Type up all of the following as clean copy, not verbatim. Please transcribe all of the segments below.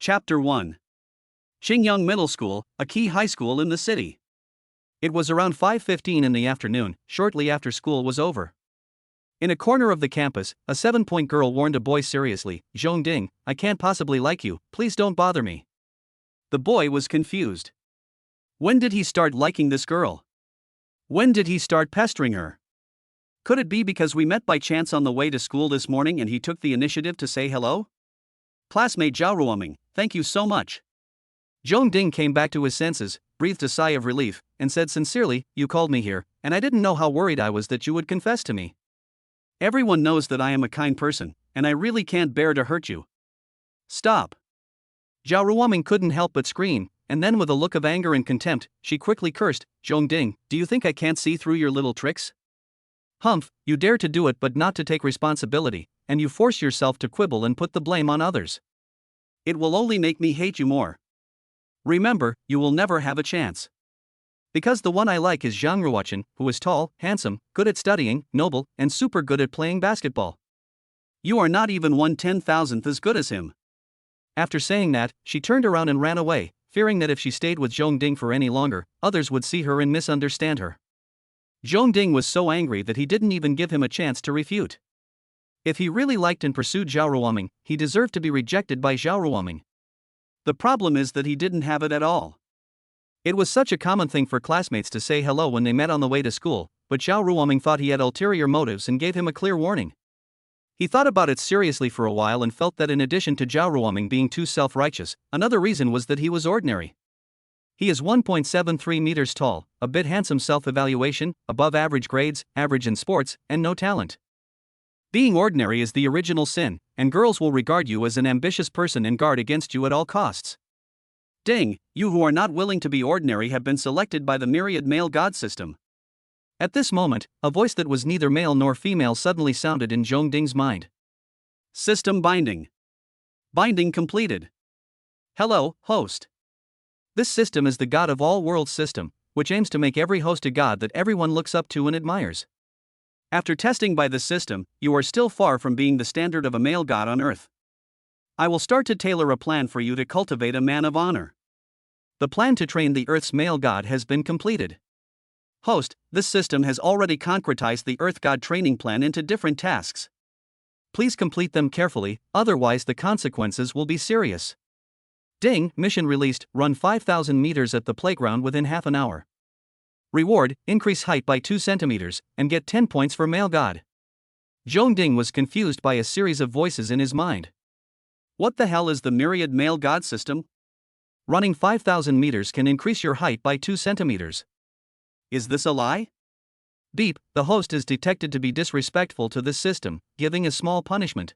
Chapter 1. Qingyang Middle School, a key high school in the city. It was around 5:15 in the afternoon, shortly after school was over. In a corner of the campus, a 7-point girl warned a boy seriously, "Zhongding, I can't possibly like you, please don't bother me." The boy was confused. When did he start liking this girl? When did he start pestering her? Could it be because we met by chance on the way to school this morning and he took the initiative to say hello? Classmate Zhao Ruoming, thank you so much. Zhongding came back to his senses, breathed a sigh of relief, and said sincerely, "You called me here, and I didn't know how worried I was that you would confess to me. Everyone knows that I am a kind person, and I really can't bear to hurt you." "Stop." Zhao Ruoming couldn't help but scream, and then with a look of anger and contempt, she quickly cursed, "Zhongding, do you think I can't see through your little tricks? Humph, you dare to do it but not to take responsibility, and you force yourself to quibble and put the blame on others. It will only make me hate you more. Remember, you will never have a chance. Because the one I like is Zhang Ruochen, who is tall, handsome, good at studying, noble, and super good at playing basketball. You are not even 1/10,000th as good as him." After saying that, she turned around and ran away, fearing that if she stayed with Zhongding for any longer, others would see her and misunderstand her. Zhongding was so angry that he didn't even give him a chance to refute. If he really liked and pursued Zhao Ruoming, he deserved to be rejected by Zhao Ruoming. The problem is that he didn't have it at all. It was such a common thing for classmates to say hello when they met on the way to school, but Zhao Ruoming thought he had ulterior motives and gave him a clear warning. He thought about it seriously for a while and felt that in addition to Zhao Ruoming being too self-righteous, another reason was that he was ordinary. He is 1.73 meters tall, a bit handsome self-evaluation, above average grades, average in sports, and no talent. Being ordinary is the original sin, and girls will regard you as an ambitious person and guard against you at all costs. Ding, you who are not willing to be ordinary have been selected by the myriad male god system. At this moment, a voice that was neither male nor female suddenly sounded in Zhongding's mind. System binding. Binding completed. Hello, host. This system is the God of all worlds system, which aims to make every host a god that everyone looks up to and admires. After testing by this system, you are still far from being the standard of a male god on Earth. I will start to tailor a plan for you to cultivate a man of honor. The plan to train the Earth's male god has been completed. Host, this system has already concretized the Earth god training plan into different tasks. Please complete them carefully, otherwise the consequences will be serious. Ding, mission released, run 5,000 meters at the playground within half an hour. Reward, increase height by 2 centimeters, and get 10 points for male god. Zhongding was confused by a series of voices in his mind. What the hell is the myriad male god system? Running 5,000 meters can increase your height by 2 centimeters. Is this a lie? Beep, the host is detected to be disrespectful to this system, giving a small punishment.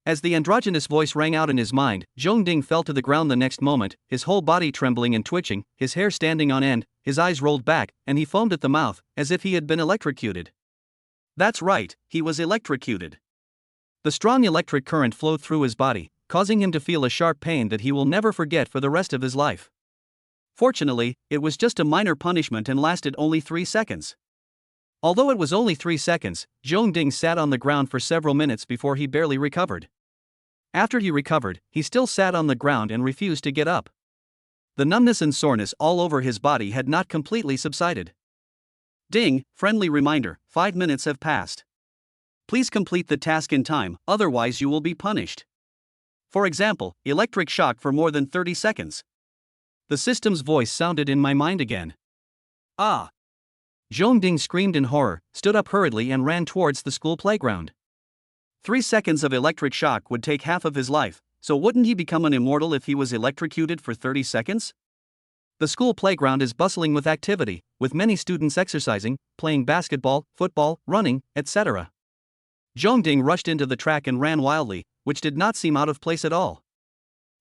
As the androgynous voice rang out in his mind, Zhongding fell to the ground the next moment, his whole body trembling and twitching, his hair standing on end, his eyes rolled back, and he foamed at the mouth, as if he had been electrocuted. That's right, he was electrocuted. The strong electric current flowed through his body, causing him to feel a sharp pain that he will never forget for the rest of his life. Fortunately, it was just a minor punishment and lasted only 3 seconds. Although it was only 3 seconds, Zhongding sat on the ground for several minutes before he barely recovered. After he recovered, he still sat on the ground and refused to get up. The numbness and soreness all over his body had not completely subsided. Ding, friendly reminder, 5 minutes have passed. Please complete the task in time, otherwise you will be punished. For example, electric shock for more than 30 seconds. The system's voice sounded in my mind again. Ah! Zhongding screamed in horror, stood up hurriedly and ran towards the school playground. 3 seconds of electric shock would take half of his life, so wouldn't he become an immortal if he was electrocuted for 30 seconds? The school playground is bustling with activity, with many students exercising, playing basketball, football, running, etc. Zhongding rushed into the track and ran wildly, which did not seem out of place at all.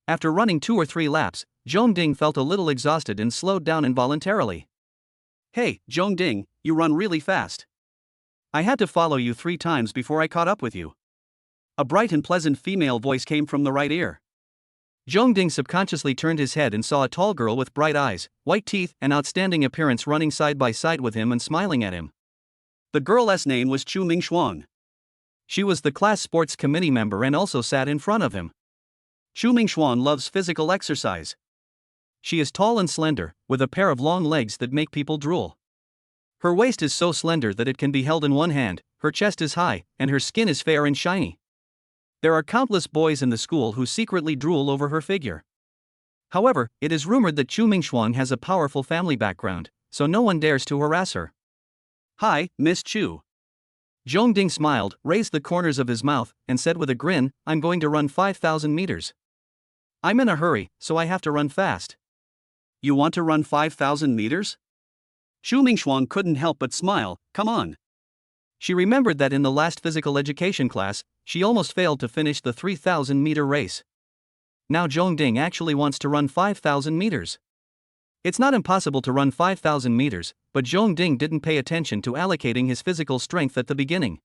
After running 2 or 3 laps, Zhongding felt a little exhausted and slowed down involuntarily. Hey, Zhongding, you run really fast. I had to follow you 3 times before I caught up with you. A bright and pleasant female voice came from the right ear. Zhongding subconsciously turned his head and saw a tall girl with bright eyes, white teeth, and outstanding appearance running side by side with him and smiling at him. The girl's name was Chu Mingshuang. She was the class sports committee member and also sat in front of him. Xu Mingxuan loves physical exercise. She is tall and slender, with a pair of long legs that make people drool. Her waist is so slender that it can be held in one hand, her chest is high, and her skin is fair and shiny. There are countless boys in the school who secretly drool over her figure. However, it is rumored that Xu Mingxuan has a powerful family background, so no one dares to harass her. "Hi, Miss Chu." Zhongding smiled, raised the corners of his mouth, and said with a grin, "I'm going to run 5,000 meters. I'm in a hurry, so I have to run fast." "You want to run 5,000 meters?" Xu Mingxuan couldn't help but smile. "Come on." She remembered that in the last physical education class, she almost failed to finish the 3,000-meter race. Now Zhongding actually wants to run 5,000 meters. It's not impossible to run 5,000 meters, but Zhongding didn't pay attention to allocating his physical strength at the beginning.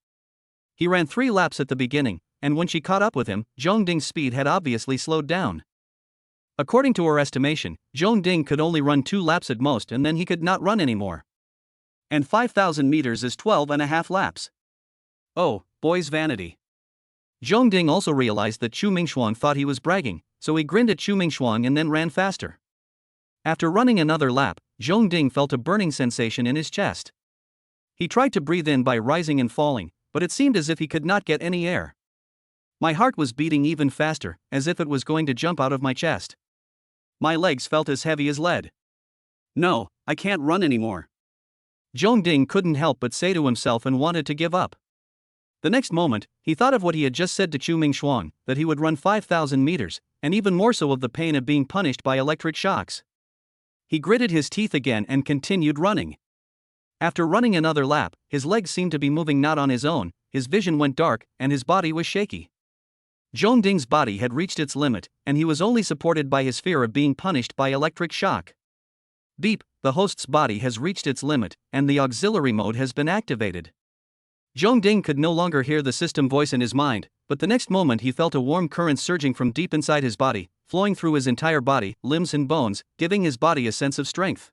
He ran 3 laps at the beginning, and when she caught up with him, Zhongding's speed had obviously slowed down. According to her estimation, Zhongding could only run 2 laps at most and then he could not run anymore. And 5,000 meters is 12.5 laps. Oh, boy's vanity. Zhongding also realized that Xu Mingxuan thought he was bragging, so he grinned at Xu Mingxuan and then ran faster. After running another lap, Zhongding felt a burning sensation in his chest. He tried to breathe in by rising and falling, but it seemed as if he could not get any air. My heart was beating even faster, as if it was going to jump out of my chest. My legs felt as heavy as lead. No, I can't run anymore. Zhongding couldn't help but say to himself and wanted to give up. The next moment, he thought of what he had just said to Xu Mingxuan, that he would run 5,000 meters, and even more so of the pain of being punished by electric shocks. He gritted his teeth again and continued running. After running another lap, his legs seemed to be moving not on his own, his vision went dark, and his body was shaky. Zhongding's body had reached its limit, and he was only supported by his fear of being punished by electric shock. Beep, the host's body has reached its limit, and the auxiliary mode has been activated. Zhongding could no longer hear the system voice in his mind, but the next moment he felt a warm current surging from deep inside his body, flowing through his entire body, limbs and bones, giving his body a sense of strength.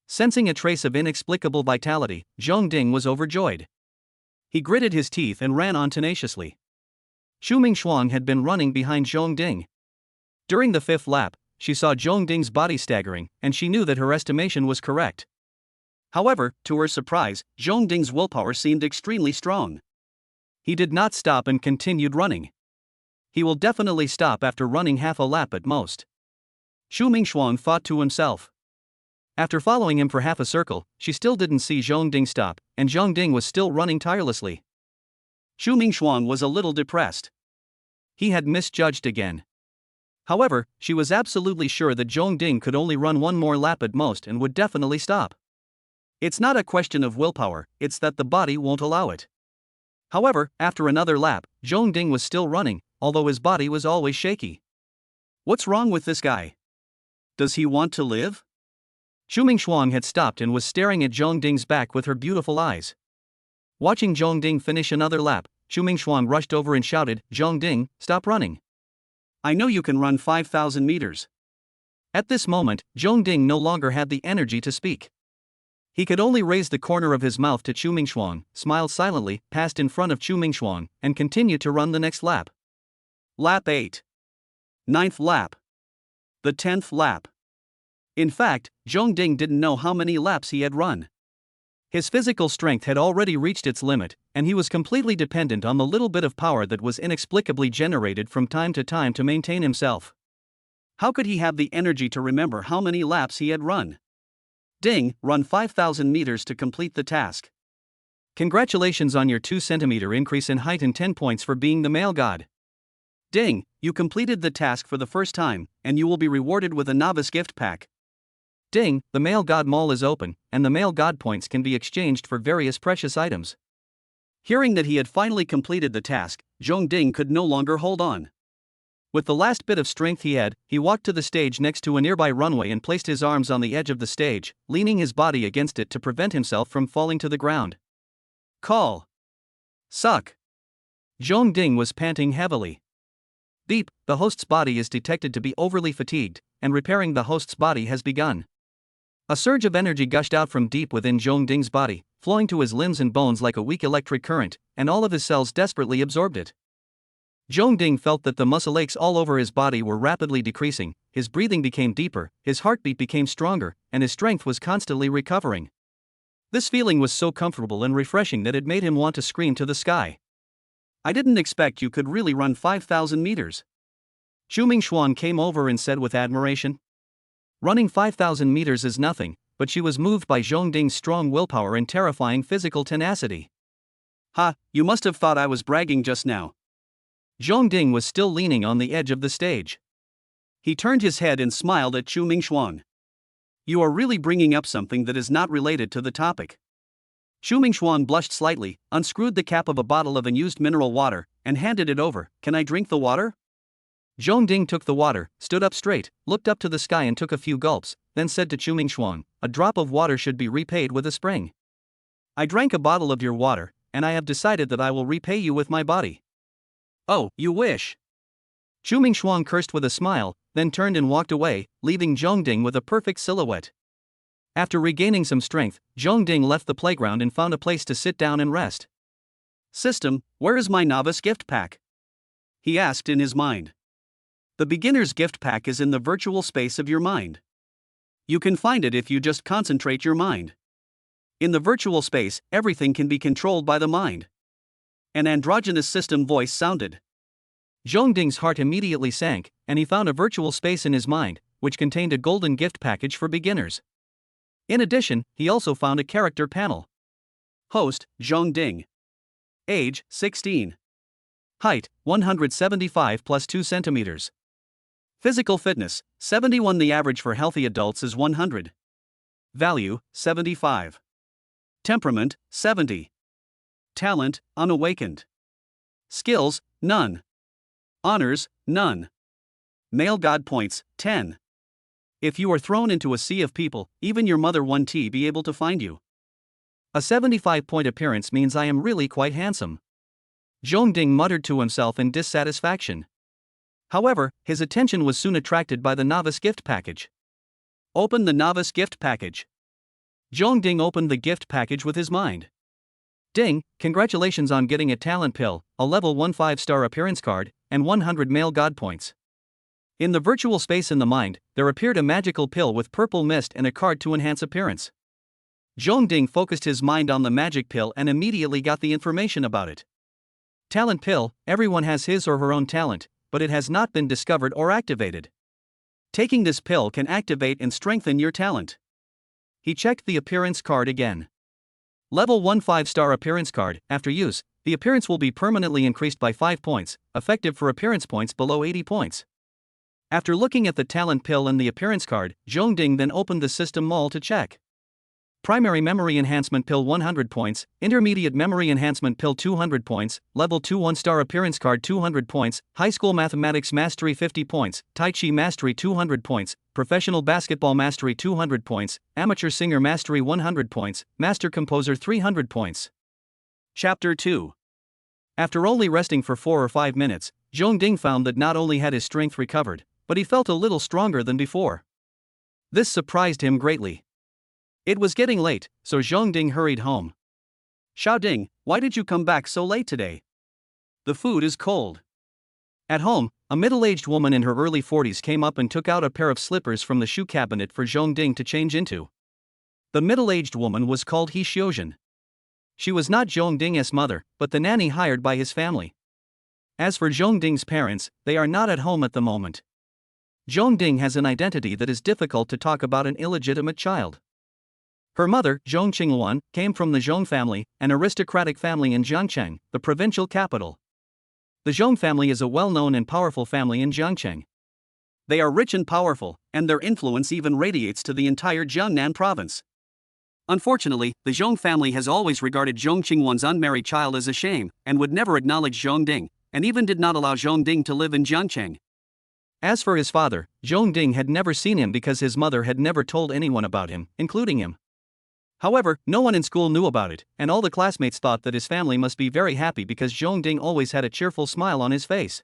Sensing a trace of inexplicable vitality, Zhongding was overjoyed. He gritted his teeth and ran on tenaciously. Xu Mingxuan had been running behind Zhongding. During the 5th lap, she saw Zhongding's body staggering, and she knew that her estimation was correct. However, to her surprise, Zhongding's willpower seemed extremely strong. He did not stop and continued running. He will definitely stop after running half a lap at most. Xu Mingxuan thought to himself. After following him for half a circle, she still didn't see Zhongding stop, and Zhongding was still running tirelessly. Xu Mingxuan was a little depressed. He had misjudged again. However, she was absolutely sure that Zhongding could only run one more lap at most and would definitely stop. It's not a question of willpower, it's that the body won't allow it. However, after another lap, Zhongding was still running, although his body was always shaky. What's wrong with this guy? Does he want to live? Xu Mingxuan had stopped and was staring at Zhongding's back with her beautiful eyes. Watching Zhongding finish another lap, Xu Mingxuan rushed over and shouted, "Zhongding, stop running. I know you can run 5,000 meters. At this moment, Zhongding no longer had the energy to speak. He could only raise the corner of his mouth to Xu Mingxuan, smiled silently, passed in front of Xu Mingxuan, and continued to run the next lap. Lap 8. 9th lap. The 10th lap. In fact, Zhongding didn't know how many laps he had run. His physical strength had already reached its limit, and he was completely dependent on the little bit of power that was inexplicably generated from time to maintain himself. How could he have the energy to remember how many laps he had run? Ding, run 5,000 meters to complete the task. Congratulations on your 2 centimeter increase in height and 10 points for being the male god. Ding, you completed the task for the first time, and you will be rewarded with a novice gift pack. Ding, the male god mall is open, and the male god points can be exchanged for various precious items. Hearing that he had finally completed the task, Zhongding could no longer hold on. With the last bit of strength he had, he walked to the stage next to a nearby runway and placed his arms on the edge of the stage, leaning his body against it to prevent himself from falling to the ground. Call. Suck. Zhongding was panting heavily. Beep, the host's body is detected to be overly fatigued, and repairing the host's body has begun. A surge of energy gushed out from deep within Zhongding's body, flowing to his limbs and bones like a weak electric current, and all of his cells desperately absorbed it. Zhongding felt that the muscle aches all over his body were rapidly decreasing, his breathing became deeper, his heartbeat became stronger, and his strength was constantly recovering. This feeling was so comfortable and refreshing that it made him want to scream to the sky. I didn't expect you could really run 5,000 meters. Chu Mingxuan came over and said with admiration. Running 5,000 meters is nothing, but she was moved by Zhongding's strong willpower and terrifying physical tenacity. Ha, you must have thought I was bragging just now. Zhongding was still leaning on the edge of the stage. He turned his head and smiled at Chu Mingxuan. You are really bringing up something that is not related to the topic. Chu Mingxuan blushed slightly, unscrewed the cap of a bottle of unused mineral water, and handed it over. Can I drink the water? Zhongding took the water, stood up straight, looked up to the sky and took a few gulps, then said to Chu Mingxuan, a drop of water should be repaid with a spring. I drank a bottle of your water, and I have decided that I will repay you with my body. Oh, you wish. Chu Mingxuan cursed with a smile, then turned and walked away, leaving Zhongding with a perfect silhouette. After regaining some strength, Zhongding left the playground and found a place to sit down and rest. System, where is my novice gift pack? He asked in his mind. The beginner's gift pack is in the virtual space of your mind. You can find it if you just concentrate your mind. In the virtual space, everything can be controlled by the mind. An androgynous system voice sounded. Zhongding's heart immediately sank, and he found a virtual space in his mind, which contained a golden gift package for beginners. In addition, he also found a character panel. Host, Zhongding. Age, 16. Height, 175 plus 2 centimeters. Physical fitness, 71. The average for healthy adults is 100. Value, 75. Temperament, 70. Talent, unawakened. Skills, none. Honors, none. Male God points, 10. If you are thrown into a sea of people, even your mother won't be able to find you. A 75-point appearance means I am really quite handsome. Zhongding muttered to himself in dissatisfaction. However, his attention was soon attracted by the novice gift package. Open the novice gift package. Zhongding opened the gift package with his mind. Ding, congratulations on getting a talent pill, a level 1 5-star appearance card, and 100 male god points. In the virtual space in the mind, there appeared a magical pill with purple mist and a card to enhance appearance. Zhongding focused his mind on the magic pill and immediately got the information about it. Talent pill, everyone has his or her own talent, but it has not been discovered or activated. Taking this pill can activate and strengthen your talent. He checked the appearance card again. Level 1 5-star appearance card. After use, the appearance will be permanently increased by 5 points, effective for appearance points below 80 points. After looking at the talent pill and the appearance card, Zhongding then opened the system mall to check. Primary Memory Enhancement Pill 100 points, Intermediate Memory Enhancement Pill 200 points, Level 2 1-star Appearance Card 200 points, High School Mathematics Mastery 50 points, Tai Chi Mastery 200 points, Professional Basketball Mastery 200 points, Amateur Singer Mastery 100 points, Master Composer 300 points. Chapter 2. After only resting for 4 or 5 minutes, Zhongding found that not only had his strength recovered, but he felt a little stronger than before. This surprised him greatly. It was getting late, so Zhongding hurried home. Xiaoding, why did you come back so late today? The food is cold. At home, a middle-aged woman in her early 40s came up and took out a pair of slippers from the shoe cabinet for Zhongding to change into. The middle-aged woman was called He Xiuzhen. She was not Zhongding's mother, but the nanny hired by his family. As for Zhongding's parents, they are not at home at the moment. Zhongding has an identity that is difficult to talk about an illegitimate child. Her mother, Zhong Qingluan, came from the Zhong family, an aristocratic family in Jiangcheng, the provincial capital. The Zhong family is a well-known and powerful family in Jiangcheng. They are rich and powerful, and their influence even radiates to the entire Jiangnan province. Unfortunately, the Zhong family has always regarded Zhong Qingluan's unmarried child as a shame, and would never acknowledge Zhongding, and even did not allow Zhongding to live in Jiangcheng. As for his father, Zhongding had never seen him because his mother had never told anyone about him, including him. However, no one in school knew about it, and all the classmates thought that his family must be very happy because Zhongding always had a cheerful smile on his face.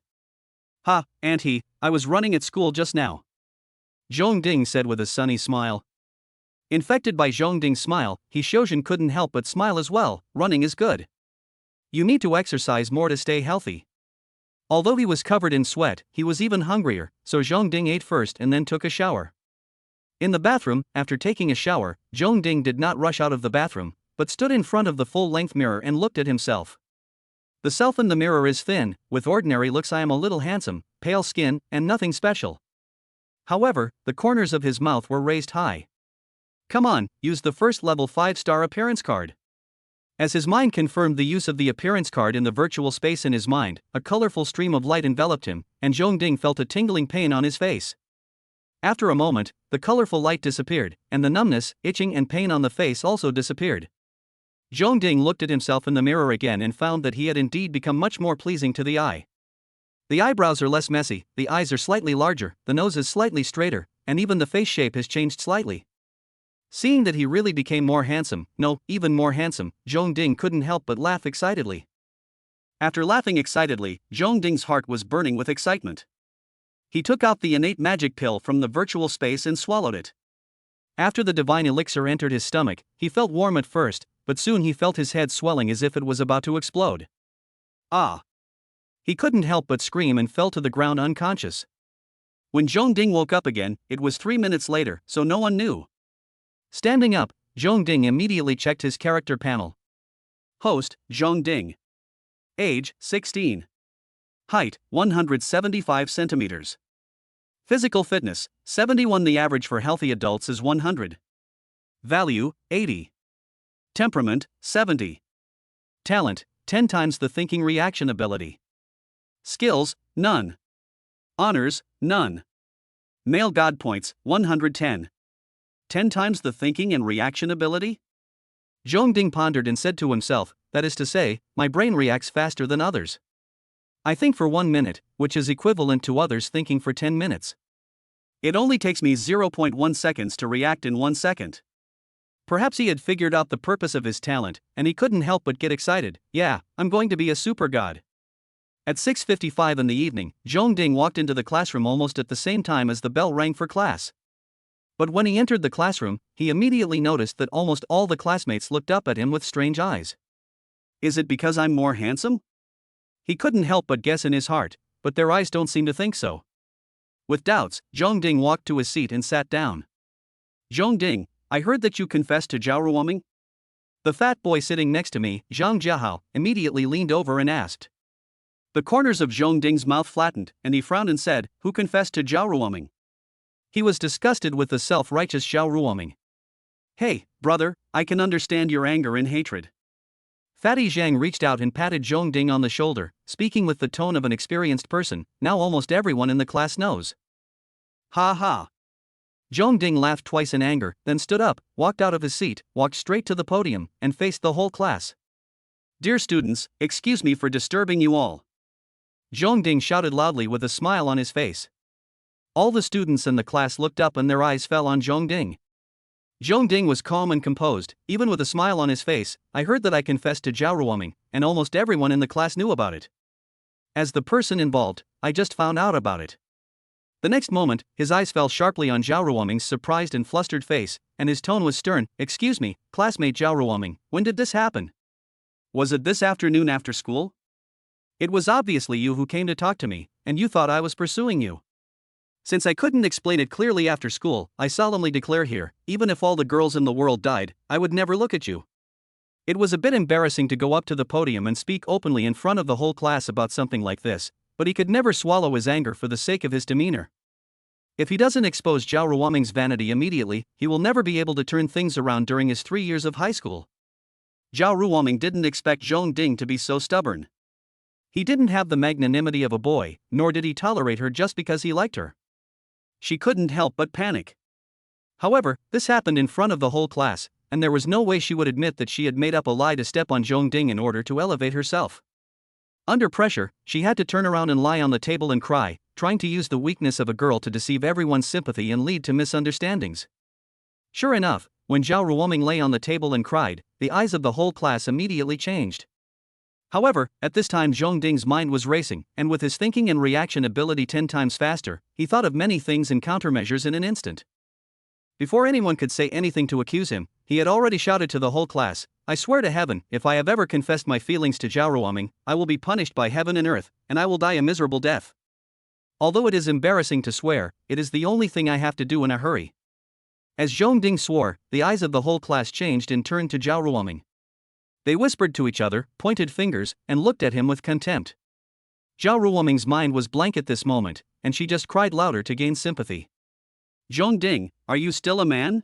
Ha, Auntie, I was running at school just now. Zhongding said with a sunny smile. Infected by Zhongding's smile, He Xiuzhen couldn't help but smile as well. Running is good. You need to exercise more to stay healthy. Although he was covered in sweat, he was even hungrier, so Zhongding ate first and then took a shower. In the bathroom, after taking a shower, Zhongding did not rush out of the bathroom, but stood in front of the full-length mirror and looked at himself. The self in the mirror is thin, with ordinary looks. I am a little handsome, pale skin, and nothing special. However, the corners of his mouth were raised high. Come on, use the first level 5-star appearance card. As his mind confirmed the use of the appearance card in the virtual space in his mind, a colorful stream of light enveloped him, and Zhongding felt a tingling pain on his face. After a moment, the colorful light disappeared, and the numbness, itching and pain on the face also disappeared. Zhongding looked at himself in the mirror again and found that he had indeed become much more pleasing to the eye. The eyebrows are less messy, the eyes are slightly larger, the nose is slightly straighter, and even the face shape has changed slightly. Seeing that he really became more handsome, no, even more handsome, Zhongding couldn't help but laugh excitedly. After laughing excitedly, Zhongding's heart was burning with excitement. He took out the innate magic pill from the virtual space and swallowed it. After the divine elixir entered his stomach, he felt warm at first, but soon he felt his head swelling as if it was about to explode. Ah! He couldn't help but scream and fell to the ground unconscious. When Zhongding woke up again, it was 3 minutes later, so no one knew. Standing up, Zhongding immediately checked his character panel. Host, Zhongding. Age, 16. Height, 175 centimeters. Physical fitness, 71. The average for healthy adults is 100. Value, 80. Temperament, 70. Talent, 10 times the thinking reaction ability. Skills, none. Honors, none. Male God points, 110. 10 times the thinking and reaction ability? Zhongding pondered and said to himself, that is to say, my brain reacts faster than others. I think for 1 minute, which is equivalent to others thinking for 10 minutes. It only takes me 0.1 seconds to react in 1 second. Perhaps he had figured out the purpose of his talent, and he couldn't help but get excited. Yeah, I'm going to be a super god. At 6:55 in the evening, Zhongding walked into the classroom almost at the same time as the bell rang for class. But when he entered the classroom, he immediately noticed that almost all the classmates looked up at him with strange eyes. Is it because I'm more handsome? He couldn't help but guess in his heart, but their eyes don't seem to think so. With doubts, Zhongding walked to his seat and sat down. Zhongding, I heard that you confessed to Zhaoruoming? The fat boy sitting next to me, Zhang Jiahao, immediately leaned over and asked. The corners of Zhongding's mouth flattened, and he frowned and said, who confessed to Zhaoruoming? He was disgusted with the self-righteous Zhaoruoming. Hey, brother, I can understand your anger and hatred. Fatty Zhang reached out and patted Zhongding on the shoulder, speaking with the tone of an experienced person. Now almost everyone in the class knows. Ha ha. Zhongding laughed twice in anger, then stood up, walked out of his seat, walked straight to the podium, and faced the whole class. Dear students, excuse me for disturbing you all. Zhongding shouted loudly with a smile on his face. All the students in the class looked up and their eyes fell on Zhongding. Zhongding was calm and composed, even with a smile on his face. I heard that I confessed to Zhaoruoming, and almost everyone in the class knew about it. As the person involved, I just found out about it. The next moment, his eyes fell sharply on Zhaoruoming's surprised and flustered face, and his tone was stern. Excuse me, classmate Zhaoruoming, when did this happen? Was it this afternoon after school? It was obviously you who came to talk to me, and you thought I was pursuing you. Since I couldn't explain it clearly after school, I solemnly declare here, even if all the girls in the world died, I would never look at you. It was a bit embarrassing to go up to the podium and speak openly in front of the whole class about something like this, but he could never swallow his anger for the sake of his demeanor. If he doesn't expose Zhaoruoming's vanity immediately, he will never be able to turn things around during his 3 years of high school. Zhaoruoming didn't expect Zhongding to be so stubborn. He didn't have the magnanimity of a boy, nor did he tolerate her just because he liked her. She couldn't help but panic. However, this happened in front of the whole class, and there was no way she would admit that she had made up a lie to step on Zhongding in order to elevate herself. Under pressure, she had to turn around and lie on the table and cry, trying to use the weakness of a girl to deceive everyone's sympathy and lead to misunderstandings. Sure enough, when Zhaoruoming lay on the table and cried, the eyes of the whole class immediately changed. However, at this time Zhongding's mind was racing, and with his thinking and reaction ability 10 times faster, he thought of many things and countermeasures in an instant. Before anyone could say anything to accuse him, he had already shouted to the whole class, I swear to heaven, if I have ever confessed my feelings to Zhao Ruoming, I will be punished by heaven and earth, and I will die a miserable death. Although it is embarrassing to swear, it is the only thing I have to do in a hurry. As Zhong Ding swore, the eyes of the whole class changed and turned to Zhao Ruoming. They whispered to each other, pointed fingers, and looked at him with contempt. Zhao Ruoming's mind was blank at this moment, and she just cried louder to gain sympathy. Zhong Ding, are you still a man?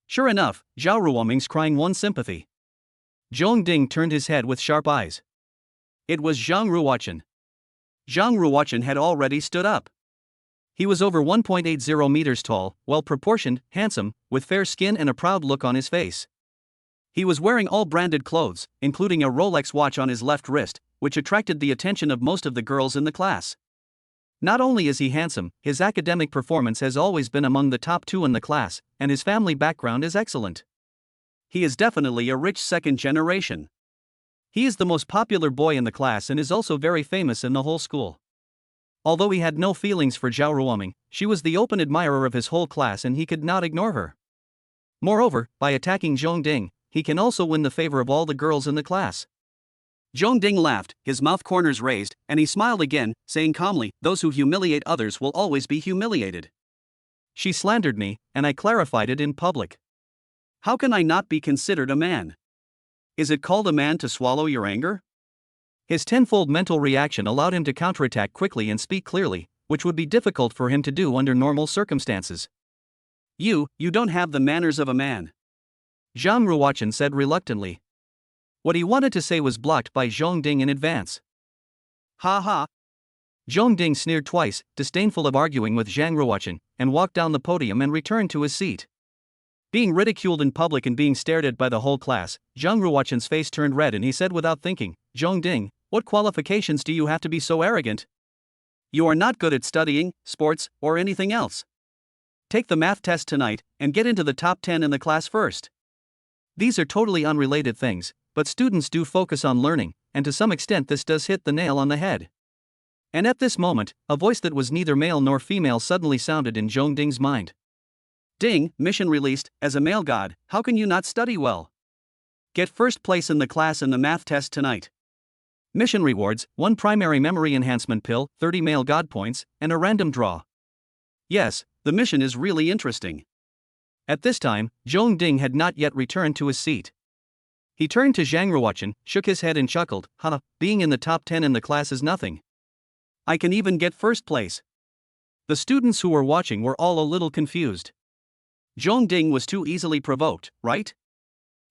Sure enough, Zhao Ruoming's crying won sympathy. Zhong Ding turned his head with sharp eyes. It was Zhang Ruochen. Zhang Ruochen had already stood up. He was over 1.80 meters tall, well-proportioned, handsome, with fair skin and a proud look on his face. He was wearing all branded clothes, including a Rolex watch on his left wrist, which attracted the attention of most of the girls in the class. Not only is he handsome, his academic performance has always been among the top 2 in the class, and his family background is excellent. He is definitely a rich second generation. He is the most popular boy in the class and is also very famous in the whole school. Although he had no feelings for Zhao Ruoming, she was the open admirer of his whole class and he could not ignore her. Moreover, by attacking Zhong Ding, he can also win the favor of all the girls in the class. Zhong Ding laughed, his mouth corners raised, and he smiled again, saying calmly, "Those who humiliate others will always be humiliated. She slandered me, and I clarified it in public. How can I not be considered a man? Is it called a man to swallow your anger?" His tenfold mental reaction allowed him to counterattack quickly and speak clearly, which would be difficult for him to do under normal circumstances. You don't have the manners of a man," Zhang Ruochen said reluctantly. What he wanted to say was blocked by Zhong Ding in advance. Ha ha! Zhong Ding sneered twice, disdainful of arguing with Zhang Ruochen, and walked down the podium and returned to his seat. Being ridiculed in public and being stared at by the whole class, Zhang Ruochen's face turned red and he said without thinking, "Zhong Ding, what qualifications do you have to be so arrogant? You are not good at studying, sports, or anything else. Take the math test tonight, and get into the top 10 in the class first." These are totally unrelated things, but students do focus on learning, and to some extent this does hit the nail on the head. And at this moment, a voice that was neither male nor female suddenly sounded in Zhong Ding's mind. "Ding, mission released, as a male god, how can you not study well? Get first place in the class in the math test tonight. Mission rewards, 1 primary memory enhancement pill, 30 male god points, and a random draw." Yes, the mission is really interesting. At this time, Zhong Ding had not yet returned to his seat. He turned to Zhang Ruochen, shook his head and chuckled, "Ha, being in the top 10 in the class is nothing. I can even get first place." The students who were watching were all a little confused. Zhong Ding was too easily provoked, right?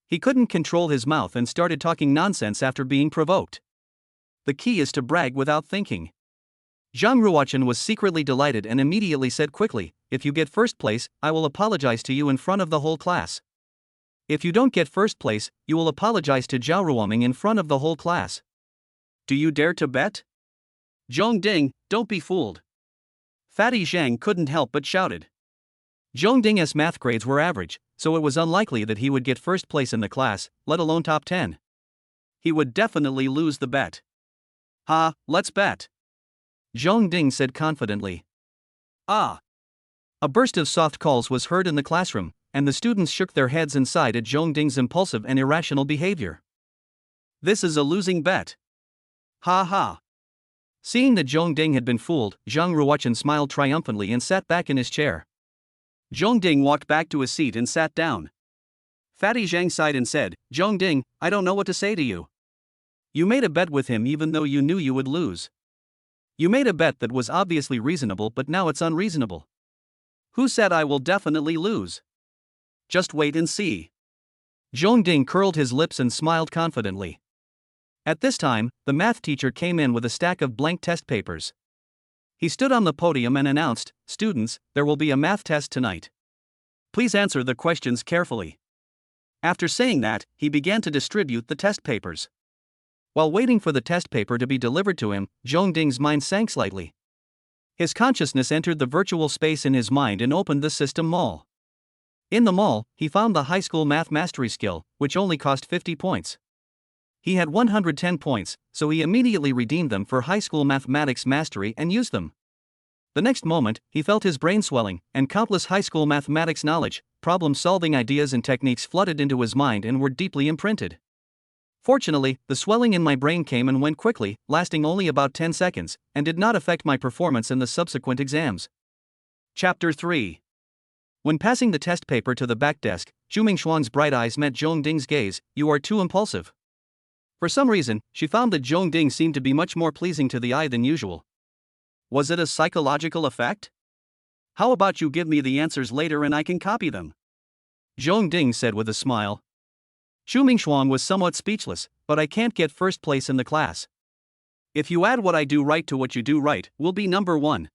He couldn't control his mouth and started talking nonsense after being provoked. The key is to brag without thinking. Zhang Ruochen was secretly delighted and immediately said quickly, "If you get first place, I will apologize to you in front of the whole class. If you don't get first place, you will apologize to Zhao Ruoming in front of the whole class. Do you dare to bet?" "Zhong Ding, don't be fooled." Fatty Zhang couldn't help but shouted. Zhong Ding's math grades were average, so it was unlikely that he would get first place in the class, let alone top 10. He would definitely lose the bet. "Ha, let's bet," Zhong Ding said confidently. "Ah." A burst of soft calls was heard in the classroom, and the students shook their heads and sighed at Zhong Ding's impulsive and irrational behavior. "This is a losing bet. Ha ha." Seeing that Zhong Ding had been fooled, Zhang Ruochen smiled triumphantly and sat back in his chair. Zhong Ding walked back to his seat and sat down. Fatty Zhang sighed and said, "Zhong Ding, I don't know what to say to you. You made a bet with him even though you knew you would lose. You made a bet that was obviously reasonable, but now it's unreasonable. Who said I will definitely lose? Just wait and see." Zhong Ding curled his lips and smiled confidently. At this time, the math teacher came in with a stack of blank test papers. He stood on the podium and announced, "Students, there will be a math test tonight. Please answer the questions carefully." After saying that, he began to distribute the test papers. While waiting for the test paper to be delivered to him, Zhong Ding's mind sank slightly. His consciousness entered the virtual space in his mind and opened the system mall. In the mall, he found the high school math mastery skill, which only cost 50 points. He had 110 points, so he immediately redeemed them for high school mathematics mastery and used them. The next moment, he felt his brain swelling, and countless high school mathematics knowledge problem-solving ideas and techniques flooded into his mind and were deeply imprinted. Fortunately, the swelling in my brain came and went quickly, lasting only about 10 seconds, and did not affect my performance in the subsequent exams. Chapter 3. When passing the test paper to the back desk, Zhu Mingxuang's bright eyes met Zhong Ding's gaze. "You are too impulsive." For some reason, she found that Zhong Ding seemed to be much more pleasing to the eye than usual. Was it a psychological effect? "How about you give me the answers later and I can copy them?" Zhong Ding said with a smile. Zhu Mingxuang was somewhat speechless, "But I can't get first place in the class." "If you add what I do right to what you do right, we'll be number one,"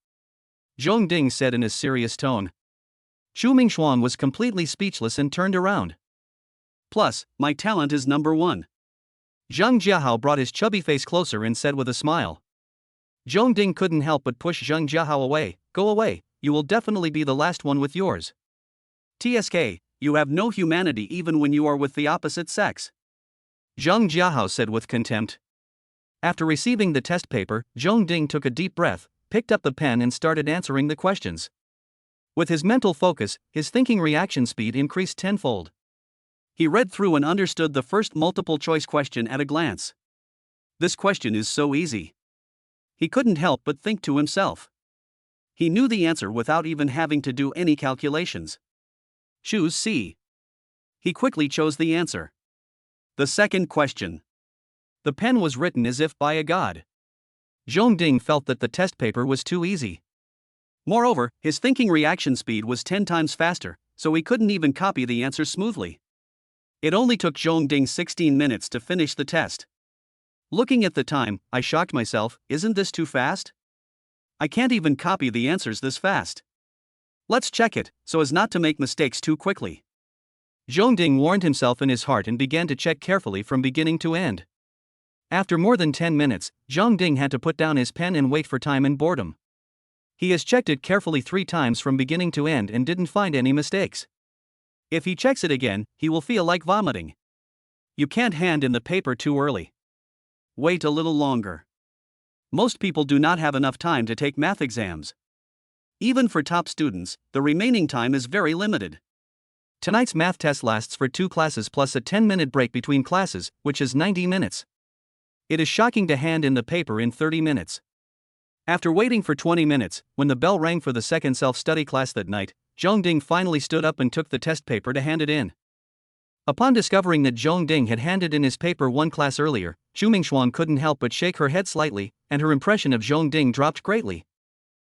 Zhong Ding said in a serious tone. Zhu Mingxuang was completely speechless and turned around. "Plus, my talent is number one." Zhang Jiahao brought his chubby face closer and said with a smile. Zhong Ding couldn't help but push Zhang Jiahao away. "Go away, you will definitely be the last one with yours. TSK, you have no humanity even when you are with the opposite sex," Zhang Jiahao said with contempt. After receiving the test paper, Zhong Ding took a deep breath, picked up the pen and started answering the questions. With his mental focus, his thinking reaction speed increased tenfold. He read through and understood the first multiple-choice question at a glance. "This question is so easy." He couldn't help but think to himself. He knew the answer without even having to do any calculations. Choose C. He quickly chose the answer. The second question. The pen was written as if by a god. Zhong Ding felt that the test paper was too easy. Moreover, his thinking reaction speed was 10 times faster, so he couldn't even copy the answer smoothly. It only took Zhong Ding 16 minutes to finish the test. Looking at the time, I shocked myself. Isn't this too fast? I can't even copy the answers this fast. Let's check it, so as not to make mistakes too quickly. Zhong Ding warned himself in his heart and began to check carefully from beginning to end. After more than 10 minutes, Zhong Ding had to put down his pen and wait for time and boredom. He has checked it carefully 3 times from beginning to end and didn't find any mistakes. If he checks it again, he will feel like vomiting. You can't hand in the paper too early. Wait a little longer. Most people do not have enough time to take math exams. Even for top students, the remaining time is very limited. Tonight's math test lasts for 2 classes plus a 10-minute break between classes, which is 90 minutes. It is shocking to hand in the paper in 30 minutes. After waiting for 20 minutes, when the bell rang for the second self-study class that night, Zhong Ding finally stood up and took the test paper to hand it in. Upon discovering that Zhong Ding had handed in his paper 1 class earlier, Zhu Mingxuang couldn't help but shake her head slightly, and her impression of Zhong Ding dropped greatly.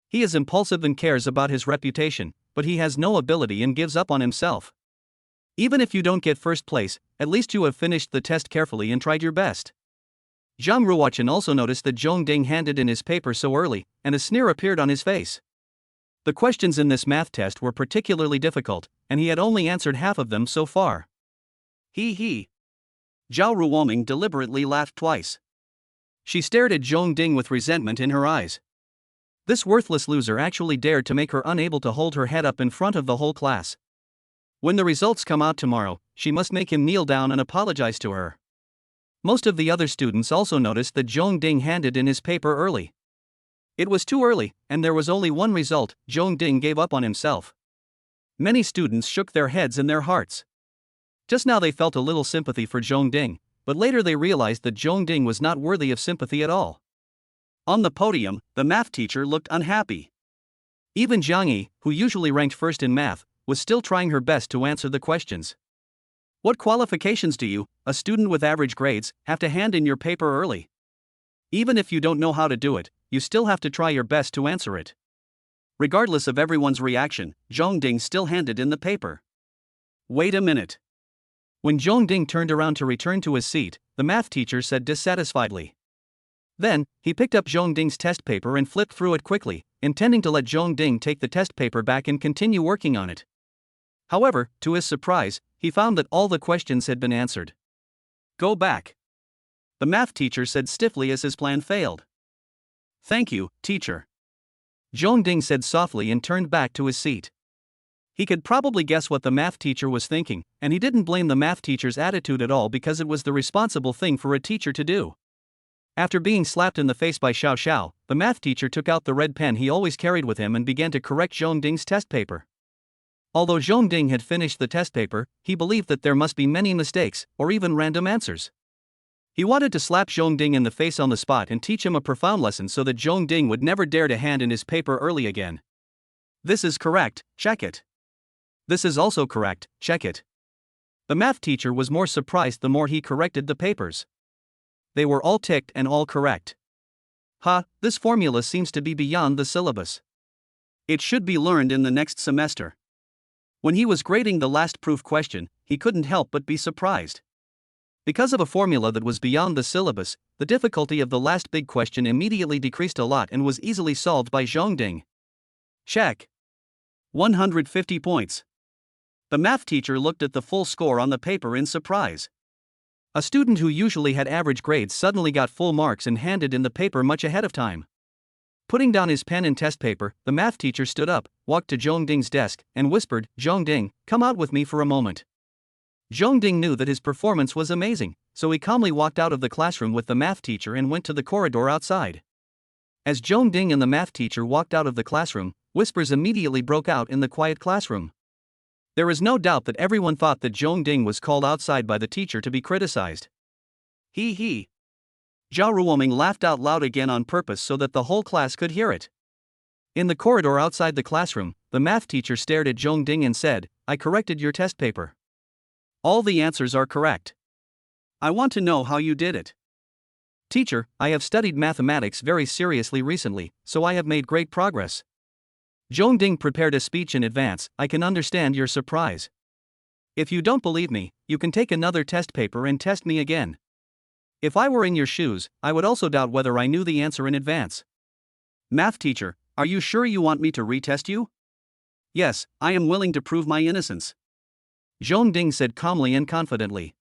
He is impulsive and cares about his reputation, but he has no ability and gives up on himself. Even if you don't get first place, at least you have finished the test carefully and tried your best. Zhang Ruochen also noticed that Zhong Ding handed in his paper so early, and a sneer appeared on his face. The questions in this math test were particularly difficult, and he had only answered half of them so far. He. Zhao Ruoming deliberately laughed twice. She stared at Zhong Ding with resentment in her eyes. This worthless loser actually dared to make her unable to hold her head up in front of the whole class. When the results come out tomorrow, she must make him kneel down and apologize to her. Most of the other students also noticed that Zhong Ding handed in his paper early. It was too early, and there was only one result: Zhong Ding gave up on himself. Many students shook their heads in their hearts. Just now they felt a little sympathy for Zhong Ding, but later they realized that Zhong Ding was not worthy of sympathy at all. On the podium, the math teacher looked unhappy. Even Zhang Yi, who usually ranked first in math, was still trying her best to answer the questions. What qualifications do you, a student with average grades, have to hand in your paper early? Even if you don't know how to do it, you still have to try your best to answer it. Regardless of everyone's reaction, Zhong Ding still handed in the paper. Wait a minute. When Zhong Ding turned around to return to his seat, the math teacher said dissatisfiedly. Then, he picked up Zhong Ding's test paper and flipped through it quickly, intending to let Zhong Ding take the test paper back and continue working on it. However, to his surprise, he found that all the questions had been answered. Go back, the math teacher said stiffly as his plan failed. Thank you, teacher, Zhong Ding said softly and turned back to his seat. He could probably guess what the math teacher was thinking, and he didn't blame the math teacher's attitude at all because it was the responsible thing for a teacher to do. After being slapped in the face by Xiao Xiao, the math teacher took out the red pen he always carried with him and began to correct Zhong Ding's test paper. Although Zhongding had finished the test paper, he believed that there must be many mistakes, or even random answers. He wanted to slap Zhongding in the face on the spot and teach him a profound lesson so that Zhongding would never dare to hand in his paper early again. This is correct, check it. This is also correct, check it. The math teacher was more surprised the more he corrected the papers. They were all ticked and all correct. This formula seems to be beyond the syllabus. It should be learned in the next semester. When he was grading the last proof question, he couldn't help but be surprised. Because of a formula that was beyond the syllabus, the difficulty of the last big question immediately decreased a lot and was easily solved by Zhongding. Check. 150 points. The math teacher looked at the full score on the paper in surprise. A student who usually had average grades suddenly got full marks and handed in the paper much ahead of time. Putting down his pen and test paper, the math teacher stood up, walked to Zhongding's desk, and whispered, "Zhongding, come out with me for a moment." Zhongding knew that his performance was amazing, so he calmly walked out of the classroom with the math teacher and went to the corridor outside. As Zhongding and the math teacher walked out of the classroom, whispers immediately broke out in the quiet classroom. There is no doubt that everyone thought that Zhongding was called outside by the teacher to be criticized. He. Zhao Ruoming laughed out loud again on purpose so that the whole class could hear it. In the corridor outside the classroom, the math teacher stared at Zhongding and said, "I corrected your test paper. All the answers are correct. I want to know how you did it." "Teacher, I have studied mathematics very seriously recently, so I have made great progress." Zhongding prepared a speech in advance. "I can understand your surprise. If you don't believe me, you can take another test paper and test me again. If I were in your shoes, I would also doubt whether I knew the answer in advance." "Math teacher, are you sure you want me to retest you?" "Yes, I am willing to prove my innocence," Zhongding said calmly and confidently.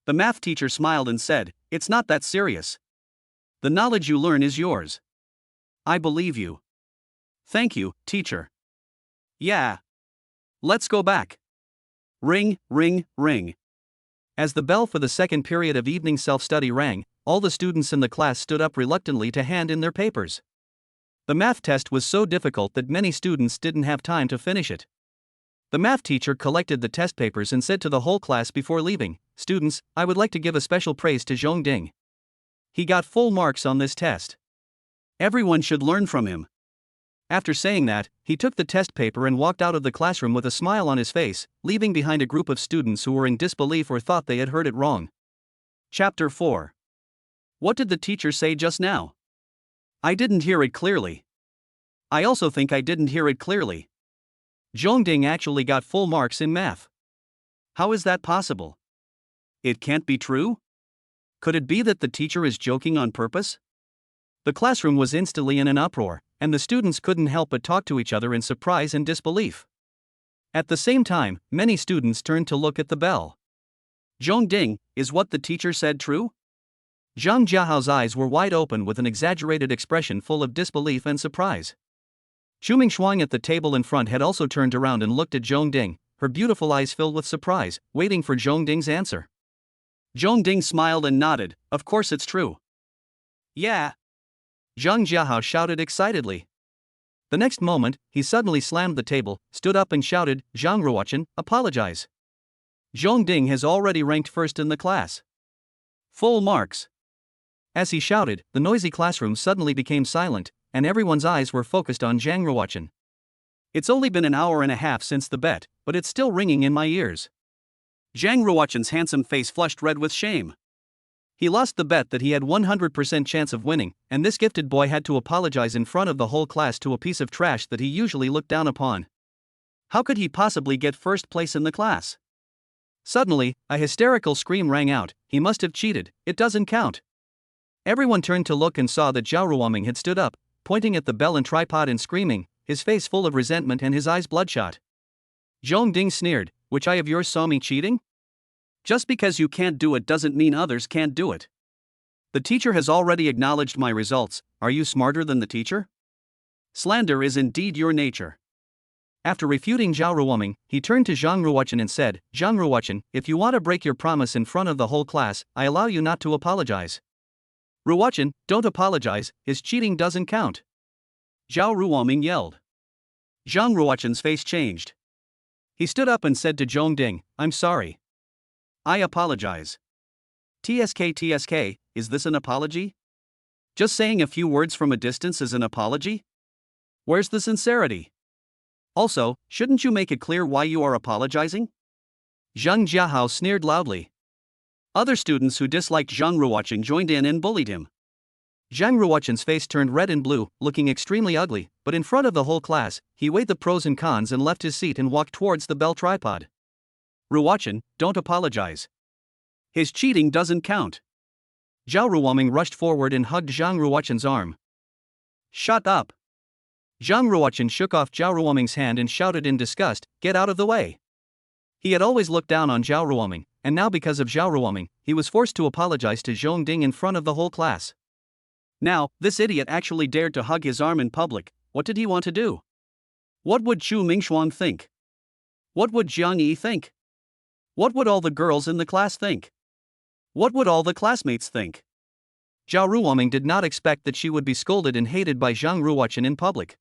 The math teacher smiled and said, "It's not that serious. The knowledge you learn is yours. I believe you." "Thank you, teacher." "Yeah. Let's go back." Ring, ring, ring. As the bell for the second period of evening self-study rang, all the students in the class stood up reluctantly to hand in their papers. The math test was so difficult that many students didn't have time to finish it. The math teacher collected the test papers and said to the whole class before leaving, "Students, I would like to give a special praise to Zhongding. He got full marks on this test. Everyone should learn from him." After saying that, he took the test paper and walked out of the classroom with a smile on his face, leaving behind a group of students who were in disbelief or thought they had heard it wrong. Chapter 4. What did the teacher say just now? I didn't hear it clearly. I also think I didn't hear it clearly. Zhongding actually got full marks in math. How is that possible? It can't be true? Could it be that the teacher is joking on purpose? The classroom was instantly in an uproar, and the students couldn't help but talk to each other in surprise and disbelief. At the same time, many students turned to look at the bell. Zhongding, is what the teacher said true? Zhang Jiahao's eyes were wide open with an exaggerated expression full of disbelief and surprise. Xu Mingshuang at the table in front had also turned around and looked at Zhongding, her beautiful eyes filled with surprise, waiting for Zhongding's answer. Zhongding smiled and nodded, "Of course it's true." "Yeah!" Zhang Jiahao shouted excitedly. The next moment, he suddenly slammed the table, stood up and shouted, "Zhang Ruochen, apologize. Zhongding has already ranked first in the class. Full marks." As he shouted, the noisy classroom suddenly became silent, and everyone's eyes were focused on Zhang Ruochen. "It's only been an hour and a half since the bet, but it's still ringing in my ears." Zhang Ruochen's handsome face flushed red with shame. He lost the bet that he had 100% chance of winning, and this gifted boy had to apologize in front of the whole class to a piece of trash that he usually looked down upon. How could he possibly get first place in the class? Suddenly, a hysterical scream rang out, "He must have cheated, it doesn't count." Everyone turned to look and saw that Zhao Ruoming had stood up, pointing at the bell and tripod and screaming, his face full of resentment and his eyes bloodshot. Zhongding sneered, "Which eye of yours saw me cheating? Just because you can't do it doesn't mean others can't do it. The teacher has already acknowledged my results, are you smarter than the teacher? Slander is indeed your nature." After refuting Zhao Ruoming, he turned to Zhang Ruochen and said, "Zhang Ruochen, if you want to break your promise in front of the whole class, I allow you not to apologize." "Ruochen, don't apologize, his cheating doesn't count," Zhao Ruoming yelled. Zhang Ruochen's face changed. He stood up and said to Zhongding, "I'm sorry. I apologize." TSK, is this an apology? Just saying a few words from a distance is an apology? Where's the sincerity? Also, shouldn't you make it clear why you are apologizing? Zhang Jiahao sneered loudly. Other students who disliked Zhang Ruochen joined in and bullied him. Zhang Ruochen's face turned red and blue, looking extremely ugly, but in front of the whole class, he weighed the pros and cons and left his seat and walked towards the bell tripod. "Ruochen, don't apologize. His cheating doesn't count." Zhao Ruoming rushed forward and hugged Zhang Ruochen's arm. "Shut up." Zhang Ruochen shook off Zhao Ruoming's hand and shouted in disgust, "Get out of the way." He had always looked down on Zhao Ruoming, and now because of Zhao Ruoming, he was forced to apologize to Zhongding in front of the whole class. Now, this idiot actually dared to hug his arm in public. What did he want to do? What would Chu Mingshuang think? What would Jiang Yi think? What would all the girls in the class think? What would all the classmates think? Zhao Ruoming did not expect that she would be scolded and hated by Zhang Ruochen in public.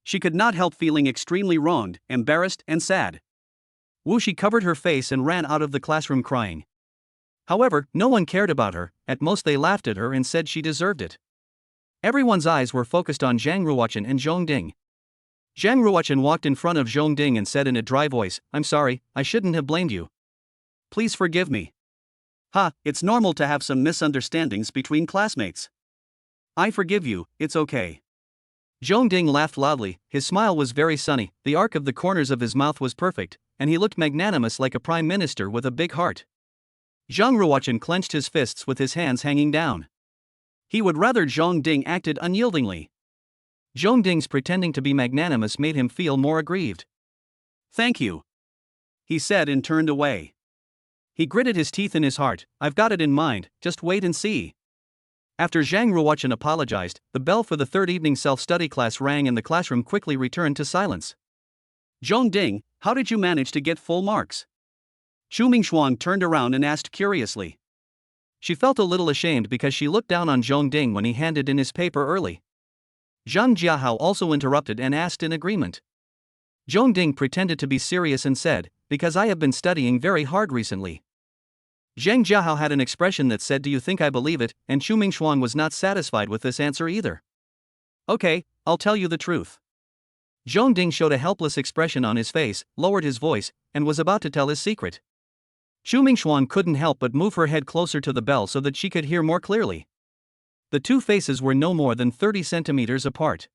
She could not help feeling extremely wronged, embarrassed, and sad. Wuxi covered her face and ran out of the classroom crying. However, no one cared about her, at most they laughed at her and said she deserved it. Everyone's eyes were focused on Zhang Ruochen and Zhongding. Zhang Ruochen walked in front of Zhongding and said in a dry voice, "I'm sorry, I shouldn't have blamed you. Please forgive me." It's normal to have some misunderstandings between classmates. I forgive you, it's okay. Zhongding laughed loudly, his smile was very sunny, the arc of the corners of his mouth was perfect, and he looked magnanimous like a prime minister with a big heart. Zhang Ruochen clenched his fists with his hands hanging down. He would rather Zhongding acted unyieldingly. Zhongding's pretending to be magnanimous made him feel more aggrieved. "Thank you," he said and turned away. He gritted his teeth in his heart, "I've got it in mind, just wait and see." After Zhang Ruochen apologized, the bell for the third evening self-study class rang and the classroom quickly returned to silence. "Zhongding, how did you manage to get full marks?" Chu Mingshuang turned around and asked curiously. She felt a little ashamed because she looked down on Zhongding when he handed in his paper early. Zhang Jiahao also interrupted and asked in agreement. Zhongding pretended to be serious and said, "Because I have been studying very hard recently." Zhang Jiahao had an expression that said, "Do you think I believe it?" and Chu Mingshuang was not satisfied with this answer either. "Okay, I'll tell you the truth." Zhongding showed a helpless expression on his face, lowered his voice, and was about to tell his secret. Chu Mingshuang couldn't help but move her head closer to the bell so that she could hear more clearly. The two faces were no more than 30 centimeters apart.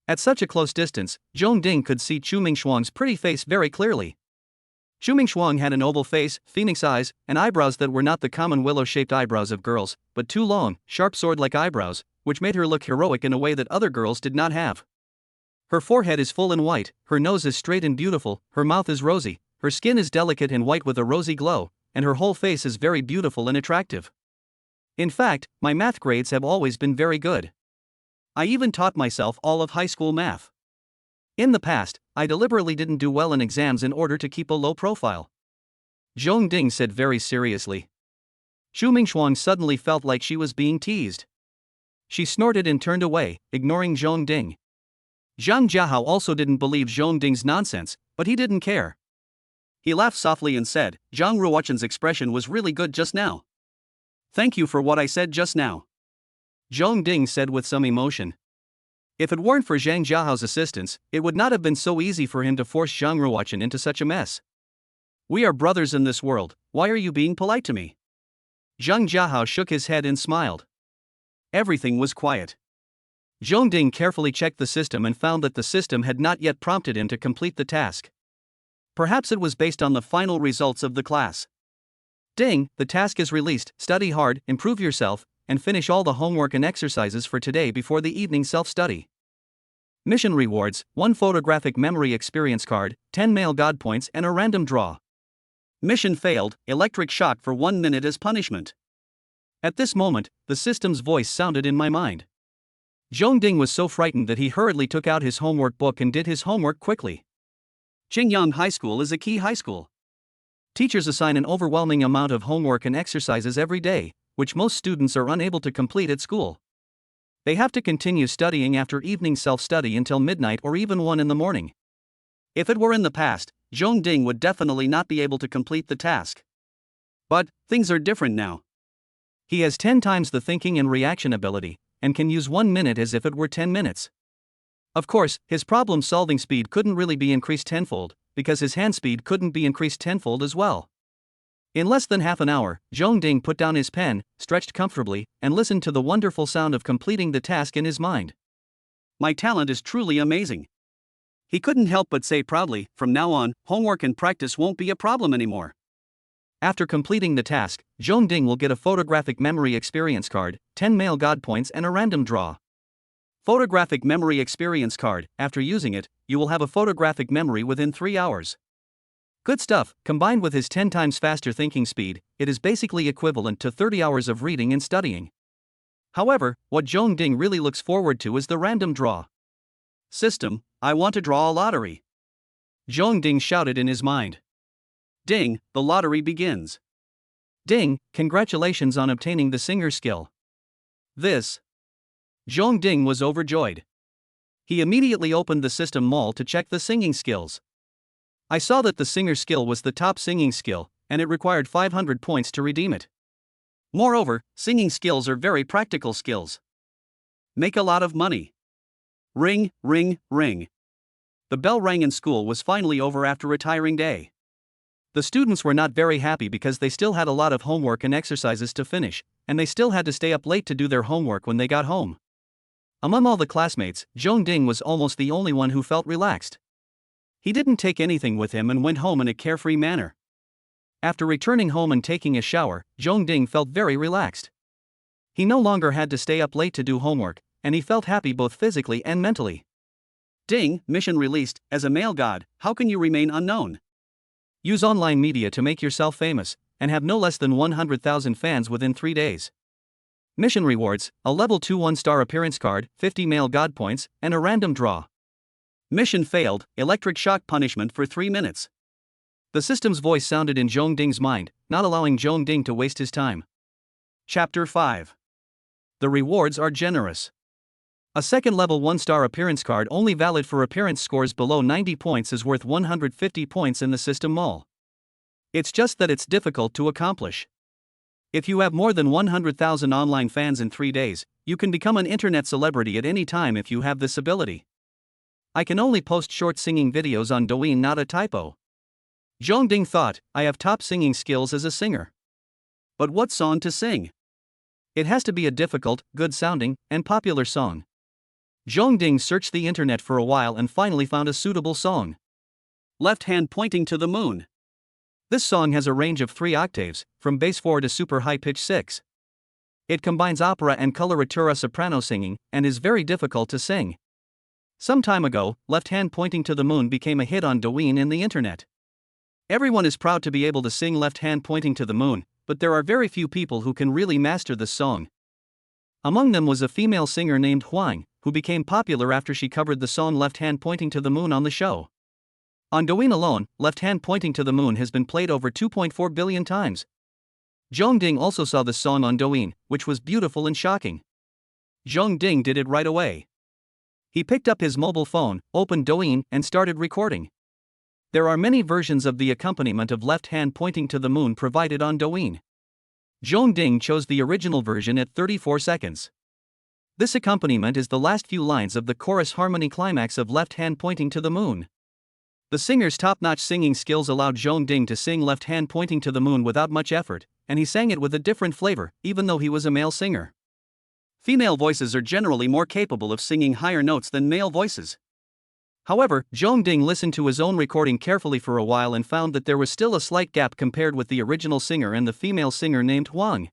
At such a close distance, Zhongding could see Chu Mingshuang's pretty face very clearly. Chu Mingshuang had an oval face, phoenix eyes, and eyebrows that were not the common willow-shaped eyebrows of girls, but two long, sharp sword-like eyebrows, which made her look heroic in a way that other girls did not have. Her forehead is full and white, her nose is straight and beautiful, her mouth is rosy, her skin is delicate and white with a rosy glow, and her whole face is very beautiful and attractive. In fact, my math grades have always been very good. I even taught myself all of high school math. In the past, I deliberately didn't do well in exams in order to keep a low profile. Zhongding said very seriously. Chu Mingshuang suddenly felt like she was being teased. She snorted and turned away, ignoring Zhongding. Zhang Jiahao also didn't believe Zhongding's nonsense, but he didn't care. He laughed softly and said, "Zhang Ruochen's expression was really good just now. Thank you for what I said just now." Zhongding said with some emotion. If it weren't for Zhang Jiahao's assistance, it would not have been so easy for him to force Zhang Ruochen into such a mess. "We are brothers in this world, why are you being polite to me?" Zhang Jiahao shook his head and smiled. Everything was quiet. Zhongding carefully checked the system and found that the system had not yet prompted him to complete the task. Perhaps it was based on the final results of the class. "Ding, the task is released, study hard, improve yourself, and finish all the homework and exercises for today before the evening self-study. Mission rewards, 1 photographic memory experience card, 10 male god points and a random draw. Mission failed, electric shock for 1 minute as punishment." At this moment, the system's voice sounded in my mind. Zhongding was so frightened that he hurriedly took out his homework book and did his homework quickly. Qingyang High School is a key high school. Teachers assign an overwhelming amount of homework and exercises every day, which most students are unable to complete at school. They have to continue studying after evening self-study until midnight or even 1 in the morning. If it were in the past, Zhong Ding would definitely not be able to complete the task. But things are different now. He has 10 times the thinking and reaction ability, and can use 1 minute as if it were 10 minutes. Of course, his problem-solving speed couldn't really be increased tenfold, because his hand speed couldn't be increased tenfold as well. In less than half an hour, Zhong Ding put down his pen, stretched comfortably, and listened to the wonderful sound of completing the task in his mind. My talent is truly amazing. He couldn't help but say proudly, from now on, homework and practice won't be a problem anymore. After completing the task, Zhong Ding will get a photographic memory experience card, 10 male god points and a random draw. Photographic memory experience card. After using it, you will have a photographic memory within 3 hours. Good stuff. Combined with his 10 times faster thinking speed, it is basically equivalent to 30 hours of reading and studying. However, what Zhong Ding really looks forward to is the random draw. System, I want to draw a lottery. Zhong Ding shouted in his mind. Ding, the lottery begins. Ding, congratulations on obtaining the singer skill. Zhong Ding was overjoyed. He immediately opened the system mall to check the singing skills. I saw that the singer skill was the top singing skill, and it required 500 points to redeem it. Moreover, singing skills are very practical skills. Make a lot of money. Ring, ring, ring. The bell rang and school was finally over after retiring day. The students were not very happy because they still had a lot of homework and exercises to finish, and they still had to stay up late to do their homework when they got home. Among all the classmates, Zhong Ding was almost the only one who felt relaxed. He didn't take anything with him and went home in a carefree manner. After returning home and taking a shower, Zhong Ding felt very relaxed. He no longer had to stay up late to do homework, and he felt happy both physically and mentally. Ding, mission released. As a male god, how can you remain unknown? Use online media to make yourself famous, and have no less than 100,000 fans within 3 days. Mission rewards, a level 2 1-star appearance card, 50 male god points, and a random draw. Mission failed, electric shock punishment for 3 minutes. The system's voice sounded in Zhong Ding's mind, not allowing Zhong Ding to waste his time. Chapter 5. The rewards are generous. A second level 1-star appearance card only valid for appearance scores below 90 points is worth 150 points in the system mall. It's just that it's difficult to accomplish. If you have more than 100,000 online fans in 3 days, you can become an internet celebrity at any time if you have this ability. I can only post short singing videos on Douyin, not a typo. Zhong Ding thought, I have top singing skills as a singer. But what song to sing? It has to be a difficult, good sounding, and popular song. Zhong Ding searched the internet for a while and finally found a suitable song. Left Hand Pointing to the Moon. This song has a range of 3 octaves, from bass 4 to super high pitch 6. It combines opera and coloratura soprano singing, and is very difficult to sing. Some time ago, Left Hand Pointing to the Moon became a hit on Douyin and the internet. Everyone is proud to be able to sing Left Hand Pointing to the Moon, but there are very few people who can really master this song. Among them was a female singer named Huang, who became popular after she covered the song Left Hand Pointing to the Moon on the show. On Douyin alone, Left Hand Pointing to the Moon has been played over 2.4 billion times. Zhong Ding also saw the song on Douyin, which was beautiful and shocking. Zhong Ding did it right away. He picked up his mobile phone, opened Douyin, and started recording. There are many versions of the accompaniment of Left Hand Pointing to the Moon provided on Douyin. Zhong Ding chose the original version at 34 seconds. This accompaniment is the last few lines of the chorus harmony climax of Left Hand Pointing to the Moon. The singer's top-notch singing skills allowed Zhong Ding to sing Left Hand Pointing to the Moon without much effort, and he sang it with a different flavor, even though he was a male singer. Female voices are generally more capable of singing higher notes than male voices. However, Zhong Ding listened to his own recording carefully for a while and found that there was still a slight gap compared with the original singer and the female singer named Huang.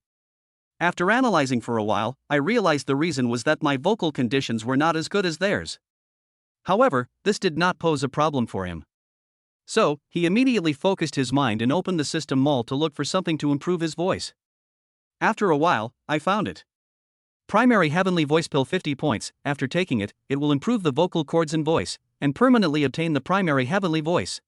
After analyzing for a while, I realized the reason was that my vocal conditions were not as good as theirs. However, this did not pose a problem for him. So, he immediately focused his mind and opened the system mall to look for something to improve his voice. After a while, I found it. Primary Heavenly Voice Pill 50 points. After taking it, it will improve the vocal cords and voice, and permanently obtain the primary heavenly voice.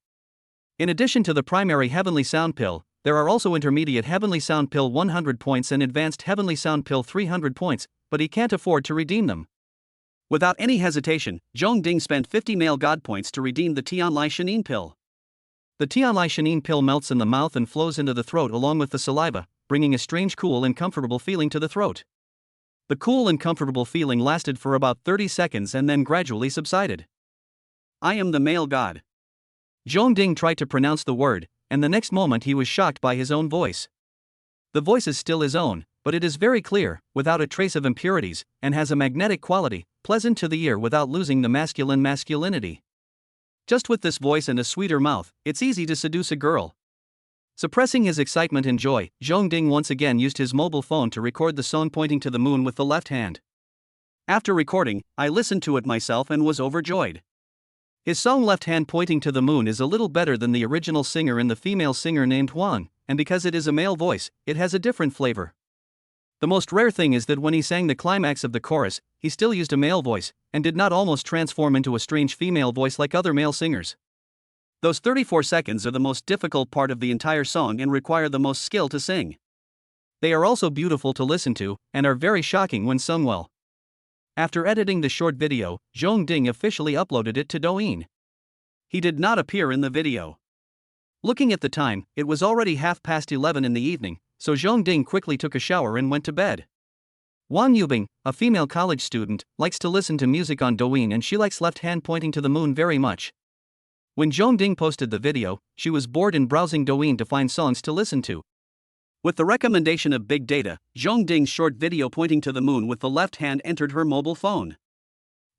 In addition to the primary heavenly sound pill, there are also intermediate heavenly sound pill 100 points and advanced heavenly sound pill 300 points, but he can't afford to redeem them. Without any hesitation, Zhong Ding spent 50 male god points to redeem the Tianlai Shenine pill. The Tianlai Shanine pill melts in the mouth and flows into the throat along with the saliva, bringing a strange cool and comfortable feeling to the throat. The cool and comfortable feeling lasted for about 30 seconds and then gradually subsided. I am the male god. Zhongding tried to pronounce the word, and the next moment he was shocked by his own voice. The voice is still his own, but it is very clear, without a trace of impurities, and has a magnetic quality, pleasant to the ear without losing the masculine masculinity. Just with this voice and a sweeter mouth, it's easy to seduce a girl. Suppressing his excitement and joy, Zhongding once again used his mobile phone to record the song pointing to the moon with the left hand. After recording, I listened to it myself and was overjoyed. His song Left Hand Pointing to the Moon is a little better than the original singer and the female singer named Huan, and because it is a male voice, it has a different flavor. The most rare thing is that when he sang the climax of the chorus, he still used a male voice, and did not almost transform into a strange female voice like other male singers. Those 34 seconds are the most difficult part of the entire song and require the most skill to sing. They are also beautiful to listen to, and are very shocking when sung well. After editing the short video, Zhongding officially uploaded it to Douyin. He did not appear in the video. Looking at the time, it was already 11:30 in the evening, so Zhongding quickly took a shower and went to bed. Wang Yubing, a female college student, likes to listen to music on Douyin and she likes Left Hand Pointing to the Moon very much. When Zhongding posted the video, she was bored in browsing Douyin to find songs to listen to. With the recommendation of Big Data, Zhongding's short video pointing to the moon with the left hand entered her mobile phone.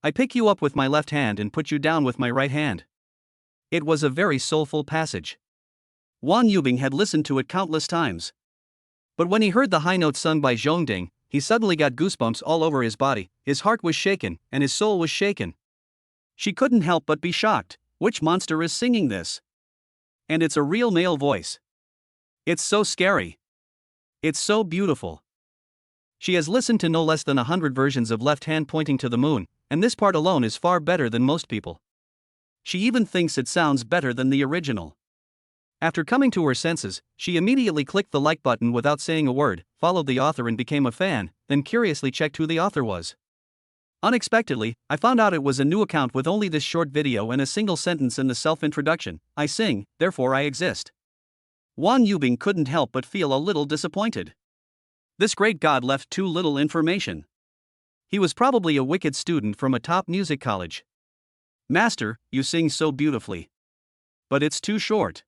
I pick you up with my left hand and put you down with my right hand. It was a very soulful passage. Wang Yubing had listened to it countless times. But when he heard the high notes sung by Zhongding, he suddenly got goosebumps all over his body, his heart was shaken, and his soul was shaken. She couldn't help but be shocked. Which monster is singing this? And it's a real male voice. It's so scary. It's so beautiful. She has listened to no less than 100 versions of Left Hand Pointing to the Moon, and this part alone is far better than most people. She even thinks it sounds better than the original. After coming to her senses, she immediately clicked the like button without saying a word, followed the author and became a fan, then curiously checked who the author was. Unexpectedly, I found out it was a new account with only this short video and a single sentence in the self-introduction: I sing, therefore I exist. Wang Yubing couldn't help but feel a little disappointed. This great god left too little information. He was probably a wicked student from a top music college. Master, you sing so beautifully. But it's too short.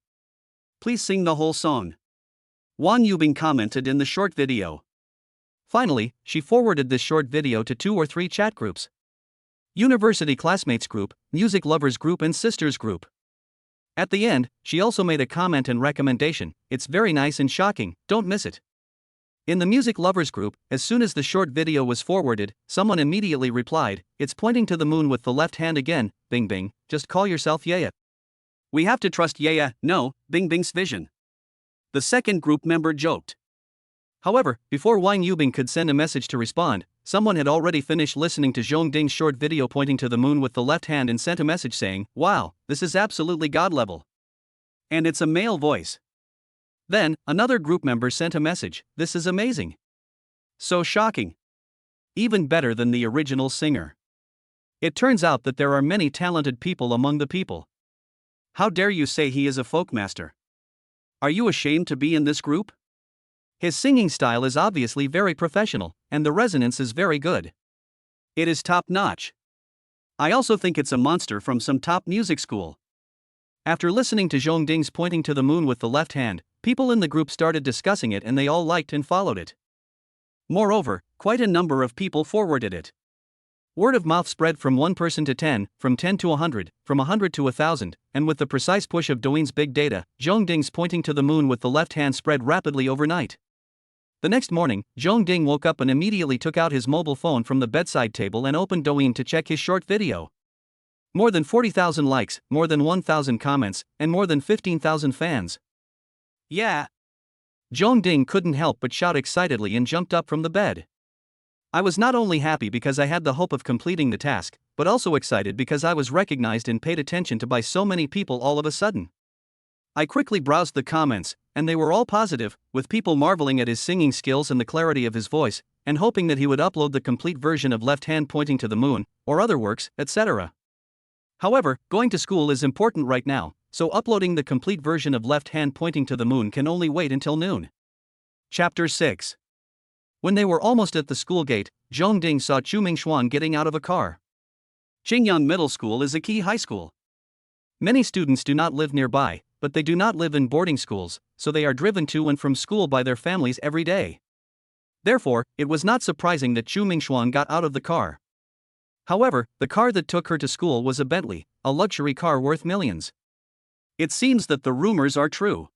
Please sing the whole song. Wang Yubing commented in the short video. Finally, she forwarded this short video to 2 or 3 chat groups: University Classmates Group, Music Lovers Group and Sisters Group. At the end, she also made a comment and recommendation: it's very nice and shocking, don't miss it. In the Music Lovers Group, as soon as the short video was forwarded, someone immediately replied, it's pointing to the moon with the left hand again, Bing Bing, just call yourself Yaya. We have to trust Yaya, no, Bing Bing's vision. The second group member joked. However, before Wang Yubing could send a message to respond, someone had already finished listening to Zhongding's short video pointing to the moon with the left hand and sent a message saying, wow, this is absolutely god level. And it's a male voice. Then, another group member sent a message, this is amazing. So shocking. Even better than the original singer. It turns out that there are many talented people among the people. How dare you say he is a folk master? Are you ashamed to be in this group? His singing style is obviously very professional, and the resonance is very good. It is top-notch. I also think it's a monster from some top music school. After listening to Zhongding's pointing to the moon with the left hand, people in the group started discussing it and they all liked and followed it. Moreover, quite a number of people forwarded it. Word of mouth spread from 1 person to 10, from 10 to 100, from 100 to 1,000, and with the precise push of Douyin's big data, Zhongding's pointing to the moon with the left hand spread rapidly overnight. The next morning, Zhongding woke up and immediately took out his mobile phone from the bedside table and opened Douyin to check his short video. More than 40,000 likes, more than 1,000 comments, and more than 15,000 fans. Yeah. Zhongding couldn't help but shout excitedly and jumped up from the bed. I was not only happy because I had the hope of completing the task, but also excited because I was recognized and paid attention to by so many people all of a sudden. I quickly browsed the comments, and they were all positive, with people marveling at his singing skills and the clarity of his voice, and hoping that he would upload the complete version of Left Hand Pointing to the Moon, or other works, etc. However, going to school is important right now, so uploading the complete version of Left Hand Pointing to the Moon can only wait until noon. Chapter 6. When they were almost at the school gate, Zhongding saw Chu Mingxuan getting out of a car. Qingyang Middle School is a key high school. Many students do not live nearby, but they do not live in boarding schools, so they are driven to and from school by their families every day. Therefore, it was not surprising that Chu Mingxuan got out of the car. However, the car that took her to school was a Bentley, a luxury car worth millions. It seems that the rumors are true.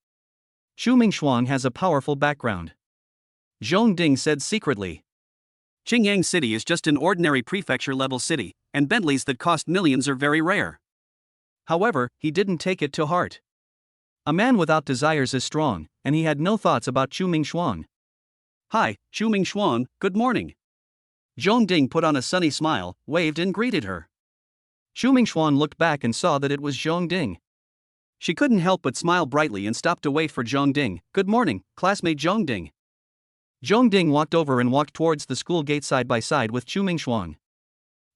Chu Mingxuan has a powerful background. Zhongding said secretly. Qingyang City is just an ordinary prefecture-level city, and Bentleys that cost millions are very rare. However, he didn't take it to heart. A man without desires is strong, and he had no thoughts about Chu Mingxuan. Hi, Chu Mingxuan, good morning. Zhongding put on a sunny smile, waved and greeted her. Chu Mingxuan looked back and saw that it was Zhongding. She couldn't help but smile brightly and stopped to wait for Zhongding. Good morning, classmate Zhongding. Zhongding walked over and walked towards the school gate side by side with Chu Mingxuan.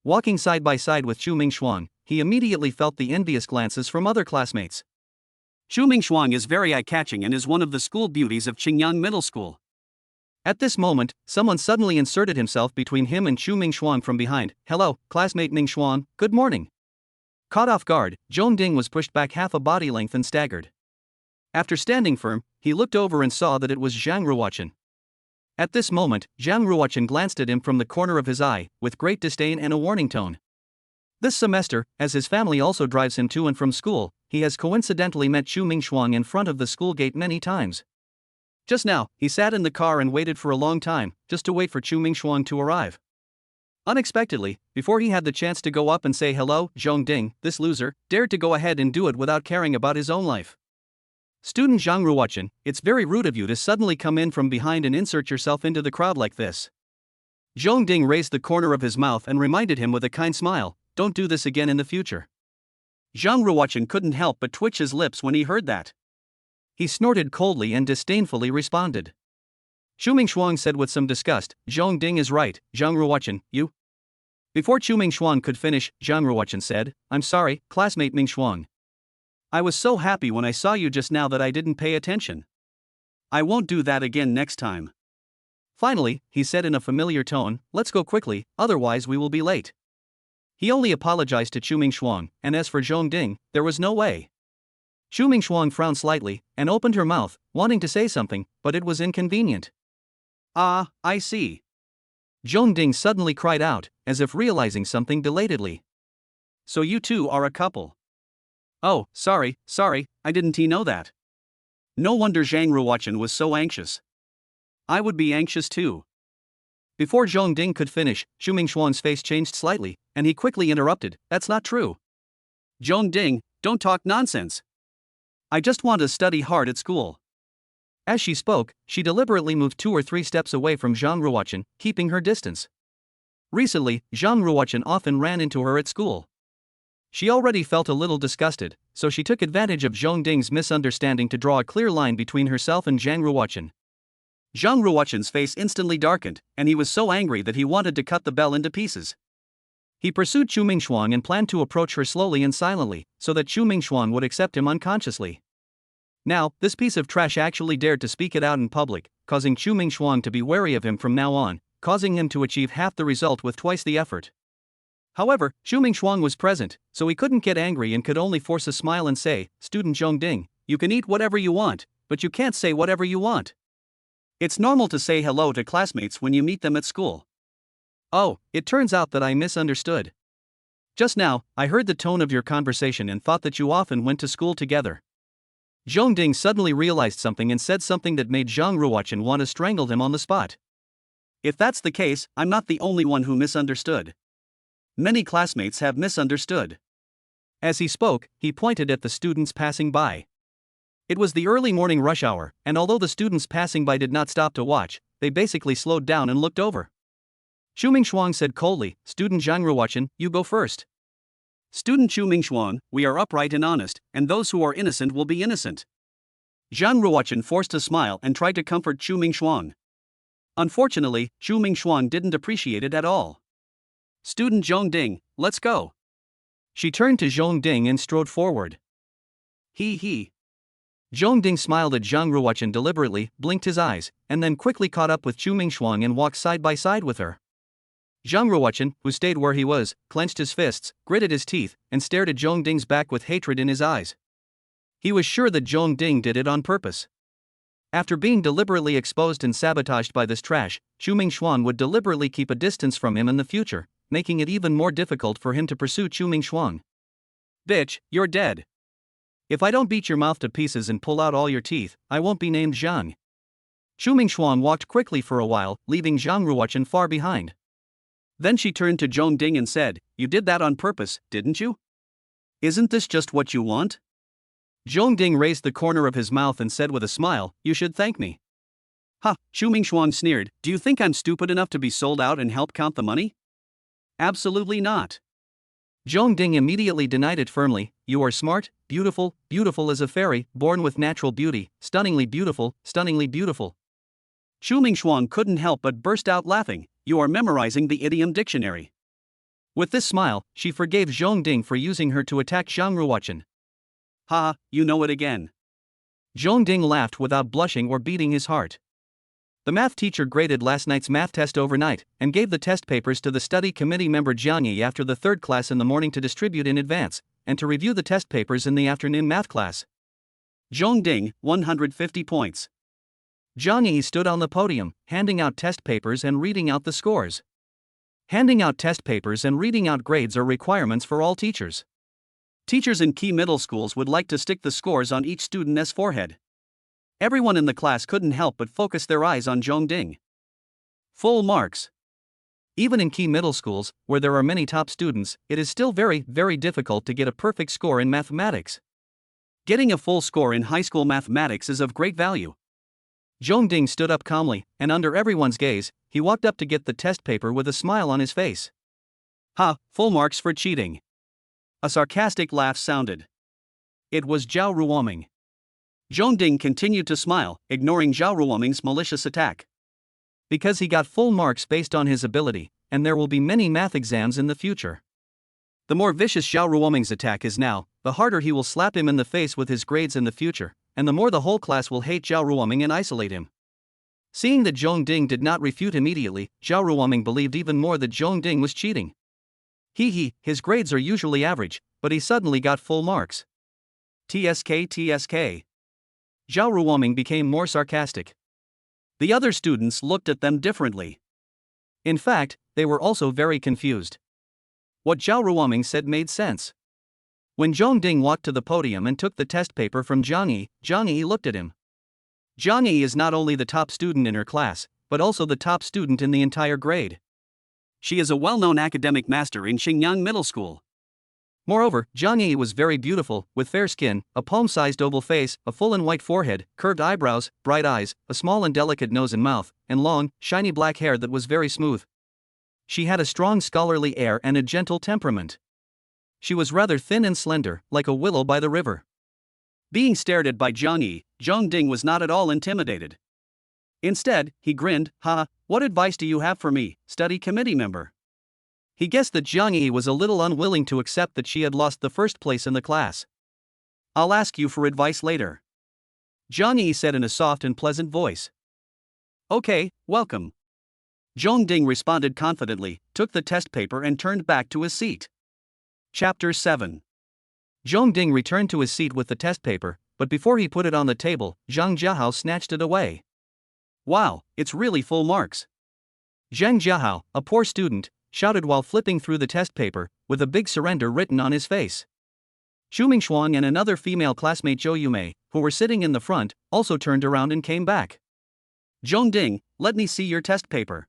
Walking side by side with Chu Mingxuan, he immediately felt the envious glances from other classmates. Chu Mingxuan is very eye-catching and is one of the school beauties of Qingyang Middle School. At this moment, someone suddenly inserted himself between him and Chu Mingxuan from behind. Hello, classmate Mingxuan, good morning. Caught off guard, Zhongding was pushed back half a body length and staggered. After standing firm, he looked over and saw that it was Zhang Ruochen. At this moment, Zhang Ruochen glanced at him from the corner of his eye, with great disdain and a warning tone. This semester, as his family also drives him to and from school, he has coincidentally met Chu Mingxuan in front of the school gate many times. Just now, he sat in the car and waited for a long time, just to wait for Chu Mingxuan to arrive. Unexpectedly, before he had the chance to go up and say hello, Zhongding, this loser, dared to go ahead and do it without caring about his own life. Student Zhang Ruochen, it's very rude of you to suddenly come in from behind and insert yourself into the crowd like this. Zhongding raised the corner of his mouth and reminded him with a kind smile, don't do this again in the future. Zhang Ruochen couldn't help but twitch his lips when he heard that. He snorted coldly and disdainfully responded. Chu Mingxuan said with some disgust, Zhongding is right, Zhang Ruochen, you? Before Chu Mingxuan could finish, Zhang Ruochen said, I'm sorry, classmate Mingxuan. I was so happy when I saw you just now that I didn't pay attention. I won't do that again next time. Finally, he said in a familiar tone, let's go quickly, otherwise we will be late. He only apologized to Chu Mingxuan, and as for Zhongding, there was no way. Chu Mingxuan frowned slightly, and opened her mouth, wanting to say something, but it was inconvenient. Ah, I see. Zhongding suddenly cried out, as if realizing something belatedly. So you two are a couple. Oh, sorry, I didn't know that. No wonder Zhang Ruochen was so anxious. I would be anxious too. Before Zhongding could finish, Chu Mingxuan's face changed slightly, and he quickly interrupted, that's not true. Zhongding, don't talk nonsense. I just want to study hard at school. As she spoke, she deliberately moved 2 or 3 steps away from Zhang Ruochen, keeping her distance. Recently, Zhang Ruochen often ran into her at school. She already felt a little disgusted, so she took advantage of Zhongding's misunderstanding to draw a clear line between herself and Zhang Ruochen. Zhang Ruochen's face instantly darkened, and he was so angry that he wanted to cut the bell into pieces. He pursued Chu Mingxuan and planned to approach her slowly and silently, so that Chu Mingxuan would accept him unconsciously. Now, this piece of trash actually dared to speak it out in public, causing Chu Mingxuan to be wary of him from now on, causing him to achieve half the result with twice the effort. However, Chu Mingxuan was present, so he couldn't get angry and could only force a smile and say, Student Zhongding, you can eat whatever you want, but you can't say whatever you want. It's normal to say hello to classmates when you meet them at school. Oh, it turns out that I misunderstood. Just now, I heard the tone of your conversation and thought that you often went to school together. Zhongding suddenly realized something and said something that made Zhang Ruochen want to strangle him on the spot. If that's the case, I'm not the only one who misunderstood. Many classmates have misunderstood. As he spoke, he pointed at the students passing by. It was the early morning rush hour, and although the students passing by did not stop to watch, they basically slowed down and looked over. Chu Mingxuan said coldly, Student Zhang Ruochen, you go first. Student Chu Mingxuan, we are upright and honest, and those who are innocent will be innocent. Zhang Ruochen forced a smile and tried to comfort Chu Mingxuan. Unfortunately, Chu Mingxuan didn't appreciate it at all. Student Zhongding, let's go. She turned to Zhongding and strode forward. He he. Zhong Ding smiled at Zhang Ruochen deliberately, blinked his eyes, and then quickly caught up with Chu Mingshuang and walked side by side with her. Zhang Ruochen, who stayed where he was, clenched his fists, gritted his teeth, and stared at Zhong Ding's back with hatred in his eyes. He was sure that Zhong Ding did it on purpose. After being deliberately exposed and sabotaged by this trash, Chu Mingshuang would deliberately keep a distance from him in the future, making it even more difficult for him to pursue Chu Mingshuang. Bitch, you're dead. If I don't beat your mouth to pieces and pull out all your teeth, I won't be named Zhang. Chu Mingshuang walked quickly for a while, leaving Zhang Ruochen far behind. Then she turned to Zhong Ding and said, "You did that on purpose, didn't you? Isn't this just what you want?" Zhong Ding raised the corner of his mouth and said with a smile, "You should thank me." Ha, Chu Mingshuang sneered, "Do you think I'm stupid enough to be sold out and help count the money? Absolutely not." Zhong Ding immediately denied it firmly. "You are smart, beautiful, beautiful as a fairy, born with natural beauty, stunningly beautiful, stunningly beautiful." Chu Mingshuang couldn't help but burst out laughing. "You are memorizing the idiom dictionary." With this smile, she forgave Zhong Ding for using her to attack Zhang Ruochen. "Ha, you know it again." Zhong Ding laughed without blushing or beating his heart. The math teacher graded last night's math test overnight and gave the test papers to the study committee member Jiang Yi after the third class in the morning to distribute in advance, and to review the test papers in the afternoon math class. Zhong Ding, 150 points. Jiang Yi stood on the podium, handing out test papers and reading out the scores. Handing out test papers and reading out grades are requirements for all teachers. Teachers in key middle schools would like to stick the scores on each student's forehead. Everyone in the class couldn't help but focus their eyes on Zhong Ding. Full marks. Even in key middle schools, where there are many top students, it is still very, very difficult to get a perfect score in mathematics. Getting a full score in high school mathematics is of great value. Zhong Ding stood up calmly, and under everyone's gaze, he walked up to get the test paper with a smile on his face. "Ha, full marks for cheating." A sarcastic laugh sounded. It was Zhao Ruoming. Zhong Ding continued to smile, ignoring Zhao Ruoming's malicious attack. Because he got full marks based on his ability, and there will be many math exams in the future. The more vicious Zhao Ruoming's attack is now, the harder he will slap him in the face with his grades in the future, and the more the whole class will hate Zhao Ruoming and isolate him. Seeing that Zhong Ding did not refute immediately, Zhao Ruoming believed even more that Zhong Ding was cheating. His grades are usually average, but he suddenly got full marks. TSK. Zhao Ruoming became more sarcastic. The other students looked at them differently. In fact, they were also very confused. What Zhao Ruoming said made sense. When Zhong Ding walked to the podium and took the test paper from Jiang Yi looked at him. Jiang Yi is not only the top student in her class, but also the top student in the entire grade. She is a well-known academic master in Xingyang Middle School. Moreover, Jiang Yi was very beautiful, with fair skin, a palm-sized oval face, a full and white forehead, curved eyebrows, bright eyes, a small and delicate nose and mouth, and long, shiny black hair that was very smooth. She had a strong scholarly air and a gentle temperament. She was rather thin and slender, like a willow by the river. Being stared at by Jiang Yi, Zhong Ding was not at all intimidated. Instead, he grinned. "Ha, what advice do you have for me, study committee member?" He guessed that Jiang Yi was a little unwilling to accept that she had lost the first place in the class. "I'll ask you for advice later," Jiang Yi said in a soft and pleasant voice. "Okay, welcome." Zhong Ding responded confidently, took the test paper and turned back to his seat. Chapter 7. Zhong Ding returned to his seat with the test paper, but before he put it on the table, Zhang Jiahao snatched it away. "Wow, it's really full marks." Zhang Jiahao, a poor student, shouted while flipping through the test paper, with a big surrender written on his face. Chu Mingshuang and another female classmate Zhou Yumei, who were sitting in the front, also turned around and came back. "Zhong Ding, let me see your test paper,"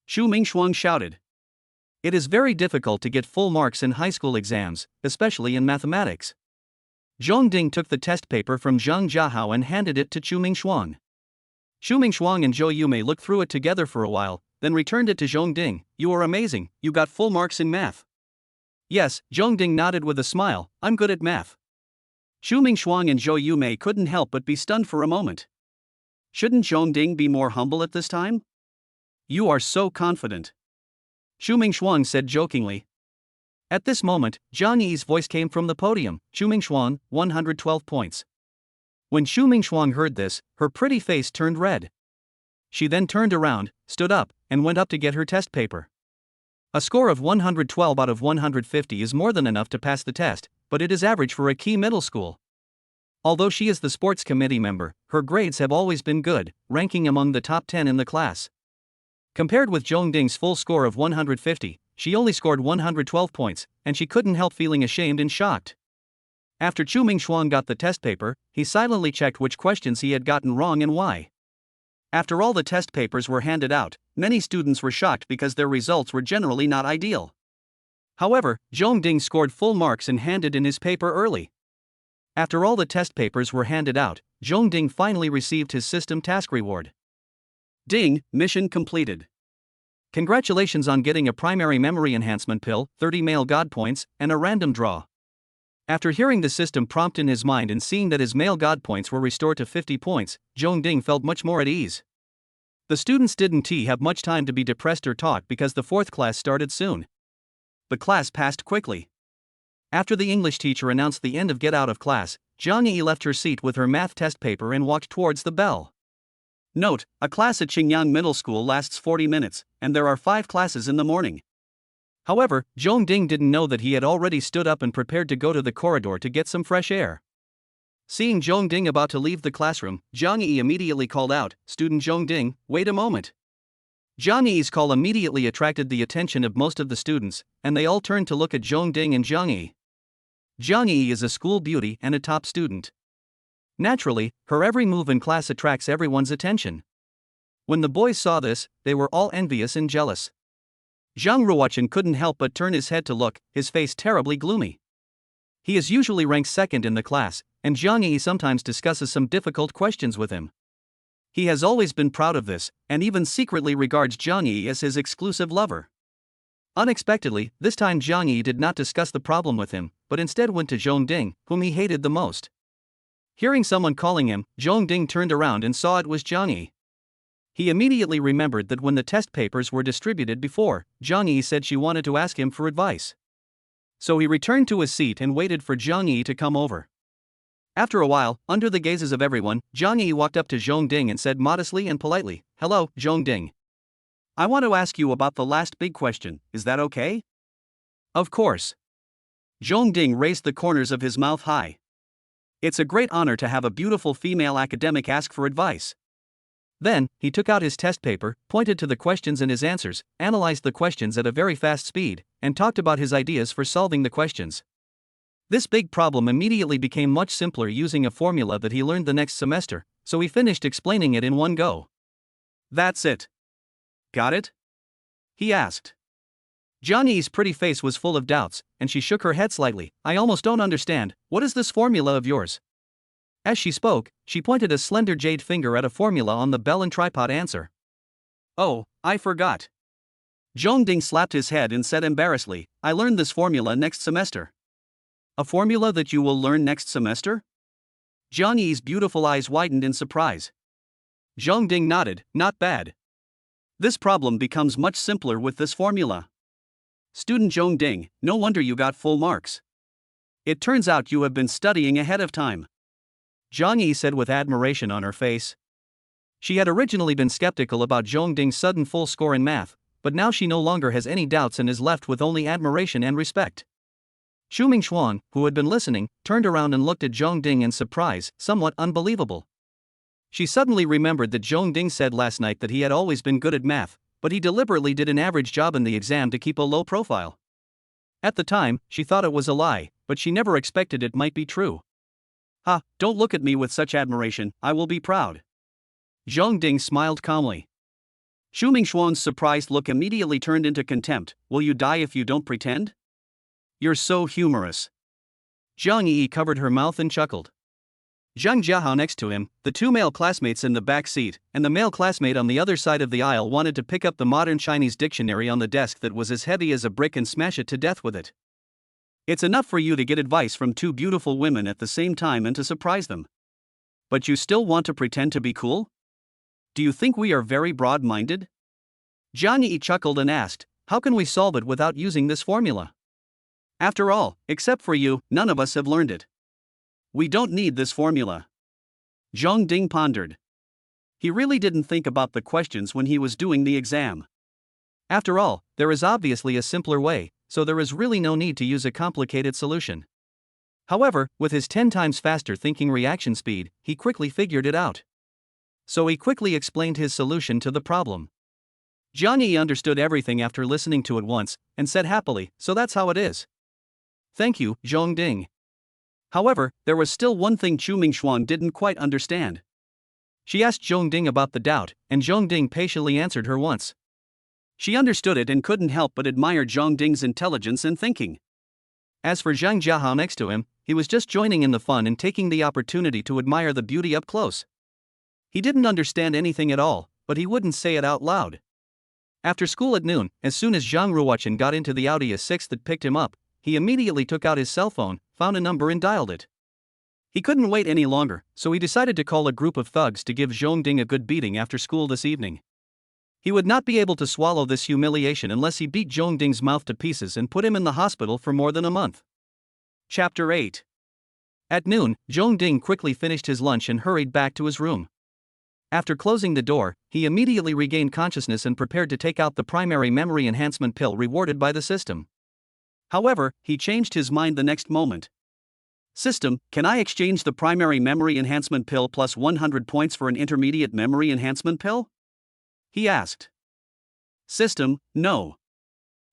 Chu Mingshuang shouted. It is very difficult to get full marks in high school exams, especially in mathematics. Zhong Ding took the test paper from Zhang Jiahao and handed it to Chu Mingshuang. Chu Mingshuang and Zhou Yumei looked through it together for a while, then returned it to Zhong Ding. "You are amazing, you got full marks in math." "Yes," Zhong Ding nodded with a smile, "I'm good at math." Chu Mingshuang and Zhou Yumei couldn't help but be stunned for a moment. Shouldn't Zhong Ding be more humble at this time? "You are so confident," Chu Mingshuang said jokingly. At this moment, Zhang Yi's voice came from the podium. Xu Mingxuan, 112 points. When Xu Mingxuan heard this, her pretty face turned red. She then turned around, stood up, and went up to get her test paper. A score of 112 out of 150 is more than enough to pass the test, but it is average for a key middle school. Although she is the sports committee member, her grades have always been good, ranking among the top 10 in the class. Compared with Zhong Ding's full score of 150, she only scored 112 points, and she couldn't help feeling ashamed and shocked. After Xu Mingxuan got the test paper, he silently checked which questions he had gotten wrong and why. After all the test papers were handed out, many students were shocked because their results were generally not ideal. However, Zhong Ding scored full marks and handed in his paper early. After all the test papers were handed out, Zhong Ding finally received his system task reward. Ding, mission completed. Congratulations on getting a primary memory enhancement pill, 30 male god points, and a random draw. After hearing the system prompt in his mind and seeing that his male god points were restored to 50 points, Zhong Ding felt much more at ease. The students didn't have much time to be depressed or talk because the fourth class started soon. The class passed quickly. After the English teacher announced the end of get out of class, Zhang Yi left her seat with her math test paper and walked towards the bell. Note, a class at Qingyang Middle School lasts 40 minutes, and there are 5 classes in the morning. However, Zhong Ding didn't know that he had already stood up and prepared to go to the corridor to get some fresh air. Seeing Zhong Ding about to leave the classroom, Zhang Yi immediately called out, "Student Zhong Ding, wait a moment." Zhang Yi's call immediately attracted the attention of most of the students, and they all turned to look at Zhong Ding and Zhang Yi. Zhang Yi is a school beauty and a top student. Naturally, her every move in class attracts everyone's attention. When the boys saw this, they were all envious and jealous. Zhang Ruochen couldn't help but turn his head to look, his face terribly gloomy. He is usually ranked second in the class, and Zhang Yi sometimes discusses some difficult questions with him. He has always been proud of this, and even secretly regards Zhang Yi as his exclusive lover. Unexpectedly, this time Zhang Yi did not discuss the problem with him, but instead went to Zhong Ding, whom he hated the most. Hearing someone calling him, Zhong Ding turned around and saw it was Zhang Yi. He immediately remembered that when the test papers were distributed before, Zhang Yi said she wanted to ask him for advice. So he returned to his seat and waited for Zhang Yi to come over. After a while, under the gazes of everyone, Zhang Yi walked up to Zhong Ding and said modestly and politely, "Hello, Zhong Ding. I want to ask you about the last big question, is that okay?" "Of course." Zhong Ding raised the corners of his mouth high. It's a great honor to have a beautiful female academic ask for advice. Then, he took out his test paper, pointed to the questions and his answers, analyzed the questions at a very fast speed, and talked about his ideas for solving the questions. This big problem immediately became much simpler using a formula that he learned the next semester, so he finished explaining it in one go. "That's it. Got it?" he asked. Zhang Yi's pretty face was full of doubts, and she shook her head slightly. "I almost don't understand, what is this formula of yours?" As she spoke, she pointed a slender jade finger at a formula on the bell and tripod answer. "Oh, I forgot." Zhong Ding slapped his head and said embarrassedly, "I learned this formula next semester." "A formula that you will learn next semester?" Zhang Yi's beautiful eyes widened in surprise. Zhong Ding nodded, "Not bad. This problem becomes much simpler with this formula. Student Zhong Ding, no wonder you got full marks. It turns out you have been studying ahead of time," Zhang Yi said with admiration on her face. She had originally been skeptical about Zhong Ding's sudden full score in math, but now she no longer has any doubts and is left with only admiration and respect. Xu Mingxuan, who had been listening, turned around and looked at Zhong Ding in surprise, somewhat unbelievable. She suddenly remembered that Zhong Ding said last night that he had always been good at math, but he deliberately did an average job in the exam to keep a low profile. At the time, she thought it was a lie, but she never expected it might be true. "Ha, don't look at me with such admiration, I will be proud." Zhong Ding smiled calmly. Xu Mingxuan's surprised look immediately turned into contempt. "Will you die if you don't pretend? You're so humorous." Zhang Yi covered her mouth and chuckled. Zhang Jiahao next to him, the two male classmates in the back seat, and the male classmate on the other side of the aisle wanted to pick up the modern Chinese dictionary on the desk that was as heavy as a brick and smash it to death with it. It's enough for you to get advice from two beautiful women at the same time and to surprise them. But you still want to pretend to be cool? Do you think we are very broad-minded? Zhang Yi chuckled and asked, "How can we solve it without using this formula?" After all, except for you, none of us have learned it. We don't need this formula. Zhong Ding pondered. He really didn't think about the questions when he was doing the exam. After all, there is obviously a simpler way, so there is really no need to use a complicated solution. However, with his 10 times faster thinking reaction speed, he quickly figured it out. So he quickly explained his solution to the problem. Jiang Yi understood everything after listening to it once, and said happily, "So that's how it is." "Thank you, Zhong Ding." However, there was still one thing Chu Mingxuan didn't quite understand. She asked Zhong Ding about the doubt, and Zhong Ding patiently answered her once. She understood it and couldn't help but admire Zhong Ding's intelligence and thinking. As for Zhang Jiahao next to him, he was just joining in the fun and taking the opportunity to admire the beauty up close. He didn't understand anything at all, but he wouldn't say it out loud. After school at noon, as soon as Zhang Ruochen got into the Audi A6 that picked him up, he immediately took out his cell phone, found a number and dialed it. He couldn't wait any longer, so he decided to call a group of thugs to give Zhong Ding a good beating after school this evening. He would not be able to swallow this humiliation unless he beat Zhong Ding's mouth to pieces and put him in the hospital for more than a month. Chapter 8. At noon, Zhong Ding quickly finished his lunch and hurried back to his room. After closing the door, he immediately regained consciousness and prepared to take out the primary memory enhancement pill rewarded by the system. However, he changed his mind the next moment. "System, can I exchange the primary memory enhancement pill plus 100 points for an intermediate memory enhancement pill?" he asked. "System, no.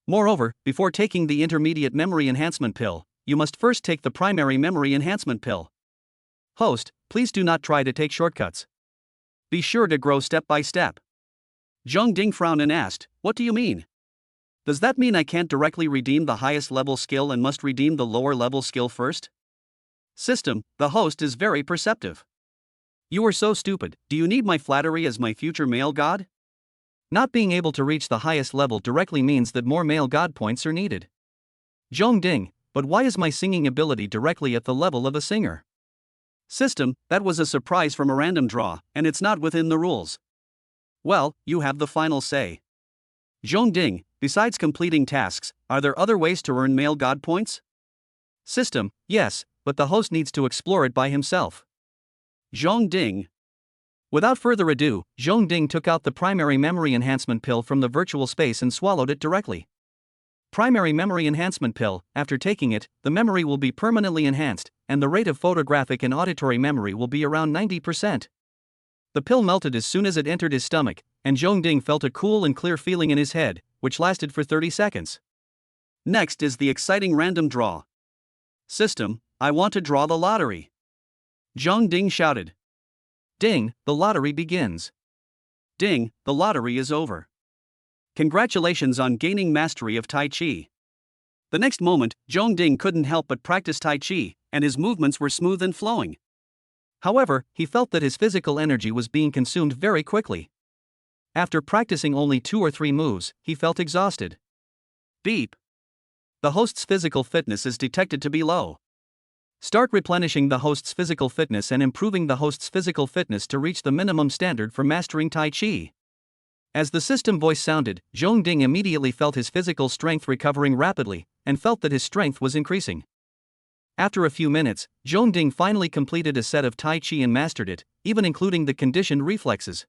Moreover, before taking the intermediate memory enhancement pill, you must first take the primary memory enhancement pill. Host, please do not try to take shortcuts. Be sure to grow step by step." Zhong Ding frowned and asked, "What do you mean? Does that mean I can't directly redeem the highest level skill and must redeem the lower level skill first?" "System, the host is very perceptive. You are so stupid, do you need my flattery as my future male god? Not being able to reach the highest level directly means that more male god points are needed. Zhong Ding, but why is my singing ability directly at the level of a singer?" "System, that was a surprise from a random draw, and it's not within the rules." "Well, you have the final say. Zhong Ding, besides completing tasks, are there other ways to earn male god points?" "System, yes, but the host needs to explore it by himself." Zhong Ding. Without further ado, Zhong Ding took out the primary memory enhancement pill from the virtual space and swallowed it directly. Primary memory enhancement pill, after taking it, the memory will be permanently enhanced, and the rate of photographic and auditory memory will be around 90%. The pill melted as soon as it entered his stomach, and Zhong Ding felt a cool and clear feeling in his head, which lasted for 30 seconds. Next is the exciting random draw. "System, I want to draw the lottery." Zhong Ding shouted. Ding, the lottery begins. Ding, the lottery is over. Congratulations on gaining mastery of Tai Chi. The next moment, Zhong Ding couldn't help but practice Tai Chi, and his movements were smooth and flowing. However, he felt that his physical energy was being consumed very quickly. After practicing only 2 or 3 moves, he felt exhausted. Beep. The host's physical fitness is detected to be low. Start replenishing the host's physical fitness and improving the host's physical fitness to reach the minimum standard for mastering Tai Chi. As the system voice sounded, Zhong Ding immediately felt his physical strength recovering rapidly, and felt that his strength was increasing. After a few minutes, Zhong Ding finally completed a set of Tai Chi and mastered it, even including the conditioned reflexes.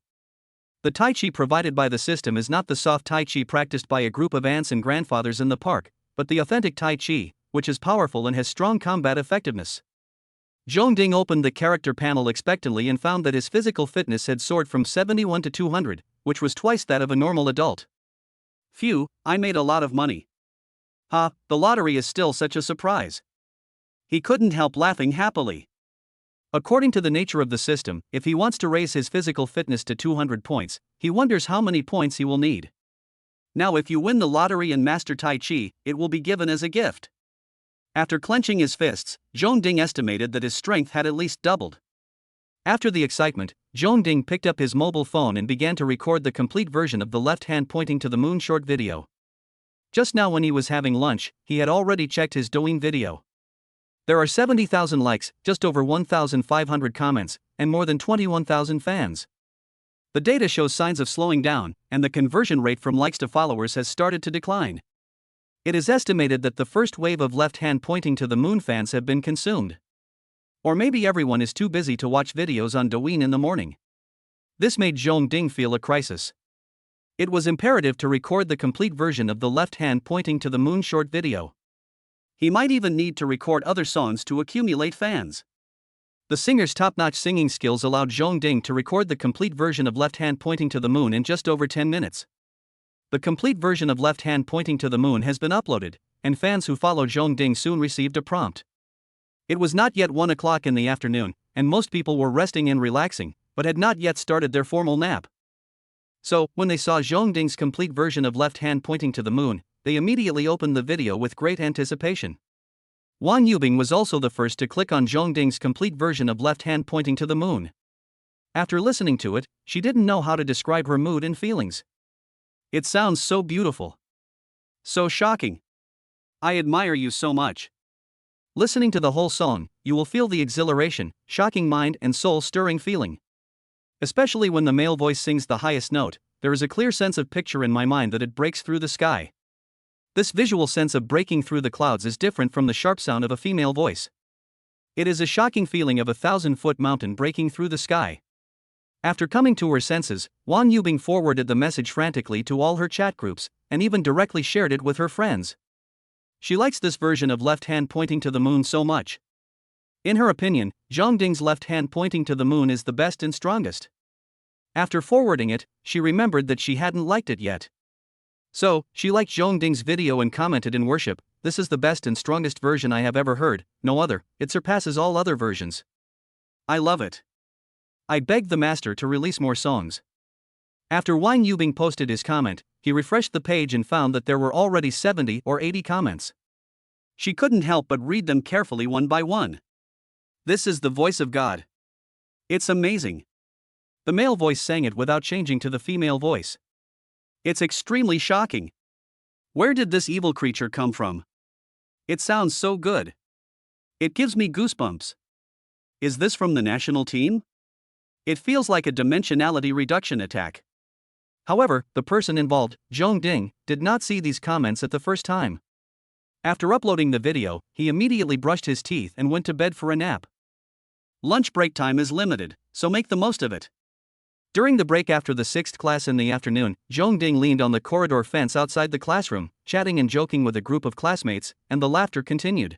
The Tai Chi provided by the system is not the soft Tai Chi practiced by a group of aunts and grandfathers in the park, but the authentic Tai Chi, which is powerful and has strong combat effectiveness. Zhong Ding opened the character panel expectantly and found that his physical fitness had soared from 71 to 200, which was twice that of a normal adult. Phew, I made a lot of money. The lottery is still such a surprise. He couldn't help laughing happily. According to the nature of the system, if he wants to raise his physical fitness to 200 points, he wonders how many points he will need. Now if you win the lottery and master Tai Chi, it will be given as a gift. After clenching his fists, Zhong Ding estimated that his strength had at least doubled. After the excitement, Zhong Ding picked up his mobile phone and began to record the complete version of the left hand pointing to the moon short video. Just now when he was having lunch, he had already checked his Douyin video. There are 70,000 likes, just over 1,500 comments, and more than 21,000 fans. The data shows signs of slowing down, and the conversion rate from likes to followers has started to decline. It is estimated that the first wave of left hand pointing to the moon fans have been consumed. Or maybe everyone is too busy to watch videos on Douyin in the morning. This made Zhong Ding feel a crisis. It was imperative to record the complete version of the left hand pointing to the moon short video. He might even need to record other songs to accumulate fans. The singer's top-notch singing skills allowed Zhong Ding to record the complete version of Left Hand Pointing to the Moon in just over 10 minutes. The complete version of Left Hand Pointing to the Moon has been uploaded, and fans who followed Zhong Ding soon received a prompt. It was not yet 1 o'clock in the afternoon, and most people were resting and relaxing, but had not yet started their formal nap. So, when they saw Zhong Ding's complete version of Left Hand Pointing to the Moon, they immediately opened the video with great anticipation. Wang Yubing was also the first to click on Zhong Ding's complete version of Left Hand Pointing to the Moon. After listening to it, she didn't know how to describe her mood and feelings. It sounds so beautiful. So shocking. I admire you so much. Listening to the whole song, you will feel the exhilaration, shocking mind and soul-stirring feeling. Especially when the male voice sings the highest note, there is a clear sense of picture in my mind that it breaks through the sky. This visual sense of breaking through the clouds is different from the sharp sound of a female voice. It is a shocking feeling of a 1,000-foot mountain breaking through the sky. After coming to her senses, Wang Yubing forwarded the message frantically to all her chat groups, and even directly shared it with her friends. She likes this version of Left Hand Pointing to the Moon so much. In her opinion, Zhong Ding's Left Hand Pointing to the Moon is the best and strongest. After forwarding it, she remembered that she hadn't liked it yet. So, she liked Zhong Ding's video and commented in worship, "This is the best and strongest version I have ever heard, no other, it surpasses all other versions. I love it. I begged the master to release more songs." After Wang Yubing posted his comment, he refreshed the page and found that there were already 70 or 80 comments. She couldn't help but read them carefully one by one. This is the voice of God. It's amazing. The male voice sang it without changing to the female voice. It's extremely shocking. Where did this evil creature come from? It sounds so good. It gives me goosebumps. Is this from the national team? It feels like a dimensionality reduction attack. However, the person involved, Zhong Ding, did not see these comments at the first time. After uploading the video, he immediately brushed his teeth and went to bed for a nap. Lunch break time is limited, so make the most of it. During the break after the 6th class in the afternoon, Zhong Ding leaned on the corridor fence outside the classroom, chatting and joking with a group of classmates, and the laughter continued.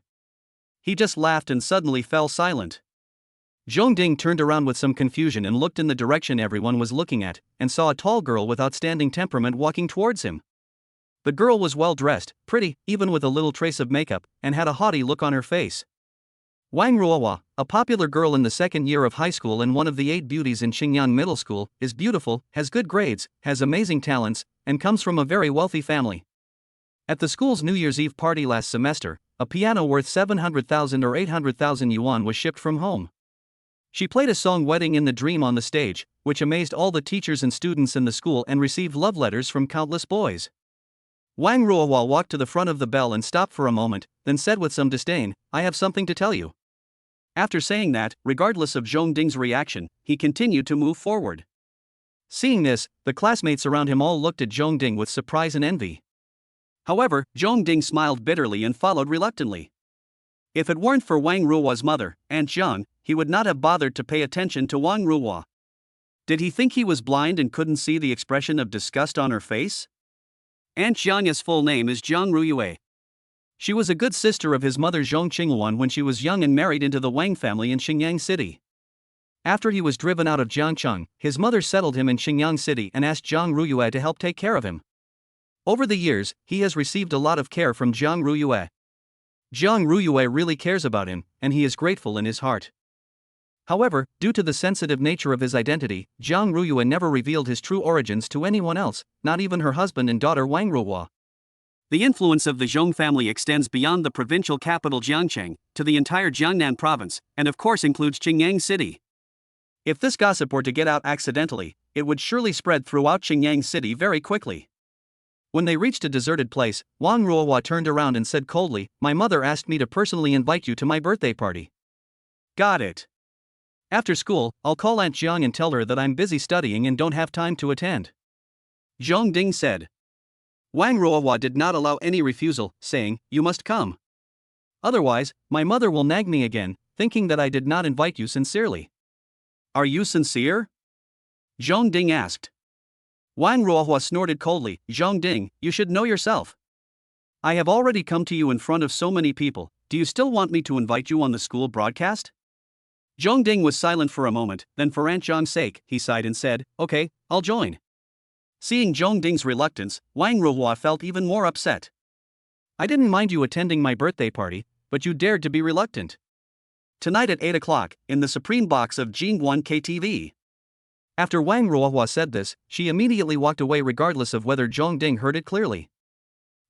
He just laughed and suddenly fell silent. Zhong Ding turned around with some confusion and looked in the direction everyone was looking at, and saw a tall girl with outstanding temperament walking towards him. The girl was well dressed, pretty, even with a little trace of makeup, and had a haughty look on her face. Wang Ruohua, a popular girl in the second year of high school and one of the 8 beauties in Qingyang Middle School, is beautiful, has good grades, has amazing talents, and comes from a very wealthy family. At the school's New Year's Eve party last semester, a piano worth 700,000 or 800,000 yuan was shipped from home. She played a song Wedding in the Dream on the stage, which amazed all the teachers and students in the school and received love letters from countless boys. Wang Ruohua walked to the front of the bell and stopped for a moment, then said with some disdain, "I have something to tell you." After saying that, regardless of Zhong Ding's reaction, he continued to move forward. Seeing this, the classmates around him all looked at Zhong Ding with surprise and envy. However, Zhong Ding smiled bitterly and followed reluctantly. If it weren't for Wang Ruohua's mother, Aunt Zhang, he would not have bothered to pay attention to Wang Ruohua. Did he think he was blind and couldn't see the expression of disgust on her face? Aunt Zhang's full name is Zhang Ruyue. She was a good sister of his mother Zhong Qinghuan when she was young and married into the Wang family in Xingyang City. After he was driven out of Jiangcheng, his mother settled him in Xingyang City and asked Zhang Ruyue to help take care of him. Over the years, he has received a lot of care from Zhang Ruyue. Zhang Ruyue really cares about him, and he is grateful in his heart. However, due to the sensitive nature of his identity, Zhang Ruyue never revealed his true origins to anyone else, not even her husband and daughter Wang Ruohua. The influence of the Zhong family extends beyond the provincial capital Jiangcheng, to the entire Jiangnan province, and of course includes Xingyang City. If this gossip were to get out accidentally, it would surely spread throughout Xingyang City very quickly. When they reached a deserted place, Wang Ruohua turned around and said coldly, "My mother asked me to personally invite you to my birthday party." Got it. After school, I'll call Aunt Zhang and tell her that I'm busy studying and don't have time to attend. Zhong Ding said. Wang Ruohua did not allow any refusal, saying, "You must come. Otherwise, my mother will nag me again, thinking that I did not invite you sincerely." "Are you sincere?" Zhong Ding asked. Wang Ruohua snorted coldly. "Zhong Ding, you should know yourself. I have already come to you in front of so many people, do you still want me to invite you on the school broadcast?" Zhong Ding was silent for a moment, then for Aunt Zhong's sake, he sighed and said, "Okay, I'll join." Seeing Zhong Ding's reluctance, Wang Ruohua felt even more upset. "I didn't mind you attending my birthday party, but you dared to be reluctant. Tonight at 8 o'clock, in the Supreme Box of Jingguan KTV." After Wang Ruohua said this, she immediately walked away regardless of whether Zhong Ding heard it clearly.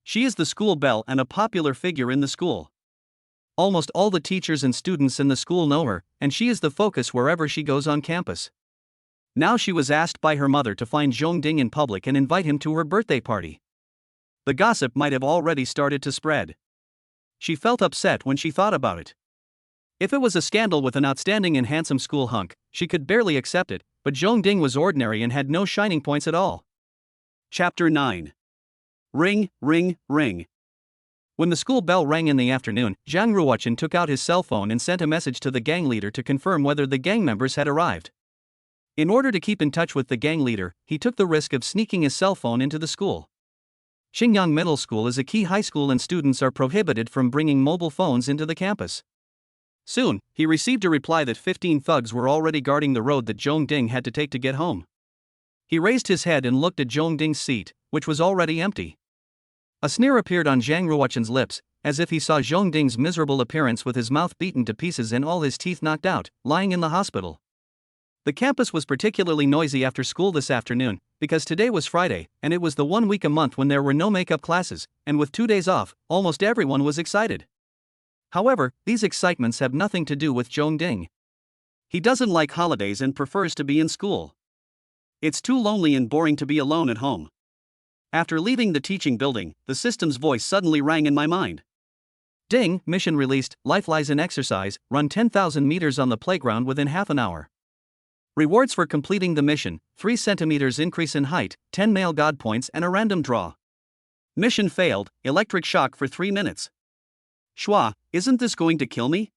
She is the school belle and a popular figure in the school. Almost all the teachers and students in the school know her, and she is the focus wherever she goes on campus. Now she was asked by her mother to find Zhong Ding in public and invite him to her birthday party. The gossip might have already started to spread. She felt upset when she thought about it. If it was a scandal with an outstanding and handsome school hunk, she could barely accept it, but Zhong Ding was ordinary and had no shining points at all. Chapter 9. Ring, ring, ring. When the school bell rang in the afternoon, Zhang Ruochen took out his cell phone and sent a message to the gang leader to confirm whether the gang members had arrived. In order to keep in touch with the gang leader, he took the risk of sneaking his cell phone into the school. Xingyang Middle School is a key high school and students are prohibited from bringing mobile phones into the campus. Soon, he received a reply that 15 thugs were already guarding the road that Zhong Ding had to take to get home. He raised his head and looked at Zhong Ding's seat, which was already empty. A sneer appeared on Zhang Ruochen's lips, as if he saw Zhong Ding's miserable appearance with his mouth beaten to pieces and all his teeth knocked out, lying in the hospital. The campus was particularly noisy after school this afternoon, because today was Friday, and it was the 1 week a month when there were no makeup classes, and with 2 days off, almost everyone was excited. However, these excitements have nothing to do with Zhong Ding. He doesn't like holidays and prefers to be in school. It's too lonely and boring to be alone at home. After leaving the teaching building, the system's voice suddenly rang in my mind. "Ding, mission released, life lies in exercise, run 10,000 meters on the playground within half an hour. Rewards for completing the mission, 3 centimeters increase in height, 10 male god points and a random draw. Mission failed, electric shock for 3 minutes. Shua, isn't this going to kill me?"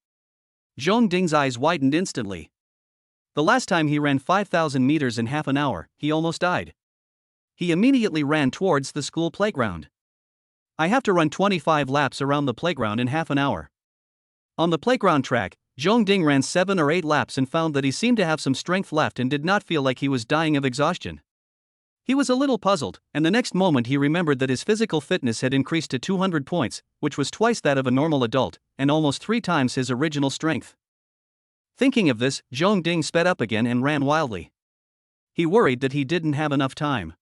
Zhong Ding's eyes widened instantly. The last time he ran 5,000 meters in half an hour, he almost died. He immediately ran towards the school playground. "I have to run 25 laps around the playground in half an hour." On the playground track, Zhong Ding ran 7 or 8 laps and found that he seemed to have some strength left and did not feel like he was dying of exhaustion. He was a little puzzled, and the next moment he remembered that his physical fitness had increased to 200 points, which was twice that of a normal adult, and almost 3 times his original strength. Thinking of this, Zhong Ding sped up again and ran wildly. He worried that he didn't have enough time.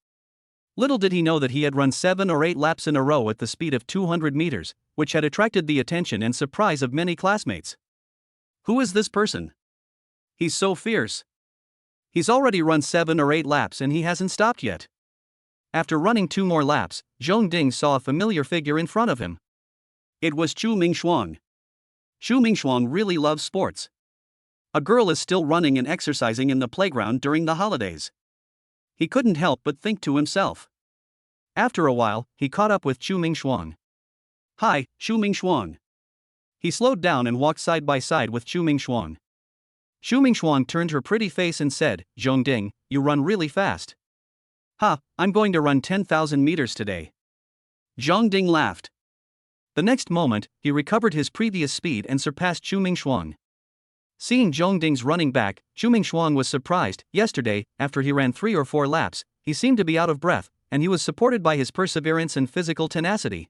Little did he know that he had run 7 or 8 laps in a row at the speed of 200 meters, which had attracted the attention and surprise of many classmates. Who is this person? He's so fierce. He's already run 7 or 8 laps and he hasn't stopped yet. After running 2 more laps, Zhong Ding saw a familiar figure in front of him. It was Chu Mingshuang. Chu Mingshuang really loves sports. A girl is still running and exercising in the playground during the holidays. He couldn't help but think to himself. After a while, he caught up with Chu Mingshuang. "Hi, Chu Mingshuang." He slowed down and walked side by side with Chu Mingshuang. Chu Mingshuang turned her pretty face and said, "Zhong Ding, you run really fast." "Ha, I'm going to run 10,000 meters today." Zhong Ding laughed. The next moment, he recovered his previous speed and surpassed Chu Mingshuang. Seeing Zhong Ding's running back, Chu Mingshuang was surprised. Yesterday, after he ran 3 or 4 laps, he seemed to be out of breath, and he was supported by his perseverance and physical tenacity.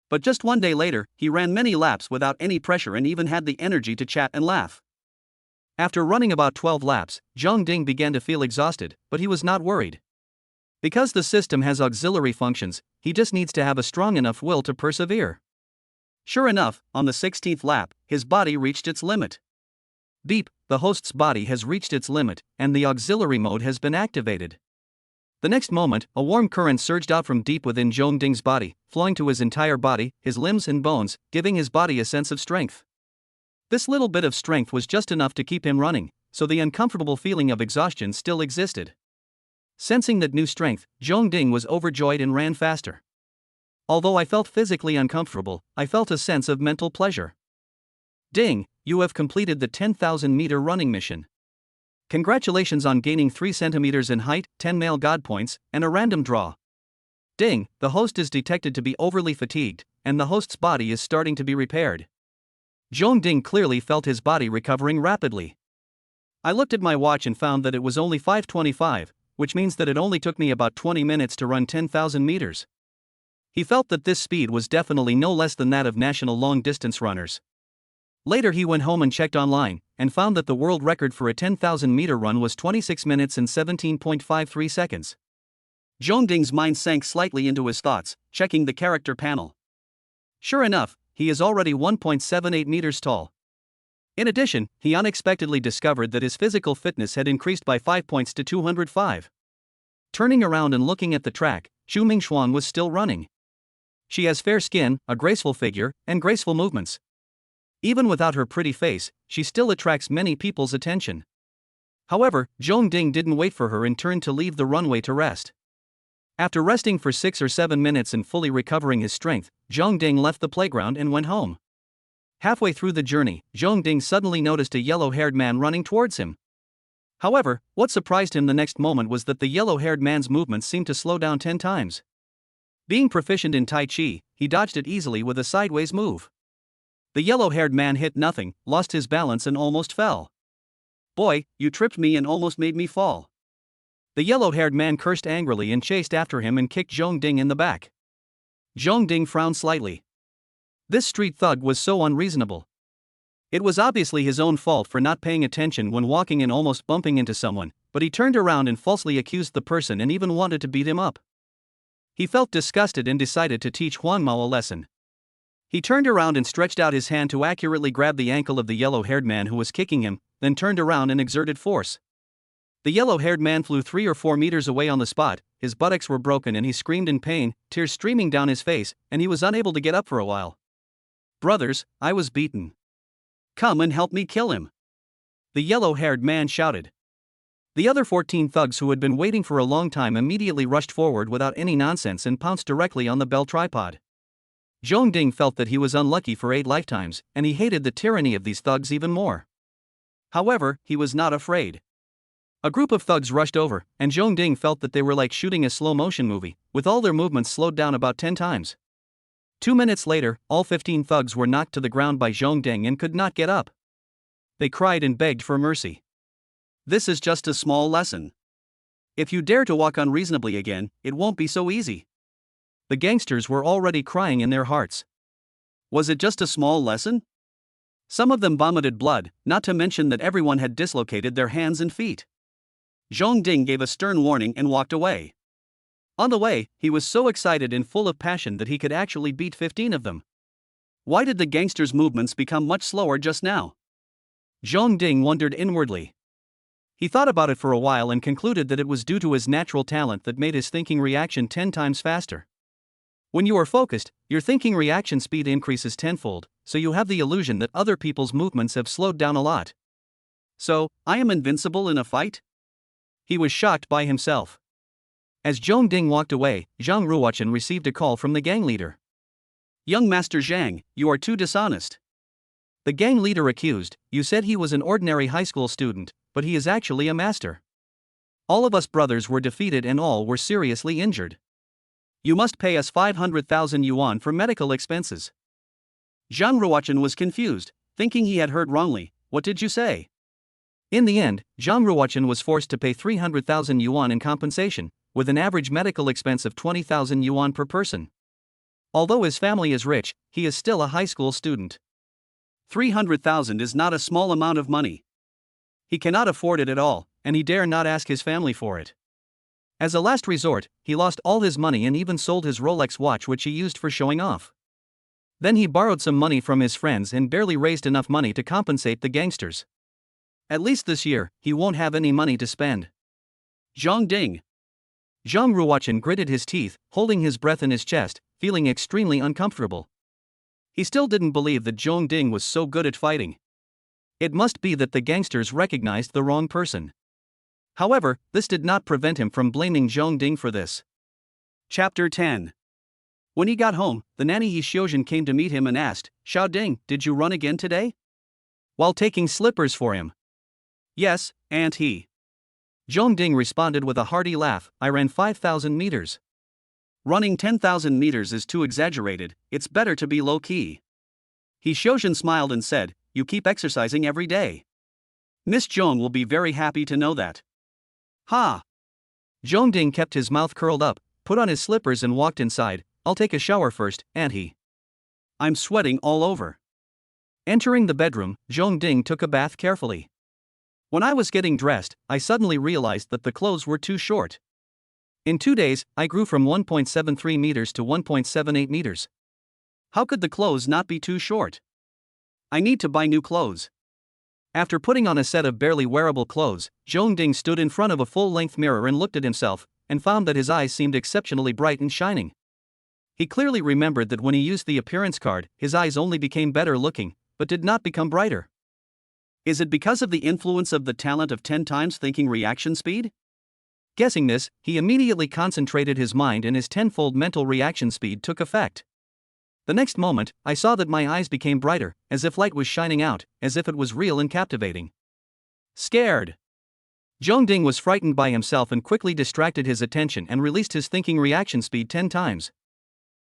But just 1 day later, he ran many laps without any pressure and even had the energy to chat and laugh. After running about 12 laps, Zhong Ding began to feel exhausted, but he was not worried. Because the system has auxiliary functions, he just needs to have a strong enough will to persevere. Sure enough, on the 16th lap, his body reached its limit. Beep, the host's body has reached its limit, and the auxiliary mode has been activated. The next moment, a warm current surged out from deep within Zhong Ding's body, flowing to his entire body, his limbs and bones, giving his body a sense of strength. This little bit of strength was just enough to keep him running, so the uncomfortable feeling of exhaustion still existed. Sensing that new strength, Zhong Ding was overjoyed and ran faster. Although I felt physically uncomfortable, I felt a sense of mental pleasure. Ding, you have completed the 10,000-meter running mission. Congratulations on gaining 3 centimeters in height, 10 male god points, and a random draw. Ding, the host is detected to be overly fatigued, and the host's body is starting to be repaired. Zhong Ding clearly felt his body recovering rapidly. I looked at my watch and found that it was only 5:25, which means that it only took me about 20 minutes to run 10,000 meters. He felt that this speed was definitely no less than that of national long-distance runners. Later he went home and checked online, and found that the world record for a 10,000-meter run was 26 minutes and 17.53 seconds. Zhong Ding's mind sank slightly into his thoughts, checking the character panel. Sure enough, he is already 1.78 meters tall. In addition, he unexpectedly discovered that his physical fitness had increased by 5 points to 205. Turning around and looking at the track, Xu Mingxuan was still running. She has fair skin, a graceful figure, and graceful movements. Even without her pretty face, she still attracts many people's attention. However, Zhong Ding didn't wait for her and turned to leave the runway to rest. After resting for 6 or 7 minutes and fully recovering his strength, Zhong Ding left the playground and went home. Halfway through the journey, Zhong Ding suddenly noticed a yellow-haired man running towards him. However, what surprised him the next moment was that the yellow-haired man's movements seemed to slow down 10 times. Being proficient in Tai Chi, he dodged it easily with a sideways move. The yellow-haired man hit nothing, lost his balance and almost fell. Boy, you tripped me and almost made me fall. The yellow-haired man cursed angrily and chased after him and kicked Zhong Ding in the back. Zhong Ding frowned slightly. This street thug was so unreasonable. It was obviously his own fault for not paying attention when walking and almost bumping into someone, but he turned around and falsely accused the person and even wanted to beat him up. He felt disgusted and decided to teach Huang Mao a lesson. He turned around and stretched out his hand to accurately grab the ankle of the yellow-haired man who was kicking him, then turned around and exerted force. The yellow-haired man flew 3 or 4 meters away on the spot, his buttocks were broken and he screamed in pain, tears streaming down his face, and he was unable to get up for a while. Brothers, I was beaten. Come and help me kill him. The yellow-haired man shouted. The other 14 thugs who had been waiting for a long time immediately rushed forward without any nonsense and pounced directly on the bell tripod. Zhong Ding felt that he was unlucky for 8 lifetimes, and he hated the tyranny of these thugs even more. However, he was not afraid. A group of thugs rushed over, and Zhong Ding felt that they were like shooting a slow-motion movie, with all their movements slowed down about 10 times. 2 minutes later, all 15 thugs were knocked to the ground by Zhong Ding and could not get up. They cried and begged for mercy. This is just a small lesson. If you dare to walk unreasonably again, it won't be so easy. The gangsters were already crying in their hearts. Was it just a small lesson? Some of them vomited blood, not to mention that everyone had dislocated their hands and feet. Zhong Ding gave a stern warning and walked away. On the way, he was so excited and full of passion that he could actually beat 15 of them. Why did the gangsters' movements become much slower just now? Zhong Ding wondered inwardly. He thought about it for a while and concluded that it was due to his natural talent that made his thinking reaction 10 times faster. When you are focused, your thinking reaction speed increases tenfold, so you have the illusion that other people's movements have slowed down a lot. So, I am invincible in a fight? He was shocked by himself. As Zhong Ding walked away, Zhang Ruochen received a call from the gang leader. Young Master Zhang, you are too dishonest. The gang leader accused, you said he was an ordinary high school student, but he is actually a master. All of us brothers were defeated and all were seriously injured. You must pay us 500,000 yuan for medical expenses. Zhang Ruochen was confused, thinking he had heard wrongly. What did you say? In the end, Zhang Ruochen was forced to pay 300,000 yuan in compensation, with an average medical expense of 20,000 yuan per person. Although his family is rich, he is still a high school student. 300,000 is not a small amount of money. He cannot afford it at all, and he dare not ask his family for it. As a last resort, he lost all his money and even sold his Rolex watch which he used for showing off. Then he borrowed some money from his friends and barely raised enough money to compensate the gangsters. At least this year, he won't have any money to spend. Zhong Ding. Zhang Ruochen gritted his teeth, holding his breath in his chest, feeling extremely uncomfortable. He still didn't believe that Zhong Ding was so good at fighting. It must be that the gangsters recognized the wrong person. However, this did not prevent him from blaming Zhong Ding for this. Chapter 10. When he got home, the nanny Yi Xiuzhen came to meet him and asked, "Xiao Ding, did you run again today?" While taking slippers for him. "Yes, Aunt He." Zhong Ding responded with a hearty laugh, "I ran 5,000 meters. Running 10,000 meters is too exaggerated, it's better to be low-key." He Xiuzhen smiled and said, "You keep exercising every day. Miss Zhong will be very happy to know that." Ha! Zhong Ding kept his mouth curled up, put on his slippers and walked inside. "I'll take a shower first, Aunt He. I'm sweating all over." Entering the bedroom, Zhong Ding took a bath carefully. "When I was getting dressed, I suddenly realized that the clothes were too short. In 2 days, I grew from 1.73 meters to 1.78 meters. How could the clothes not be too short? I need to buy new clothes." After putting on a set of barely wearable clothes, Zhong Ding stood in front of a full-length mirror and looked at himself, and found that his eyes seemed exceptionally bright and shining. He clearly remembered that when he used the appearance card, his eyes only became better looking, but did not become brighter. Is it because of the influence of the talent of 10 times thinking reaction speed? Guessing this, he immediately concentrated his mind and his tenfold mental reaction speed took effect. The next moment, I saw that my eyes became brighter, as if light was shining out, as if it was real and captivating. Scared. Zhong Ding was frightened by himself and quickly distracted his attention and released his thinking reaction speed 10 times.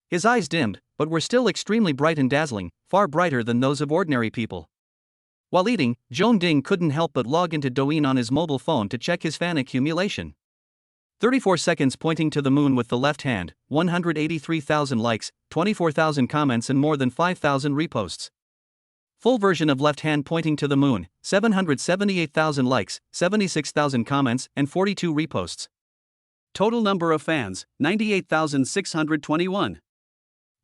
His eyes dimmed, but were still extremely bright and dazzling, far brighter than those of ordinary people. While eating, Zhong Ding couldn't help but log into Douyin on his mobile phone to check his fan accumulation. 34 seconds pointing to the moon with the left hand, 183,000 likes, 24,000 comments and more than 5,000 reposts. Full version of left hand pointing to the moon, 778,000 likes, 76,000 comments and 42 reposts. Total number of fans, 98,621.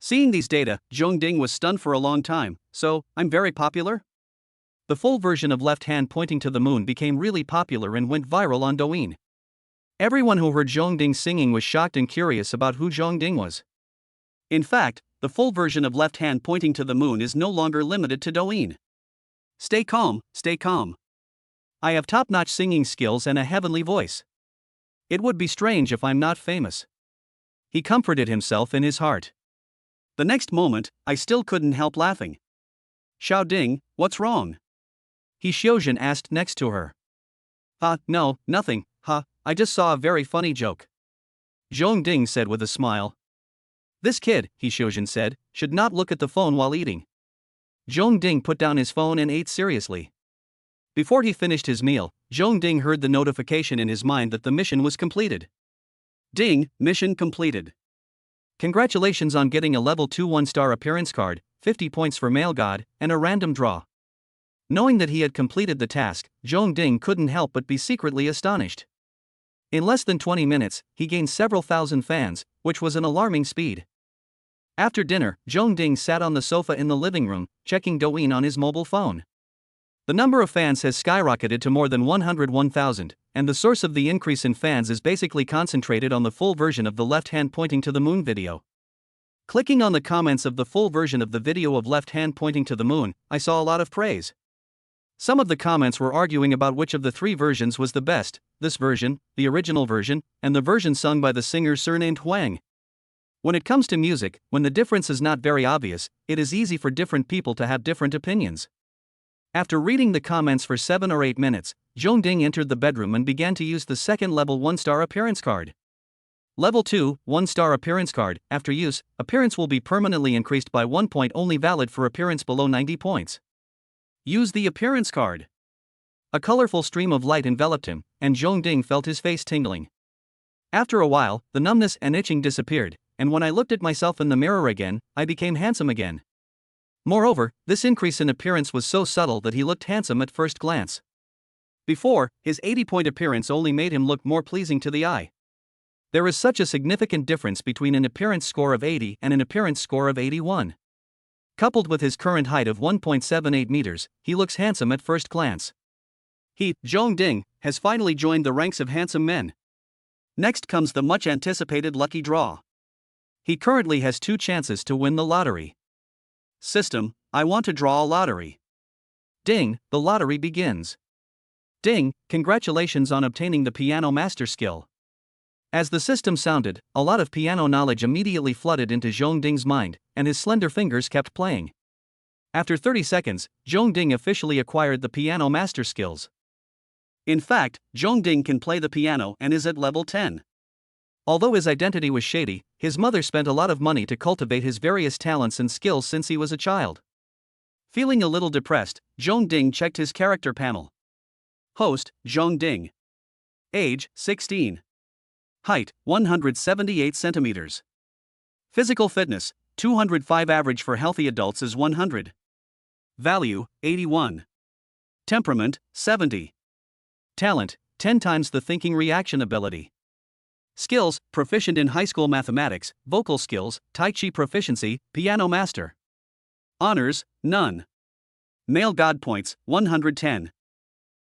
Seeing these data, Zhong Ding was stunned for a long time. "So, I'm very popular?" The full version of left hand pointing to the moon became really popular and went viral on Douyin. Everyone who heard Zhong Ding singing was shocked and curious about who Zhong Ding was. In fact, the full version of left hand pointing to the moon is no longer limited to Douyin. Stay calm, stay calm. I have top-notch singing skills and a heavenly voice. It would be strange if I'm not famous. He comforted himself in his heart. The next moment, I still couldn't help laughing. "Xiao Ding, what's wrong?" He Xiuzhen asked next to her. No, nothing, I just saw a very funny joke." Zhong Ding said with a smile. "This kid," He Xiuzhen said, "should not look at the phone while eating." Zhong Ding put down his phone and ate seriously. Before he finished his meal, Zhong Ding heard the notification in his mind that the mission was completed. Ding, mission completed. Congratulations on getting a level 2 1-star appearance card, 50 points for male god, and a random draw. Knowing that he had completed the task, Zhong Ding couldn't help but be secretly astonished. In less than 20 minutes, he gained several thousand fans, which was an alarming speed. After dinner, Zhong Ding sat on the sofa in the living room, checking Douyin on his mobile phone. The number of fans has skyrocketed to more than 101,000, and the source of the increase in fans is basically concentrated on the full version of the left hand pointing to the moon video. Clicking on the comments of the full version of the video of left hand pointing to the moon, I saw a lot of praise. Some of the comments were arguing about which of the 3 versions was the best, this version, the original version, and the version sung by the singer surnamed Huang. When it comes to music, when the difference is not very obvious, it is easy for different people to have different opinions. After reading the comments for 7 or 8 minutes, Zhong Ding entered the bedroom and began to use the second level 1-star appearance card. Level 2, 1-star appearance card. After use, appearance will be permanently increased by 1 point, only valid for appearance below 90 points. Use the appearance card. A colorful stream of light enveloped him, and Zhong Ding felt his face tingling. After a while, the numbness and itching disappeared, and when I looked at myself in the mirror again, I became handsome again. Moreover, this increase in appearance was so subtle that he looked handsome at first glance. Before, his 80-point appearance only made him look more pleasing to the eye. There is such a significant difference between an appearance score of 80 and an appearance score of 81. Coupled with his current height of 1.78 meters, he looks handsome at first glance. He, Zhong Ding, has finally joined the ranks of handsome men. Next comes the much-anticipated lucky draw. He currently has 2 chances to win the lottery. System, I want to draw a lottery. Ding, the lottery begins. Ding, congratulations on obtaining the piano master skill. As the system sounded, a lot of piano knowledge immediately flooded into Zhongding's mind, and his slender fingers kept playing. After 30 seconds, Zhongding officially acquired the piano master skills. In fact, Zhongding can play the piano and is at level 10. Although his identity was shady, his mother spent a lot of money to cultivate his various talents and skills since he was a child. Feeling a little depressed, Zhongding checked his character panel. Host, Zhongding. Age, 16. Height, 178 centimeters. Physical fitness, 205. Average for healthy adults is 100. Value, 81. Temperament, 70. Talent, 10 times the thinking reaction ability. Skills, proficient in high school mathematics, vocal skills, Tai Chi proficiency, piano master. Honors, none. Male God points, 110.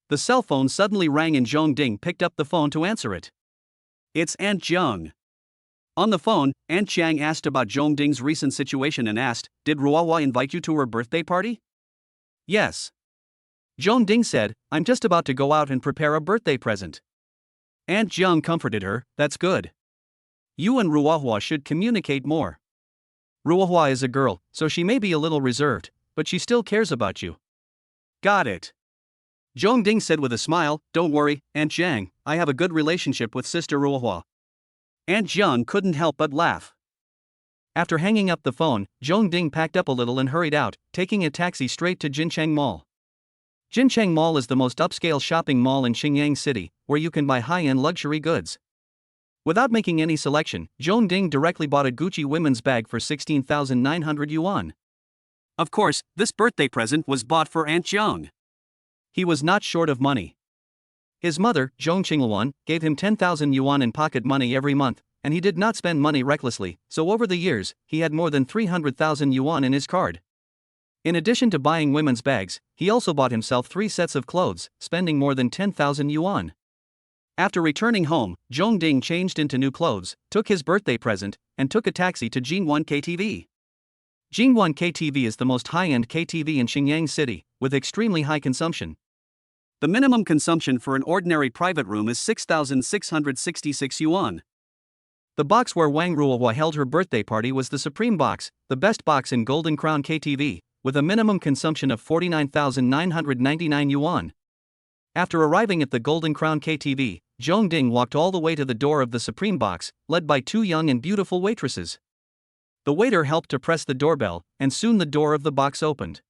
The cell phone suddenly rang and Zhongding picked up the phone to answer it. It's Aunt Zheng. On the phone, Aunt Chang asked about Zhongding's recent situation and asked, "Did Ruohua invite you to her birthday party?" "Yes." Zhongding said, "I'm just about to go out and prepare a birthday present." Aunt Zheng comforted her, "That's good. You and Ruohua should communicate more. Ruohua is a girl, so she may be a little reserved, but she still cares about you." "Got it." Zhongding said with a smile, "Don't worry, Aunt Zhang, I have a good relationship with Sister Ruohua." Aunt Zheng couldn't help but laugh. After hanging up the phone, Zhongding packed up a little and hurried out, taking a taxi straight to Jincheng Mall. Jincheng Mall is the most upscale shopping mall in Xinjiang City, where you can buy high-end luxury goods. Without making any selection, Zhongding directly bought a Gucci women's bag for 16,900 yuan. Of course, this birthday present was bought for Aunt Zheng. He was not short of money. His mother, Zhong Qingluan, gave him 10,000 yuan in pocket money every month, and he did not spend money recklessly, so over the years, he had more than 300,000 yuan in his card. In addition to buying women's bags, he also bought himself 3 sets of clothes, spending more than 10,000 yuan. After returning home, Zhongding changed into new clothes, took his birthday present, and took a taxi to Jingwan KTV. Jingwan KTV is the most high-end KTV in Xinjiang City, with extremely high consumption. The minimum consumption for an ordinary private room is 6,666 yuan. The box where Wang Ruohua held her birthday party was the Supreme Box, the best box in Golden Crown KTV, with a minimum consumption of 49,999 yuan. After arriving at the Golden Crown KTV, Zhongding walked all the way to the door of the Supreme Box, led by 2 young and beautiful waitresses. The waiter helped to press the doorbell, and soon the door of the box opened.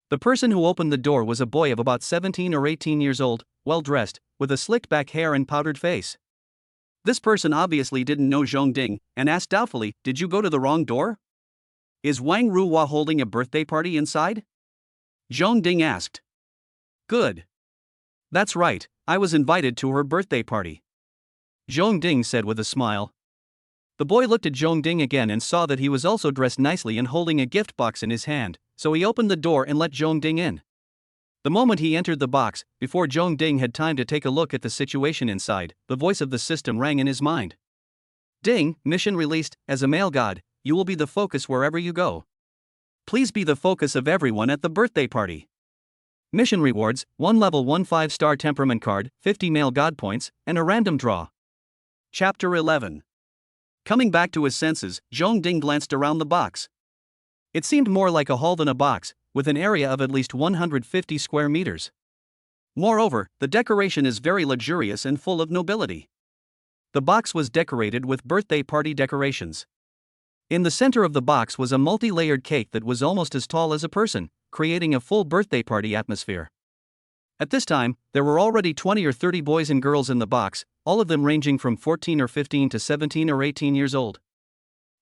The person who opened the door was a boy of about 17 or 18 years old, well-dressed, with a slicked back hair and powdered face. This person obviously didn't know Zhongding, and asked doubtfully, "Did you go to the wrong door? Is Wang Ruohua holding a birthday party inside?" Zhongding asked. "Good. That's right, I was invited to her birthday party," Zhongding said with a smile. The boy looked at Zhongding again and saw that he was also dressed nicely and holding a gift box in his hand, so he opened the door and let Zhongding in. The moment he entered the box, before Zhongding had time to take a look at the situation inside, the voice of the system rang in his mind. "Ding, mission released, as a male god, you will be the focus wherever you go. Please be the focus of everyone at the birthday party. Mission rewards, 1 level 1 5-star temperament card, 50 male god points, and a random draw." Chapter 11. Coming back to his senses, Zhongding glanced around the box. It seemed more like a hall than a box, with an area of at least 150 square meters. Moreover, the decoration is very luxurious and full of nobility. The box was decorated with birthday party decorations. In the center of the box was a multi-layered cake that was almost as tall as a person, creating a full birthday party atmosphere. At this time, there were already 20 or 30 boys and girls in the box, all of them ranging from 14 or 15 to 17 or 18 years old.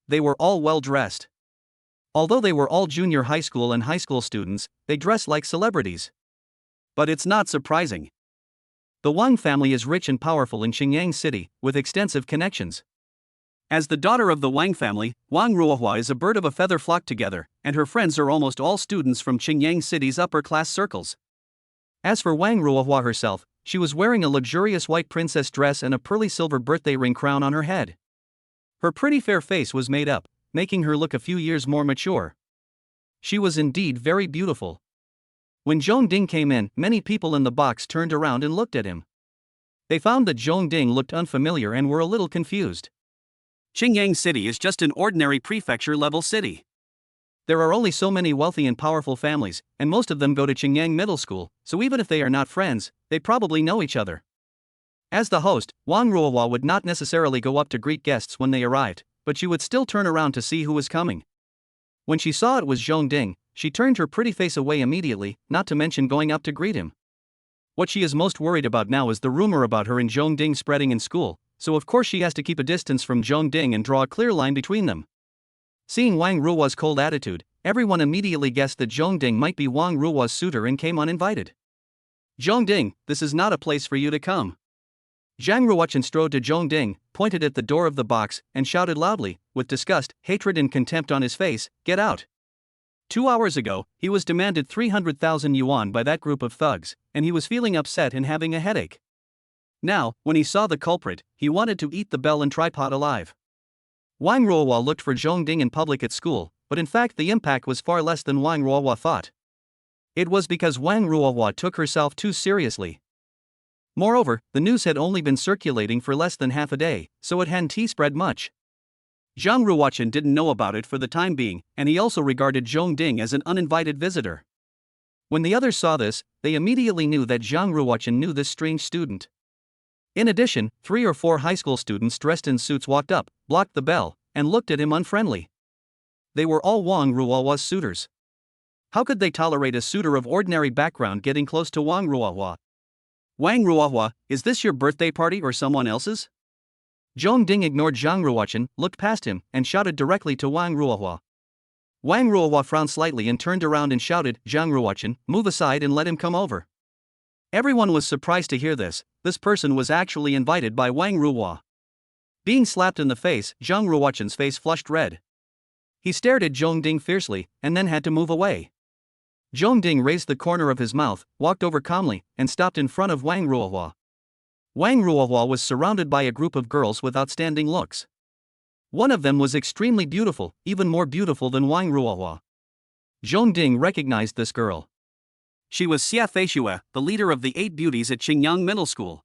They were all well dressed. Although they were all junior high school and high school students, they dressed like celebrities. But it's not surprising. The Wang family is rich and powerful in Xinjiang City, with extensive connections. As the daughter of the Wang family, Wang Ruohua is a bird of a feather flocked together, and her friends are almost all students from Xinjiang City's upper-class circles. As for Wang Ruohua herself, she was wearing a luxurious white princess dress and a pearly silver birthday ring crown on her head. Her pretty fair face was made up, making her look a few years more mature. She was indeed very beautiful. When Zhongding came in, many people in the box turned around and looked at him. They found that Zhongding looked unfamiliar and were a little confused. Qingyang City is just an ordinary prefecture-level city. There are only so many wealthy and powerful families, and most of them go to Qingyang Middle School, so even if they are not friends, they probably know each other. As the host, Wang Ruohua would not necessarily go up to greet guests when they arrived, but she would still turn around to see who was coming. When she saw it was Zhongding, she turned her pretty face away immediately, not to mention going up to greet him. What she is most worried about now is the rumor about her and Zhongding spreading in school, so of course she has to keep a distance from Zhongding and draw a clear line between them. Seeing Wang Ruohua's cold attitude, everyone immediately guessed that Zhongding might be Wang Ruohua's suitor and came uninvited. Zhongding, this is not a place for you to come. Zhang Ruochen strode to Zhongding, pointed at the door of the box, and shouted loudly, with disgust, hatred and contempt on his face, "Get out!" 2 hours ago, he was demanded 300,000 yuan by that group of thugs, and he was feeling upset and having a headache. Now, when he saw the culprit, he wanted to eat the bell and tripod alive. Wang Ruohua looked for Zhongding in public at school, but in fact the impact was far less than Wang Ruohua thought. It was because Wang Ruohua took herself too seriously. Moreover, the news had only been circulating for less than half a day, so it hadn't spread much. Zhang Ruochen didn't know about it for the time being, and he also regarded Zhongding as an uninvited visitor. When the others saw this, they immediately knew that Zhang Ruochen knew this strange student. In addition, 3 or 4 high school students dressed in suits walked up, blocked the bell, and looked at him unfriendly. They were all Wang Ruohua's suitors. How could they tolerate a suitor of ordinary background getting close to Wang Ruohua? Wang Ruohua, is this your birthday party or someone else's? Zhongding ignored Zhang Ruochen, looked past him, and shouted directly to Wang Ruohua. Wang Ruohua frowned slightly and turned around and shouted, "Zhang Ruochen, move aside and let him come over." Everyone was surprised to hear this. This person was actually invited by Wang Ruohua. Being slapped in the face, Zhang Ruochen's face flushed red. He stared at Zhongding fiercely, and then had to move away. Zhongding raised the corner of his mouth, walked over calmly, and stopped in front of Wang Ruohua. Wang Ruohua was surrounded by a group of girls with outstanding looks. One of them was extremely beautiful, even more beautiful than Wang Ruohua. Zhongding recognized this girl. She was Xia Feishue, the leader of the 8 beauties at Qingyang Middle School.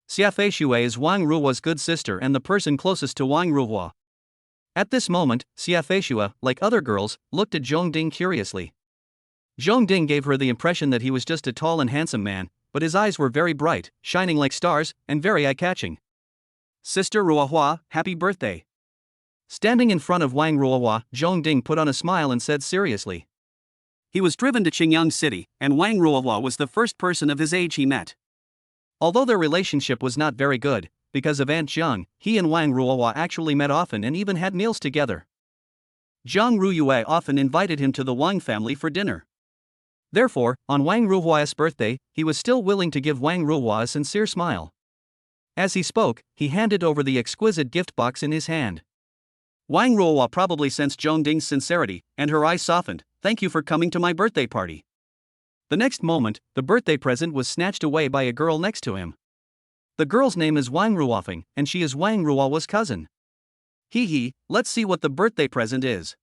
Xia Feishue is Wang Ruohua's good sister and the person closest to Wang Ruohua. At this moment, Xia Feishue, like other girls, looked at Zhongding curiously. Zhongding gave her the impression that he was just a tall and handsome man, but his eyes were very bright, shining like stars, and very eye-catching. "Sister Ruohua, happy birthday." Standing in front of Wang Ruohua, Zhongding put on a smile and said seriously. He was driven to Qingyang City, and Wang Ruohua was the first person of his age he met. Although their relationship was not very good, because of Aunt Zhang, he and Wang Ruohua actually met often and even had meals together. Zhang Ruyue often invited him to the Wang family for dinner. Therefore, on Wang Ruohua's birthday, he was still willing to give Wang Ruohua a sincere smile. As he spoke, he handed over the exquisite gift box in his hand. Wang Ruohua probably sensed Zhongding's sincerity, and her eyes softened. "Thank you for coming to my birthday party." The next moment, the birthday present was snatched away by a girl next to him. The girl's name is Wang Ruofeng, and she is Wang Ruohua's cousin. Hee, let's see what the birthday present is.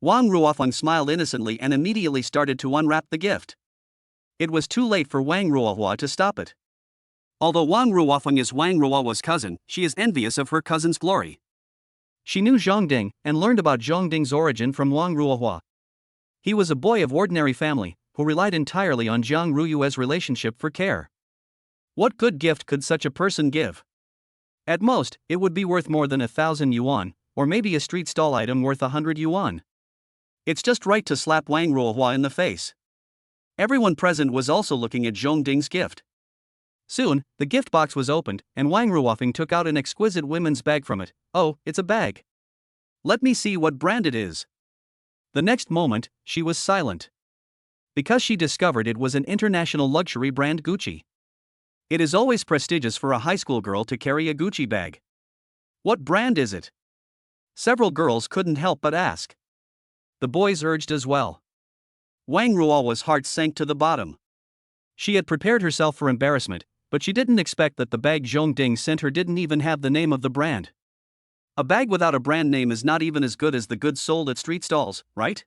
Wang Ruofeng smiled innocently and immediately started to unwrap the gift. It was too late for Wang Ruohua to stop it. Although Wang Ruofeng is Wang Ruohua's cousin, she is envious of her cousin's glory. She knew Zhongding and learned about Zhongding's origin from Wang Ruohua. He was a boy of ordinary family, who relied entirely on Zhang Ruyue's relationship for care. What good gift could such a person give? At most, it would be worth more than 1,000 yuan, or maybe a street stall item worth 100 yuan. It's just right to slap Wang Ruohua in the face. Everyone present was also looking at Zhongding's gift. Soon, the gift box was opened, and Wang Ruofeng took out an exquisite women's bag from it. "Oh, it's a bag. Let me see what brand it is." The next moment, she was silent. Because she discovered it was an international luxury brand Gucci. It is always prestigious for a high school girl to carry a Gucci bag. "What brand is it?" Several girls couldn't help but ask. The boys urged as well. Wang Ruohua's heart sank to the bottom. She had prepared herself for embarrassment, but she didn't expect that the bag Zhongding sent her didn't even have the name of the brand. A bag without a brand name is not even as good as the goods sold at street stalls, right?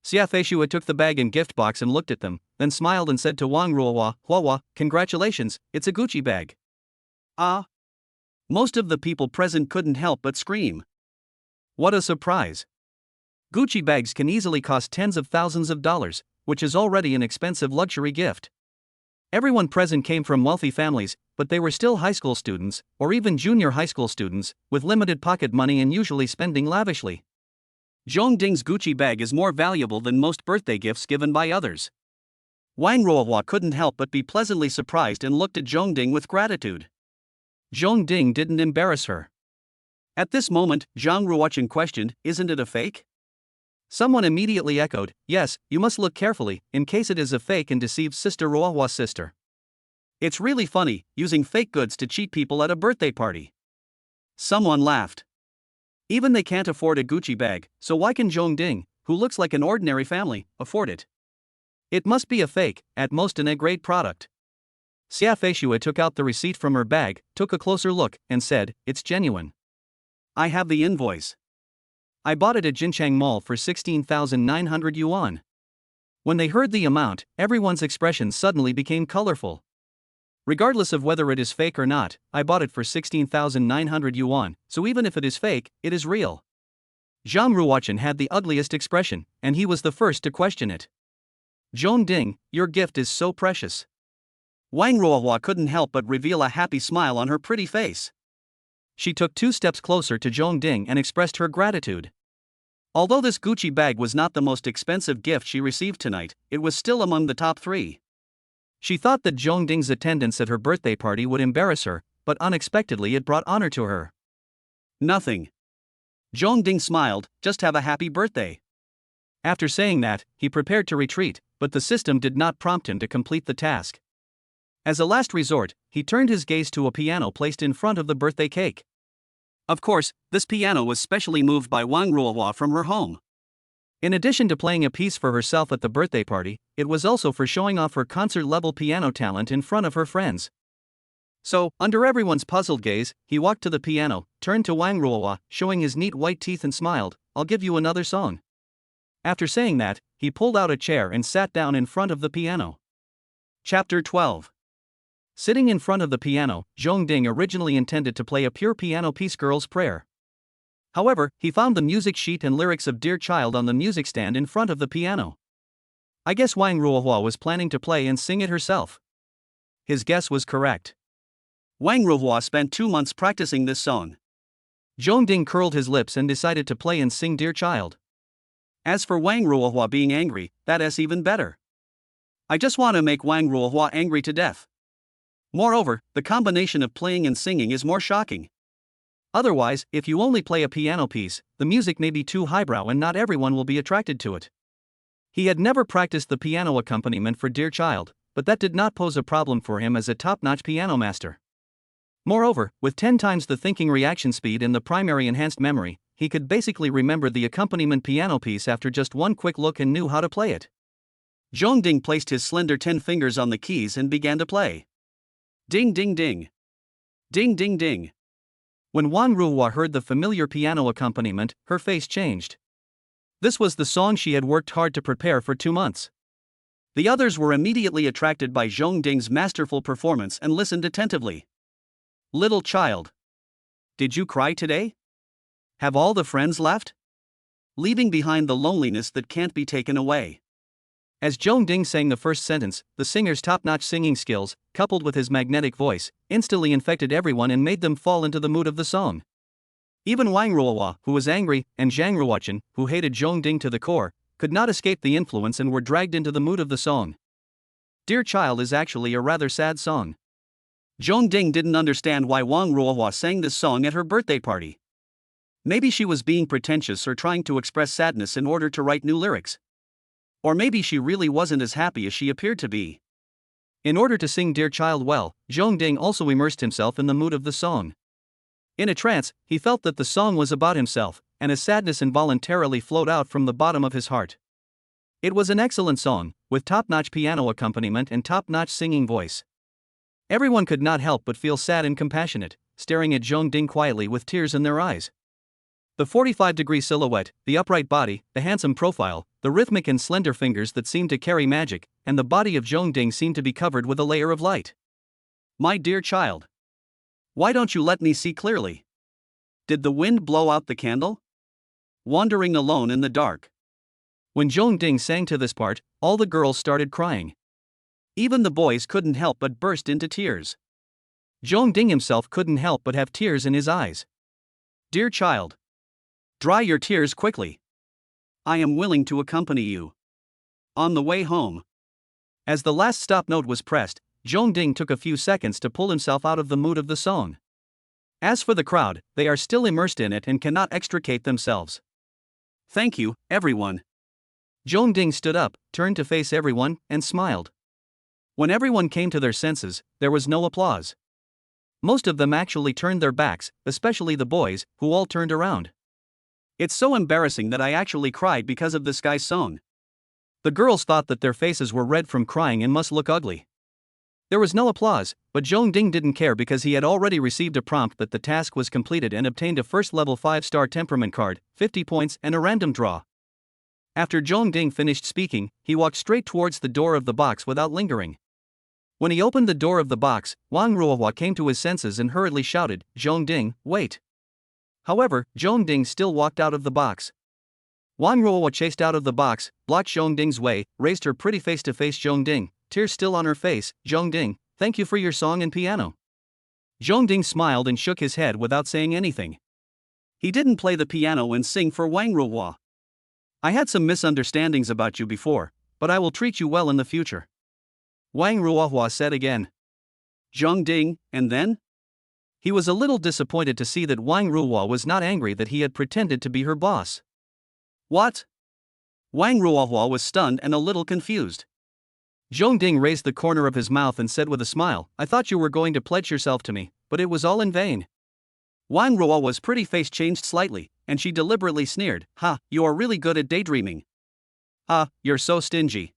Xiafeishua took the bag and gift box and looked at them, then smiled and said to Wang Ruohua, "Huahua, congratulations, it's a Gucci bag." Ah! Most of the people present couldn't help but scream. What a surprise! Gucci bags can easily cost tens of thousands of dollars, which is already an expensive luxury gift. Everyone present came from wealthy families, but they were still high school students, or even junior high school students, with limited pocket money and usually spending lavishly. Zhongding's Gucci bag is more valuable than most birthday gifts given by others. Wang Ruohua couldn't help but be pleasantly surprised and looked at Zhongding with gratitude. Zhongding didn't embarrass her. At this moment, Zhang Ruochen questioned, "Isn't it a fake?" Someone immediately echoed, "Yes, you must look carefully, in case it is a fake and deceives Sister Ruohua's sister. It's really funny, using fake goods to cheat people at a birthday party." Someone laughed. Even they can't afford a Gucci bag, so why can Zhongding, who looks like an ordinary family, afford it? It must be a fake, at most an A-grade product. Xiafeishua took out the receipt from her bag, took a closer look, and said, "It's genuine. I have the invoice. I bought it at Jinchang Mall for 16,900 yuan." When they heard the amount, everyone's expressions suddenly became colorful. "Regardless of whether it is fake or not, I bought it for 16,900 yuan, so even if it is fake, it is real." Zhang Ruochen had the ugliest expression, and he was the first to question it. "Zhongding, your gift is so precious." Wang Ruohua couldn't help but reveal a happy smile on her pretty face. She took 2 steps closer to Zhongding and expressed her gratitude. Although this Gucci bag was not the most expensive gift she received tonight, it was still among the top 3. She thought that Zhongding's attendance at her birthday party would embarrass her, but unexpectedly it brought honor to her. "Nothing." Zhongding smiled, "Just have a happy birthday." After saying that, he prepared to retreat, but the system did not prompt him to complete the task. As a last resort, he turned his gaze to a piano placed in front of the birthday cake. Of course, this piano was specially moved by Wang Ruohua from her home. In addition to playing a piece for herself at the birthday party, it was also for showing off her concert-level piano talent in front of her friends. So, under everyone's puzzled gaze, he walked to the piano, turned to Wang Ruohua, showing his neat white teeth and smiled, "I'll give you another song." After saying that, he pulled out a chair and sat down in front of the piano. Chapter 12. Sitting in front of the piano, Zhongding originally intended to play a pure piano piece, Girl's Prayer. However, he found the music sheet and lyrics of Dear Child on the music stand in front of the piano. I guess Wang Ruohua was planning to play and sing it herself. His guess was correct. Wang Ruohua spent 2 months practicing this song. Zhongding curled his lips and decided to play and sing Dear Child. As for Wang Ruohua being angry, that is even better. I just want to make Wang Ruohua angry to death. Moreover, the combination of playing and singing is more shocking. Otherwise, if you only play a piano piece, the music may be too highbrow and not everyone will be attracted to it. He had never practiced the piano accompaniment for Dear Child, but that did not pose a problem for him as a top-notch piano master. Moreover, with 10 times the thinking reaction speed in the primary enhanced memory, he could basically remember the accompaniment piano piece after just one quick look and knew how to play it. Zhongding placed his slender 10 fingers on the keys and began to play. Ding ding ding. Ding ding ding. When Wang Ruohua heard the familiar piano accompaniment, her face changed. This was the song she had worked hard to prepare for 2 months. The others were immediately attracted by Zhongding's masterful performance and listened attentively. "Little child. Did you cry today? Have all the friends left? Leaving behind the loneliness that can't be taken away." As Zhongding sang the first sentence, the singer's top-notch singing skills, coupled with his magnetic voice, instantly infected everyone and made them fall into the mood of the song. Even Wang Ruohua, who was angry, and Zhang Ruochen, who hated Zhongding to the core, could not escape the influence and were dragged into the mood of the song. Dear Child is actually a rather sad song. Zhongding didn't understand why Wang Ruohua sang this song at her birthday party. Maybe she was being pretentious or trying to express sadness in order to write new lyrics. Or maybe she really wasn't as happy as she appeared to be. In order to sing Dear Child well, Zhongding also immersed himself in the mood of the song. In a trance, he felt that the song was about himself, and his sadness involuntarily flowed out from the bottom of his heart. It was an excellent song, with top-notch piano accompaniment and top-notch singing voice. Everyone could not help but feel sad and compassionate, staring at Zhongding quietly with tears in their eyes. The 45-degree silhouette, the upright body, the handsome profile, the rhythmic and slender fingers that seemed to carry magic, and the body of Zhongding seemed to be covered with a layer of light. My dear child. Why don't you let me see clearly? Did the wind blow out the candle? Wandering alone in the dark. When Zhongding sang to this part, all the girls started crying. Even the boys couldn't help but burst into tears. Zhongding himself couldn't help but have tears in his eyes. Dear child. Dry your tears quickly. I am willing to accompany you. On the way home. As the last stop note was pressed, Zhongding took a few seconds to pull himself out of the mood of the song. As for the crowd, they are still immersed in it and cannot extricate themselves. Thank you, everyone. Zhongding stood up, turned to face everyone, and smiled. When everyone came to their senses, there was no applause. Most of them actually turned their backs, especially the boys, who all turned around. It's so embarrassing that I actually cried because of this guy's song. The girls thought that their faces were red from crying and must look ugly. There was no applause, but Zhongding didn't care because he had already received a prompt that the task was completed and obtained a first-level 5-star temperament card, 50 points, and a random draw. After Zhongding finished speaking, he walked straight towards the door of the box without lingering. When he opened the door of the box, Wang Ruohua came to his senses and hurriedly shouted, Zhongding, wait. However, Zhongding still walked out of the box. Wang Ruohua chased out of the box, blocked Zhongding's way, raised her pretty face to face Zhongding, tears still on her face. Zhongding, thank you for your song and piano. Zhongding smiled and shook his head without saying anything. He didn't play the piano and sing for Wang Ruohua. I had some misunderstandings about you before, but I will treat you well in the future. Wang Ruohua said again. Zhongding, and then? He was a little disappointed to see that Wang Ruohua was not angry that he had pretended to be her boss. What? Wang Ruohua was stunned and a little confused. Zhongding raised the corner of his mouth and said with a smile, I thought you were going to pledge yourself to me, but it was all in vain. Wang Ruohua's pretty face changed slightly, and she deliberately sneered, Ha, you are really good at daydreaming. Ah, you're so stingy.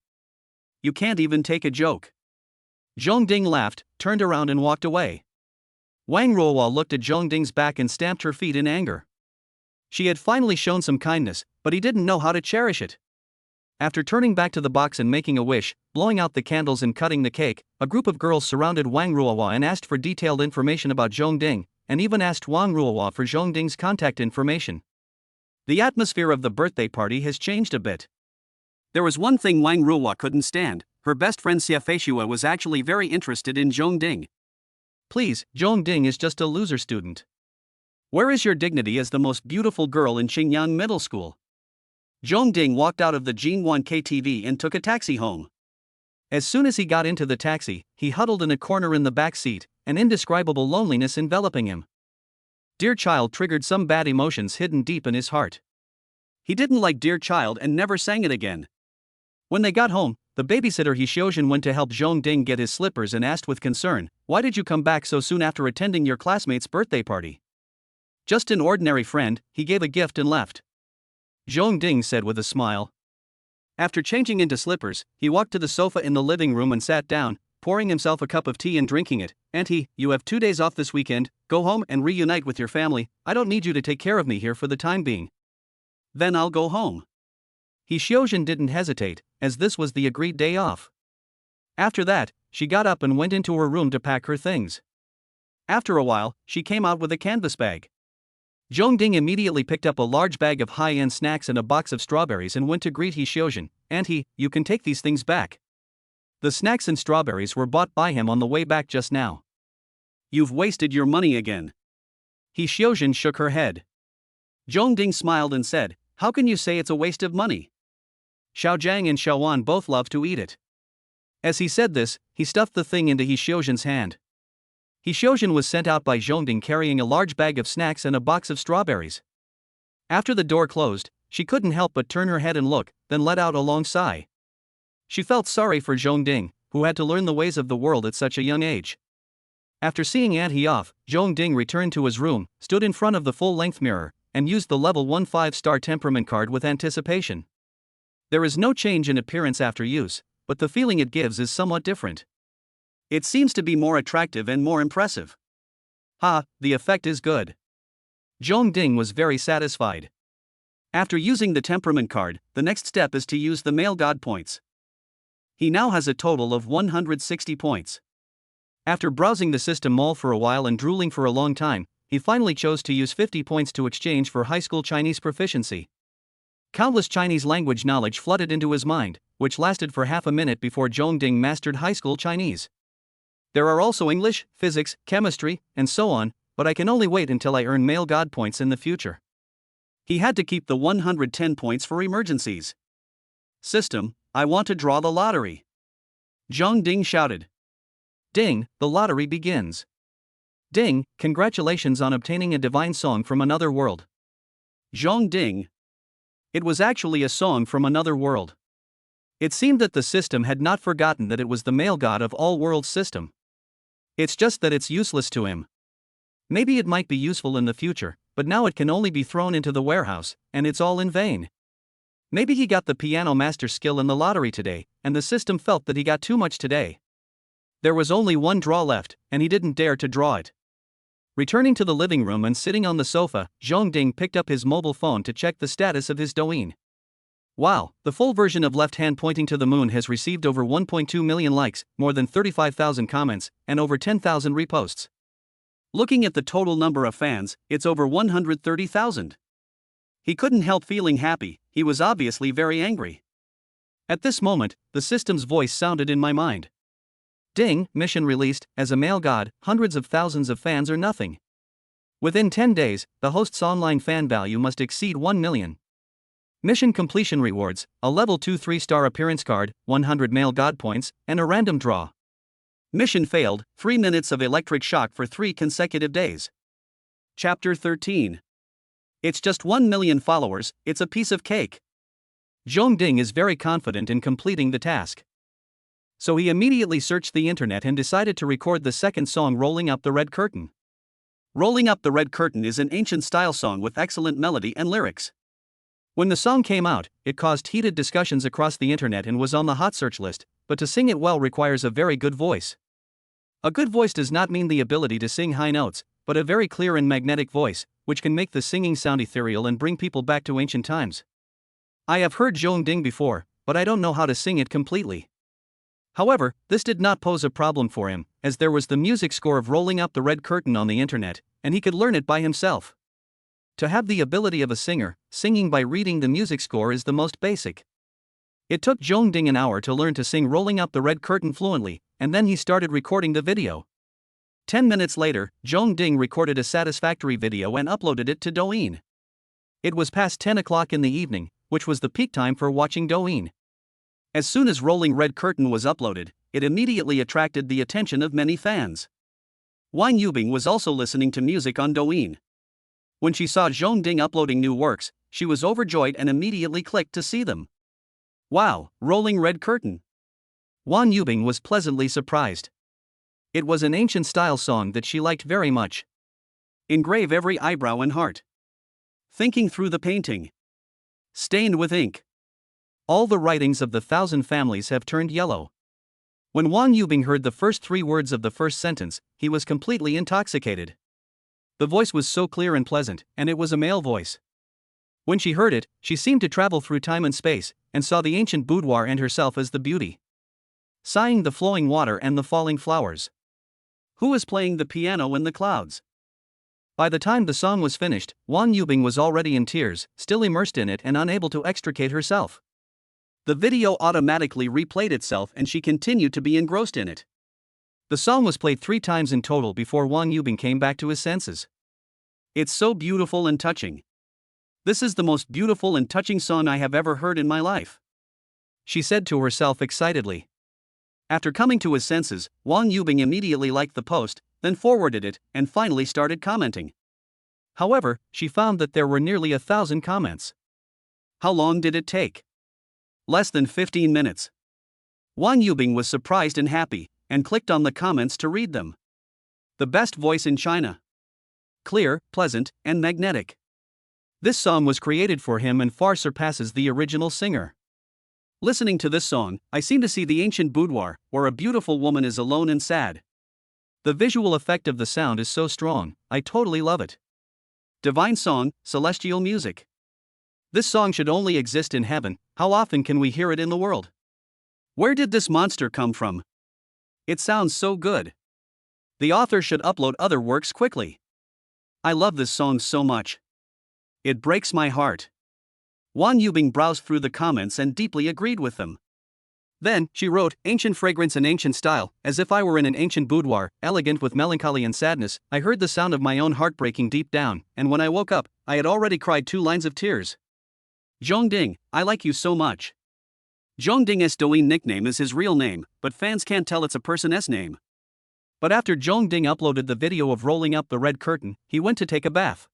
You can't even take a joke. Zhongding laughed, turned around and walked away. Wang Ruohua looked at Zhongding's back and stamped her feet in anger. She had finally shown some kindness, but he didn't know how to cherish it. After turning back to the box and making a wish, blowing out the candles and cutting the cake, a group of girls surrounded Wang Ruohua and asked for detailed information about Zhongding, and even asked Wang Ruohua for Zhongding's contact information. The atmosphere of the birthday party has changed a bit. There was one thing Wang Ruohua couldn't stand. Her best friend Xia Feishua was actually very interested in Zhongding. Please, Zhongding is just a loser student. Where is your dignity as the most beautiful girl in Qingyang Middle School? Zhongding walked out of the Jinwan KTV and took a taxi home. As soon as he got into the taxi, he huddled in a corner in the back seat, an indescribable loneliness enveloping him. Dear Child triggered some bad emotions hidden deep in his heart. He didn't like Dear Child and never sang it again. When they got home, the babysitter Xiaojin went to help Zhongding get his slippers and asked with concern, Why did you come back so soon after attending your classmate's birthday party? Just an ordinary friend, he gave a gift and left. Zhongding said with a smile. After changing into slippers, he walked to the sofa in the living room and sat down, pouring himself a cup of tea and drinking it. Auntie, you have 2 days off this weekend, go home and reunite with your family. I don't need you to take care of me here for the time being. Then I'll go home. Xiaojin didn't hesitate, as this was the agreed day off. After that, she got up and went into her room to pack her things. After a while, she came out with a canvas bag. Zhongding immediately picked up a large bag of high-end snacks and a box of strawberries and went to greet Xiaojin. Auntie, you can take these things back. The snacks and strawberries were bought by him on the way back just now. You've wasted your money again. Xiaojin shook her head. Zhongding smiled and said, How can you say it's a waste of money? Xiaojiang and Xiaowan both love to eat it. As he said this, he stuffed the thing into Xiaojin's hand. Xiaojin was sent out by Zhongding carrying a large bag of snacks and a box of strawberries. After the door closed, she couldn't help but turn her head and look, then let out a long sigh. She felt sorry for Zhongding, who had to learn the ways of the world at such a young age. After seeing Auntie off, Zhongding returned to his room, stood in front of the full-length mirror, and used the level 1 5-star temperament card with anticipation. There is no change in appearance after use, but the feeling it gives is somewhat different. It seems to be more attractive and more impressive. Ha, the effect is good. Zhong Ding was very satisfied. After using the temperament card, the next step is to use the male god points. He now has a total of 160 points. After browsing the system mall for a while and drooling for a long time, he finally chose to use 50 points to exchange for high school Chinese proficiency. Countless Chinese language knowledge flooded into his mind, which lasted for half a minute before Zhong Ding mastered high school Chinese. There are also English, physics, chemistry, and so on, but I can only wait until I earn male god points in the future. He had to keep the 110 points for emergencies. System, I want to draw the lottery. Zhong Ding shouted. Ding, the lottery begins. Ding, congratulations on obtaining a divine song from another world. Zhong Ding. It was actually a song from another world. It seemed that the system had not forgotten that it was the male god of all worlds system. It's just that it's useless to him. Maybe it might be useful in the future, but now it can only be thrown into the warehouse, and it's all in vain. Maybe he got the piano master skill in the lottery today, and the system felt that he got too much today. There was only one draw left, and he didn't dare to draw it. Returning to the living room and sitting on the sofa, Zhong Ding picked up his mobile phone to check the status of his Douyin. Wow, the full version of Left Hand Pointing to the Moon has received over 1.2 million likes, more than 35,000 comments, and over 10,000 reposts. Looking at the total number of fans, it's over 130,000. He couldn't help feeling happy, he was obviously very angry. At this moment, the system's voice sounded in my mind. Ding, mission released, as a male god, hundreds of thousands of fans are nothing. Within 10 days, the host's online fan value must exceed 1 million. Mission completion rewards, a level 2 3-star appearance card, 100 male god points, and a random draw. Mission failed, 3 minutes of electric shock for 3 consecutive days. Chapter 13. It's just 1 million followers, it's a piece of cake. Zhong Ding is very confident in completing the task. So he immediately searched the internet and decided to record the second song, Rolling Up the Red Curtain. Rolling Up the Red Curtain is an ancient style song with excellent melody and lyrics. When the song came out, it caused heated discussions across the internet and was on the hot search list, but to sing it well requires a very good voice. A good voice does not mean the ability to sing high notes, but a very clear and magnetic voice, which can make the singing sound ethereal and bring people back to ancient times. I have heard Zhong Ding before, but I don't know how to sing it completely. However, this did not pose a problem for him, as there was the music score of Rolling Up the Red Curtain on the internet, and he could learn it by himself. To have the ability of a singer, singing by reading the music score is the most basic. It took Zhong Ding an hour to learn to sing Rolling Up the Red Curtain fluently, and then he started recording the video. 10 minutes later, Zhong Ding recorded a satisfactory video and uploaded it to Douyin. It was past 10 o'clock in the evening, which was the peak time for watching Douyin. As soon as Rolling Red Curtain was uploaded, it immediately attracted the attention of many fans. Wang Yubing was also listening to music on Douyin. When she saw Zhong Ding uploading new works, she was overjoyed and immediately clicked to see them. Wow, Rolling Red Curtain! Wang Yubing was pleasantly surprised. It was an ancient style song that she liked very much. Engrave every eyebrow and heart. Thinking through the painting. Stained with ink. All the writings of the 1,000 families have turned yellow. When Wang Yubing heard the first 3 words of the first sentence, he was completely intoxicated. The voice was so clear and pleasant, and it was a male voice. When she heard it, she seemed to travel through time and space, and saw the ancient boudoir and herself as the beauty. Sighing the flowing water and the falling flowers. Who is playing the piano in the clouds? By the time the song was finished, Wang Yubing was already in tears, still immersed in it and unable to extricate herself. The video automatically replayed itself and she continued to be engrossed in it. The song was played 3 times in total before Wang Yubing came back to his senses. It's so beautiful and touching. This is the most beautiful and touching song I have ever heard in my life, she said to herself excitedly. After coming to his senses, Wang Yubing immediately liked the post, then forwarded it, and finally started commenting. However, she found that there were nearly 1,000 comments. How long did it take? Less than 15 minutes. Wang Yubing was surprised and happy, and clicked on the comments to read them. The best voice in China. Clear, pleasant, and magnetic. This song was created for him and far surpasses the original singer. Listening to this song, I seem to see the ancient boudoir, where a beautiful woman is alone and sad. The visual effect of the sound is so strong, I totally love it. Divine song, celestial music. This song should only exist in heaven. How often can we hear it in the world? Where did this monster come from? It sounds so good. The author should upload other works quickly. I love this song so much. It breaks my heart. Wang Yubing browsed through the comments and deeply agreed with them. Then, she wrote, ancient fragrance and ancient style, as if I were in an ancient boudoir, elegant with melancholy and sadness. I heard the sound of my own heart breaking deep down, and when I woke up, I had already cried 2 lines of tears. Zhongding, I like you so much. Zhongding's Douyin nickname is his real name, but fans can't tell it's a person's name. But after Zhongding uploaded the video of rolling up the red curtain, he went to take a bath.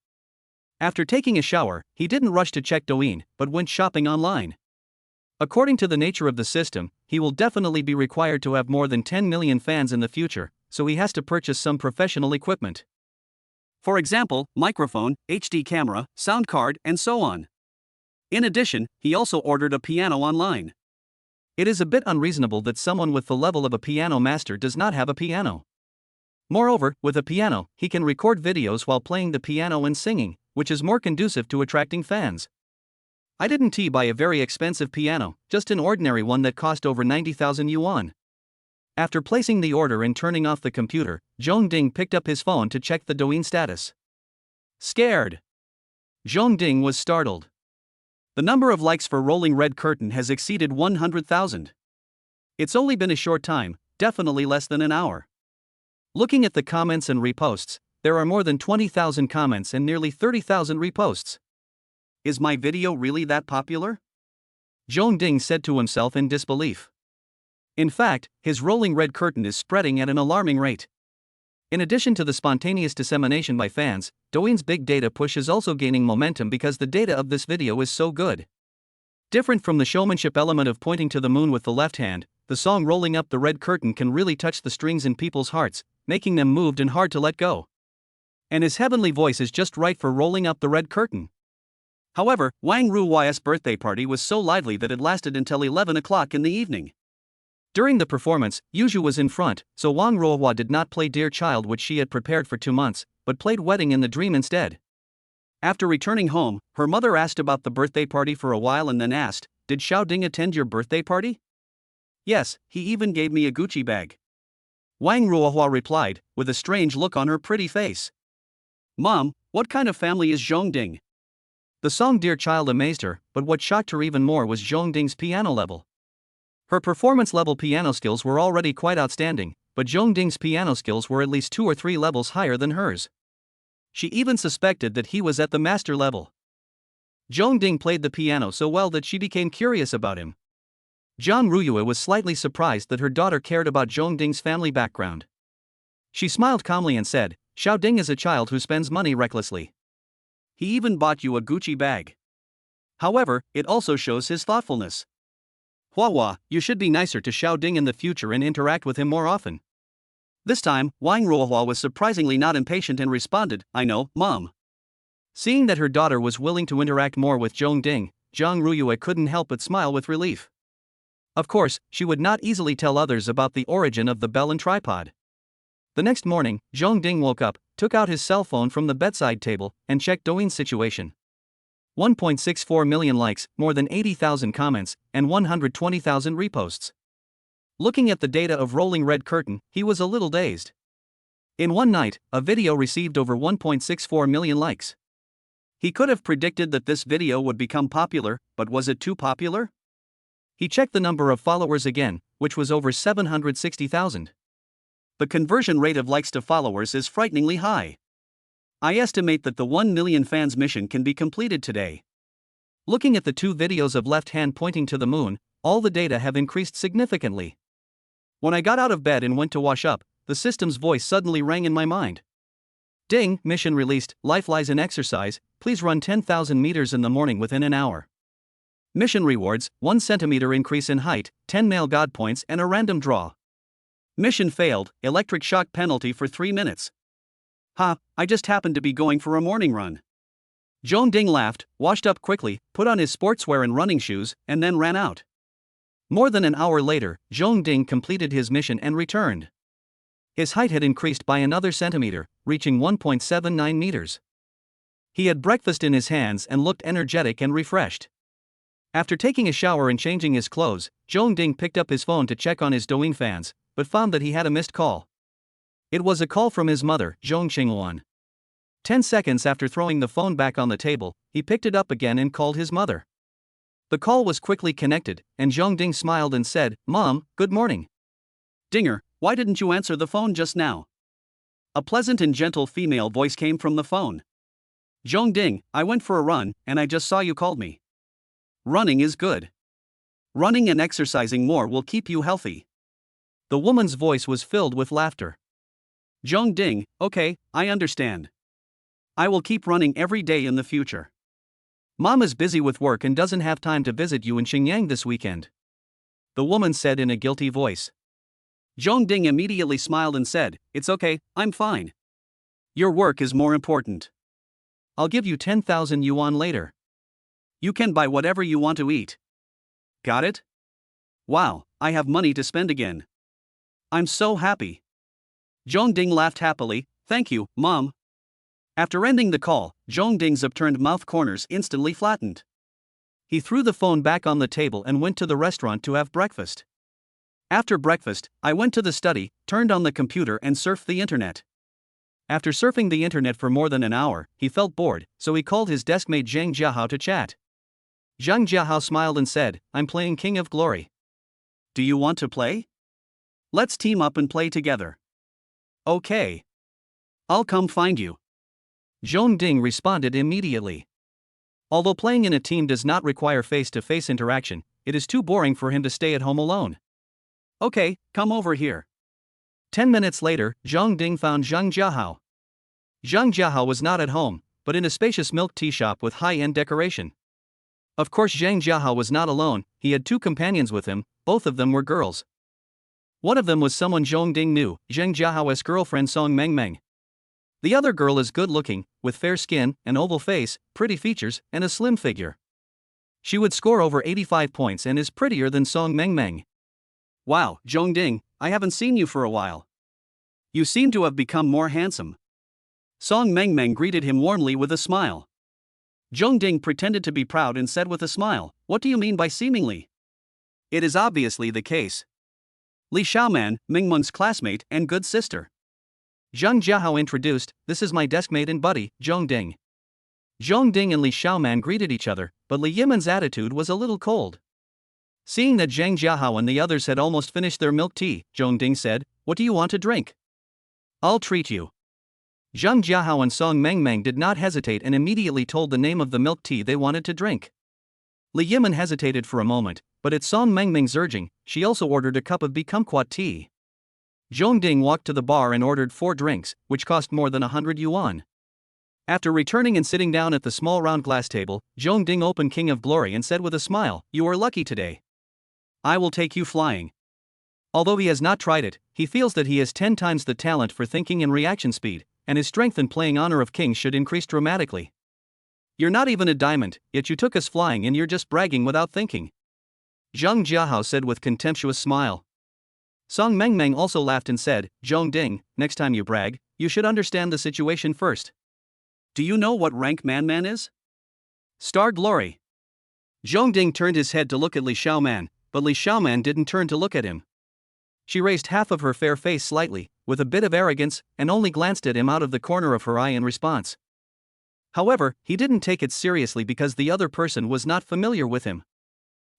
After taking a shower, he didn't rush to check Douyin, but went shopping online. According to the nature of the system, he will definitely be required to have more than 10 million fans in the future, so he has to purchase some professional equipment. For example, microphone, HD camera, sound card, and so on. In addition, he also ordered a piano online. It is a bit unreasonable that someone with the level of a piano master does not have a piano. Moreover, with a piano, he can record videos while playing the piano and singing, which is more conducive to attracting fans. I didn't buy a very expensive piano, just an ordinary one that cost over 90,000 yuan. After placing the order and turning off the computer, Zhongding picked up his phone to check the Douyin status. Scared. Zhongding was startled. The number of likes for Rolling Red Curtain has exceeded 100,000. It's only been a short time, definitely less than an hour. Looking at the comments and reposts, there are more than 20,000 comments and nearly 30,000 reposts. Is my video really that popular? Zhongding said to himself in disbelief. In fact, his Rolling Red Curtain is spreading at an alarming rate. In addition to the spontaneous dissemination by fans, Douyin's big data push is also gaining momentum because the data of this video is so good. Different from the showmanship element of pointing to the moon with the left hand, the song Rolling Up the Red Curtain can really touch the strings in people's hearts, making them moved and hard to let go. And his heavenly voice is just right for rolling up the red curtain. However, Wang Ruo's birthday party was so lively that it lasted until 11 o'clock in the evening. During the performance, Yuju was in front, so Wang Ruo did not play Dear Child, which she had prepared for 2 months, but played Wedding in the Dream instead. After returning home, her mother asked about the birthday party for a while and then asked, "Did Xiaoding attend your birthday party?" "Yes, he even gave me a Gucci bag." Wang Ruo replied, with a strange look on her pretty face. "Mom, what kind of family is Zhongding?" The song Dear Child amazed her, but what shocked her even more was Zhongding's piano level. Her performance-level piano skills were already quite outstanding, but Zhongding's piano skills were at least 2 or 3 levels higher than hers. She even suspected that he was at the master level. Zhongding played the piano so well that she became curious about him. Zhang Ruyue was slightly surprised that her daughter cared about Zhongding's family background. She smiled calmly and said, "Xiaoding is a child who spends money recklessly. He even bought you a Gucci bag. However, it also shows his thoughtfulness. Hua, you should be nicer to Xiaoding in the future and interact with him more often." This time, Wang Ruohua was surprisingly not impatient and responded, "I know, Mom." Seeing that her daughter was willing to interact more with Zhongding, Zhang Ruyue couldn't help but smile with relief. Of course, she would not easily tell others about the origin of the bell and tripod. The next morning, Zhongding woke up, took out his cell phone from the bedside table, and checked Douyin's situation. 1.64 million likes, more than 80,000 comments, and 120,000 reposts. Looking at the data of Rolling Red Curtain, he was a little dazed. In one night, a video received over 1.64 million likes. He could have predicted that this video would become popular, but was it too popular? He checked the number of followers again, which was over 760,000. The conversion rate of likes to followers is frighteningly high. I estimate that the 1 million fans mission can be completed today. Looking at the 2 videos of left hand pointing to the moon, all the data have increased significantly. When I got out of bed and went to wash up, the system's voice suddenly rang in my mind. "Ding, mission released, life lies in exercise, please run 10,000 meters in the morning within an hour. Mission rewards, 1 centimeter increase in height, 10 male god points and a random draw. Mission failed, electric shock penalty for 3 minutes. Ha, I just happened to be going for a morning run." Zhongding laughed, washed up quickly, put on his sportswear and running shoes, and then ran out. More than an hour later, Zhongding completed his mission and returned. His height had increased by another centimeter, reaching 1.79 meters. He had breakfast in his hands and looked energetic and refreshed. After taking a shower and changing his clothes, Zhong Ding picked up his phone to check on his Douyin fans, but found that he had a missed call. It was a call from his mother, Zhong Xingluan. 10 seconds after throwing the phone back on the table, he picked it up again and called his mother. The call was quickly connected, and Zhong Ding smiled and said, "Mom, good morning." "Dinger, why didn't you answer the phone just now?" A pleasant and gentle female voice came from the phone. "Zhong Ding, I went for a run, and I just saw you called me. Running is good. Running and exercising more will keep you healthy." The woman's voice was filled with laughter. "Zhong Ding, okay, I understand. I will keep running every day in the future. Mom is busy with work and doesn't have time to visit you in Xinjiang this weekend," the woman said in a guilty voice. Zhong Ding immediately smiled and said, "It's okay, I'm fine. Your work is more important. I'll give you 10,000 yuan later. You can buy whatever you want to eat. Got it? Wow, I have money to spend again. I'm so happy." Zhong Ding laughed happily. "Thank you, Mom." After ending the call, Zhong Ding's upturned mouth corners instantly flattened. He threw the phone back on the table and went to the restaurant to have breakfast. After breakfast, I went to the study, turned on the computer and surfed the internet. After surfing the internet for more than an hour, he felt bored, so he called his deskmate Zhang Jiahao to chat. Zhang Jiahao smiled and said, "I'm playing King of Glory. Do you want to play? Let's team up and play together." "Okay. I'll come find you." Zhong Ding responded immediately. Although playing in a team does not require face-to-face interaction, it is too boring for him to stay at home alone. "Okay, come over here." 10 minutes later, Zhong Ding found Zhang Jiahao. Zhang Jiahao was not at home, but in a spacious milk tea shop with high-end decoration. Of course, Zhang Jiahao was not alone, he had two companions with him, both of them were girls. One of them was someone Zhong Ding knew, Zhang Jiahao's girlfriend Song Mengmeng. The other girl is good-looking, with fair skin, an oval face, pretty features, and a slim figure. She would score over 85 points and is prettier than Song Mengmeng. "Wow, Zhong Ding, I haven't seen you for a while. You seem to have become more handsome." Song Mengmeng greeted him warmly with a smile. Zhong Ding pretended to be proud and said with a smile, "What do you mean by seemingly? It is obviously the case. Li Xiaoman, Mingmeng's classmate and good sister." Zhang Jiahao introduced, "This is my deskmate and buddy, Zhong Ding." Zhong Ding and Li Xiaoman greeted each other, but Li Yiman's attitude was a little cold. Seeing that Zhang Jiahao and the others had almost finished their milk tea, Zhong Ding said, "What do you want to drink? I'll treat you." Zhang Jiahao and Song Mengmeng did not hesitate and immediately told the name of the milk tea they wanted to drink. Li Yiman hesitated for a moment, but at Song Mengmeng's urging, she also ordered a cup of kumquat tea. Zhong Ding walked to the bar and ordered 4 drinks, which cost more than 100 yuan. After returning and sitting down at the small round glass table, Zhong Ding opened King of Glory and said with a smile, "You are lucky today. I will take you flying." Although he has not tried it, he feels that he has 10 times the talent for thinking and reaction speed, and his strength in playing Honor of Kings should increase dramatically. "You're not even a diamond, yet you took us flying and you're just bragging without thinking," Zhang Jiahao said with contemptuous smile. Song Mengmeng also laughed and said, "Zhong Ding, next time you brag, you should understand the situation first. Do you know what rank Man is? Star Glory." Zhong Ding turned his head to look at Li Xiaoman, but Li Xiaoman didn't turn to look at him. She raised half of her fair face slightly, with a bit of arrogance, and only glanced at him out of the corner of her eye in response. However, he didn't take it seriously because the other person was not familiar with him.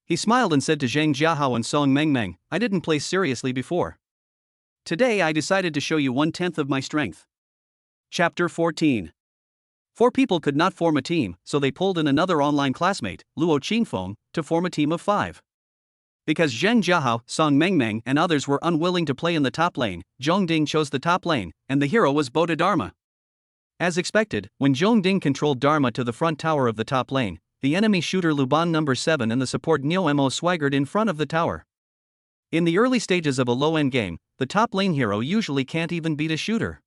He smiled and said to Zhang Jiahao and Song Mengmeng, "I didn't play seriously before. Today I decided to show you 1/10 of my strength." Chapter 14. 4 people could not form a team, so they pulled in another online classmate, Luo Qingfeng, to form a team of 5. Because Zhang Jiahao, Song Mengmeng and others were unwilling to play in the top lane, Zhong Ding chose the top lane, and the hero was Bodhidharma. As expected, when Zhong Ding controlled Dharma to the front tower of the top lane, the enemy shooter Luban No. 7 and the support Neo Mo swaggered in front of the tower. In the early stages of a low-end game, the top lane hero usually can't even beat a shooter.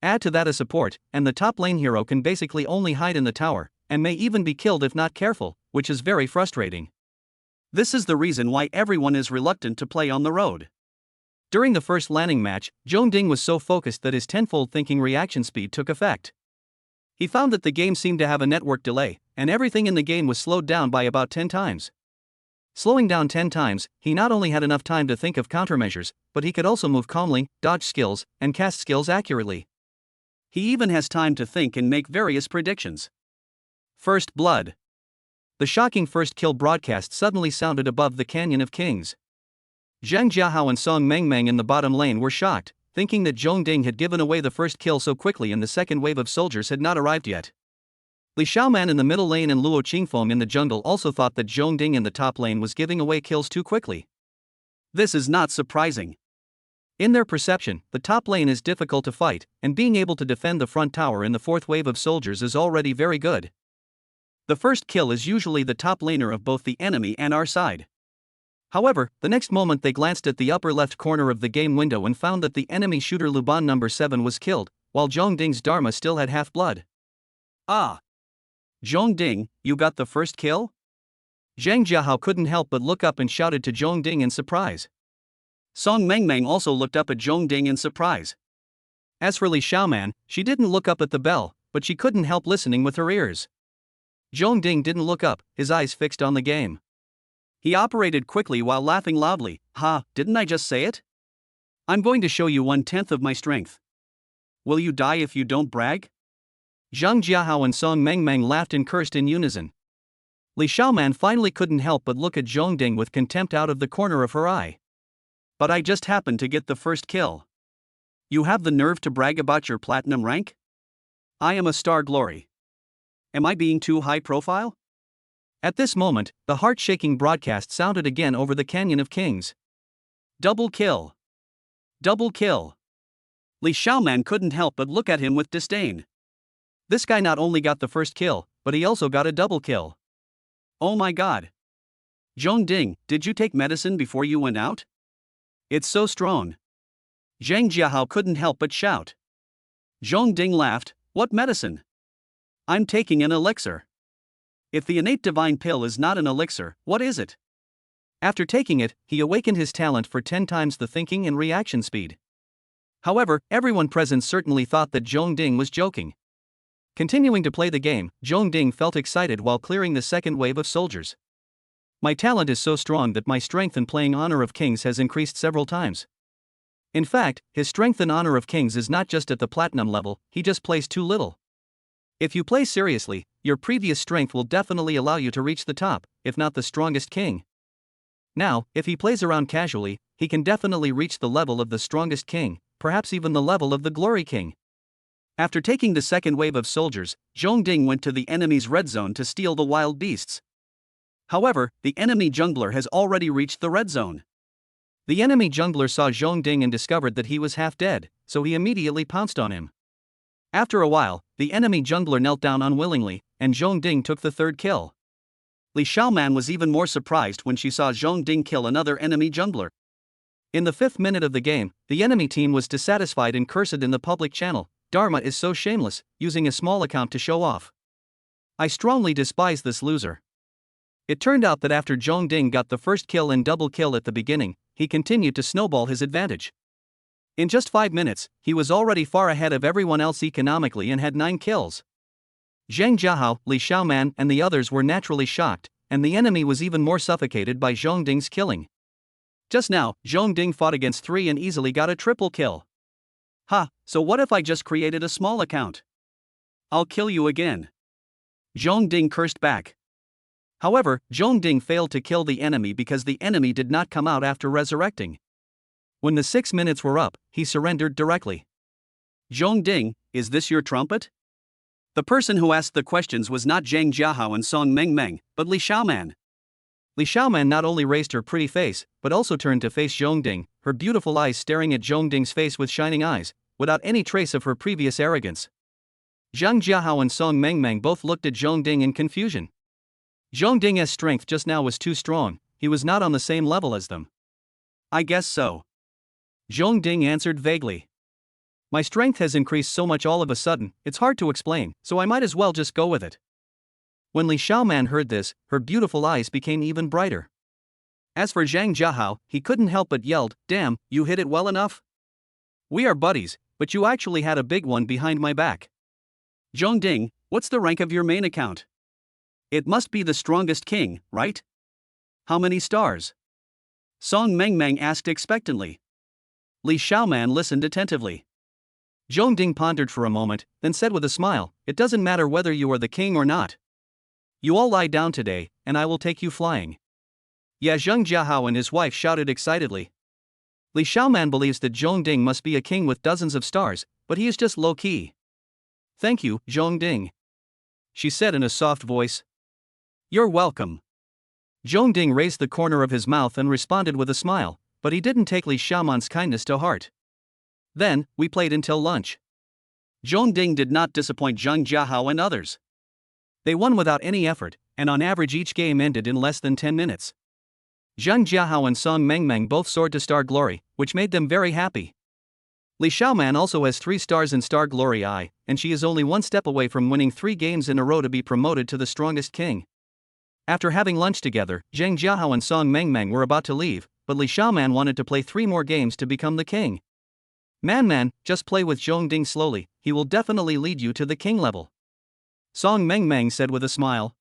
Add to that a support, and the top lane hero can basically only hide in the tower, and may even be killed if not careful, which is very frustrating. This is the reason why everyone is reluctant to play on the road. During the first landing match, Zhong Ding was so focused that his tenfold thinking reaction speed took effect. He found that the game seemed to have a network delay, and everything in the game was slowed down by about 10 times. Slowing down 10 times, he not only had enough time to think of countermeasures, but he could also move calmly, dodge skills, and cast skills accurately. He even has time to think and make various predictions. First blood. The shocking first kill broadcast suddenly sounded above the Canyon of Kings. Zhang Jiahao and Song Mengmeng in the bottom lane were shocked, thinking that Zhong Ding had given away the first kill so quickly and the second wave of soldiers had not arrived yet. Li Xiaoman in the middle lane and Luo Qingfeng in the jungle also thought that Zhong Ding in the top lane was giving away kills too quickly. This is not surprising. In their perception, the top lane is difficult to fight, and being able to defend the front tower in the fourth wave of soldiers is already very good. The first kill is usually the top laner of both the enemy and our side. However, the next moment they glanced at the upper left corner of the game window and found that the enemy shooter Luban number 7 was killed, while Zhong Ding's Dharma still had half blood. Ah! Zhong Ding, you got the first kill? Zhang Jiahao couldn't help but look up and shouted to Zhong Ding in surprise. Song Mengmeng also looked up at Zhong Ding in surprise. As for Li Xiaoman, she didn't look up at the bell, but she couldn't help listening with her ears. Zhong Ding didn't look up, his eyes fixed on the game. He operated quickly while laughing loudly. Ha, didn't I just say it? I'm going to show you 1/10 of my strength. Will you die if you don't brag? Zhang Jiahao and Song Mengmeng laughed and cursed in unison. Li Xiaoman finally couldn't help but look at Zhong Ding with contempt out of the corner of her eye. But I just happened to get the first kill. You have the nerve to brag about your platinum rank? I am a star glory. Am I being too high profile? At this moment, the heart-shaking broadcast sounded again over the Canyon of Kings. Double kill. Double kill. Li Xiaoman couldn't help but look at him with disdain. This guy not only got the first kill, but he also got a double kill. Oh my god. Zhong Ding, did you take medicine before you went out? It's so strong. Zhang Jiahao couldn't help but shout. Zhong Ding laughed, what medicine? I'm taking an elixir. If the innate divine pill is not an elixir, what is it? After taking it, he awakened his talent for 10 times the thinking and reaction speed. However, everyone present certainly thought that Zhong Ding was joking. Continuing to play the game, Zhong Ding felt excited while clearing the second wave of soldiers. My talent is so strong that my strength in playing Honor of Kings has increased several times. In fact, his strength in Honor of Kings is not just at the platinum level, he just plays too little. If you play seriously, your previous strength will definitely allow you to reach the top, if not the strongest king. Now, if he plays around casually, he can definitely reach the level of the strongest king, perhaps even the level of the Glory King. After taking the second wave of soldiers, Zhong Ding went to the enemy's red zone to steal the wild beasts. However, the enemy jungler has already reached the red zone. The enemy jungler saw Zhong Ding and discovered that he was half dead, so he immediately pounced on him. After a while, the enemy jungler knelt down unwillingly, and Zhong Ding took the third kill. Li Xiaoman was even more surprised when she saw Zhong Ding kill another enemy jungler. In the 5th minute of the game, the enemy team was dissatisfied and cursed in the public channel. Dharma is so shameless, using a small account to show off. I strongly despise this loser. It turned out that after Zhong Ding got the first kill and double kill at the beginning, he continued to snowball his advantage. In just 5 minutes, he was already far ahead of everyone else economically and had 9 kills. Zhang Jiahao, Li Xiaoman, and the others were naturally shocked, and the enemy was even more suffocated by Zhong Ding's killing. Just now, Zhong Ding fought against 3 and easily got a triple kill. Ha, so what if I just created a small account? I'll kill you again. Zhong Ding cursed back. However, Zhong Ding failed to kill the enemy because the enemy did not come out after resurrecting. When the 6 minutes were up, he surrendered directly. Zhong Ding, is this your trumpet? The person who asked the questions was not Zhang Jiahao and Song Mengmeng, but Li Xiaoman. Li Xiaoman not only raised her pretty face, but also turned to face Zhong Ding, her beautiful eyes staring at Zhong Ding's face with shining eyes, without any trace of her previous arrogance. Zhang Jiahao and Song Mengmeng both looked at Zhong Ding in confusion. Zhong Ding's strength just now was too strong, he was not on the same level as them. I guess so. Zhong Ding answered vaguely. My strength has increased so much all of a sudden, it's hard to explain, so I might as well just go with it. When Li Xiaoman heard this, her beautiful eyes became even brighter. As for Zhang Jiahao, he couldn't help but yelled, damn, you hit it well enough? We are buddies, but you actually had a big one behind my back. Zhongding, what's the rank of your main account? It must be the strongest king, right? How many stars? Song Mengmeng asked expectantly. Li Xiaoman listened attentively. Zhongding pondered for a moment, then said with a smile, "It doesn't matter whether you are the king or not. You all lie down today, and I will take you flying." Ya Zhengjiahao and his wife shouted excitedly. Li Xiaoman believes that Zhongding must be a king with dozens of stars, but he is just low-key. "Thank you, Zhongding," she said in a soft voice. "You're welcome." Zhongding raised the corner of his mouth and responded with a smile, but he didn't take Li Xiaoman's kindness to heart. Then, we played until lunch. Zhongding did not disappoint Zheng Jiahao and others. They won without any effort, and on average each game ended in less than 10 minutes. Zheng Jiahao and Song Mengmeng both soared to Star Glory, which made them very happy. Li Xiaoman also has 3 stars in Star Glory I, and she is only one step away from winning 3 games in a row to be promoted to the strongest king. After having lunch together, Zheng Jiahao and Song Mengmeng were about to leave, but Li Xiaoman wanted to play 3 more games to become the king. Man, just play with Zhongding slowly, he will definitely lead you to the king level," Song Mengmeng said with a smile.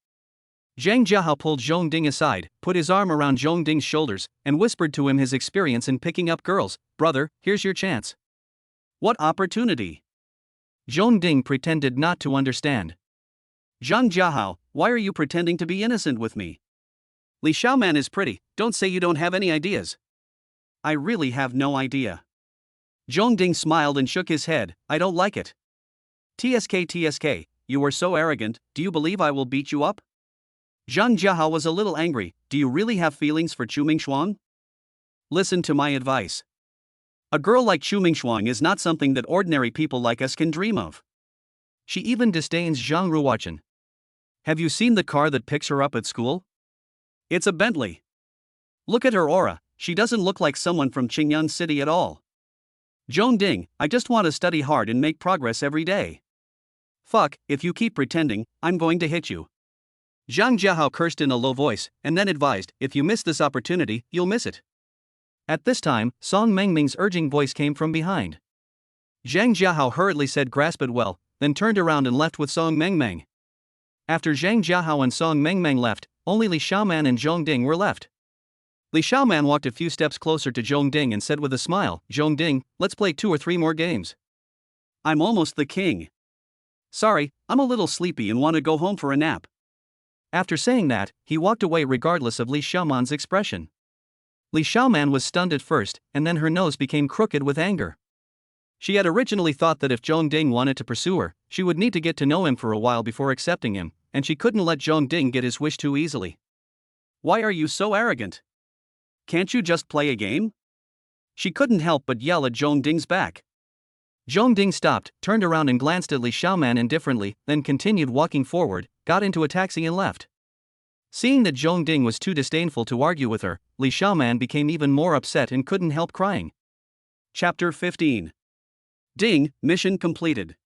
Zheng Jiahao pulled Zhongding aside, put his arm around Zhongding's shoulders, and whispered to him his experience in picking up girls. "Brother, here's your chance." "What opportunity?" Zhongding pretended not to understand. "Zheng Jiahao, why are you pretending to be innocent with me? Li Xiaoman is pretty, don't say you don't have any ideas." "I really have no idea." Zhongding smiled and shook his head. "I don't like it." TSK, you are so arrogant, do you believe I will beat you up?" Zheng Jiahao was a little angry. "Do you really have feelings for Chu Mingshuang? Listen to my advice. A girl like Chu Mingshuang is not something that ordinary people like us can dream of. She even disdains Zhang Ruochen. Have you seen the car that picks her up at school? It's a Bentley. Look at her aura, she doesn't look like someone from Qingyun City at all. Zhongding, I just want to study hard and make progress every day. Fuck, if you keep pretending, I'm going to hit you." Zhang Jiahao cursed in a low voice, and then advised, "If you miss this opportunity, you'll miss it." At this time, Song Mengming's urging voice came from behind. Zhang Jiahao hurriedly said, "Grasp it well," then turned around and left with Song Mengmeng. After Zhang Jiahao and Song Mengmeng left, only Li Xiaoman and Zhongding were left. Li Xiaoman walked a few steps closer to Zhongding and said with a smile, "Zhongding, let's play 2 or 3 more games. I'm almost the king. Sorry, I'm a little sleepy and want to go home for a nap." After saying that, he walked away regardless of Li Xiaoman's expression. Li Xiaoman was stunned at first, and then her nose became crooked with anger. She had originally thought that if Zhongding wanted to pursue her, she would need to get to know him for a while before accepting him, and she couldn't let Zhongding get his wish too easily. "Why are you so arrogant? Can't you just play a game?" She couldn't help but yell at Zhongding's back. Zhongding stopped, turned around and glanced at Li Xiaoman indifferently, then continued walking forward, got into a taxi and left. Seeing that Zhongding was too disdainful to argue with her, Li Xiaoman became even more upset and couldn't help crying. Chapter 15. Ding, mission completed.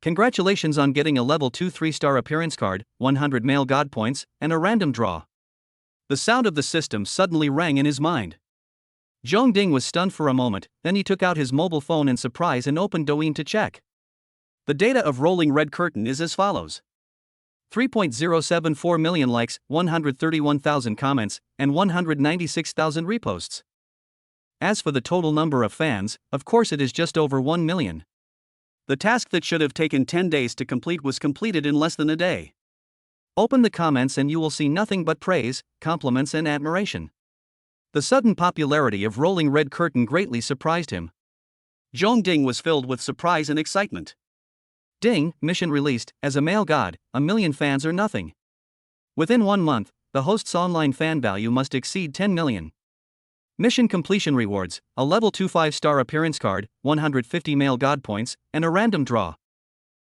Congratulations on getting a level 2 3-star appearance card, 100 male god points, and a random draw. The sound of the system suddenly rang in his mind. Zhongding was stunned for a moment, then he took out his mobile phone in surprise and opened Douyin to check. The data of Rolling Red Curtain is as follows. 3.074 million likes, 131,000 comments, and 196,000 reposts. As for the total number of fans, of course it is just over 1 million. The task that should have taken 10 days to complete was completed in less than a day. Open the comments and you will see nothing but praise, compliments and admiration. The sudden popularity of Rolling Red Curtain greatly surprised him. Zhongding was filled with surprise and excitement. Ding, mission released, as a male god, 1 million fans or nothing. Within 1 month, the host's online fan value must exceed 10 million. Mission completion rewards, a level 2 5-star appearance card, 150 male god points, and a random draw.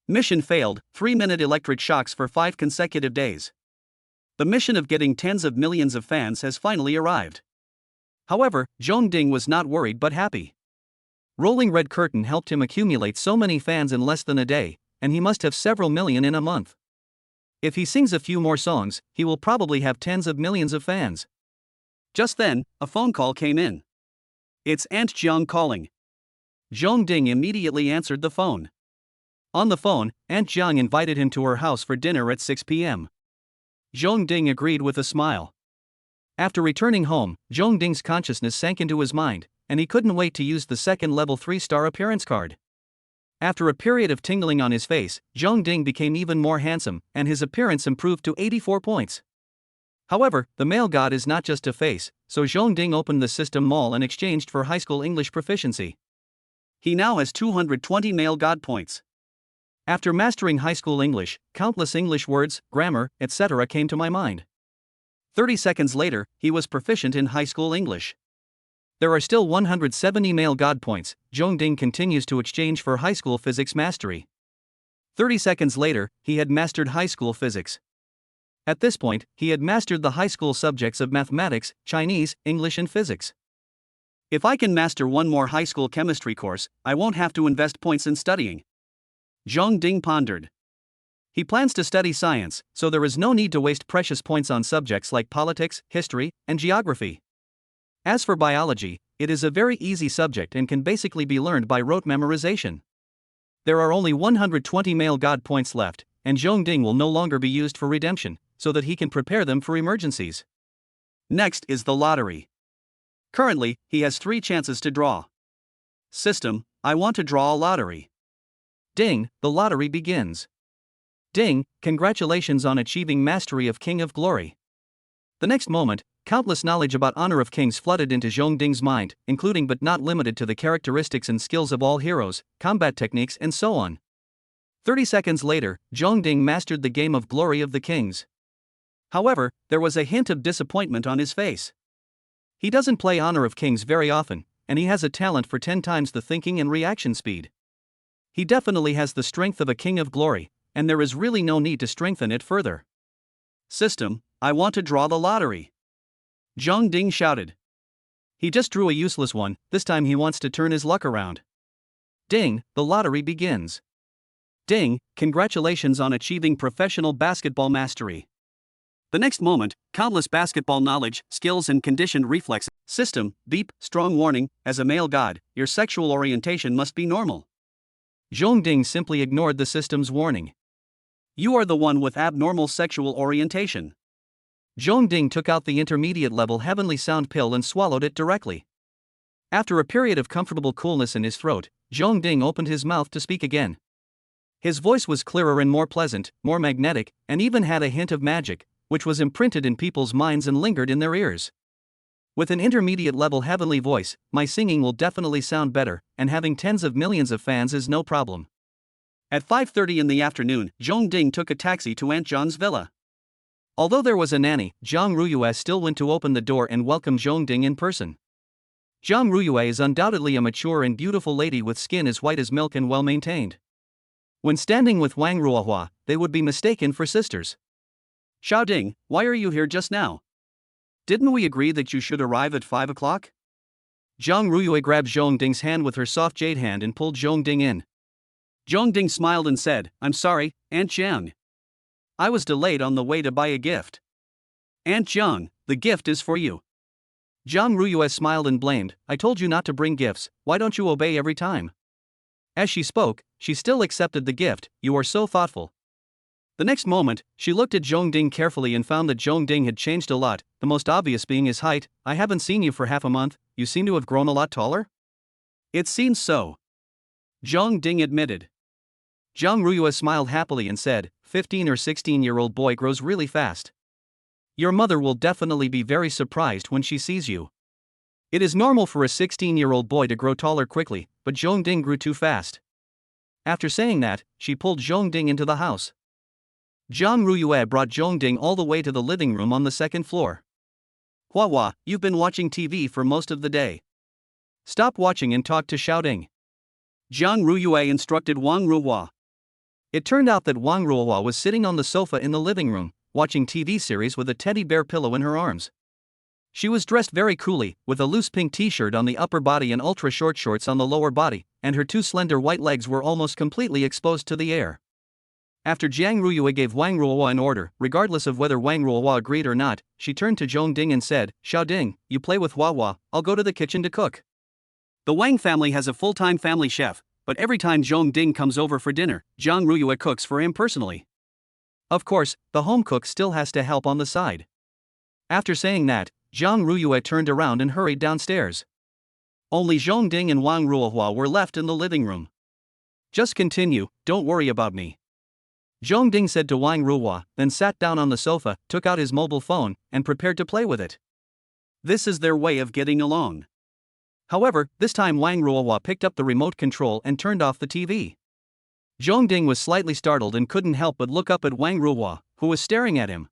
Mission failed, 3-minute electric shocks for 5 consecutive days. The mission of getting tens of millions of fans has finally arrived. However, Zhongding was not worried but happy. Rolling Red Curtain helped him accumulate so many fans in less than a day, and he must have several million in a month. If he sings a few more songs, he will probably have tens of millions of fans. Just then, a phone call came in. "It's Aunt Jiang calling." Zhongding immediately answered the phone. On the phone, Aunt Jiang invited him to her house for dinner at 6 p.m. Zhong Ding agreed with a smile. After returning home, Zhong Ding's consciousness sank into his mind, and he couldn't wait to use the second level 3-star appearance card. After a period of tingling on his face, Zhong Ding became even more handsome, and his appearance improved to 84 points. However, the male god is not just a face, so Zhong Ding opened the system mall and exchanged for high school English proficiency. He now has 220 male god points. After mastering high school English, countless English words, grammar, etc. came to my mind. 30 seconds later, he was proficient in high school English. There are still 170 male god points. Zhong Ding continues to exchange for high school physics mastery. 30 seconds later, he had mastered high school physics. At this point, he had mastered the high school subjects of mathematics, Chinese, English and physics. If I can master one more high school chemistry course, I won't have to invest points in studying. Zhong Ding pondered. He plans to study science, so there is no need to waste precious points on subjects like politics, history, and geography. As for biology, it is a very easy subject and can basically be learned by rote memorization. There are only 120 male god points left, and Zhong Ding will no longer be used for redemption, so that he can prepare them for emergencies. Next is the lottery. Currently, he has 3 chances to draw. System, I want to draw a lottery. Ding, the lottery begins. Ding, congratulations on achieving mastery of King of Glory. The next moment, countless knowledge about Honor of Kings flooded into Zhong Ding's mind, including but not limited to the characteristics and skills of all heroes, combat techniques and so on. 30 seconds later, Zhong Ding mastered the game of Glory of the Kings. However, there was a hint of disappointment on his face. He doesn't play Honor of Kings very often, and he has a talent for 10 times the thinking and reaction speed. He definitely has the strength of a King of Glory, and there is really no need to strengthen it further. System, I want to draw the lottery. Zhong Ding shouted. He just drew a useless one, this time he wants to turn his luck around. Ding, the lottery begins. Ding, congratulations on achieving professional basketball mastery. The next moment, countless basketball knowledge, skills and conditioned reflexes. System, beep, strong warning, as a male god, your sexual orientation must be normal. Zhong Ding simply ignored the system's warning. You are the one with abnormal sexual orientation. Zhong Ding took out the intermediate level heavenly sound pill and swallowed it directly. After a period of comfortable coolness in his throat, Zhong Ding opened his mouth to speak again. His voice was clearer and more pleasant, more magnetic, and even had a hint of magic, which was imprinted in people's minds and lingered in their ears. With an intermediate level heavenly voice, my singing will definitely sound better, and having tens of millions of fans is no problem. At 5:30 in the afternoon, Zhong Ding took a taxi to Aunt John's villa. Although there was a nanny, Zhang Ruyue still went to open the door and welcome Zhong Ding in person. Zhang Ruyue is undoubtedly a mature and beautiful lady with skin as white as milk and well maintained. When standing with Wang Ruohua, they would be mistaken for sisters. Xiao Ding, why are you here just now? Didn't we agree that you should arrive at 5 o'clock? Zhang Ruyue grabbed Zhong Ding's hand with her soft jade hand and pulled Zhong Ding in. Zhong Ding smiled and said, I'm sorry, Aunt Jiang. I was delayed on the way to buy a gift. Aunt Jiang, the gift is for you. Zhang Ruyue smiled and blamed, I told you not to bring gifts, why don't you obey every time? As she spoke, she still accepted the gift, you are so thoughtful. The next moment, she looked at Zhong Ding carefully and found that Zhong Ding had changed a lot, the most obvious being his height. I haven't seen you for half a month, you seem to have grown a lot taller? It seems so. Zhong Ding admitted. Zhang Ruyue smiled happily and said, 15 or 16-year-old boy grows really fast. Your mother will definitely be very surprised when she sees you. It is normal for a 16-year-old boy to grow taller quickly, but Zhong Ding grew too fast. After saying that, she pulled Zhong Ding into the house. Zhang Ruyue brought Zhong Ding all the way to the living room on the second floor. Hua, you've been watching TV for most of the day. Stop watching and talk to Xiao Ding. Zhang Ruyue instructed Wang Ruohua. It turned out that Wang Ruohua was sitting on the sofa in the living room, watching TV series with a teddy bear pillow in her arms. She was dressed very coolly, with a loose pink t-shirt on the upper body and ultra-short shorts on the lower body, and her 2 slender white legs were almost completely exposed to the air. After Zhang Ruyue gave Wang Ruohua an order, regardless of whether Wang Ruohua agreed or not, she turned to Zhong Ding and said, Xiao Ding, you play with Hua, I'll go to the kitchen to cook. The Wang family has a full-time family chef, but every time Zhong Ding comes over for dinner, Zhang Ruyue cooks for him personally. Of course, the home cook still has to help on the side. After saying that, Zhang Ruyue turned around and hurried downstairs. Only Zhong Ding and Wang Ruohua were left in the living room. Just continue, don't worry about me. Zhong Ding said to Wang Ruohua, then sat down on the sofa, took out his mobile phone, and prepared to play with it. This is their way of getting along. However, this time Wang Ruohua picked up the remote control and turned off the TV. Zhong Ding was slightly startled and couldn't help but look up at Wang Ruohua, who was staring at him.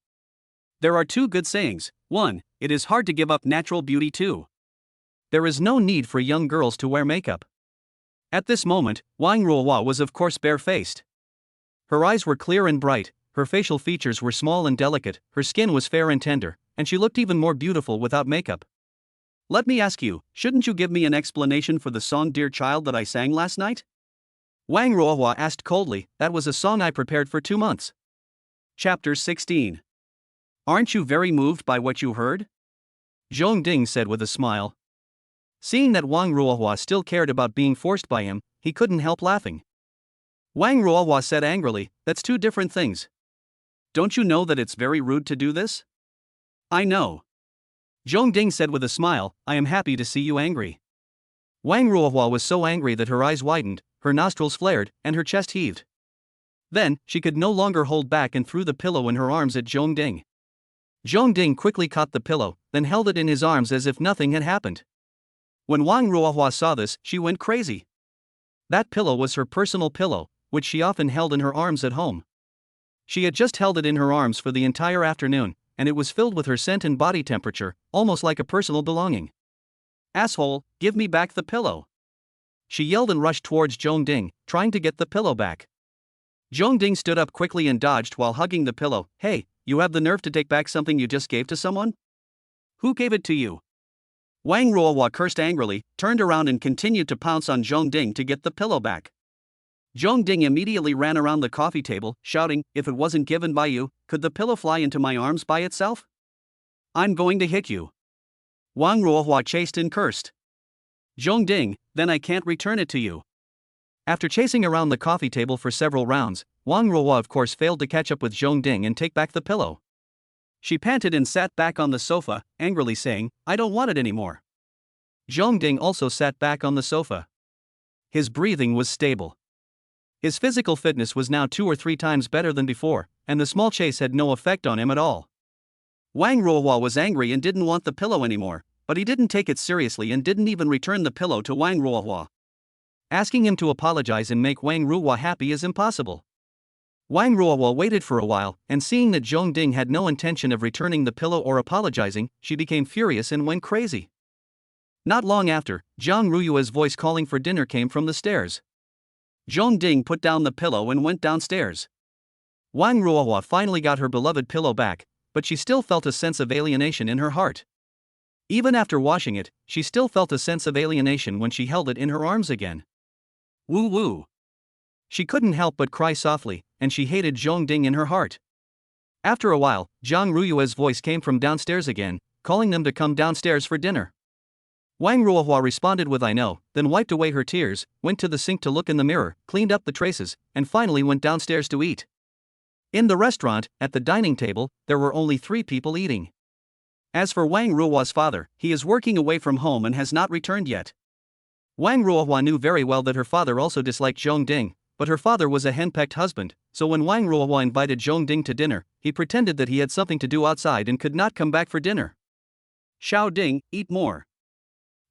There are two good sayings. 1. It is hard to give up natural beauty. 2. There is no need for young girls to wear makeup. At this moment, Wang Ruohua was of course barefaced. Her eyes were clear and bright, her facial features were small and delicate, her skin was fair and tender, and she looked even more beautiful without makeup. Let me ask you, shouldn't you give me an explanation for the song Dear Child that I sang last night? Wang Ruohua asked coldly. That was a song I prepared for 2 months. Chapter 16. Aren't you very moved by what you heard? Zhong Ding said with a smile. Seeing that Wang Ruohua still cared about being forced by him, he couldn't help laughing. Wang Ruohua said angrily, that's two different things. Don't you know that it's very rude to do this? I know. Zhong Ding said with a smile, I am happy to see you angry. Wang Ruohua was so angry that her eyes widened, her nostrils flared, and her chest heaved. Then, she could no longer hold back and threw the pillow in her arms at Zhong Ding. Zhong Ding quickly caught the pillow, then held it in his arms as if nothing had happened. When Wang Ruohua saw this, she went crazy. That pillow was her personal pillow, which she often held in her arms at home. She had just held it in her arms for the entire afternoon, and it was filled with her scent and body temperature, almost like a personal belonging. Asshole, give me back the pillow. She yelled and rushed towards Zhong Ding, trying to get the pillow back. Zhong Ding stood up quickly and dodged while hugging the pillow. Hey, you have the nerve to take back something you just gave to someone? Who gave it to you? Wang Ruohua cursed angrily, turned around and continued to pounce on Zhong Ding to get the pillow back. Zhong Ding immediately ran around the coffee table, shouting, if it wasn't given by you, could the pillow fly into my arms by itself? I'm going to hit you. Wang Ruohua chased and cursed. Zhong Ding, then I can't return it to you. After chasing around the coffee table for several rounds, Wang Ruohua of course failed to catch up with Zhong Ding and take back the pillow. She panted and sat back on the sofa, angrily saying, I don't want it anymore. Zhong Ding also sat back on the sofa. His breathing was stable. His physical fitness was now 2 or 3 times better than before, and the small chase had no effect on him at all. Wang Ruohua was angry and didn't want the pillow anymore, but he didn't take it seriously and didn't even return the pillow to Wang Ruohua. Asking him to apologize and make Wang Ruohua happy is impossible. Wang Ruohua waited for a while, and seeing that Zhong Ding had no intention of returning the pillow or apologizing, she became furious and went crazy. Not long after, Zhang Ruyue's voice calling for dinner came from the stairs. Zhong Ding put down the pillow and went downstairs. Wang Ruohua finally got her beloved pillow back, but she still felt a sense of alienation in her heart. Even after washing it, she still felt a sense of alienation when she held it in her arms again. Woo woo. She couldn't help but cry softly, and she hated Zhong Ding in her heart. After a while, Zhang Ruyue's voice came from downstairs again, calling them to come downstairs for dinner. Wang Ruohua responded with I know, then wiped away her tears, went to the sink to look in the mirror, cleaned up the traces, and finally went downstairs to eat. In the restaurant, at the dining table, there were only 3 people eating. As for Wang Ruohua's father, he is working away from home and has not returned yet. Wang Ruohua knew very well that her father also disliked Zhong Ding, but her father was a henpecked husband, so when Wang Ruohua invited Zhong Ding to dinner, he pretended that he had something to do outside and could not come back for dinner. Xiao Ding, eat more.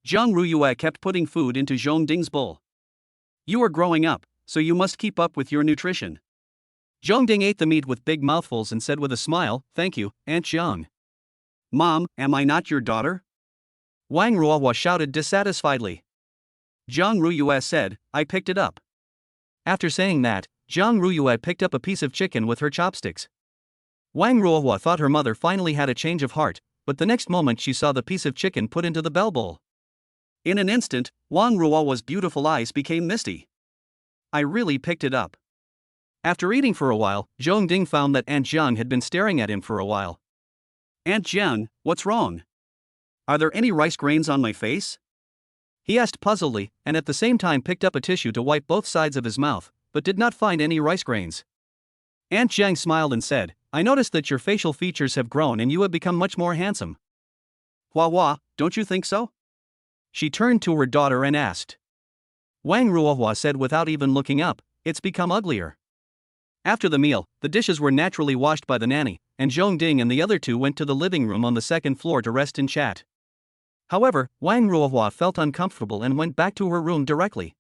Zhang Ruyue kept putting food into Zhong Ding's bowl. You are growing up, so you must keep up with your nutrition. Zhong Ding ate the meat with big mouthfuls and said with a smile, thank you, Aunt Zhang. Mom, am I not your daughter? Wang Ruohua shouted dissatisfiedly. Zhang Ruyue said, I picked it up. After saying that, Zhang Ruyue picked up a piece of chicken with her chopsticks. Wang Ruohua thought her mother finally had a change of heart, but the next moment she saw the piece of chicken put into the bell bowl. In an instant, Wang Ruohua's beautiful eyes became misty. I really picked it up. After eating for a while, Zhong Ding found that Aunt Zhang had been staring at him for a while. Aunt Zhang, what's wrong? Are there any rice grains on my face? He asked puzzledly, and at the same time picked up a tissue to wipe both sides of his mouth, but did not find any rice grains. Aunt Jiang smiled and said, I noticed that your facial features have grown and you have become much more handsome. Hua, don't you think so? She turned to her daughter and asked. Wang Ruohua said without even looking up, it's become uglier. After the meal, the dishes were naturally washed by the nanny, and Zhong Ding and the other two went to the living room on the second floor to rest and chat. However, Wang Ruohua felt uncomfortable and went back to her room directly.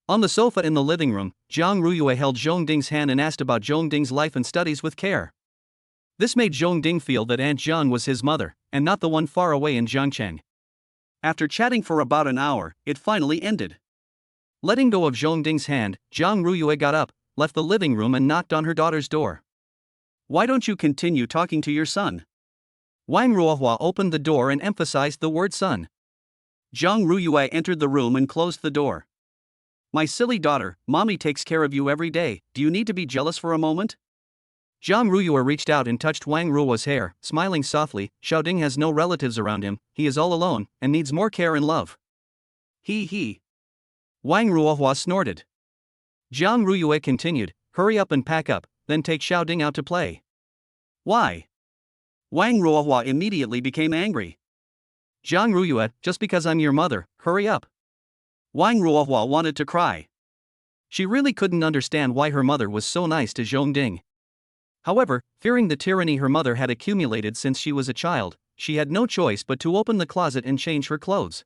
On the sofa in the living room, Jiang Ruyue held Zhong Ding's hand and asked about Zhong Ding's life and studies with care. This made Zhong Ding feel that Aunt Jiang was his mother, and not the one far away in Jiangcheng. After chatting for about an hour, it finally ended. Letting go of Zhong Ding's hand, Jiang Ruyue got up, left the living room and knocked on her daughter's door. Why don't you continue talking to your son? Wang Ruohua opened the door and emphasized the word son. Jiang Ruyue entered the room and closed the door. My silly daughter, mommy takes care of you every day, do you need to be jealous for a moment? Jiang Ruyue reached out and touched Wang Ruohua's hair, smiling softly. Xiaoding has no relatives around him, he is all alone, and needs more care and love. He. Wang Ruohua snorted. Jiang Ruyue continued, hurry up and pack up, then take Xiaoding out to play. Why? Wang Ruohua immediately became angry. Jiang Ruyue, just because I'm your mother, hurry up. Wang Ruohua wanted to cry. She really couldn't understand why her mother was so nice to Zhong Ding. However, fearing the tyranny her mother had accumulated since she was a child, she had no choice but to open the closet and change her clothes.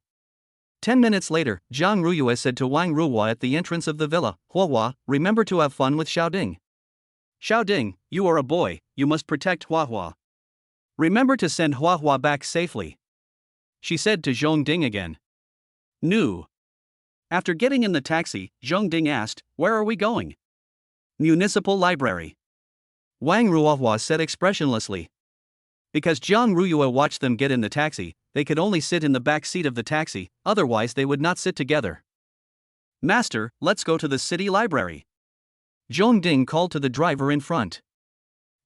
10 minutes later, Jiang Ruyue said to Wang Ruohua at the entrance of the villa, Hua, remember to have fun with Xiaoding. Xiaoding, you are a boy, you must protect Hua. Remember to send Hua back safely. She said to Zhong Ding again. No. After getting in the taxi, Zhong Ding asked, where are we going? Municipal Library. Wang Ruohua said expressionlessly. Because Jiang Ruyue watched them get in the taxi, they could only sit in the back seat of the taxi, otherwise they would not sit together. Master, let's go to the city library. Zhong Ding called to the driver in front.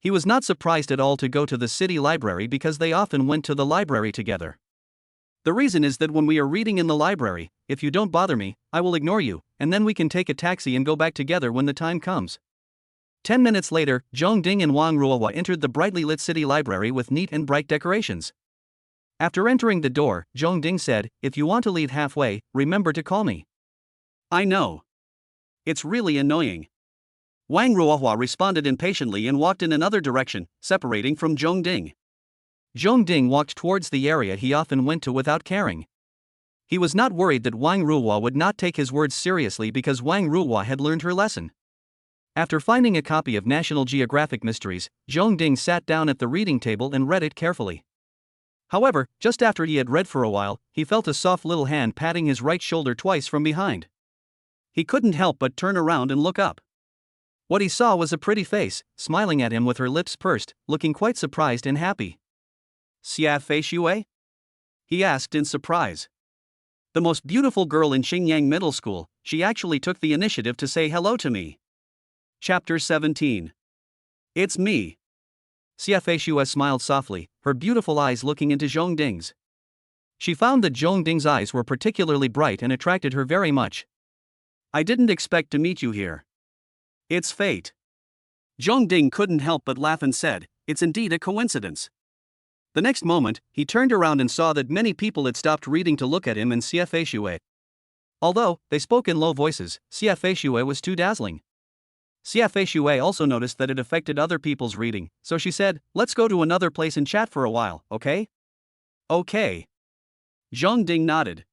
He was not surprised at all to go to the city library because they often went to the library together. The reason is that when we are reading in the library, if you don't bother me, I will ignore you, and then we can take a taxi and go back together when the time comes. 10 minutes later, Zhong Ding and Wang Ruohua entered the brightly lit city library with neat and bright decorations. After entering the door, Zhong Ding said, if you want to leave halfway, remember to call me. I know. It's really annoying. Wang Ruohua responded impatiently and walked in another direction, separating from Zhong Ding. Zhong Ding walked towards the area he often went to without caring. He was not worried that Wang Ruohua would not take his words seriously because Wang Ruohua had learned her lesson. After finding a copy of National Geographic Mysteries, Zhong Ding sat down at the reading table and read it carefully. However, just after he had read for a while, he felt a soft little hand patting his right shoulder twice from behind. He couldn't help but turn around and look up. What he saw was a pretty face, smiling at him with her lips pursed, looking quite surprised and happy. Xia Fei Xue? He asked in surprise. The most beautiful girl in Xingyang Middle School, she actually took the initiative to say hello to me. Chapter 17. It's me. Xia Fei Xue smiled softly, her beautiful eyes looking into Zhong Ding's. She found that Zhong Ding's eyes were particularly bright and attracted her very much. I didn't expect to meet you here. It's fate. Zhong Ding couldn't help but laugh and said, it's indeed a coincidence. The next moment, he turned around and saw that many people had stopped reading to look at him and Xia Fei Xue. Although they spoke in low voices, Xia Fei Xue was too dazzling. Xia Fei Xue also noticed that it affected other people's reading, so she said, let's go to another place and chat for a while, okay? Okay. Zhong Ding nodded.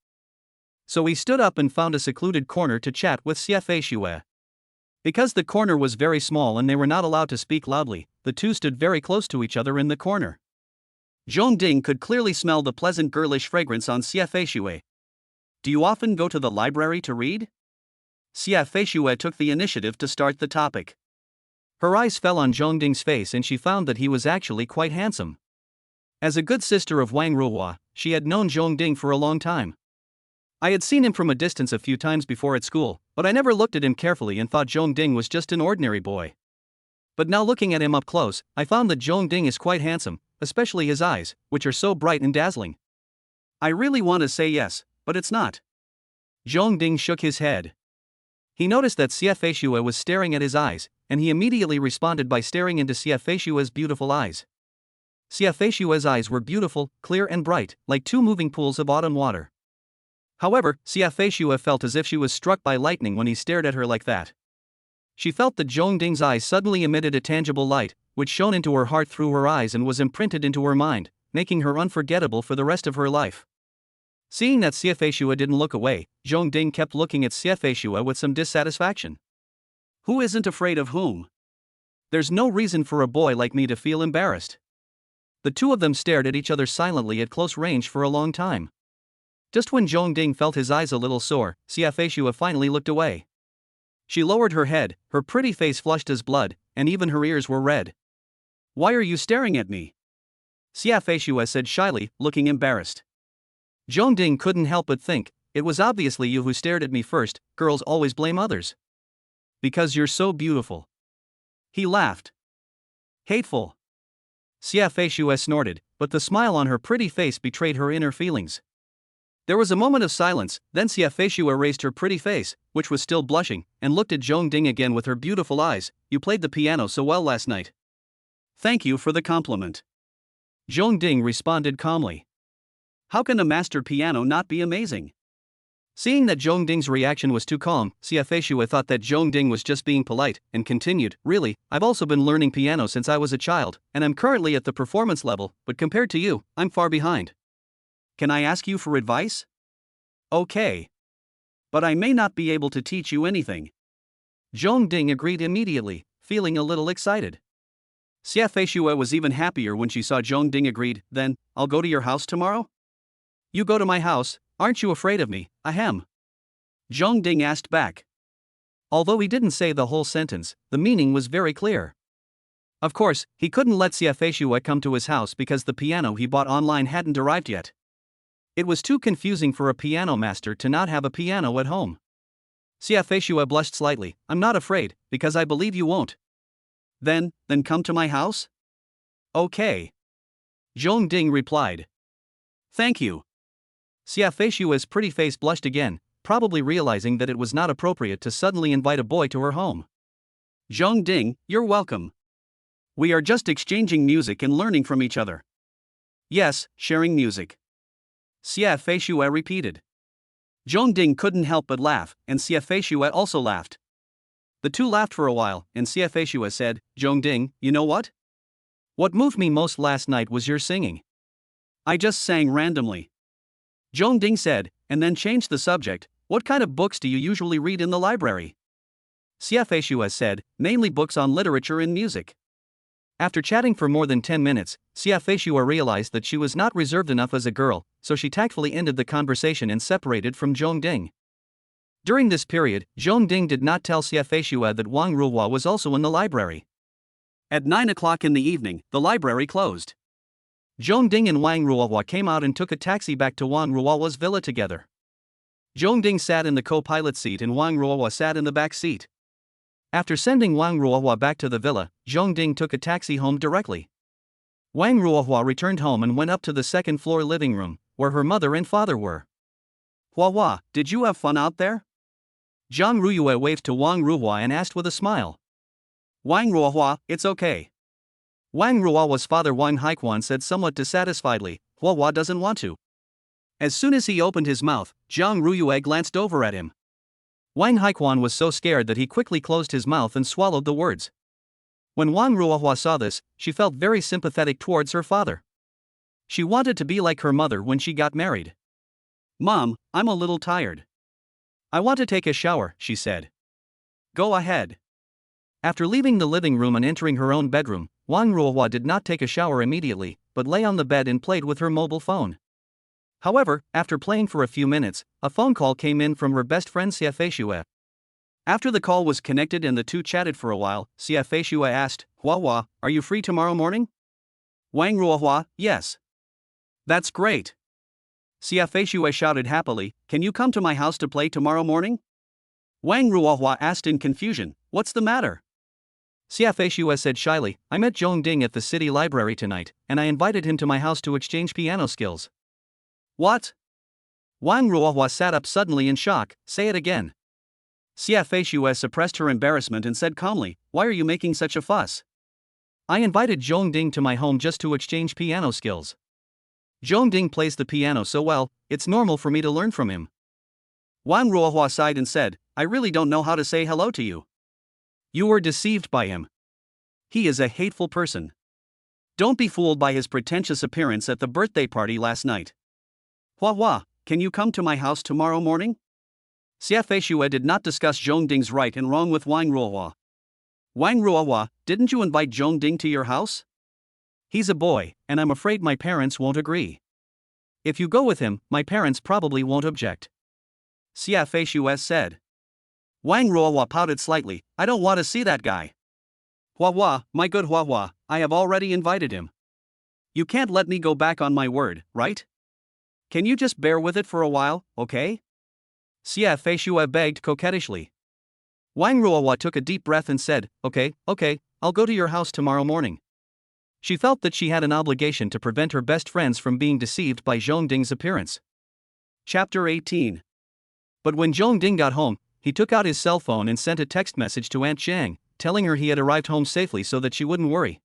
So he stood up and found a secluded corner to chat with Xia Fei Xue. Because the corner was very small and they were not allowed to speak loudly, the two stood very close to each other in the corner. Zhong Ding could clearly smell the pleasant girlish fragrance on Xia Fei Xue. Do you often go to the library to read? Xia Fei Xue took the initiative to start the topic. Her eyes fell on Zhong Ding's face and she found that he was actually quite handsome. As a good sister of Wang Ruohua, she had known Zhong Ding for a long time. I had seen him from a distance a few times before at school, but I never looked at him carefully and thought Zhong Ding was just an ordinary boy. But now looking at him up close, I found that Zhong Ding is quite handsome, especially his eyes, which are so bright and dazzling. I really want to say yes, but it's not. Zhong Ding shook his head. He noticed that Xie Shue was staring at his eyes, and he immediately responded by staring into Xie Shue's beautiful eyes. Xie Shue's eyes were beautiful, clear and bright, like two moving pools of autumn water. However, Xie Shue felt as if she was struck by lightning when he stared at her like that. She felt that Zhong Ding's eyes suddenly emitted a tangible light, which shone into her heart through her eyes and was imprinted into her mind, making her unforgettable for the rest of her life. Seeing that Xie Shue didn't look away, Zhong Ding kept looking at Xie Shue with some dissatisfaction. Who isn't afraid of whom? There's no reason for a boy like me to feel embarrassed. The two of them stared at each other silently at close range for a long time. Just when Zhong Ding felt his eyes a little sore, Xie Shue finally looked away. She lowered her head, her pretty face flushed as blood, and even her ears were red. Why are you staring at me? Xie Shue said shyly, looking embarrassed. Zhong Ding couldn't help but think, it was obviously you who stared at me first, girls always blame others. Because you're so beautiful. He laughed. Hateful. Xie Shue snorted, but the smile on her pretty face betrayed her inner feelings. There was a moment of silence, then Xie Shue raised her pretty face, which was still blushing, and looked at Zhong Ding again with her beautiful eyes. You played the piano so well last night. Thank you for the compliment. Zhong Ding responded calmly. How can a master piano not be amazing? Seeing that Zhong Ding's reaction was too calm, Xie Shue thought that Zhong Ding was just being polite, and continued, Really, I've also been learning piano since I was a child, and I'm currently at the performance level, but compared to you, I'm far behind. Can I ask you for advice? Okay. But I may not be able to teach you anything. Zhong Ding agreed immediately, feeling a little excited. Xie Shue was even happier when she saw Zhong Ding agreed. Then, I'll go to your house tomorrow? You go to my house, aren't you afraid of me? Ahem. Zhong Ding asked back. Although he didn't say the whole sentence, the meaning was very clear. Of course, he couldn't let Xie Shue come to his house because the piano he bought online hadn't arrived yet. It was too confusing for a piano master to not have a piano at home. Xie Shue blushed slightly. I'm not afraid, because I believe you won't. Then come to my house? Okay. Zhong Ding replied. Thank you. Xie Shue's pretty face blushed again, probably realizing that it was not appropriate to suddenly invite a boy to her home. Zhong Ding, you're welcome. We are just exchanging music and learning from each other. Yes, sharing music. Xie Shue repeated. Zhong Ding couldn't help but laugh, and Xie Shue also laughed. The two laughed for a while, and Xie Shue said, Zhong Ding, you know what? What moved me most last night was your singing. I just sang randomly. Zhong Ding said, and then changed the subject. What kind of books do you usually read in the library? Xie Shue said, mainly books on literature and music. After chatting for more than 10 minutes, Xie Shue realized that she was not reserved enough as a girl, so she tactfully ended the conversation and separated from Zhong Ding. During this period, Zhong Ding did not tell Xie Shue that Wang Ruohua was also in the library. At 9 o'clock in the evening, the library closed. Zhong Ding and Wang Ruohua came out and took a taxi back to Wang Ruohua's villa together. Zhong Ding sat in the co-pilot seat and Wang Ruohua sat in the back seat. After sending Wang Ruohua back to the villa, Zhong Ding took a taxi home directly. Wang Ruohua returned home and went up to the second-floor living room, where her mother and father were. Huahua, did you have fun out there? Zhang Ruyue waved to Wang Ruohua and asked with a smile. Wang Ruohua, it's okay. Wang Ruohua's father Wang Haiquan said somewhat dissatisfiedly, Huahua doesn't want to. As soon as he opened his mouth, Zhang Ruyue glanced over at him. Wang Haiquan was so scared that he quickly closed his mouth and swallowed the words. When Wang Ruohua saw this, she felt very sympathetic towards her father. She wanted to be like her mother when she got married. Mom, I'm a little tired. I want to take a shower, she said. Go ahead. After leaving the living room and entering her own bedroom, Wang Ruohua did not take a shower immediately, but lay on the bed and played with her mobile phone. However, after playing for a few minutes, a phone call came in from her best friend Xie Shue. After the call was connected and the two chatted for a while, Xie Shue asked, Huahua, are you free tomorrow morning? Wang Ruohua, yes. That's great. Xie Shue shouted happily, can you come to my house to play tomorrow morning? Wang Ruohua asked in confusion, what's the matter? Xie Shue said shyly, I met Zhong Ding at the city library tonight, and I invited him to my house to exchange piano skills. What? Wang Ruohua sat up suddenly in shock. Say it again. Xia Feishue suppressed her embarrassment and said calmly, "Why are you making such a fuss? I invited Zhong Ding to my home just to exchange piano skills. Zhong Ding plays the piano so well, it's normal for me to learn from him." Wang Ruohua sighed and said, "I really don't know how to say hello to you. You were deceived by him. He is a hateful person. Don't be fooled by his pretentious appearance at the birthday party last night. Hua, can you come to my house tomorrow morning?" Xia Feishue did not discuss Zhong Ding's right and wrong with Wang Ruohua. "Wang Ruohua, didn't you invite Zhong Ding to your house? He's a boy, and I'm afraid my parents won't agree. If you go with him, my parents probably won't object," Xia Feishue said. Wang Ruohua pouted slightly. "I don't want to see that guy. Hua, my good Hua, I have already invited him. You can't let me go back on my word, right? Can you just bear with it for a while, okay?" Xia Feishue begged coquettishly. Wang Ruohua took a deep breath and said, Okay, I'll go to your house tomorrow morning." She felt that she had an obligation to prevent her best friends from being deceived by Zhong Ding's appearance. Chapter 18. But when Zhong Ding got home, he took out his cell phone and sent a text message to Aunt Zhang, telling her he had arrived home safely so that she wouldn't worry.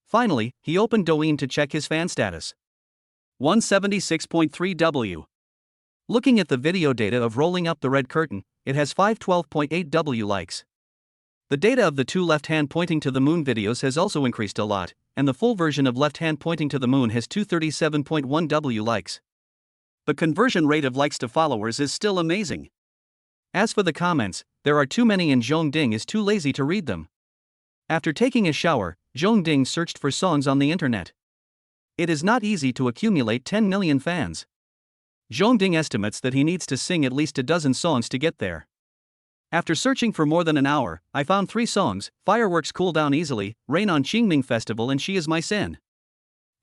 Finally, he opened Douyin to check his fan status. 176.3 W. Looking at the video data of Rolling Up the Red Curtain, it has 512.8 W likes. The data of the two left hand pointing to the moon videos has also increased a lot, and the full version of left hand pointing to the moon has 237.1 W likes. The conversion rate of likes to followers is still amazing. As for the comments, there are too many and Zhong Ding is too lazy to read them. After taking a shower, Zhong Ding searched for songs on the internet. It is not easy to accumulate 10 million fans. Zhong Ding estimates that he needs to sing at least a dozen songs to get there. After searching for more than an hour, I found 3 songs: Fireworks Cool Down Easily, Rain on Qingming Festival and She Is My Sin.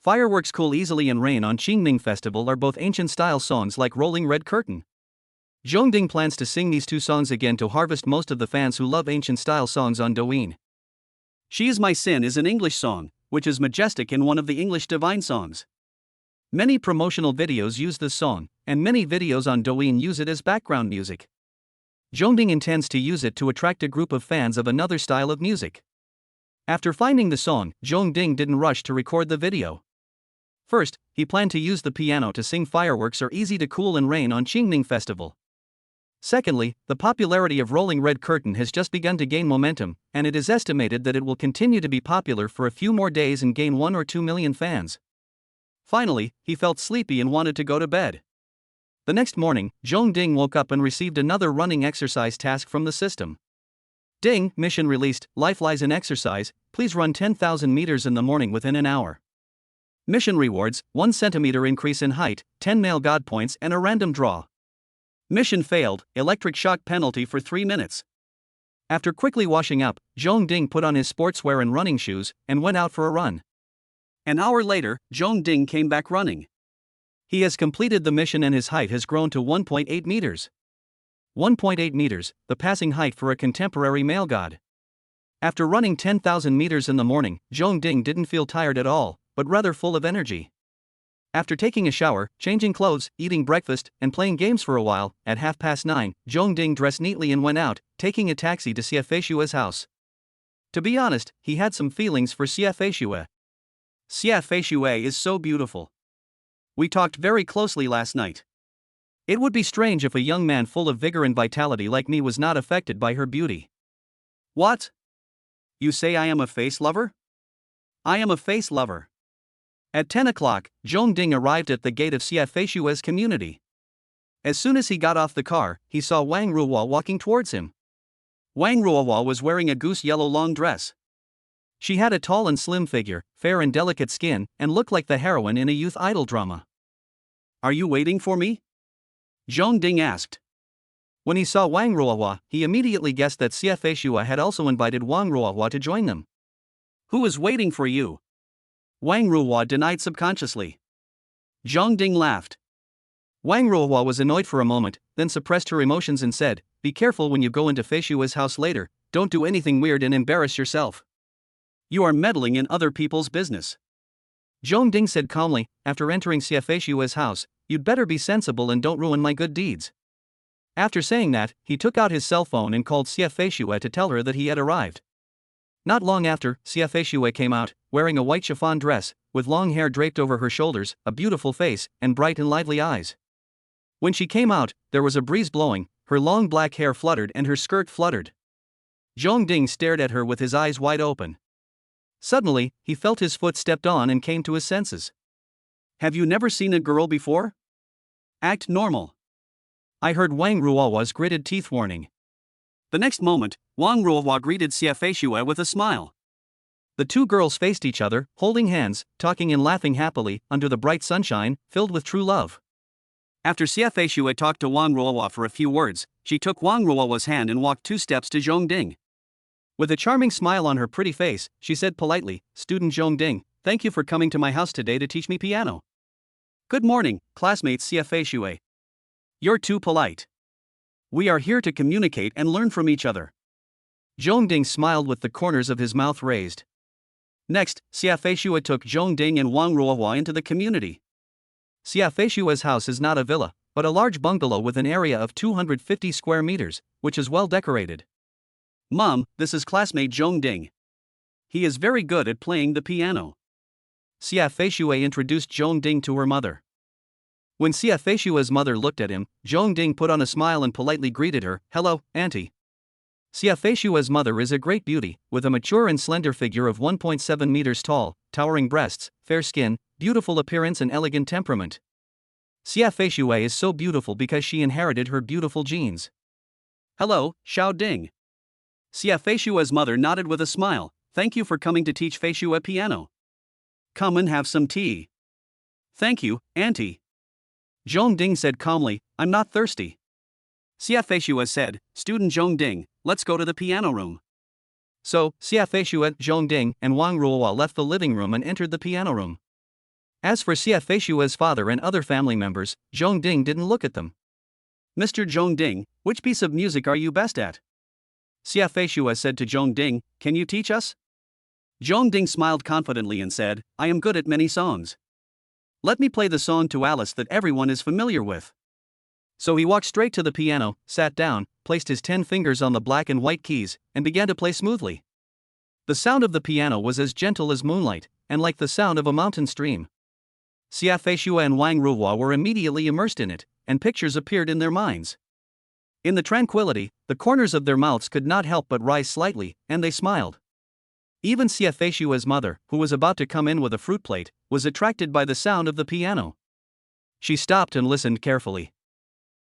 Fireworks Cool Easily and Rain on Qingming Festival are both ancient-style songs like Rolling Red Curtain. Zhong Ding plans to sing these 2 songs again to harvest most of the fans who love ancient-style songs on Douyin. She Is My Sin is an English song, which is majestic in one of the English divine songs. Many promotional videos use this song, and many videos on Douyin use it as background music. Zhong Ding intends to use it to attract a group of fans of another style of music. After finding the song, Zhong Ding didn't rush to record the video. First, he planned to use the piano to sing Fireworks Are Easy to Cool and Rain on Qingming Festival. Secondly, the popularity of Rolling Red Curtain has just begun to gain momentum, and it is estimated that it will continue to be popular for a few more days and gain 1 or 2 million fans. Finally, he felt sleepy and wanted to go to bed. The next morning, Zhong Ding woke up and received another running exercise task from the system. Ding, mission released, life lies in exercise, please run 10,000 meters in the morning within an hour. Mission rewards, 1 centimeter increase in height, 10 male god points and a random draw. Mission failed, electric shock penalty for 3 minutes. After quickly washing up, Zhong Ding put on his sportswear and running shoes, and went out for a run. An hour later, Zhong Ding came back running. He has completed the mission and his height has grown to 1.8 meters. 1.8 meters, the passing height for a contemporary male god. After running 10,000 meters in the morning, Zhong Ding didn't feel tired at all, but rather full of energy. After taking a shower, changing clothes, eating breakfast, and playing games for a while, at 9:30, Zhong Ding dressed neatly and went out, taking a taxi to Xia Feishue's house. To be honest, he had some feelings for Xia Feishue. Xia Feishue is so beautiful. We talked very closely last night. It would be strange if a young man full of vigor and vitality like me was not affected by her beauty. What? You say I am a face lover? I am a face lover. At 10 o'clock, Zhong Ding arrived at the gate of Xia Feishue's community. As soon as he got off the car, he saw Wang Ruohua walking towards him. Wang Ruohua was wearing a goose yellow long dress. She had a tall and slim figure, fair and delicate skin, and looked like the heroine in a youth idol drama. Are you waiting for me? Zhong Ding asked. When he saw Wang Ruohua, he immediately guessed that Xia Feishue had also invited Wang Ruohua to join them. Who is waiting for you? Wang Ruohua denied subconsciously. Zhong Ding laughed. Wang Ruohua was annoyed for a moment, then suppressed her emotions and said, Be careful when you go into Feishue's house later, don't do anything weird and embarrass yourself. You are meddling in other people's business. Zhong Ding said calmly. After entering Xia Feishue's house, you'd better be sensible and don't ruin my good deeds." After saying that, he took out his cell phone and called Xiafei to tell her that he had arrived. Not long after, Xiafei came out, wearing a white chiffon dress, with long hair draped over her shoulders, a beautiful face, and bright and lively eyes. When she came out, there was a breeze blowing, her long black hair fluttered and her skirt fluttered. Zhongding stared at her with his eyes wide open. Suddenly, he felt his foot stepped on and came to his senses. "Have you never seen a girl before? Act normal." I heard Wang Ruohua's gritted teeth warning. The next moment, Wang Ruohua greeted Xiafei with a smile. The two girls faced each other, holding hands, talking and laughing happily, under the bright sunshine, filled with true love. After Xiafei talked to Wang Ruohua for a few words, she took Wang Ruohua's hand and walked 2 steps to Zhongding. With a charming smile on her pretty face, she said politely, "Student Zhongding, thank you for coming to my house today to teach me piano." "Good morning, classmate Xiafei. You're too polite. We are here to communicate and learn from each other." Zhongding smiled with the corners of his mouth raised. Next, Xiafei took Zhongding and Wang Ruohua into the community. Xiafei's house is not a villa, but a large bungalow with an area of 250 square meters, which is well decorated. "Mom, this is classmate Zhongding. He is very good at playing the piano." Xiafei introduced Zhongding to her mother. When Xiafei's mother looked at him, Zhongding put on a smile and politely greeted her, "Hello, auntie." Xiafei's mother is a great beauty, with a mature and slender figure of 1.7 meters tall, towering breasts, fair skin, beautiful appearance and elegant temperament. Xiafei is so beautiful because she inherited her beautiful genes. "Hello, Xiao Ding." Xiafei's mother nodded with a smile, "Thank you for coming to teach Feishue piano. Come and have some tea." "Thank you, auntie." Zhongding said calmly, "I'm not thirsty." Xiafei said, "Student Zhongding, let's go to the piano room." So, Xiafei, Zhongding, and Wang Ruohua left the living room and entered the piano room. As for Xiafei's father and other family members, Zhongding didn't look at them. "Mr. Zhongding, which piece of music are you best at?" Xiafei said to Zhongding, "Can you teach us?" Zhongding smiled confidently and said, "I am good at many songs. Let me play the song to Alice that everyone is familiar with." So he walked straight to the piano, sat down, placed his 10 fingers on the black and white keys, and began to play smoothly. The sound of the piano was as gentle as moonlight, and like the sound of a mountain stream. Xiafei and Wang Ruohua were immediately immersed in it, and pictures appeared in their minds. In the tranquility, the corners of their mouths could not help but rise slightly, and they smiled. Even Xiafei's mother, who was about to come in with a fruit plate, was attracted by the sound of the piano. She stopped and listened carefully.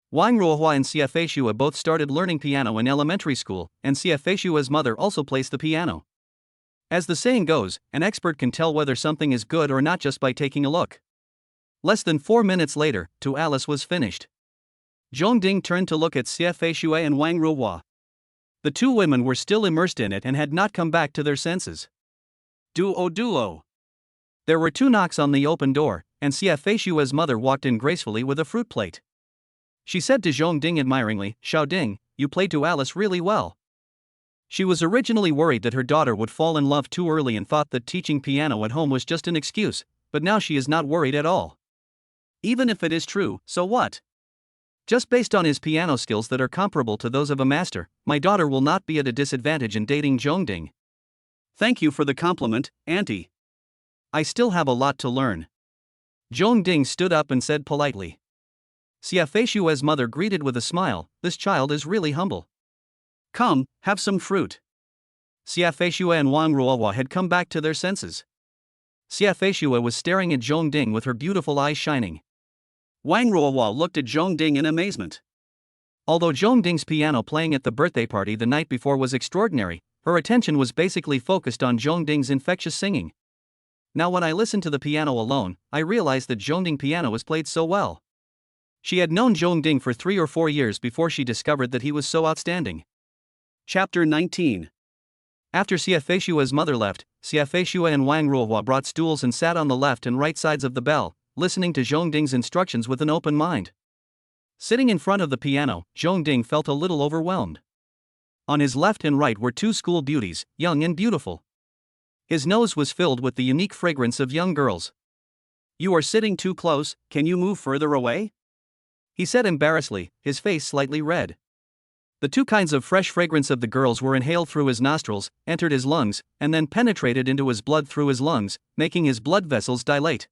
Wang Ruohua and Xiafei both started learning piano in elementary school, and Xiafei's mother also plays the piano. As the saying goes, an expert can tell whether something is good or not just by taking a look. Less than 4 minutes later, To Alice was finished. Zhongding turned to look at Xiafei and Wang Ruohua. The two women were still immersed in it and had not come back to their senses. Duo. There were 2 knocks on the open door, and Xiafei's mother walked in gracefully with a fruit plate. She said to Zhongding admiringly, "Xiao Ding, you played To Alice really well." She was originally worried that her daughter would fall in love too early and thought that teaching piano at home was just an excuse, but now she is not worried at all. Even if it is true, so what? Just based on his piano skills that are comparable to those of a master, my daughter will not be at a disadvantage in dating Zhongding. Thank you for the compliment, auntie. I still have a lot to learn. Zhongding stood up and said politely. Xiafei's mother greeted with a smile, "This child is really humble. Come, have some fruit." Xiafei and Wang Ruohua had come back to their senses. Xiafei was staring at Zhongding with her beautiful eyes shining. Wang Ruohua looked at Zhongding in amazement. Although Zhongding's piano playing at the birthday party the night before was extraordinary, her attention was basically focused on Zhongding's infectious singing. Now when I listened to the piano alone, I realized that Zhongding piano was played so well. She had known Zhongding for 3 or 4 years before she discovered that he was so outstanding. Chapter 19. After Xiafei's mother left, Xiafei and Wang Ruohua brought stools and sat on the left and right sides of the bell, listening to Zhongding's instructions with an open mind. Sitting in front of the piano, Zhongding felt a little overwhelmed. On his left and right were 2 school beauties, young and beautiful. His nose was filled with the unique fragrance of young girls. You are sitting too close, can you move further away? He said embarrassedly, his face slightly red. The two kinds of fresh fragrance of the girls were inhaled through his nostrils, entered his lungs, and then penetrated into his blood through his lungs, making his blood vessels dilate.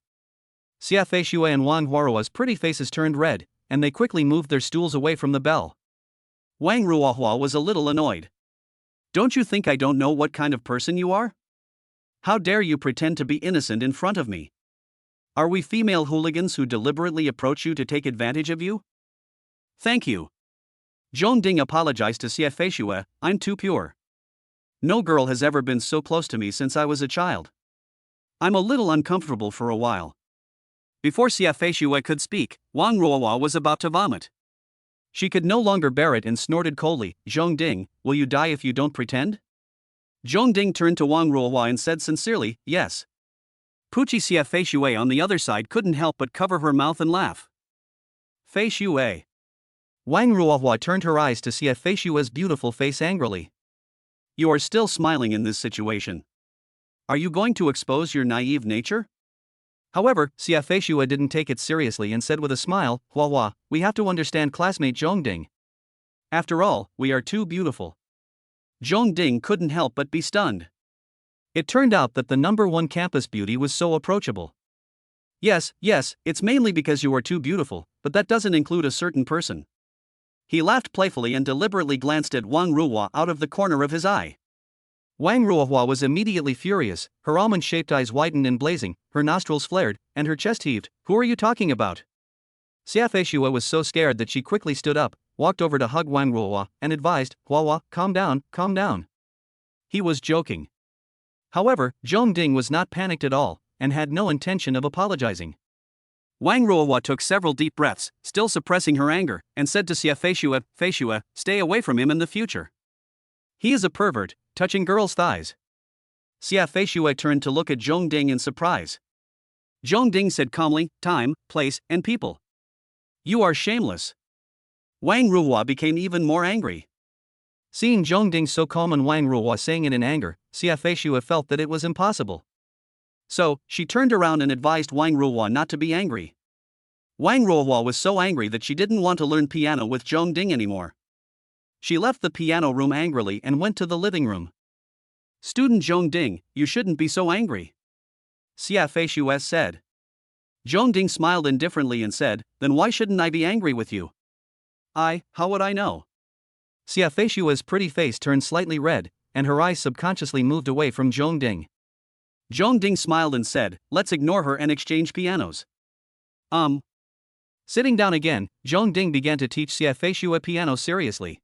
Xia Feishue and Wang Huarua's pretty faces turned red, and they quickly moved their stools away from the bell. Wang Ruohua was a little annoyed. Don't you think I don't know what kind of person you are? How dare you pretend to be innocent in front of me? Are we female hooligans who deliberately approach you to take advantage of you? Thank you. Zhong Ding apologized to Xia Feishue, I'm too pure. No girl has ever been so close to me since I was a child. I'm a little uncomfortable for a while. Before Xia Feishue could speak, Wang Ruohua was about to vomit. She could no longer bear it and snorted coldly, Zhong Ding, will you die if you don't pretend? Zhong Ding turned to Wang Ruohua and said sincerely, yes. Puchi Xia Feishue on the other side couldn't help but cover her mouth and laugh. Feishue. Wang Ruohua turned her eyes to Xia Feishue's beautiful face angrily. You are still smiling in this situation. Are you going to expose your naive nature? However, Xia Feishue didn't take it seriously and said with a smile, Huahua, we have to understand classmate Zhong Ding. After all, we are too beautiful. Zhong Ding couldn't help but be stunned. It turned out that the #1 campus beauty was so approachable. Yes, it's mainly because you are too beautiful, but that doesn't include a certain person. He laughed playfully and deliberately glanced at Wang Ruohua out of the corner of his eye. Wang Ruohua was immediately furious, her almond-shaped eyes widened and blazing, her nostrils flared, and her chest heaved. Who are you talking about? Xia Feishue was so scared that she quickly stood up, walked over to hug Wang Ruohua, and advised, Huahua, calm down, calm down. He was joking. However, Zhong Ding was not panicked at all, and had no intention of apologizing. Wang Ruohua took several deep breaths, still suppressing her anger, and said to Xia Feishue, Feishue, stay away from him in the future. He is a pervert, touching girls' thighs. Xia Feishue turned to look at Zhong Ding in surprise. Zhong Ding said calmly, time, place, and people. You are shameless. Wang Ruohua became even more angry. Seeing Zhong Ding so calm and Wang Ruohua saying it in anger, Xia Feishue felt that it was impossible. So, she turned around and advised Wang Ruohua not to be angry. Wang Ruohua was so angry that she didn't want to learn piano with Zhong Ding anymore. She left the piano room angrily and went to the living room. Student Zhong Ding, you shouldn't be so angry. Xia Feishue said. Zhong Ding smiled indifferently and said, then why shouldn't I be angry with you? How would I know? Xia Feishue's pretty face turned slightly red, and her eyes subconsciously moved away from Zhong Ding. Zhong Ding smiled and said, let's ignore her and exchange pianos. Sitting down again, Zhong Ding began to teach Xia Feishue piano seriously.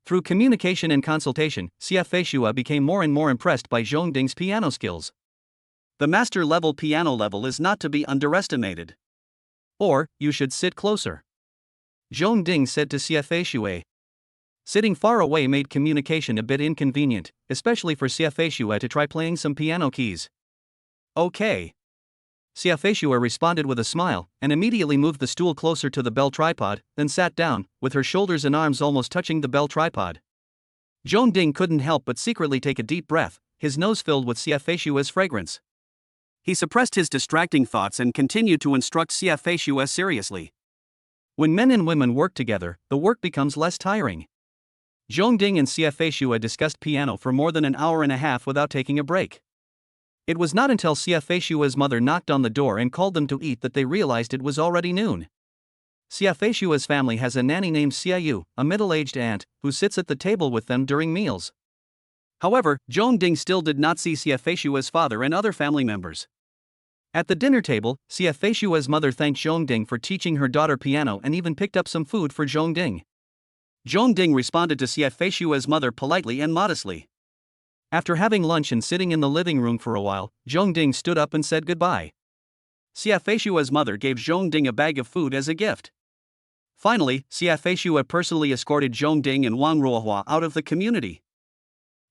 Through communication and consultation, Xia Feishue became more and more impressed by Zhong Ding's piano skills. The master-level piano level is not to be underestimated. Or, you should sit closer. Zhong Ding said to Xia Feishue. Sitting far away made communication a bit inconvenient, especially for Xia Feishue to try playing some piano keys. Okay. Xia Feishue responded with a smile, and immediately moved the stool closer to the bell tripod, then sat down, with her shoulders and arms almost touching the bell tripod. Zhong Ding couldn't help but secretly take a deep breath, his nose filled with Xia Feishue's fragrance. He suppressed his distracting thoughts and continued to instruct Xia Feishue seriously. When men and women work together, the work becomes less tiring. Zhong Ding and Xia Feishue discussed piano for more than an hour and a half without taking a break. It was not until Xia Feishue's mother knocked on the door and called them to eat that they realized it was already noon. Xia Feishue's family has a nanny named Xia Yu, a middle-aged aunt, who sits at the table with them during meals. However, Zhong Ding still did not see Xia Feishue's father and other family members. At the dinner table, Xia Feishue's mother thanked Zhong Ding for teaching her daughter piano and even picked up some food for Zhong Ding. Zhong Ding responded to Xia Feishue's mother politely and modestly. After having lunch and sitting in the living room for a while, Zhong Ding stood up and said goodbye. Xia Feishue's mother gave Zhong Ding a bag of food as a gift. Finally, Xia Feishue personally escorted Zhong Ding and Wang Ruohua out of the community.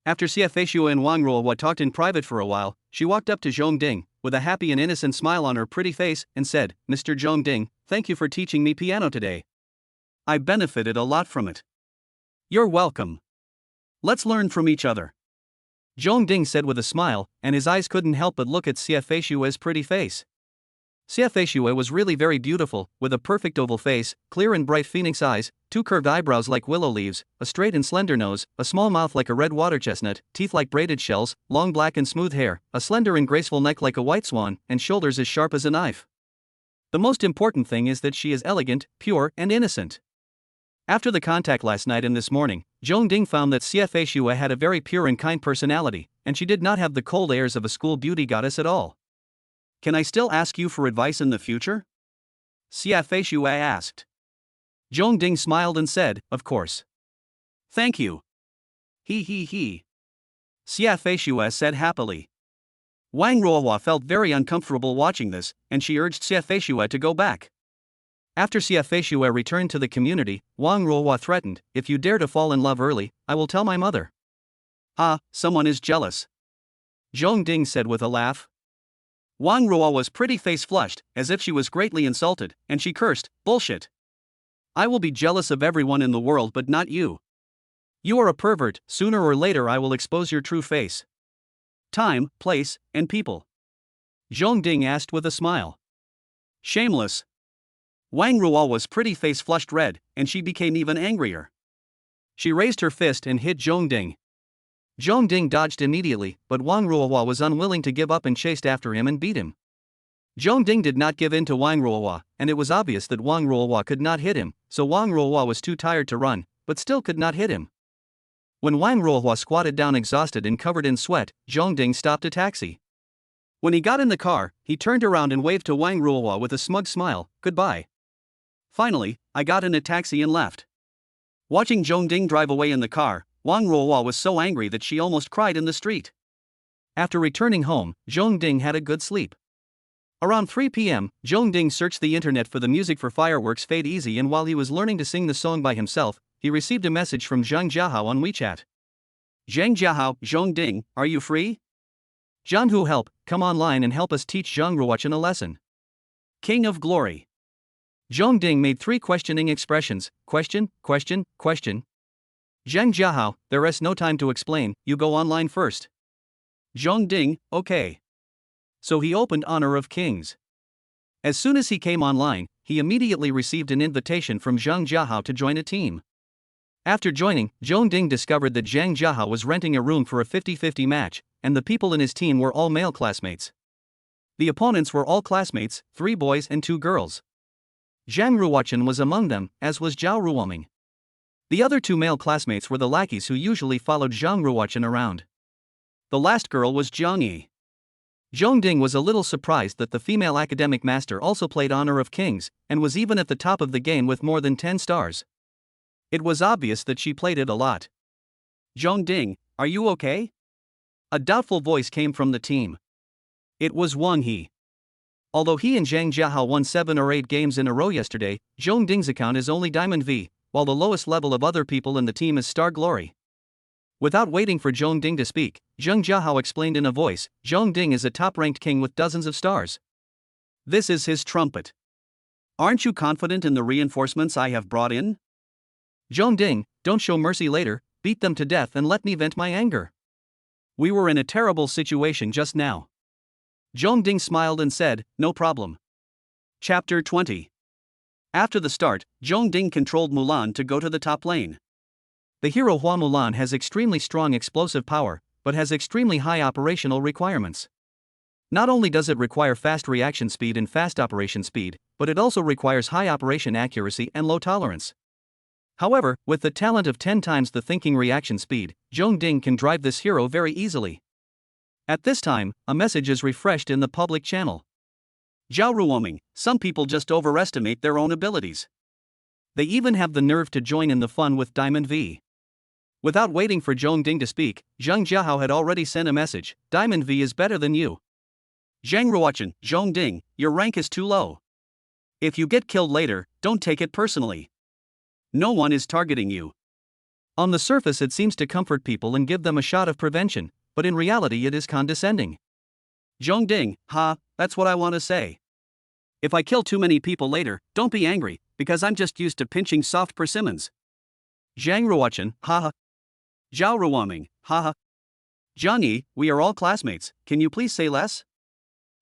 After Xia Feishue and Wang Ruohua talked in private for a while, she walked up to Zhong Ding, with a happy and innocent smile on her pretty face, and said, Mr. Zhong Ding, thank you for teaching me piano today. I benefited a lot from it. You're welcome. Let's learn from each other. Zhong Ding said with a smile, and his eyes couldn't help but look at Xia Feishue's pretty face. Xie Shui was really very beautiful, with a perfect oval face, clear and bright phoenix eyes, two curved eyebrows like willow leaves, a straight and slender nose, a small mouth like a red water chestnut, teeth like braided shells, long black and smooth hair, a slender and graceful neck like a white swan, and shoulders as sharp as a knife. The most important thing is that she is elegant, pure, and innocent. After the contact last night and this morning, Zhong Ding found that Xie Shui had a very pure and kind personality, and she did not have the cold airs of a school beauty goddess at all. Can I still ask you for advice in the future? Xie Shui asked. Zhong Ding smiled and said, of course. Thank you. He. Xie Shui said happily. Wang Ruohua felt very uncomfortable watching this, and she urged Xie Shui to go back. After Xie Shui returned to the community, Wang Ruohua threatened, if you dare to fall in love early, I will tell my mother. Ah, someone is jealous. Zhong Ding said with a laugh. Wang Ruohua was pretty face flushed, as if she was greatly insulted, and she cursed, bullshit. I will be jealous of everyone in the world but not you. You are a pervert, sooner or later I will expose your true face. Time, place, and people. Zhong Ding asked with a smile. Shameless. Wang Ruohua was pretty face flushed red, and she became even angrier. She raised her fist and hit Zhong Ding. Zhong Ding dodged immediately, but Wang Ruohua was unwilling to give up and chased after him and beat him. Zhong Ding did not give in to Wang Ruohua, and it was obvious that Wang Ruohua could not hit him, so Wang Ruohua was too tired to run, but still could not hit him. When Wang Ruohua squatted down exhausted and covered in sweat, Zhong Ding stopped a taxi. When he got in the car, he turned around and waved to Wang Ruohua with a smug smile, goodbye. Finally, I got in a taxi and left. Watching Zhong Ding drive away in the car, Wang Ruohua was so angry that she almost cried in the street. After returning home, Zhong Ding had a good sleep. Around 3 p.m., Zhong Ding searched the internet for the music for Fireworks Fade Easy, and while he was learning to sing the song by himself, he received a message from Zhang Jiahao on WeChat. Zhang Jiahao, Zhong Ding, are you free? Zhang Hu, help, come online and help us teach Zhang Ruochen a lesson. King of Glory. Zhong Ding made 3 questioning expressions, question, question, question. Zhang Jiahao, there is no time to explain, you go online first. Zhong Ding, okay. So he opened Honor of Kings. As soon as he came online, he immediately received an invitation from Zhang Jiahao to join a team. After joining, Zhong Ding discovered that Zhang Jiahao was renting a room for a 50-50 match, and the people in his team were all male classmates. The opponents were all classmates, 3 boys and 2 girls. Zhang Ruochen was among them, as was Zhao Ruoming. The other 2 male classmates were the lackeys who usually followed Zhang Ruochen around. The last girl was Zhang Yi. Zhong Ding was a little surprised that the female academic master also played Honor of Kings, and was even at the top of the game with more than 10 stars. It was obvious that she played it a lot. Zhong Ding, are you okay? A doubtful voice came from the team. It was Wang He. Although he and Zhang Jiahao won 7 or 8 games in a row yesterday, Zhong Ding's account is only Diamond V, while the lowest level of other people in the team is Star Glory. Without waiting for Zhong Ding to speak, Zhang Jiahao explained in a voice, Zhong Ding is a top-ranked king with dozens of stars. This is his trumpet. Aren't you confident in the reinforcements I have brought in? Zhong Ding, don't show mercy later, beat them to death and let me vent my anger. We were in a terrible situation just now. Zhong Ding smiled and said, no problem. Chapter 20. After the start, Zhong Ding controlled Mulan to go to the top lane. The hero Hua Mulan has extremely strong explosive power, but has extremely high operational requirements. Not only does it require fast reaction speed and fast operation speed, but it also requires high operation accuracy and low tolerance. However, with the talent of 10 times the thinking reaction speed, Zhong Ding can drive this hero very easily. At this time, a message is refreshed in the public channel. Zhao Ruoming, some people just overestimate their own abilities. They even have the nerve to join in the fun with Diamond V. Without waiting for Zhong Ding to speak, Zhang Jiahao had already sent a message, Diamond V is better than you. Zhang Ruochen, Zhong Ding, your rank is too low. If you get killed later, don't take it personally. No one is targeting you. On the surface it seems to comfort people and give them a shot of prevention, but in reality it is condescending. Zhong Ding, that's what I want to say. If I kill too many people later, don't be angry, because I'm just used to pinching soft persimmons. Zhang Ruochen, Zhao Ruoming, Zhang Yi, we are all classmates, can you please say less?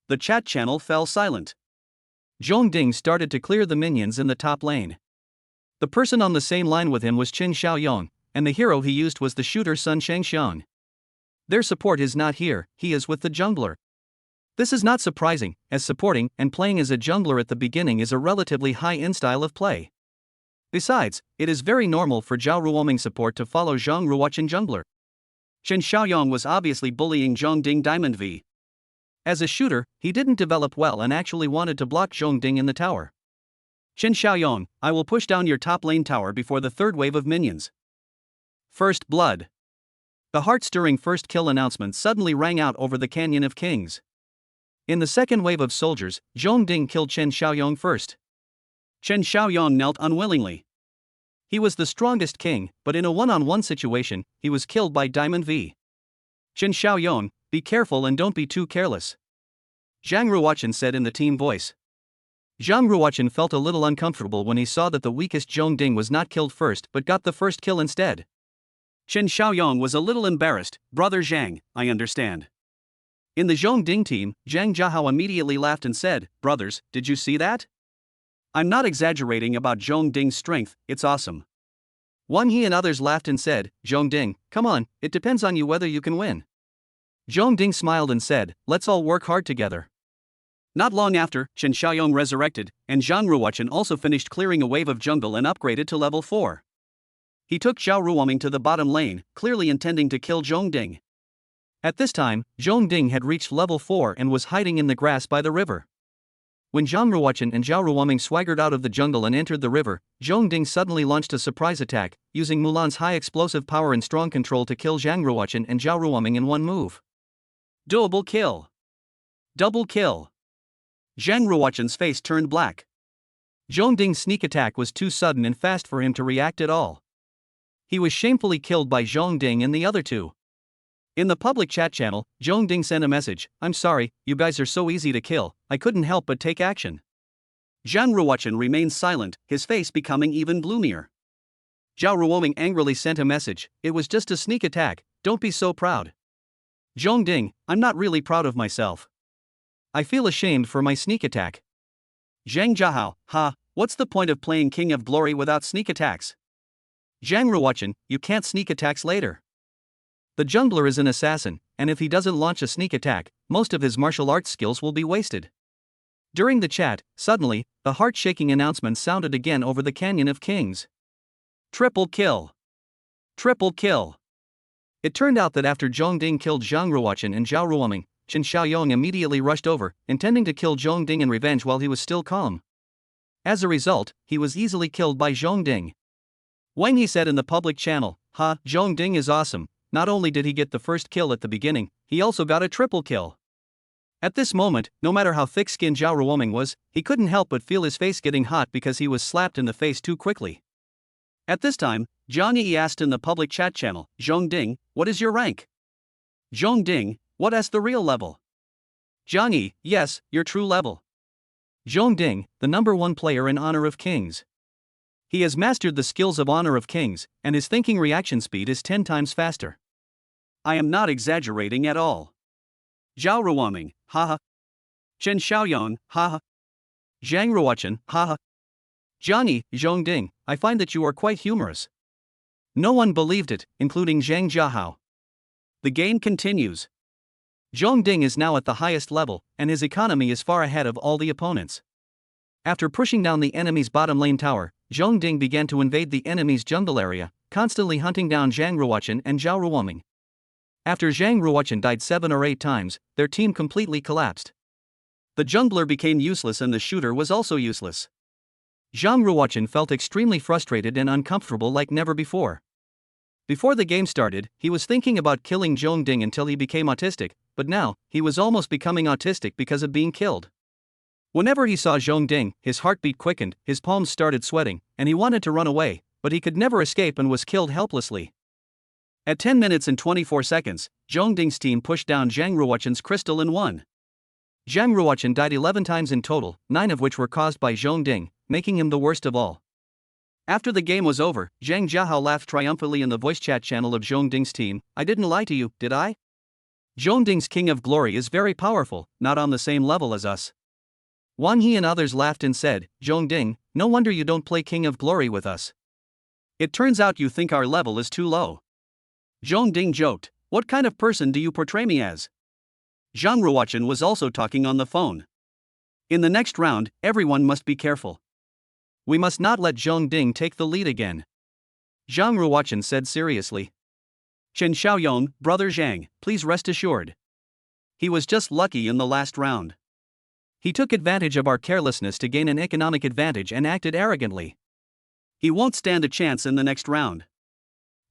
The chat channel fell silent. Zhongding started to clear the minions in the top lane. The person on the same line with him was Qin Xiaoyong, and the hero he used was the shooter Sun Shangxiang. Their support is not here, he is with the jungler. This is not surprising, as supporting and playing as a jungler at the beginning is a relatively high-end style of play. Besides, it is very normal for Zhao Ruoming support to follow Zhang Ruochen jungler. Qin Xiaoyong was obviously bullying Zhongding Diamond V. As a shooter, he didn't develop well and actually wanted to block Zhongding in the tower. Qin Xiaoyong, I will push down your top lane tower before the third wave of minions. First blood. The heart-stirring first kill announcement suddenly rang out over the Canyon of Kings. In the second wave of soldiers, Zhongding killed Qin Xiaoyong first. Qin Xiaoyong knelt unwillingly. He was the strongest king, but in a one-on-one situation, he was killed by Diamond V. Qin Xiaoyong, be careful and don't be too careless, Zhang Ruochen said in the team voice. Zhang Ruochen felt a little uncomfortable when he saw that the weakest Zhongding was not killed first but got the first kill instead. Qin Xiaoyong was a little embarrassed. Brother Zhang, I understand. In the Zhongding team, Zhang Jiahao immediately laughed and said, brothers, did you see that? I'm not exaggerating about Zhongding's strength, it's awesome. Wang He and others laughed and said, Zhongding, come on, it depends on you whether you can win. Zhongding smiled and said, let's all work hard together. Not long after, Qin Xiaoyong resurrected, and Zhang Ruochen also finished clearing a wave of jungle and upgraded to level 4. He took Zhao Ruoming to the bottom lane, clearly intending to kill Zhongding. At this time, Zhongding had reached level 4 and was hiding in the grass by the river. When Zhang Ruochen and Zhao Ruoming swaggered out of the jungle and entered the river, Zhongding suddenly launched a surprise attack, using Mulan's high explosive power and strong control to kill Zhang Ruochen and Zhao Ruoming in one move. Double kill. Double kill. Zhang Ruochen's face turned black. Zhongding's sneak attack was too sudden and fast for him to react at all. He was shamefully killed by Zhongding and the other two. In the public chat channel, Zhongding sent a message, I'm sorry, you guys are so easy to kill, I couldn't help but take action. Zhang Ruochen remained silent, his face becoming even gloomier. Zhao Ruoming angrily sent a message, it was just a sneak attack, don't be so proud. Zhongding, I'm not really proud of myself. I feel ashamed for my sneak attack. Zhang Jiahao, what's the point of playing King of Glory without sneak attacks? Zhang Ruochen, you can't sneak attacks later. The jungler is an assassin, and if he doesn't launch a sneak attack, most of his martial arts skills will be wasted. During the chat, suddenly, the heart-shaking announcement sounded again over the Canyon of Kings. Triple kill. Triple kill. It turned out that after Zhongding killed Zhang Ruochen and Zhao Ruoming, Qin Xiaoyong immediately rushed over, intending to kill Zhongding in revenge while he was still calm. As a result, he was easily killed by Zhongding. Wang He said in the public channel, Zhongding is awesome, not only did he get the first kill at the beginning, he also got a triple kill. At this moment, no matter how thick-skinned Zhao Ruoming was, he couldn't help but feel his face getting hot because he was slapped in the face too quickly. At this time, Zhang Yi asked in the public chat channel, Zhongding, what is your rank? Zhongding, what is the real level? Zhang Yi, yes, your true level. Zhongding, the number 1 player in Honor of Kings. He has mastered the skills of Honor of Kings, and his thinking reaction speed is 10 times faster. I am not exaggerating at all. Zhao Ruoming, Qin Xiaoyong, Zhang Ruochen, Zhang Yi, Zhongding, I find that you are quite humorous. No one believed it, including Zhang Jiahao. The game continues. Zhongding is now at the highest level, and his economy is far ahead of all the opponents. After pushing down the enemy's bottom lane tower, Zhongding began to invade the enemy's jungle area, constantly hunting down Zhang Ruochen and Zhao Ruoming. After Zhang Ruochen died 7 or 8 times, their team completely collapsed. The jungler became useless and the shooter was also useless. Zhang Ruochen felt extremely frustrated and uncomfortable like never before. Before the game started, he was thinking about killing Zhongding until he became autistic, but now, he was almost becoming autistic because of being killed. Whenever he saw Zhongding, his heartbeat quickened, his palms started sweating, and he wanted to run away, but he could never escape and was killed helplessly. At 10 minutes and 24 seconds, Zhongding's team pushed down Zhang Ruochen's crystal and won. Zhang Ruochen died 11 times in total, 9 of which were caused by Zhongding, making him the worst of all. After the game was over, Zhang Jiahao laughed triumphantly in the voice chat channel of Zhongding's team, I didn't lie to you, did I? Zhongding's King of Glory is very powerful, not on the same level as us. Wang He and others laughed and said, Zhongding, no wonder you don't play King of Glory with us. It turns out you think our level is too low. Zhongding joked, what kind of person do you portray me as? Zhang Ruochen was also talking on the phone. In the next round, everyone must be careful. We must not let Zhongding take the lead again. Zhang Ruochen said seriously. Chen Xiaoyong, brother Zhang, please rest assured. He was just lucky in the last round. He took advantage of our carelessness to gain an economic advantage and acted arrogantly. He won't stand a chance in the next round.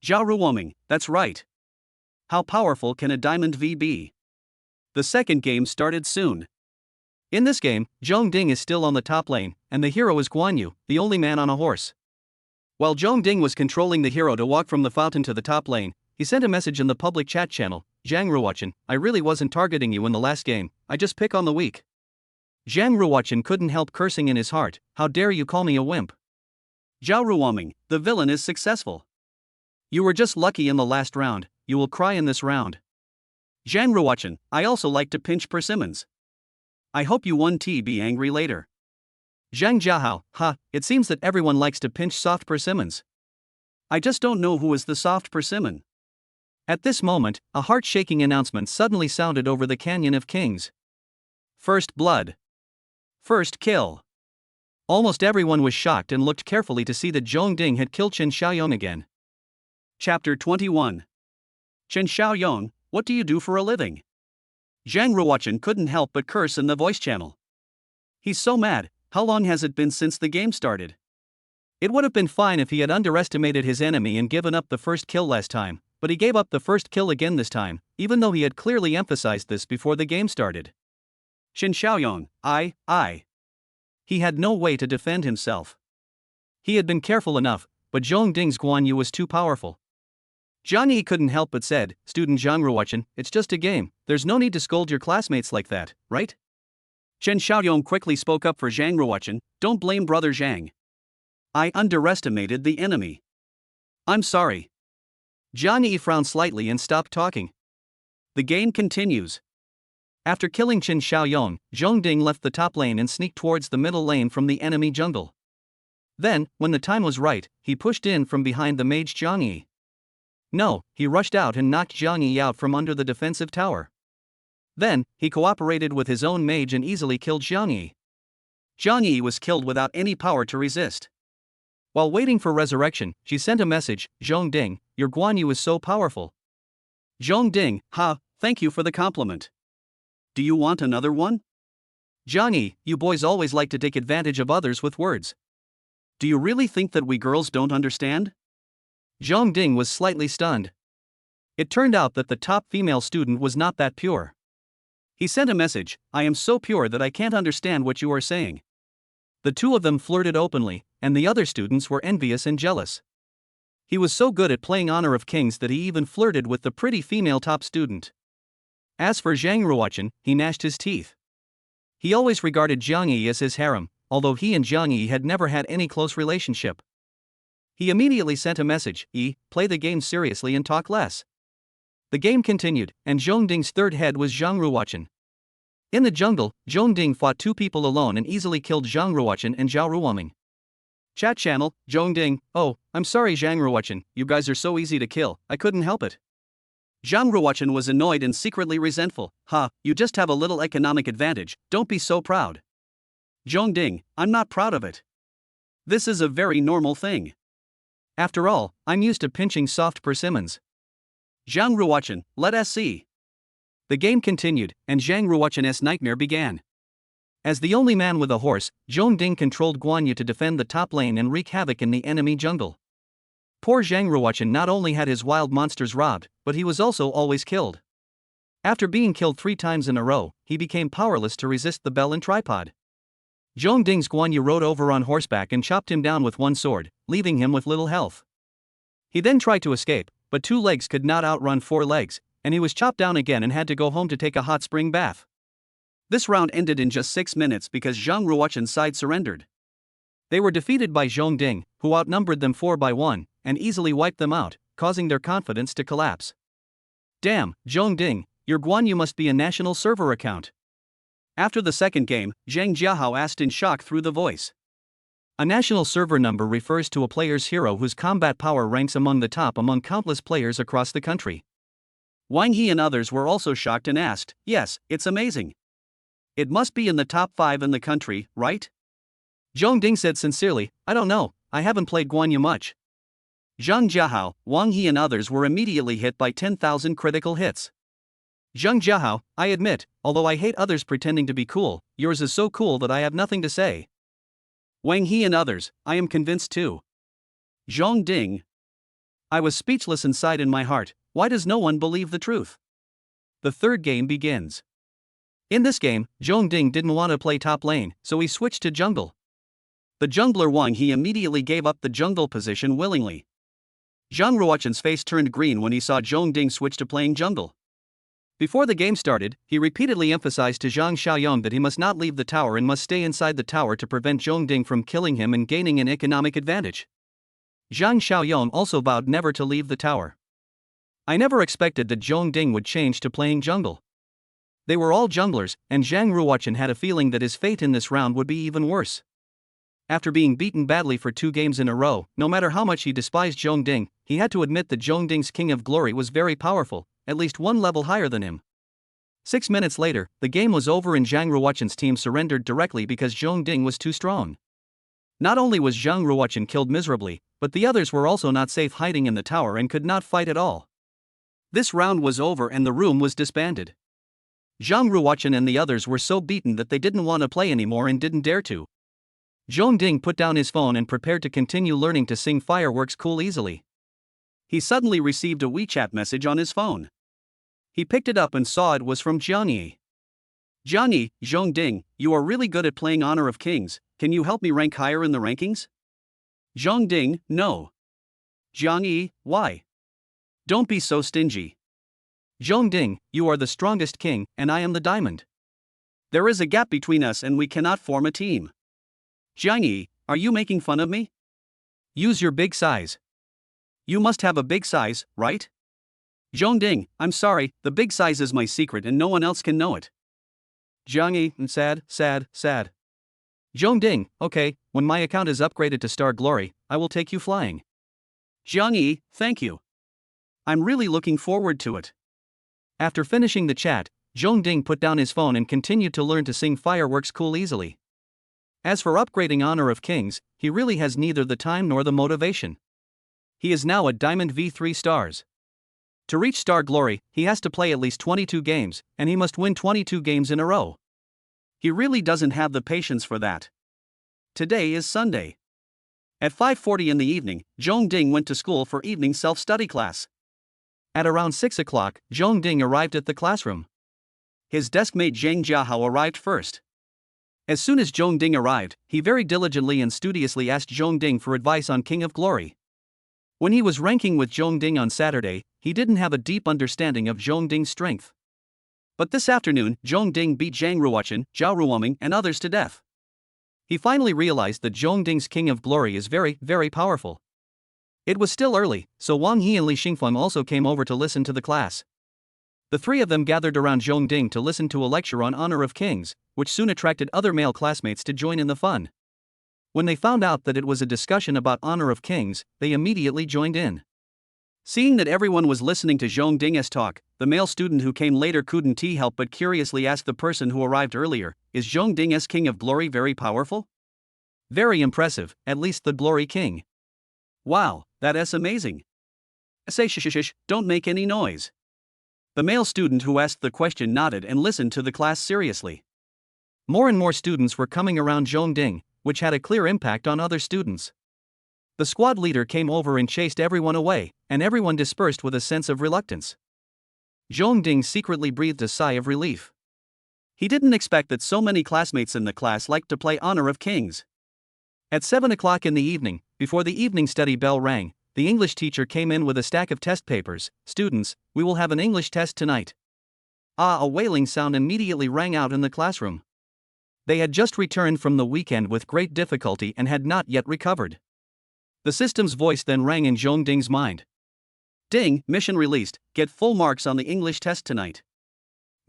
Zhao Ruoming, that's right. How powerful can a Diamond V be? The second game started soon. In this game, Zhongding is still on the top lane, and the hero is Guan Yu, the only man on a horse. While Zhongding was controlling the hero to walk from the fountain to the top lane, he sent a message in the public chat channel, Zhang Ruochen, I really wasn't targeting you in the last game, I just pick on the weak. Zhang Ruochen couldn't help cursing in his heart, how dare you call me a wimp. Zhao Ruoming, the villain is successful. You were just lucky in the last round, you will cry in this round. Zhang Ruochen, I also like to pinch persimmons. I hope you won be angry later. Zhang Jiahao, it seems that everyone likes to pinch soft persimmons. I just don't know who is the soft persimmon. At this moment, a heart-shaking announcement suddenly sounded over the Canyon of Kings. First blood. First kill. Almost everyone was shocked and looked carefully to see that Zhongding had killed Chen Xiaoyong again. Chapter 21. Chen Xiaoyong, what do you do for a living? Zhang Ruochen couldn't help but curse in the voice channel. He's so mad, how long has it been since the game started? It would have been fine if he had underestimated his enemy and given up the first kill last time, but he gave up the first kill again this time, even though he had clearly emphasized this before the game started. Chen Xiaoyong, I. He had no way to defend himself. He had been careful enough, but Zhongding's Guan Yu was too powerful. Zhang Yi couldn't help but said, Student Zhang Ruochen, it's just a game, there's no need to scold your classmates like that, right? Chen Xiaoyong quickly spoke up for Zhang Ruochen, don't blame brother Zhang. I underestimated the enemy. I'm sorry. Zhang Yi frowned slightly and stopped talking. The game continues. After killing Chen Xiaoyong, Zhongding left the top lane and sneaked towards the middle lane from the enemy jungle. Then, when the time was right, he pushed in from behind the mage Zhang Yi. No, he rushed out and knocked Zhang Yi out from under the defensive tower. Then, he cooperated with his own mage and easily killed Zhang Yi. Zhang Yi was killed without any power to resist. While waiting for resurrection, she sent a message, Zhongding, your Guan Yu is so powerful. Zhongding, thank you for the compliment. Do you want another one? Zhang Yi, you boys always like to take advantage of others with words. Do you really think that we girls don't understand? Zhongding was slightly stunned. It turned out that the top female student was not that pure. He sent a message, I am so pure that I can't understand what you are saying. The two of them flirted openly, and the other students were envious and jealous. He was so good at playing Honor of Kings that he even flirted with the pretty female top student. As for Zhang Ruochen, he gnashed his teeth. He always regarded Zhang Yi as his harem, although he and Zhang Yi had never had any close relationship. He immediately sent a message, play the game seriously and talk less. The game continued, and Zhongding's third head was Zhang Ruochen. In the jungle, Zhongding fought two people alone and easily killed Zhang Ruochen and Zhao Ruoming. Chat channel, Zhongding, oh, I'm sorry Zhang Ruochen, you guys are so easy to kill, I couldn't help it. Zhang Ruochen was annoyed and secretly resentful, you just have a little economic advantage, don't be so proud. Zhongding, I'm not proud of it. This is a very normal thing. After all, I'm used to pinching soft persimmons. Zhang Ruochen, let us see. The game continued, and Zhang Ruochen's nightmare began. As the only man with a horse, Zhongding controlled Guan Yu to defend the top lane and wreak havoc in the enemy jungle. Poor Zhang Ruochen not only had his wild monsters robbed, but he was also always killed. After being killed 3 times in a row, he became powerless to resist the bell and tripod. Zhongding's Guan Yu rode over on horseback and chopped him down with one sword, leaving him with little health. He then tried to escape, but 2 legs could not outrun 4 legs, and he was chopped down again and had to go home to take a hot spring bath. This round ended in just 6 minutes because Zhang Ruochen's side surrendered. They were defeated by Zhongding, who outnumbered them 4-1, and easily wiped them out, causing their confidence to collapse. Damn, Zhongding, your Guan Yu must be a national server account. After the second game, Zhang Jiahao asked in shock through the voice. A national server number refers to a player's hero whose combat power ranks among the top among countless players across the country. Wang He and others were also shocked and asked, "Yes, it's amazing. It must be in the top 5 in the country, right?" Zhong Ding said sincerely, "I don't know, I haven't played Guanyu much." Zhang Jiahao, Wang He and others were immediately hit by 10,000 critical hits. Zhang Jiahao, I admit, although I hate others pretending to be cool, yours is so cool that I have nothing to say. Wang He and others, I am convinced too. Zhong Ding. I was speechless inside in my heart. Why does no one believe the truth? The third game begins. In this game, Zhong Ding didn't want to play top lane, so he switched to jungle. The jungler Wang He immediately gave up the jungle position willingly. Zhang Ruochen's face turned green when he saw Zhong Ding switch to playing jungle. Before the game started, he repeatedly emphasized to Zhang Xiaoyong that he must not leave the tower and must stay inside the tower to prevent Zhong Ding from killing him and gaining an economic advantage. Zhang Xiaoyong also vowed never to leave the tower. I never expected that Zhong Ding would change to playing jungle. They were all junglers, and Zhang Ruochen had a feeling that his fate in this round would be even worse. After being beaten badly for 2 games in a row, no matter how much he despised Zhong Ding, he had to admit that Zhong Ding's King of Glory was very powerful, at least one level higher than him. 6 minutes later, the game was over and Zhang Ruochen's team surrendered directly because Zhong Ding was too strong. Not only was Zhang Ruochen killed miserably, but the others were also not safe hiding in the tower and could not fight at all. This round was over and the room was disbanded. Zhang Ruochen and the others were so beaten that they didn't want to play anymore and didn't dare to. Zhong Ding put down his phone and prepared to continue learning to sing Fireworks Cool easily. He suddenly received a WeChat message on his phone. He picked it up and saw it was from Jiang Yi. "Jiang Yi, Zhong Ding, you are really good at playing Honor of Kings, can you help me rank higher in the rankings?" Zhong Ding, no. Jiang Yi, why? Don't be so stingy. Zhong Ding, you are the strongest king, and I am the diamond. There is a gap between us and we cannot form a team. Jiang Yi, are you making fun of me? Use your big size. You must have a big size, right? Zhong Ding, I'm sorry, the big size is my secret and no one else can know it. Jiang Yi, sad. Zhong Ding, okay, when my account is upgraded to Star Glory, I will take you flying. Jiang Yi, thank you. I'm really looking forward to it. After finishing the chat, Zhong Ding put down his phone and continued to learn to sing Fireworks Cool easily. As for upgrading Honor of Kings, he really has neither the time nor the motivation. He is now at Diamond V3 stars. To reach Star Glory, he has to play at least 22 games, and he must win 22 games in a row. He really doesn't have the patience for that. Today is Sunday. At 5:40 in the evening, Zhong Ding went to school for evening self-study class. At around 6 o'clock, Zhong Ding arrived at the classroom. His deskmate Zhang Jiahao arrived first. As soon as Zhong Ding arrived, he very diligently and studiously asked Zhong Ding for advice on King of Glory. When he was ranking with Zhong Ding on Saturday, he didn't have a deep understanding of Zhong Ding's strength. But this afternoon, Zhong Ding beat Zhang Ruochen, Zhao Ruoming, and others to death. He finally realized that Zhong Ding's King of Glory is very, very powerful. It was still early, so Wang He and Li Xingfeng also came over to listen to the class. The 3 of them gathered around Zhong Ding to listen to a lecture on Honor of Kings, which soon attracted other male classmates to join in the fun. When they found out that it was a discussion about Honor of Kings, they immediately joined in. Seeing that everyone was listening to Zhong Ding's talk, the male student who came later couldn't help but curiously ask the person who arrived earlier, "Is Zhong Ding's King of Glory very powerful?" "Very impressive, at least the Glory King." "Wow, that is amazing." "Say shh, don't make any noise." The male student who asked the question nodded and listened to the class seriously. More and more students were coming around Zhong Ding, which had a clear impact on other students. The squad leader came over and chased everyone away, and everyone dispersed with a sense of reluctance. Zhong Ding secretly breathed a sigh of relief. He didn't expect that so many classmates in the class liked to play Honor of Kings. At 7 o'clock in the evening, before the evening study bell rang, the English teacher came in with a stack of test papers. "Students, we will have an English test tonight." A wailing sound immediately rang out in the classroom. They had just returned from the weekend with great difficulty and had not yet recovered. The system's voice then rang in Zhong Ding's mind. "Ding, mission released, get full marks on the English test tonight."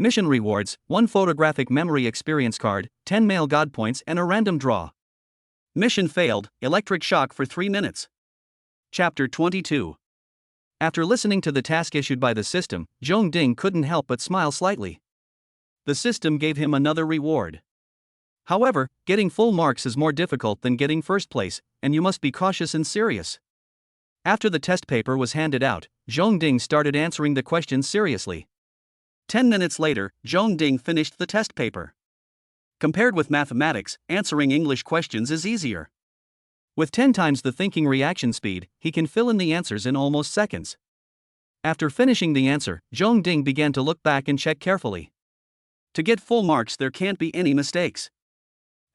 Mission rewards: 1 photographic memory experience card, 10 male god points, and a random draw. Mission failed, electric shock for 3 minutes. Chapter 22. After listening to the task issued by the system, Zhong Ding couldn't help but smile slightly. The system gave him another reward. However, getting full marks is more difficult than getting first place, and you must be cautious and serious. After the test paper was handed out, Zhong Ding started answering the questions seriously. 10 minutes later, Zhong Ding finished the test paper. Compared with mathematics, answering English questions is easier. With 10 times the thinking reaction speed, he can fill in the answers in almost seconds. After finishing the answer, Zhong Ding began to look back and check carefully. To get full marks, there can't be any mistakes.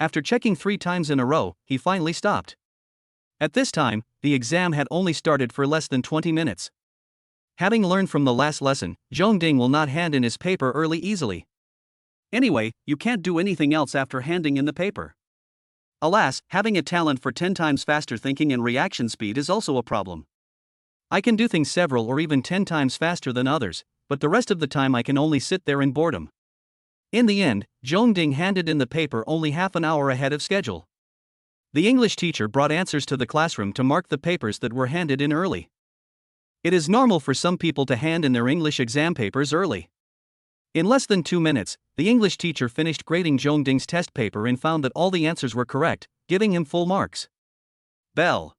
After checking 3 times in a row, he finally stopped. At this time, the exam had only started for less than 20 minutes. Having learned from the last lesson, Zhong Ding will not hand in his paper early easily. Anyway, you can't do anything else after handing in the paper. Alas, having a talent for 10 times faster thinking and reaction speed is also a problem. I can do things several or even 10 times faster than others, but the rest of the time I can only sit there in boredom. In the end, Zhong Ding handed in the paper only half an hour ahead of schedule. The English teacher brought answers to the classroom to mark the papers that were handed in early. It is normal for some people to hand in their English exam papers early. In less than 2 minutes, the English teacher finished grading Zhong Ding's test paper and found that all the answers were correct, giving him full marks. Bell.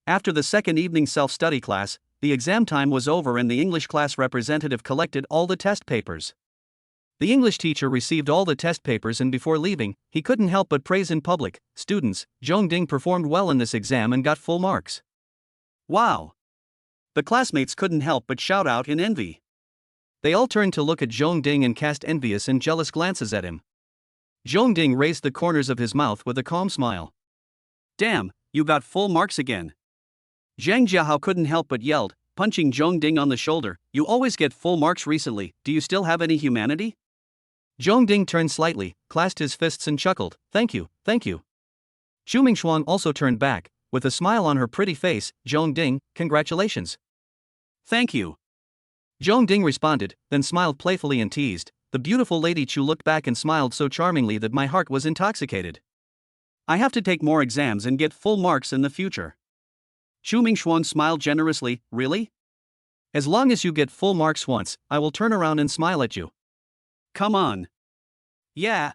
After the second evening self-study class, the exam time was over and the English class representative collected all the test papers. The English teacher received all the test papers and before leaving, he couldn't help but praise in public, "Students, Zhong Ding performed well in this exam and got full marks." Wow! The classmates couldn't help but shout out in envy. They all turned to look at Zhong Ding and cast envious and jealous glances at him. Zhong Ding raised the corners of his mouth with a calm smile. "Damn, you got full marks again." Zhang Jiahao couldn't help but yelled, punching Zhong Ding on the shoulder, "You always get full marks recently, do you still have any humanity?" Zhong Ding turned slightly, clasped his fists and chuckled, "Thank you, thank you." Xu Mingxuan also turned back, with a smile on her pretty face, "Zhong Ding, congratulations." "Thank you." Zhong Ding responded, then smiled playfully and teased, "The beautiful Lady Chu looked back and smiled so charmingly that my heart was intoxicated. I have to take more exams and get full marks in the future." Xu Mingxuan smiled generously, "Really? As long as you get full marks once, I will turn around and smile at you. Come on." "Yeah."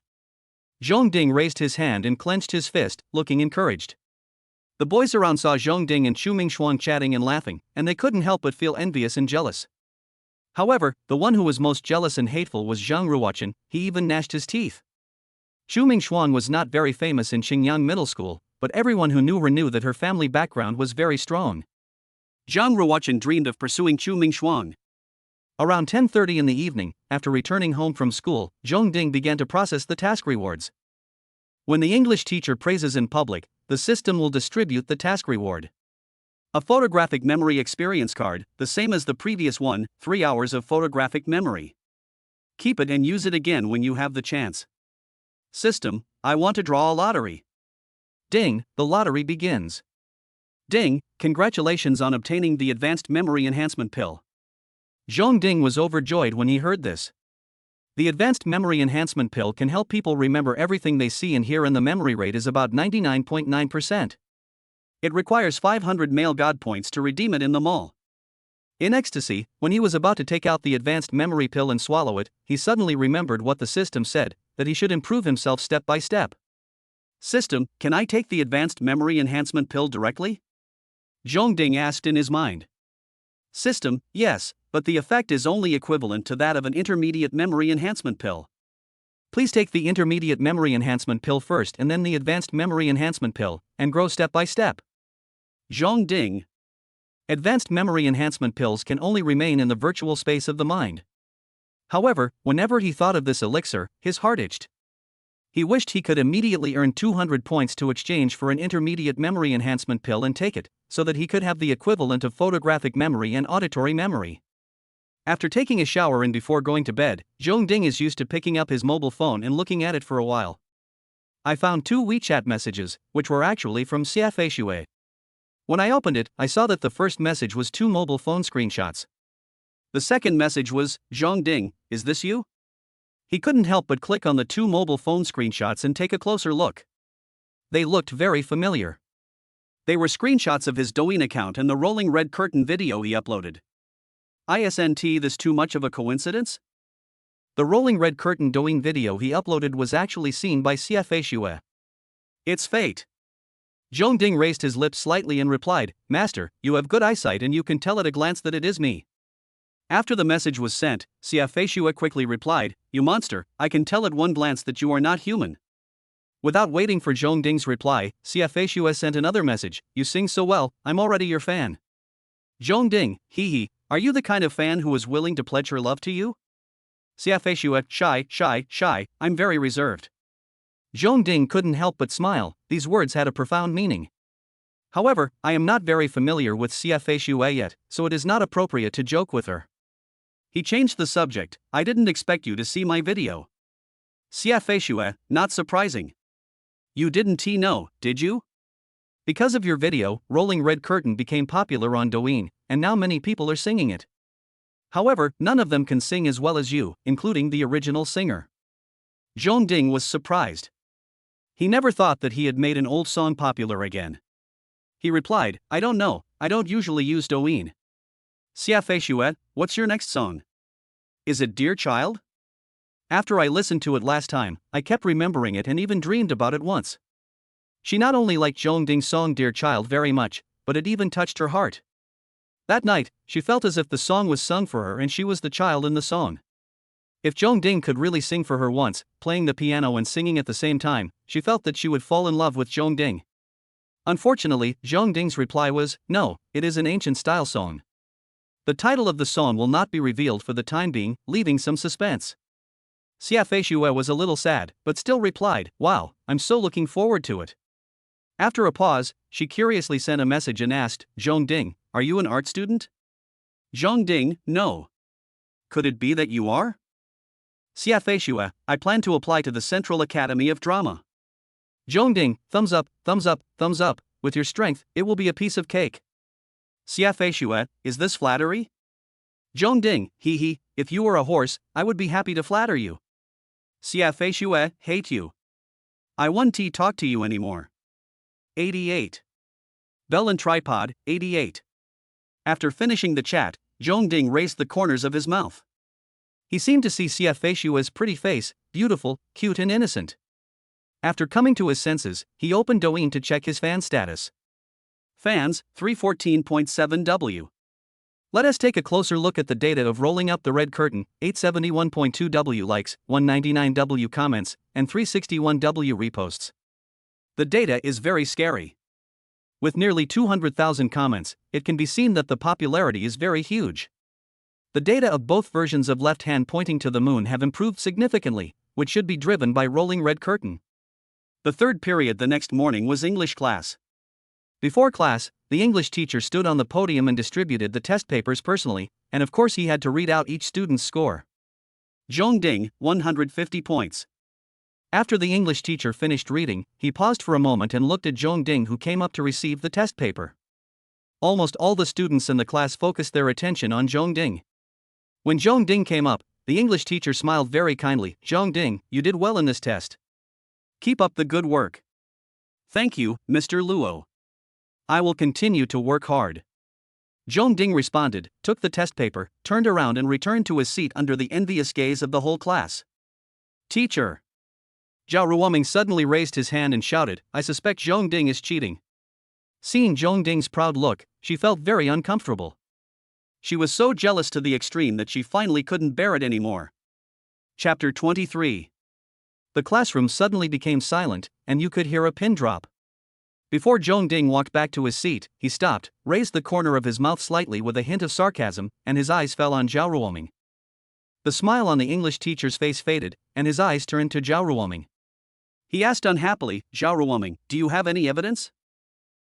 Zhong Ding raised his hand and clenched his fist, looking encouraged. The boys around saw Zhong Ding and Xu Mingxuan chatting and laughing, and they couldn't help but feel envious and jealous. However, the one who was most jealous and hateful was Zhang Ruochen. He even gnashed his teeth. Xu Mingxuan was not very famous in Qingyang Middle School, but everyone who knew her knew that her family background was very strong. Zhang Ruochen dreamed of pursuing Xu Mingxuan. Around 10:30 in the evening, after returning home from school, Zhong Ding began to process the task rewards. When the English teacher praises in public, the system will distribute the task reward. A photographic memory experience card, the same as the previous one, 3 hours of photographic memory. Keep it and use it again when you have the chance. System, I want to draw a lottery. Ding, the lottery begins. Ding, congratulations on obtaining the advanced memory enhancement pill. Zhong Ding was overjoyed when he heard this. The advanced memory enhancement pill can help people remember everything they see and hear, and the memory rate is about 99.9%. It requires 500 male god points to redeem it in the mall. In ecstasy, when he was about to take out the advanced memory pill and swallow it, he suddenly remembered what the system said, that he should improve himself step by step. System, can I take the advanced memory enhancement pill directly? Zhong Ding asked in his mind. System, yes, but the effect is only equivalent to that of an intermediate memory enhancement pill. Please take the intermediate memory enhancement pill first and then the advanced memory enhancement pill, and grow step by step. Zhong Ding. Advanced memory enhancement pills can only remain in the virtual space of the mind. However, whenever he thought of this elixir, his heart itched. He wished he could immediately earn 200 points to exchange for an intermediate memory enhancement pill and take it, so that he could have the equivalent of photographic memory and auditory memory. After taking a shower and before going to bed, Zhong Ding is used to picking up his mobile phone and looking at it for a while. I found 2 WeChat messages, which were actually from Xia Feishui. When I opened it, I saw that the first message was 2 mobile phone screenshots. The second message was, Zhong Ding, is this you? He couldn't help but click on the two mobile phone screenshots and take a closer look. They looked very familiar. They were screenshots of his Douyin account and the rolling red curtain video he uploaded. Isn't this too much of a coincidence? The rolling red curtain Douyin video he uploaded was actually seen by Xiafei. It's fate. Zhongding raised his lips slightly and replied, "Master, you have good eyesight and you can tell at a glance that it is me." After the message was sent, Xiafei quickly replied, "You monster, I can tell at one glance that you are not human." Without waiting for Zhongding's reply, Xiafei sent another message, "You sing so well, I'm already your fan." Zhongding, hee, are you the kind of fan who is willing to pledge her love to you? Xiafei, shy, I'm very reserved. Zhongding couldn't help but smile, these words had a profound meaning. However, I am not very familiar with Xiafei yet, so it is not appropriate to joke with her. He changed the subject, I didn't expect you to see my video. Xiafei, not surprising. You didn't know, did you? Because of your video, Rolling Red Curtain became popular on Douyin, and now many people are singing it. However, none of them can sing as well as you, including the original singer. Zhongding was surprised. He never thought that he had made an old song popular again. He replied, I don't know, I don't usually use Douyin. Xiafei, what's your next song? Is it Dear Child? After I listened to it last time, I kept remembering it and even dreamed about it once. She not only liked Zhongding's song Dear Child very much, but it even touched her heart. That night, she felt as if the song was sung for her and she was the child in the song. If Zhongding could really sing for her once, playing the piano and singing at the same time, she felt that she would fall in love with Zhongding. Unfortunately, Zhongding's reply was, no, it is an ancient style song. The title of the song will not be revealed for the time being, leaving some suspense. Xiafei was a little sad, but still replied, wow, I'm so looking forward to it. After a pause, she curiously sent a message and asked, Zhongding, are you an art student? Zhongding, no. Could it be that you are? Xiafei, I plan to apply to the Central Academy of Drama. Zhongding, thumbs up, with your strength, it will be a piece of cake. Xiafei, is this flattery? Zhongding, hee, if you were a horse, I would be happy to flatter you. Xiafei, hate you. I won't talk to you anymore. 88. Bell and Tripod, 88. After finishing the chat, Zhongding raised the corners of his mouth. He seemed to see Xiafei's pretty face, beautiful, cute and innocent. After coming to his senses, he opened Douyin to check his fan status. Fans, 314.7W. Let us take a closer look at the data of Rolling Up the Red Curtain, 871.2W likes, 199W comments, and 361W reposts. The data is very scary. With nearly 200,000 comments, it can be seen that the popularity is very huge. The data of both versions of Left Hand Pointing to the Moon have improved significantly, which should be driven by Rolling Red Curtain. The third period the next morning was English class. Before class, the English teacher stood on the podium and distributed the test papers personally, and of course he had to read out each student's score. Zhongding, 150 points. After the English teacher finished reading, he paused for a moment and looked at Zhongding, who came up to receive the test paper. Almost all the students in the class focused their attention on Zhongding. When Zhongding came up, the English teacher smiled very kindly. Zhongding, you did well in this test. Keep up the good work. Thank you, Mr. Luo. I will continue to work hard. Zhongding responded, took the test paper, turned around and returned to his seat under the envious gaze of the whole class. Teacher. Zhao Ruoming suddenly raised his hand and shouted, I suspect Zhongding is cheating. Seeing Zhongding's proud look, she felt very uncomfortable. She was so jealous to the extreme that she finally couldn't bear it anymore. Chapter 23. The classroom suddenly became silent, and you could hear a pin drop. Before Zhongding walked back to his seat, he stopped, raised the corner of his mouth slightly with a hint of sarcasm, and his eyes fell on Zhao Ruoming. The smile on the English teacher's face faded, and his eyes turned to Zhao Ruoming. He asked unhappily, Zhao Ruoming, do you have any evidence?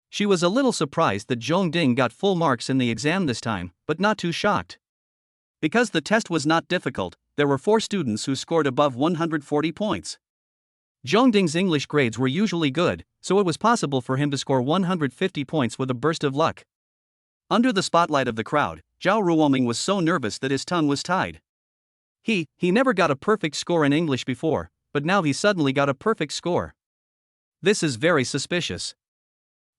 She was a little surprised that Zhongding got full marks in the exam this time, but not too shocked. Because the test was not difficult, there were 4 students who scored above 140 points. Zhongding's English grades were usually good, so it was possible for him to score 150 points with a burst of luck. Under the spotlight of the crowd, Zhao Ruoming was so nervous that his tongue was tied. He never got a perfect score in English before, but now he suddenly got a perfect score. This is very suspicious.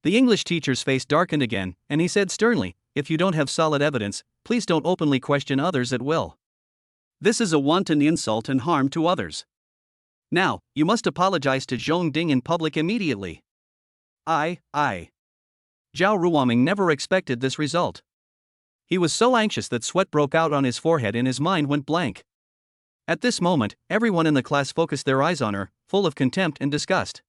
The English teacher's face darkened again, and he said sternly, if you don't have solid evidence, please don't openly question others at will. This is a wanton insult and harm to others. Now, you must apologize to Zhong Ding in public immediately. Zhao Ruoming never expected this result. He was so anxious that sweat broke out on his forehead and his mind went blank. At this moment, everyone in the class focused their eyes on her, full of contempt and disgust.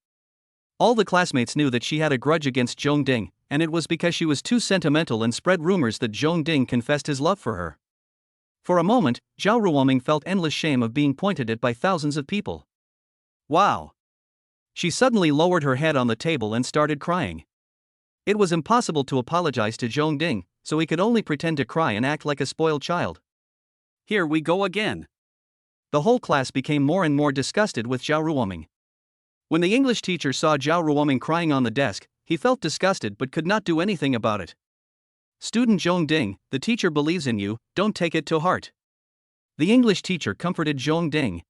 All the classmates knew that she had a grudge against Zhong Ding, and it was because she was too sentimental and spread rumors that Zhong Ding confessed his love for her. For a moment, Zhao Ruoming felt endless shame of being pointed at by thousands of people. Wow! She suddenly lowered her head on the table and started crying. It was impossible to apologize to Zhong Ding, so he could only pretend to cry and act like a spoiled child. Here we go again. The whole class became more and more disgusted with Zhao Ruoming. When the English teacher saw Zhao Ruoming crying on the desk, he felt disgusted but could not do anything about it. Student Zhong Ding, the teacher believes in you, don't take it to heart. The English teacher comforted Zhong Ding.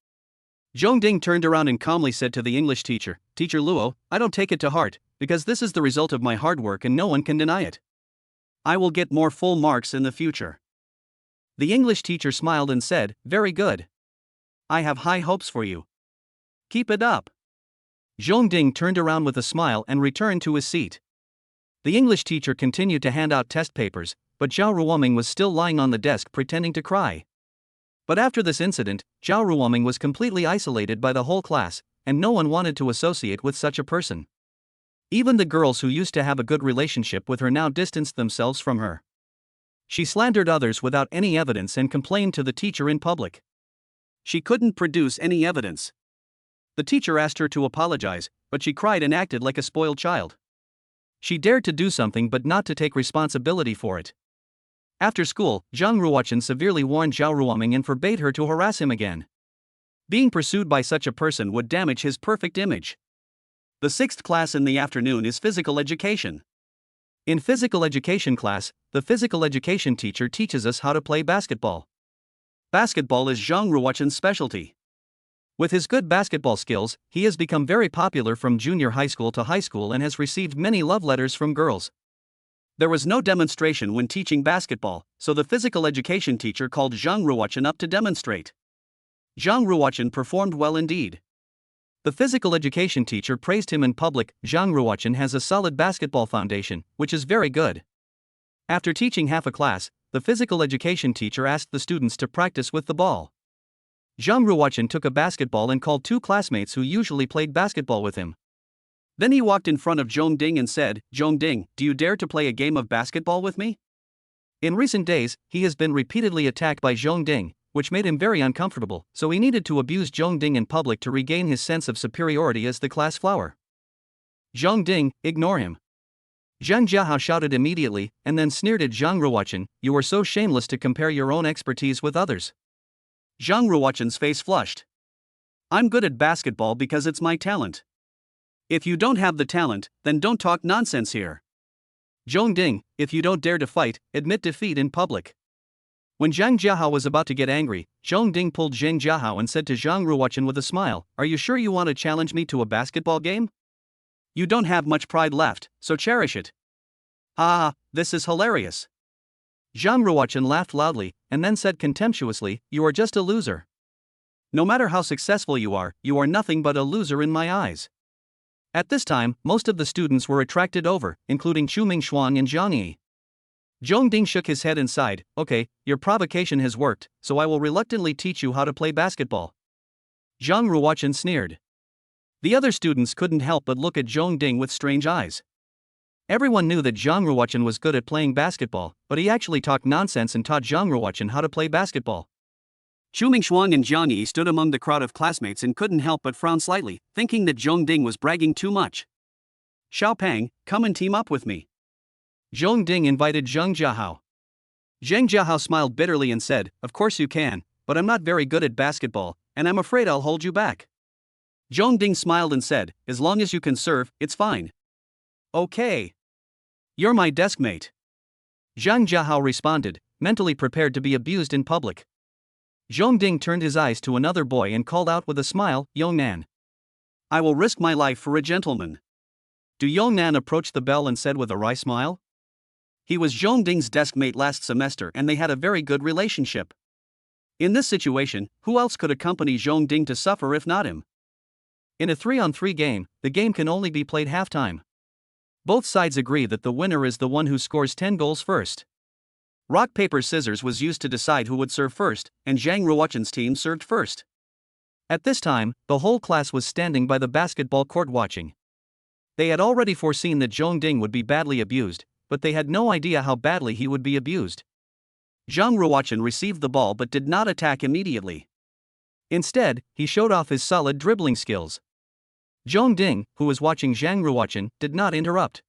Zhong Ding turned around and calmly said to the English teacher, Teacher Luo, I don't take it to heart, because this is the result of my hard work and no one can deny it. I will get more full marks in the future. The English teacher smiled and said, Very good. I have high hopes for you. Keep it up. Zhong Ding turned around with a smile and returned to his seat. The English teacher continued to hand out test papers, but Zhao Ruoming was still lying on the desk pretending to cry. But after this incident, Zhao Ruoming was completely isolated by the whole class, and no one wanted to associate with such a person. Even the girls who used to have a good relationship with her now distanced themselves from her. She slandered others without any evidence and complained to the teacher in public. She couldn't produce any evidence. The teacher asked her to apologize, but she cried and acted like a spoiled child. She dared to do something but not to take responsibility for it. After school, Zhang Ruochen severely warned Zhao Ruoming and forbade her to harass him again. Being pursued by such a person would damage his perfect image. The sixth class in the afternoon is physical education. In physical education class, the physical education teacher teaches us how to play basketball. Basketball is Zhang Ruochen's specialty. With his good basketball skills, he has become very popular from junior high school to high school and has received many love letters from girls. There was no demonstration when teaching basketball, so the physical education teacher called Zhang Ruochen up to demonstrate. Zhang Ruochen performed well indeed. The physical education teacher praised him in public. Zhang Ruochen has a solid basketball foundation, which is very good. After teaching half a class, the physical education teacher asked the students to practice with the ball. Zhang Ruochen took a basketball and called two classmates who usually played basketball with him. Then he walked in front of Zhong Ding and said, Zhong Ding, do you dare to play a game of basketball with me? In recent days, he has been repeatedly attacked by Zhong Ding, which made him very uncomfortable, so he needed to abuse Zhong Ding in public to regain his sense of superiority as the class flower. Zhong Ding, ignore him. Zhang Jiahao shouted immediately, and then sneered at Zhang Ruochen, you are so shameless to compare your own expertise with others. Zhang Ruochen's face flushed. I'm good at basketball because it's my talent. If you don't have the talent, then don't talk nonsense here. Zhong Ding, if you don't dare to fight, admit defeat in public. When Zhang Jiahao was about to get angry, Zhong Ding pulled Zhang Jiahao and said to Zhang Ruochen with a smile, Are you sure you want to challenge me to a basketball game? You don't have much pride left, so cherish it. Ah, this is hilarious. Zhang Ruochen laughed loudly, and then said contemptuously, You are just a loser. No matter how successful you are nothing but a loser in my eyes. At this time, most of the students were attracted over, including Chu Mingshuang and Zhang Yi. Zhong Ding shook his head and sighed, Okay, your provocation has worked, so I will reluctantly teach you how to play basketball. Zhang Ruochen sneered. The other students couldn't help but look at Zhong Ding with strange eyes. Everyone knew that Zhang Ruochen was good at playing basketball, but he actually talked nonsense and taught Zhang Ruochen how to play basketball. Chu Mingshuang and Zhang Yi stood among the crowd of classmates and couldn't help but frown slightly, thinking that Zhong Ding was bragging too much. Xiao Pang, come and team up with me. Zhong Ding invited Zhang Jiahao. Zhang Jiahao smiled bitterly and said, Of course you can, but I'm not very good at basketball, and I'm afraid I'll hold you back. Zhong Ding smiled and said, As long as you can serve, it's fine. Okay. You're my desk mate. Zhang Jiahao responded, mentally prepared to be abused in public. Zhong Ding turned his eyes to another boy and called out with a smile, "Young Nan. I will risk my life for a gentleman." Young Nan approached the bell and said with a wry smile. He was Zhong Ding's desk mate last semester and they had a very good relationship. In this situation, who else could accompany Zhong Ding to suffer if not him? In a 3-on-3 game, the game can only be played half-time. Both sides agree that the winner is the one who scores 10 goals first. Rock, paper, scissors was used to decide who would serve first, and Zhang Ruochen's team served first. At this time, the whole class was standing by the basketball court watching. They had already foreseen that Zhong Ding would be badly abused, but they had no idea how badly he would be abused. Zhang Ruochen received the ball but did not attack immediately. Instead, he showed off his solid dribbling skills. Zhong Ding, who was watching Zhang Ruochen, did not interrupt.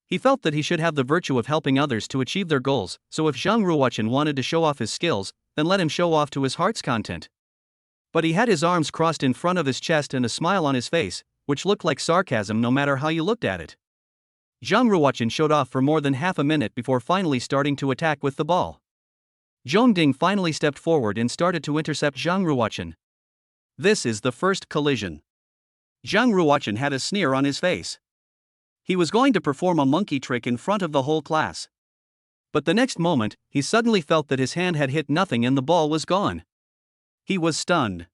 He felt that he should have the virtue of helping others to achieve their goals, so if Zhang Ruochen wanted to show off his skills, then let him show off to his heart's content. But he had his arms crossed in front of his chest and a smile on his face, which looked like sarcasm no matter how you looked at it. Zhang Ruochen showed off for more than half a minute before finally starting to attack with the ball. Zhong Ding finally stepped forward and started to intercept Zhang Ruochen. This is the first collision. Zhang Ruochen had a sneer on his face. He was going to perform a monkey trick in front of the whole class. But the next moment, he suddenly felt that his hand had hit nothing and the ball was gone. He was stunned.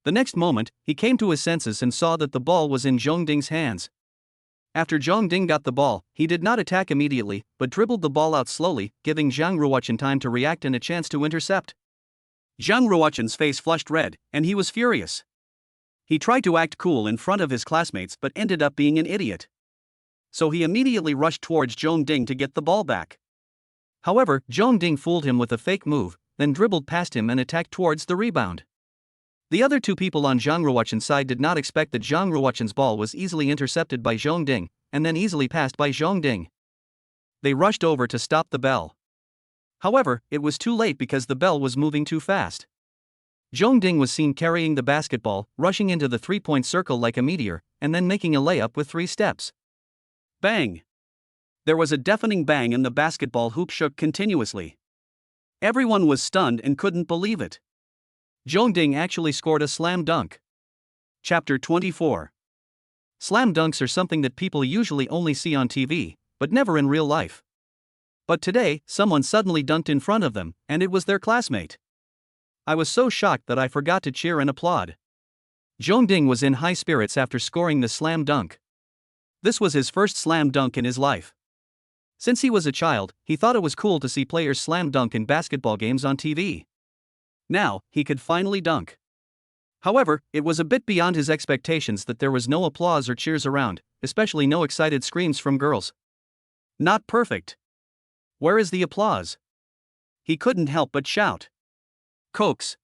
The next moment, he came to his senses and saw that the ball was in Zhong Ding's hands. After Zhong Ding got the ball, he did not attack immediately, but dribbled the ball out slowly, giving Zhang Ruochen time to react and a chance to intercept. Zhang Ruochen's face flushed red, and he was furious. He tried to act cool in front of his classmates but ended up being an idiot. So he immediately rushed towards Zhong Ding to get the ball back. However, Zhong Ding fooled him with a fake move, then dribbled past him and attacked towards the rebound. The other two people on Zhang Ruochen's side did not expect that Zhang Ruochen's ball was easily intercepted by Zhong Ding, and then easily passed by Zhong Ding. They rushed over to stop the bell. However, it was too late because the bell was moving too fast. Zhong Ding was seen carrying the basketball, rushing into the three-point circle like a meteor, and then making a layup with 3 steps. Bang! There was a deafening bang and the basketball hoop shook continuously. Everyone was stunned and couldn't believe it. Zhong Ding actually scored a slam dunk. Chapter 24. Slam dunks are something that people usually only see on TV, but never in real life. But today, someone suddenly dunked in front of them, and it was their classmate. I was so shocked that I forgot to cheer and applaud. Zhong Ding was in high spirits after scoring the slam dunk. This was his first slam dunk in his life. Since he was a child, he thought it was cool to see players slam dunk in basketball games on TV. Now, he could finally dunk. However, it was a bit beyond his expectations that there was no applause or cheers around, especially no excited screams from girls. Not perfect. Where is the applause? He couldn't help but shout. Cokes.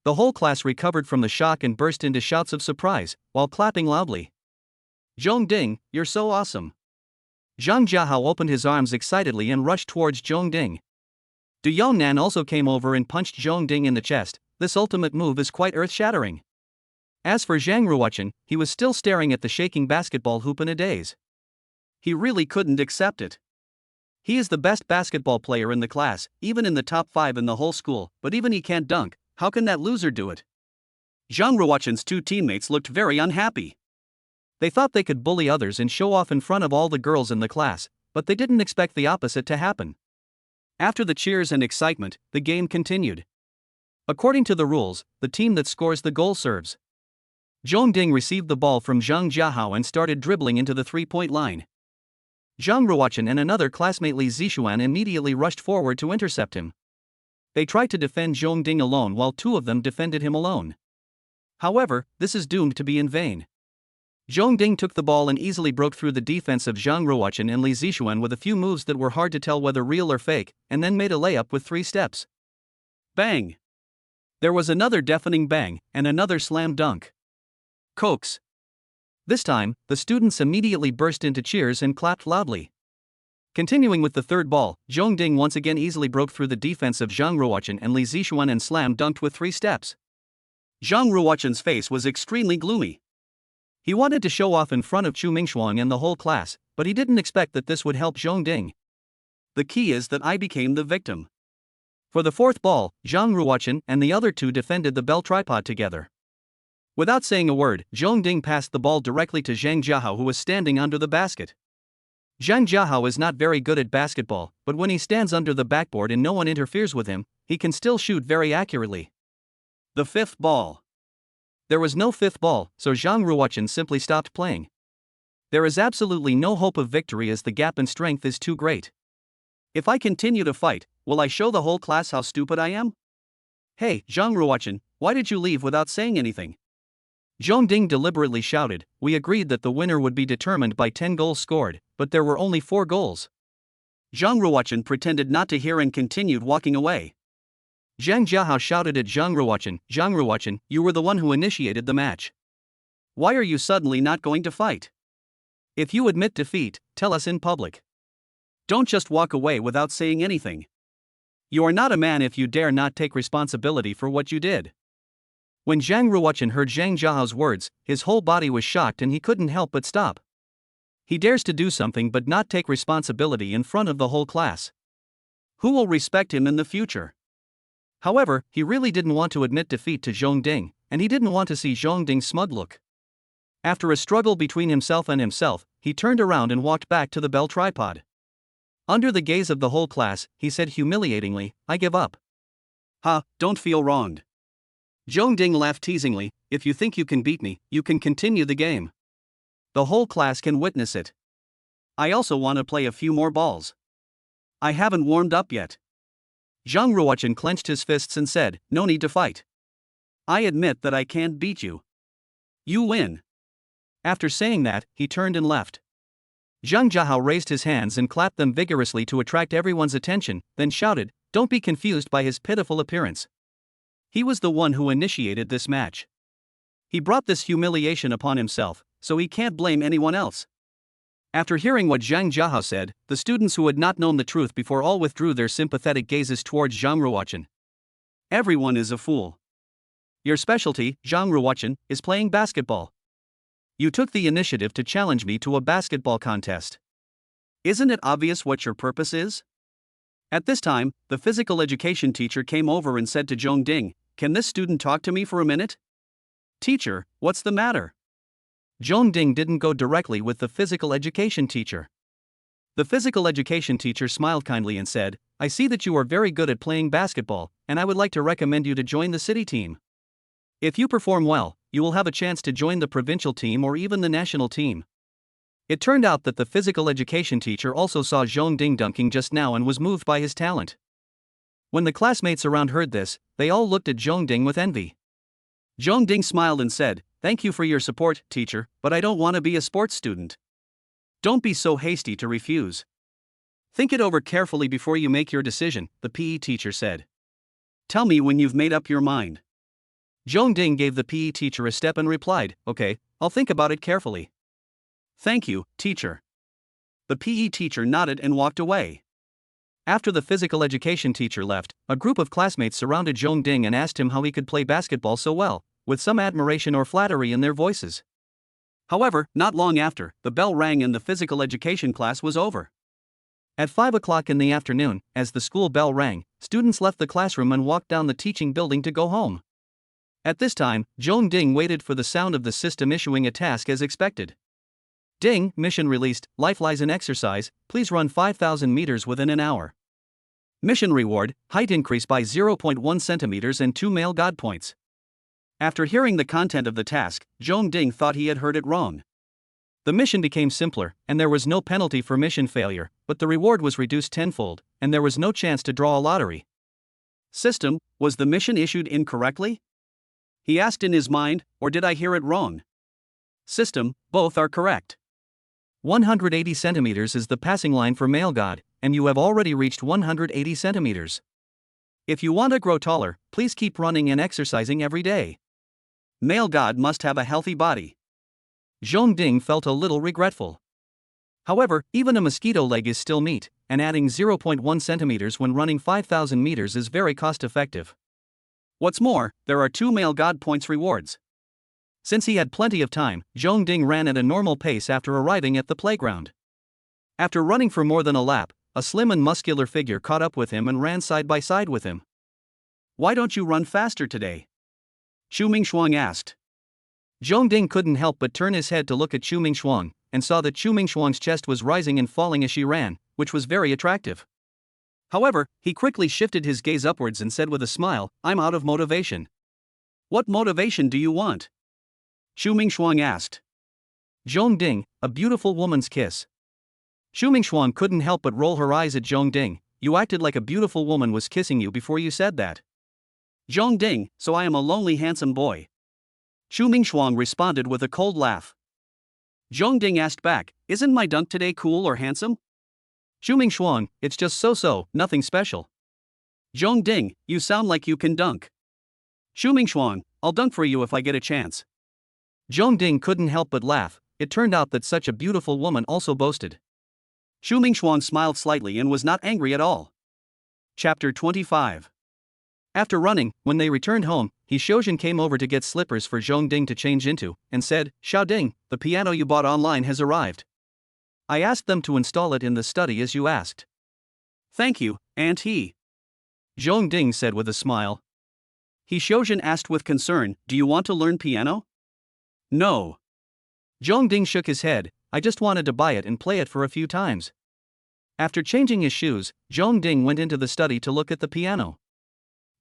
The whole class recovered from the shock and burst into shouts of surprise, while clapping loudly. Zhong Ding, you're so awesome. Zhang Jiahao opened his arms excitedly and rushed towards Zhong Ding. Yong Nan also came over and punched Zhong Ding in the chest. This ultimate move is quite earth-shattering. As for Zhang Ruochen, he was still staring at the shaking basketball hoop in a daze. He really couldn't accept it. He is the best basketball player in the class, even in the top 5 in the whole school, but even he can't dunk. How can that loser do it? Zhang Ruochen's 2 teammates looked very unhappy. They thought they could bully others and show off in front of all the girls in the class, but they didn't expect the opposite to happen. After the cheers and excitement, the game continued. According to the rules, the team that scores the goal serves. Zhong Ding received the ball from Zhang Jiahao and started dribbling into the 3-point line. Zhang Ruochen and another classmate Li Zixuan immediately rushed forward to intercept him. They tried to defend Zhong Ding alone while 2 of them defended him alone. However, this is doomed to be in vain. Zhong Ding took the ball and easily broke through the defense of Zhang Ruochen and Li Zixuan with a few moves that were hard to tell whether real or fake, and then made a layup with 3 steps. Bang! There was another deafening bang, and another slam dunk. Cokes. This time, the students immediately burst into cheers and clapped loudly. Continuing with the third ball, Zhong Ding once again easily broke through the defense of Zhang Ruochen and Li Zixuan and slam dunked with 3 steps. Zhang Ruochen's face was extremely gloomy. He wanted to show off in front of Chu Mingshuang and the whole class, but he didn't expect that this would help Zhong Ding. The key is that I became the victim. For the fourth ball, Zhang Ruochen and the other two defended the bell tripod together. Without saying a word, Zhong Ding passed the ball directly to Zhang Jiahao, who was standing under the basket. Zhang Jiahao is not very good at basketball, but when he stands under the backboard and no one interferes with him, he can still shoot very accurately. The fifth ball. There was no fifth ball, so Zhang Ruochen simply stopped playing. There is absolutely no hope of victory as the gap in strength is too great. If I continue to fight, will I show the whole class how stupid I am? Hey, Zhang Ruochen, why did you leave without saying anything? Zhong Ding deliberately shouted. We agreed that the winner would be determined by 10 goals scored, but there were only 4 goals. Zhang Ruochen pretended not to hear and continued walking away. Zhang Jiahao shouted at Zhang Ruochen, you were the one who initiated the match. Why are you suddenly not going to fight? If you admit defeat, tell us in public. Don't just walk away without saying anything. You are not a man if you dare not take responsibility for what you did. When Zhang Ruochen heard Zhang Jiahao's words, his whole body was shocked and he couldn't help but stop. He dares to do something but not take responsibility in front of the whole class. Who will respect him in the future? However, he really didn't want to admit defeat to Zhong Ding, and he didn't want to see Zhong Ding's smug look. After a struggle between himself and himself, he turned around and walked back to the bell tripod. Under the gaze of the whole class, he said humiliatingly, I give up. Ha, don't feel wronged. Zhong Ding laughed teasingly, if you think you can beat me, you can continue the game. The whole class can witness it. I also want to play a few more balls. I haven't warmed up yet. Zhang Ruochen clenched his fists and said, no need to fight. I admit that I can't beat you. You win. After saying that, he turned and left. Zhang Jiahao raised his hands and clapped them vigorously to attract everyone's attention, then shouted, don't be confused by his pitiful appearance. He was the one who initiated this match. He brought this humiliation upon himself, so he can't blame anyone else. After hearing what Zhang Jiahao said, the students who had not known the truth before all withdrew their sympathetic gazes towards Zhang Ruochen. Everyone is a fool. Your specialty, Zhang Ruochen, is playing basketball. You took the initiative to challenge me to a basketball contest. Isn't it obvious what your purpose is? At this time, the physical education teacher came over and said to Zhong Ding, can this student talk to me for a minute? Teacher, what's the matter? Zhong Ding didn't go directly with the physical education teacher. The physical education teacher smiled kindly and said, I see that you are very good at playing basketball, and I would like to recommend you to join the city team. If you perform well, you will have a chance to join the provincial team or even the national team. It turned out that the physical education teacher also saw Zhong Ding dunking just now and was moved by his talent. When the classmates around heard this, they all looked at Zhong Ding with envy. Zhong Ding smiled and said, thank you for your support, teacher, but I don't want to be a sports student. Don't be so hasty to refuse. Think it over carefully before you make your decision, the PE teacher said. Tell me when you've made up your mind. Zhong Ding gave the PE teacher a step and replied, okay, I'll think about it carefully. Thank you, teacher. The PE teacher nodded and walked away. After the physical education teacher left, a group of classmates surrounded Zhong Ding and asked him how he could play basketball so well, with some admiration or flattery in their voices. However, not long after, the bell rang and the physical education class was over. At 5 o'clock in the afternoon, as the school bell rang, students left the classroom and walked down the teaching building to go home. At this time, Zhong Ding waited for the sound of the system issuing a task as expected. Ding, mission released, life lies in exercise, please run 5,000 meters within an hour. Mission reward, height increase by 0.1 centimeters and 2 male god points. After hearing the content of the task, Zhong Ding thought he had heard it wrong. The mission became simpler, and there was no penalty for mission failure, but the reward was reduced tenfold, and there was no chance to draw a lottery. System, was the mission issued incorrectly? He asked in his mind, or did I hear it wrong? System, both are correct. 180 centimeters is the passing line for male god, and you have already reached 180 centimeters. If you want to grow taller, please keep running and exercising every day. Male god must have a healthy body. Zhong Ding felt a little regretful. However, even a mosquito leg is still meat, and adding 0.1 centimeters when running 5,000 meters is very cost-effective. What's more, there are 2 male god points rewards. Since he had plenty of time, Zhong Ding ran at a normal pace after arriving at the playground. After running for more than a lap, a slim and muscular figure caught up with him and ran side by side with him. "Why don't you run faster today?" Chu Mingshuang asked. Zhongding couldn't help but turn his head to look at Chu Mingshuang, and saw that Chu Mingshuang's chest was rising and falling as she ran, which was very attractive. However, he quickly shifted his gaze upwards and said with a smile, "I'm out of motivation." "What motivation do you want?" Chu Mingshuang asked. Zhongding, a beautiful woman's kiss. Chu Mingshuang couldn't help but roll her eyes at Zhongding. "You acted like a beautiful woman was kissing you before you said that." "Zhongding, so I am a lonely handsome boy." Chu Mingshuang responded with a cold laugh. Zhongding asked back, "Isn't my dunk today cool or handsome?" Chu Mingshuang, "It's just so, nothing special." Zhongding, "You sound like you can dunk." Chu Mingshuang, "I'll dunk for you if I get a chance." Zhongding couldn't help but laugh. It turned out that such a beautiful woman also boasted. Chu Mingshuang smiled slightly and was not angry at all. Chapter 25. After running, when they returned home, He Xiaojun came over to get slippers for Zhongding to change into, and said, "Xiaoding, the piano you bought online has arrived. I asked them to install it in the study as you asked." "Thank you, Aunt He." Zhongding said with a smile. He Xiaojun asked with concern, "Do you want to learn piano?" "No." Zhongding shook his head, "I just wanted to buy it and play it for a few times." After changing his shoes, Zhongding went into the study to look at the piano.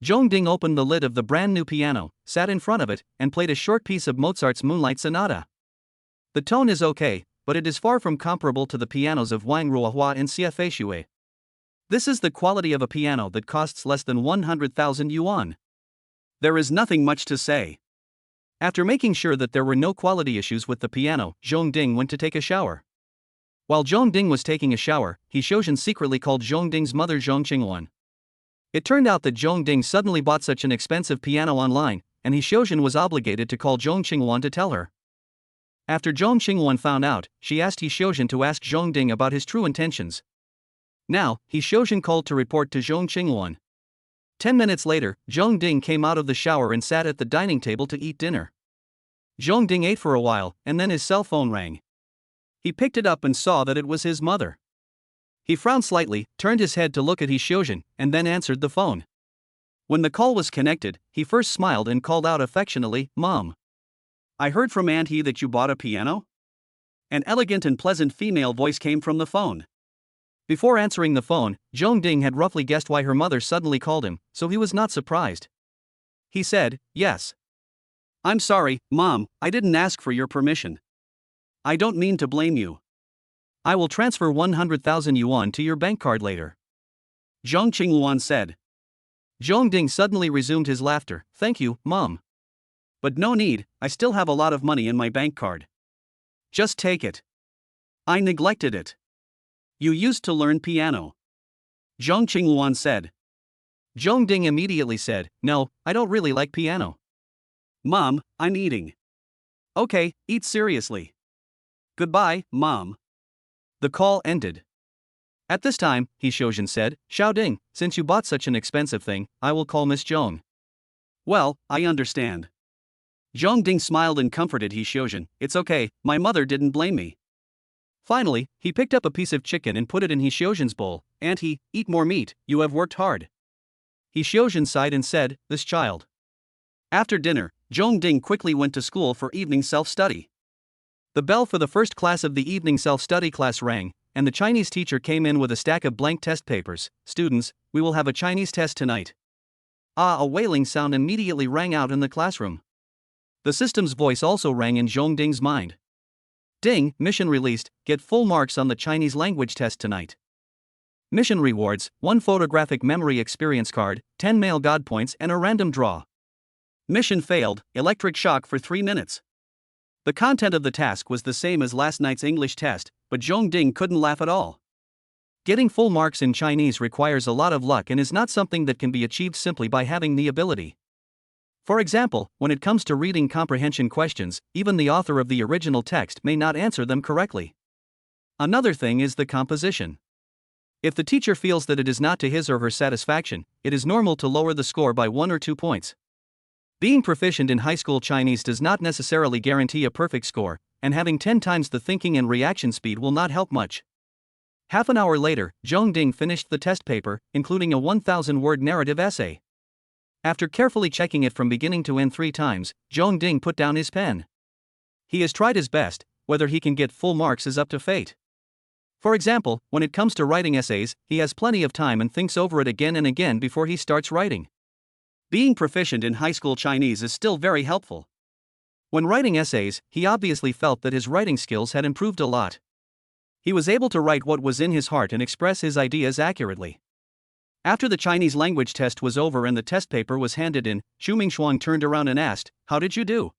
Zhongding opened the lid of the brand new piano, sat in front of it, and played a short piece of Mozart's Moonlight Sonata. The tone is okay, but it is far from comparable to the pianos of Wang Ruohua and Xie Feishui. This is the quality of a piano that costs less than 100,000 yuan. There is nothing much to say. After making sure that there were no quality issues with the piano, Zhongding went to take a shower. While Zhongding was taking a shower, He Xiaojun secretly called Zhongding's mother Zhong Qingwan. It turned out that Zhongding suddenly bought such an expensive piano online, and He Xiaojun was obligated to call Zhong Qingwan to tell her. After Zhong Qingwan found out, she asked He Xiaojun to ask Zhongding about his true intentions. Now, He Xiaojun called to report to Zhong Qingwan. 10 minutes later, Zhongding came out of the shower and sat at the dining table to eat dinner. Zhongding ate for a while, and then his cell phone rang. He picked it up and saw that it was his mother. He frowned slightly, turned his head to look at He Xiaojun, and then answered the phone. When the call was connected, he first smiled and called out affectionately, "Mom. I heard from Aunt He that you bought a piano?" An elegant and pleasant female voice came from the phone. Before answering the phone, Zhongding had roughly guessed why her mother suddenly called him, so he was not surprised. He said, "Yes. I'm sorry, Mom, I didn't ask for your permission. I don't mean to blame you. I will transfer 100,000 yuan to your bank card later." Zhong Qingwan said. Zhongding suddenly resumed his laughter. "Thank you, Mom. But no need, I still have a lot of money in my bank card. Just take it. I neglected it." "You used to learn piano," Zhong Qingwan said. Zhongding immediately said, "No, I don't really like piano." "Mom, I'm eating." "Okay, eat seriously. Goodbye, Mom." The call ended. At this time, He Xiaojun said, "Xiaoding, since you bought such an expensive thing, I will call Miss Zhong." "Well, I understand." Zhongding smiled and comforted He Xiaojun, "It's okay, my mother didn't blame me." Finally, he picked up a piece of chicken and put it in He Xiaojun's bowl. "Aunt He, eat more meat, you have worked hard." He Xiaojun sighed and said, "This child." After dinner, Zhongding quickly went to school for evening self-study. The bell for the first class of the evening self-study class rang, and the Chinese teacher came in with a stack of blank test papers. "Students, we will have a Chinese test tonight." A wailing sound immediately rang out in the classroom. The system's voice also rang in Zhongding's mind. "Ding, mission released, get full marks on the Chinese language test tonight. Mission rewards, 1 photographic memory experience card, 10 male god points and a random draw. Mission failed, electric shock for 3 minutes." The content of the task was the same as last night's English test, but Zhongding couldn't laugh at all. Getting full marks in Chinese requires a lot of luck and is not something that can be achieved simply by having the ability. For example, when it comes to reading comprehension questions, even the author of the original text may not answer them correctly. Another thing is the composition. If the teacher feels that it is not to his or her satisfaction, it is normal to lower the score by 1 or 2 points. Being proficient in high school Chinese does not necessarily guarantee a perfect score, and having 10 times the thinking and reaction speed will not help much. Half an hour later, Zhong Ding finished the test paper, including a 1,000-word narrative essay. After carefully checking it from beginning to end 3 times, Zhong Ding put down his pen. He has tried his best. Whether he can get full marks is up to fate. For example, when it comes to writing essays, he has plenty of time and thinks over it again and again before he starts writing. Being proficient in high school Chinese is still very helpful. When writing essays, he obviously felt that his writing skills had improved a lot. He was able to write what was in his heart and express his ideas accurately. After the Chinese language test was over and the test paper was handed in, Xu Mingshuang turned around and asked, "How did you do?"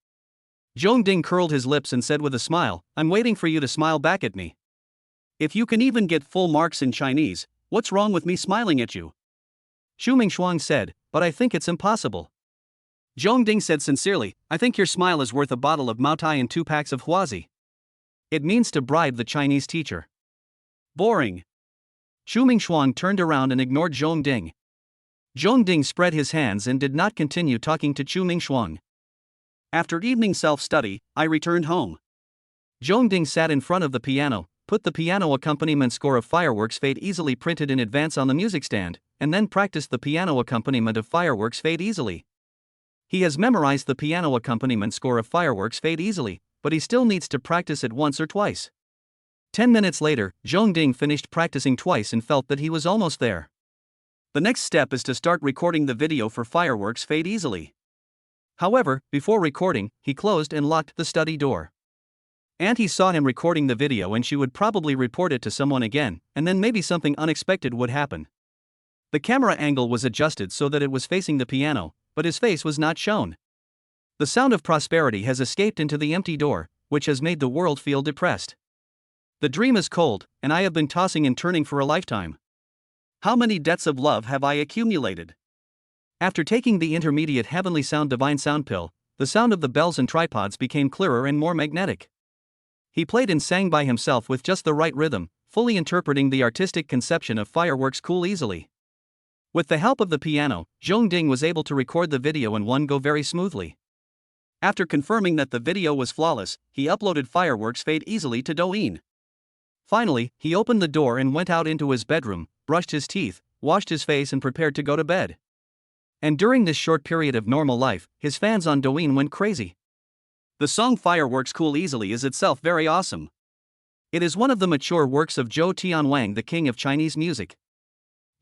Zhong Ding curled his lips and said with a smile, "I'm waiting for you to smile back at me. If you can even get full marks in Chinese, what's wrong with me smiling at you?" Xu Mingshuang said, "But I think it's impossible." Zhong Ding said sincerely, "I think your smile is worth a bottle of Maotai and 2 packs of Huazi. It means to bribe the Chinese teacher." Boring. Xu Mingshuang turned around and ignored Zhong Ding. Zhong Ding spread his hands and did not continue talking to Xu Mingshuang. After evening self-study, I returned home. Zhong Ding sat in front of the piano, put the piano accompaniment score of Fireworks Fade Easily printed in advance on the music stand, and then practiced the piano accompaniment of Fireworks Fade Easily. He has memorized the piano accompaniment score of Fireworks Fade Easily, but he still needs to practice it once or twice. 10 minutes later, Zhong Ding finished practicing twice and felt that he was almost there. The next step is to start recording the video for Fireworks Fade Easily. However, before recording, he closed and locked the study door. Auntie saw him recording the video and she would probably report it to someone again, and then maybe something unexpected would happen. The camera angle was adjusted so that it was facing the piano, but his face was not shown. The sound of prosperity has escaped into the empty door, which has made the world feel depressed. The dream is cold, and I have been tossing and turning for a lifetime. How many debts of love have I accumulated? After taking the intermediate Heavenly Sound Divine Sound pill, the sound of the bells and tripods became clearer and more magnetic. He played and sang by himself with just the right rhythm, fully interpreting the artistic conception of Fireworks Cool Easily. With the help of the piano, Zhong Ding was able to record the video in one go very smoothly. After confirming that the video was flawless, he uploaded Fireworks Fade Easily to Douyin. Finally, he opened the door and went out into his bedroom, brushed his teeth, washed his face and prepared to go to bed. And during this short period of normal life, his fans on Douyin went crazy. The song Fireworks Cool Easily is itself very awesome. It is one of the mature works of Zhou Tianwang, the king of Chinese music.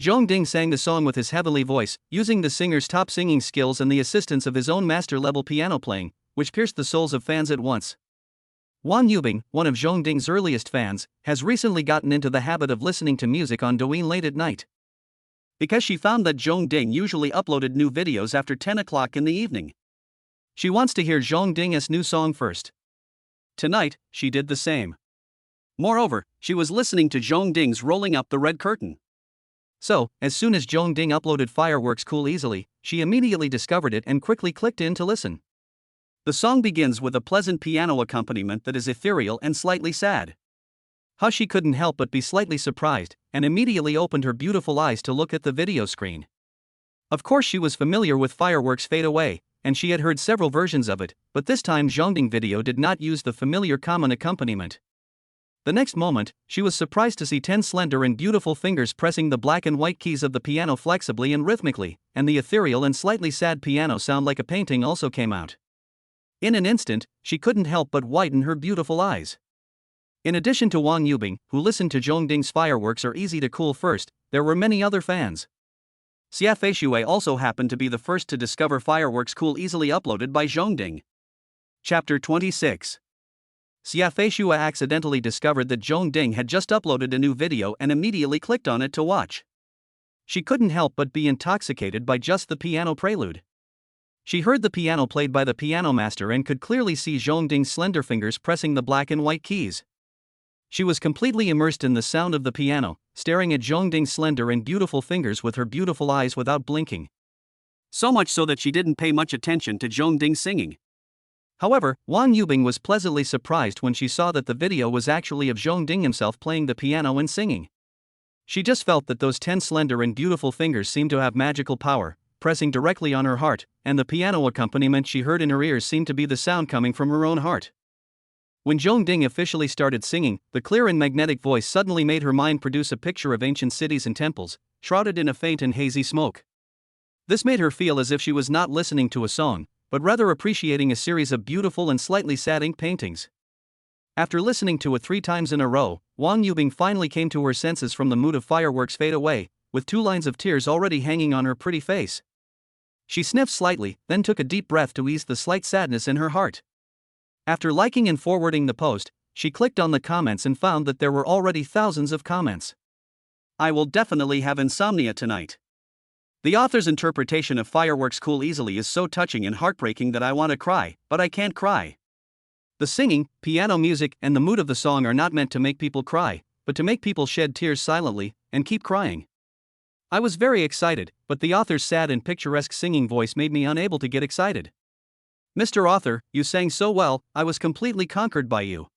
Zhong Ding sang the song with his heavenly voice, using the singer's top singing skills and the assistance of his own master-level piano playing, which pierced the souls of fans at once. Wang Yubing, one of Zhong Ding's earliest fans, has recently gotten into the habit of listening to music on Douyin late at night. Because she found that Zhong Ding usually uploaded new videos after 10 o'clock in the evening. She wants to hear Zhong Ding's new song first. Tonight, she did the same. Moreover, she was listening to Zhong Ding's Rolling Up the Red Curtain. So, as soon as Zhong Ding uploaded Fireworks Cool Easily, she immediately discovered it and quickly clicked in to listen. The song begins with a pleasant piano accompaniment that is ethereal and slightly sad. She couldn't help but be slightly surprised, and immediately opened her beautiful eyes to look at the video screen. Of course she was familiar with Fireworks Fade Away, and she had heard several versions of it, but this time Zhong Ding video did not use the familiar common accompaniment. The next moment, she was surprised to see 10 slender and beautiful fingers pressing the black and white keys of the piano flexibly and rhythmically, and the ethereal and slightly sad piano sound like a painting also came out. In an instant, she couldn't help but widen her beautiful eyes. In addition to Wang Yubing, who listened to Zhong Ding's Fireworks Are Easy to Cool first, there were many other fans. Xia Feishui also happened to be the first to discover Fireworks Cool Easily uploaded by Zhong Ding. Chapter 26. Xia Feishui accidentally discovered that Zhong Ding had just uploaded a new video and immediately clicked on it to watch. She couldn't help but be intoxicated by just the piano prelude. She heard the piano played by the piano master and could clearly see Zhong Ding's slender fingers pressing the black and white keys. She was completely immersed in the sound of the piano, staring at Zhong Ding's slender and beautiful fingers with her beautiful eyes without blinking. So much so that she didn't pay much attention to Zhong Ding singing. However, Wang Yubing was pleasantly surprised when she saw that the video was actually of Zhong Ding himself playing the piano and singing. She just felt that those 10 slender and beautiful fingers seemed to have magical power, pressing directly on her heart, and the piano accompaniment she heard in her ears seemed to be the sound coming from her own heart. When Zhong Ding officially started singing, the clear and magnetic voice suddenly made her mind produce a picture of ancient cities and temples, shrouded in a faint and hazy smoke. This made her feel as if she was not listening to a song, but rather appreciating a series of beautiful and slightly sad ink paintings. After listening to it 3 times in a row, Wang Yubing finally came to her senses from the mood of fireworks fade away, with 2 lines of tears already hanging on her pretty face. She sniffed slightly, then took a deep breath to ease the slight sadness in her heart. After liking and forwarding the post, she clicked on the comments and found that there were already thousands of comments. I will definitely have insomnia tonight. The author's interpretation of fireworks cool easily is so touching and heartbreaking that I want to cry, but I can't cry. The singing, piano music, and the mood of the song are not meant to make people cry, but to make people shed tears silently and keep crying. I was very excited, but the author's sad and picturesque singing voice made me unable to get excited. Mr. Author, you sang so well, I was completely conquered by you.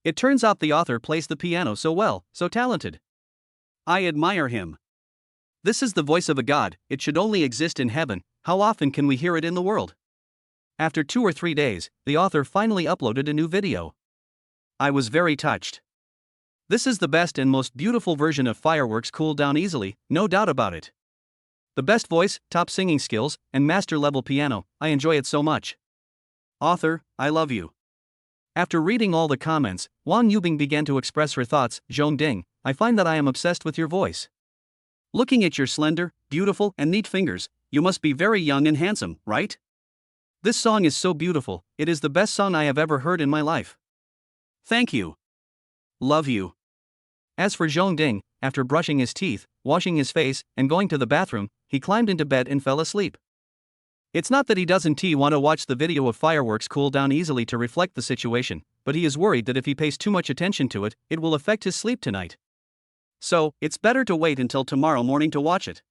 It turns out the author plays the piano so well, so talented. I admire him. This is the voice of a god, it should only exist in heaven, how often can we hear it in the world? After 2 or 3 days, the author finally uploaded a new video. I was very touched. This is the best and most beautiful version of fireworks cool down easily, no doubt about it. The best voice, top singing skills, and master-level piano, I enjoy it so much. Author, I love you. After reading all the comments, Wang Yubing began to express her thoughts. Zhong Ding, I find that I am obsessed with your voice. Looking at your slender, beautiful, and neat fingers, you must be very young and handsome, right? This song is so beautiful, it is the best song I have ever heard in my life. Thank you. Love you. As for Zhong Ding, after brushing his teeth, washing his face, and going to the bathroom, he climbed into bed and fell asleep. It's not that he doesn't want to watch the video of fireworks cool down easily to reflect the situation, but he is worried that if he pays too much attention to it, it will affect his sleep tonight. So, it's better to wait until tomorrow morning to watch it.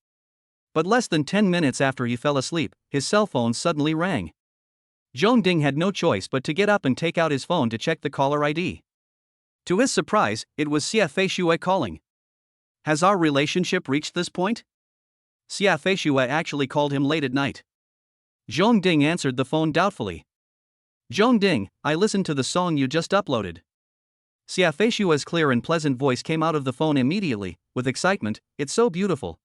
But less than 10 minutes after he fell asleep, his cell phone suddenly rang. Zhong Ding had no choice but to get up and take out his phone to check the caller ID. To his surprise, it was Xia Feishui calling. Has our relationship reached this point? Xia Feishui actually called him late at night. Zhong Ding answered the phone doubtfully. Zhong Ding, I listened to the song you just uploaded. Xia Feishui's clear and pleasant voice came out of the phone immediately, with excitement, it's so beautiful.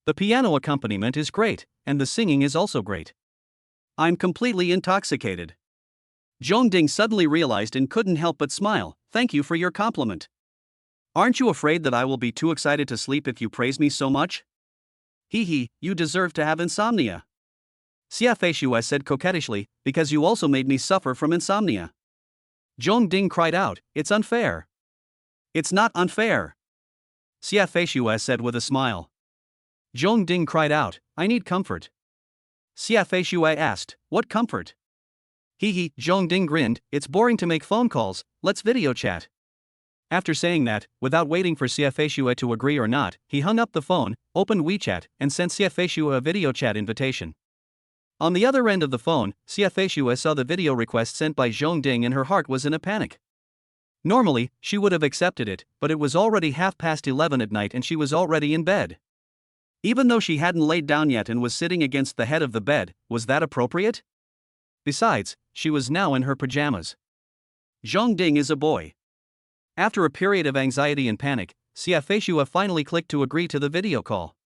The piano accompaniment is great, and the singing is also great. I'm completely intoxicated. Zhong Ding suddenly realized and couldn't help but smile. Thank you for your compliment. Aren't you afraid that I will be too excited to sleep if you praise me so much? Hee, you deserve to have insomnia. Xia Feishui said coquettishly, because you also made me suffer from insomnia. Zhong Ding cried out, it's unfair. It's not unfair. Xia Feishui said with a smile. Zhong Ding cried out, I need comfort. Xia Feishui asked, what comfort? Hee, Zhong Ding grinned, it's boring to make phone calls, let's video chat. After saying that, without waiting for Xia Feishui to agree or not, he hung up the phone, opened WeChat, and sent Xia Feishui a video chat invitation. On the other end of the phone, Xia Feishui saw the video request sent by Zhong Ding and her heart was in a panic. Normally, she would have accepted it, but it was already 11:30 at night and she was already in bed. Even though she hadn't laid down yet and was sitting against the head of the bed, was that appropriate? Besides, she was now in her pajamas. Zhong Ding is a boy. After a period of anxiety and panic, Xia Feishui finally clicked to agree to the video call.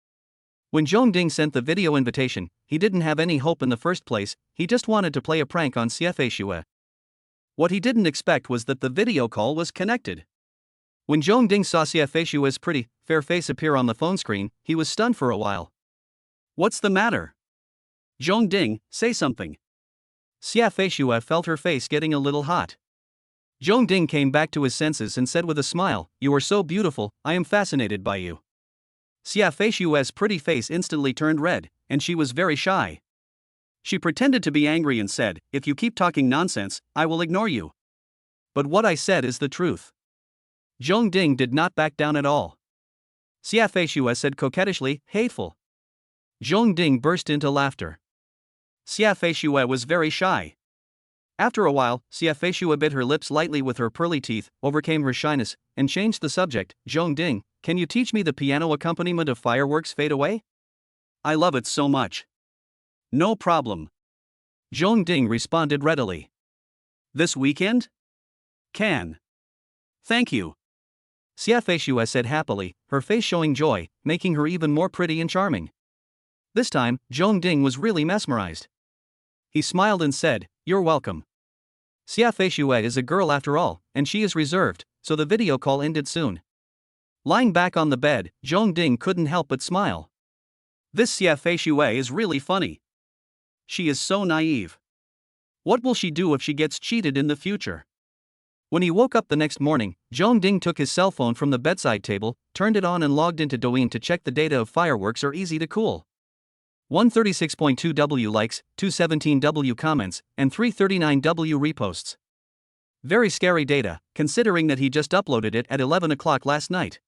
When Zhong Ding sent the video invitation, he didn't have any hope in the first place, he just wanted to play a prank on Xia Feishui. What he didn't expect was that the video call was connected. When Zhong Ding saw Xia Feishui's pretty, fair face appear on the phone screen, he was stunned for a while. What's the matter? Zhong Ding, say something. Xia Feishui felt her face getting a little hot. Zhong Ding came back to his senses and said with a smile, you are so beautiful, I am fascinated by you. Xia Feishui's pretty face instantly turned red, and she was very shy. She pretended to be angry and said, if you keep talking nonsense, I will ignore you. But what I said is the truth. Zhong Ding did not back down at all. Xia Feishui said coquettishly, hateful. Zhong Ding burst into laughter. Xia Feishui was very shy. After a while, Xia Feishui bit her lips lightly with her pearly teeth, overcame her shyness, and changed the subject. Zhong Ding, can you teach me the piano accompaniment of fireworks fade away? I love it so much. No problem. Zhong Ding responded readily. This weekend? Can. Thank you. Xiafeishua said happily, her face showing joy, making her even more pretty and charming. This time, Zhong Ding was really mesmerized. He smiled and said, "You're welcome." Xiafeishua is a girl after all, and she is reserved, so the video call ended soon. Lying back on the bed, Zhong Ding couldn't help but smile. This Xiafeishua is really funny. She is so naive. What will she do if she gets cheated in the future? When he woke up the next morning, Zhong Ding took his cell phone from the bedside table, turned it on and logged into Douyin to check the data of fireworks are easy to cool. 136.2W likes, 217W comments, and 339W reposts. Very scary data, considering that he just uploaded it at 11 o'clock last night.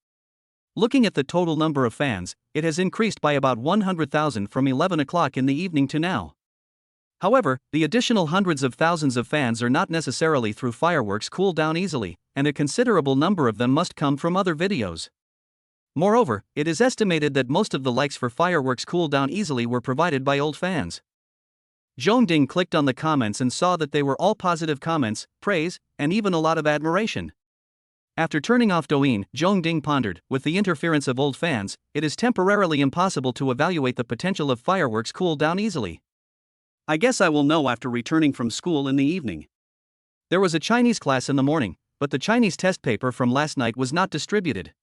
Looking at the total number of fans, it has increased by about 100,000 from 11 o'clock in the evening to now. However, the additional hundreds of thousands of fans are not necessarily through fireworks cool down easily, and a considerable number of them must come from other videos. Moreover, it is estimated that most of the likes for fireworks cool down easily were provided by old fans. Zhong Ding clicked on the comments and saw that they were all positive comments, praise, and even a lot of admiration. After turning off Douyin, Zhong Ding pondered, with the interference of old fans, it is temporarily impossible to evaluate the potential of fireworks cool down easily. I guess I will know after returning from school in the evening. There was a Chinese class in the morning, but the Chinese test paper from last night was not distributed.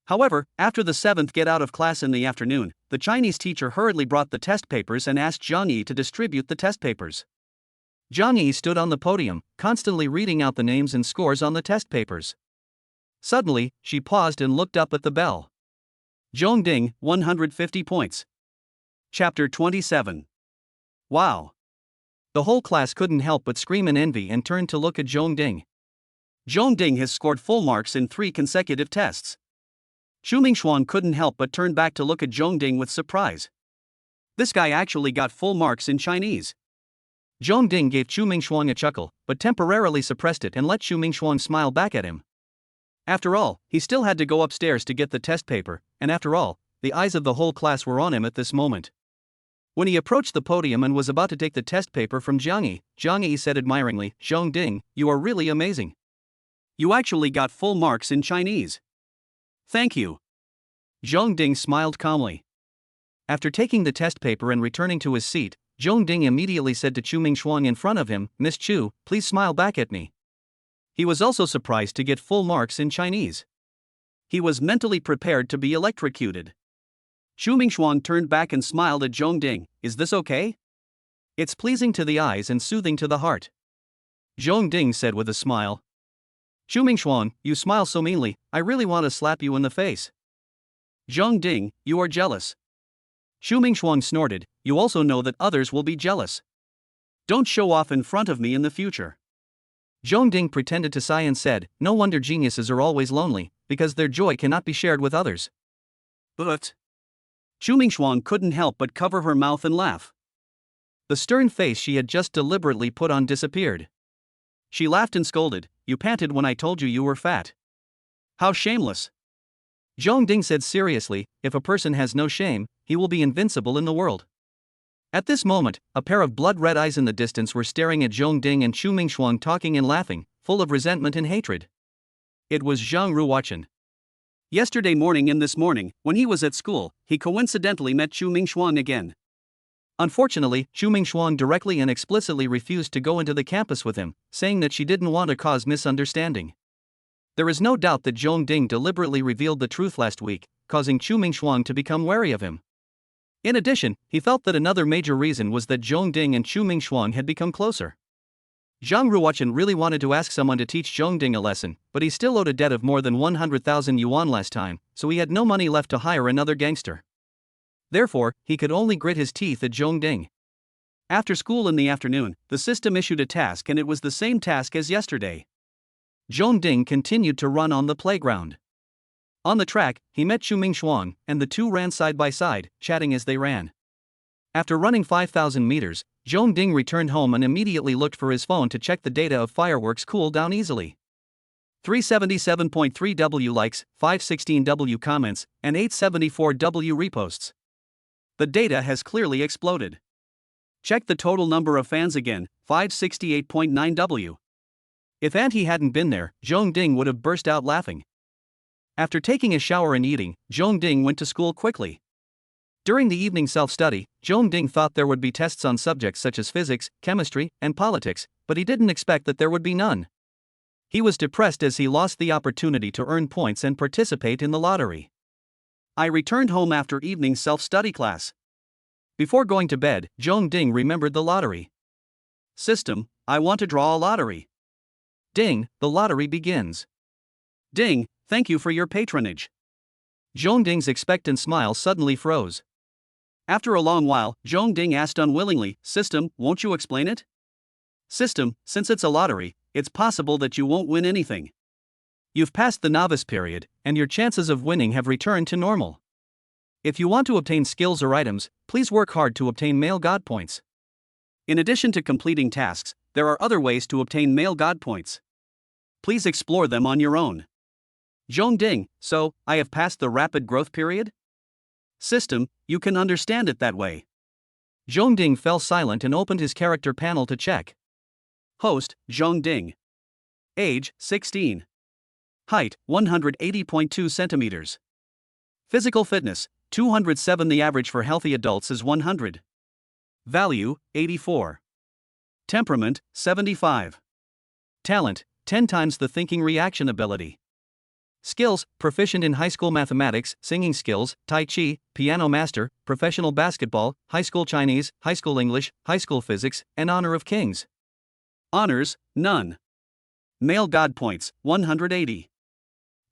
However, after the 7th get out of class in the afternoon, the Chinese teacher hurriedly brought the test papers and asked Zhang Yi to distribute the test papers. Zhang Yi stood on the podium, constantly reading out the names and scores on the test papers. Suddenly, she paused and looked up at the bell. Zhong Ding, 150 points. Chapter 27. Wow. The whole class couldn't help but scream in envy and turned to look at Zhong Ding. Zhong Ding has scored full marks in 3 consecutive tests. Chu Mingxuan couldn't help but turn back to look at Zhong Ding with surprise. This guy actually got full marks in Chinese. Zhong Ding gave Chu Mingxuan a chuckle, but temporarily suppressed it and let Chu Mingxuan smile back at him. After all, he still had to go upstairs to get the test paper, and after all, the eyes of the whole class were on him at this moment. When he approached the podium and was about to take the test paper from Zhang Yi said admiringly, "Zhong Ding, you are really amazing. You actually got full marks in Chinese." "Thank you." Zhong Ding smiled calmly. After taking the test paper and returning to his seat, Zhong Ding immediately said to Chu Mingxuan in front of him, "Miss Chu, please smile back at me." He was also surprised to get full marks in Chinese. He was mentally prepared to be electrocuted. Chu Mingxuan turned back and smiled at Zhong Ding. "Is this okay?" "It's pleasing to the eyes and soothing to the heart," Zhong Ding said with a smile. "Chu Mingxuan, you smile so meanly, I really want to slap you in the face." "Zhong Ding, you are jealous." Chu Mingxuan snorted, "You also know that others will be jealous. Don't show off in front of me in the future." Zhong Ding pretended to sigh and said, "No wonder geniuses are always lonely, because their joy cannot be shared with others." "But..." Chu Mingxuan couldn't help but cover her mouth and laugh. The stern face she had just deliberately put on disappeared. She laughed and scolded, "You panted when I told you were fat. How shameless." Zhong Ding said seriously, "If a person has no shame, he will be invincible in the world." At this moment, a pair of blood-red eyes in the distance were staring at Zhong Ding and Chu Mingxuan talking and laughing, full of resentment and hatred. It was Zhang Ruochen. Yesterday morning and this morning, when he was at school, he coincidentally met Chu Mingxuan again. Unfortunately, Chu Mingxuan directly and explicitly refused to go into the campus with him, saying that she didn't want to cause misunderstanding. There is no doubt that Zhong Ding deliberately revealed the truth last week, causing Chu Mingxuan to become wary of him. In addition, he felt that another major reason was that Zhong Ding and Chu Mingxuan had become closer. Zhang Ruochen really wanted to ask someone to teach Zhong Ding a lesson, but he still owed a debt of more than 100,000 yuan last time, so he had no money left to hire another gangster. Therefore, he could only grit his teeth at Zhong Ding. After school in the afternoon, the system issued a task and it was the same task as yesterday. Zhong Ding continued to run on the playground. On the track, he met Chu Mingxuan, and the two ran side by side, chatting as they ran. After running 5,000 meters, Zhong Ding returned home and immediately looked for his phone to check the data of fireworks cool down easily. 377.3W likes, 516W comments, and 874W reposts. The data has clearly exploded. Check the total number of fans again, 568.9W. If Auntie hadn't been there, Zhong Ding would have burst out laughing. After taking a shower and eating, Zhong Ding went to school quickly. During the evening self-study, Zhong Ding thought there would be tests on subjects such as physics, chemistry, and politics, but he didn't expect that there would be none. He was depressed as he lost the opportunity to earn points and participate in the lottery. I returned home after evening self-study class. Before going to bed, Zhong Ding remembered the lottery. System, I want to draw a lottery. Ding, the lottery begins. Ding, thank you for your patronage. Zhong Ding's expectant smile suddenly froze. After a long while, Zhong Ding asked unwillingly, System, won't you explain it? System, since it's a lottery, it's possible that you won't win anything. You've passed the novice period, and your chances of winning have returned to normal. If you want to obtain skills or items, please work hard to obtain male god points. In addition to completing tasks, there are other ways to obtain male god points. Please explore them on your own. Zhong Ding, so, I have passed the rapid growth period? System, you can understand it that way. Zhong Ding fell silent and opened his character panel to check. Host, Zhong Ding. Age, 16. Height, 180.2 centimeters. Physical fitness, 207. The average for healthy adults is 100. Value, 84. Temperament, 75. Talent, 10 times the thinking reaction ability. Skills, proficient in high school mathematics, singing skills, tai chi, piano master, professional basketball, high school Chinese, high school English, high school physics, and honor of kings. Honors, none. Male god points, 180.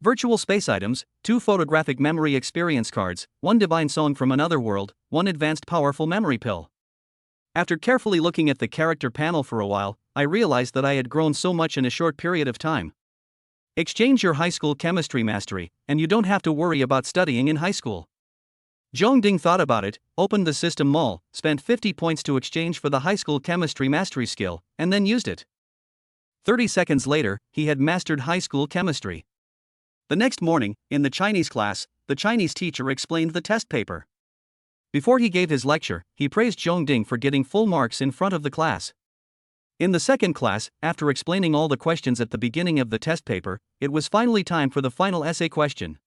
Virtual space items, 2 photographic memory experience cards, 1 divine song from another world, 1 advanced powerful memory pill. After carefully looking at the character panel for a while, I realized that I had grown so much in a short period of time. Exchange your high school chemistry mastery, and you don't have to worry about studying in high school. Zhong Ding thought about it, opened the system mall, spent 50 points to exchange for the high school chemistry mastery skill, and then used it. 30 seconds later, he had mastered high school chemistry. The next morning, in the Chinese class, the Chinese teacher explained the test paper. Before he gave his lecture, he praised Zhong Ding for getting full marks in front of the class. In the second class, after explaining all the questions at the beginning of the test paper, it was finally time for the final essay question.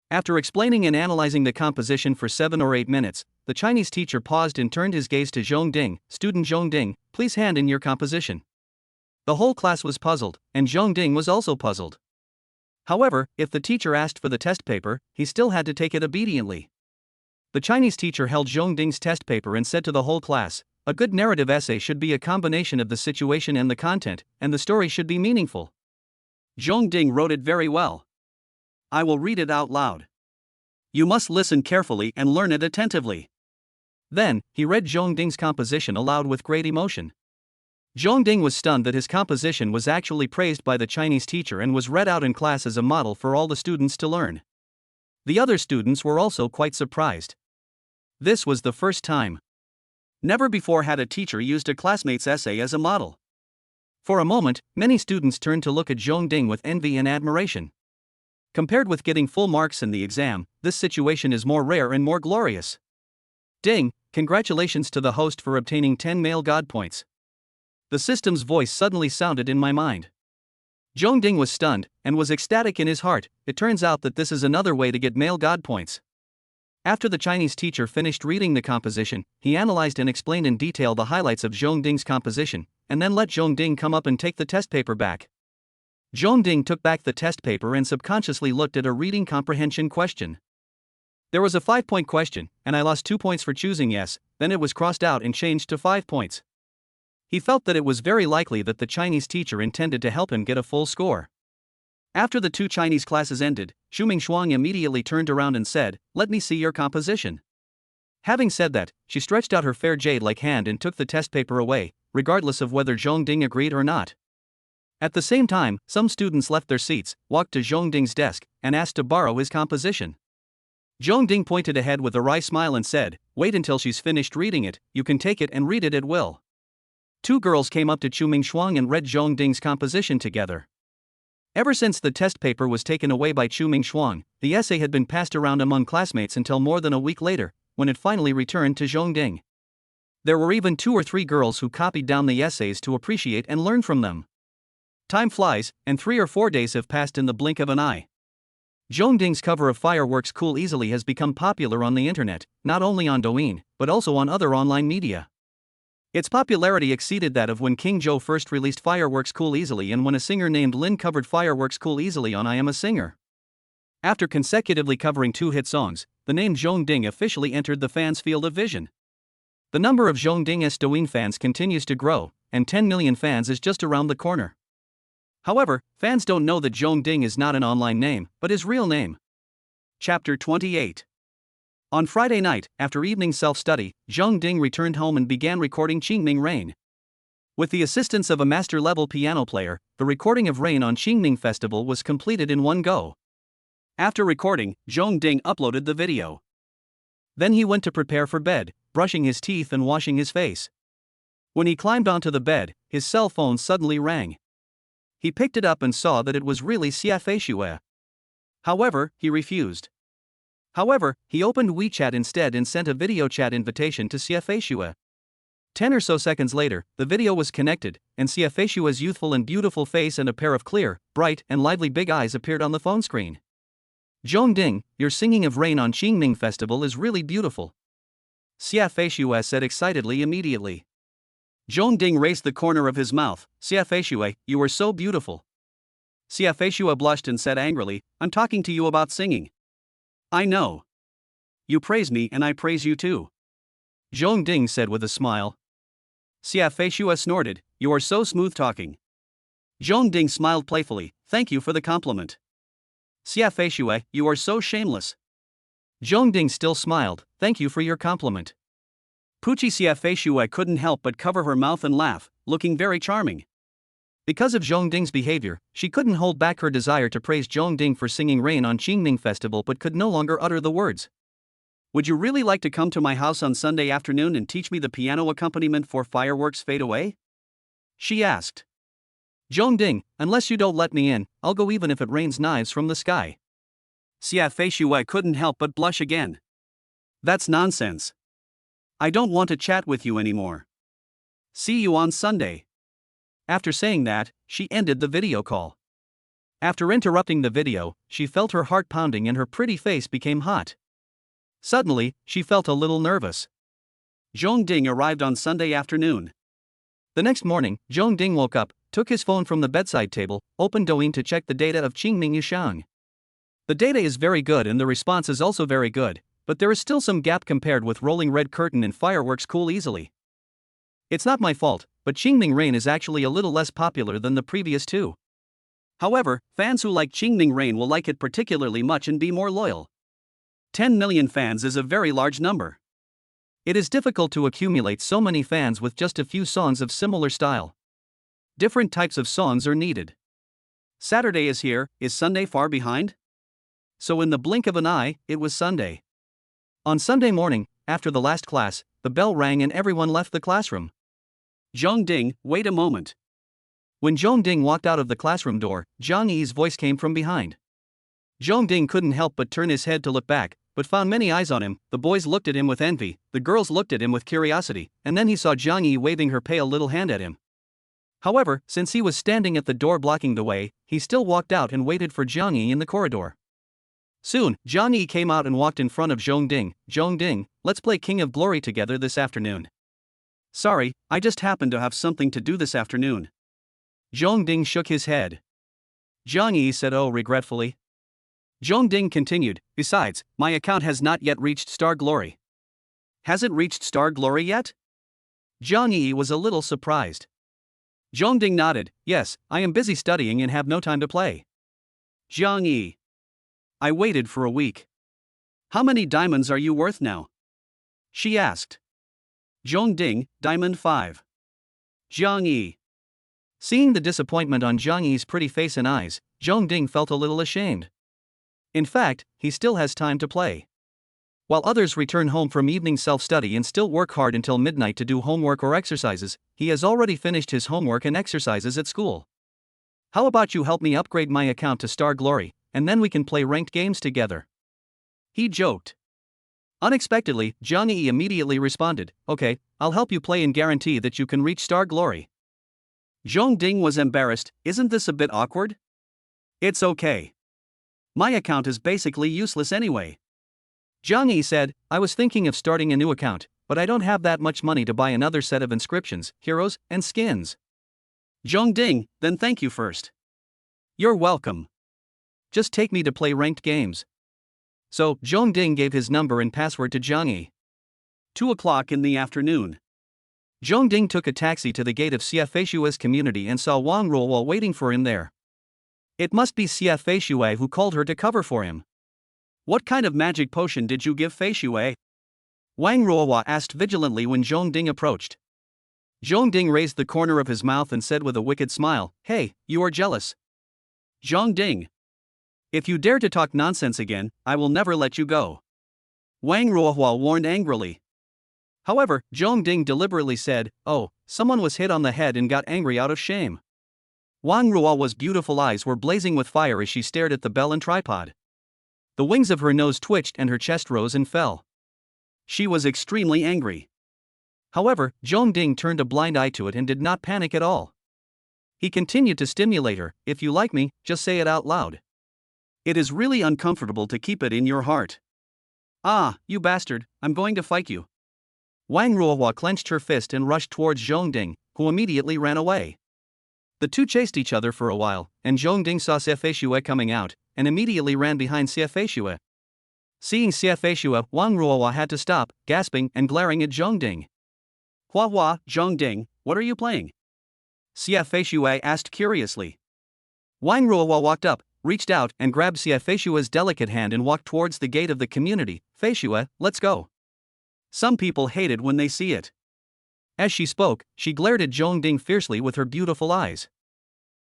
After explaining and analyzing the composition for 7 or 8 minutes, the Chinese teacher paused and turned his gaze to Zhong Ding. Student Zhong Ding, please hand in your composition. The whole class was puzzled, and Zhong Ding was also puzzled. However, if the teacher asked for the test paper, he still had to take it obediently. The Chinese teacher held Zhong Ding's test paper and said to the whole class, a good narrative essay should be a combination of the situation and the content, and the story should be meaningful. Zhong Ding wrote it very well. I will read it out loud. You must listen carefully and learn it attentively. Then, he read Zhong Ding's composition aloud with great emotion. Zhong Ding was stunned that his composition was actually praised by the Chinese teacher and was read out in class as a model for all the students to learn. The other students were also quite surprised. This was the first time. Never before had a teacher used a classmate's essay as a model. For a moment, many students turned to look at Zhong Ding with envy and admiration. Compared with getting full marks in the exam, this situation is more rare and more glorious. Ding, congratulations to the host for obtaining 10 male god points. The system's voice suddenly sounded in my mind. Zhong Ding was stunned, and was ecstatic in his heart. It turns out that this is another way to get male god points. After the Chinese teacher finished reading the composition, he analyzed and explained in detail the highlights of Zhong Ding's composition, and then let Zhong Ding come up and take the test paper back. Zhong Ding took back the test paper and subconsciously looked at a reading comprehension question. There was a 5-point question, and I lost 2 points for choosing yes, then it was crossed out and changed to 5 points. He felt that it was very likely that the Chinese teacher intended to help him get a full score. After the 2 Chinese classes ended, Shuming Shuang immediately turned around and said, "Let me see your composition." Having said that, she stretched out her fair jade-like hand and took the test paper away, regardless of whether Zhong Ding agreed or not. At the same time, some students left their seats, walked to Zhong Ding's desk, and asked to borrow his composition. Zhong Ding pointed ahead with a wry smile and said, "Wait until she's finished reading it, you can take it and read it at will." 2 girls came up to Shuming Shuang and read Zhong Ding's composition together. Ever since the test paper was taken away by Shuming Shuang, the essay had been passed around among classmates until more than a week later, when it finally returned to Zhong Ding. There were even 2 or 3 girls who copied down the essays to appreciate and learn from them. Time flies, and 3 or 4 days have passed in the blink of an eye. Zhongding's cover of Fireworks Cool Easily has become popular on the internet, not only on Douyin, but also on other online media. Its popularity exceeded that of when King Joe first released Fireworks Cool Easily and when a singer named Lin covered Fireworks Cool Easily on I Am a Singer. After consecutively covering 2 hit songs, the name Zhongding officially entered the fans' field of vision. The number of Zhongding's Douyin fans continues to grow, and 10 million fans is just around the corner. However, fans don't know that Zhongding is not an online name, but his real name. Chapter 28. On Friday night, after evening self-study, Zhongding returned home and began recording Qingming Rain. With the assistance of a master-level piano player, the recording of Rain on Qingming Festival was completed in one go. After recording, Zhongding uploaded the video. Then he went to prepare for bed, brushing his teeth and washing his face. When he climbed onto the bed, his cell phone suddenly rang. He picked it up and saw that it was really Xia Feishue. However, he refused. However, he opened WeChat instead and sent a video chat invitation to Xia Feishue. 10 or so seconds later, the video was connected, and Xia Feishue's youthful and beautiful face and a pair of clear, bright, and lively big eyes appeared on the phone screen. Zhongding, your singing of Rain on Qingming Festival is really beautiful, Xia Feishue said excitedly immediately. Zhongding raised the corner of his mouth. Xia Feishue, you are so beautiful. Xia Feishue blushed and said angrily, I'm talking to you about singing. I know. You praise me and I praise you too. Zhongding said with a smile. Xia Feishue snorted, you are so smooth talking. Zhongding smiled playfully, thank you for the compliment. Xia Feishue, you are so shameless. Zhongding still smiled, thank you for your compliment. Pucci Xia Feishue couldn't help but cover her mouth and laugh, looking very charming. Because of Zhongding's behavior, she couldn't hold back her desire to praise Zhongding for singing Rain on Qingming Festival but could no longer utter the words. Would you really like to come to my house on Sunday afternoon and teach me the piano accompaniment for Fireworks Fade Away? She asked. Zhongding, unless you don't let me in, I'll go even if it rains knives from the sky. Xia Feishue couldn't help but blush again. That's nonsense. I don't want to chat with you anymore. See you on Sunday. After saying that, she ended the video call. After interrupting the video, she felt her heart pounding and her pretty face became hot. Suddenly, she felt a little nervous. Zhongding arrived on Sunday afternoon. The next morning, Zhongding woke up, took his phone from the bedside table, opened Douyin to check the data of Qingming Yushang. The data is very good and the response is also very good, but there is still some gap compared with Rolling Red Curtain and Fireworks Cool Easily. It's not my fault, but Qingming Rain is actually a little less popular than the previous two. However, fans who like Qingming Rain will like it particularly much and be more loyal. 10 million fans is a very large number. It is difficult to accumulate so many fans with just a few songs of similar style. Different types of songs are needed. Saturday is here, is Sunday far behind? So in the blink of an eye, it was Sunday. On Sunday morning, after the last class, the bell rang and everyone left the classroom. Zhongding, wait a moment. When Zhongding walked out of the classroom door, Zhang Yi's voice came from behind. Zhongding couldn't help but turn his head to look back, but found many eyes on him. The boys looked at him with envy, the girls looked at him with curiosity, and then he saw Zhang Yi waving her pale little hand at him. However, since he was standing at the door blocking the way, he still walked out and waited for Zhang Yi in the corridor. Soon, Zhang Yi came out and walked in front of Zhongding. Zhongding, let's play King of Glory together this afternoon. Sorry, I just happen to have something to do this afternoon. Zhongding shook his head. Zhang Yi said oh regretfully. Zhongding continued, besides, my account has not yet reached Star Glory. Has it reached Star Glory yet? Zhang Yi was a little surprised. Zhongding nodded, yes, I am busy studying and have no time to play. Zhang Yi. I waited for a week. How many diamonds are you worth now? She asked. Zhongding, Diamond 5. Zhang Yi. Seeing the disappointment on Zhang Yi's pretty face and eyes, Zhongding felt a little ashamed. In fact, he still has time to play. While others return home from evening self-study and still work hard until midnight to do homework or exercises, he has already finished his homework and exercises at school. How about you help me upgrade my account to Star Glory, and then we can play ranked games together? He joked. Unexpectedly, Zhang Yi immediately responded, okay, I'll help you play and guarantee that you can reach Star Glory. Zhong Ding was embarrassed. Isn't this a bit awkward? It's okay. My account is basically useless anyway. Zhang Yi said, I was thinking of starting a new account, but I don't have that much money to buy another set of inscriptions, heroes, and skins. Zhong Ding, then thank you first. You're welcome. Just take me to play ranked games. So, Zhong Ding gave his number and password to Zhang Yi. 2 o'clock in the afternoon. Zhong Ding took a taxi to the gate of Xia Feishue's community and saw Wang Ruohuo waiting for him there. It must be Xia Feishue who called her to cover for him. What kind of magic potion did you give Feishue? Wang Ruohuo asked vigilantly when Zhong Ding approached. Zhong Ding raised the corner of his mouth and said with a wicked smile, Hey, you are jealous. Zhong Ding. If you dare to talk nonsense again, I will never let you go. Wang Ruohuo warned angrily. However, Zhong Ding deliberately said, Oh, someone was hit on the head and got angry out of shame. Wang Ruohuo's beautiful eyes were blazing with fire as she stared at the bell and tripod. The wings of her nose twitched and her chest rose and fell. She was extremely angry. However, Zhong Ding turned a blind eye to it and did not panic at all. He continued to stimulate her, If you like me, just say it out loud. It is really uncomfortable to keep it in your heart. Ah, you bastard, I'm going to fight you. Wang Ruohuo clenched her fist and rushed towards Zhong Ding, who immediately ran away. The two chased each other for a while, and Zhong Ding saw Xia Feishue coming out, and immediately ran behind Xia Feishue. Seeing Xia Feishue, Wang Ruohuo had to stop, gasping and glaring at Zhong Ding. Hua, Zhong Ding, what are you playing? Xia Feishue asked curiously. Wang Ruohuo walked up, reached out and grabbed Xia Feishue's delicate hand and walked towards the gate of the community. Feishue, let's go. Some people hate it when they see it. As she spoke, she glared at Zhong Ding fiercely with her beautiful eyes.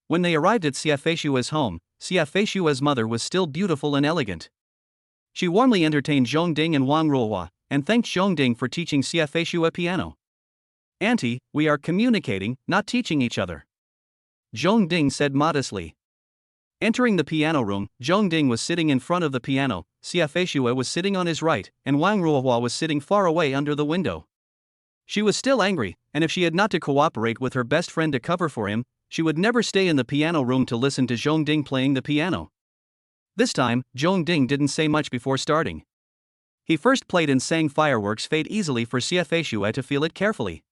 When they arrived at Xia Feishue's home, Xia Feishue's mother was still beautiful and elegant. She warmly entertained Zhong Ding and Wang Ruohuo, and thanked Zhong Ding for teaching Xia Feishue piano. Auntie, we are communicating, not teaching each other. Zhong Ding said modestly. Entering the piano room, Zhong Ding was sitting in front of the piano, Xia Feishue was sitting on his right, and Wang Ruohuo was sitting far away under the window. She was still angry, and if she had not to cooperate with her best friend to cover for him, she would never stay in the piano room to listen to Zhong Ding playing the piano. This time, Zhong Ding didn't say much before starting. He first played and sang Fireworks Fade easily for Xia Feishue to feel it carefully.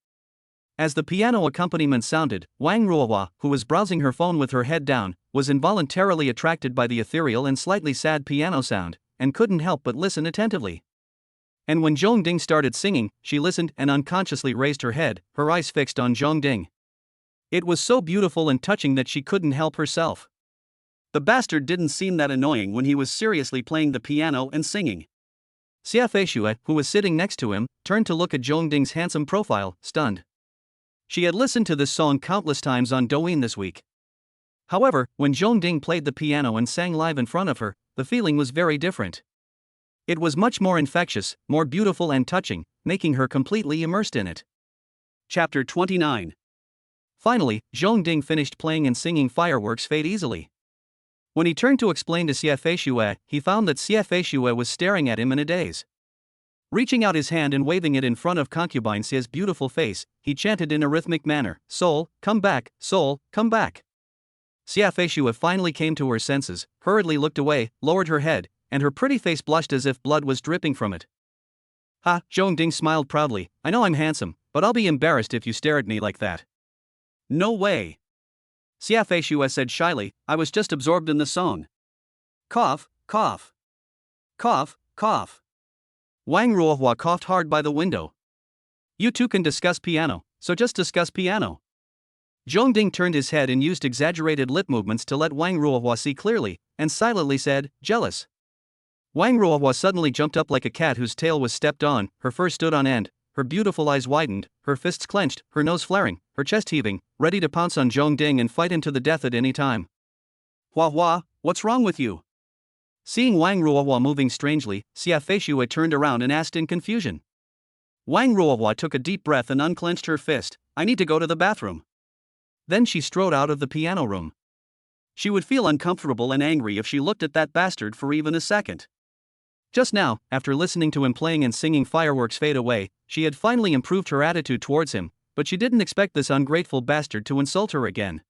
As the piano accompaniment sounded, Wang Ruohuo, who was browsing her phone with her head down, was involuntarily attracted by the ethereal and slightly sad piano sound, and couldn't help but listen attentively. And when Zhong Ding started singing, she listened and unconsciously raised her head, her eyes fixed on Zhong Ding. It was so beautiful and touching that she couldn't help herself. The bastard didn't seem that annoying when he was seriously playing the piano and singing. Xia Feishue, who was sitting next to him, turned to look at Zhong Ding's handsome profile, stunned. She had listened to this song countless times on Douyin this week. However, when Zhong Ding played the piano and sang live in front of her, the feeling was very different. It was much more infectious, more beautiful and touching, making her completely immersed in it. Chapter 29. Finally, Zhong Ding finished playing and singing Fireworks Fade easily. When he turned to explain to Xia Feishue, he found that Xia Feishue was staring at him in a daze. Reaching out his hand and waving it in front of concubine Xia's beautiful face, he chanted in a rhythmic manner, Soul, come back, soul, come back. Xia Feishue finally came to her senses, hurriedly looked away, lowered her head, and her pretty face blushed as if blood was dripping from it. Ha, Zhong Ding smiled proudly, I know I'm handsome, but I'll be embarrassed if you stare at me like that. No way. Xia Feishue said shyly, I was just absorbed in the song. Cough, cough. Cough, cough. Wang Ruohuo coughed hard by the window. You two can discuss piano, so just discuss piano. Zhong Ding turned his head and used exaggerated lip movements to let Wang Ruohuo see clearly, and silently said, jealous. Wang Ruohuo suddenly jumped up like a cat whose tail was stepped on, her fur stood on end, her beautiful eyes widened, her fists clenched, her nose flaring, her chest heaving, ready to pounce on Zhong Ding and fight him to the death at any time. Hua, what's wrong with you? Seeing Wang Ruohuo moving strangely, Xia Feishue turned around and asked in confusion. Wang Ruohuo took a deep breath and unclenched her fist, I need to go to the bathroom. Then she strode out of the piano room. She would feel uncomfortable and angry if she looked at that bastard for even a second. Just now, after listening to him playing and singing Fireworks Fade Away, she had finally improved her attitude towards him, but she didn't expect this ungrateful bastard to insult her again.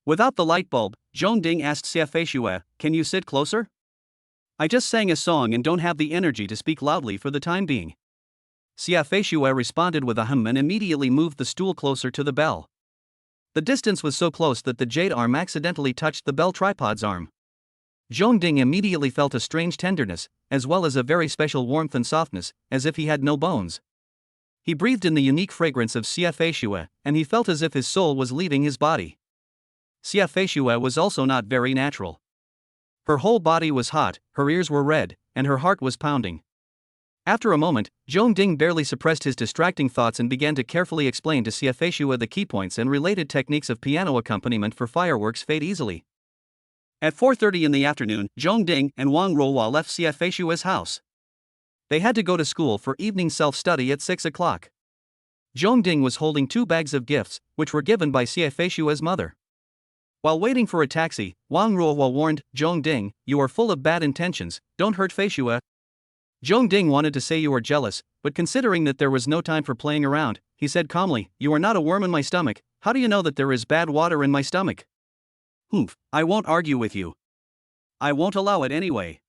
Without the light bulb, Zhong Ding asked Xia Feishue, "Can you sit closer? I just sang a song and don't have the energy to speak loudly for the time being." Xia Feishue responded with a hum and immediately moved the stool closer to the bell. The distance was so close that the jade arm accidentally touched the bell tripod's arm. Zhong Ding immediately felt a strange tenderness, as well as a very special warmth and softness, as if he had no bones. He breathed in the unique fragrance of Xia Feishue, and he felt as if his soul was leaving his body. Xia Feishue was also not very natural. Her whole body was hot, her ears were red, and her heart was pounding. After a moment, Zhong Ding barely suppressed his distracting thoughts and began to carefully explain to Xia Feishue the key points and related techniques of piano accompaniment for fireworks fade easily. At 4:30 in the afternoon, Zhong Ding and Wang Ruohua left Xia Feishue's house. They had to go to school for evening self-study at 6 o'clock. Zhong Ding was holding 2 bags of gifts, which were given by Xia Feishue's mother. While waiting for a taxi, Wang Ruohua warned Zhong Ding, "You are full of bad intentions, don't hurt Feishue." Zhong Ding wanted to say you are jealous, but considering that there was no time for playing around, he said calmly, "You are not a worm in my stomach, how do you know that there is bad water in my stomach?" "Humph, I won't argue with you. I won't allow it anyway."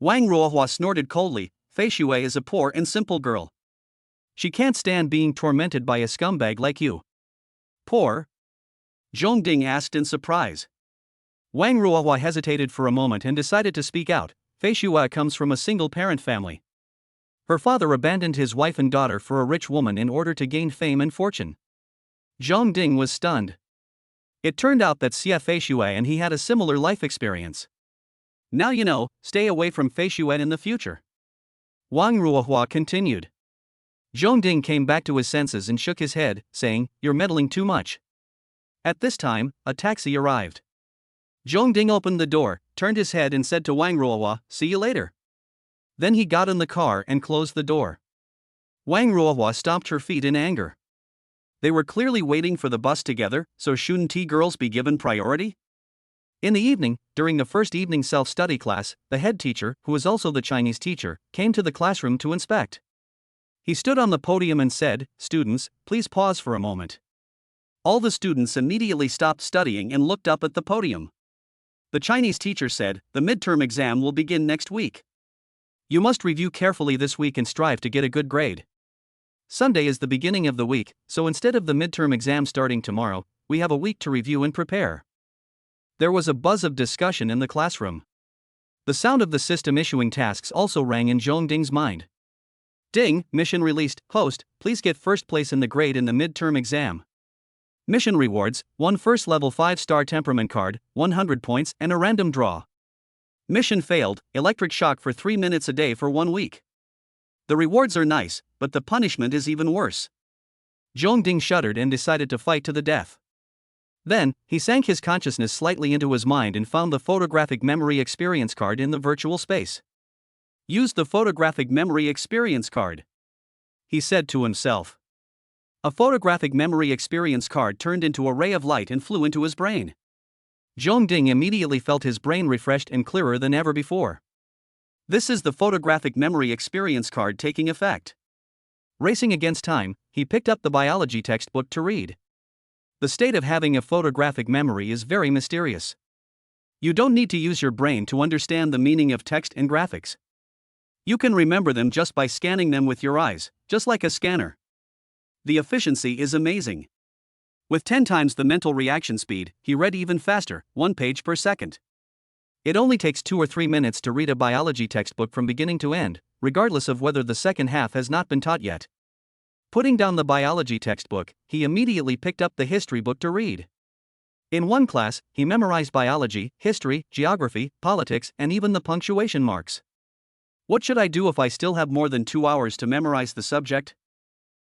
Wang Ruohua snorted coldly, "Feishue is a poor and simple girl. She can't stand being tormented by a scumbag like you." "Poor?" Zhong Ding asked in surprise. Wang Ruohua hesitated for a moment and decided to speak out. Feishue comes from a single-parent family. Her father abandoned his wife and daughter for a rich woman in order to gain fame and fortune. Zhong Ding was stunned. It turned out that Xia Feishue and he had a similar life experience. "Now you know, stay away from Feishue in the future." Wang Ruohua continued. Zhong Ding came back to his senses and shook his head, saying, "You're meddling too much." At this time, a taxi arrived. Zhong Ding opened the door, turned his head and said to Wang Ruohua, "See you later." Then he got in the car and closed the door. Wang Ruohua stomped her feet in anger. They were clearly waiting for the bus together, so shouldn't T-girls be given priority? In the evening, during the first evening self-study class, the head teacher, who was also the Chinese teacher, came to the classroom to inspect. He stood on the podium and said, "Students, please pause for a moment." All the students immediately stopped studying and looked up at the podium. The Chinese teacher said, "The midterm exam will begin next week. You must review carefully this week and strive to get a good grade. Sunday is the beginning of the week, so instead of the midterm exam starting tomorrow, we have a week to review and prepare." There was a buzz of discussion in the classroom. The sound of the system issuing tasks also rang in Zhong Ding's mind. "Ding, mission released, host, please get first place in the grade in the midterm exam. Mission rewards, 1 first level 5-star temperament card, 100 points and a random draw. Mission failed, electric shock for 3 minutes a day for 1 week. The rewards are nice, but the punishment is even worse." Zhong Ding shuddered and decided to fight to the death. Then, he sank his consciousness slightly into his mind and found the photographic memory experience card in the virtual space. "Use the photographic memory experience card," he said to himself. A photographic memory experience card turned into a ray of light and flew into his brain. Zhong Ding immediately felt his brain refreshed and clearer than ever before. This is the photographic memory experience card taking effect. Racing against time, he picked up the biology textbook to read. The state of having a photographic memory is very mysterious. You don't need to use your brain to understand the meaning of text and graphics. You can remember them just by scanning them with your eyes, just like a scanner. The efficiency is amazing. With 10 times the mental reaction speed, he read even faster, 1 page per second. It only takes 2 or 3 minutes to read a biology textbook from beginning to end, regardless of whether the second half has not been taught yet. Putting down the biology textbook, he immediately picked up the history book to read. In one class, he memorized biology, history, geography, politics, and even the punctuation marks. What should I do if I still have more than 2 hours to memorize the subject?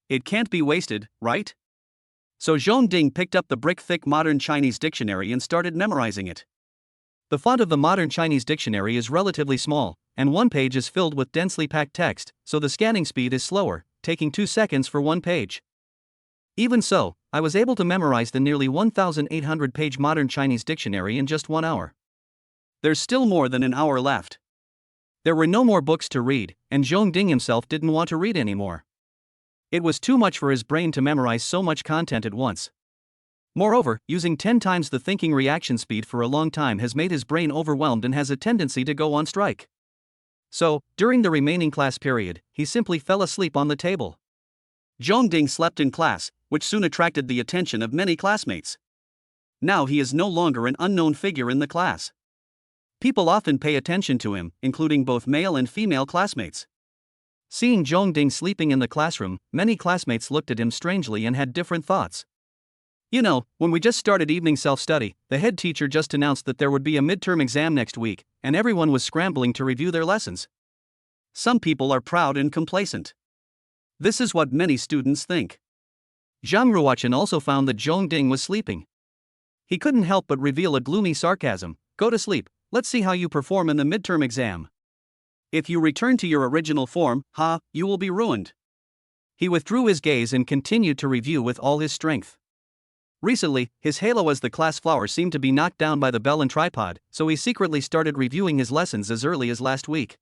It can't be wasted, right? So Zhong Ding picked up the brick-thick Modern Chinese Dictionary and started memorizing it. The font of the Modern Chinese Dictionary is relatively small, and one page is filled with densely packed text, so the scanning speed is slower, taking 2 seconds for one page. Even so, I was able to memorize the nearly 1,800-page Modern Chinese Dictionary in just 1 hour. There's still more than an hour left. There were no more books to read, and Zhong Ding himself didn't want to read anymore. It was too much for his brain to memorize so much content at once. Moreover, using 10 times the thinking reaction speed for a long time has made his brain overwhelmed and has a tendency to go on strike. So, during the remaining class period, he simply fell asleep on the table. Zhongding slept in class, which soon attracted the attention of many classmates. Now he is no longer an unknown figure in the class. People often pay attention to him, including both male and female classmates. Seeing Zhongding sleeping in the classroom, many classmates looked at him strangely and had different thoughts. You know, when we just started evening self-study, the head teacher just announced that there would be a midterm exam next week, and everyone was scrambling to review their lessons. Some people are proud and complacent. This is what many students think. Zhang Ruochen also found that Zhongding was sleeping. He couldn't help but reveal a gloomy sarcasm. Go to sleep, let's see how you perform in the midterm exam. If you return to your original form, you will be ruined. He withdrew his gaze and continued to review with all his strength. Recently, his halo as the class flower seemed to be knocked down by the bell and tripod, so he secretly started reviewing his lessons as early as last week.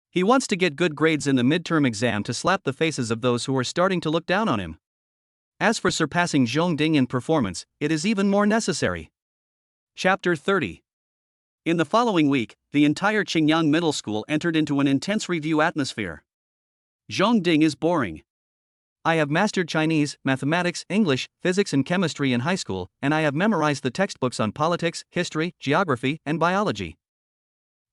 He wants to get good grades in the midterm exam to slap the faces of those who are starting to look down on him. As for surpassing Zhongding in performance, it is even more necessary. Chapter 30. In the following week, the entire Qingyang Middle School entered into an intense review atmosphere. Zhongding is boring. I have mastered Chinese, mathematics, English, physics and chemistry in high school, and I have memorized the textbooks on politics, history, geography, and biology.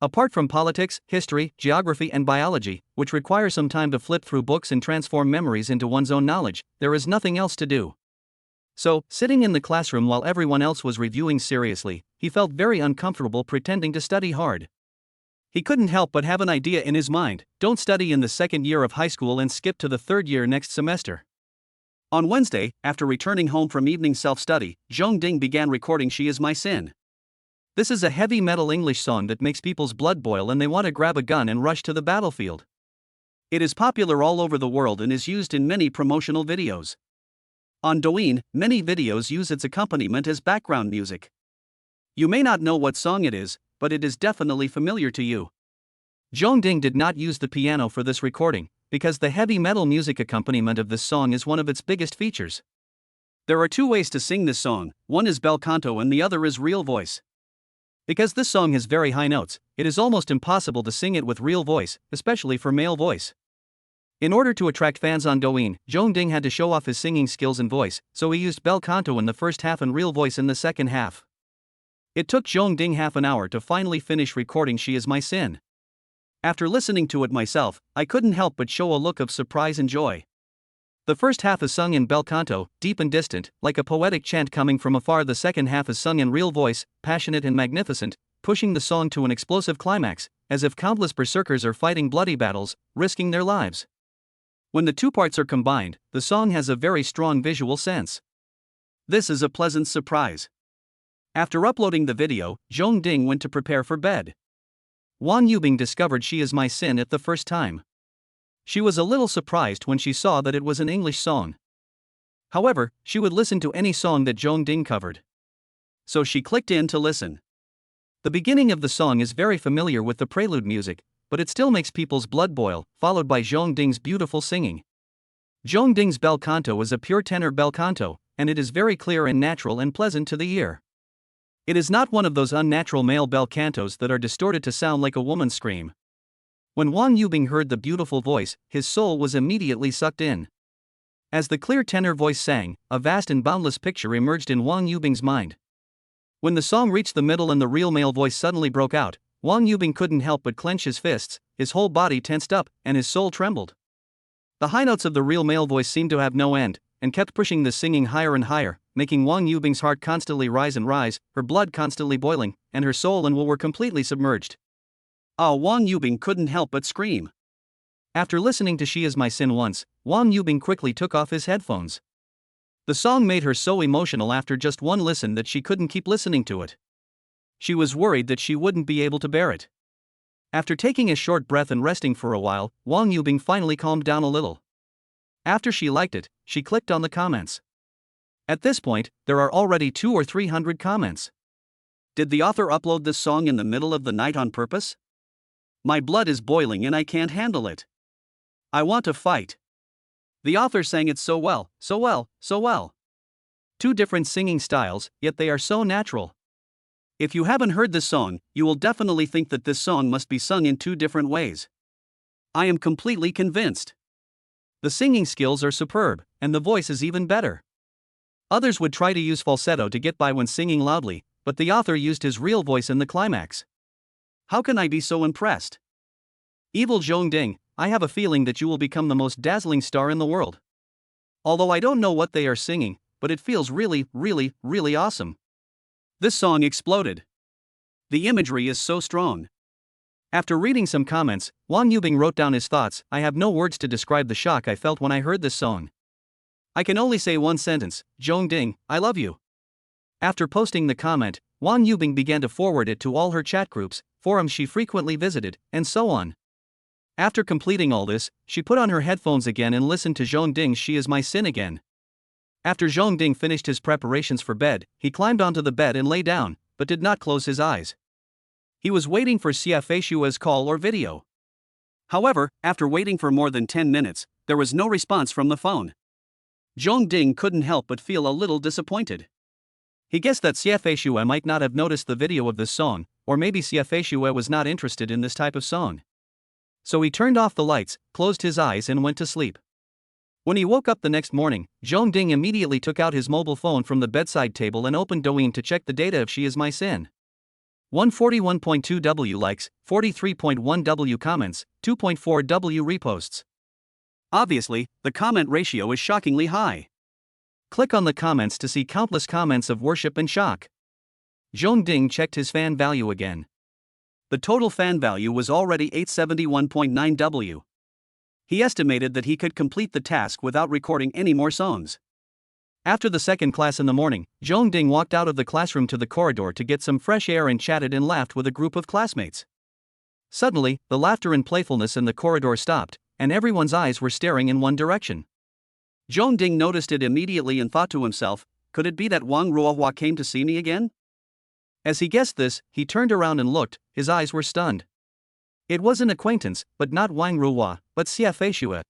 Apart from politics, history, geography and biology, which require some time to flip through books and transform memories into one's own knowledge, there is nothing else to do. So, sitting in the classroom while everyone else was reviewing seriously, he felt very uncomfortable pretending to study hard. He couldn't help but have an idea in his mind: don't study in the second year of high school and skip to the third year next semester. On Wednesday, after returning home from evening self-study, Zhongding began recording She Is My Sin. This is a heavy metal English song that makes people's blood boil and they want to grab a gun and rush to the battlefield. It is popular all over the world and is used in many promotional videos. On Douyin, many videos use its accompaniment as background music. You may not know what song it is, but it is definitely familiar to you. Zhongding did not use the piano for this recording, because the heavy metal music accompaniment of this song is one of its biggest features. There are two ways to sing this song, one is bel canto and the other is real voice. Because this song has very high notes, it is almost impossible to sing it with real voice, especially for male voice. In order to attract fans on Douyin, Zhongding had to show off his singing skills and voice, so he used bel canto in the first half and real voice in the second half. It took Zhongding half an hour to finally finish recording She Is My Sin. After listening to it myself, I couldn't help but show a look of surprise and joy. The first half is sung in bel canto, deep and distant, like a poetic chant coming from afar. The second half is sung in real voice, passionate and magnificent, pushing the song to an explosive climax, as if countless berserkers are fighting bloody battles, risking their lives. When the two parts are combined, the song has a very strong visual sense. This is a pleasant surprise. After uploading the video, Zhongding went to prepare for bed. Wang Yubing discovered She Is My Sin at the first time. She was a little surprised when she saw that it was an English song. However, she would listen to any song that Zhongding covered. So she clicked in to listen. The beginning of the song is very familiar with the prelude music, but it still makes people's blood boil, followed by Zhongding's beautiful singing. Zhongding's bel canto is a pure tenor bel canto, and it is very clear and natural and pleasant to the ear. It is not one of those unnatural male bel cantos that are distorted to sound like a woman's scream. When Wang Yubing heard the beautiful voice, his soul was immediately sucked in. As the clear tenor voice sang, a vast and boundless picture emerged in Wang Yubing's mind. When the song reached the middle and the real male voice suddenly broke out, Wang Yubing couldn't help but clench his fists, his whole body tensed up, and his soul trembled. The high notes of the real male voice seemed to have no end, and kept pushing the singing higher and higher, making Wang Yubing's heart constantly rise and rise, her blood constantly boiling, and her soul and will were completely submerged. Wang Yubing couldn't help but scream. After listening to She Is My Sin once, Wang Yubing quickly took off his headphones. The song made her so emotional after just one listen that she couldn't keep listening to it. She was worried that she wouldn't be able to bear it. After taking a short breath and resting for a while, Wang Yubing finally calmed down a little. After she liked it, she clicked on the comments. At this point, there are already 200 or 300 comments. Did the author upload this song in the middle of the night on purpose? My blood is boiling and I can't handle it. I want to fight. The author sang it so well, so well, so well. Two different singing styles, yet they are so natural. If you haven't heard this song, you will definitely think that this song must be sung in two different ways. I am completely convinced. The singing skills are superb, and the voice is even better. Others would try to use falsetto to get by when singing loudly, but the author used his real voice in the climax. How can I be so impressed? Evil Zhongding, I have a feeling that you will become the most dazzling star in the world. Although I don't know what they are singing, but it feels really, really, really awesome. This song exploded. The imagery is so strong. After reading some comments, Wang Yubing wrote down his thoughts. I have no words to describe the shock I felt when I heard this song. I can only say one sentence, Zhongding, I love you. After posting the comment, Wang Yubing began to forward it to all her chat groups, forums she frequently visited, and so on. After completing all this, she put on her headphones again and listened to Zhongding's She Is My Sin again. After Zhongding finished his preparations for bed, he climbed onto the bed and lay down, but did not close his eyes. He was waiting for Xia Feishua's call or video. However, after waiting for more than 10 minutes, there was no response from the phone. Zhongding couldn't help but feel a little disappointed. He guessed that Xia Feishua might not have noticed the video of this song, or maybe Xia Feishua was not interested in this type of song. So he turned off the lights, closed his eyes and went to sleep. When he woke up the next morning, Zhongding immediately took out his mobile phone from the bedside table and opened Douyin to check the data of She Is My Sin. 141.2 W likes, 43.1 W comments, 2.4 W reposts. Obviously, the comment ratio is shockingly high. Click on the comments to see countless comments of worship and shock. Zhongding checked his fan value again. The total fan value was already 871.9 W. He estimated that he could complete the task without recording any more songs. After the second class in the morning, Zhongding walked out of the classroom to the corridor to get some fresh air and chatted and laughed with a group of classmates. Suddenly, the laughter and playfulness in the corridor stopped, and everyone's eyes were staring in one direction. Zhongding noticed it immediately and thought to himself, could it be that Wang Ruohua came to see me again? As he guessed this, he turned around and looked, his eyes were stunned. It was an acquaintance, but not Wang Ruohua, but Xia Feishua.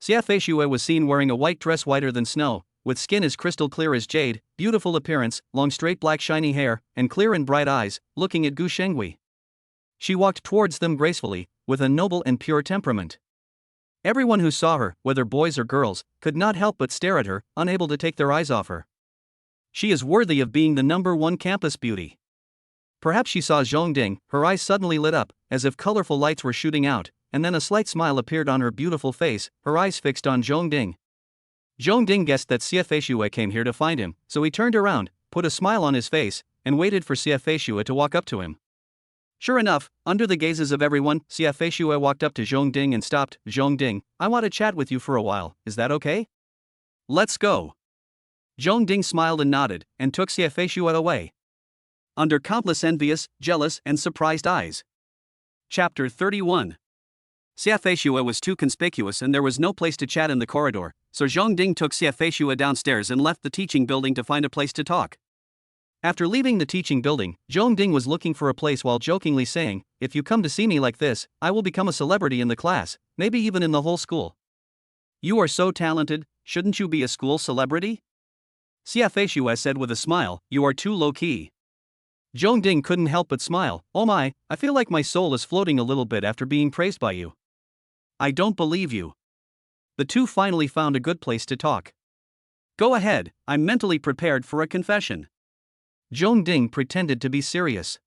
Xia Feishua was seen wearing a white dress whiter than snow, with skin as crystal clear as jade, beautiful appearance, long straight black shiny hair, and clear and bright eyes, looking at Gu Shengui. She walked towards them gracefully, with a noble and pure temperament. Everyone who saw her, whether boys or girls, could not help but stare at her, unable to take their eyes off her. She is worthy of being the #1 campus beauty. Perhaps she saw Zhongding, her eyes suddenly lit up, as if colorful lights were shooting out, and then a slight smile appeared on her beautiful face, her eyes fixed on Zhongding. Zhongding guessed that Xia Feishua came here to find him, so he turned around, put a smile on his face, and waited for Xia Feishua to walk up to him. Sure enough, under the gazes of everyone, Xia Feishua walked up to Zhongding and stopped. Zhongding, I want to chat with you for a while, is that okay? Let's go. Zhongding smiled and nodded, and took Xia Feishua away. Under countless envious, jealous, and surprised eyes. Chapter 31. Xia Feishua was too conspicuous and there was no place to chat in the corridor, so Zhongding took Xia Feishua downstairs and left the teaching building to find a place to talk. After leaving the teaching building, Zhongding was looking for a place while jokingly saying, if you come to see me like this, I will become a celebrity in the class, maybe even in the whole school. You are so talented, shouldn't you be a school celebrity? Xia Feishua said with a smile, you are too low-key. Zhongding couldn't help but smile, oh my, I feel like my soul is floating a little bit after being praised by you. I don't believe you. The two finally found a good place to talk. Go ahead, I'm mentally prepared for a confession. Zhongding pretended to be serious.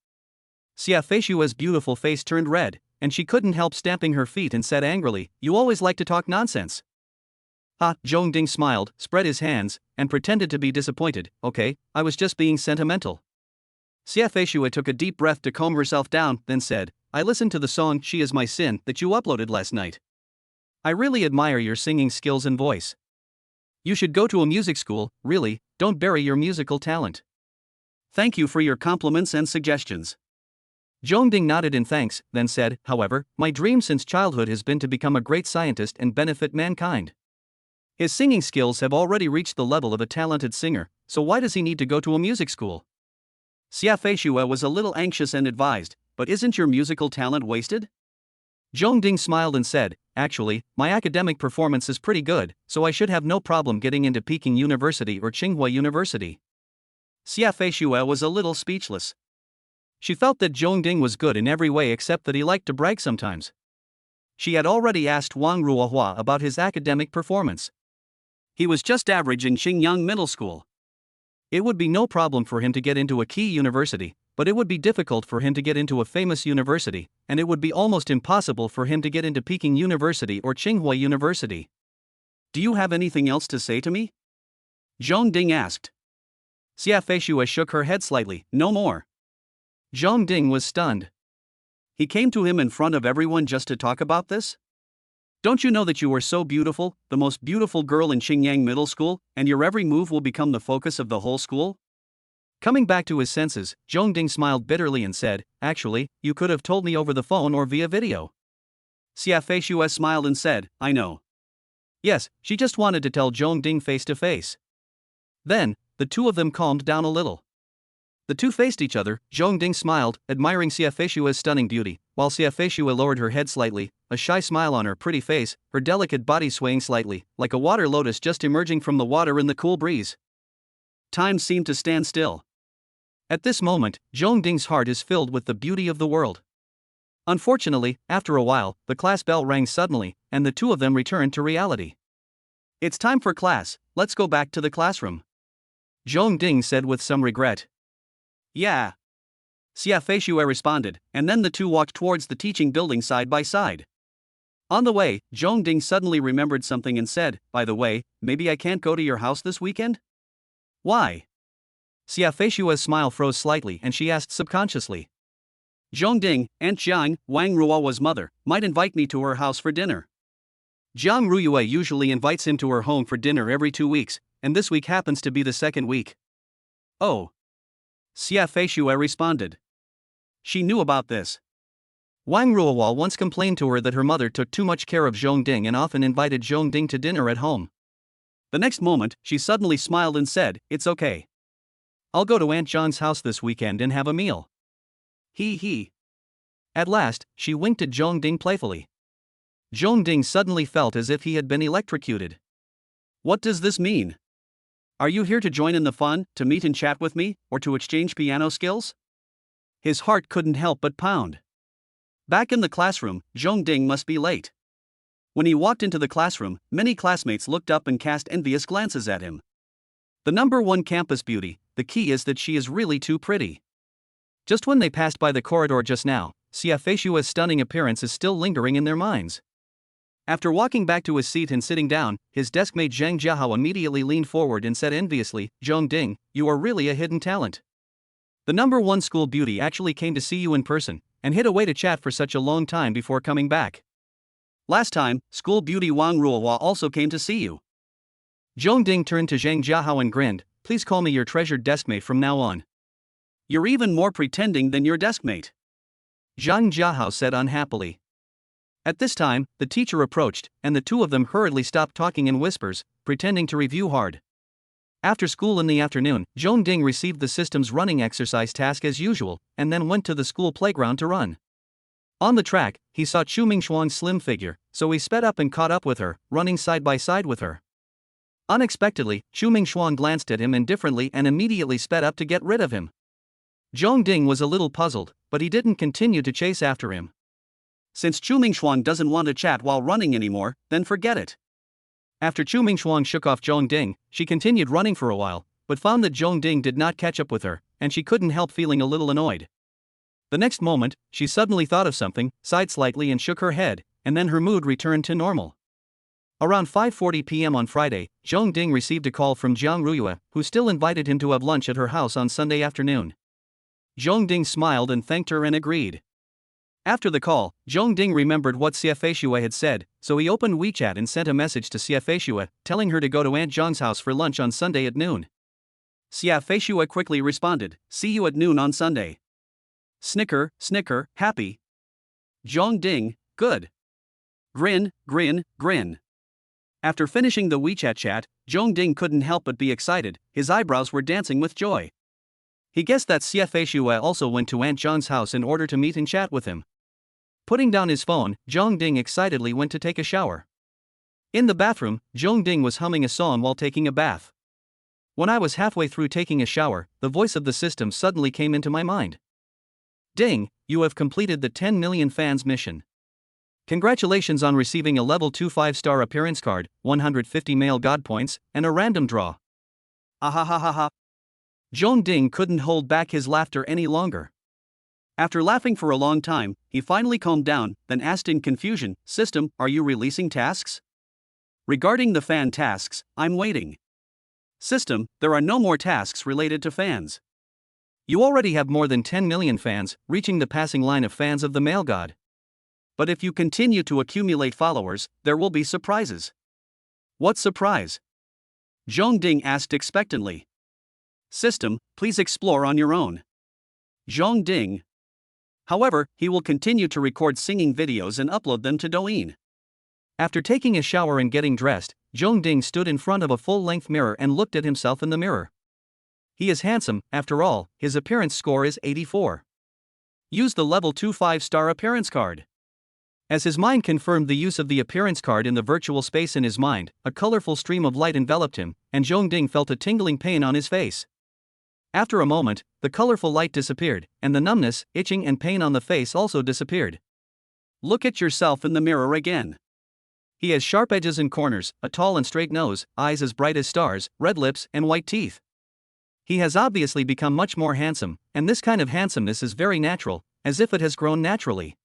Xia Feishua's beautiful face turned red, and she couldn't help stamping her feet and said angrily, you always like to talk nonsense. Zhongding smiled, spread his hands, and pretended to be disappointed, okay, I was just being sentimental. Xia Feishua took a deep breath to calm herself down, then said, I listened to the song She Is My Sin that you uploaded last night. I really admire your singing skills and voice. You should go to a music school, really, don't bury your musical talent. Thank you for your compliments and suggestions. Zhongding nodded in thanks, then said, however, my dream since childhood has been to become a great scientist and benefit mankind. His singing skills have already reached the level of a talented singer, so why does he need to go to a music school? Xia Feishua was a little anxious and advised, but isn't your musical talent wasted? Zhongding smiled and said, actually, my academic performance is pretty good, so I should have no problem getting into Peking University or Tsinghua University. Xia Feishue was a little speechless. She felt that Zhong Ding was good in every way except that he liked to brag sometimes. She had already asked Wang Ruohua about his academic performance. He was just average in Xingyang Middle School. It would be no problem for him to get into a key university, but it would be difficult for him to get into a famous university, and it would be almost impossible for him to get into Peking University or Tsinghua University. Do you have anything else to say to me? Zhong Ding asked. Xia Feishue shook her head slightly, no more. Zhong Ding was stunned. He came to him in front of everyone just to talk about this? Don't you know that you are so beautiful, the most beautiful girl in Xingyang Middle School, and your every move will become the focus of the whole school? Coming back to his senses, Zhong Ding smiled bitterly and said, actually, you could have told me over the phone or via video. Xia Feishue smiled and said, I know. Yes, she just wanted to tell Zhong Ding face to face. Then, the two of them calmed down a little. The two faced each other. Zhong Ding smiled, admiring Xia Feishue's stunning beauty, while Xia Feishue lowered her head slightly, a shy smile on her pretty face, her delicate body swaying slightly, like a water lotus just emerging from the water in the cool breeze. Time seemed to stand still. At this moment, Zhong Ding's heart is filled with the beauty of the world. Unfortunately, after a while, the class bell rang suddenly, and the two of them returned to reality. It's time for class, let's go back to the classroom. Zhong Ding said with some regret. Yeah. Xia Feishue responded, and then the two walked towards the teaching building side by side. On the way, Zhong Ding suddenly remembered something and said, by the way, maybe I can't go to your house this weekend? Why? Xia Feishue's smile froze slightly and she asked subconsciously. Zhong Ding, Aunt Jiang, Wang Ruohua's mother, might invite me to her house for dinner. Jiang Ruyue usually invites him to her home for dinner every 2 weeks, and this week happens to be the second week. Oh. Xia Feishue responded. She knew about this. Wang Ruohua once complained to her that her mother took too much care of Zhong Ding and often invited Zhong Ding to dinner at home. The next moment, she suddenly smiled and said, it's okay. I'll go to Aunt Jiang's house this weekend and have a meal. He. At last, she winked at Zhong Ding playfully. Zhong Ding suddenly felt as if he had been electrocuted. What does this mean? Are you here to join in the fun, to meet and chat with me, or to exchange piano skills? His heart couldn't help but pound. Back in the classroom, Zhong Ding must be late. When he walked into the classroom, many classmates looked up and cast envious glances at him. The number one campus beauty, the key is that she is really too pretty. Just when they passed by the corridor just now, Xia Feishue's stunning appearance is still lingering in their minds. After walking back to his seat and sitting down, his deskmate Zhang Jiahao immediately leaned forward and said enviously, Zhong Ding, you are really a hidden talent. The number one school beauty actually came to see you in person, and hid away to chat for such a long time before coming back. Last time, school beauty Wang Ruohua also came to see you. Zhong Ding turned to Zhang Jiahao and grinned, please call me your treasured deskmate from now on. You're even more pretending than your deskmate. Zhang Jiahao said unhappily. At this time, the teacher approached, and the two of them hurriedly stopped talking in whispers, pretending to review hard. After school in the afternoon, Zhong Ding received the system's running exercise task as usual, and then went to the school playground to run. On the track, he saw Chu Mingxuang's slim figure, so he sped up and caught up with her, running side by side with her. Unexpectedly, Chu Mingxuang glanced at him indifferently and immediately sped up to get rid of him. Zhong Ding was a little puzzled, but he didn't continue to chase after him. Since Chu Mingxuang doesn't want to chat while running anymore, then forget it. After Chu Mingxuang shook off Zhong Ding, she continued running for a while, but found that Zhong Ding did not catch up with her, and she couldn't help feeling a little annoyed. The next moment, she suddenly thought of something, sighed slightly and shook her head, and then her mood returned to normal. Around 5:40 p.m. on Friday, Zhong Ding received a call from Jiang Ruyue, who still invited him to have lunch at her house on Sunday afternoon. Zhong Ding smiled and thanked her and agreed. After the call, Zhong Ding remembered what Xia Feishue had said, so he opened WeChat and sent a message to Xia Feishue, telling her to go to Aunt Jiang's house for lunch on Sunday at noon. Xia Feishue quickly responded, see you at noon on Sunday. Snicker, happy. Zhong Ding, good. Grin. After finishing the WeChat chat, Zhong Ding couldn't help but be excited, his eyebrows were dancing with joy. He guessed that Xia Feishue also went to Aunt Zhang's house in order to meet and chat with him. Putting down his phone, Zhong Ding excitedly went to take a shower. In the bathroom, Zhong Ding was humming a song while taking a bath. When I was halfway through taking a shower, the voice of the system suddenly came into my mind. Ding, you have completed the 10 million fans mission. Congratulations on receiving a level 2 5-star appearance card, 150 male god points, and a random draw. Ahahaha. Zhong Ding couldn't hold back his laughter any longer. After laughing for a long time, he finally calmed down, then asked in confusion, System, are you releasing tasks? Regarding the fan tasks, I'm waiting. System, there are no more tasks related to fans. You already have more than 10 million fans, reaching the passing line of fans of the male god. But if you continue to accumulate followers, there will be surprises. What surprise? Zhong Ding asked expectantly. System, please explore on your own. Zhong Ding. However, he will continue to record singing videos and upload them to Douyin. After taking a shower and getting dressed, Zhong Ding stood in front of a full-length mirror and looked at himself in the mirror. He is handsome, after all, his appearance score is 84. Use the level 2 5-star appearance card. As his mind confirmed the use of the appearance card in the virtual space in his mind, a colorful stream of light enveloped him, and Zhong Ding felt a tingling pain on his face. After a moment, the colorful light disappeared, and the numbness, itching and pain on the face also disappeared. Look at yourself in the mirror again. He has sharp edges and corners, a tall and straight nose, eyes as bright as stars, red lips, and white teeth. He has obviously become much more handsome, and this kind of handsomeness is very natural, as if it has grown naturally.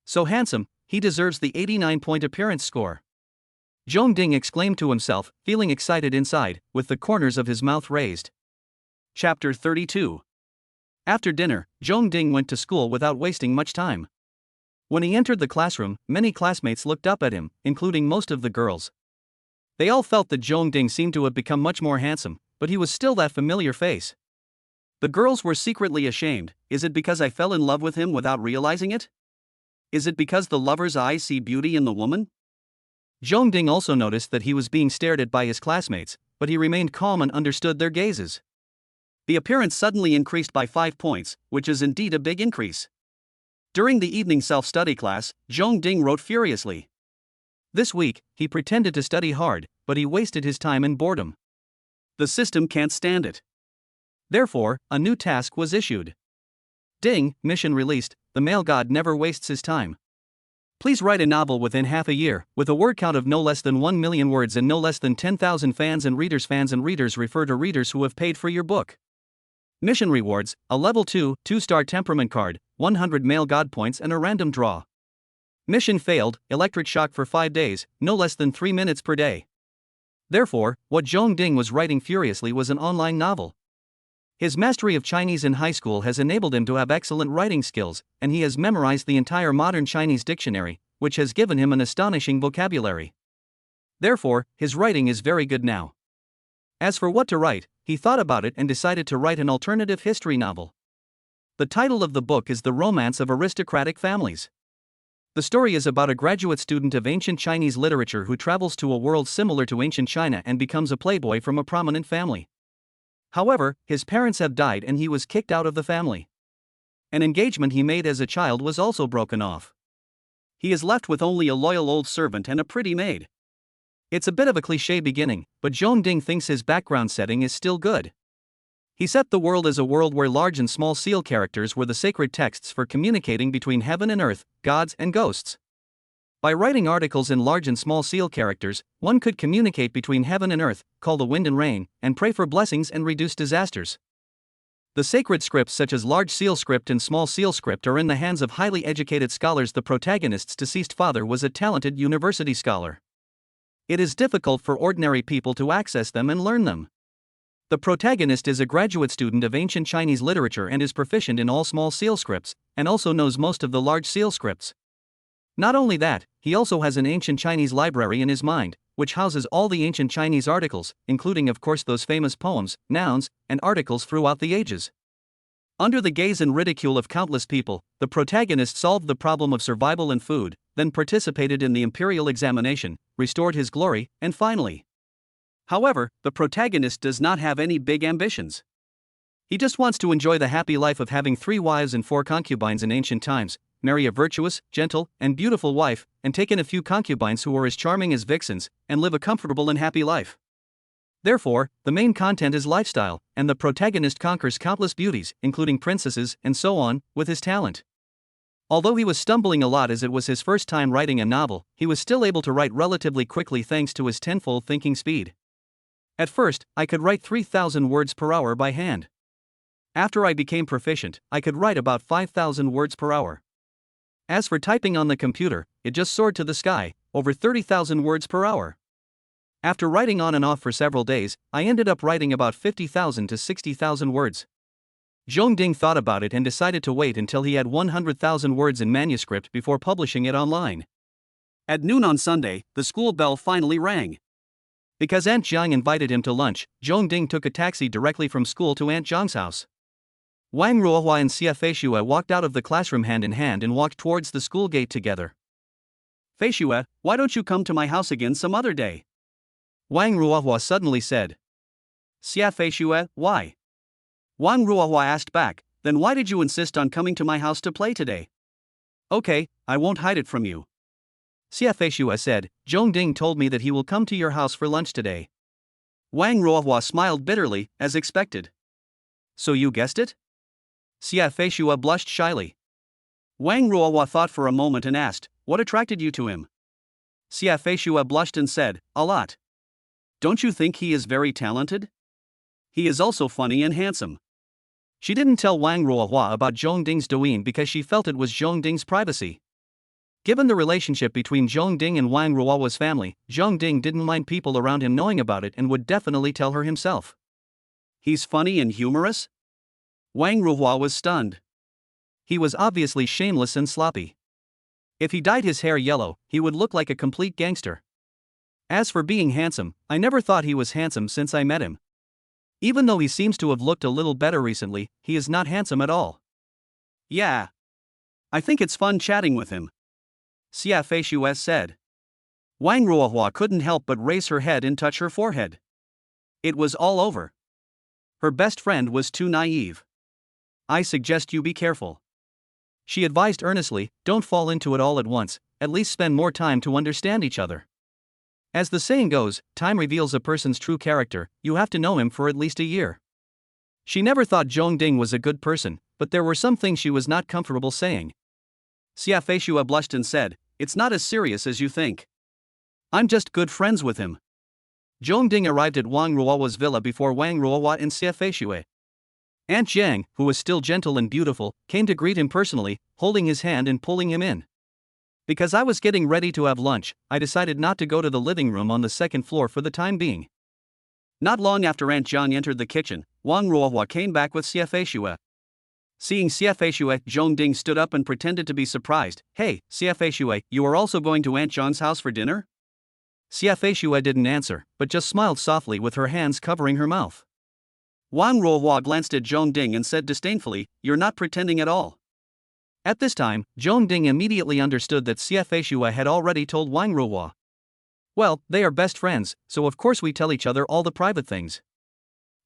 So handsome, he deserves the 89-point appearance score. Zhong Ding exclaimed to himself, feeling excited inside, with the corners of his mouth raised. Chapter 32. After dinner, Zhong Ding went to school without wasting much time. When he entered the classroom, many classmates looked up at him, including most of the girls. They all felt that Zhong Ding seemed to have become much more handsome, but he was still that familiar face. The girls were secretly ashamed. Is it because I fell in love with him without realizing it? Is it because the lover's eyes see beauty in the woman? Zhong Ding also noticed that he was being stared at by his classmates, but he remained calm and understood their gazes. The appearance suddenly increased by 5 points, which is indeed a big increase. During the evening self-study class, Zhong Ding wrote furiously. This week, he pretended to study hard, but he wasted his time in boredom. The system can't stand it. Therefore, a new task was issued. Ding, mission released, the male god never wastes his time. Please write a novel within half a year, with a word count of no less than 1 million words and no less than 10,000 fans and readers refer to readers who have paid for your book. Mission rewards, a level 2, 2-star temperament card, 100 male god points and a random draw. Mission failed, electric shock for 5 days, no less than 3 minutes per day. Therefore, what Zhong Ding was writing furiously was an online novel. His mastery of Chinese in high school has enabled him to have excellent writing skills, and he has memorized the entire modern Chinese dictionary, which has given him an astonishing vocabulary. Therefore, his writing is very good now. As for what to write, he thought about it and decided to write an alternative history novel. The title of the book is The Romance of Aristocratic Families. The story is about a graduate student of ancient Chinese literature who travels to a world similar to ancient China and becomes a playboy from a prominent family. However, his parents have died and he was kicked out of the family. An engagement he made as a child was also broken off. He is left with only a loyal old servant and a pretty maid. It's a bit of a cliché beginning, but Zhong Ding thinks his background setting is still good. He set the world as a world where large and small seal characters were the sacred texts for communicating between heaven and earth, gods and ghosts. By writing articles in large and small seal characters, one could communicate between heaven and earth, call the wind and rain, and pray for blessings and reduce disasters. The sacred scripts such as large seal script and small seal script are in the hands of highly educated scholars. The protagonist's deceased father was a talented university scholar. It is difficult for ordinary people to access them and learn them. The protagonist is a graduate student of ancient Chinese literature and is proficient in all small seal scripts, and also knows most of the large seal scripts. Not only that, he also has an ancient Chinese library in his mind, which houses all the ancient Chinese articles, including of course those famous poems, nouns, and articles throughout the ages. Under the gaze and ridicule of countless people, the protagonist solved the problem of survival and food, then participated in the imperial examination, restored his glory, and finally. However, the protagonist does not have any big ambitions. He just wants to enjoy the happy life of having 3 wives and 4 concubines in ancient times, marry a virtuous, gentle, and beautiful wife, and take in a few concubines who are as charming as vixens, and live a comfortable and happy life. Therefore, the main content is lifestyle, and the protagonist conquers countless beauties, including princesses and so on, with his talent. Although he was stumbling a lot as it was his first time writing a novel, he was still able to write relatively quickly thanks to his tenfold thinking speed. At first, I could write 3,000 words per hour by hand. After I became proficient, I could write about 5,000 words per hour. As for typing on the computer, it just soared to the sky, over 30,000 words per hour. After writing on and off for several days, I ended up writing about 50,000 to 60,000 words. Zhong Ding thought about it and decided to wait until he had 100,000 words in manuscript before publishing it online. At noon on Sunday, the school bell finally rang. Because Aunt Jiang invited him to lunch, Zhong Ding took a taxi directly from school to Aunt Jiang's house. Wang Ruohua and Xia Feishue walked out of the classroom hand in hand and walked towards the school gate together. "Feishue, why don't you come to my house again some other day?" Wang Ruohua suddenly said. "Xia Feishue, why?" Wang Ruohua asked back, "Then why did you insist on coming to my house to play today?" "Okay, I won't hide it from you." Xia Feishue said, "Zhong Ding told me that he will come to your house for lunch today." Wang Ruohua smiled bitterly, as expected. "So you guessed it?" Xia Feishue blushed shyly. Wang Ruohua thought for a moment and asked, "What attracted you to him?" Xia Feishue blushed and said, "A lot." "Don't you think he is very talented?" "He is also funny and handsome." She didn't tell Wang Ruohua about Zhong Ding's douyin because she felt it was Zhong Ding's privacy. Given the relationship between Zhong Ding and Wang Ruohua's family, Zhong Ding didn't mind people around him knowing about it and would definitely tell her himself. "He's funny and humorous?" Wang Ruohua was stunned. He was obviously shameless and sloppy. If he dyed his hair yellow, he would look like a complete gangster. As for being handsome, I never thought he was handsome since I met him. Even though he seems to have looked a little better recently, he is not handsome at all. "Yeah. I think it's fun chatting with him," Xia Feishue said. Wang Ruohua couldn't help but raise her head and touch her forehead. It was all over. Her best friend was too naive. "I suggest you be careful," she advised earnestly. "Don't fall into it all at once, at least spend more time to understand each other. As the saying goes, time reveals a person's true character, you have to know him for at least a year." She never thought Zhong Ding was a good person, but there were some things she was not comfortable saying. Xia Feishue blushed and said, "It's not as serious as you think. I'm just good friends with him." Zhong Ding arrived at Wang Ruohua's villa before Wang Ruohua and Xia Feishue. Aunt Jiang, who was still gentle and beautiful, came to greet him personally, holding his hand and pulling him in. Because I was getting ready to have lunch, I decided not to go to the living room on the second floor for the time being. Not long after Aunt Jiang entered the kitchen, Wang Ruohua came back with Xia Feishue. Seeing Xia Feishue, Zhong Ding stood up and pretended to be surprised. "Hey, Xia Feishue, you are also going to Aunt Jiang's house for dinner?" Xia Feishue didn't answer, but just smiled softly with her hands covering her mouth. Wang Ruohua glanced at Zhong Ding and said disdainfully, "You're not pretending at all." At this time, Zhong Ding immediately understood that Xia Feishue had already told Wang Ruohua. "Well, they are best friends, so of course we tell each other all the private things.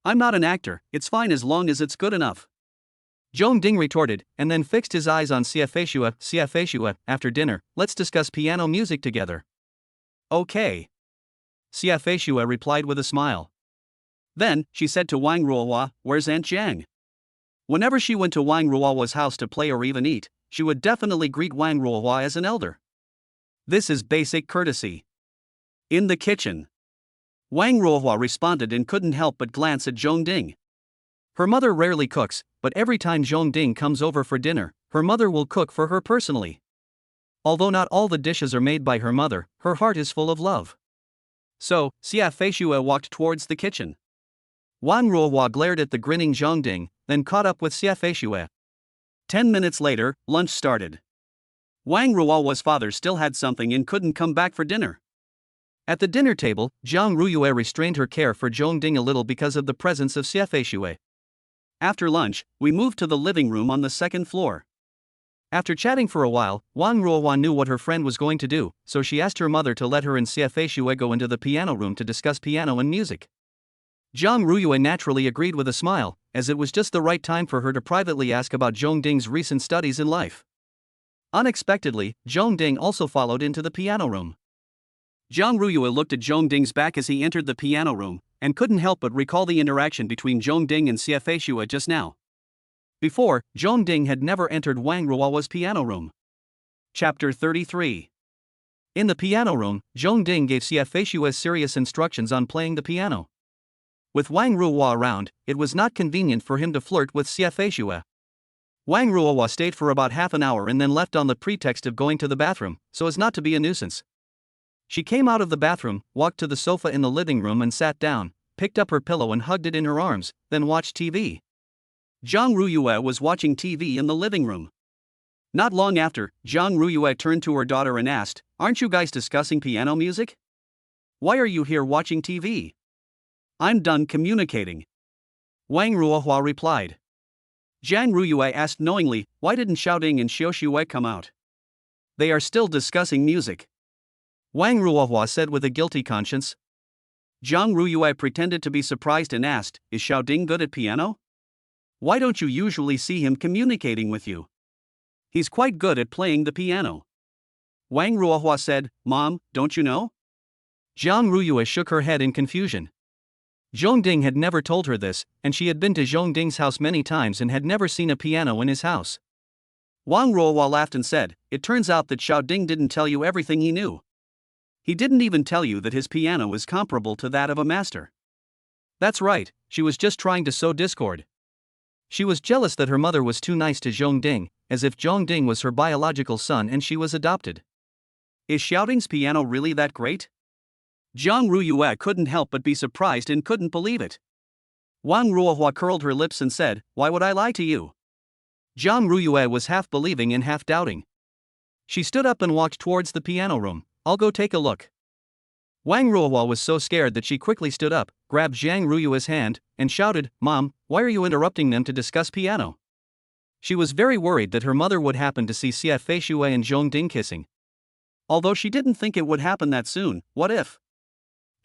I'm not an actor, it's fine as long as it's good enough," Zhong Ding retorted, and then fixed his eyes on Xia Feishue. "Xia Feishue, after dinner, let's discuss piano music together." "Okay," Xia Feishue replied with a smile. Then, she said to Wang Ruohua, "Where's Aunt Jiang?" Whenever she went to Wang Ruohua's house to play or even eat, she would definitely greet Wang Ruohua as an elder. This is basic courtesy. In the kitchen, Wang Ruohua responded and couldn't help but glance at Zhong Ding. Her mother rarely cooks, but every time Zhong Ding comes over for dinner, her mother will cook for her personally. Although not all the dishes are made by her mother, her heart is full of love. So, Xia Feishue walked towards the kitchen. Wang Ruohua glared at the grinning Zhong Ding, then caught up with Xia Feishue. 10 minutes later, lunch started. Wang Ruohua's father still had something and couldn't come back for dinner. At the dinner table, Zhang Ruyue restrained her care for Zhong Ding a little because of the presence of Xia Feishue. After lunch, we moved to the living room on the second floor. After chatting for a while, Wang Ruohua knew what her friend was going to do, so she asked her mother to let her and Xia Feishue go into the piano room to discuss piano and music. Zhang Ruyue naturally agreed with a smile, as it was just the right time for her to privately ask about Zhong Ding's recent studies in life. Unexpectedly, Zhong Ding also followed into the piano room. Zhang Ruyue looked at Zhong Ding's back as he entered the piano room, and couldn't help but recall the interaction between Zhong Ding and Xie Feishue just now. Before, Zhong Ding had never entered Wang Ruohua's piano room. Chapter 33. In the piano room, Zhong Ding gave Xie Feishue serious instructions on playing the piano. With Wang Ruohua around, it was not convenient for him to flirt with Xie Feishue. Wang Ruohua stayed for about half an hour and then left on the pretext of going to the bathroom, so as not to be a nuisance. She came out of the bathroom, walked to the sofa in the living room and sat down, picked up her pillow and hugged it in her arms, then watched TV. Zhang Ruyue was watching TV in the living room. Not long after, Zhang Ruyue turned to her daughter and asked, "Aren't you guys discussing piano music? Why are you here watching TV?" "I'm done communicating," Wang Ruohua replied. Zhang Ruyue asked knowingly, "Why didn't Xiaoding and Xiuxue come out?" "They are still discussing music," Wang Ruohua said with a guilty conscience. Zhang Ruyue pretended to be surprised and asked, "Is Xiaoding good at piano? Why don't you usually see him communicating with you? He's quite good at playing the piano." Wang Ruohua said, "Mom, don't you know?" Zhang Ruyue shook her head in confusion. Zhong Ding had never told her this, and she had been to Zhong Ding's house many times and had never seen a piano in his house. Wang Ruohua laughed and said, "It turns out that Xiaoding didn't tell you everything he knew. He didn't even tell you that his piano is comparable to that of a master." That's right, she was just trying to sow discord. She was jealous that her mother was too nice to Zhong Ding, as if Zhong Ding was her biological son and she was adopted. Is Xiaoding's piano really that great? Zhang Ruyue couldn't help but be surprised and couldn't believe it. Wang Ruohua curled her lips and said, "Why would I lie to you?" Zhang Ruyue was half believing and half doubting. She stood up and walked towards the piano room. "I'll go take a look." Wang Ruohua was so scared that she quickly stood up, grabbed Zhang Ruyue's hand, and shouted, "Mom, why are you interrupting them to discuss piano?" She was very worried that her mother would happen to see Xie Feishue and Zhong Ding kissing. Although she didn't think it would happen that soon, what if?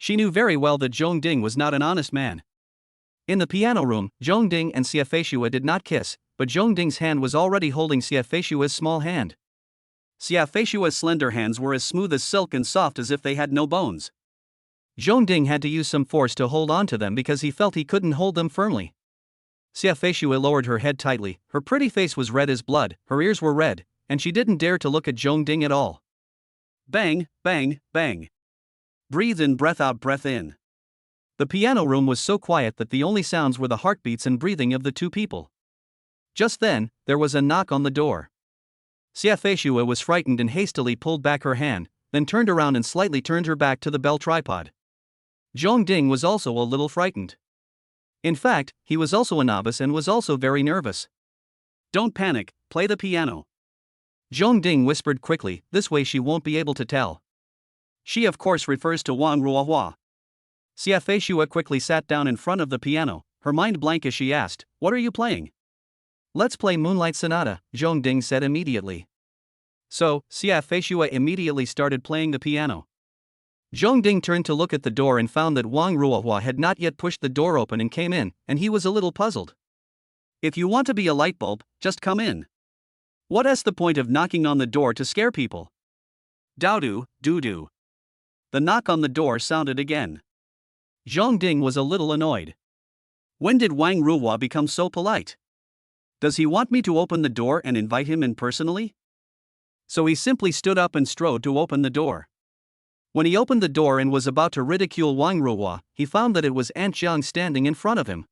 She knew very well that Zhong Ding was not an honest man. In the piano room, Zhong Ding and Xie Feishue did not kiss, but Zhong Ding's hand was already holding Xie Feishue's small hand. Xie Feishue's slender hands were as smooth as silk and soft as if they had no bones. Zhong Ding had to use some force to hold on to them because he felt he couldn't hold them firmly. Xie Feishue lowered her head tightly, her pretty face was red as blood, her ears were red, and she didn't dare to look at Zhong Ding at all. Bang, bang, bang. Breathe in, breath out, breath in. The piano room was so quiet that the only sounds were the heartbeats and breathing of the two people. Just then, there was a knock on the door. Xie Feishue was frightened and hastily pulled back her hand, then turned around and slightly turned her back to the bell tripod. Zhong Ding was also a little frightened. In fact, he was also a novice and was also very nervous. "Don't panic, play the piano," Zhong Ding whispered quickly, "this way she won't be able to tell." She of course refers to Wang Ruohua. Xie Feishue quickly sat down in front of the piano, her mind blank as she asked, "What are you playing?" "Let's play Moonlight Sonata," Zhong Ding said immediately. So, Xie Feishue immediately started playing the piano. Zhong Ding turned to look at the door and found that Wang Ruohua had not yet pushed the door open and came in, and he was a little puzzled. "If you want to be a light bulb, just come in. What's the point of knocking on the door to scare people?" Doo-doo, doo-doo. The knock on the door sounded again. Zhong Ding was a little annoyed. When did Wang Ruohua become so polite? Does he want me to open the door and invite him in personally? So he simply stood up and strode to open the door. When he opened the door and was about to ridicule Wang Ruohua, he found that it was Aunt Jiang standing in front of him.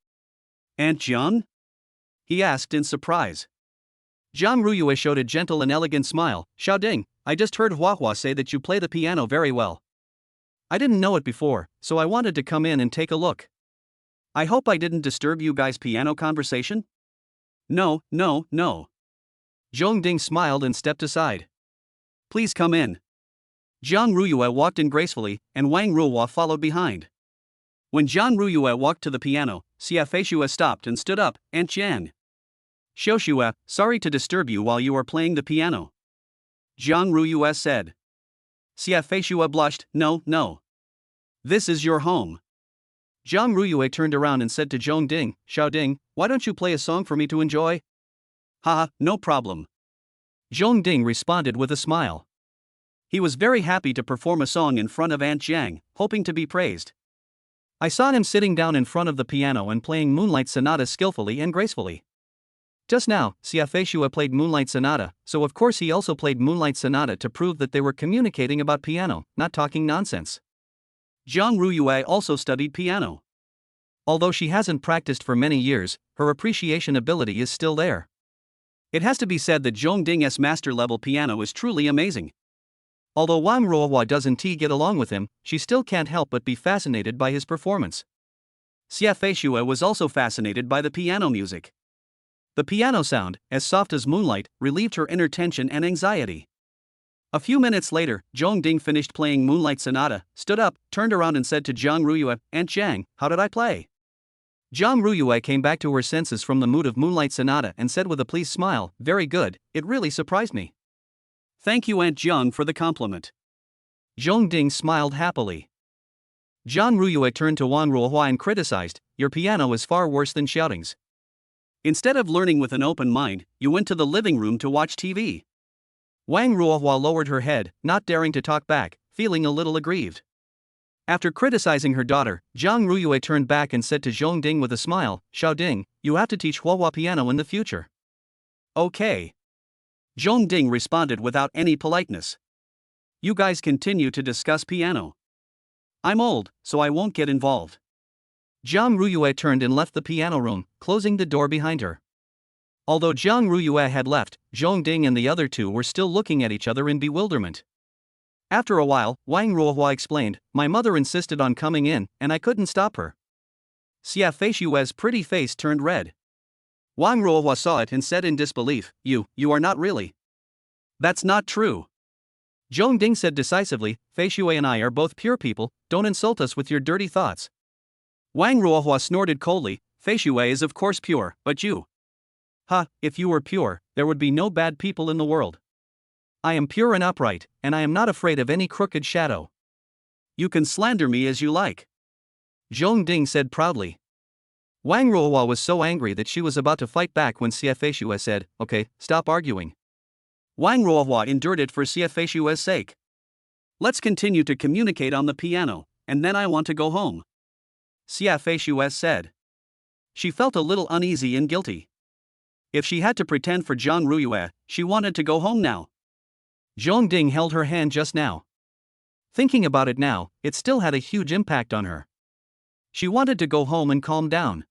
"Aunt Jiang?" he asked in surprise. Zhang Ruyue showed a gentle and elegant smile. "Xiaoding, I just heard Huahua say that you play the piano very well. I didn't know it before, so I wanted to come in and take a look. I hope I didn't disturb you guys' piano conversation?" No. Zhong Ding smiled and stepped aside. "Please come in." Zhang Ruyue walked in gracefully, and Wang Ruohua followed behind. When Zhang Ruyue walked to the piano, Xie Feishue stopped and stood up. "Aunt Jian." "Xiuxue, sorry to disturb you while you are playing the piano," Zhang Ruyue said. Xie Feishue blushed. No. This is your home." Zhang Ruyue turned around and said to Zhong Ding, "Xiaoding, why don't you play a song for me to enjoy?" "Haha, no problem." Zhong Ding responded with a smile. He was very happy to perform a song in front of Aunt Jiang, hoping to be praised. I saw him sitting down in front of the piano and playing Moonlight Sonata skillfully and gracefully. Just now, Xiafei played Moonlight Sonata, so of course he also played Moonlight Sonata to prove that they were communicating about piano, not talking nonsense. Jiang Ruyue also studied piano. Although she hasn't practiced for many years, her appreciation ability is still there. It has to be said that Zhong Ding's master-level piano is truly amazing. Although Wang Ruohua doesn't get along with him, she still can't help but be fascinated by his performance. Xiafei was also fascinated by the piano music. The piano sound, as soft as moonlight, relieved her inner tension and anxiety. A few minutes later, Zhong Ding finished playing Moonlight Sonata, stood up, turned around and said to Jiang Ruyue, "Aunt Jiang, how did I play?" Jiang Ruyue came back to her senses from the mood of Moonlight Sonata and said with a pleased smile, "Very good, it really surprised me." "Thank you, Aunt Jiang, for the compliment." Zhong Ding smiled happily. Jiang Ruyue turned to Wang Ruohua and criticized, "Your piano is far worse than Xiaoding's. Instead of learning with an open mind, you went to the living room to watch TV." Wang Ruohua lowered her head, not daring to talk back, feeling a little aggrieved. After criticizing her daughter, Jiang Ruyue turned back and said to Zhong Ding with a smile, "Xiaoding, you have to teach Huahua piano in the future." "Okay." Zhong Ding responded without any politeness. "You guys continue to discuss piano. I'm old, so I won't get involved." Jiang Ruyue turned and left the piano room, closing the door behind her. Although Jiang Ruyue had left, Zhong Ding and the other two were still looking at each other in bewilderment. After a while, Wang Ruohua explained, "My mother insisted on coming in, and I couldn't stop her." Xiafei pretty face turned red. Wang Ruohua saw it and said in disbelief, You are not really." "That's not true." Zhong Ding said decisively, "Fei Xue and I are both pure people, don't insult us with your dirty thoughts." Wang Ruohua snorted coldly, "Fei Xue is of course pure, but you." "Ha, if you were pure, there would be no bad people in the world. I am pure and upright, and I am not afraid of any crooked shadow." "You can slander me as you like," Zhong Ding said proudly. Wang Ruohua was so angry that she was about to fight back when Xiafei said, "Okay, stop arguing." Wang Ruohua endured it for Xiafei sake. "Let's continue to communicate on the piano, and then I want to go home," Xiafei said. She felt a little uneasy and guilty. If she had to pretend for Jiang Ruyue, she wanted to go home now. Zhong Ding held her hand just now. Thinking about it now, it still had a huge impact on her. She wanted to go home and calm down.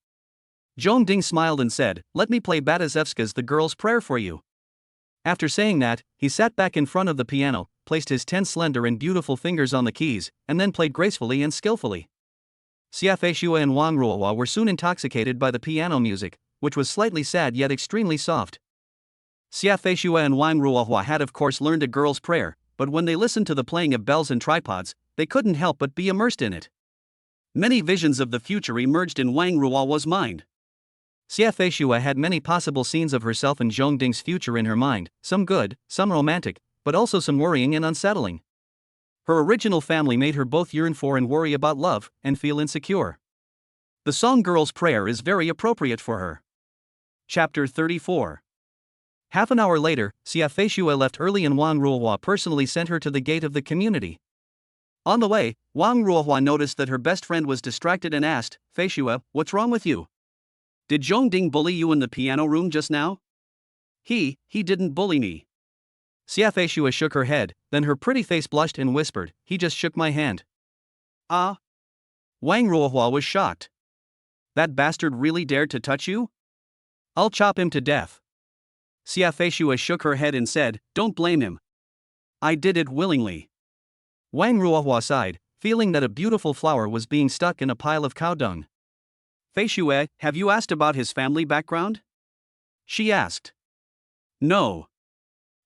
Zhong Ding smiled and said, "Let me play Batazevska's The Girl's Prayer for you." After saying that, he sat back in front of the piano, placed his 10 slender and beautiful fingers on the keys, and then played gracefully and skillfully. Xiafei and Wang Ruohua were soon intoxicated by the piano music, which was slightly sad yet extremely soft. Xiafei and Wang Ruohua had of course learned a girl's prayer, but when they listened to the playing of bells and tripods, they couldn't help but be immersed in it. Many visions of the future emerged in Wang Ruohua's mind. Xiafei had many possible scenes of herself and Zhong Ding's future in her mind, some good, some romantic, but also some worrying and unsettling. Her original family made her both yearn for and worry about love, and feel insecure. The song Girl's Prayer is very appropriate for her. Chapter 34. Half an hour later, Xiafei left early and Wang Ruohua personally sent her to the gate of the community. On the way, Wang Ruohua noticed that her best friend was distracted and asked, "Fei Xue, what's wrong with you? Did Zhong Ding bully you in the piano room just now?" He didn't bully me." Xiafei shook her head, then her pretty face blushed and whispered, "He just shook my hand." "Ah?" Wang Ruohua was shocked. "That bastard really dared to touch you? I'll chop him to death." Xiafei shook her head and said, "Don't blame him. I did it willingly." Wang Ruohua sighed, feeling that a beautiful flower was being stuck in a pile of cow dung. "Fei Xue, have you asked about his family background?" she asked. "No."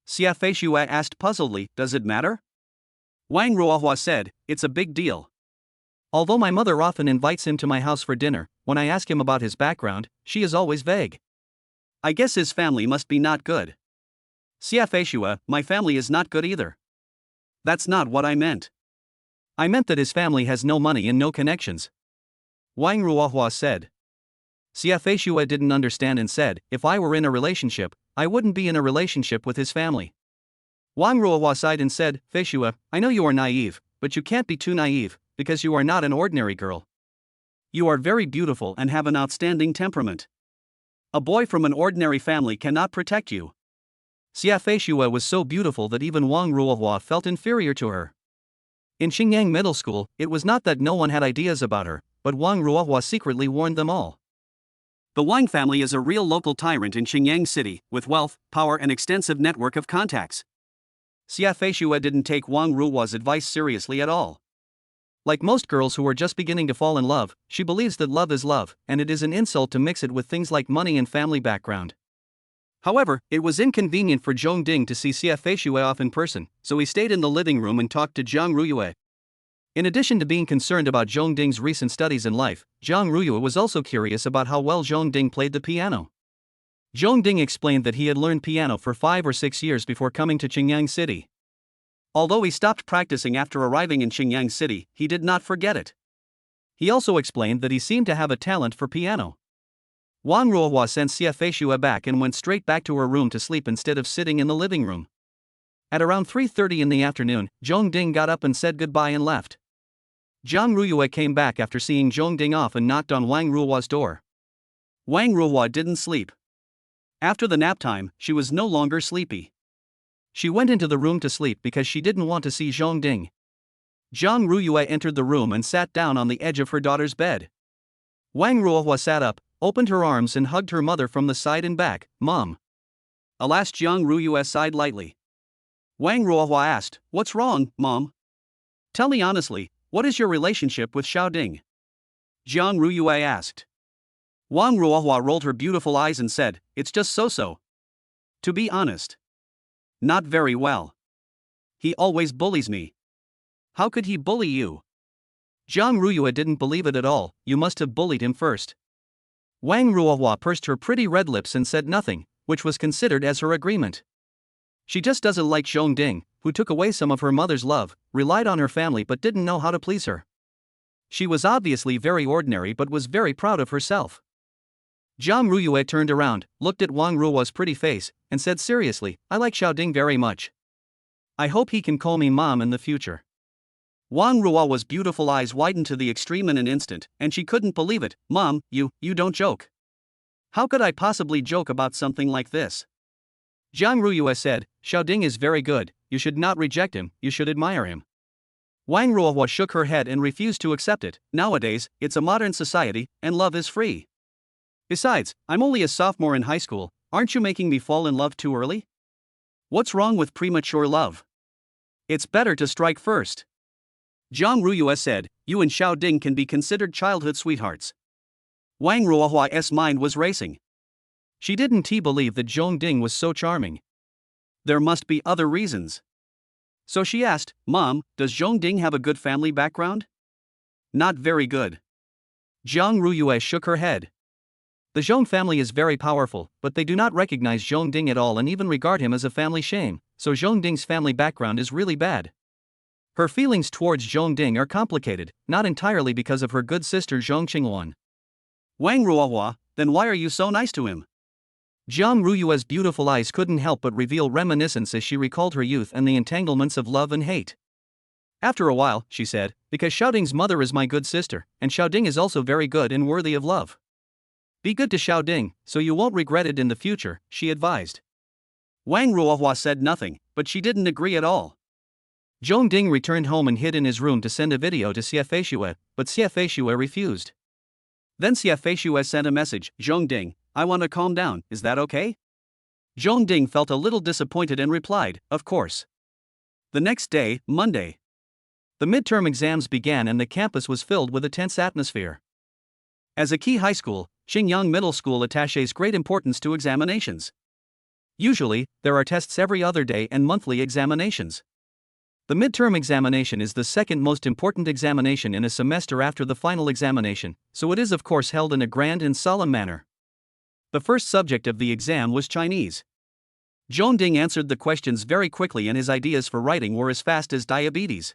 Xiafei asked puzzledly, "Does it matter?" Wang Ruohua said, "It's a big deal. Although my mother often invites him to my house for dinner, when I ask him about his background, she is always vague. I guess his family must be not good." Xiafei, "My family is not good either." "That's not what I meant. I meant that his family has no money and no connections," Wang Ruohua said. Xia Feishue didn't understand and said, if I were in a relationship, I wouldn't be in a relationship with his family. Wang Ruohua sighed and said, Feishue, I know you are naive, but you can't be too naive, because you are not an ordinary girl. You are very beautiful and have an outstanding temperament. A boy from an ordinary family cannot protect you. Xia Feishue was so beautiful that even Wang Ruohua felt inferior to her. In Xingyang Middle School, it was not that no one had ideas about her, but Wang Ruohua secretly warned them all. The Wang family is a real local tyrant in Xingyang City, with wealth, power and extensive network of contacts. Xia Feishue didn't take Wang Ruohua's advice seriously at all. Like most girls who are just beginning to fall in love, she believes that love is love, and it is an insult to mix it with things like money and family background. However, it was inconvenient for Zhong Ding to see Xia Feishue off in person, so he stayed in the living room and talked to Zhang Ruyue. In addition to being concerned about Zhong Ding's recent studies in life, Zhang Ruyue was also curious about how well Zhong Ding played the piano. Zhong Ding explained that he had learned piano for 5 or 6 years before coming to Xingyang City. Although he stopped practicing after arriving in Xingyang City, he did not forget it. He also explained that he seemed to have a talent for piano. Wang Ruohua sent Xia Feishue back and went straight back to her room to sleep instead of sitting in the living room. At around 3:30 in the afternoon, Zhong Ding got up and said goodbye and left. Zhang Ruyue came back after seeing Zhong Ding off and knocked on Wang Ruohua's door. Wang Ruohua didn't sleep. After the nap time, she was no longer sleepy. She went into the room to sleep because she didn't want to see Zhong Ding. Zhang Ruyue entered the room and sat down on the edge of her daughter's bed. Wang Ruohua sat up, opened her arms and hugged her mother from the side and back. Mom. Alas, Zhang Ruyue sighed lightly. Wang Ruohua asked, What's wrong, Mom? Tell me honestly, what is your relationship with Xiao Ding? Zhang Ruyue asked. Wang Ruohua rolled her beautiful eyes and said, It's just so-so. To be honest. Not very well. He always bullies me. How could he bully you? Zhang Ruyue didn't believe it at all. You must have bullied him first. Wang Ruohua pursed her pretty red lips and said nothing, which was considered as her agreement. She just doesn't like Zhong Ding, who took away some of her mother's love, relied on her family but didn't know how to please her. She was obviously very ordinary but was very proud of herself. Zhang Ruyue turned around, looked at Wang Ruohua's pretty face, and said seriously, I like Xiao Ding very much. I hope he can call me Mom in the future. Wang Ruohua's beautiful eyes widened to the extreme in an instant, and she couldn't believe it. Mom, you don't joke. How could I possibly joke about something like this? Zhang Ruyue said, Xiao Ding is very good, you should not reject him, you should admire him. Wang Ruohua shook her head and refused to accept it. Nowadays, it's a modern society, and love is free. Besides, I'm only a sophomore in high school, aren't you making me fall in love too early? What's wrong with premature love? It's better to strike first. Zhang Ruyue said, You and Xiao Ding can be considered childhood sweethearts. Wang Ruohua's mind was racing. She didn't believe that Zhong Ding was so charming. There must be other reasons. So she asked, Mom, does Zhong Ding have a good family background? Not very good. Zhang Ruyue shook her head. The Zhong family is very powerful, but they do not recognize Zhong Ding at all and even regard him as a family shame, so Zhong Ding's family background is really bad. Her feelings towards Zhong Ding are complicated, not entirely because of her good sister Zhong Qinghuan. Wang Ruohua, then why are you so nice to him? Zhang Ruyue's beautiful eyes couldn't help but reveal reminiscence as she recalled her youth and the entanglements of love and hate. After a while, she said, because Xiao Ding's mother is my good sister, and Xiao Ding is also very good and worthy of love. Be good to Xiao Ding, so you won't regret it in the future, she advised. Wang Ruohua said nothing, but she didn't agree at all. Zhong Ding returned home and hid in his room to send a video to Xia Feishue, but Xia Feishue refused. Then Xia Feishue sent a message, Zhong Ding, I want to calm down, is that okay? Zhong Ding felt a little disappointed and replied, Of course. The next day, Monday. The midterm exams began and the campus was filled with a tense atmosphere. As a key high school, Xingyang Middle School attaches great importance to examinations. Usually, there are tests every other day and monthly examinations. The midterm examination is the second most important examination in a semester after the final examination, so it is of course held in a grand and solemn manner. The first subject of the exam was Chinese. Zhong Ding answered the questions very quickly and his ideas for writing were as fast as diabetes.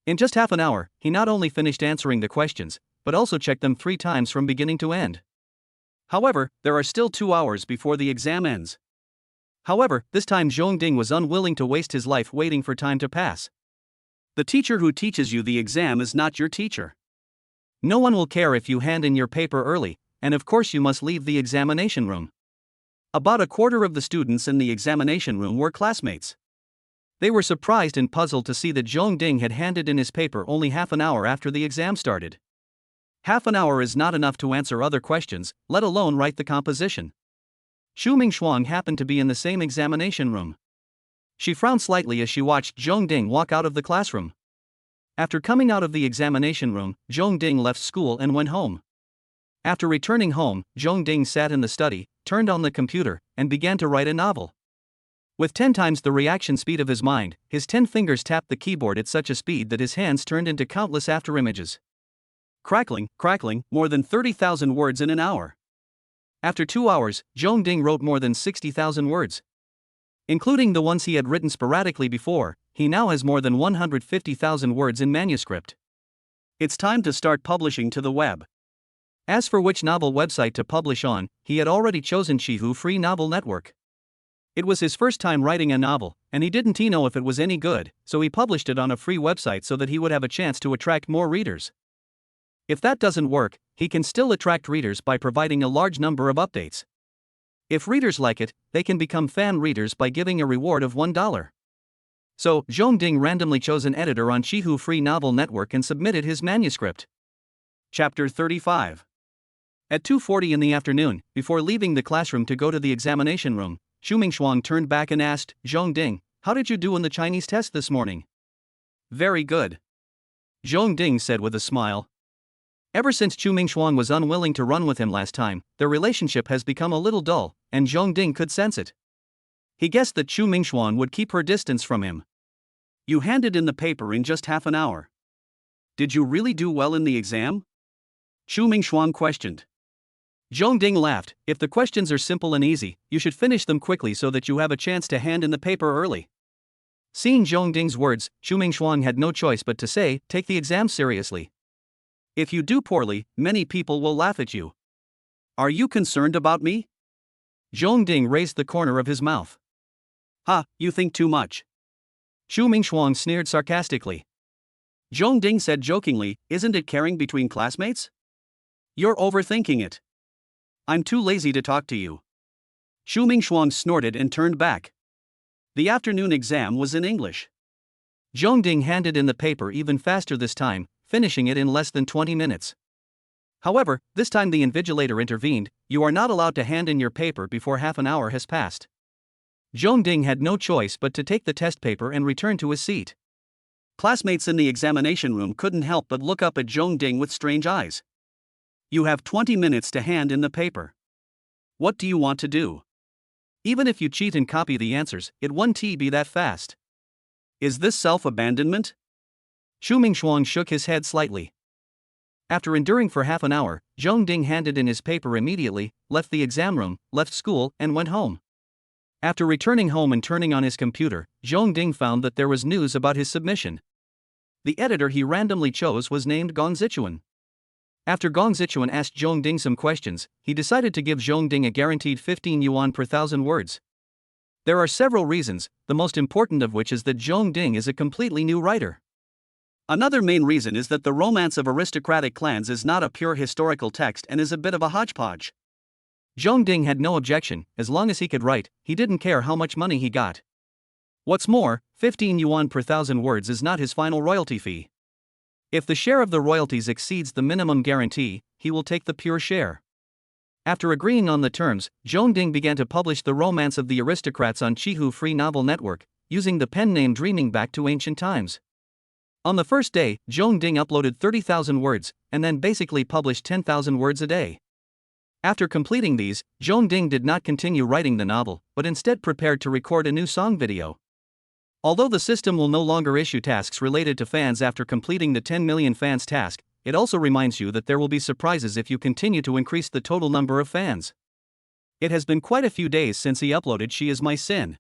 In just half an hour, he not only finished answering the questions, but also checked them 3 times from beginning to end. However, there are still 2 hours before the exam ends. However, this time Zhong Ding was unwilling to waste his life waiting for time to pass. The teacher who teaches you the exam is not your teacher. No one will care if you hand in your paper early, and of course you must leave the examination room. About a quarter of the students in the examination room were classmates. They were surprised and puzzled to see that Zhong Ding had handed in his paper only half an hour after the exam started. Half an hour is not enough to answer other questions, let alone write the composition. Xu Mingshuang happened to be in the same examination room. She frowned slightly as she watched Zhong Ding walk out of the classroom. After coming out of the examination room, Zhong Ding left school and went home. After returning home, Zhong Ding sat in the study, turned on the computer, and began to write a novel. With 10 times the reaction speed of his mind, his 10 fingers tapped the keyboard at such a speed that his hands turned into countless afterimages. Crackling, more than 30,000 words in an hour. After 2 hours, Zhong Ding wrote more than 60,000 words. Including the ones he had written sporadically before, he now has more than 150,000 words in manuscript. It's time to start publishing to the web. As for which novel website to publish on, he had already chosen Qihu Free Novel Network. It was his first time writing a novel, and he didn't know if it was any good, so he published it on a free website so that he would have a chance to attract more readers. If that doesn't work, he can still attract readers by providing a large number of updates. If readers like it, they can become fan readers by giving a reward of $1. So, Zhong Ding randomly chose an editor on Qihu Free Novel Network and submitted his manuscript. Chapter 35. At 2:40 in the afternoon, before leaving the classroom to go to the examination room, Xu Mingshuang turned back and asked, Zhong Ding, how did you do in the Chinese test this morning? Very good. Zhong Ding said with a smile. Ever since Xu Mingshuang was unwilling to run with him last time, their relationship has become a little dull, and Zhong Ding could sense it. He guessed that Xu Mingshuang would keep her distance from him. You handed in the paper in just half an hour. Did you really do well in the exam? Xu Mingshuang questioned. Zhong Ding laughed. If the questions are simple and easy, you should finish them quickly so that you have a chance to hand in the paper early. Seeing Zhong Ding's words, Xu Mingshuang had no choice but to say, take the exam seriously. If you do poorly, many people will laugh at you. Are you concerned about me? Zhong Ding raised the corner of his mouth. Ha, you think too much. Xu Mingshuang sneered sarcastically. Zhong Ding said jokingly, isn't it caring between classmates? You're overthinking it. I'm too lazy to talk to you. Xu Mingshuang snorted and turned back. The afternoon exam was in English. Zhong Ding handed in the paper even faster this time, finishing it in less than 20 minutes. However, this time the invigilator intervened. You are not allowed to hand in your paper before half an hour has passed. Zhong Ding had no choice but to take the test paper and return to his seat. Classmates in the examination room couldn't help but look up at Zhong Ding with strange eyes. You have 20 minutes to hand in the paper. What do you want to do? Even if you cheat and copy the answers, it won't be that fast. Is this self-abandonment? Xu Mingshuang shook his head slightly. After enduring for half an hour, Zhong Ding handed in his paper immediately, left the exam room, left school, and went home. After returning home and turning on his computer, Zhong Ding found that there was news about his submission. The editor he randomly chose was named Gong Zichuan. After Gong Zichuan asked Zhong Ding some questions, he decided to give Zhong Ding a guaranteed 15 yuan per 1,000 words. There are several reasons, the most important of which is that Zhong Ding is a completely new writer. Another main reason is that the Romance of Aristocratic Clans is not a pure historical text and is a bit of a hodgepodge. Zhong Ding had no objection. As long as he could write, he didn't care how much money he got. What's more, 15 yuan per 1,000 words is not his final royalty fee. If the share of the royalties exceeds the minimum guarantee, he will take the pure share. After agreeing on the terms, Zhong Ding began to publish The Romance of the Aristocrats on Qihu Free Novel Network, using the pen name Dreaming Back to Ancient Times. On the first day, Zhong Ding uploaded 30,000 words, and then basically published 10,000 words a day. After completing these, Zhong Ding did not continue writing the novel, but instead prepared to record a new song video. Although the system will no longer issue tasks related to fans after completing the 10 million fans task, it also reminds you that there will be surprises if you continue to increase the total number of fans. It has been quite a few days since he uploaded She Is My Sin.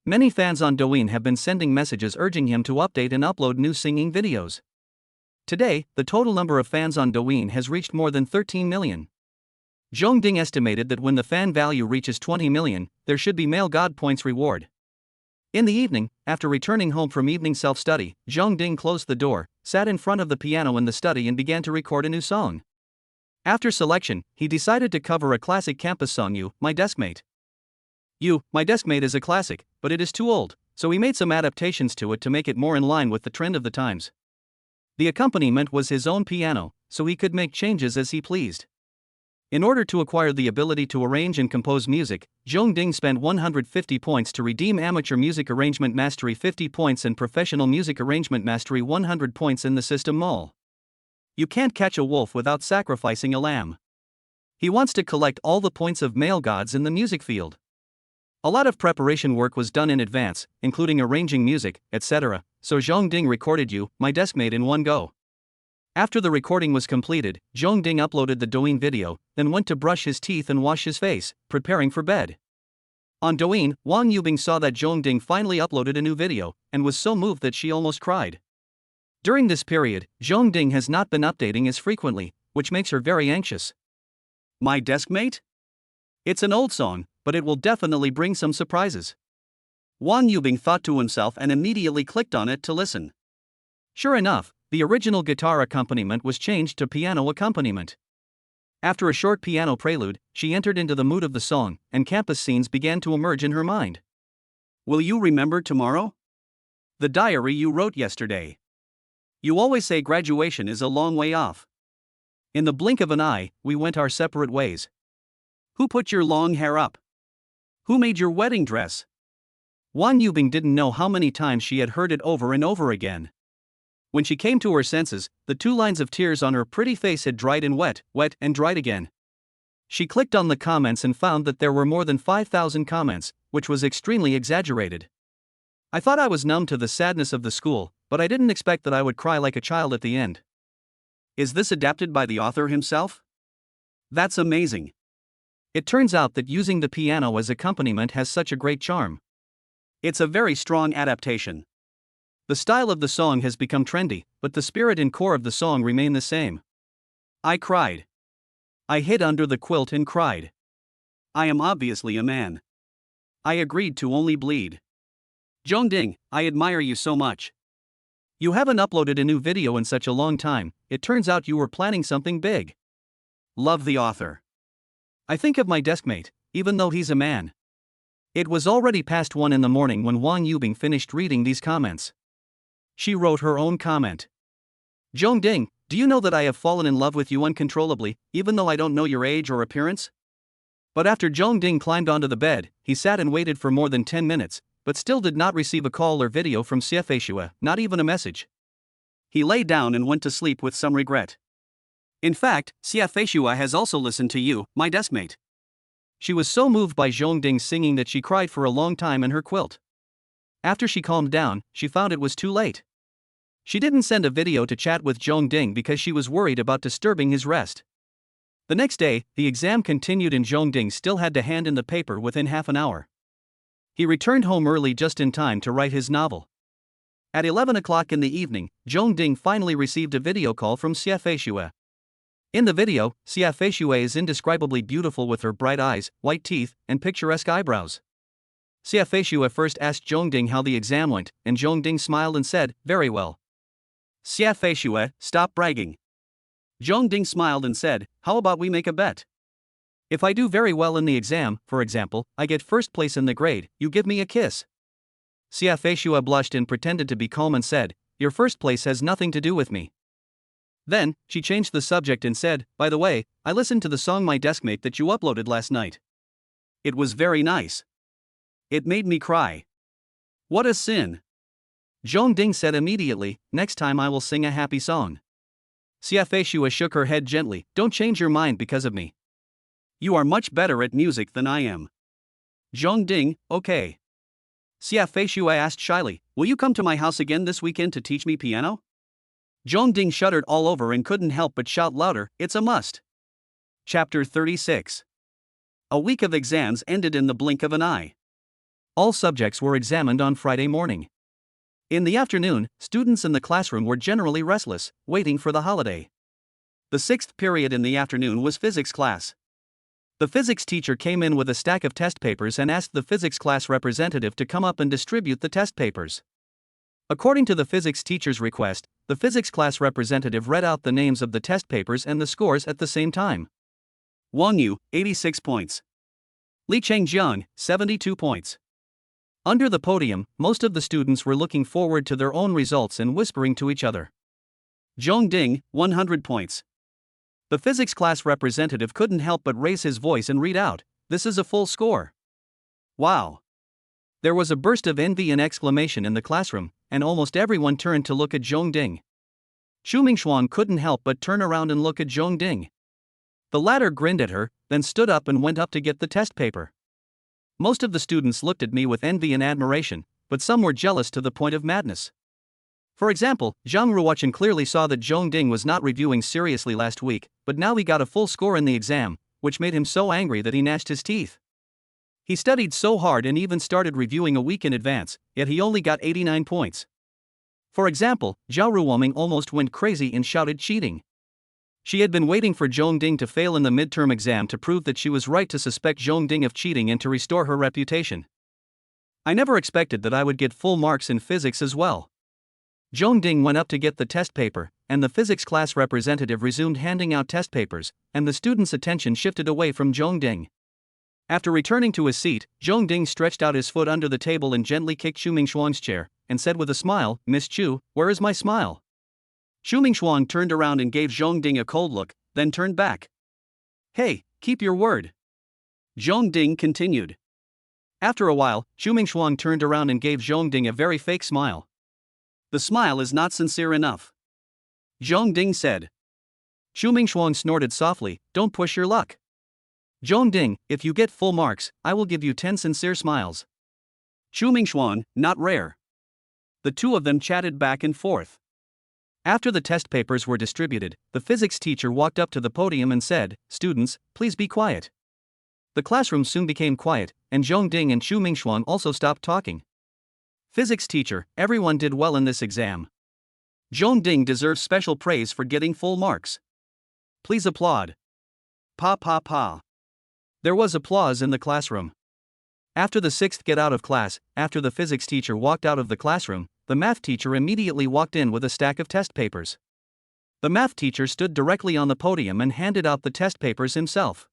Many fans on Douyin have been sending messages urging him to update and upload new singing videos. Today, the total number of fans on Douyin has reached more than 13 million. Zhongding estimated that when the fan value reaches 20 million, there should be male god points reward. In the evening, after returning home from evening self-study, Zhongding closed the door, sat in front of the piano in the study and began to record a new song. After selection, he decided to cover a classic campus song, You, My Deskmate. You, My Deskmate is a classic, but it is too old, so he made some adaptations to it to make it more in line with the trend of the times. The accompaniment was his own piano, so he could make changes as he pleased. In order to acquire the ability to arrange and compose music, Zhongding spent 150 points to redeem Amateur Music Arrangement Mastery 50 points and Professional Music Arrangement Mastery 100 points in the system mall. You can't catch a wolf without sacrificing a lamb. He wants to collect all the points of male gods in the music field. A lot of preparation work was done in advance, including arranging music, etc., so Zhongding recorded You, My Deskmate in one go. After the recording was completed, Zhongding uploaded the Douyin video, then went to brush his teeth and wash his face, preparing for bed. On Douyin, Wang Yubing saw that Zhongding finally uploaded a new video, and was so moved that she almost cried. During this period, Zhongding has not been updating as frequently, which makes her very anxious. My Deskmate? It's an old song, but it will definitely bring some surprises. Wang Yubing thought to himself and immediately clicked on it to listen. Sure enough, the original guitar accompaniment was changed to piano accompaniment. After a short piano prelude, she entered into the mood of the song, and campus scenes began to emerge in her mind. Will you remember tomorrow? The diary you wrote yesterday. You always say graduation is a long way off. In the blink of an eye, we went our separate ways. Who put your long hair up? Who made your wedding dress? Wang Yubing didn't know how many times she had heard it over and over again. When she came to her senses, the 2 lines of tears on her pretty face had dried and wet, and dried again. She clicked on the comments and found that there were more than 5,000 comments, which was extremely exaggerated. I thought I was numb to the sadness of the school, but I didn't expect that I would cry like a child at the end. Is this adapted by the author himself? That's amazing. It turns out that using the piano as accompaniment has such a great charm. It's a very strong adaptation. The style of the song has become trendy, but the spirit and core of the song remain the same. I cried. I hid under the quilt and cried. I am obviously a man. I agreed to only bleed. Zhongding, I admire you so much. You haven't uploaded a new video in such a long time, it turns out you were planning something big. Love the author. I think of my deskmate, even though he's a man. It was already past 1 in the morning when Wang Yubing finished reading these comments. She wrote her own comment. Zhongding, do you know that I have fallen in love with you uncontrollably, even though I don't know your age or appearance? But after Zhongding climbed onto the bed, he sat and waited for more than 10 minutes, but still did not receive a call or video from Xiefeishua, not even a message. He lay down and went to sleep with some regret. In fact, Xiefeishua has also listened to You, My Deskmate. She was so moved by Zhongding's singing that she cried for a long time in her quilt. After she calmed down, she found it was too late. She didn't send a video to chat with Zhongding because she was worried about disturbing his rest. The next day, the exam continued and Zhongding still had to hand in the paper within half an hour. He returned home early just in time to write his novel. At 11 o'clock in the evening, Zhongding finally received a video call from Xiefeishua. In the video, Xiefeishua is indescribably beautiful with her bright eyes, white teeth, and picturesque eyebrows. Xiefeishua first asked Zhongding how the exam went, and Zhongding smiled and said, "Very well." Xiefeishua, stop bragging. Zhongding smiled and said, "How about we make a bet? If I do very well in the exam, for example, I get first place in the grade, you give me a kiss." Xiefeishua blushed and pretended to be calm and said, "Your first place has nothing to do with me." Then, she changed the subject and said, "By the way, I listened to the song My Deskmate that you uploaded last night. It was very nice. It made me cry. What a sin." Zhongding said immediately, "Next time I will sing a happy song." Xiefeishua shook her head gently, "Don't change your mind because of me. You are much better at music than I am." Zhongding, "Okay." Xiefeishua asked shyly, "Will you come to my house again this weekend to teach me piano?" Zhongding shuddered all over and couldn't help but shout louder, "It's a must." Chapter 36. A week of exams ended in the blink of an eye. All subjects were examined on Friday morning. In the afternoon, students in the classroom were generally restless, waiting for the holiday. The 6th period in the afternoon was physics class. The physics teacher came in with a stack of test papers and asked the physics class representative to come up and distribute the test papers. According to the physics teacher's request, the physics class representative read out the names of the test papers and the scores at the same time. Wang Yu, 86 points. Li Chengjian, 72 points. Under the podium, most of the students were looking forward to their own results and whispering to each other. Zhong Ding, 100 points. The physics class representative couldn't help but raise his voice and read out, "This is a full score." Wow! There was a burst of envy and exclamation in the classroom, and almost everyone turned to look at Zhong Ding. Xu Mingxuan couldn't help but turn around and look at Zhong Ding. The latter grinned at her, then stood up and went up to get the test paper. Most of the students looked at me with envy and admiration, but some were jealous to the point of madness. For example, Zhang Ruochen clearly saw that Zhong Ding was not reviewing seriously last week, but now he got a full score in the exam, which made him so angry that he gnashed his teeth. He studied so hard and even started reviewing a week in advance, yet he only got 89 points. For example, Zhao Ruoming almost went crazy and shouted cheating. She had been waiting for Zhong Ding to fail in the midterm exam to prove that she was right to suspect Zhong Ding of cheating and to restore her reputation. I never expected that I would get full marks in physics as well. Zhong Ding went up to get the test paper, and the physics class representative resumed handing out test papers, and the students' attention shifted away from Zhong Ding. After returning to his seat, Zhong Ding stretched out his foot under the table and gently kicked Xu Mingxuan's chair, and said with a smile, "Miss Chu, where is my smile?" Xu Mingxuan turned around and gave Zhong Ding a cold look, then turned back. "Hey, keep your word." Zhong Ding continued. After a while, Xu Mingxuan turned around and gave Zhong Ding a very fake smile. "The smile is not sincere enough," Zhong Ding said. Xu Mingxuan snorted softly, "Don't push your luck. Zhong Ding, if you get full marks, I will give you 10 sincere smiles." Xu Mingxuan, not rare. The two of them chatted back and forth. After the test papers were distributed, the physics teacher walked up to the podium and said, "Students, please be quiet." The classroom soon became quiet, and Zhong Ding and Xu Mingxuan also stopped talking. Physics teacher, everyone did well in this exam. Zhong Ding deserves special praise for getting full marks. Please applaud. Pa pa pa. There was applause in the classroom. After the sixth get out of class, after the physics teacher walked out of the classroom, the math teacher immediately walked in with a stack of test papers. The math teacher stood directly on the podium and handed out the test papers himself.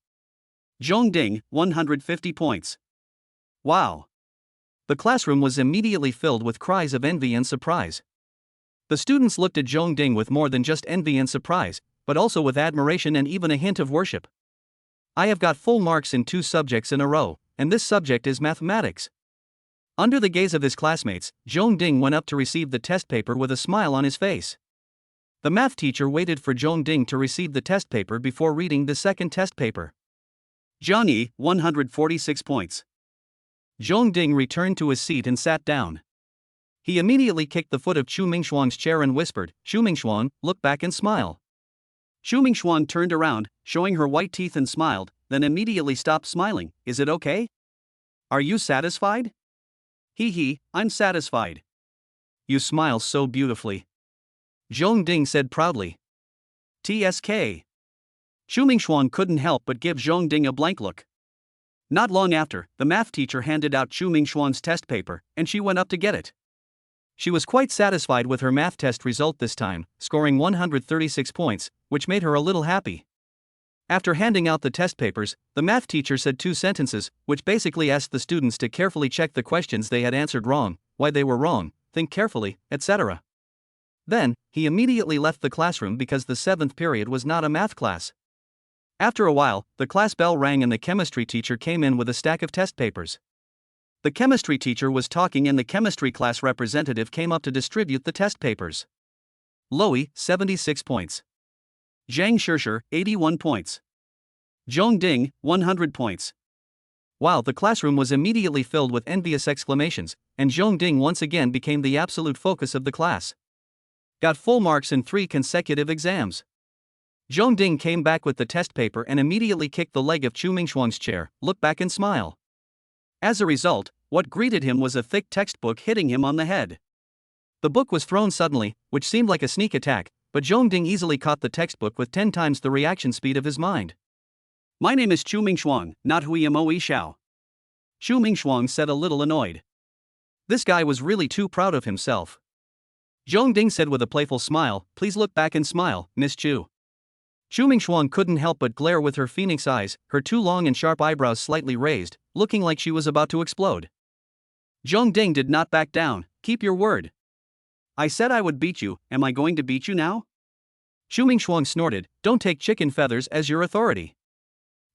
Zhong Ding, 150 points. Wow! The classroom was immediately filled with cries of envy and surprise. The students looked at Zhong Ding with more than just envy and surprise, but also with admiration and even a hint of worship. I have got full marks in 2 subjects in a row, and this subject is mathematics. Under the gaze of his classmates, Zhong Ding went up to receive the test paper with a smile on his face. The math teacher waited for Zhong Ding to receive the test paper before reading the second test paper. Zhang Yi, 146 points. Zhong Ding returned to his seat and sat down. He immediately kicked the foot of Xu Mingxuan's chair and whispered, "Xu Mingxuan, look back and smile." Xu Mingxuan turned around, showing her white teeth and smiled, then immediately stopped smiling. "Is it okay? Are you satisfied?" Hee, I'm satisfied." "You smile so beautifully," Zhong Ding said proudly. "TSK." Xu Mingxuan couldn't help but give Zhong Ding a blank look. Not long after, the math teacher handed out Xu Mingxuan's test paper, and she went up to get it. She was quite satisfied with her math test result this time, scoring 136 points, which made her a little happy. After handing out the test papers, the math teacher said 2 sentences, which basically asked the students to carefully check the questions they had answered wrong, why they were wrong, think carefully, etc. Then, he immediately left the classroom because the 7th period was not a math class. After a while, the class bell rang and the chemistry teacher came in with a stack of test papers. The chemistry teacher was talking and the chemistry class representative came up to distribute the test papers. Lowy, 76 points. Zhang Shishir, 81 points. Zhong Ding, 100 points. Wow, the classroom was immediately filled with envious exclamations, and Zhong Ding once again became the absolute focus of the class. Got full marks in 3 consecutive exams. Zhong Ding came back with the test paper and immediately kicked the leg of Xu Mingxuan's chair, "Look back and smile." As a result, what greeted him was a thick textbook hitting him on the head. The book was thrown suddenly, which seemed like a sneak attack, but Zhong Ding easily caught the textbook with 10 times the reaction speed of his mind. My name is Chu Mingshuang, not Hui Mo Shao. Chu Mingshuang said, a little annoyed. This guy was really too proud of himself. Zhong Ding said with a playful smile, please look back and smile, Miss Chu. Chu Mingshuang couldn't help but glare with her phoenix eyes, her two long and sharp eyebrows slightly raised, looking like she was about to explode. Zhong Ding did not back down. Keep your word. I said I would beat you, am I going to beat you now? Chu Mingshuang snorted, don't take chicken feathers as your authority.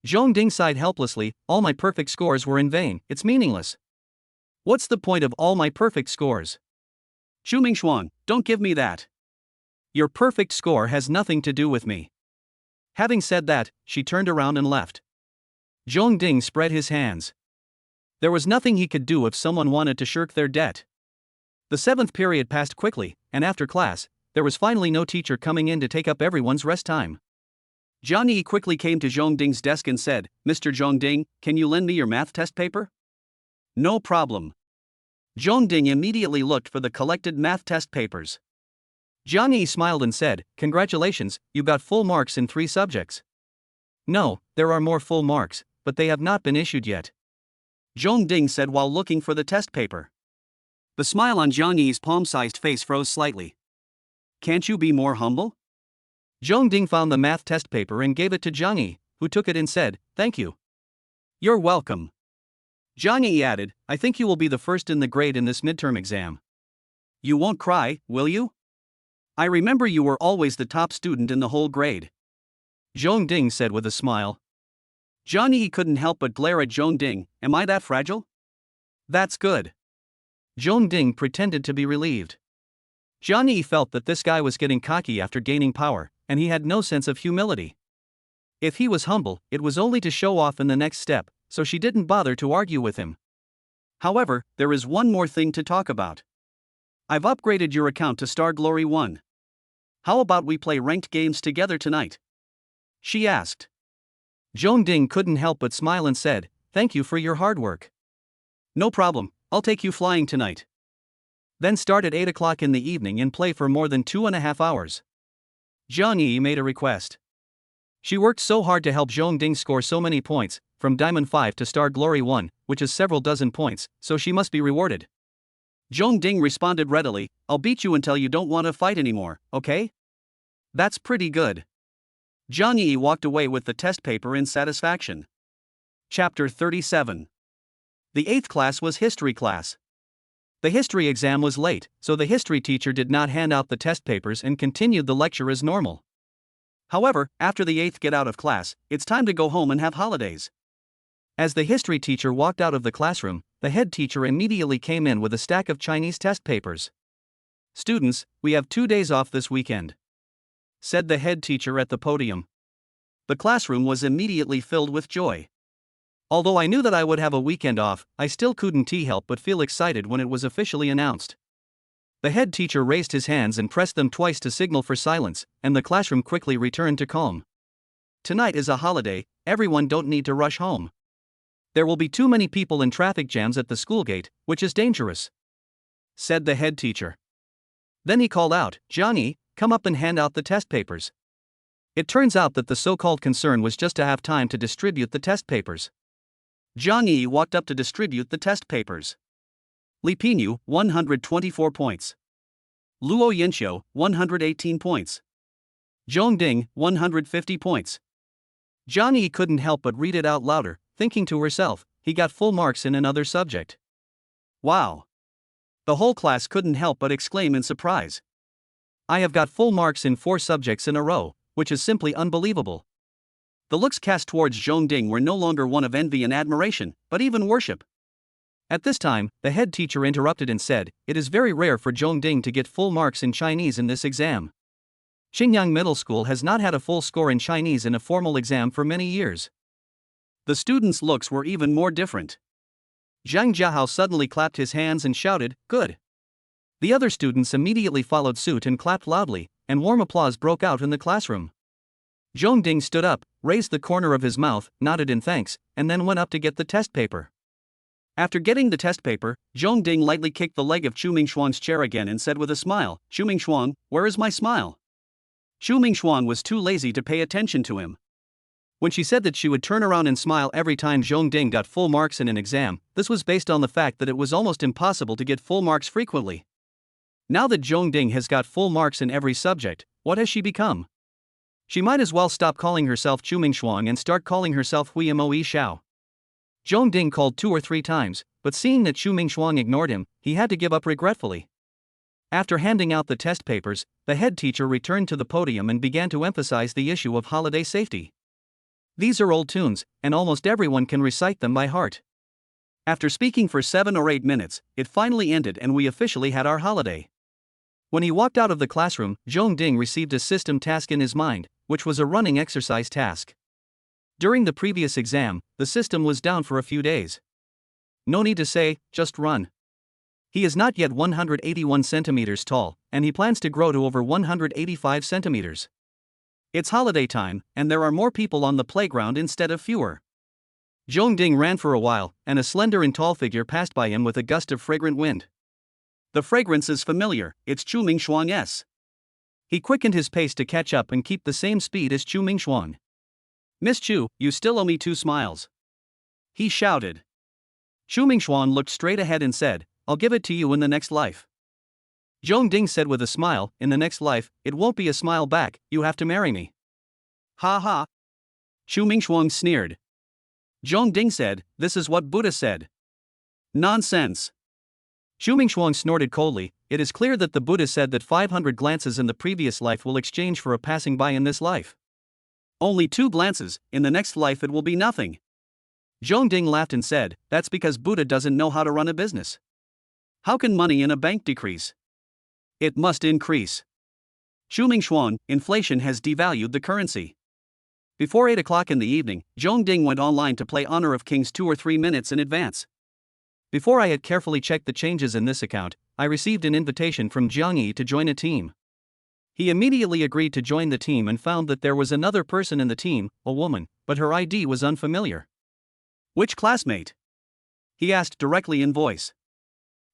Zhong Ding sighed helplessly, all my perfect scores were in vain, it's meaningless. What's the point of all my perfect scores? Chu Mingshuang, don't give me that. Your perfect score has nothing to do with me. Having said that, she turned around and left. Zhong Ding spread his hands. There was nothing he could do if someone wanted to shirk their debt. The 7th period passed quickly, and after class, there was finally no teacher coming in to take up everyone's rest time. Jiang Yi quickly came to Zhong Ding's desk and said, Mr. Zhong Ding, can you lend me your math test paper? No problem. Zhong Ding immediately looked for the collected math test papers. Jiang Yi smiled and said, congratulations, you got full marks in 3 subjects. No, there are more full marks, but they have not been issued yet. Zhong Ding said while looking for the test paper. The smile on Jiang Yi's palm-sized face froze slightly. Can't you be more humble? Zhong Ding found the math test paper and gave it to Jiang Yi, who took it and said, thank you. You're welcome. Jiang Yi added, I think you will be the first in the grade in this midterm exam. You won't cry, will you? I remember you were always the top student in the whole grade. Zhong Ding said with a smile. Jiang Yi couldn't help but glare at Zhong Ding, am I that fragile? That's good. Zhong Ding pretended to be relieved. Jiang Yi felt that this guy was getting cocky after gaining power, and he had no sense of humility. If he was humble, it was only to show off in the next step, so she didn't bother to argue with him. However, there is one more thing to talk about. I've upgraded your account to Star Glory 1. How about we play ranked games together tonight? She asked. Zhong Ding couldn't help but smile and said, thank you for your hard work. No problem, I'll take you flying tonight. Then start at 8 o'clock in the evening and play for more than 2.5 hours. Jiang Yi made a request. She worked so hard to help Zhong Ding score so many points, from Diamond 5 to Star Glory 1, which is several dozen points, so she must be rewarded. Zhong Ding responded readily, I'll beat you until you don't want to fight anymore, okay? That's pretty good. Jiang Yi walked away with the test paper in satisfaction. Chapter 37. The 8th class was history class. The history exam was late, so the history teacher did not hand out the test papers and continued the lecture as normal. However, after the 8th get out of class, it's time to go home and have holidays. As the history teacher walked out of the classroom, the head teacher immediately came in with a stack of Chinese test papers. Students, we have 2 days off this weekend, said the head teacher at the podium. The classroom was immediately filled with joy. Although I knew that I would have a weekend off, I still couldn't help but feel excited when it was officially announced. The head teacher raised his hands and pressed them twice to signal for silence, and the classroom quickly returned to calm. Tonight is a holiday, everyone don't need to rush home. There will be too many people in traffic jams at the school gate, which is dangerous, said the head teacher. Then he called out, Jiang Yi, come up and hand out the test papers. It turns out that the so-called concern was just to have time to distribute the test papers. Jiang Yi walked up to distribute the test papers. Li Pinyu, 124 points. Luo Yinxiu, 118 points. Zhong Ding, 150 points. Jiang Yi couldn't help but read it out louder, thinking to herself, he got full marks in another subject. Wow! The whole class couldn't help but exclaim in surprise. I have got full marks in 4 subjects in a row, which is simply unbelievable. The looks cast towards Zhong Ding were no longer one of envy and admiration, but even worship. At this time, the head teacher interrupted and said, it is very rare for Zhong Ding to get full marks in Chinese in this exam. Xingyang Middle School has not had a full score in Chinese in a formal exam for many years. The students' looks were even more different. Zhang Jiahao suddenly clapped his hands and shouted, good. The other students immediately followed suit and clapped loudly, and warm applause broke out in the classroom. Zhong Ding stood up, raised the corner of his mouth, nodded in thanks, and then went up to get the test paper. After getting the test paper, Zhong Ding lightly kicked the leg of Chu Mingshuang's chair again and said with a smile, Chu Mingshuang, where is my smile? Chu Mingshuang was too lazy to pay attention to him. When she said that she would turn around and smile every time Zhong Ding got full marks in an exam, this was based on the fact that it was almost impossible to get full marks frequently. Now that Zhong Ding has got full marks in every subject, what has she become? She might as well stop calling herself Chu Mingshuang and start calling herself Hui Mo Yi Xiao. Zhong Ding called 2 or 3 times, but seeing that Chu Mingshuang ignored him, he had to give up regretfully. After handing out the test papers, the head teacher returned to the podium and began to emphasize the issue of holiday safety. These are old tunes, and almost everyone can recite them by heart. After speaking for 7 or 8 minutes, it finally ended and we officially had our holiday. When he walked out of the classroom, Zhong Ding received a system task in his mind, which was a running exercise task. During the previous exam, the system was down for a few days. No need to say, just run. He is not yet 181 centimeters tall, and he plans to grow to over 185 centimeters. It's holiday time, and there are more people on the playground instead of fewer. Zhong Ding ran for a while, and a slender and tall figure passed by him with a gust of fragrant wind. The fragrance is familiar, it's Chu Mingshuang's. He quickened his pace to catch up and keep the same speed as Chu Mingshuang. "Miss Chu, you still owe me 2 smiles," he shouted. Chu Mingshuang looked straight ahead and said, "I'll give it to you in the next life." Zhong Ding said with a smile, "In the next life, it won't be a smile back, you have to marry me." "Ha ha." Chu Mingshuang sneered. Zhong Ding said, "This is what Buddha said." "Nonsense." Chu Mingshuang snorted coldly. "It is clear that the Buddha said that 500 glances in the previous life will exchange for a passing by in this life. Only 2 glances, in the next life it will be nothing." Zhong Ding laughed and said, "That's because Buddha doesn't know how to run a business. How can money in a bank decrease? It must increase. Chu Mingshuang, inflation has devalued the currency." Before 8 o'clock in the evening, Zhong Ding went online to play Honor of Kings 2 or 3 minutes in advance. Before I had carefully checked the changes in this account, I received an invitation from Jiang Yi to join a team. He immediately agreed to join the team and found that there was another person in the team, a woman, but her ID was unfamiliar. "Which classmate?" he asked directly in voice.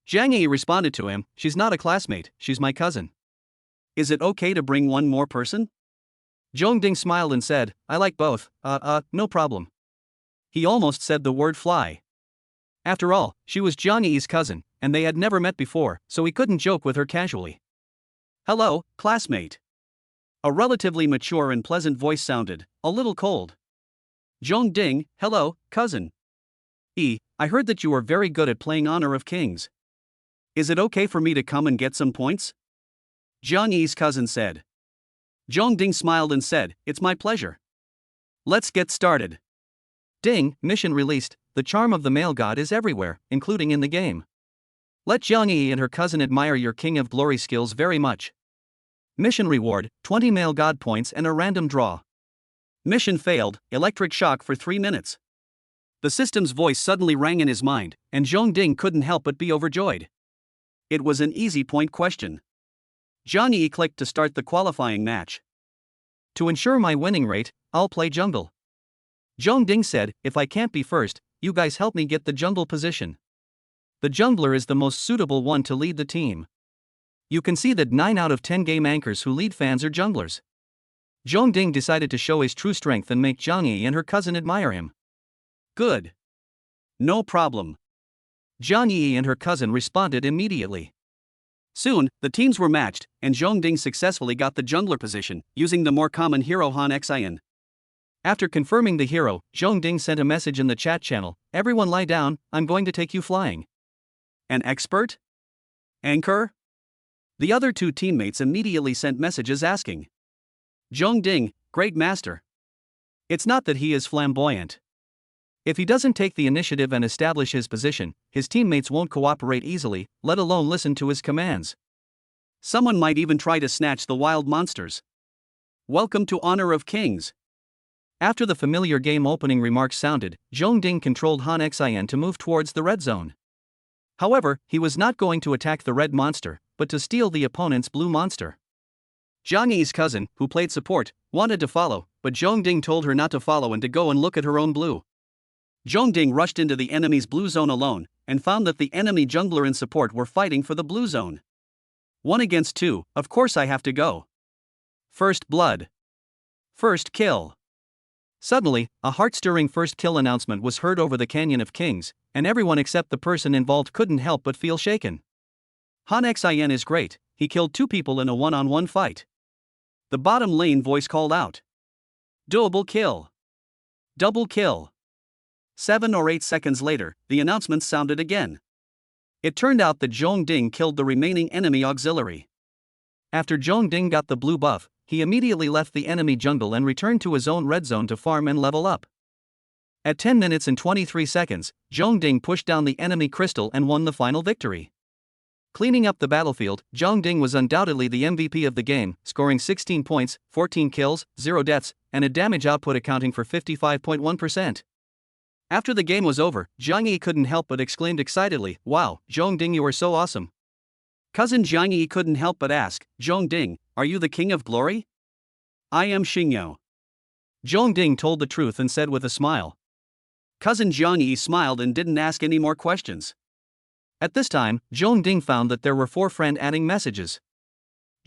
Jiang Yi responded to him, "She's not a classmate, she's my cousin." "Is it okay to bring one more person?" Zhong Ding smiled and said, "I like both, no problem." He almost said the word fly. After all, she was Jiang Yi's cousin, and they had never met before, so he couldn't joke with her casually. "Hello, classmate." A relatively mature and pleasant voice sounded, a little cold. Zhong Ding, "Hello, cousin. I heard that you are very good at playing Honor of Kings. Is it okay for me to come and get some points?" Jiang Yi's cousin said. Zhong Ding smiled and said, "It's my pleasure. Let's get started." Ding, mission released. The charm of the male god is everywhere, including in the game. Let Jiang Yi and her cousin admire your King of Glory skills very much. Mission reward, 20 male god points and a random draw. Mission failed, electric shock for 3 minutes. The system's voice suddenly rang in his mind, and Zhong Ding couldn't help but be overjoyed. It was an easy point question. Jiang Yi clicked to start the qualifying match. "To ensure my winning rate, I'll play jungle." Zhong Ding said, "If I can't be first, you guys help me get the jungle position. The jungler is the most suitable one to lead the team." You can see that 9 out of 10 game anchors who lead fans are junglers. Zhong Ding decided to show his true strength and make Jiang Yi and her cousin admire him. "Good. No problem." Jiang Yi and her cousin responded immediately. Soon, the teams were matched, and Zhong Ding successfully got the jungler position, using the more common hero Han Xian. After confirming the hero, Zhong Ding sent a message in the chat channel, "Everyone lie down, I'm going to take you flying." An expert? Anchor? The other 2 teammates immediately sent messages asking. Zhong Ding, great master. It's not that he is flamboyant. If he doesn't take the initiative and establish his position, his teammates won't cooperate easily, let alone listen to his commands. Someone might even try to snatch the wild monsters. Welcome to Honor of Kings. After the familiar game opening remarks sounded, Zhong Ding controlled Han Xian to move towards the red zone. However, he was not going to attack the red monster, but to steal the opponent's blue monster. Jiang Yi's cousin, who played support, wanted to follow, but Zhong Ding told her not to follow and to go and look at her own blue. Zhong Ding rushed into the enemy's blue zone alone, and found that the enemy jungler and support were fighting for the blue zone. 1 against 2, of course I have to go. First blood. First kill. Suddenly, a heart-stirring first kill announcement was heard over the Canyon of Kings, and everyone except the person involved couldn't help but feel shaken. Han Xin is great, he killed 2 people in a one-on-one fight. The bottom lane voice called out. Double kill. Double kill. 7 or 8 seconds later, the announcement sounded again. It turned out that Zhong Ding killed the remaining enemy auxiliary. After Zhong Ding got the blue buff, he immediately left the enemy jungle and returned to his own red zone to farm and level up. At 10 minutes and 23 seconds, Zhong Ding pushed down the enemy crystal and won the final victory. Cleaning up the battlefield, Zhong Ding was undoubtedly the MVP of the game, scoring 16 points, 14 kills, 0 deaths, and a damage output accounting for 55.1%. After the game was over, Jiang Yi couldn't help but exclaimed excitedly, "Wow, Zhong Ding, you are so awesome." Cousin Jiang Yi couldn't help but ask, "Zhong Ding, are you the king of glory?" "I am Xingyou." Zhong Ding told the truth and said with a smile. Cousin Jiang Yi smiled and didn't ask any more questions. At this time, Zhong Ding found that there were 4 friend-adding messages.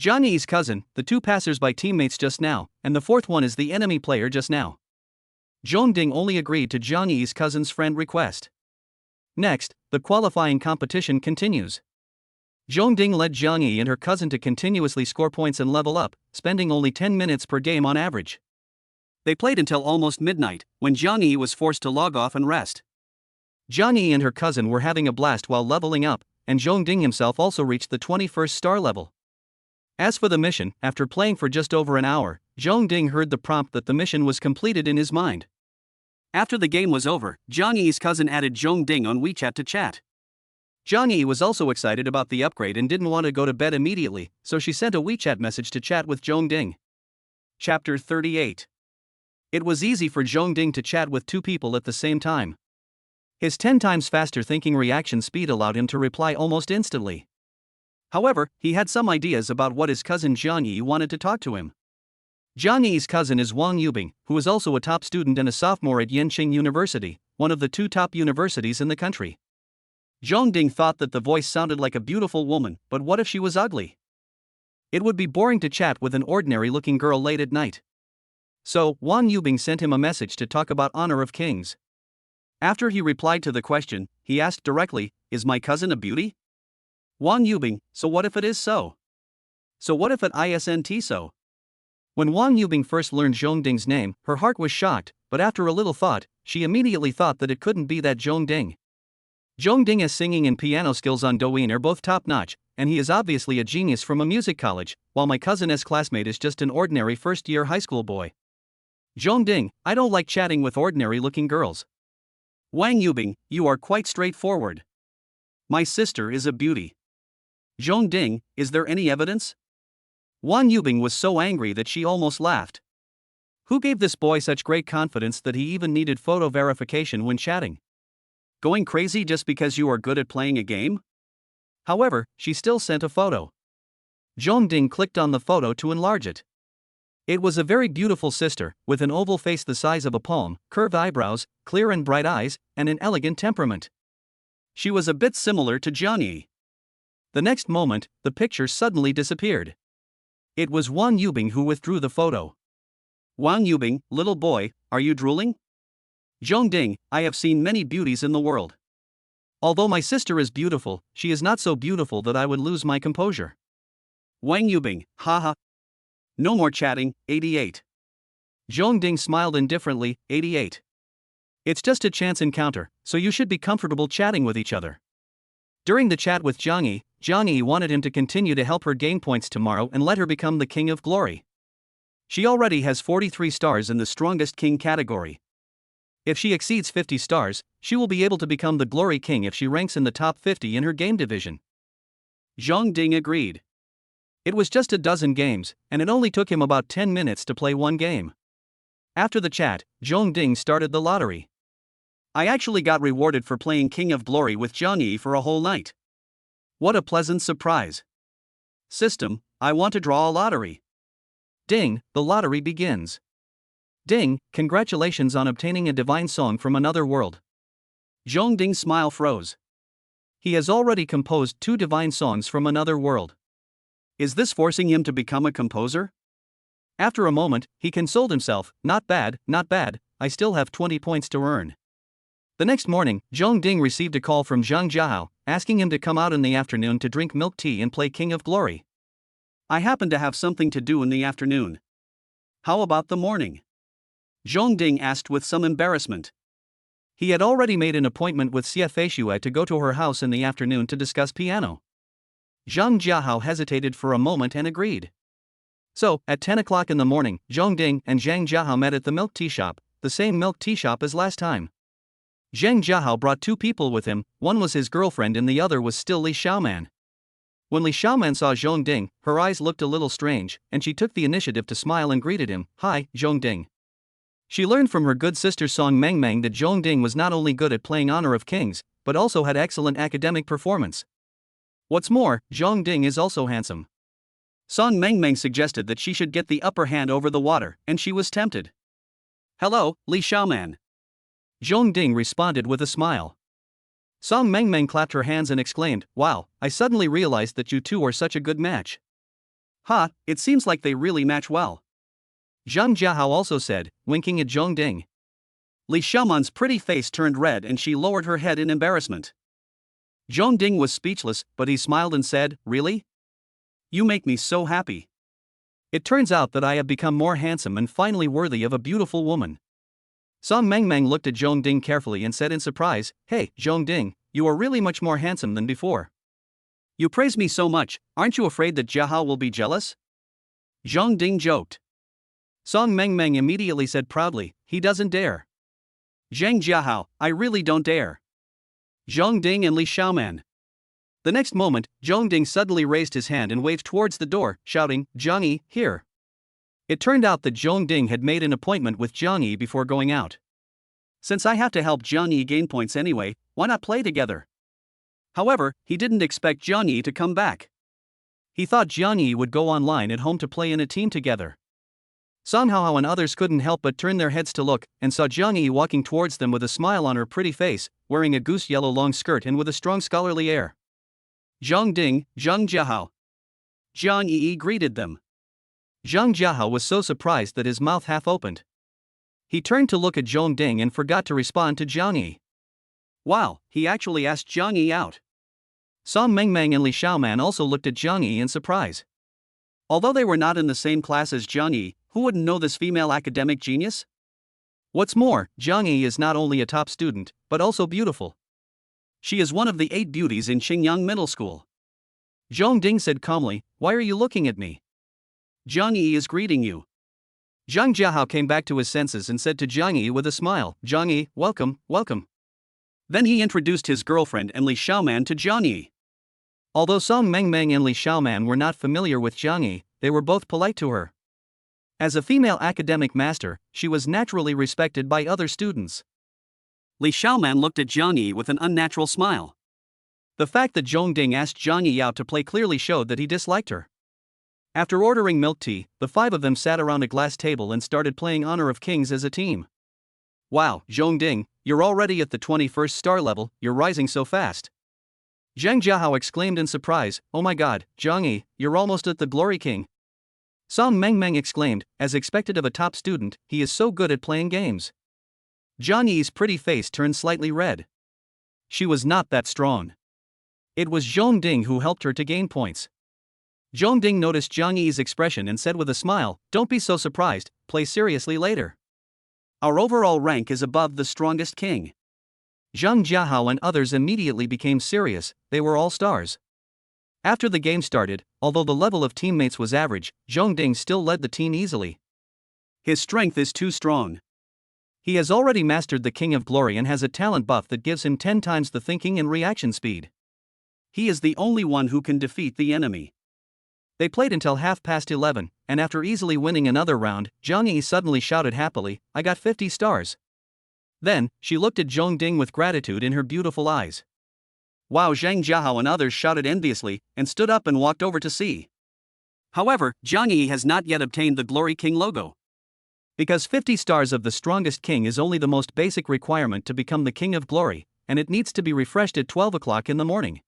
Jiang Yi's cousin, the 2 passers-by teammates just now, and the 4th one is the enemy player just now. Zhong Ding only agreed to Jiang Yi's cousin's friend request. Next, the qualifying competition continues. Zhong Ding led Jiang Yi and her cousin to continuously score points and level up, spending only 10 minutes per game on average. They played until almost midnight, when Jiang Yi was forced to log off and rest. Jiang Yi and her cousin were having a blast while leveling up, and Zhong Ding himself also reached the 21st star level. As for the mission, after playing for just over an hour, Zhong Ding heard the prompt that the mission was completed in his mind. After the game was over, Jiang Yi's cousin added Zhong Ding on WeChat to chat. Jiang Yi was also excited about the upgrade and didn't want to go to bed immediately, so she sent a WeChat message to chat with Zhong Ding. Chapter 38. It was easy for Zhong Ding to chat with 2 people at the same time. His 10 times faster thinking reaction speed allowed him to reply almost instantly. However, he had some ideas about what his cousin Jiang Yi wanted to talk to him. Jiang Yi's cousin is Wang Yubing, who is also a top student and a sophomore at Yenqing University, one of the 2 top universities in the country. Zhong Ding thought that the voice sounded like a beautiful woman, but what if she was ugly? It would be boring to chat with an ordinary-looking girl late at night. So, Wang Yubing sent him a message to talk about Honor of Kings. After he replied to the question, he asked directly, "Is my cousin a beauty?" Wang Yubing, "So what if it is so? So what if it isn't so?" When Wang Yubing first learned Zhong Ding's name, her heart was shocked, but after a little thought, she immediately thought that it couldn't be that Zhong Ding. Zhong Ding's singing and piano skills on Douyin are both top-notch, and he is obviously a genius from a music college, while my cousin's classmate is just an ordinary first-year high school boy. Zhong Ding, I don't like chatting with ordinary-looking girls. Wang Yubing, you are quite straightforward. My sister is a beauty. Zhong Ding, is there any evidence? Wang Yubing was so angry that she almost laughed. Who gave this boy such great confidence that he even needed photo verification when chatting? Going crazy just because you are good at playing a game? However, she still sent a photo. Zhong Ding clicked on the photo to enlarge it. It was a very beautiful sister, with an oval face the size of a palm, curved eyebrows, clear and bright eyes, and an elegant temperament. She was a bit similar to Jiang Yi. The next moment, the picture suddenly disappeared. It was Wang Yubing who withdrew the photo. Wang Yubing, little boy, are you drooling? Zhong Ding, I have seen many beauties in the world. Although my sister is beautiful, she is not so beautiful that I would lose my composure. Wang Yubing, haha. No more chatting, 88. Zhong Ding smiled indifferently, 88. It's just a chance encounter, so you should be comfortable chatting with each other. During the chat with Jiang Yi wanted him to continue to help her gain points tomorrow and let her become the King of Glory. She already has 43 stars in the strongest king category. If she exceeds 50 stars, she will be able to become the Glory King if she ranks in the top 50 in her game division. Zhong Ding agreed. It was just a dozen games, and it only took him about 10 minutes to play one game. After the chat, Zhong Ding started the lottery. I actually got rewarded for playing King of Glory with Jiang Yi for a whole night. What a pleasant surprise. System, I want to draw a lottery. Ding, the lottery begins. Ding, congratulations on obtaining a divine song from another world. Zhong Ding's smile froze. He has already composed 2 divine songs from another world. Is this forcing him to become a composer? After a moment, he consoled himself, not bad, not bad, I still have 20 points to earn. The next morning, Zhong Ding received a call from Zhang Jiahao, asking him to come out in the afternoon to drink milk tea and play King of Glory. I happen to have something to do in the afternoon. How about the morning? Zhong Ding asked with some embarrassment. He had already made an appointment with Xie Feishui to go to her house in the afternoon to discuss piano. Zhang Jiahao hesitated for a moment and agreed. So, at 10 o'clock in the morning, Zhong Ding and Zhang Jiahao met at the milk tea shop, the same milk tea shop as last time. Zhang Jiahao brought two people with him, one was his girlfriend and the other was still Li Xiaoman. When Li Xiaoman saw Zhong Ding, her eyes looked a little strange, and she took the initiative to smile and greeted him, "Hi, Zhong Ding." She learned from her good sister Song Mengmeng that Zhong Ding was not only good at playing Honor of Kings, but also had excellent academic performance. What's more, Zhong Ding is also handsome. Song Mengmeng suggested that she should get the upper hand over the water, and she was tempted. "Hello, Li Xiaoman." Zhong Ding responded with a smile. Song Mengmeng clapped her hands and exclaimed, "Wow, I suddenly realized that you two are such a good match." "Ha, it seems like they really match well." Zhang Jiahao also said, winking at Zhong Ding. Li Xiaoman's pretty face turned red and she lowered her head in embarrassment. Zhong Ding was speechless, but he smiled and said, "Really? You make me so happy. It turns out that I have become more handsome and finally worthy of a beautiful woman." Song Mengmeng looked at Zhong Ding carefully and said in surprise, "Hey, Zhong Ding, you are really much more handsome than before. You praise me so much, aren't you afraid that Jiahao will be jealous?" Zhong Ding joked. Song Mengmeng immediately said proudly, "He doesn't dare." "Zhang Jiahao, I really don't dare." Zhong Ding and Li Xiaoman. The next moment, Zhong Ding suddenly raised his hand and waved towards the door, shouting, "Jiang Yi, here." It turned out that Zhong Ding had made an appointment with Jiang Yi before going out. "Since I have to help Jiang Yi gain points anyway, why not play together?" However, he didn't expect Jiang Yi to come back. He thought Jiang Yi would go online at home to play in a team together. Song Hao and others couldn't help but turn their heads to look, and saw Jiang Yi walking towards them with a smile on her pretty face, wearing a goose yellow long skirt and with a strong scholarly air. Zhong Ding, Zhang Jiahao. Jiang Yi greeted them. Zhang Jiahao was so surprised that his mouth half opened. He turned to look at Zhong Ding and forgot to respond to Jiang Yi. Wow, he actually asked Jiang Yi out. Song Mengmeng and Li Xiaoman also looked at Jiang Yi in surprise. Although they were not in the same class as Jiang Yi, who wouldn't know this female academic genius? What's more, Jiang Yi is not only a top student, but also beautiful. She is one of the 8 beauties in Qingyang Middle School. Zhong Ding said calmly, "Why are you looking at me?" "Jiang Yi is greeting you." Zhang Jiahao came back to his senses and said to Jiang Yi with a smile, "Jiang Yi, welcome, welcome." Then he introduced his girlfriend and Li Xiaoman to Jiang Yi. Although Song Mengmeng and Li Xiaoman were not familiar with Jiang Yi, they were both polite to her. As a female academic master, she was naturally respected by other students. Li Xiaoman looked at Jiang Yi with an unnatural smile. The fact that Zhong Ding asked Jiang Yi out to play clearly showed that he disliked her. After ordering milk tea, the 5 of them sat around a glass table and started playing Honor of Kings as a team. "Wow, Zhong Ding, you're already at the 21st star level, you're rising so fast." Zhang Jiahao exclaimed in surprise, "Oh my god, Jiang Yi, you're almost at the Glory King." Song Mengmeng exclaimed, as expected of a top student, he is so good at playing games. Jiang Yi's pretty face turned slightly red. She was not that strong. It was Zhong Ding who helped her to gain points. Zhong Ding noticed Jiang Yi's expression and said with a smile, "Don't be so surprised, play seriously later. Our overall rank is above the strongest king." Zhang Jiahao and others immediately became serious, they were all stars. After the game started, although the level of teammates was average, Zhong Ding still led the team easily. His strength is too strong. He has already mastered the King of Glory and has a talent buff that gives him 10 times the thinking and reaction speed. He is the only one who can defeat the enemy. They played until 11:30, and after easily winning another round, Jiang Yi suddenly shouted happily, "I got 50 stars." Then, she looked at Zhong Ding with gratitude in her beautiful eyes. Wow, Zhang Jiahao and others shouted enviously, and stood up and walked over to see. However, Jiang Yi has not yet obtained the Glory King logo. Because 50 stars of the strongest king is only the most basic requirement to become the King of Glory, and it needs to be refreshed at 12 o'clock in the morning.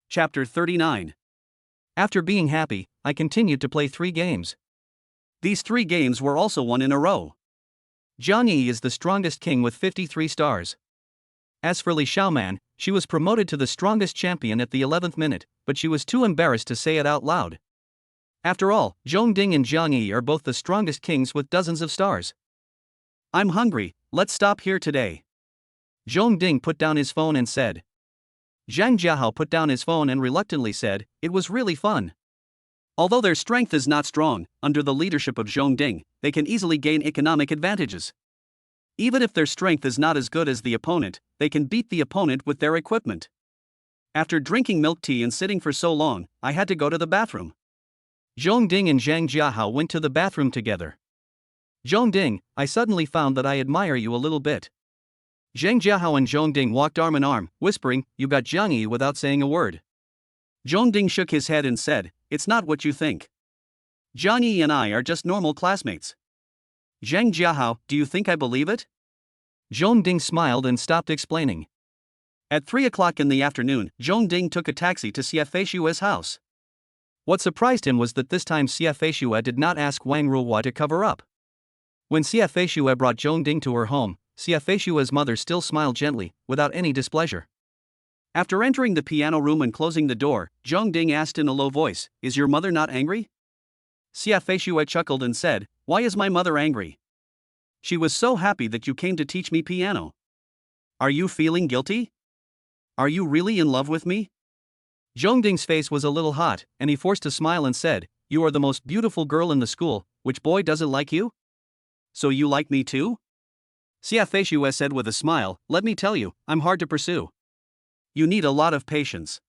Chapter 39. After being happy, I continued to play 3 games. These 3 games were also won in a row. Zhang Yi is the strongest king with 53 stars. As for Li Xiaoman, she was promoted to the strongest champion at the 11th minute, but she was too embarrassed to say it out loud. After all, Zhongding and Zhang Yi are both the strongest kings with dozens of stars. I'm hungry, let's stop here today. Zhongding put down his phone and said. Zhang Jiahao put down his phone and reluctantly said, it was really fun. Although their strength is not strong, under the leadership of Zhongding, they can easily gain economic advantages. Even if their strength is not as good as the opponent, they can beat the opponent with their equipment. After drinking milk tea and sitting for so long, I had to go to the bathroom. Zhongding and Zhang Jiahao went to the bathroom together. Zhongding, I suddenly found that I admire you a little bit. Zhang Jiahao and Zhongding walked arm in arm, whispering, you got Zhang Yi without saying a word. Zhongding shook his head and said, it's not what you think. Zhang Yi and I are just normal classmates. Zhang Jiahao, do you think I believe it? Zhongding smiled and stopped explaining. At 3 o'clock in the afternoon, Zhongding took a taxi to Xia Feishua's house. What surprised him was that this time Xia Feishua did not ask Wang Ruhua to cover up. When Xia Feishua brought Zhongding to her home, Xia Feishua's mother still smiled gently, without any displeasure. After entering the piano room and closing the door, Zhongding asked in a low voice, is your mother not angry? Xia Feishua chuckled and said, why is my mother angry? She was so happy that you came to teach me piano. Are you feeling guilty? Are you really in love with me? Zhongding's face was a little hot, and he forced a smile and said, you are the most beautiful girl in the school, which boy doesn't like you? So you like me too? Xia Feishua said with a smile, let me tell you, I'm hard to pursue. You need a lot of patience.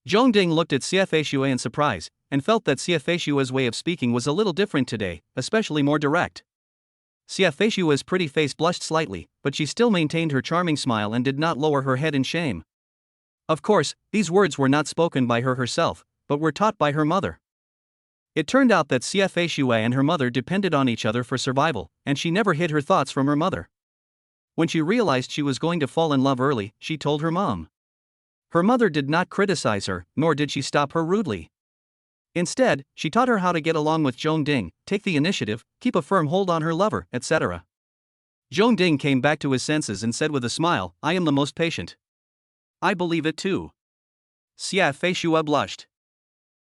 Zhongding looked at Xia Feishua in surprise, and felt that Xia Feishua's way of speaking was a little different today, especially more direct. Xia Feishua's pretty face blushed slightly, but she still maintained her charming smile and did not lower her head in shame. Of course, these words were not spoken by her herself, but were taught by her mother. It turned out that Xia Feishua and her mother depended on each other for survival, and she never hid her thoughts from her mother. When she realized she was going to fall in love early, she told her mom. Her mother did not criticize her, nor did she stop her rudely. Instead, she taught her how to get along with Zhongding, take the initiative, keep a firm hold on her lover, etc. Zhongding came back to his senses and said with a smile, I am the most patient. I believe it too. Xia Feishua blushed.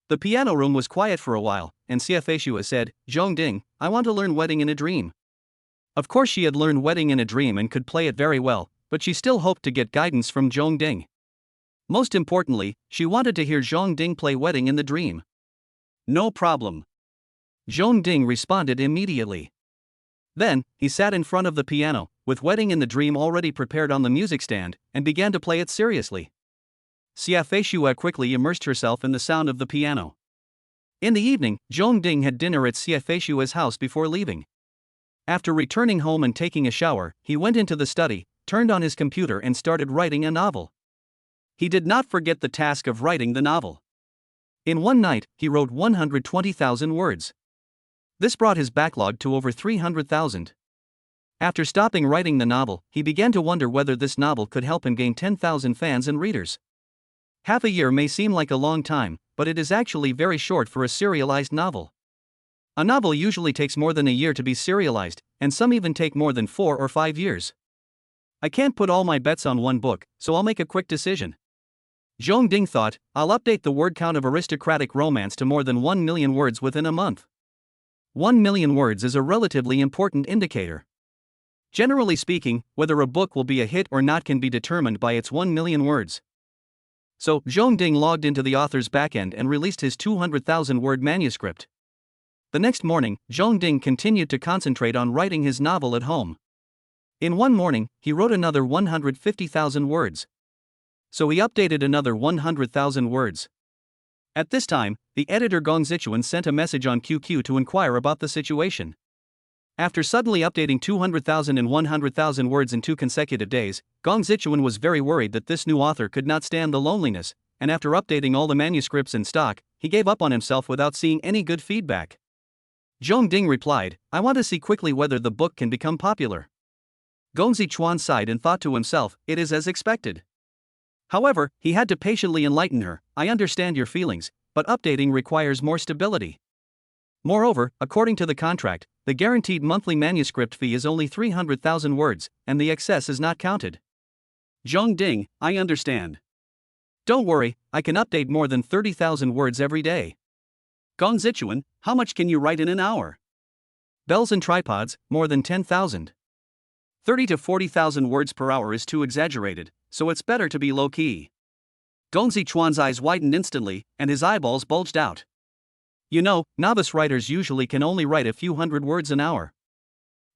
The piano room was quiet for a while, and Xia Feishua said, Zhongding, I want to learn Wedding in a Dream. Of course she had learned Wedding in a Dream and could play it very well, but she still hoped to get guidance from Zhongding. Most importantly, she wanted to hear Zhongding play Wedding in the Dream. No problem. Zhongding responded immediately. Then, he sat in front of the piano, with Wedding in the Dream already prepared on the music stand, and began to play it seriously. Xia Feishua quickly immersed herself in the sound of the piano. In the evening, Zhongding had dinner at Xia Feishua's house before leaving. After returning home and taking a shower, he went into the study, turned on his computer and started writing a novel. He did not forget the task of writing the novel. In one night, he wrote 120,000 words. This brought his backlog to over 300,000. After stopping writing the novel, he began to wonder whether this novel could help him gain 10,000 fans and readers. Half a year may seem like a long time, but it is actually very short for a serialized novel. A novel usually takes more than a year to be serialized, and some even take more than 4 or 5 years. I can't put all my bets on one book, so I'll make a quick decision. Zhongding thought, I'll update the word count of aristocratic romance to more than 1 million words within a month. 1 million words is a relatively important indicator. Generally speaking, whether a book will be a hit or not can be determined by its 1 million words. So, Zhongding logged into the author's backend and released his 200,000-word manuscript. The next morning, Zhongding continued to concentrate on writing his novel at home. In one morning, he wrote another 150,000 words. So he updated another 100,000 words. At this time, the editor Gong Zichuan sent a message on QQ to inquire about the situation. After suddenly updating 200,000 and 100,000 words in 2 consecutive days, Gong Zichuan was very worried that this new author could not stand the loneliness, and after updating all the manuscripts in stock, he gave up on himself without seeing any good feedback. Zhongding replied, I want to see quickly whether the book can become popular. Gong Zichuan sighed and thought to himself, it is as expected. However, he had to patiently enlighten her, I understand your feelings, but updating requires more stability. Moreover, according to the contract, the guaranteed monthly manuscript fee is only 300,000 words, and the excess is not counted. Zhong Ding, I understand. Don't worry, I can update more than 30,000 words every day. Gong Zichuan, how much can you write in an hour? Bells and tripods, more than 10,000. 30 to 40,000 words per hour is too exaggerated, so it's better to be low-key. Gong Zichuan's eyes widened instantly, and his eyeballs bulged out. You know, novice writers usually can only write a few hundred words an hour.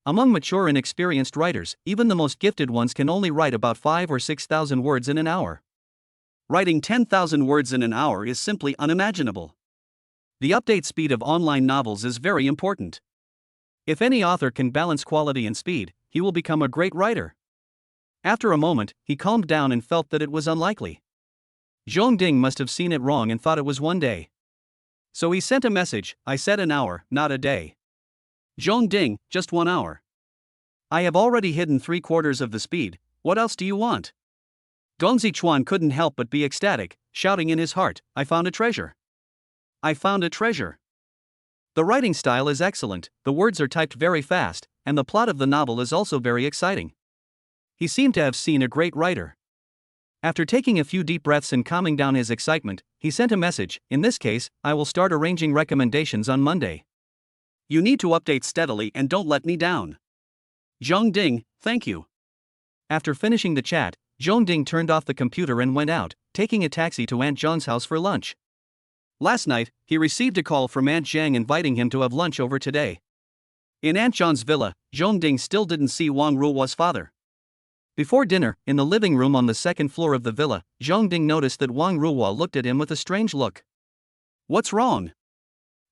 Among mature and experienced writers, even the most gifted ones can only write about 5 or 6,000 words in an hour. Writing 10,000 words in an hour is simply unimaginable. The update speed of online novels is very important. If any author can balance quality and speed, he will become a great writer. After a moment, he calmed down and felt that it was unlikely. Zhong Ding must have seen it wrong and thought it was one day. So he sent a message, I said an hour, not a day. Zhong Ding, just 1 hour. I have already hidden 3/4 of the speed, what else do you want? Gong Zichuan couldn't help but be ecstatic, shouting in his heart, I found a treasure. I found a treasure. The writing style is excellent, the words are typed very fast, and the plot of the novel is also very exciting. He seemed to have seen a great writer. After taking a few deep breaths and calming down his excitement, he sent a message, in this case, I will start arranging recommendations on Monday. You need to update steadily and don't let me down. Zhong Ding, thank you. After finishing the chat, Zhong Ding turned off the computer and went out, taking a taxi to Aunt Zhang's house for lunch. Last night, he received a call from Aunt Zhang inviting him to have lunch over today. In Aunt Zhang's villa, Zhong Ding still didn't see Wang Ruohua's father. Before dinner, in the living room on the second floor of the villa, Zhong Ding noticed that Wang Ruohua looked at him with a strange look. What's wrong?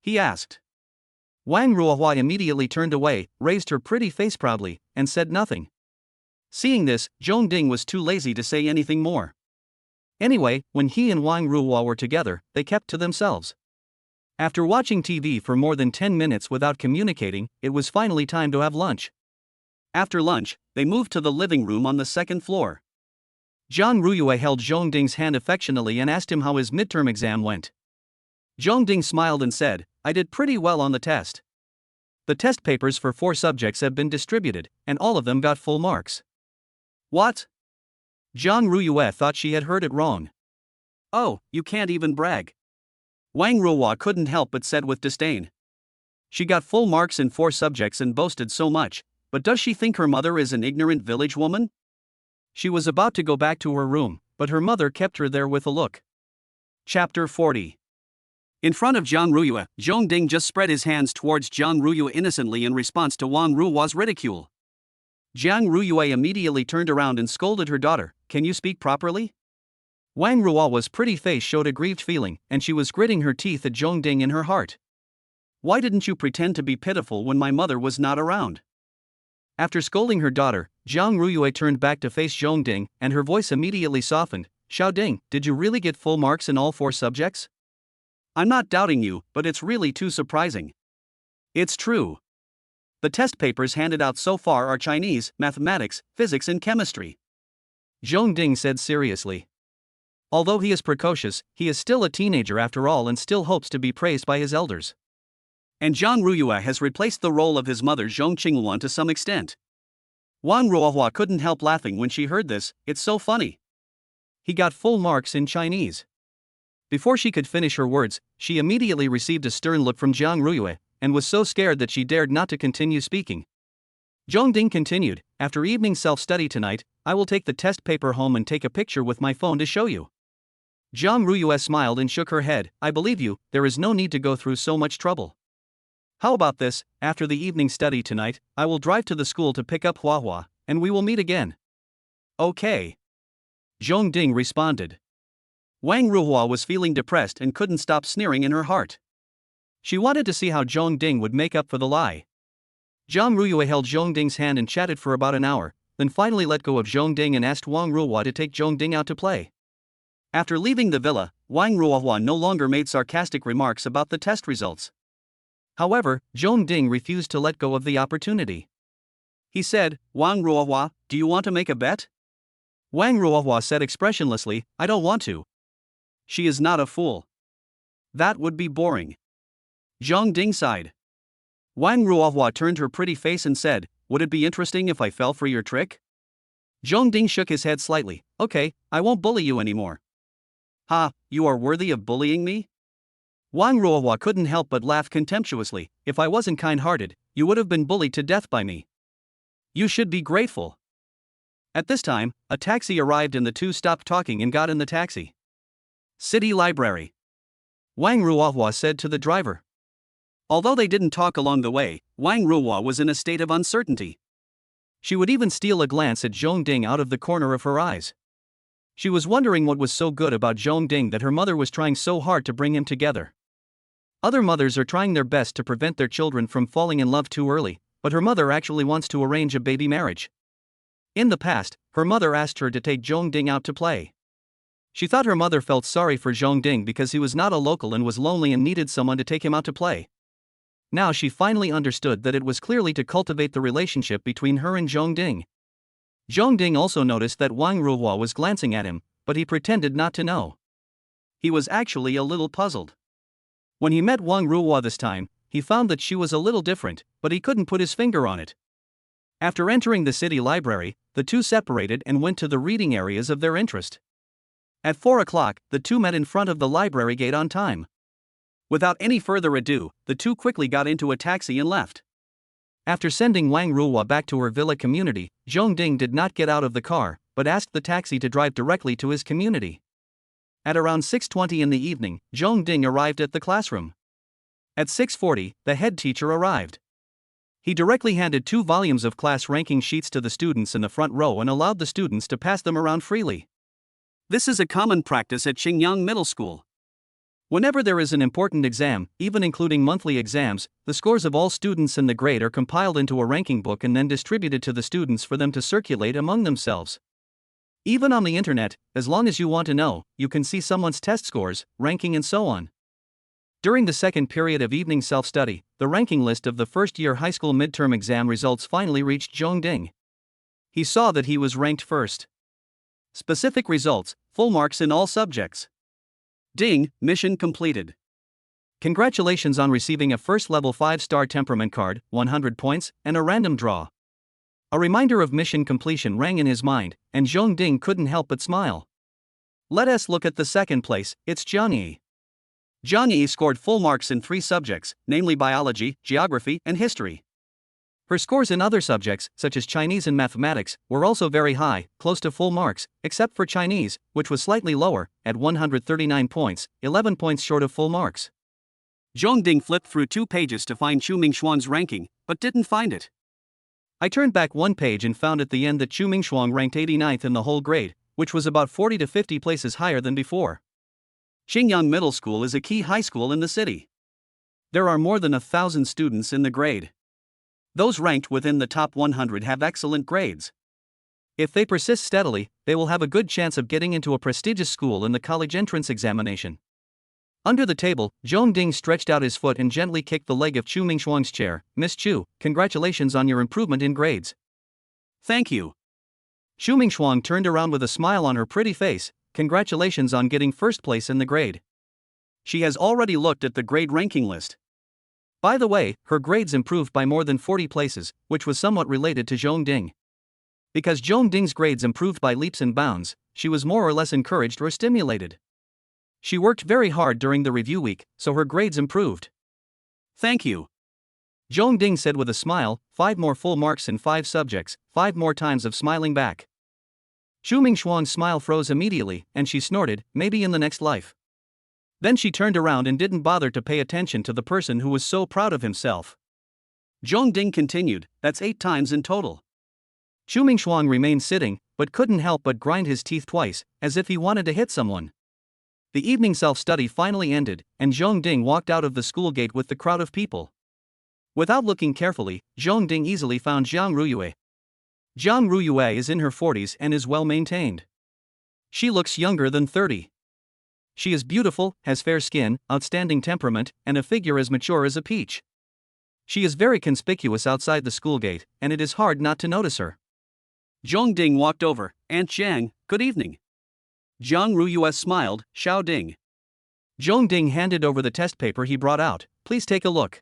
He asked. Wang Ruohua immediately turned away, raised her pretty face proudly, and said nothing. Seeing this, Zhong Ding was too lazy to say anything more. Anyway, when he and Wang Ruohua were together, they kept to themselves. After watching TV for more than 10 minutes without communicating, it was finally time to have lunch. After lunch, they moved to the living room on the second floor. Zhang Ruyue held Zhong Ding's hand affectionately and asked him how his midterm exam went. Zhong Ding smiled and said, I did pretty well on the test. The test papers for 4 subjects have been distributed, and all of them got full marks. What? Zhang Ruyue thought she had heard it wrong. Oh, you can't even brag. Wang Ruohua couldn't help but said with disdain. She got full marks in 4 subjects and boasted so much, but does she think her mother is an ignorant village woman? She was about to go back to her room, but her mother kept her there with a look. Chapter 40. In front of Zhang Ruyue, Zhong Ding just spread his hands towards Zhang Ruyue innocently in response to Wang Ruohua's ridicule. Zhang Ruyue immediately turned around and scolded her daughter, can you speak properly? Wang Ruohua's pretty face showed a grieved feeling, and she was gritting her teeth at Zhong Ding in her heart. Why didn't you pretend to be pitiful when my mother was not around? After scolding her daughter, Zhang Ruyue turned back to face Zhong Ding, and her voice immediately softened. Xiao Ding, did you really get full marks in all 4 subjects? I'm not doubting you, but it's really too surprising. It's true. The test papers handed out so far are Chinese, mathematics, physics and chemistry. Zhong Ding said seriously. Although he is precocious, he is still a teenager after all and still hopes to be praised by his elders. And Zhang Ruyue has replaced the role of his mother Zhong Qingluan to some extent. Wang Ruohua couldn't help laughing when she heard this, it's so funny. He got full marks in Chinese. Before she could finish her words, she immediately received a stern look from Zhang Ruyue, and was so scared that she dared not to continue speaking. Zhong Ding continued, after evening self-study tonight, I will take the test paper home and take a picture with my phone to show you. Zhang Ruyue smiled and shook her head, I believe you, there is no need to go through so much trouble. How about this, after the evening study tonight, I will drive to the school to pick up Huahua, and we will meet again. Okay. Zhong Ding responded. Wang Ruohua was feeling depressed and couldn't stop sneering in her heart. She wanted to see how Zhong Ding would make up for the lie. Zhang Ruyue held Zhong Ding's hand and chatted for about an hour, then finally let go of Zhong Ding and asked Wang Ruohua to take Zhong Ding out to play. After leaving the villa, Wang Ruohua no longer made sarcastic remarks about the test results. However, Zhong Ding refused to let go of the opportunity. He said, Wang Ruohua, do you want to make a bet? Wang Ruohua said expressionlessly, I don't want to. She is not a fool. That would be boring. Zhang Ding sighed. Wang Ruohua turned her pretty face and said, "Would it be interesting if I fell for your trick?" Zhang Ding shook his head slightly. "Okay, I won't bully you anymore." "Ha, you are worthy of bullying me?" Wang Ruohua couldn't help but laugh contemptuously. "If I wasn't kind-hearted, you would have been bullied to death by me. You should be grateful." At this time, a taxi arrived and the two stopped talking and got in the taxi. City Library, Wang Ruohua said to the driver. Although they didn't talk along the way, Wang Ruohua was in a state of uncertainty. She would even steal a glance at Zhong Ding out of the corner of her eyes. She was wondering what was so good about Zhong Ding that her mother was trying so hard to bring him together. Other mothers are trying their best to prevent their children from falling in love too early, but her mother actually wants to arrange a baby marriage. In the past, her mother asked her to take Zhong Ding out to play. She thought her mother felt sorry for Zhong Ding because he was not a local and was lonely and needed someone to take him out to play. Now she finally understood that it was clearly to cultivate the relationship between her and Zhong Ding. Zhong Ding also noticed that Wang Ruohua was glancing at him, but he pretended not to know. He was actually a little puzzled. When he met Wang Ruohua this time, he found that she was a little different, but he couldn't put his finger on it. After entering the city library, the two separated and went to the reading areas of their interest. At 4 o'clock, the two met in front of the library gate on time. Without any further ado, the two quickly got into a taxi and left. After sending Wang Ruohua back to her villa community, Zhong Ding did not get out of the car, but asked the taxi to drive directly to his community. At around 6:20 in the evening, Zhong Ding arrived at the classroom. At 6:40, the head teacher arrived. He directly handed 2 volumes of class ranking sheets to the students in the front row and allowed the students to pass them around freely. This is a common practice at Xingyang Middle School. Whenever there is an important exam, even including monthly exams, the scores of all students in the grade are compiled into a ranking book and then distributed to the students for them to circulate among themselves. Even on the internet, as long as you want to know, you can see someone's test scores, ranking and so on. During the second period of evening self-study, the ranking list of the first-year high school midterm exam results finally reached Zhong Ding. He saw that he was ranked first. Specific results, full marks in all subjects. Ding, mission completed. Congratulations on receiving a first-level 5-star temperament card, 100 points, and a random draw. A reminder of mission completion rang in his mind, and Zhong Ding couldn't help but smile. Let us look at the second place, it's Jiang Yi. Jiang Yi scored full marks in 3 subjects, namely biology, geography, and history. Her scores in other subjects, such as Chinese and mathematics, were also very high, close to full marks, except for Chinese, which was slightly lower, at 139 points, 11 points short of full marks. Zhong Ding flipped through 2 pages to find Chu Mingshuang's ranking, but didn't find it. I turned back 1 page and found at the end that Chu Mingshuang ranked 89th in the whole grade, which was about 40 to 50 places higher than before. Xingyang Middle School is a key high school in the city. There are more than 1,000 students in the grade. Those ranked within the top 100 have excellent grades. If they persist steadily, they will have a good chance of getting into a prestigious school in the college entrance examination. Under the table, Zhong Ding stretched out his foot and gently kicked the leg of Chu Mingshuang's chair. "Miss Chu, congratulations on your improvement in grades." "Thank you." Chu Mingshuang turned around with a smile on her pretty face. "Congratulations on getting first place in the grade." She has already looked at the grade ranking list. By the way, her grades improved by more than 40 places, which was somewhat related to Zhong Ding. Because Zhong Ding's grades improved by leaps and bounds, she was more or less encouraged or stimulated. She worked very hard during the review week, so her grades improved. "Thank you," Zhong Ding said with a smile. 5 more full marks in 5 subjects, 5 more times of smiling back. Chu Mingshuang's smile froze immediately, and she snorted, "Maybe in the next life." Then she turned around and didn't bother to pay attention to the person who was so proud of himself. Zhong Ding continued, "That's 8 times in total." Chu Mingshuang remained sitting, but couldn't help but grind his teeth twice, as if he wanted to hit someone. The evening self-study finally ended, and Zhong Ding walked out of the school gate with the crowd of people. Without looking carefully, Zhong Ding easily found Jiang Ruyue. Jiang Ruyue is in her 40s and is well maintained. She looks younger than 30. She is beautiful, has fair skin, outstanding temperament, and a figure as mature as a peach. She is very conspicuous outside the school gate, and it is hard not to notice her. Zhong Ding walked over. "Aunt Jiang, good evening." Jiang Ruyue smiled. "Xiao Ding." Zhong Ding handed over the test paper he brought out. please take a look.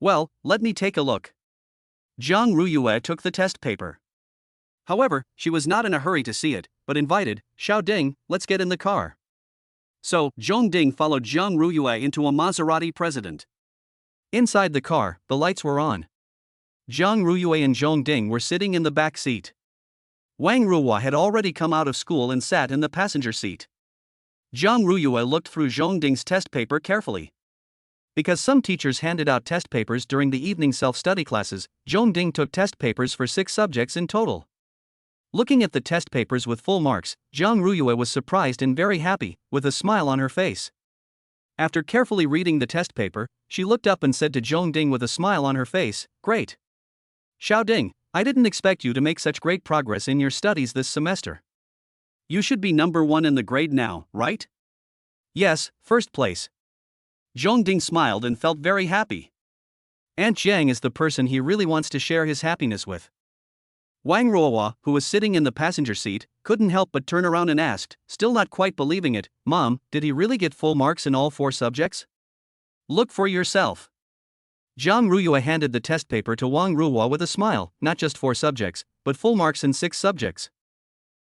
Well, let me take a look. Zhang Ruyue took the test paper. However, she was not in a hurry to see it, but invited, Xiao Ding, let's get in the car. So, Zhong Ding followed Zhang Ruyue into a Maserati President. Inside the car, the lights were on. Zhang Ruyue and Zhong Ding were sitting in the back seat. Wang Ruohua had already come out of school and sat in the passenger seat. Zhang Ruyue looked through Zhong Ding's test paper carefully. Because some teachers handed out test papers during the evening self-study classes, Zhong Ding took test papers for 6 subjects in total. Looking at the test papers with full marks, Zhang Ruyue was surprised and very happy, with a smile on her face. After carefully reading the test paper, she looked up and said to Zhong Ding with a smile on her face, "Great. Xiao Ding, I didn't expect you to make such great progress in your studies this semester. You should be number 1 in the grade now, right?" "Yes, first place." Zhong Ding smiled and felt very happy. Aunt Jiang is the person he really wants to share his happiness with. Wang Ruohua, who was sitting in the passenger seat, couldn't help but turn around and asked, still not quite believing it, "Mom, did he really get full marks in all 4 subjects?" "Look for yourself." Zhang Ruyue handed the test paper to Wang Ruohua with a smile, not just 4 subjects, but full marks in 6 subjects.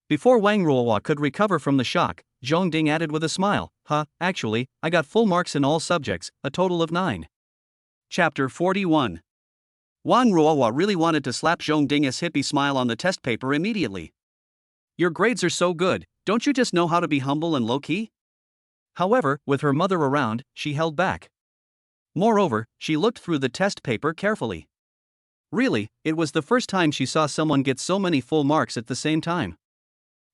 Before Wang Ruohua could recover from the shock, Zhong Ding added with a smile, Actually, I got full marks in all subjects, a total of 9. Chapter 41. Wang Ruohua really wanted to slap Zhong Ding's hippie smile on the test paper immediately. "Your grades are so good, don't you just know how to be humble and low-key?" However, with her mother around, she held back. Moreover, she looked through the test paper carefully. Really, it was the first time she saw someone get so many full marks at the same time.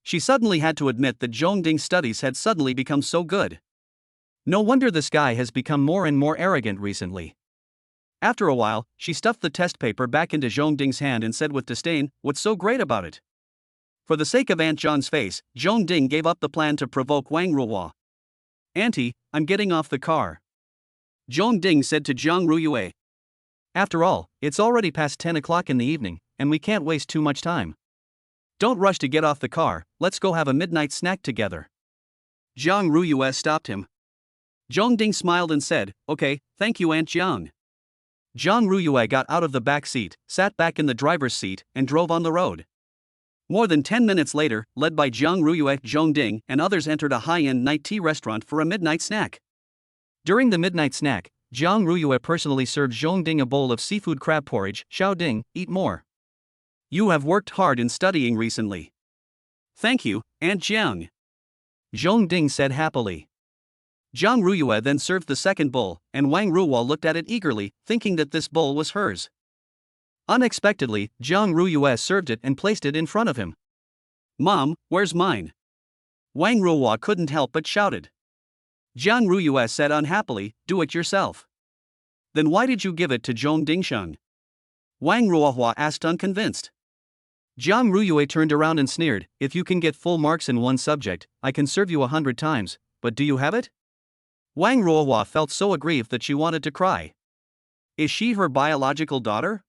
She suddenly had to admit that Zhong Ding's studies had suddenly become so good. No wonder this guy has become more and more arrogant recently. After a while, she stuffed the test paper back into Zhong Ding's hand and said with disdain, "What's so great about it?" For the sake of Aunt John's face, Zhong Ding gave up the plan to provoke Wang Ruohua. "Auntie, I'm getting off the car," Zhong Ding said to Zhang Ruyue. "After all, it's already past 10 o'clock in the evening, and we can't waste too much time. Don't rush to get off the car, let's go have a midnight snack together." Zhang Ruyue stopped him. Zhong Ding smiled and said, "Okay, thank you Aunt Jiang." Zhang Ruyue got out of the back seat, sat back in the driver's seat, and drove on the road. More than 10 minutes later, led by Zhang Ruyue, Zhong Ding and others entered a high-end night tea restaurant for a midnight snack. During the midnight snack, Zhang Ruyue personally served Zhong Ding a bowl of seafood crab porridge. "Xiao Ding, eat more. You have worked hard in studying recently." "Thank you, Aunt Jiang," Zhong Ding said happily. Zhang Ruyue then served the second bowl, and Wang Ruohua looked at it eagerly, thinking that this bowl was hers. Unexpectedly, Zhang Ruyue served it and placed it in front of him. "Mom, where's mine?" Wang Ruohua couldn't help but shouted. Zhang Ruyue said unhappily, "Do it yourself." "Then why did you give it to Zhong Dingsheng?" Wang Ruohua asked unconvinced. Zhang Ruyue turned around and sneered, "If you can get full marks in one subject, I can serve you 100 times, but do you have it?" Wang Ruohua felt so aggrieved that she wanted to cry. Is she her biological daughter?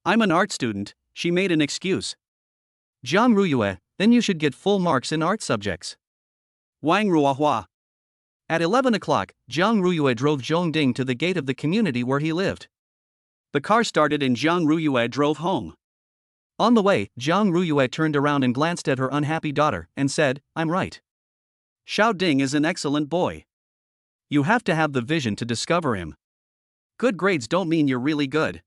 "I'm an art student," she made an excuse. Zhang Ruyue, "Then you should get full marks in art subjects." Wang Ruohua. At 11 o'clock, Zhang Ruyue drove Zhong Ding to the gate of the community where he lived. The car started and Zhang Ruyue drove home. On the way, Zhang Ruyue turned around and glanced at her unhappy daughter and said, "I'm right. Xiao Ding is an excellent boy. You have to have the vision to discover him. Good grades don't mean you're really good."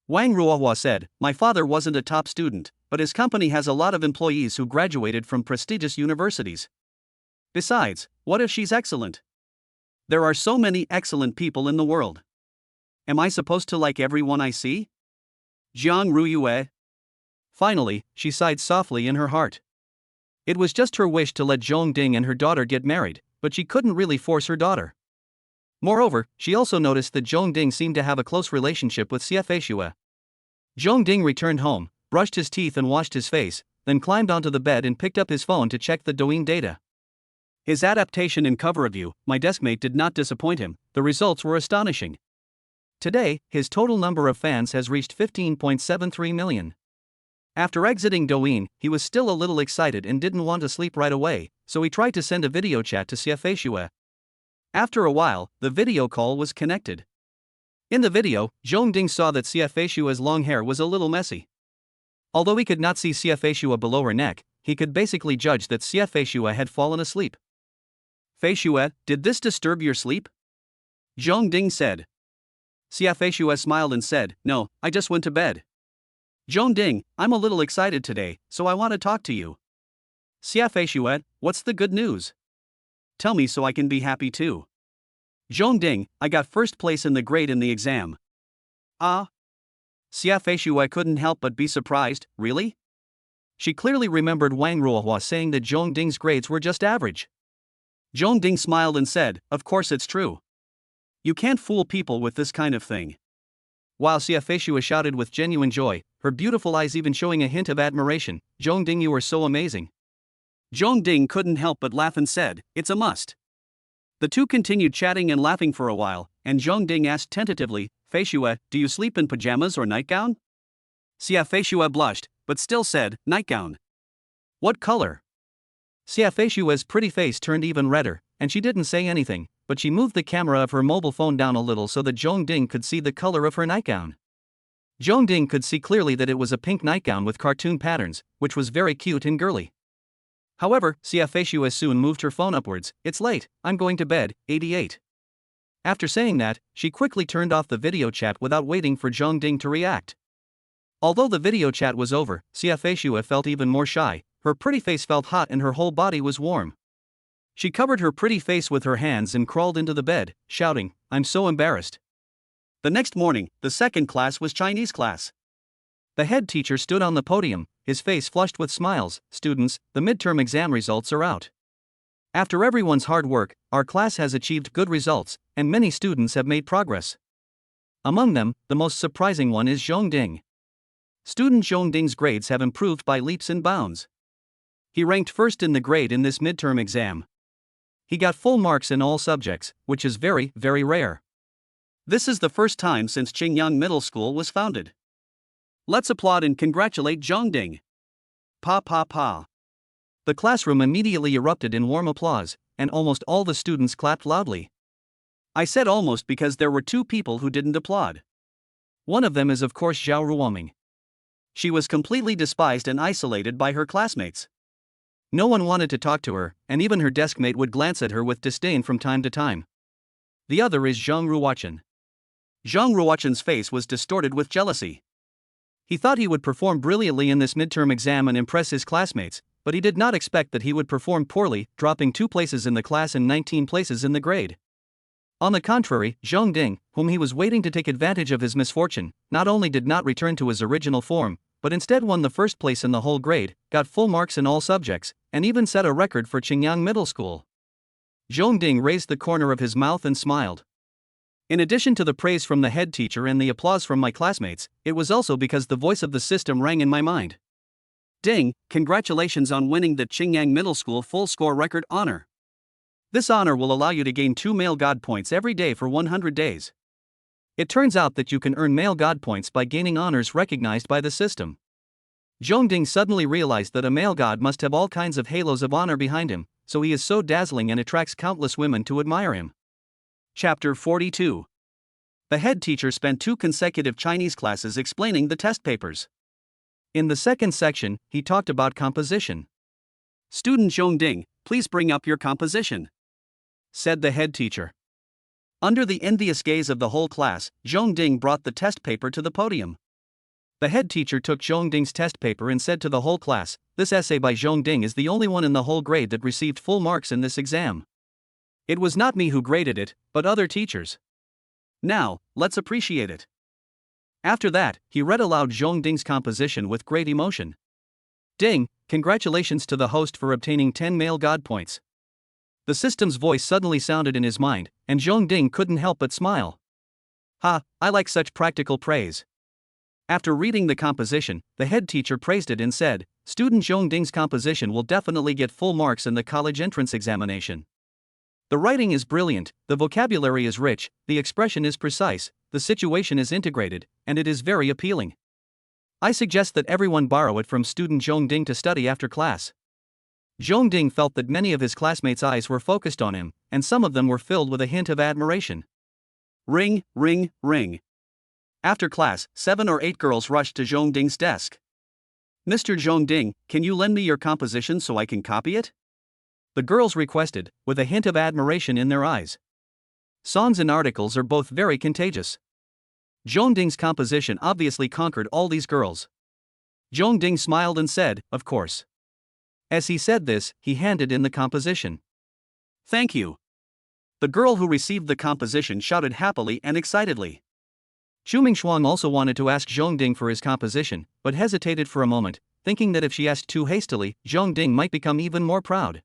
Wang Ruohua said, "My father wasn't a top student, but his company has a lot of employees who graduated from prestigious universities. Besides, what if she's excellent? There are so many excellent people in the world. Am I supposed to like everyone I see?" Zhang Ruyue. Finally, she sighed softly in her heart. It was just her wish to let Zhong Ding and her daughter get married, but she couldn't really force her daughter. Moreover, she also noticed that Zhong Ding seemed to have a close relationship with Xiefei. Zhong Ding returned home, brushed his teeth and washed his face, then climbed onto the bed and picked up his phone to check the Douyin data. His adaptation in cover review, My Deskmate, did not disappoint him. The results were astonishing. Today, his total number of fans has reached 15.73 million. After exiting Douyin, he was still a little excited and didn't want to sleep right away, so he tried to send a video chat to Xiefei. After a while, the video call was connected. In the video, Zhongding saw that Xiafeishua's long hair was a little messy. Although he could not see Xiafeishua below her neck, he could basically judge that Xiafeishua had fallen asleep. "Feishua, did this disturb your sleep?" Zhongding said. Xiafeishua smiled and said, "No, I just went to bed." "Zhongding, I'm a little excited today, so I want to talk to you." "Xiafeishua, what's the good news? Tell me so I can be happy too." "Zhongding, I got first place in the grade in the exam." "Ah?" Xiafeishua couldn't help but be surprised. "Really?" She clearly remembered Wang Ruohua saying that Zhongding's grades were just average. Zhongding smiled and said, "Of course it's true. You can't fool people with this kind of thing." While Xiafeishua shouted with genuine joy, her beautiful eyes even showing a hint of admiration, "Zhongding, you are so amazing." Zhongding couldn't help but laugh and said, "It's a must." The two continued chatting and laughing for a while, and Zhongding asked tentatively, "Feishua, do you sleep in pajamas or nightgown?" Xiafeishua blushed, but still said, "Nightgown." "What color?" Xiafeishua's pretty face turned even redder, and she didn't say anything, but she moved the camera of her mobile phone down a little so that Zhongding could see the color of her nightgown. Zhongding could see clearly that it was a pink nightgown with cartoon patterns, which was very cute and girly. However, Xiafeishua soon moved her phone upwards. "It's late, I'm going to bed." 88. After saying that, she quickly turned off the video chat without waiting for Zhongding to react. Although the video chat was over, Xiafeishua felt even more shy. Her pretty face felt hot and her whole body was warm. She covered her pretty face with her hands and crawled into the bed, shouting, "I'm so embarrassed." The next morning, the second class was Chinese class. The head teacher stood on the podium, his face flushed with smiles. "Students, the midterm exam results are out. After everyone's hard work, our class has achieved good results, and many students have made progress. Among them, the most surprising one is Zhongding. Student Zhongding's grades have improved by leaps and bounds. He ranked first in the grade in this midterm exam. He got full marks in all subjects, which is very, very rare. This is the first time since Qingyang Middle School was founded. Let's applaud and congratulate Zhongding." Pa pa pa. The classroom immediately erupted in warm applause, and almost all the students clapped loudly. I said almost because there were two people who didn't applaud. One of them is of course Zhao Ruoming. She was completely despised and isolated by her classmates. No one wanted to talk to her, and even her deskmate would glance at her with disdain from time to time. The other is Zhang Ruochen. Zhang Ruochen's face was distorted with jealousy. He thought he would perform brilliantly in this midterm exam and impress his classmates, but he did not expect that he would perform poorly, dropping 2 places in the class and 19 places in the grade. On the contrary, Zhongding, whom he was waiting to take advantage of his misfortune, not only did not return to his original form, but instead won the first place in the whole grade, got full marks in all subjects, and even set a record for Qingyang Middle School. Zhongding raised the corner of his mouth and smiled. In addition to the praise from the head teacher and the applause from my classmates, it was also because the voice of the system rang in my mind. "Ding, congratulations on winning the Qingyang Middle School full score record honor. This honor will allow you to gain 2 male god points every day for 100 days. It turns out that you can earn male god points by gaining honors recognized by the system." Zhongding suddenly realized that a male god must have all kinds of halos of honor behind him, so he is so dazzling and attracts countless women to admire him. Chapter 42. The head teacher spent 2 consecutive Chinese classes explaining the test papers. In the second section, he talked about composition. "Student Zhongding, please bring up your composition," said the head teacher. Under the envious gaze of the whole class, Zhongding brought the test paper to the podium. The head teacher took Zhongding's test paper and said to the whole class, "This essay by Zhongding is the only one in the whole grade that received full marks in this exam. It was not me who graded it, but other teachers. Now, let's appreciate it." After that, he read aloud Zhongding's composition with great emotion. "Ding, congratulations to the host for obtaining 10 male god points." The system's voice suddenly sounded in his mind, and Zhongding couldn't help but smile. "Ha, I like such practical praise." After reading the composition, the head teacher praised it and said, "Student Zhongding's composition will definitely get full marks in the college entrance examination. The writing is brilliant, the vocabulary is rich, the expression is precise, the situation is integrated, and it is very appealing. I suggest that everyone borrow it from student Zhongding to study after class." Zhongding felt that many of his classmates' eyes were focused on him, and some of them were filled with a hint of admiration. Ring, ring, ring. After class, 7 or 8 girls rushed to Zhongding's desk. "Mr. Zhongding, can you lend me your composition so I can copy it?" the girls requested, with a hint of admiration in their eyes. Songs and articles are both very contagious. Zhongding's composition obviously conquered all these girls. Zhongding smiled and said, "Of course." As he said this, he handed in the composition. "Thank you." The girl who received the composition shouted happily and excitedly. Chu Mingshuang also wanted to ask Zhongding for his composition, but hesitated for a moment, thinking that if she asked too hastily, Zhongding might become even more proud.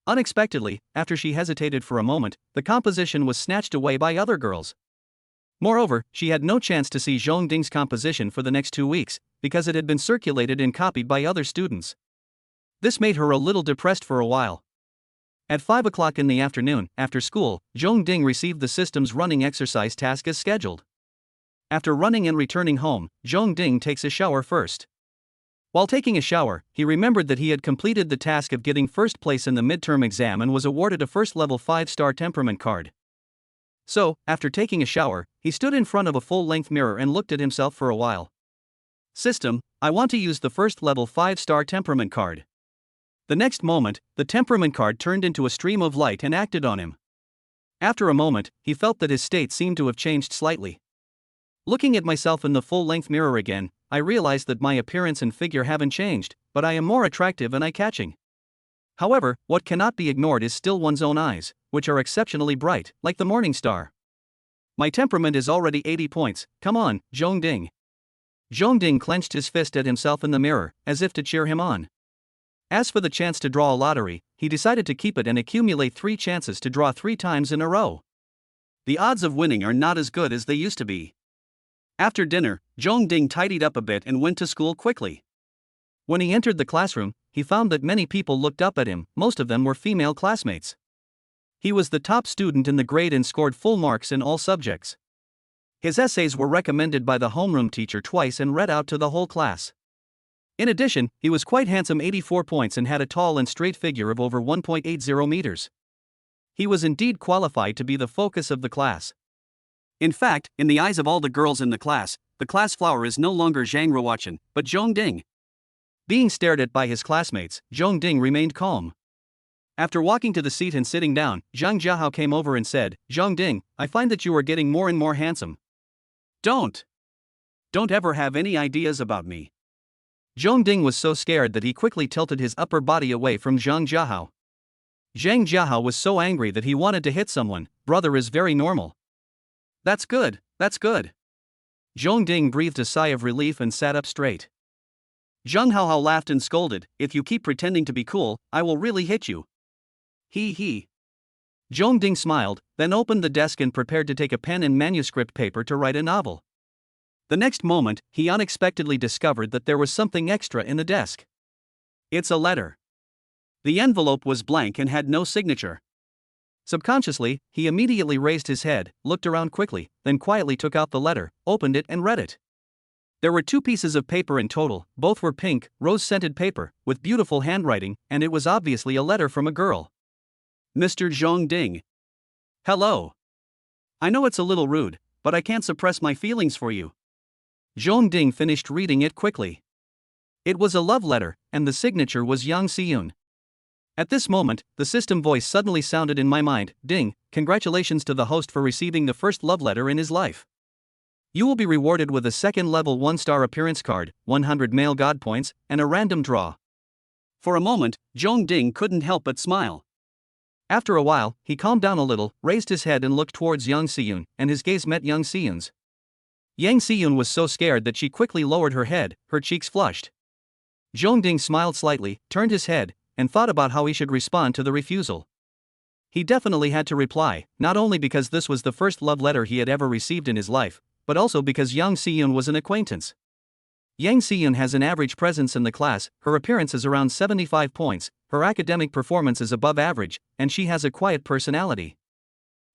Unexpectedly, after she hesitated for a moment, the composition was snatched away by other girls. Moreover, she had no chance to see Zhongding's composition for the next 2 weeks, because it had been circulated and copied by other students. This made her a little depressed for a while. At 5 o'clock in the afternoon, after school, Zhongding received the system's running exercise task as scheduled. After running and returning home, Zhongding takes a shower first. While taking a shower, he remembered that he had completed the task of getting first place in the midterm exam and was awarded a first-level 5-star temperament card. So, after taking a shower, he stood in front of a full-length mirror and looked at himself for a while. "System, I want to use the first-level 5-star temperament card." The next moment, the temperament card turned into a stream of light and acted on him. After a moment, he felt that his state seemed to have changed slightly. "Looking at myself in the full-length mirror again, I realized that my appearance and figure haven't changed, but I am more attractive and eye-catching. However, what cannot be ignored is still one's own eyes, which are exceptionally bright, like the morning star. My temperament is already 80 points, come on, Zhongding." Zhongding clenched his fist at himself in the mirror, as if to cheer him on. As for the chance to draw a lottery, he decided to keep it and accumulate 3 chances to draw 3 times in a row. The odds of winning are not as good as they used to be. After dinner, Zhongding tidied up a bit and went to school quickly. When he entered the classroom, he found that many people looked up at him, most of them were female classmates. He was the top student in the grade and scored full marks in all subjects. His essays were recommended by the homeroom teacher twice and read out to the whole class. In addition, he was quite handsome, 84 points, and had a tall and straight figure of over 1.80 meters. He was indeed qualified to be the focus of the class. In fact, in the eyes of all the girls in the class flower is no longer Zhang Ruochen, but Zhongding. Being stared at by his classmates, Zhongding remained calm. After walking to the seat and sitting down, Zhang Jiahao came over and said, "Zhongding, I find that you are getting more and more handsome. Don't ever have any ideas about me." Zhongding was so scared that he quickly tilted his upper body away from Zhang Jiahao. Zhang Jiahao was so angry that he wanted to hit someone. "Brother is very normal." That's good, that's good." Zhongding breathed a sigh of relief and sat up straight. Zhang Haohao laughed and scolded, "If you keep pretending to be cool, I will really hit you." He. Zhongding smiled, then opened the desk and prepared to take a pen and manuscript paper to write a novel. The next moment, he unexpectedly discovered that there was something extra in the desk. It's a letter. The envelope was blank and had no signature. Subconsciously, he immediately raised his head, looked around quickly, then quietly took out the letter, opened it and read it. There were 2 pieces of paper in total, both were pink, rose-scented paper, with beautiful handwriting, and it was obviously a letter from a girl. "Mr. Zhongding. Hello. I know it's a little rude, but I can't suppress my feelings for you." Zhongding finished reading it quickly. It was a love letter, and the signature was Yang Xiyun. At this moment, the system voice suddenly sounded in my mind, "Ding, congratulations to the host for receiving the first love letter in his life. You will be rewarded with a second-level 1-star appearance card, 100 male god points, and a random draw." For a moment, Zhongding couldn't help but smile. After a while, he calmed down a little, raised his head and looked towards Yang Xiyun, and his gaze met Yang Xiyun's. Yang Xiyun was so scared that she quickly lowered her head, her cheeks flushed. Zhongding smiled slightly, turned his head, and thought about how he should respond to the refusal. He definitely had to reply, not only because this was the first love letter he had ever received in his life, but also because Yang Xiyun was an acquaintance. Yang Xiyun has an average presence in the class, her appearance is around 75 points, her academic performance is above average, and she has a quiet personality.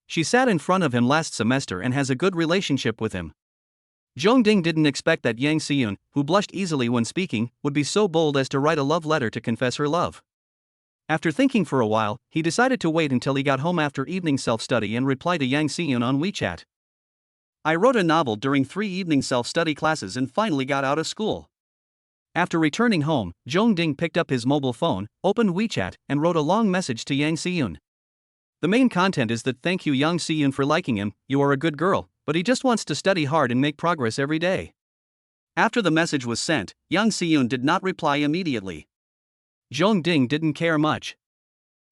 She sat in front of him last semester and has a good relationship with him. Zhongding didn't expect that Yang Xiyun, who blushed easily when speaking, would be so bold as to write a love letter to confess her love. After thinking for a while, he decided to wait until he got home after evening self-study and reply to Yang Siyun on WeChat. I wrote a novel during 3 evening self-study classes and finally got out of school. After returning home, Zhong Ding picked up his mobile phone, opened WeChat, and wrote a long message to Yang Siyun. The main content is that thank you Yang Siyun for liking him, you are a good girl, but he just wants to study hard and make progress every day. After the message was sent, Yang Siyun did not reply immediately. Zhong Ding didn't care much.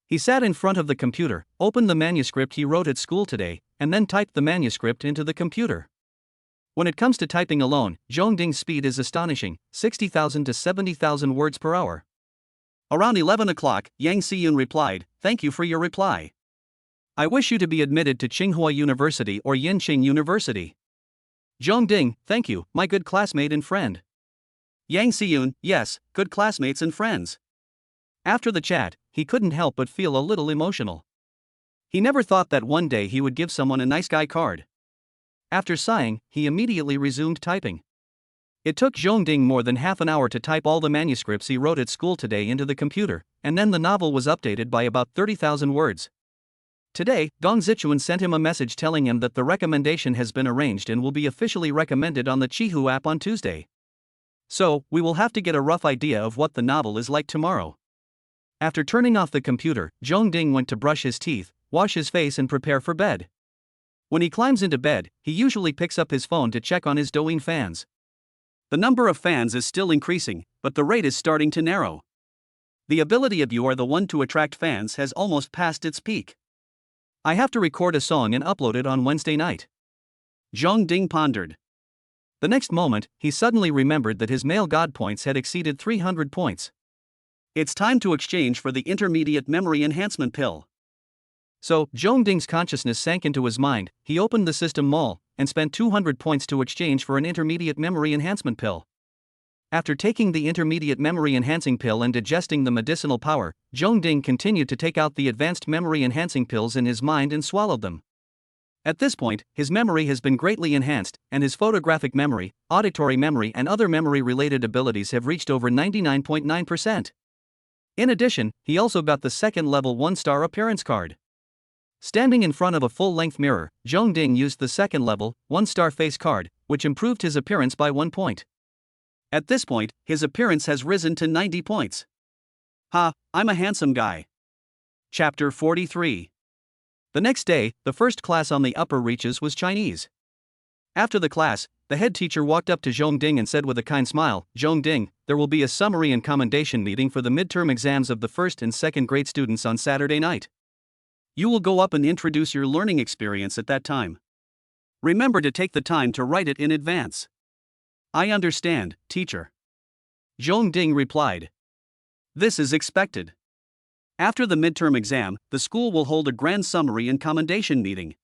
He sat in front of the computer, opened the manuscript he wrote at school today, and then typed the manuscript into the computer. When it comes to typing alone, Zhong Ding's speed is astonishing, 60,000 to 70,000 words per hour. Around 11 o'clock, Yang Siyun replied, "Thank you for your reply. I wish you to be admitted to Tsinghua University or Yinqing University." Zhong Ding, "Thank you, my good classmate and friend." Yang Siyun, "Yes, good classmates and friends." After the chat, he couldn't help but feel a little emotional. He never thought that one day he would give someone a nice guy card. After sighing, he immediately resumed typing. It took Zhong Ding more than half an hour to type all the manuscripts he wrote at school today into the computer, and then the novel was updated by about 30,000 words. Today, Gong Zichuan sent him a message telling him that the recommendation has been arranged and will be officially recommended on the Qihoo app on Tuesday. So, we will have to get a rough idea of what the novel is like tomorrow. After turning off the computer, Zhong Ding went to brush his teeth, wash his face and prepare for bed. When he climbs into bed, he usually picks up his phone to check on his Douyin fans. The number of fans is still increasing, but the rate is starting to narrow. The ability of You Are the One to attract fans has almost passed its peak. I have to record a song and upload it on Wednesday night. Zhong Ding pondered. The next moment, he suddenly remembered that his male god points had exceeded 300 points. It's time to exchange for the intermediate memory enhancement pill. So, Zhong Ding's consciousness sank into his mind, he opened the system mall, and spent 200 points to exchange for an intermediate memory enhancement pill. After taking the intermediate memory enhancing pill and digesting the medicinal power, Zhong Ding continued to take out the advanced memory enhancing pills in his mind and swallowed them. At this point, his memory has been greatly enhanced, and his photographic memory, auditory memory and other memory-related abilities have reached over 99.9%. In addition, he also got the second level 1-star appearance card. Standing in front of a full-length mirror, Zhong Ding used the second level 1-star face card, which improved his appearance by 1 point. At this point, his appearance has risen to 90 points. Ha, I'm a handsome guy. Chapter 43. The next day, the first class on the upper reaches was Chinese. After the class, the head teacher walked up to Zhong Ding and said with a kind smile, "Zhong Ding, there will be a summary and commendation meeting for the midterm exams of the first and second grade students on Saturday night. You will go up and introduce your learning experience at that time. Remember to take the time to write it in advance." "I understand, teacher." Zhong Ding replied. "This is expected." After the midterm exam, the school will hold a grand summary and commendation meeting.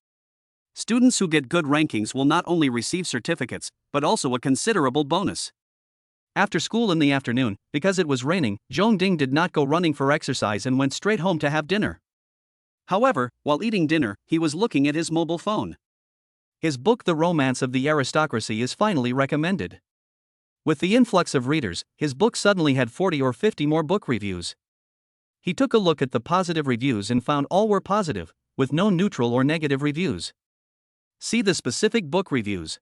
Students who get good rankings will not only receive certificates, but also a considerable bonus. After school in the afternoon, because it was raining, Zhong Ding did not go running for exercise and went straight home to have dinner. However, while eating dinner, he was looking at his mobile phone. His book The Romance of the Aristocracy is finally recommended. With the influx of readers, his book suddenly had 40 or 50 more book reviews. He took a look at the positive reviews and found all were positive, with no neutral or negative reviews. See the specific book reviews.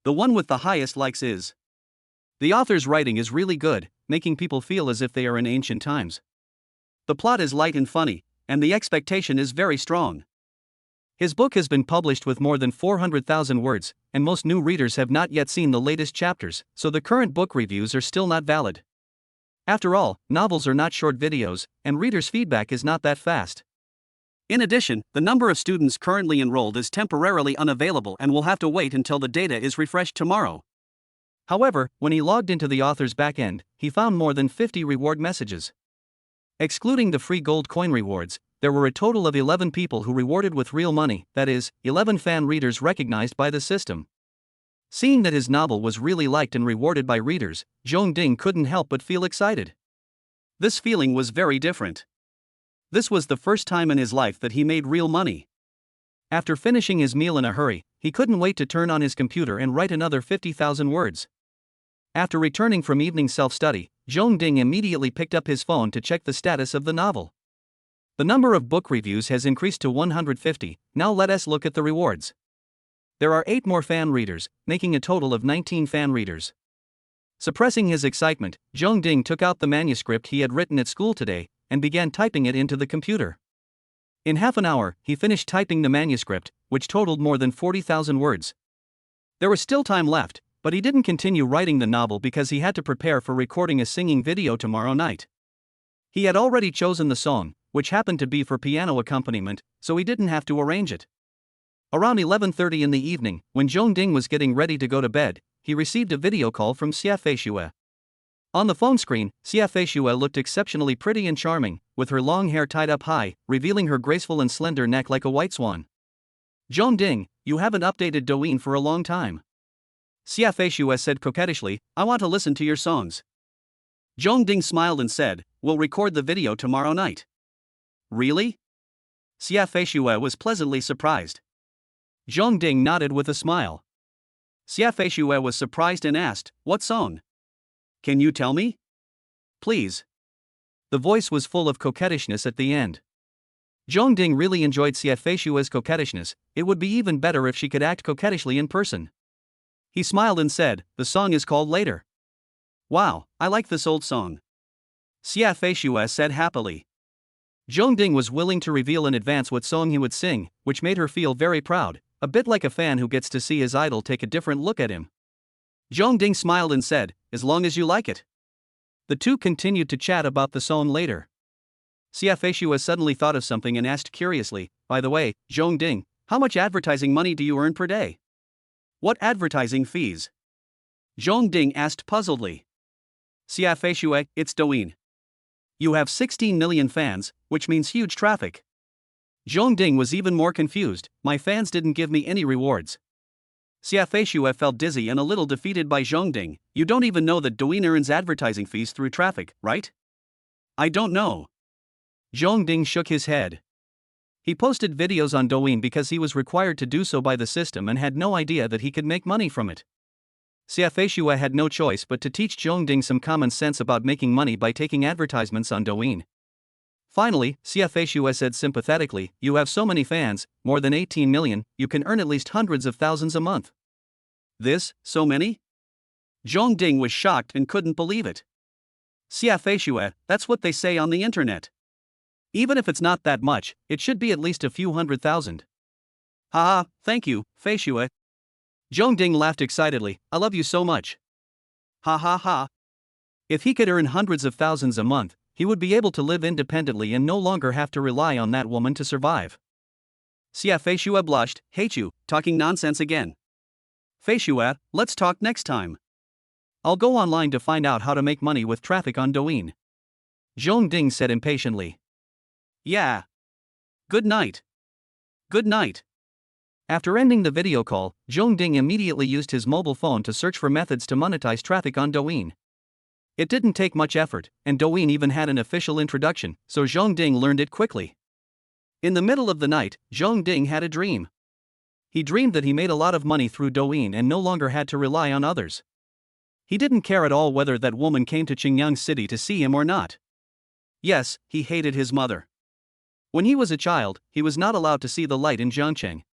The one with the highest likes is. The author's writing is really good, making people feel as if they are in ancient times. The plot is light and funny, and the expectation is very strong. His book has been published with more than 400,000 words, and most new readers have not yet seen the latest chapters, so the current book reviews are still not valid. After all, novels are not short videos, and readers' feedback is not that fast. In addition, the number of students currently enrolled is temporarily unavailable and will have to wait until the data is refreshed tomorrow. However, when he logged into the author's backend, he found more than 50 reward messages. Excluding the free gold coin rewards, there were a total of 11 people who rewarded with real money, that is, 11 fan readers recognized by the system. Seeing that his novel was really liked and rewarded by readers, Zhong Ding couldn't help but feel excited. This feeling was very different. This was the first time in his life that he made real money. After finishing his meal in a hurry, he couldn't wait to turn on his computer and write another 50,000 words. After returning from evening self-study, Zhong Ding immediately picked up his phone to check the status of the novel. The number of book reviews has increased to 150, now let us look at the rewards. There are 8 more fan readers, making a total of 19 fan readers. Suppressing his excitement, Zhong Ding took out the manuscript he had written at school today, and began typing it into the computer. In half an hour, he finished typing the manuscript, which totaled more than 40,000 words. There was still time left, but he didn't continue writing the novel because he had to prepare for recording a singing video tomorrow night. He had already chosen the song, which happened to be for piano accompaniment, so he didn't have to arrange it. Around 11:30 in the evening, when Zhong Ding was getting ready to go to bed, he received a video call from Xia Feishue. On the phone screen, Xia Feishue looked exceptionally pretty and charming, with her long hair tied up high, revealing her graceful and slender neck like a white swan. "Zhong Ding, you haven't updated Douyin for a long time." Xia Feishue said coquettishly, "I want to listen to your songs." Zhong Ding smiled and said, "We'll record the video tomorrow night." "Really?" Xia Feishue was pleasantly surprised. Zhong Ding nodded with a smile. Xia Feishue was surprised and asked, "What song? Can you tell me? Please." The voice was full of coquettishness at the end. Zhong Ding really enjoyed Xia Feishue's coquettishness. It would be even better if she could act coquettishly in person. He smiled and said, "The song is called Later." "Wow, I like this old song," Xia Feishue said happily. Zhong Ding was willing to reveal in advance what song he would sing, which made her feel very proud, a bit like a fan who gets to see his idol take a different look at him. Zhong Ding smiled and said, "As long as you like it." The two continued to chat about the song later. Xia Feishue suddenly thought of something and asked curiously, "By the way, Zhong Ding, how much advertising money do you earn per day?" "What advertising fees?" Zhong Ding asked puzzledly. Xia Feishue, "It's Douyin. You have 16 million fans, which means huge traffic." Zhong Ding was even more confused. "My fans didn't give me any rewards." Xia Feishue felt dizzy and a little defeated by Zhong Ding. "You don't even know that Douyin earns advertising fees through traffic, right?" "I don't know." Zhong Ding shook his head. He posted videos on Douyin because he was required to do so by the system and had no idea that he could make money from it. Xia Feishue had no choice but to teach Zhong Ding some common sense about making money by taking advertisements on Douyin. Finally, Xia Feishue said sympathetically, "You have so many fans, more than 18 million, you can earn at least hundreds of thousands a month." "This, so many?" Zhong Ding was shocked and couldn't believe it. "Xia Feishue, that's what they say on the internet. Even if it's not that much, it should be at least a few 100,000. "Haha, thank you, Feishue." Zhong Ding laughed excitedly, "I love you so much." Ha ha ha. If he could earn hundreds of thousands a month, he would be able to live independently and no longer have to rely on that woman to survive. Xia Feishue blushed, "Hate you, talking nonsense again." "Feishue, let's talk next time. I'll go online to find out how to make money with traffic on Douyin." Zhong Ding said impatiently. "Yeah. Good night." "Good night." After ending the video call, Zhong Ding immediately used his mobile phone to search for methods to monetize traffic on Douyin. It didn't take much effort, and Douyin even had an official introduction, so Zhong Ding learned it quickly. In the middle of the night, Zhong Ding had a dream. He dreamed that he made a lot of money through Douyin and no longer had to rely on others. He didn't care at all whether that woman came to Qingyang City to see him or not. Yes, he hated his mother. When he was a child, he was not allowed to see the light in Jiangcheng.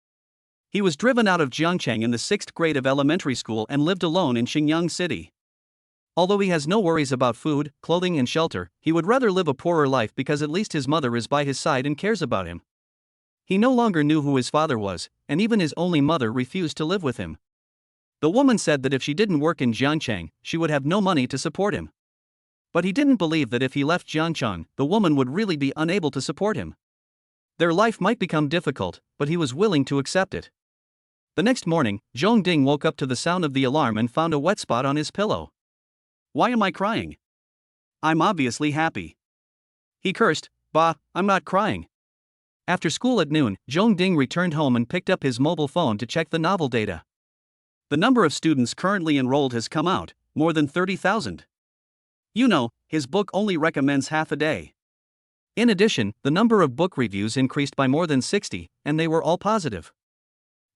He was driven out of Jiangcheng in the 6th grade of elementary school and lived alone in Qingyang City. Although he has no worries about food, clothing and shelter, he would rather live a poorer life because at least his mother is by his side and cares about him. He no longer knew who his father was, and even his only mother refused to live with him. The woman said that if she didn't work in Jiangcheng, she would have no money to support him. But he didn't believe that if he left Jiangcheng, the woman would really be unable to support him. Their life might become difficult, but he was willing to accept it. The next morning, Zhong Ding woke up to the sound of the alarm and found a wet spot on his pillow. "Why am I crying? I'm obviously happy." He cursed, "Bah, I'm not crying." After school at noon, Zhong Ding returned home and picked up his mobile phone to check the novel data. The number of students currently enrolled has come out, more than 30,000. You know, his book only recommends half a day. In addition, the number of book reviews increased by more than 60, and they were all positive.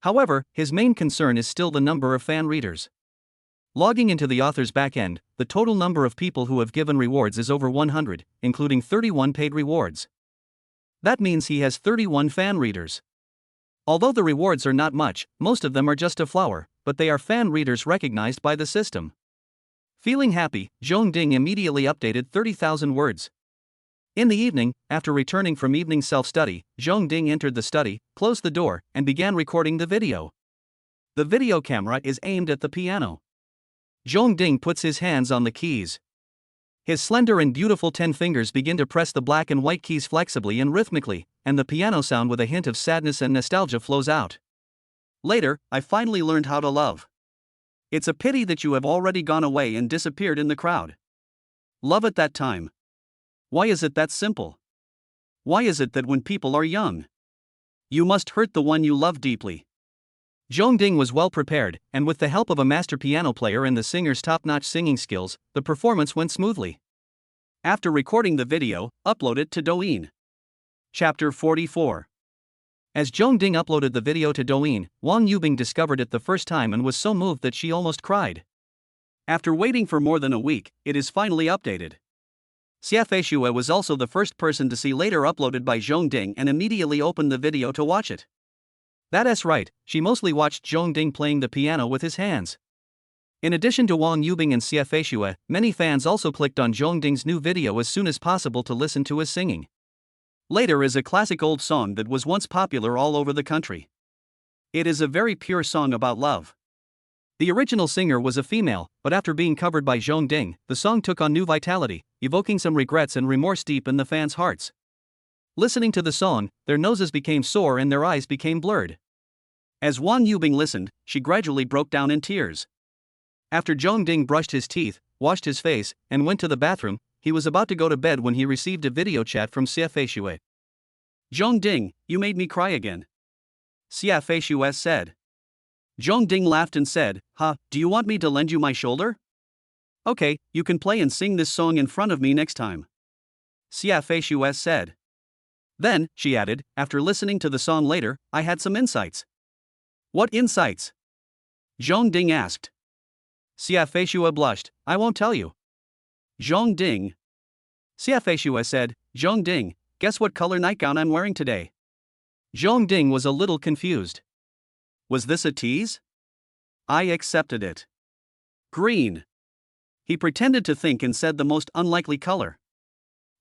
However, his main concern is still the number of fan readers. Logging into the author's backend, the total number of people who have given rewards is over 100, including 31 paid rewards. That means he has 31 fan readers. Although the rewards are not much, most of them are just a flower, but they are fan readers recognized by the system. Feeling happy, Zhong Ding immediately updated 30,000 words. In the evening, after returning from evening self-study, Zhong Ding entered the study, closed the door, and began recording the video. The video camera is aimed at the piano. Zhong Ding puts his hands on the keys. His slender and beautiful 10 fingers begin to press the black and white keys flexibly and rhythmically, and the piano sound with a hint of sadness and nostalgia flows out. Later, I finally learned how to love. It's a pity that you have already gone away and disappeared in the crowd. Love at that time. Why is it that simple? Why is it that when people are young, you must hurt the one you love deeply? Zhong Ding was well prepared, and with the help of a master piano player and the singer's top-notch singing skills, the performance went smoothly. After recording the video, upload it to Douyin. Chapter 44. As Zhong Ding uploaded the video to Douyin, Wang Yubing discovered it the first time and was so moved that she almost cried. After waiting for more than a week, it is finally updated. Xia Feishue was also the first person to see later uploaded by Zhong Ding and immediately opened the video to watch it. That's right, she mostly watched Zhong Ding playing the piano with his hands. In addition to Wang Yubing and Xia Feishue, many fans also clicked on Zhong Ding's new video as soon as possible to listen to his singing. Later is a classic old song that was once popular all over the country. It is a very pure song about love. The original singer was a female, but after being covered by Zhong Ding, the song took on new vitality, evoking some regrets and remorse deep in the fans' hearts. Listening to the song, their noses became sore and their eyes became blurred. As Wang Yubing listened, she gradually broke down in tears. After Zhong Ding brushed his teeth, washed his face, and went to the bathroom, he was about to go to bed when he received a video chat from Xia Feishue. "Zhong Ding, you made me cry again," Xia Feishue said. Zhong Ding laughed and said, do you want me to lend you my shoulder? Okay, you can play and sing this song in front of me next time," Xia Feishue said. Then, she added, after listening to the song later, I had some insights. "What insights?" Zhong Ding asked. Xia Feishue blushed, "I won't tell you." Zhong Ding. Xia Feishue said, "Zhong Ding, guess what color nightgown I'm wearing today?" Zhong Ding was a little confused. Was this a tease? I accepted it. Green. He pretended to think and said the most unlikely color.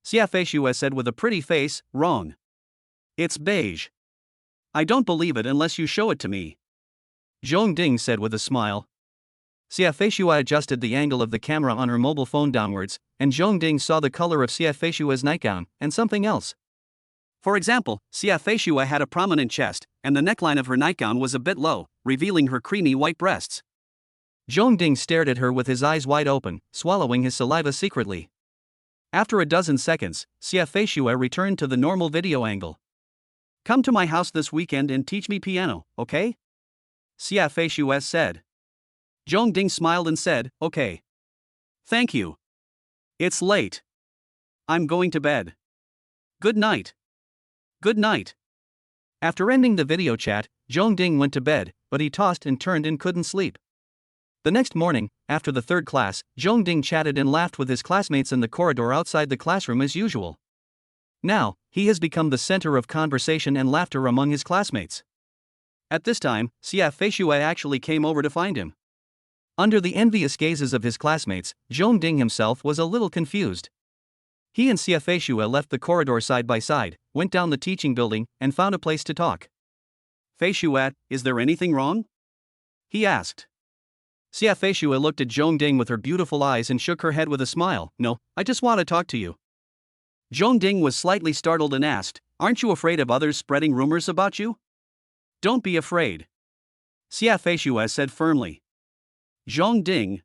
Xia Feishue said with a pretty face, "Wrong. It's beige." "I don't believe it unless you show it to me," Zhong Ding said with a smile. Xia Feishue adjusted the angle of the camera on her mobile phone downwards, and Zhong Ding saw the color of Xia Feishue's nightgown, and something else. For example, Xia Feishue had a prominent chest, and the neckline of her nightgown was a bit low, revealing her creamy white breasts. Zhong Ding stared at her with his eyes wide open, swallowing his saliva secretly. After a dozen seconds, Xia Feishue returned to the normal video angle. "Come to my house this weekend and teach me piano, okay?" Xia Feishue said. Zhong Ding smiled and said, "Okay. Thank you. It's late. I'm going to bed. Good night." Good night. After ending the video chat, Zhong Ding went to bed, but he tossed and turned and couldn't sleep. The next morning, after the third class, Zhong Ding chatted and laughed with his classmates in the corridor outside the classroom as usual. Now, he has become the center of conversation and laughter among his classmates. At this time, Xia Feishue actually came over to find him. Under the envious gazes of his classmates, Zhong Ding himself was a little confused. He and Xia Feishue left the corridor side by side, went down the teaching building, and found a place to talk. "Feishue, is there anything wrong?" he asked. Xia Feishue looked at Zhong Ding with her beautiful eyes and shook her head with a smile. "No, I just want to talk to you." Zhong Ding was slightly startled and asked, "Aren't you afraid of others spreading rumors about you?" "Don't be afraid," Xia Feishue said firmly. Zhong Ding.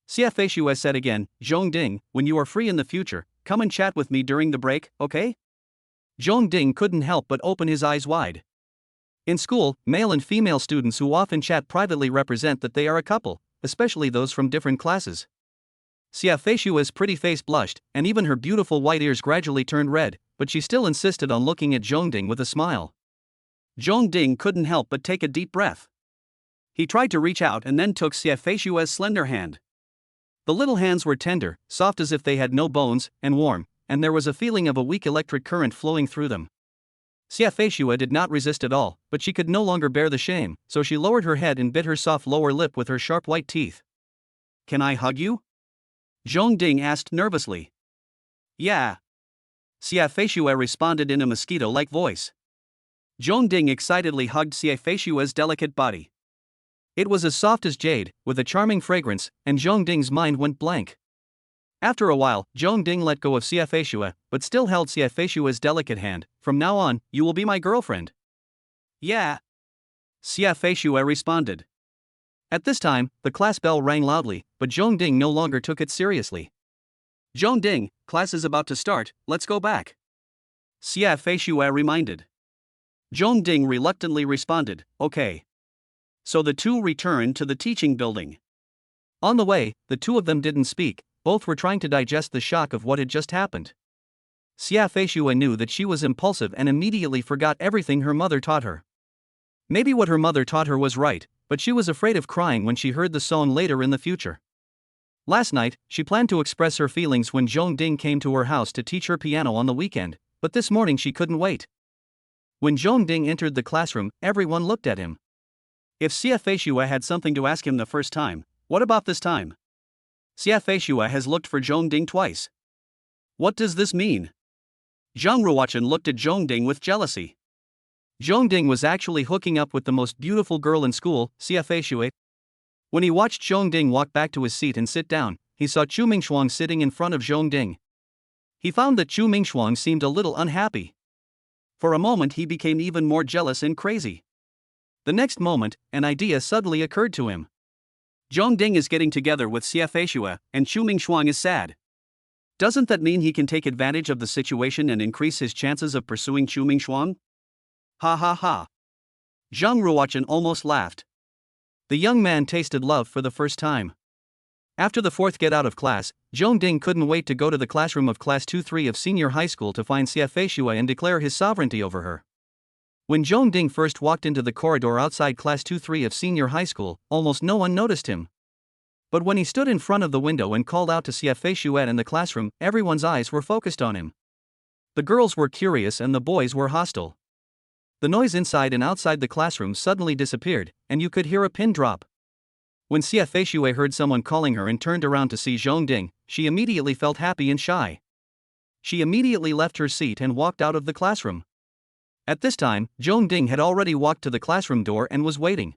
Xia Feishue said again, "Zhong Ding, when you are free in the future, come and chat with me during the break, okay?" Zhong Ding couldn't help but open his eyes wide. In school, male and female students who often chat privately represent that they are a couple, especially those from different classes. Xia Feishue's pretty face blushed, and even her beautiful white ears gradually turned red, but she still insisted on looking at Zhong Ding with a smile. Zhong Ding couldn't help but take a deep breath. He tried to reach out and then took Xiafeishua's slender hand. The little hands were tender, soft as if they had no bones, and warm, and there was a feeling of a weak electric current flowing through them. Xiafeishua did not resist at all, but she could no longer bear the shame, so she lowered her head and bit her soft lower lip with her sharp white teeth. "Can I hug you?" Zhong Ding asked nervously. "Yeah." Xiafeishua responded in a mosquito-like voice. Zhong Ding excitedly hugged Xiafeishua's delicate body. It was as soft as jade, with a charming fragrance, and Zhong Ding's mind went blank. After a while, Zhong Ding let go of Xiafeishua, but still held Xiafeishua's delicate hand. "From now on, you will be my girlfriend." "Yeah," Xiafeishua responded. At this time, the class bell rang loudly, but Zhong Ding no longer took it seriously. "Zhong Ding, class is about to start, let's go back," Xiafeishua reminded. Zhong Ding reluctantly responded, "Okay." So the two returned to the teaching building. On the way, the two of them didn't speak, both were trying to digest the shock of what had just happened. Xiafeishua knew that she was impulsive and immediately forgot everything her mother taught her. Maybe what her mother taught her was right, but she was afraid of crying when she heard the song later in the future. Last night, she planned to express her feelings when Zhong Ding came to her house to teach her piano on the weekend, but this morning she couldn't wait. When Zhong Ding entered the classroom, everyone looked at him. If Xiafeishua had something to ask him the first time, what about this time? Xiafeishua has looked for Zhong Ding twice. What does this mean? Zhang Ruochen looked at Zhong Ding with jealousy. Zhong Ding was actually hooking up with the most beautiful girl in school, Xiafeishua. When he watched Zhong Ding walk back to his seat and sit down, he saw Chu Mingshuang sitting in front of Zhong Ding. He found that Chu Mingshuang seemed a little unhappy. For a moment he became even more jealous and crazy. The next moment, an idea suddenly occurred to him. Zhong Ding is getting together with Xiafeishua, and Chu Mingshuang is sad. Doesn't that mean he can take advantage of the situation and increase his chances of pursuing Chu Mingshuang? Ha ha ha. Zhang Ruochen almost laughed. The young man tasted love for the first time. After the fourth get out of class, Zhong Ding couldn't wait to go to the classroom of class 2-3 of senior high school to find Xiafeishua and declare his sovereignty over her. When Zhong Ding first walked into the corridor outside class 2-3 of senior high school, almost no one noticed him. But when he stood in front of the window and called out to Xiafeishua in the classroom, everyone's eyes were focused on him. The girls were curious and the boys were hostile. The noise inside and outside the classroom suddenly disappeared, and you could hear a pin drop. When Xiafeishua heard someone calling her and turned around to see Zhong Ding, she immediately felt happy and shy. She immediately left her seat and walked out of the classroom. At this time, Zhong Ding had already walked to the classroom door and was waiting.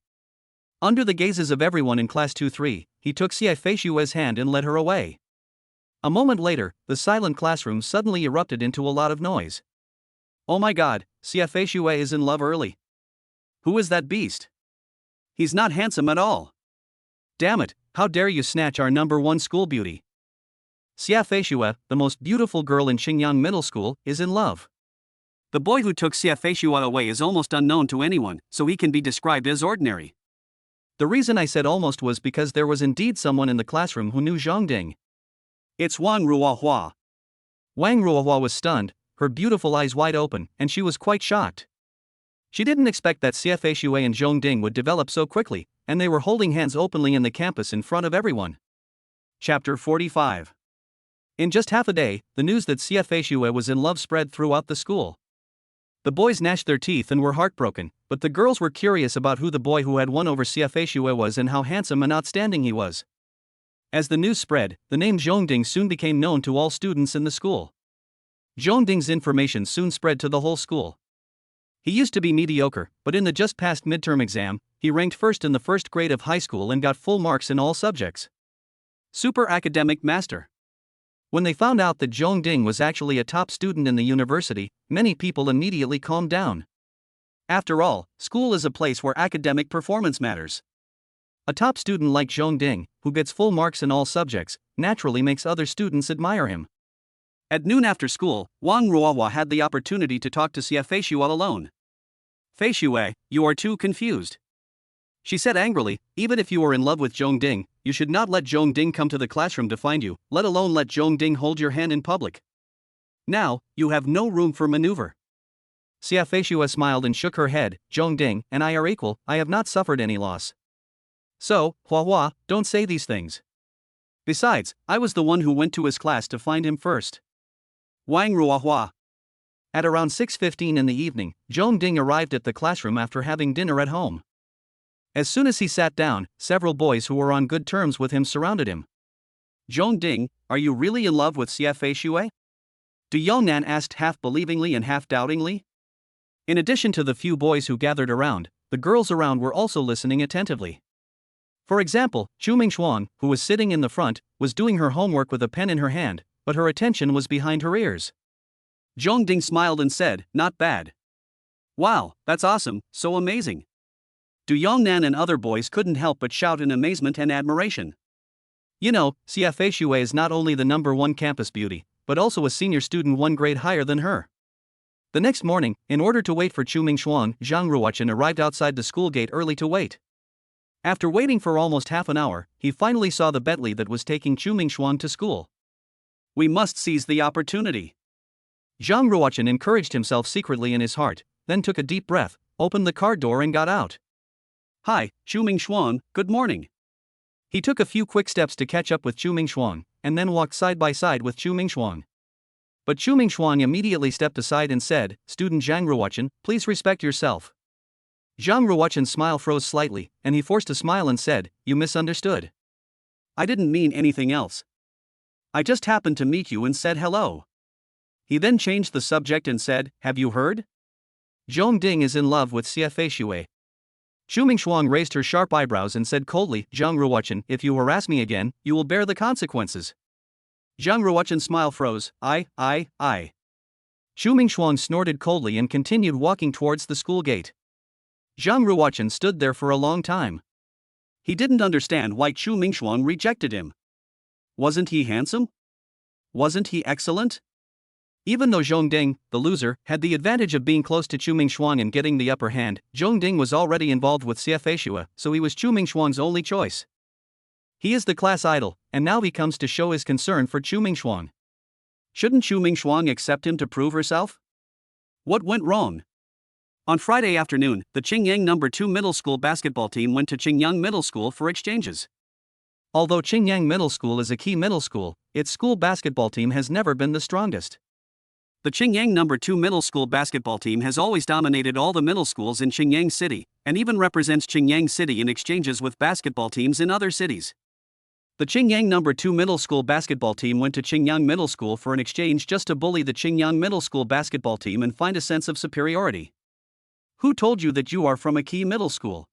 Under the gazes of everyone in class 2-3, he took Xiafeishua's hand and led her away. A moment later, the silent classroom suddenly erupted into a lot of noise. "Oh my god, Xiafeishua is in love early. Who is that beast? He's not handsome at all. Damn it, how dare you snatch our #1 school beauty." Xiafeishua, the most beautiful girl in Xingyang Middle School, is in love. The boy who took Xiafeishua away is almost unknown to anyone, so he can be described as ordinary. The reason I said almost was because there was indeed someone in the classroom who knew Zhong Ding. It's Wang Ruohua. Wang Ruohua was stunned, her beautiful eyes wide open, and she was quite shocked. She didn't expect that Xiafeishua and Zhong Ding would develop so quickly, and they were holding hands openly in the campus in front of everyone. Chapter 45. In just half a day, the news that Xiafeishua was in love spread throughout the school. The boys gnashed their teeth and were heartbroken, but the girls were curious about who the boy who had won over Xiafeishua was and how handsome and outstanding he was. As the news spread, the name Zhong Ding soon became known to all students in the school. Zhong Ding's information soon spread to the whole school. He used to be mediocre, but in the just passed midterm exam, he ranked first in the first grade of high school and got full marks in all subjects. Super academic master. When they found out that Zhong Ding was actually a top student in the university, many people immediately calmed down. After all, school is a place where academic performance matters. A top student like Zhong Ding, who gets full marks in all subjects, naturally makes other students admire him. At noon after school, Wang Ruohua had the opportunity to talk to Xiafeishua alone. "Feishua, you are too confused," she said angrily. "Even if you are in love with Zhong Ding, you should not let Zhong Ding come to the classroom to find you, let alone let Zhong Ding hold your hand in public. Now, you have no room for maneuver." Xiafeishua smiled and shook her head. "Zhong Ding and I are equal, I have not suffered any loss. So, Hua Hua, don't say these things. Besides, I was the one who went to his class to find him first. Wang Ruahua. At around 6:15 in the evening, Zhong Ding arrived at the classroom after having dinner at home. As soon as he sat down, several boys who were on good terms with him surrounded him. Zhong Ding, are you really in love with Xie Fei Xue? Du Yongnan asked half believingly and half doubtingly. In addition to the few boys who gathered around, the girls around were also listening attentively. For example, Chu Mingxuan, who was sitting in the front, was doing her homework with a pen in her hand, but her attention was behind her ears. Zhong Ding smiled and said, not bad. Wow, that's awesome, so amazing. Du Yongnan and other boys couldn't help but shout in amazement and admiration. You know, Xie Fei Xue is not only the #1 campus beauty, but also a senior student 1 grade higher than her. The next morning, in order to wait for Chu Mingxuan, Zhang Ruochen arrived outside the school gate early to wait. After waiting for almost half an hour, he finally saw the Bentley that was taking Chu Mingxuan to school. We must seize the opportunity. Zhang Ruochen encouraged himself secretly in his heart, then took a deep breath, opened the car door and got out. Hi, Chu Mingxuan, good morning. He took a few quick steps to catch up with Chu Mingxuan, and then walked side by side with Chu Mingxuan. But Chu Mingxuan immediately stepped aside and said, Student Zhang Ruochen, please respect yourself. Zhang Ruochen's smile froze slightly, and he forced a smile and said, you misunderstood. I didn't mean anything else. I just happened to meet you and said hello. He then changed the subject and said, have you heard? Zhong Ding is in love with Xie Fei Xue. Chu Mingxuan raised her sharp eyebrows and said coldly, Zhang Ruochen, if you harass me again, you will bear the consequences. Zhang Ruochen's smile froze, I. Chu Mingxuan snorted coldly and continued walking towards the school gate. Zhang Ruochen stood there for a long time. He didn't understand why Chu Mingxuan rejected him. Wasn't he handsome? Wasn't he excellent? Even though Zhong Ding, the loser, had the advantage of being close to Chu Mingxuan and getting the upper hand, Zhong Ding was already involved with Xie Fei Xue, so he was Chu Mingxuan's only choice. He is the class idol, and now he comes to show his concern for Chu Mingxuan. Shouldn't Chu Mingxuan accept him to prove herself? What went wrong? On Friday afternoon, the Qingyang #2 middle school basketball team went to Qingyang Middle School for exchanges. Although Qingyang Middle School is a key middle school, its school basketball team has never been the strongest. The Qingyang #2 middle school basketball team has always dominated all the middle schools in Qingyang City, and even represents Qingyang City in exchanges with basketball teams in other cities. The Qingyang #2 middle school basketball team went to Qingyang Middle School for an exchange just to bully the Qingyang Middle School basketball team and find a sense of superiority. Who told you that you are from a key middle school?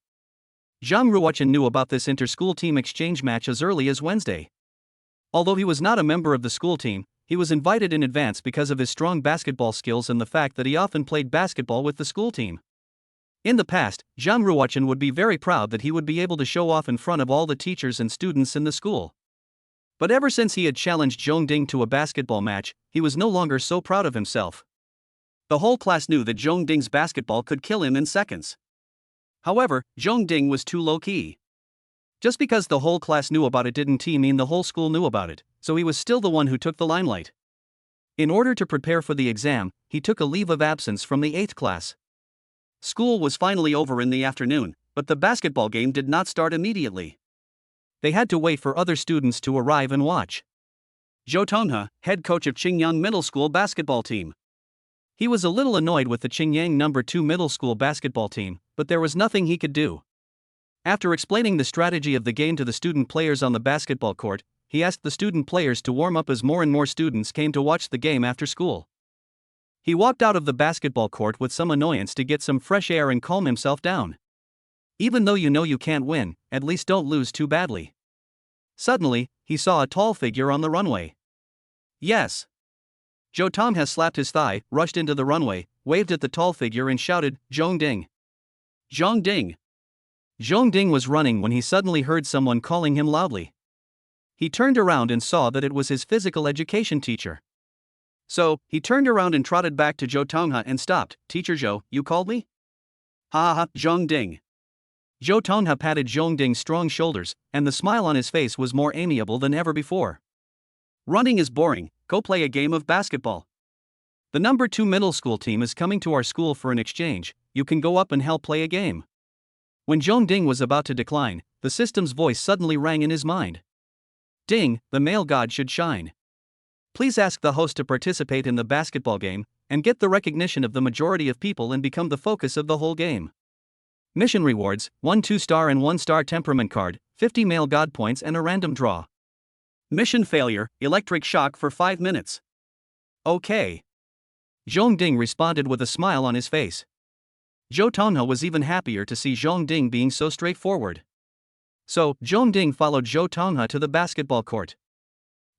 Zhang Ruochen knew about this inter-school team exchange match as early as Wednesday. Although he was not a member of the school team, he was invited in advance because of his strong basketball skills and the fact that he often played basketball with the school team. In the past, Zhang Ruochen would be very proud that he would be able to show off in front of all the teachers and students in the school. But ever since he had challenged Zhong Ding to a basketball match, he was no longer so proud of himself. The whole class knew that Zhong Ding's basketball could kill him in seconds. However, Zhong Ding was too low-key. Just because the whole class knew about it didn't mean the whole school knew about it, so he was still the one who took the limelight. In order to prepare for the exam, he took a leave of absence from the 8th class. School was finally over in the afternoon, but the basketball game did not start immediately. They had to wait for other students to arrive and watch. Zhou Tonghe, head coach of Qingyang Middle School basketball team. He was a little annoyed with the Qingyang #2 middle school basketball team, but there was nothing he could do. After explaining the strategy of the game to the student players on the basketball court, he asked the student players to warm up as more and more students came to watch the game after school. He walked out of the basketball court with some annoyance to get some fresh air and calm himself down. Even though you know you can't win, at least don't lose too badly. Suddenly, he saw a tall figure on the runway. Yes. Zhou Tonghe slapped his thigh, rushed into the runway, waved at the tall figure and shouted, Zhong Ding. Zhong Ding. Zhong Ding was running when he suddenly heard someone calling him loudly. He turned around and saw that it was his physical education teacher. So, he turned around and trotted back to Zhou Tonghe and stopped. Teacher Zhou, you called me? Ha ha ha, Zhong Ding. Zhou Tonghe patted Zhong Ding's strong shoulders, and the smile on his face was more amiable than ever before. Running is boring, go play a game of basketball. The #2 middle school team is coming to our school for an exchange, you can go up and help play a game. When Zhong Ding was about to decline, the system's voice suddenly rang in his mind. Ding, the male god should shine. Please ask the host to participate in the basketball game and get the recognition of the majority of people and become the focus of the whole game. Mission rewards: 1 2-star and 1-star temperament card, 50 male god points and a random draw. Mission failure: electric shock for 5 minutes. Okay. Zhong Ding responded with a smile on his face. Zhou Tonghe was even happier to see Zhong Ding being so straightforward. So, Zhong Ding followed Zhou Tonghe to the basketball court.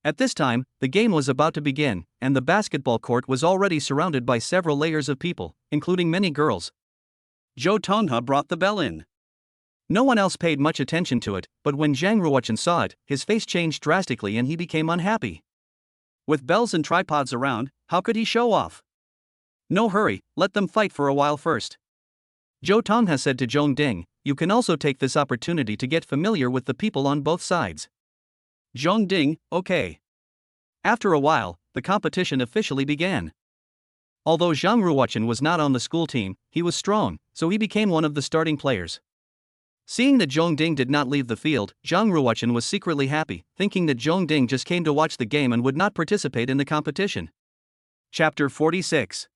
At this time, the game was about to begin, and the basketball court was already surrounded by several layers of people, including many girls. Zhou Tonghe brought the bell in. No one else paid much attention to it, but when Zhang Ruochen saw it, his face changed drastically and he became unhappy. With bells and tripods around, how could he show off? No hurry, let them fight for a while first. Zhou Tonghe said to Zhong Ding, you can also take this opportunity to get familiar with the people on both sides. Zhong Ding, okay. After a while, the competition officially began. Although Zhang Ruochen was not on the school team, he was strong, so he became one of the starting players. Seeing that Zhong Ding did not leave the field, Zhang Ruochen was secretly happy, thinking that Zhong Ding just came to watch the game and would not participate in the competition. Chapter 46.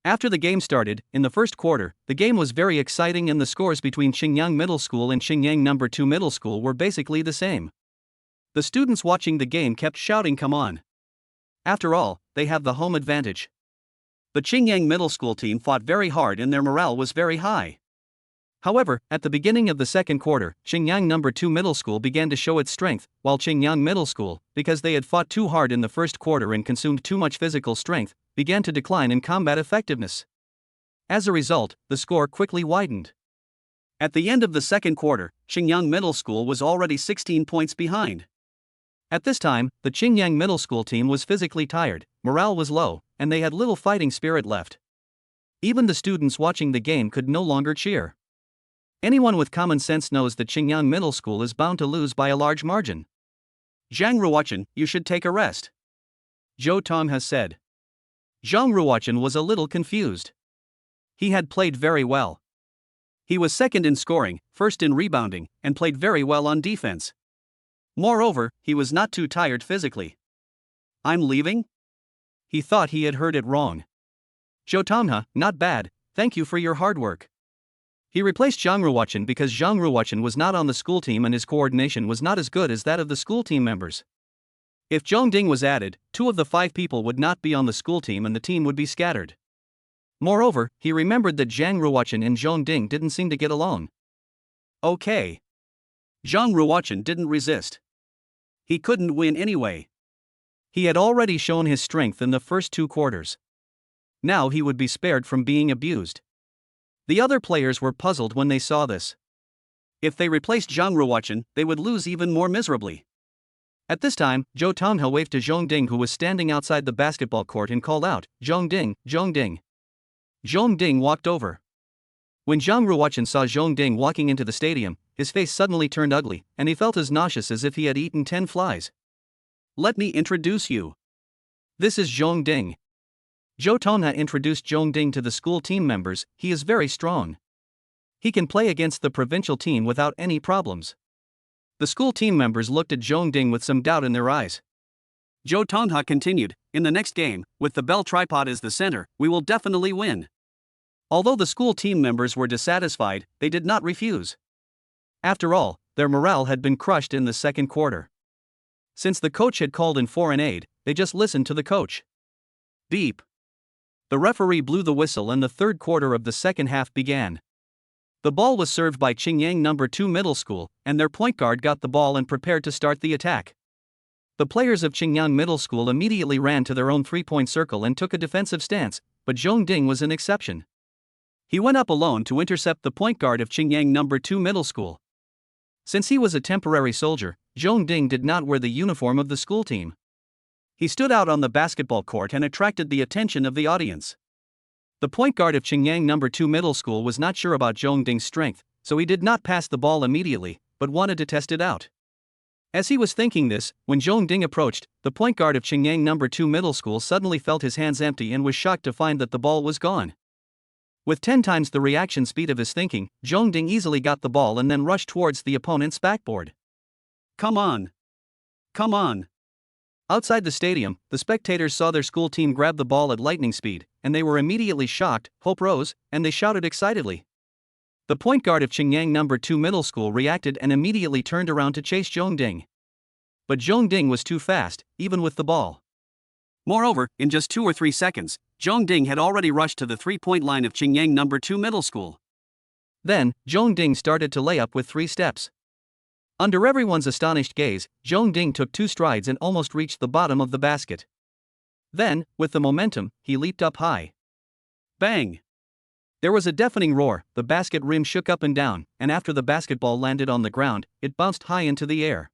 After the game started, in the first quarter, the game was very exciting and the scores between Qingyang Middle School and Qingyang No. 2 Middle School were basically the same. The students watching the game kept shouting, come on. After all, they have the home advantage. The Qingyang Middle School team fought very hard and their morale was very high. However, at the beginning of the second quarter, Qingyang No. 2 Middle School began to show its strength, while Qingyang Middle School, because they had fought too hard in the first quarter and consumed too much physical strength, began to decline in combat effectiveness. As a result, the score quickly widened. At the end of the second quarter, Qingyang Middle School was already 16 points behind. At this time, the Qingyang Middle School team was physically tired, morale was low, and they had little fighting spirit left. Even the students watching the game could no longer cheer. Anyone with common sense knows that Qingyang Middle School is bound to lose by a large margin. Zhang Ruochen, you should take a rest. Zhou Tonghe said. Zhang Ruochen was a little confused. He had played very well. He was second in scoring, first in rebounding, and played very well on defense. Moreover, he was not too tired physically. I'm leaving? He thought he had heard it wrong. Zhou Tonghe, not bad, thank you for your hard work. He replaced Zhang Ruochen because Zhang Ruochen was not on the school team and his coordination was not as good as that of the school team members. If Zhong Ding was added, 2 of the 5 people would not be on the school team and the team would be scattered. Moreover, he remembered that Zhang Ruochen and Zhong Ding didn't seem to get along. Okay. Zhang Ruochen didn't resist. He couldn't win anyway. He had already shown his strength in the first 2 quarters. Now he would be spared from being abused. The other players were puzzled when they saw this. If they replaced Zhang Ruochen, they would lose even more miserably. At this time, Zhou Tonghe waved to Zhong Ding, who was standing outside the basketball court, and called out, Zhong Ding, Zhong Ding. Zhong Ding walked over. When Zhang Ruochen saw Zhong Ding walking into the stadium, his face suddenly turned ugly, and he felt as nauseous as if he had eaten 10 flies. Let me introduce you. This is Zhong Ding. Zhou Tonghe introduced Zhong Ding to the school team members. He is very strong. He can play against the provincial team without any problems. The school team members looked at Zhong Ding with some doubt in their eyes. Zhou Tonghe continued, in the next game, with the bell tripod as the center, we will definitely win. Although the school team members were dissatisfied, they did not refuse. After all, their morale had been crushed in the second quarter. Since the coach had called in foreign aid, they just listened to the coach. Beep. The referee blew the whistle and the third quarter of the second half began. The ball was served by Qingyang No. 2 Middle School, and their point guard got the ball and prepared to start the attack. The players of Qingyang Middle School immediately ran to their own 3-point circle and took a defensive stance, but Zhong Ding was an exception. He went up alone to intercept the point guard of Qingyang No. 2 Middle School. Since he was a temporary soldier, Zhong Ding did not wear the uniform of the school team. He stood out on the basketball court and attracted the attention of the audience. The point guard of Qingyang No. 2 Middle School was not sure about Zhong Ding's strength, so he did not pass the ball immediately, but wanted to test it out. As he was thinking this, when Zhong Ding approached, the point guard of Qingyang No. 2 Middle School suddenly felt his hands empty and was shocked to find that the ball was gone. With 10 times the reaction speed of his thinking, Zhongding easily got the ball and then rushed towards the opponent's backboard. Come on! Come on! Outside the stadium, the spectators saw their school team grab the ball at lightning speed, and they were immediately shocked. Hope rose, and they shouted excitedly. The point guard of Qingyang No. 2 Middle School reacted and immediately turned around to chase Zhongding. But Zhongding was too fast, even with the ball. Moreover, in just 2 or 3 seconds, Zhongding had already rushed to the three-point line of Qingyang No. 2 Middle School. Then, Zhongding started to lay up with 3 steps. Under everyone's astonished gaze, Zhongding took 2 strides and almost reached the bottom of the basket. Then, with the momentum, he leaped up high. Bang! There was a deafening roar, the basket rim shook up and down, and after the basketball landed on the ground, it bounced high into the air.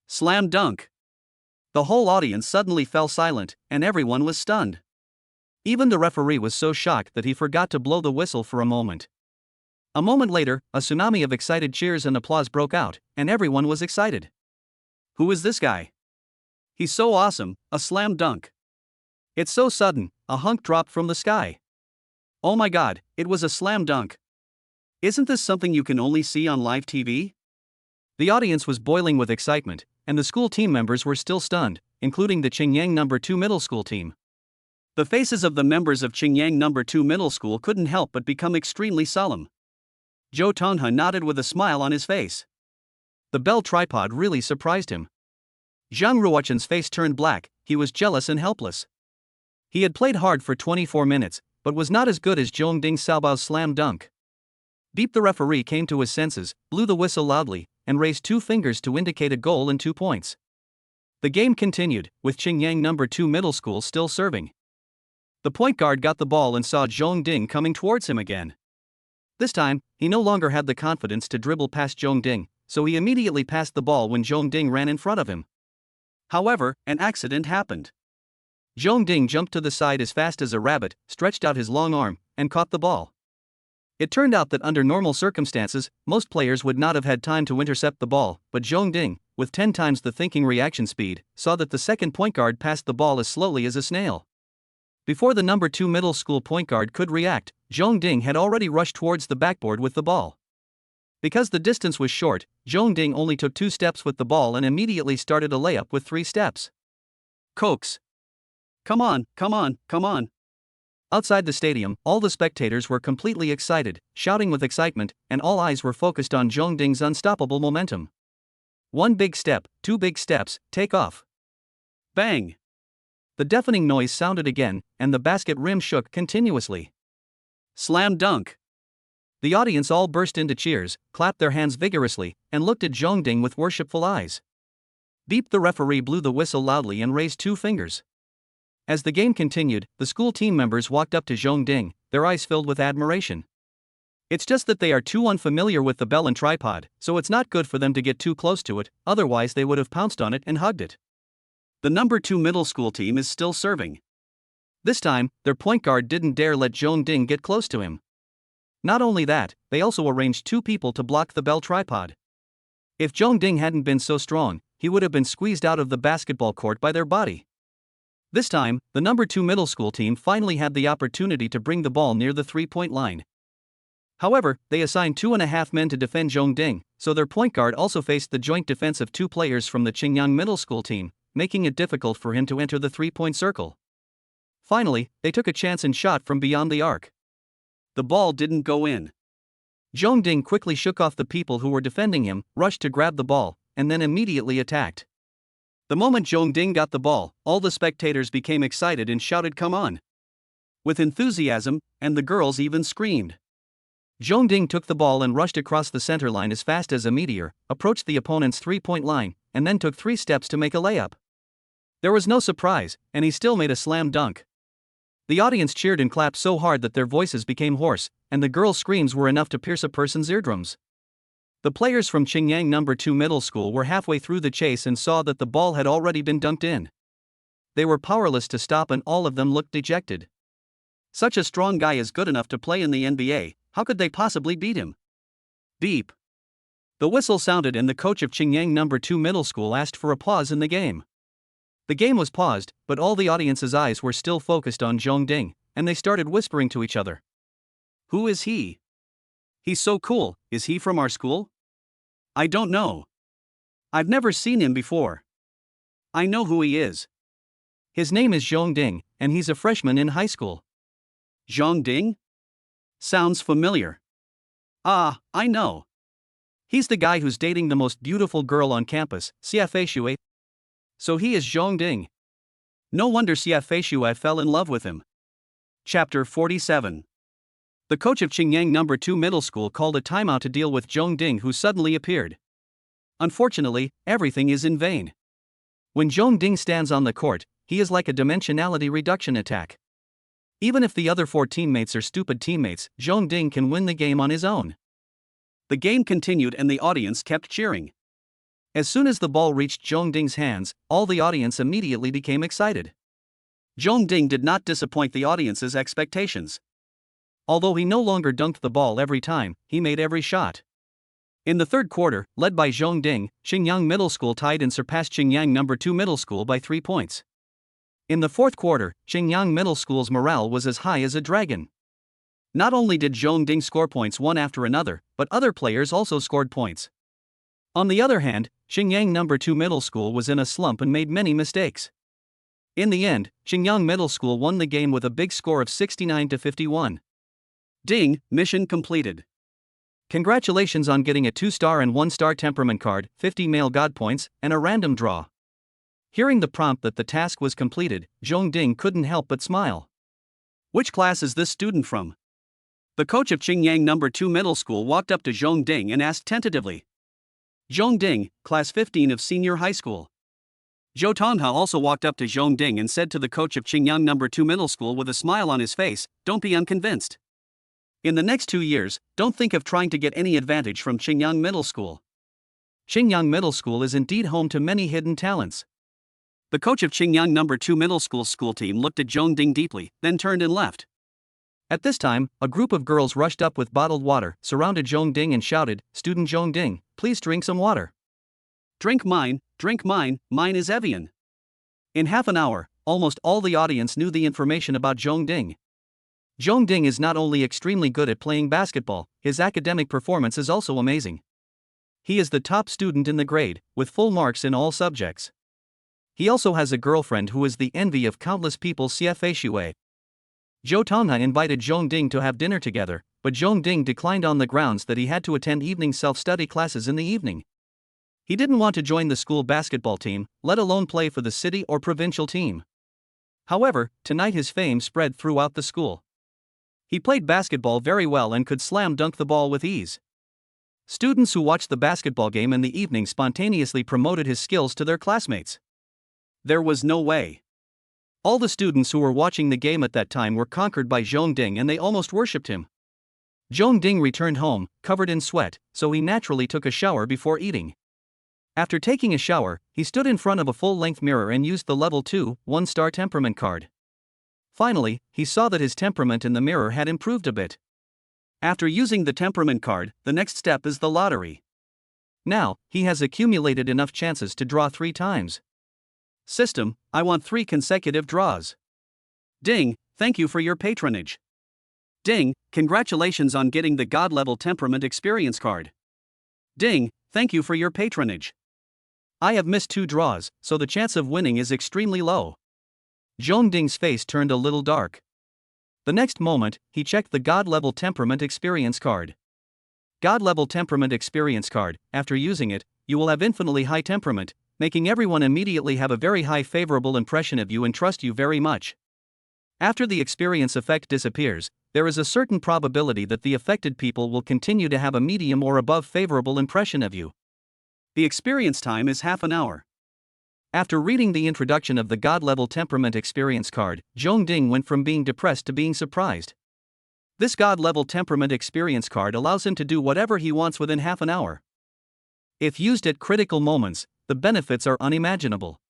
Slam dunk! The whole audience suddenly fell silent, and everyone was stunned. Even the referee was so shocked that he forgot to blow the whistle for a moment. A moment later, a tsunami of excited cheers and applause broke out, and everyone was excited. Who is this guy? He's so awesome, a slam dunk. It's so sudden, a hunk dropped from the sky. Oh my god, it was a slam dunk. Isn't this something you can only see on live TV? The audience was boiling with excitement, and the school team members were still stunned, including the Qingyang No. 2 Middle School team. The faces of the members of Qingyang No. 2 Middle School couldn't help but become extremely solemn. Zhou Tonghe nodded with a smile on his face. The bell tripod really surprised him. Zhang Ruochen's face turned black, he was jealous and helpless. He had played hard for 24 minutes, but was not as good as Zhongding Xiaobao's slam dunk. Beep, the referee came to his senses, blew the whistle loudly, and raised 2 fingers to indicate a goal and 2 points. The game continued, with Qingyang No. 2 Middle School still serving. The point guard got the ball and saw Zhongding coming towards him again. This time, he no longer had the confidence to dribble past Zhongding, so he immediately passed the ball when Zhongding ran in front of him. However, an accident happened. Zhongding jumped to the side as fast as a rabbit, stretched out his long arm, and caught the ball. It turned out that under normal circumstances, most players would not have had time to intercept the ball, but Zhongding, with 10 times the thinking reaction speed, saw that the second point guard passed the ball as slowly as a snail. Before the No. 2 Middle School point guard could react, Zhongding had already rushed towards the backboard with the ball. Because the distance was short, Zhongding only took 2 steps with the ball and immediately started a layup with 3 steps. Cokes! Come on, come on, come on! Outside the stadium, all the spectators were completely excited, shouting with excitement, and all eyes were focused on Zhongding's unstoppable momentum. 1 big step, 2 big steps, take off. Bang! The deafening noise sounded again, and the basket rim shook continuously. Slam dunk! The audience all burst into cheers, clapped their hands vigorously, and looked at Zhongding with worshipful eyes. Beep, the referee blew the whistle loudly and raised 2 fingers. As the game continued, the school team members walked up to Zhongding, their eyes filled with admiration. It's just that they are too unfamiliar with the bell and tripod, so it's not good for them to get too close to it, otherwise they would have pounced on it and hugged it. The No. 2 Middle School team is still serving. This time, their point guard didn't dare let Zhongding get close to him. Not only that, they also arranged 2 people to block the bell tripod. If Zhongding hadn't been so strong, he would have been squeezed out of the basketball court by their body. This time, the No. 2 Middle School team finally had the opportunity to bring the ball near the 3-point line. However, they assigned 2.5 men to defend Zhongding, so their point guard also faced the joint defense of 2 players from the Qingyang Middle School team, making it difficult for him to enter the 3-point circle. Finally, they took a chance and shot from beyond the arc. The ball didn't go in. Zhongding quickly shook off the people who were defending him, rushed to grab the ball, and then immediately attacked. The moment Zhongding got the ball, all the spectators became excited and shouted "Come on!" with enthusiasm, and the girls even screamed. Zhongding took the ball and rushed across the center line as fast as a meteor, approached the opponent's 3-point line, and then took 3 steps to make a layup. There was no surprise, and he still made a slam dunk. The audience cheered and clapped so hard that their voices became hoarse, and the girls' screams were enough to pierce a person's eardrums. The players from Qingyang No. 2 Middle School were halfway through the chase and saw that the ball had already been dunked in. They were powerless to stop and all of them looked dejected. Such a strong guy is good enough to play in the NBA, how could they possibly beat him? Beep. The whistle sounded and the coach of Qingyang No. 2 Middle School asked for a pause in the game. The game was paused, but all the audience's eyes were still focused on Zhongding, and they started whispering to each other. Who is he? He's so cool, is he from our school? I don't know. I've never seen him before. I know who he is. His name is Ding, and he's a freshman in high school. Ding? Sounds familiar. Ah, I know. He's the guy who's dating the most beautiful girl on campus, CFA Shui. So he is Ding. No wonder CFA Shui fell in love with him. Chapter 47. The coach of Qingyang No. 2 Middle School called a timeout to deal with Ding, who suddenly appeared. Unfortunately, everything is in vain. When Ding stands on the court, he is like a dimensionality reduction attack. Even if the other 4 teammates are stupid teammates, Ding can win the game on his own. The game continued and the audience kept cheering. As soon as the ball reached Ding's hands, all the audience immediately became excited. Ding did not disappoint the audience's expectations. Although he no longer dunked the ball every time, he made every shot. In the third quarter, led by Ding, Qingyang Middle School tied and surpassed Qingyang No. 2 Middle School by 3 points. In the fourth quarter, Qingyang Middle School's morale was as high as a dragon. Not only did Ding score points one after another, but other players also scored points. On the other hand, Qingyang No. 2 Middle School was in a slump and made many mistakes. In the end, Qingyang Middle School won the game with a big score of 69-51. Ding, mission completed. Congratulations on getting a 2-star and 1-star temperament card, 50 male god points, and a random draw. Hearing the prompt that the task was completed, Ding couldn't help but smile. Which class is this student from? The coach of Qingyang No. 2 Middle School walked up to Ding and asked tentatively. Ding, class 15 of senior high school. Zhou Tongha also walked up to Ding and said to the coach of Qingyang No. 2 Middle School with a smile on his face, "Don't be unconvinced. In the next 2 years, don't think of trying to get any advantage from Qingyang Middle School. Qingyang Middle School is indeed home to many hidden talents." The coach of Qingyang No. 2 Middle School's school team looked at Ding deeply, then turned and left. At this time, a group of girls rushed up with bottled water, surrounded Ding and shouted, "Student Ding, please drink some water." Drink mine, mine is Evian." In half an hour, almost all the audience knew the information about Ding. Ding is not only extremely good at playing basketball, his academic performance is also amazing. He is the top student in the grade, with full marks in all subjects. He also has a girlfriend who is the envy of countless people. CFA Shui. Zhou Tongha invited Ding to have dinner together, but Ding declined on the grounds that he had to attend evening self-study classes in the evening. He didn't want to join the school basketball team, let alone play for the city or provincial team. However, tonight his fame spread throughout the school. He played basketball very well and could slam dunk the ball with ease. Students who watched the basketball game in the evening spontaneously promoted his skills to their classmates. There was no way. All the students who were watching the game at that time were conquered by Ding and they almost worshipped him. Ding returned home, covered in sweat, so he naturally took a shower before eating. After taking a shower, he stood in front of a full-length mirror and used the level 2, 1-star temperament card. Finally, he saw that his temperament in the mirror had improved a bit. After using the temperament card, the next step is the lottery. Now, he has accumulated enough chances to draw 3 times. System, I want 3 consecutive draws. Ding, thank you for your patronage. Ding, congratulations on getting the God-level temperament experience card. Ding, thank you for your patronage. I have missed 2 draws, so the chance of winning is extremely low. Ding's face turned a little dark. The next moment, he checked the God-level temperament experience card. God-level temperament experience card, after using it, you will have infinitely high temperament, making everyone immediately have a very high favorable impression of you and trust you very much. After the experience effect disappears, there is a certain probability that the affected people will continue to have a medium or above favorable impression of you. The experience time is half an hour. After reading the introduction of the God-level temperament experience card, Ding went from being depressed to being surprised. This God-level temperament experience card allows him to do whatever he wants within half an hour. If used at critical moments, the benefits are unimaginable.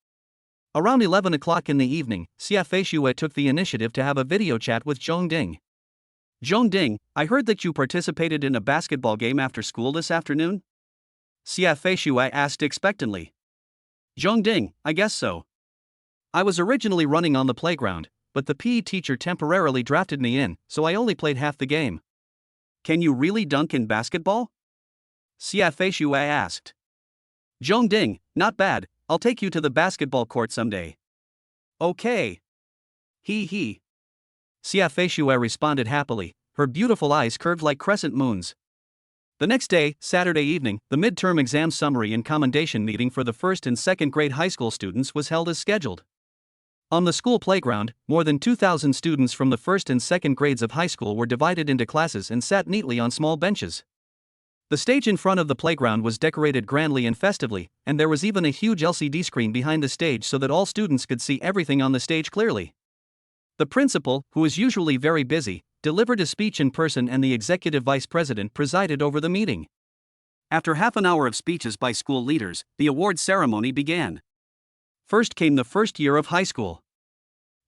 Around 11 o'clock in the evening, CFA Shui took the initiative to have a video chat with Ding. Ding, I heard that you participated in a basketball game after school this afternoon? CFA Shui asked expectantly. Ding, I guess so. I was originally running on the playground, but the PE teacher temporarily drafted me in, so I only played half the game. Can you really dunk in basketball? Xiafei Shui asked. Zhongding, not bad, I'll take you to the basketball court someday. Okay. He. Xiafei Shui responded happily, her beautiful eyes curved like crescent moons. The next day, Saturday evening, the midterm exam summary and commendation meeting for the first and second grade high school students was held as scheduled. On the school playground, more than 2,000 students from the first and second grades of high school were divided into classes and sat neatly on small benches. The stage in front of the playground was decorated grandly and festively, and there was even a huge LCD screen behind the stage so that all students could see everything on the stage clearly. The principal, who is usually very busy, delivered a speech in person and the executive vice president presided over the meeting. After half an hour of speeches by school leaders, the award ceremony began. First came the first year of high school.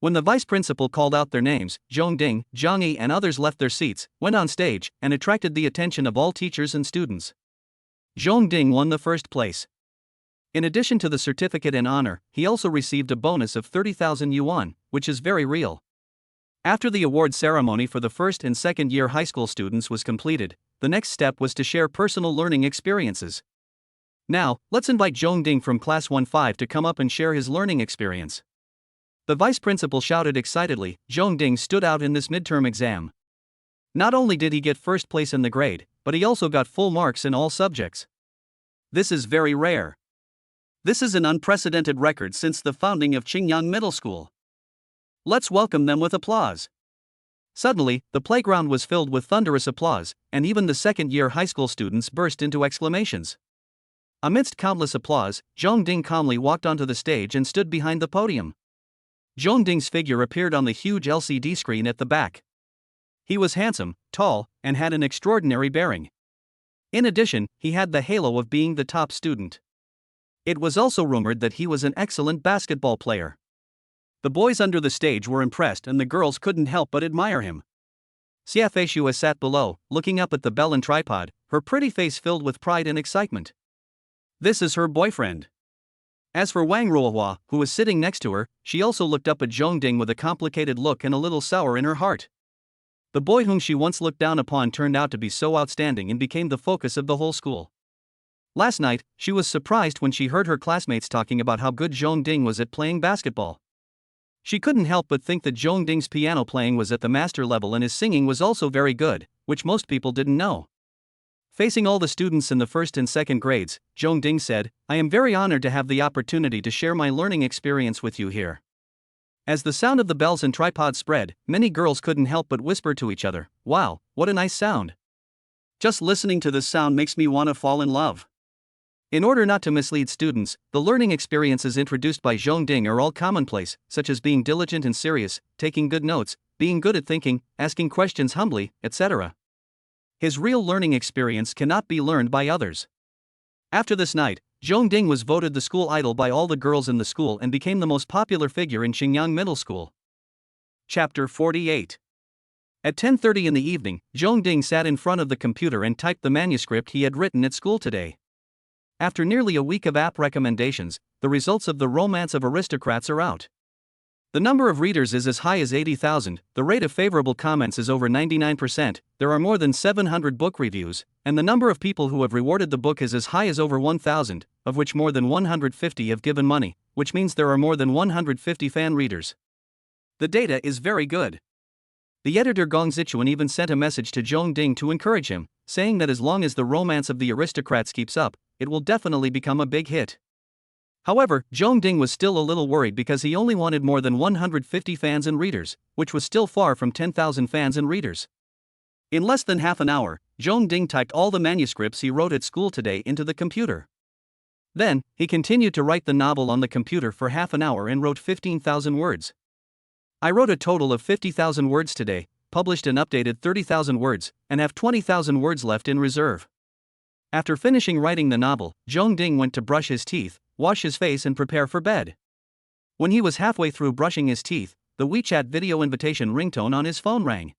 When the vice principal called out their names, Zhongding, Zhangyi and others left their seats, went on stage, and attracted the attention of all teachers and students. Zhongding won the first place. In addition to the certificate and honor, he also received a bonus of 30,000 yuan, which is very real. After the award ceremony for the first and second year high school students was completed, the next step was to share personal learning experiences. Now, let's invite Zhongding from Class 1-5 to come up and share his learning experience. The vice principal shouted excitedly. Zhongding stood out in this midterm exam. Not only did he get first place in the grade, but he also got full marks in all subjects. This is very rare. This is an unprecedented record since the founding of Qingyang Middle School. Let's welcome them with applause. Suddenly, the playground was filled with thunderous applause, and even the second-year high school students burst into exclamations. Amidst countless applause, Zhongding calmly walked onto the stage and stood behind the podium. Zhongding's figure appeared on the huge LCD screen at the back. He was handsome, tall, and had an extraordinary bearing. In addition, he had the halo of being the top student. It was also rumored that he was an excellent basketball player. The boys under the stage were impressed and the girls couldn't help but admire him. Xiafei Shui sat below, looking up at the bell and tripod, her pretty face filled with pride and excitement. This is her boyfriend. As for Wang Ruohua, who was sitting next to her, she also looked up at Zhongding with a complicated look and a little sour in her heart. The boy whom she once looked down upon turned out to be so outstanding and became the focus of the whole school. Last night, she was surprised when she heard her classmates talking about how good Zhongding was at playing basketball. She couldn't help but think that Zhongding's piano playing was at the master level and his singing was also very good, which most people didn't know. Facing all the students in the first and second grades, Zhongding said, "I am very honored to have the opportunity to share my learning experience with you here." As the sound of the bells and tripod spread, many girls couldn't help but whisper to each other, "Wow, what a nice sound. Just listening to this sound makes me want to fall in love." In order not to mislead students, the learning experiences introduced by Zhongding are all commonplace, such as being diligent and serious, taking good notes, being good at thinking, asking questions humbly, etc. His real learning experience cannot be learned by others. After this night, Zhongding was voted the school idol by all the girls in the school and became the most popular figure in Qingyang Middle School. Chapter 48. At 10:30 in the evening, Zhongding sat in front of the computer and typed the manuscript he had written at school today. After nearly a week of app recommendations, the results of The Romance of Aristocrats are out. The number of readers is as high as 80,000, the rate of favorable comments is over 99%, there are more than 700 book reviews, and the number of people who have rewarded the book is as high as over 1,000, of which more than 150 have given money, which means there are more than 150 fan readers. The data is very good. The editor Gong Zichuan even sent a message to Zhongding to encourage him, saying that as long as The Romance of the Aristocrats keeps up, it will definitely become a big hit. However, Zhongding was still a little worried because he only wanted more than 150 fans and readers, which was still far from 10,000 fans and readers. In less than half an hour, Zhongding typed all the manuscripts he wrote at school today into the computer. Then, he continued to write the novel on the computer for half an hour and wrote 15,000 words. "I wrote a total of 50,000 words today, published and updated 30,000 words, and have 20,000 words left in reserve." After finishing writing the novel, Zhongding went to brush his teeth, wash his face and prepare for bed. When he was halfway through brushing his teeth, the WeChat video invitation ringtone on his phone rang.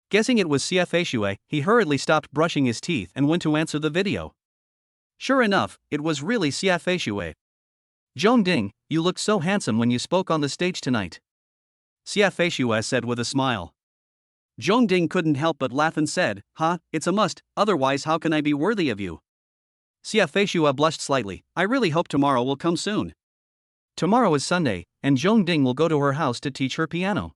Guessing it was Xiafei Shui, he hurriedly stopped brushing his teeth and went to answer the video. Sure enough, it was really Xiafei Shui. "Zhongding, you looked so handsome when you spoke on the stage tonight," Xiafei Shui said with a smile. Ding couldn't help but laugh and said, it's a must, otherwise how can I be worthy of you? Xiafei blushed slightly. I really hope tomorrow will come soon. Tomorrow is Sunday, and Ding will go to her house to teach her piano.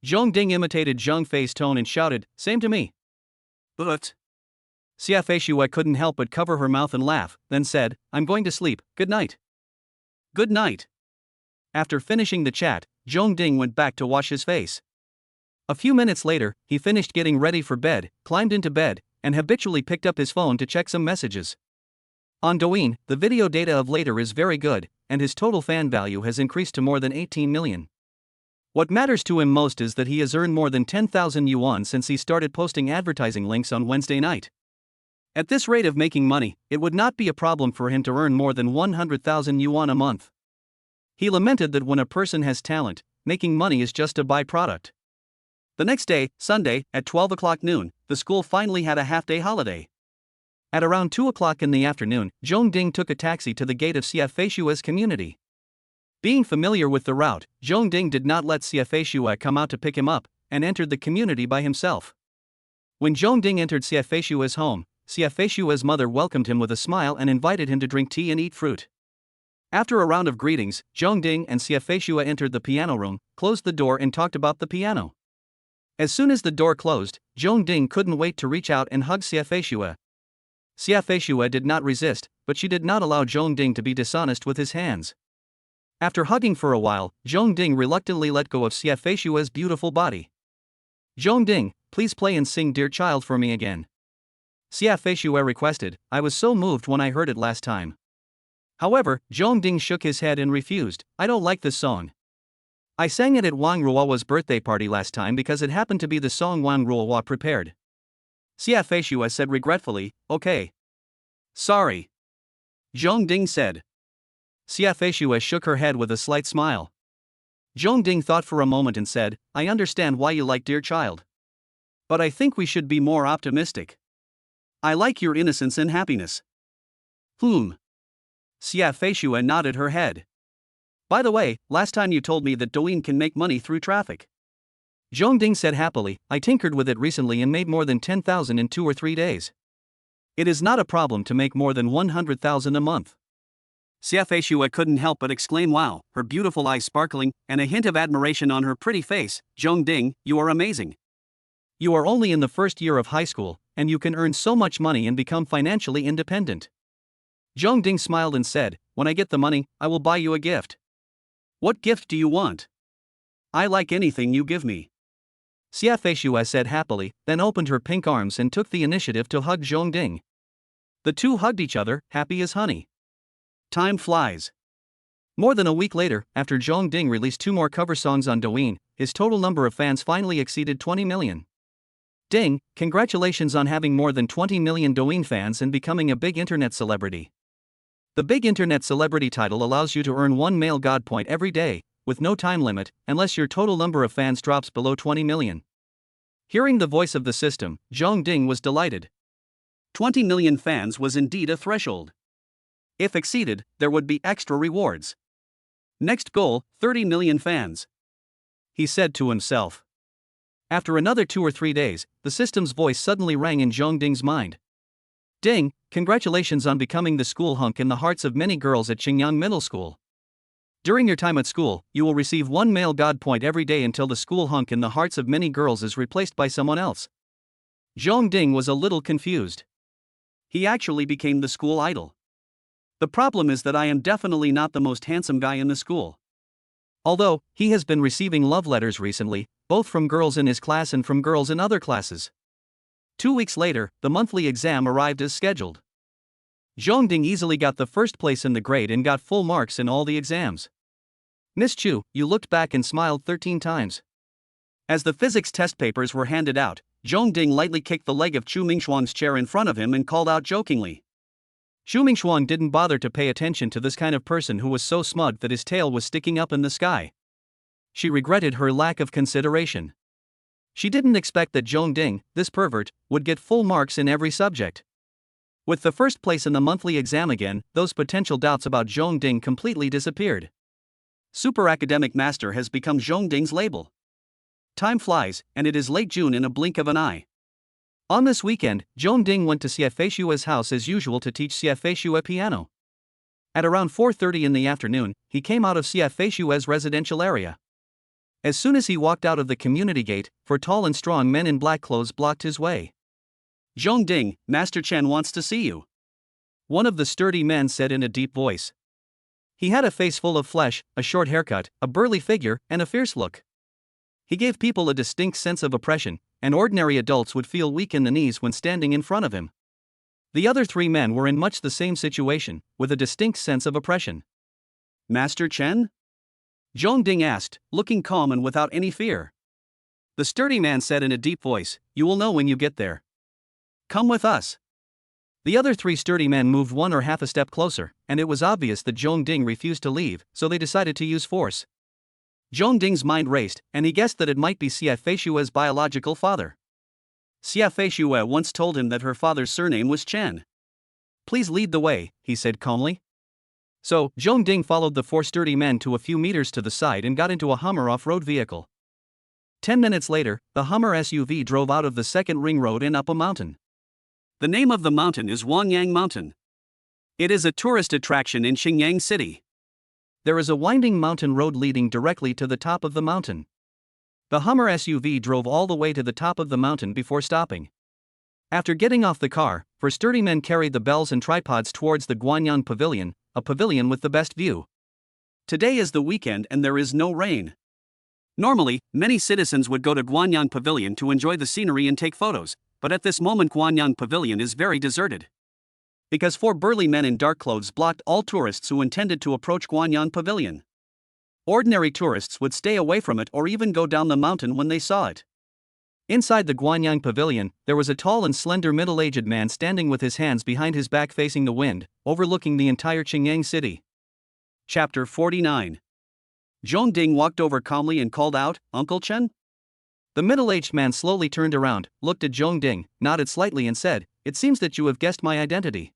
Ding imitated Zhang Fei's tone and shouted, same to me. But Xiafei couldn't help but cover her mouth and laugh, then said, I'm going to sleep, good night. Good night. After finishing the chat, Ding went back to wash his face. A few minutes later, he finished getting ready for bed, climbed into bed, and habitually picked up his phone to check some messages. On Douyin, the video data of later is very good, and his total fan value has increased to more than 18 million. What matters to him most is that he has earned more than 10,000 yuan since he started posting advertising links on Wednesday night. At this rate of making money, it would not be a problem for him to earn more than 100,000 yuan a month. He lamented that when a person has talent, making money is just a byproduct. The next day, Sunday, at 12 o'clock noon, the school finally had a half-day holiday. At around 2 o'clock in the afternoon, Ding took a taxi to the gate of Xiafei community. Being familiar with the route, Ding did not let Xiafei come out to pick him up, and entered the community by himself. When Ding entered Xiafei's home, Xiafei's mother welcomed him with a smile and invited him to drink tea and eat fruit. After a round of greetings, Ding and Xiafei entered the piano room, closed the door and talked about the piano. As soon as the door closed, Ding couldn't wait to reach out and hug Xiafei. Xiafei did not resist, but she did not allow Ding to be dishonest with his hands. After hugging for a while, Ding reluctantly let go of Xiafei's beautiful body. Ding, please play and sing Dear Child for me again. Xiafei requested, I was so moved when I heard it last time. However, Ding shook his head and refused, I don't like this song. I sang it at Wang Ruowa's birthday party last time because it happened to be the song Wang Ruowa prepared. Xiafei said regretfully, okay. Sorry. Ding said. Xiafei shook her head with a slight smile. Ding thought for a moment and said, I understand why you like Dear Child. But I think we should be more optimistic. I like your innocence and happiness. Xiafei nodded her head. By the way, last time you told me that Douyin can make money through traffic. Ding said happily, I tinkered with it recently and made more than 10,000 in 2 or 3 days. It is not a problem to make more than 100,000 a month. Xiafei couldn't help but exclaim wow, her beautiful eyes sparkling, and a hint of admiration on her pretty face. Ding, you are amazing. You are only in the first year of high school, and you can earn so much money and become financially independent. Ding smiled and said, when I get the money, I will buy you a gift. What gift do you want? I like anything you give me. Xiafei said happily, then opened her pink arms and took the initiative to hug Ding. The two hugged each other, happy as honey. Time flies. More than a week later, after Ding released 2 more cover songs on Douyin, his total number of fans finally exceeded 20 million. Ding, congratulations on having more than 20 million Douyin fans and becoming a big internet celebrity. The big internet celebrity title allows you to earn 1 male god point every day, with no time limit, unless your total number of fans drops below 20 million. Hearing the voice of the system, Ding was delighted. 20 million fans was indeed a threshold. If exceeded, there would be extra rewards. Next goal, 30 million fans. He said to himself. After another 2 or 3 days, the system's voice suddenly rang in Ding's mind. Ding, congratulations on becoming the school hunk in the hearts of many girls at Xingyang Middle School. During your time at school, you will receive 1 male god point every day until the school hunk in the hearts of many girls is replaced by someone else. Ding was a little confused. He actually became the school idol. The problem is that I am definitely not the most handsome guy in the school. Although, he has been receiving love letters recently, both from girls in his class and from girls in other classes. 2 weeks later, the monthly exam arrived as scheduled. Ding easily got the first place in the grade and got full marks in all the exams. Miss Chu, you looked back and smiled 13 times. As the physics test papers were handed out, Ding lightly kicked the leg of Chu Mingxuang's chair in front of him and called out jokingly. Chu Mingxuang didn't bother to pay attention to this kind of person who was so smug that his tail was sticking up in the sky. She regretted her lack of consideration. She didn't expect that Ding, this pervert, would get full marks in every subject. With the first place in the monthly exam again, those potential doubts about Ding completely disappeared. Super Academic Master has become Ding's label. Time flies, and it is late June in a blink of an eye. On this weekend, Zhong Ding went to Xiafeishue's house as usual to teach Xiafeishue piano. At around 4:30 in the afternoon, he came out of Xiafeishue's residential area. As soon as he walked out of the community gate, four tall and strong men in black clothes blocked his way. "Zhong Ding, Master Chen wants to see you," one of the sturdy men said in a deep voice. He had a face full of flesh, a short haircut, a burly figure, and a fierce look. He gave people a distinct sense of oppression, and ordinary adults would feel weak in the knees when standing in front of him. The other three men were in much the same situation, with a distinct sense of oppression. "Master Chen?" Zhong Ding asked, looking calm and without any fear. The sturdy man said in a deep voice, "You will know when you get there. Come with us." The other three sturdy men moved one or half a step closer, and it was obvious that Zhong Ding refused to leave, so they decided to use force. Zhong Ding's mind raced, and he guessed that it might be Xiafeishue's biological father. Xiafeishue once told him that her father's surname was Chen. "Please lead the way," he said calmly. So, Zhong Ding followed the four sturdy men to a few meters to the side and got into a Hummer off-road vehicle. 10 minutes later, the Hummer SUV drove out of the second ring road and up a mountain. The name of the mountain is Wangyang Mountain. It is a tourist attraction in Xinjiang City. There is a winding mountain road leading directly to the top of the mountain. The Hummer SUV drove all the way to the top of the mountain before stopping. After getting off the car, four sturdy men carried the bells and tripods towards the Guanyang Pavilion, a pavilion with the best view. Today is the weekend and there is no rain. Normally, many citizens would go to Guanyang Pavilion to enjoy the scenery and take photos, but at this moment Guanyang Pavilion is very deserted. Because four burly men in dark clothes blocked all tourists who intended to approach Guanyang Pavilion. Ordinary tourists would stay away from it or even go down the mountain when they saw it. Inside the Guanyang Pavilion, there was a tall and slender middle-aged man standing with his hands behind his back facing the wind, overlooking the entire Xinjiang city. Chapter 49. Zhong Ding walked over calmly and called out, "Uncle Chen?" The middle-aged man slowly turned around, looked at Zhong Ding, nodded slightly and said, "It seems that you have guessed my identity."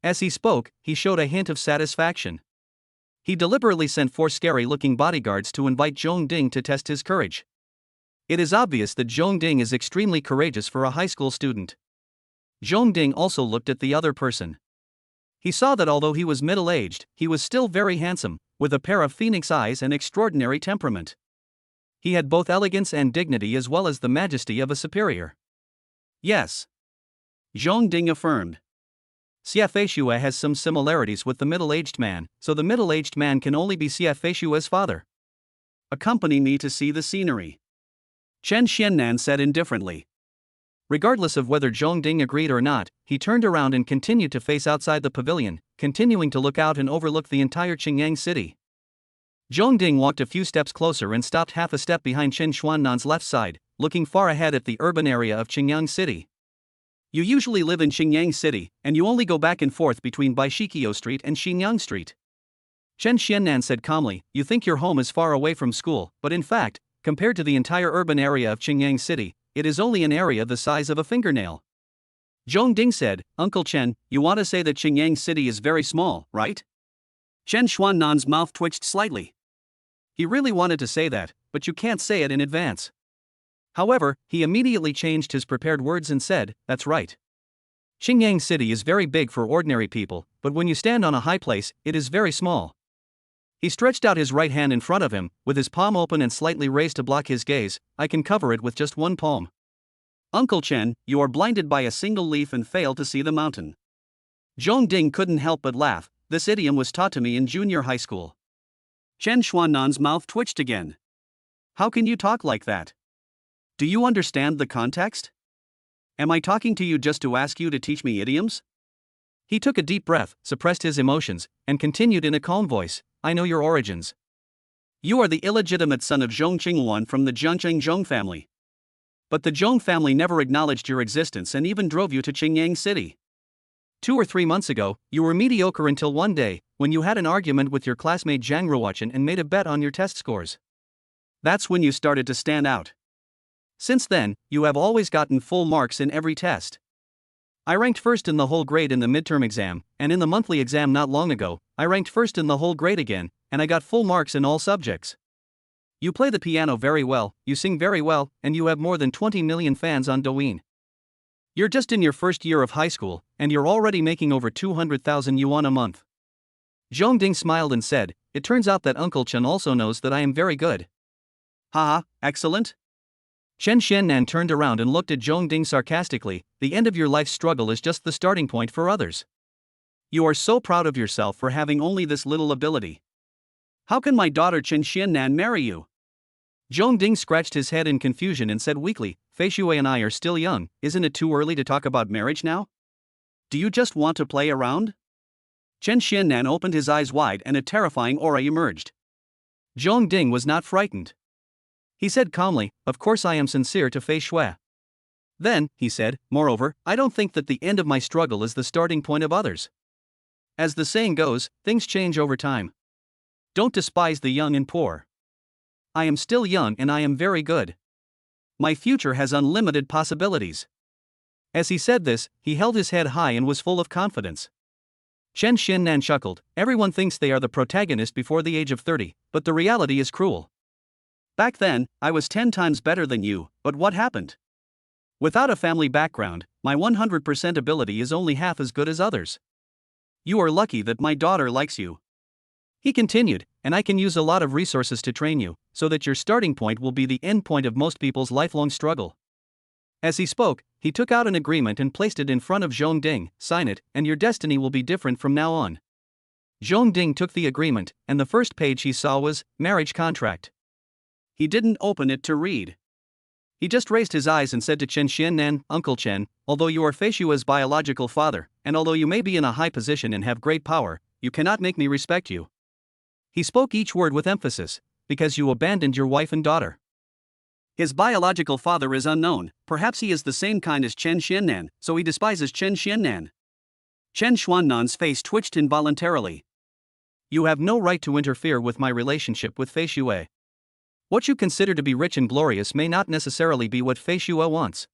As he spoke, he showed a hint of satisfaction. He deliberately sent four scary-looking bodyguards to invite Zhong Ding to test his courage. It is obvious that Zhong Ding is extremely courageous for a high school student. Zhong Ding also looked at the other person. He saw that although he was middle-aged, he was still very handsome, with a pair of phoenix eyes and extraordinary temperament. He had both elegance and dignity as well as the majesty of a superior. "Yes," Zhong Ding affirmed. Xiafeishue has some similarities with the middle-aged man, so the middle-aged man can only be Xiafeishue's father. "Accompany me to see the scenery," Chen Xiannan said indifferently. Regardless of whether Zhong Ding agreed or not, he turned around and continued to face outside the pavilion, continuing to look out and overlook the entire Xinjiang city. Zhong Ding walked a few steps closer and stopped half a step behind Chen Xuannan's left side, looking far ahead at the urban area of Xinjiang City. "You usually live in Xinjiang City, and you only go back and forth between Baishikio Street and Xinjiang Street." Chen Xiannan said calmly, "You think your home is far away from school, but in fact, compared to the entire urban area of Xinjiang City, it is only an area the size of a fingernail." Zhong Ding said, "Uncle Chen, you want to say that Xinjiang City is very small, right?" Chen Xuannan's mouth twitched slightly. He really wanted to say that, but you can't say it in advance. However, he immediately changed his prepared words and said, "That's right. Xinjiang City is very big for ordinary people, but when you stand on a high place, it is very small." He stretched out his right hand in front of him, with his palm open and slightly raised to block his gaze. "I can cover it with just one palm." "Uncle Chen, you are blinded by a single leaf and fail to see the mountain." Zhong Ding couldn't help but laugh. "This idiom was taught to me in junior high school." Chen Xuannan's mouth twitched again. "How can you talk like that? Do you understand the context? Am I talking to you just to ask you to teach me idioms?" He took a deep breath, suppressed his emotions, and continued in a calm voice, "I know your origins. You are the illegitimate son of Zhong Qinghuan from the Jiangcheng Zhong family. But the Zhong family never acknowledged your existence and even drove you to Xinjiang City. 2 or 3 months ago, you were mediocre until one day, when you had an argument with your classmate Zhang Ruochen and made a bet on your test scores. That's when you started to stand out. Since then, you have always gotten full marks in every test. I ranked first in the whole grade in the midterm exam, and in the monthly exam not long ago, I ranked first in the whole grade again, and I got full marks in all subjects. You play the piano very well, you sing very well, and you have more than 20 million fans on Douyin. You're just in your first year of high school, and you're already making over 200,000 yuan a month. Zhongding smiled and said, "It turns out that Uncle Chen also knows that I am very good." Haha, excellent? Chen Xiannan turned around and looked at Zhongding sarcastically. "The end of your life's struggle is just the starting point for others. You are so proud of yourself for having only this little ability. How can my daughter Chen Xiannan marry you?" Zhongding scratched his head in confusion and said weakly, "Fei Shui and I are still young, isn't it too early to talk about marriage now? Do you just want to play around?" Chen Xiannan opened his eyes wide and a terrifying aura emerged. Zhongding was not frightened. He said calmly, "Of course I am sincere to Fei Shui." Then, he said, "Moreover, I don't think that the end of my struggle is the starting point of others. As the saying goes, things change over time. Don't despise the young and poor. I am still young and I am very good. My future has unlimited possibilities." As he said this, he held his head high and was full of confidence. Chen Xiannan chuckled. "Everyone thinks they are the protagonist before the age of 30, but the reality is cruel. Back then, I was 10 times better than you, but what happened? Without a family background, my 100% ability is only half as good as others. You are lucky that my daughter likes you." He continued, "And I can use a lot of resources to train you, so that your starting point will be the end point of most people's lifelong struggle." As he spoke, he took out an agreement and placed it in front of Zhongding. "Sign it, and your destiny will be different from now on." Zhongding took the agreement, and the first page he saw was marriage contract. He didn't open it to read. He just raised his eyes and said to Chen Xiannan, "Uncle Chen, although you are Fei Shui's biological father, and although you may be in a high position and have great power, you cannot make me respect you." He spoke each word with emphasis, "because you abandoned your wife and daughter." His biological father is unknown, perhaps he is the same kind as Chen Xiannan, so he despises Chen Xiannan. Chen Xuannan's face twitched involuntarily. "You have no right to interfere with my relationship with Fei Shui. What you consider to be rich and glorious may not necessarily be what Fei Shui wants."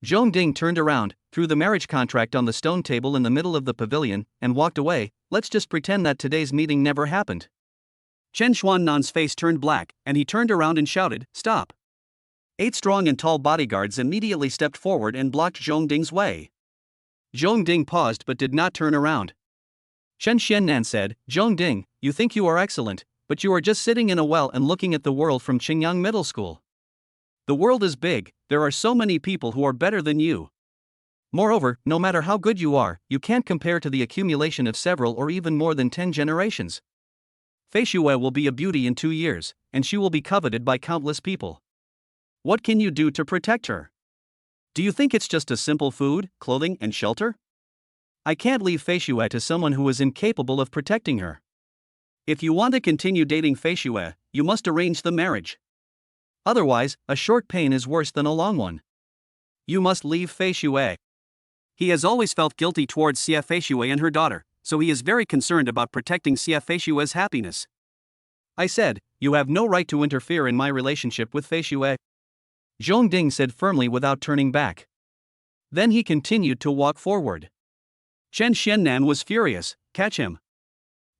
Zhongding turned around, threw the marriage contract on the stone table in the middle of the pavilion, and walked away. "Let's just pretend that today's meeting never happened." Chen Xuannan's face turned black, and he turned around and shouted, "Stop!" 8 strong and tall bodyguards immediately stepped forward and blocked Zhongding's way. Zhongding paused but did not turn around. Chen Xiannan said, "Zhongding, you think you are excellent, but you are just sitting in a well and looking at the world from Qingyang Middle School. The world is big, there are so many people who are better than you. Moreover, no matter how good you are, you can't compare to the accumulation of several or even more than 10 generations. Fei Shui will be a beauty in 2 years, and she will be coveted by countless people. What can you do to protect her? Do you think it's just a simple food, clothing, and shelter? I can't leave Fei Shui to someone who is incapable of protecting her. If you want to continue dating Fei Shui, you must arrange the marriage. Otherwise, a short pain is worse than a long one. You must leave Fei Shui. He has always felt guilty towards Xia Fei Shui and her daughter, so he is very concerned about protecting Xia Fei Shui's happiness. I said, you have no right to interfere in my relationship with Fei Shui," Zhongding said firmly without turning back. Then he continued to walk forward. Chen Xiannan was furious. "Catch him."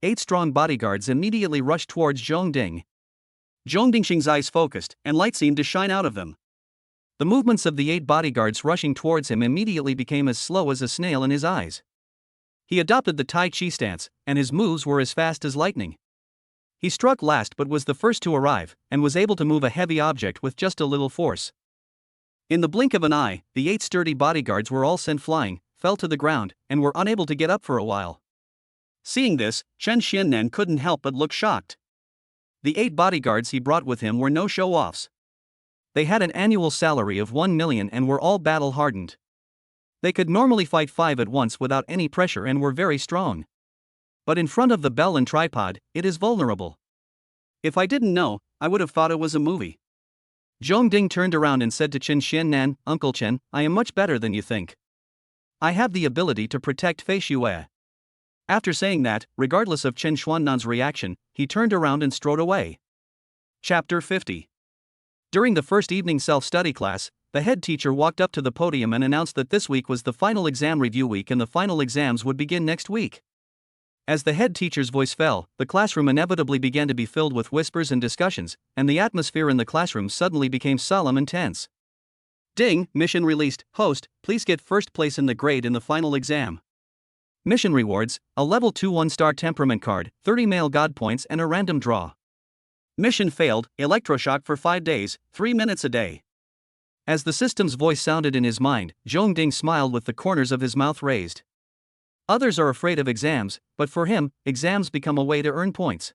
8 strong bodyguards immediately rushed towards Zhongding. Zhongding's eyes focused, and light seemed to shine out of them. The movements of the 8 bodyguards rushing towards him immediately became as slow as a snail in his eyes. He adopted the Tai Chi stance, and his moves were as fast as lightning. He struck last but was the first to arrive, and was able to move a heavy object with just a little force. In the blink of an eye, the 8 sturdy bodyguards were all sent flying, fell to the ground, and were unable to get up for a while. Seeing this, Chen Xiannan couldn't help but look shocked. The 8 bodyguards he brought with him were no show-offs. They had an annual salary of 1 million and were all battle-hardened. They could normally fight 5 at once without any pressure and were very strong. But in front of the bell and tripod, it is vulnerable. If I didn't know, I would have thought it was a movie. Zhongding turned around and said to Chen Xiannan, "Uncle Chen, I am much better than you think. I have the ability to protect Fei Shui." After saying that, regardless of Chen Xuannan's reaction, he turned around and strode away. Chapter 50. During the first evening self-study class, the head teacher walked up to the podium and announced that this week was the final exam review week and the final exams would begin next week. As the head teacher's voice fell, the classroom inevitably began to be filled with whispers and discussions, and the atmosphere in the classroom suddenly became solemn and tense. Ding, mission released. Host, please get first place in the grade in the final exam. Mission rewards: a level 2 1-star temperament card, 30 male god points, and a random draw. Mission failed, electroshock for 5 days, 3 minutes a day. As the system's voice sounded in his mind, Zhong Ding smiled with the corners of his mouth raised. Others are afraid of exams, but for him, exams become a way to earn points.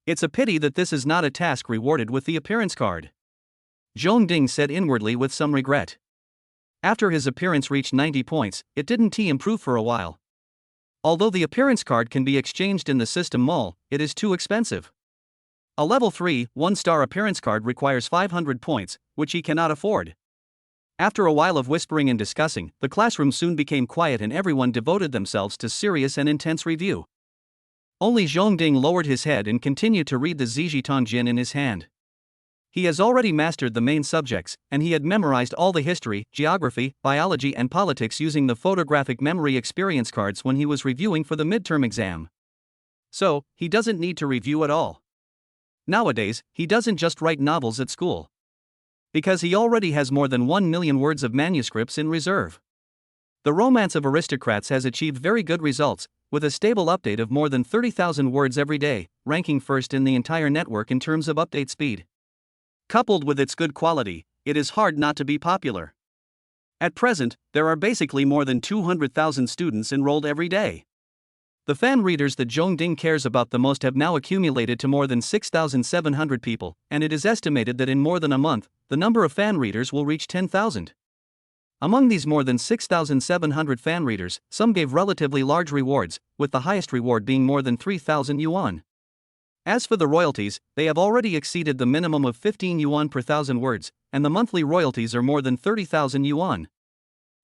It's a pity that this is not a task rewarded with the appearance card. Zhong Ding said inwardly with some regret. After his appearance reached 90 points, it didn't improve for a while. Although the appearance card can be exchanged in the system mall, it is too expensive. A level 3, 1-star appearance card requires 500 points, which he cannot afford. After a while of whispering and discussing, the classroom soon became quiet and everyone devoted themselves to serious and intense review. Only Zhong Ding lowered his head and continued to read the Ziji Tongjin in his hand. He has already mastered the main subjects, and he had memorized all the history, geography, biology and politics using the photographic memory experience cards when he was reviewing for the midterm exam. So, he doesn't need to review at all. Nowadays, he doesn't just write novels at school. Because he already has more than 1 million words of manuscripts in reserve. The Romance of Aristocrats has achieved very good results, with a stable update of more than 30,000 words every day, ranking first in the entire network in terms of update speed. Coupled with its good quality, it is hard not to be popular. At present, there are basically more than 200,000 students enrolled every day. The fan readers that Zhong Ding cares about the most have now accumulated to more than 6,700 people, and it is estimated that in more than a month, the number of fan readers will reach 10,000. Among these more than 6,700 fan readers, some gave relatively large rewards, with the highest reward being more than 3,000 yuan. As for the royalties, they have already exceeded the minimum of 15 yuan per thousand words, and the monthly royalties are more than 30,000 yuan.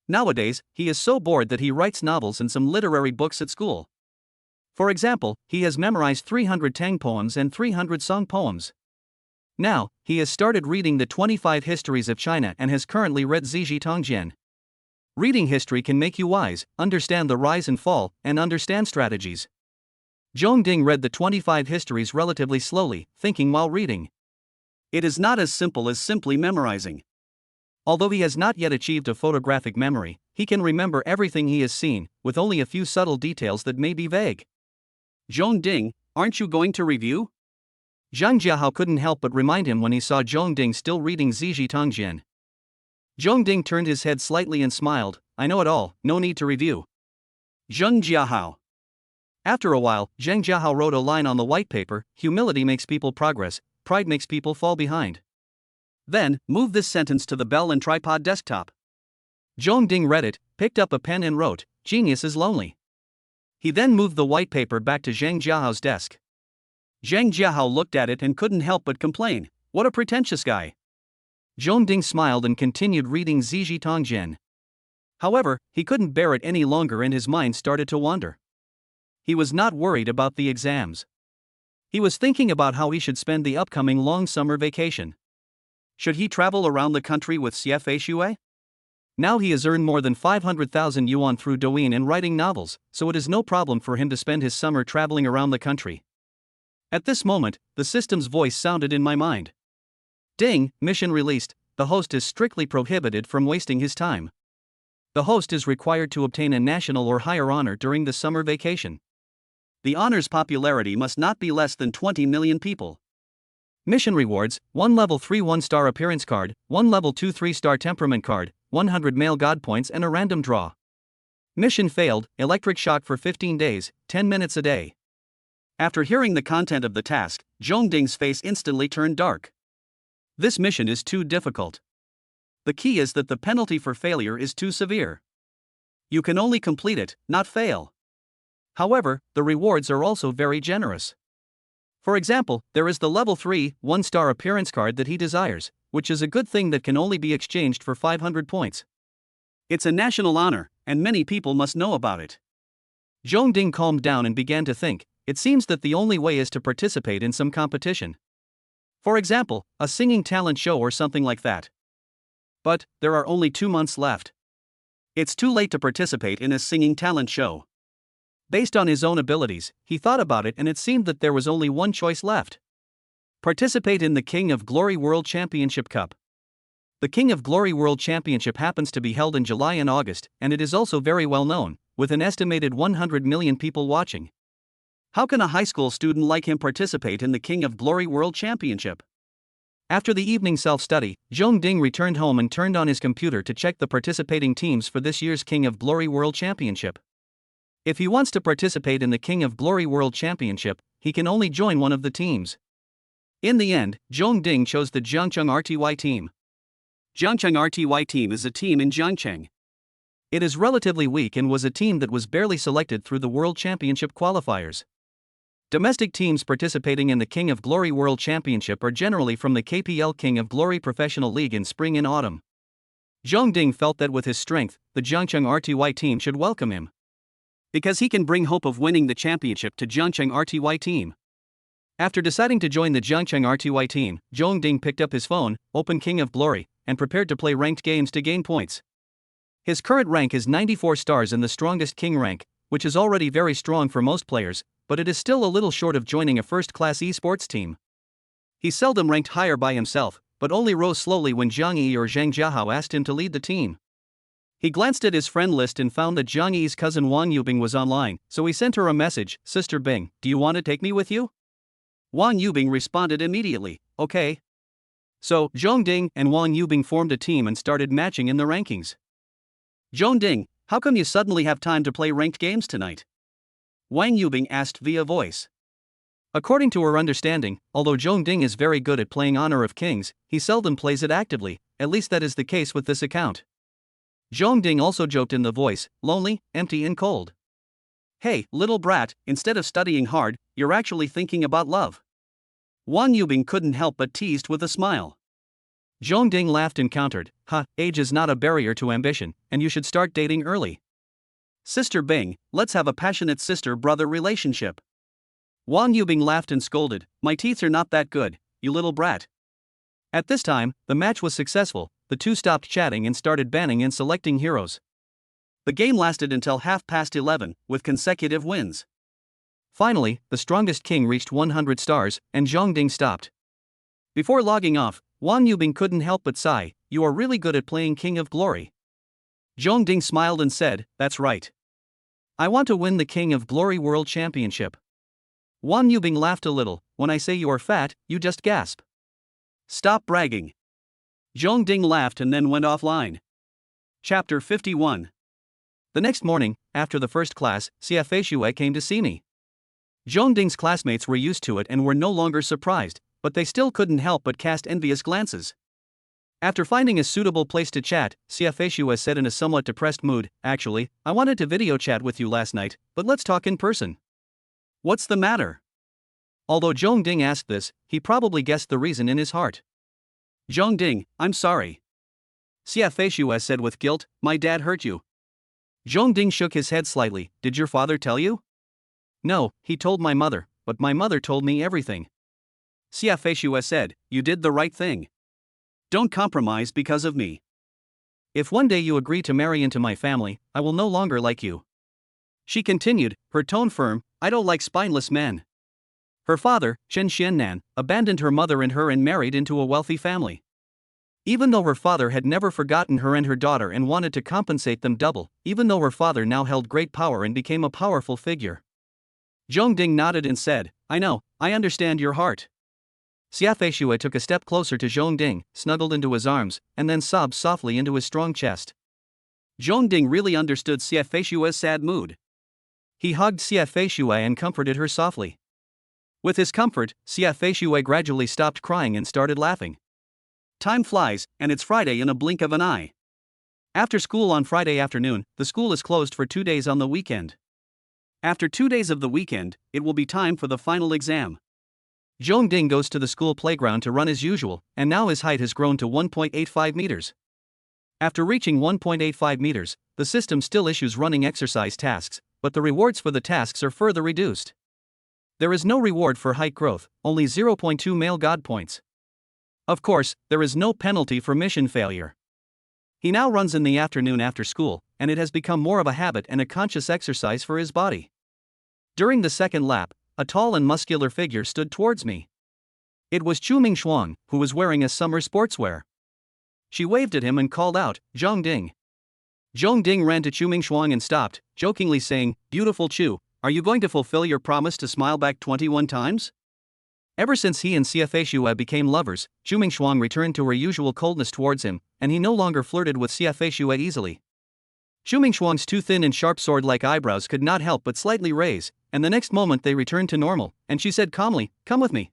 Nowadays, he is so bored that he writes novels and some literary books at school. For example, he has memorized 300 Tang poems and 300 Song poems. Now, he has started reading the 25 histories of China and has currently read Ziji Tongjian. Reading history can make you wise, understand the rise and fall, and understand strategies. Zhong Ding read the 25 histories relatively slowly, thinking while reading. It is not as simple as simply memorizing. Although he has not yet achieved a photographic memory, he can remember everything he has seen, with only a few subtle details that may be vague. Zhong Ding, aren't you going to review? Zhang Jiahao couldn't help but remind him when he saw Zhong Ding still reading Ziji Tongjian. Zhong Ding turned his head slightly and smiled. I know it all, no need to review. Zhang Jiahao. After a while, Zhang Jiahao wrote a line on the white paper: humility makes people progress, pride makes people fall behind. Then, move this sentence to the bell and tripod desktop. Zhong Ding read it, picked up a pen and wrote, genius is lonely. He then moved the white paper back to Zhang Jiahao's desk. Zhang Jiahao looked at it and couldn't help but complain, what a pretentious guy. Zhong Ding smiled and continued reading Ziji Tongjian. However, he couldn't bear it any longer and his mind started to wander. He was not worried about the exams. He was thinking about how he should spend the upcoming long summer vacation. Should he travel around the country with Xie Shui? Now he has earned more than 500,000 yuan through Douyin and writing novels, so it is no problem for him to spend his summer traveling around the country. At this moment, the system's voice sounded in my mind. Ding, mission released. The host is strictly prohibited from wasting his time. The host is required to obtain a national or higher honor during the summer vacation. The honor's popularity must not be less than 20 million people. Mission rewards: 1 level 3 1-star appearance card, 1 level 2 3-star temperament card, 100 male god points and a random draw. Mission failed, electric shock for 15 days, 10 minutes a day. After hearing the content of the task, Zhong Ding's face instantly turned dark. This mission is too difficult. The key is that the penalty for failure is too severe. You can only complete it, not fail. However, the rewards are also very generous. For example, there is the level 3, 1-star appearance card that he desires, which is a good thing that can only be exchanged for 500 points. It's a national honor, and many people must know about it. Zhong Ding calmed down and began to think, it seems that the only way is to participate in some competition. For example, a singing talent show or something like that. But, there are only 2 months left. It's too late to participate in a singing talent show. Based on his own abilities, he thought about it and it seemed that there was only one choice left. Participate in the King of Glory World Championship Cup. The King of Glory World Championship happens to be held in July and August, and it is also very well known, with an estimated 100 million people watching. How can a high school student like him participate in the King of Glory World Championship? After the evening self-study, Zhong Ding returned home and turned on his computer to check the participating teams for this year's King of Glory World Championship. If he wants to participate in the King of Glory World Championship, he can only join one of the teams. In the end, Zhong Ding chose the Jiangcheng RTY team. Jiangcheng RTY team is a team in Jiangcheng. It is relatively weak and was a team that was barely selected through the World Championship qualifiers. Domestic teams participating in the King of Glory World Championship are generally from the KPL King of Glory Professional League in spring and autumn. Zhong Ding felt that with his strength, the Jiangcheng RTY team should welcome him, because he can bring hope of winning the championship to Jiangcheng RTY team. After deciding to join the Jiangcheng RTY team, Zhong Ding picked up his phone, opened King of Glory, and prepared to play ranked games to gain points. His current rank is 94 stars in the strongest King rank, which is already very strong for most players, but it is still a little short of joining a first-class esports team. He seldom ranked higher by himself, but only rose slowly when Zhang Yi or Zhang Jiahao asked him to lead the team. He glanced at his friend list and found that Zhang Yi's cousin Wang Yubing was online, so he sent her a message, "Sister Bing, do you want to take me with you?" Wang Yubing responded immediately, "Okay." So, Zhong Ding and Wang Yubing formed a team and started matching in the rankings. "Zhong Ding, how come you suddenly have time to play ranked games tonight?" Wang Yubing asked via voice. According to her understanding, although Zhong Ding is very good at playing Honor of Kings, he seldom plays it actively, at least that is the case with this account. Zhong Ding also joked in the voice, "Lonely, empty and cold. Hey, little brat, instead of studying hard, you're actually thinking about love." Wang Yubing couldn't help but teased with a smile. Zhong Ding laughed and countered, "Age is not a barrier to ambition, and you should start dating early. Sister Bing, let's have a passionate sister-brother relationship." Wang Yubing laughed and scolded, "My teeth are not that good, you little brat." At this time, the match was successful, the two stopped chatting and started banning and selecting heroes. The game lasted until 11:30, with consecutive wins. Finally, the strongest king reached 100 stars, and Zhong Ding stopped. Before logging off, Wang Yubing couldn't help but sigh, "You are really good at playing King of Glory." Zhong Ding smiled and said, "That's right. I want to win the King of Glory World Championship." Wang Yubing laughed a little, "When I say you are fat, you just gasp. Stop bragging." Zhong Ding laughed and then went offline. Chapter 51. The next morning, after the first class, CFA Shui came to see me. Zhong Ding's classmates were used to it and were no longer surprised, but they still couldn't help but cast envious glances. After finding a suitable place to chat, CFA Shui said in a somewhat depressed mood, "Actually, I wanted to video chat with you last night, but let's talk in person." "What's the matter?" Although Zhong Ding asked this, he probably guessed the reason in his heart. "Zhong Ding, I'm sorry." CFA Shui said with guilt, "My dad hurt you." Zhong Ding shook his head slightly, "Did your father tell you?" "No, he told my mother, but my mother told me everything." CFA Shui said, "You did the right thing. Don't compromise because of me. If one day you agree to marry into my family, I will no longer like you." She continued, her tone firm, "I don't like spineless men." Her father, Chen Xiannan, abandoned her mother and her and married into a wealthy family. Even though her father had never forgotten her and her daughter and wanted to compensate them double, even though her father now held great power and became a powerful figure. Zhong Ding nodded and said, "I know, I understand your heart." Xiafei Shui took a step closer to Zhong Ding, snuggled into his arms, and then sobbed softly into his strong chest. Zhong Ding really understood Xiafei Shui's sad mood. He hugged Xiafei Shui and comforted her softly. With his comfort, Xiafei Shui gradually stopped crying and started laughing. Time flies, and it's Friday in a blink of an eye. After school on Friday afternoon, the school is closed for 2 days on the weekend. After 2 days of the weekend, it will be time for the final exam. Zhong Ding goes to the school playground to run as usual, and now his height has grown to 1.85 meters. After reaching 1.85 meters, the system still issues running exercise tasks, but the rewards for the tasks are further reduced. There is no reward for height growth, only 0.2 male god points. Of course, there is no penalty for mission failure. He now runs in the afternoon after school, and it has become more of a habit and a conscious exercise for his body. During the second lap, a tall and muscular figure stood towards me. It was Chu Mingxuang, who was wearing a summer sportswear. She waved at him and called out, "Zhong Ding." Zhong Ding ran to Chu Mingxuang and stopped, jokingly saying, "Beautiful Chu, are you going to fulfill your promise to smile back 21 times?" Ever since he and Xie Shue became lovers, Chu Mingxuang returned to her usual coldness towards him, and he no longer flirted with Xie Shue easily. Chu Mingxuang's two thin and sharp sword-like eyebrows could not help but slightly raise, and the next moment they returned to normal, and she said calmly, "Come with me."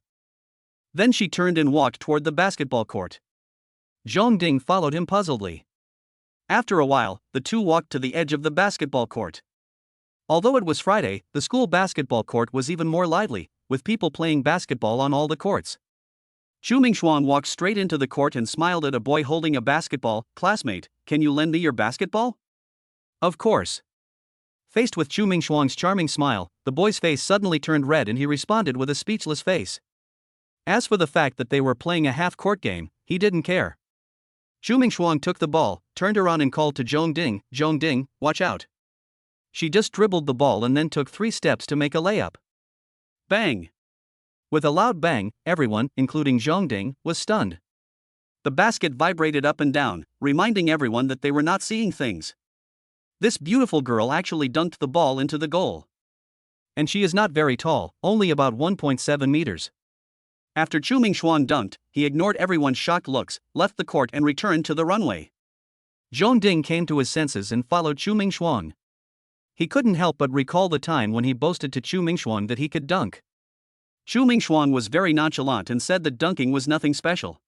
Then she turned and walked toward the basketball court. Zhong Ding followed him puzzledly. After a while, the two walked to the edge of the basketball court. Although it was Friday, the school basketball court was even more lively, with people playing basketball on all the courts. Chu Mingxuang walked straight into the court and smiled at a boy holding a basketball. "Classmate, can you lend me your basketball?" "Of course." Faced with Chu Mingxuang's charming smile, the boy's face suddenly turned red and he responded with a speechless face. As for the fact that they were playing a half-court game, he didn't care. Chu Mingxuang took the ball, turned around and called to Zhong Ding, "Zhong Ding, watch out." She just dribbled the ball and then took 3 steps to make a layup. Bang! With a loud bang, everyone, including Zhong Ding, was stunned. The basket vibrated up and down, reminding everyone that they were not seeing things. This beautiful girl actually dunked the ball into the goal. And she is not very tall, only about 1.7 meters. After Chu Mingxuang dunked, he ignored everyone's shocked looks, left the court and returned to the runway. Zhong Ding came to his senses and followed Chu Mingxuang. He couldn't help but recall the time when he boasted to Chu Mingxuang that he could dunk. Chu Mingxuang was very nonchalant and said that dunking was nothing special.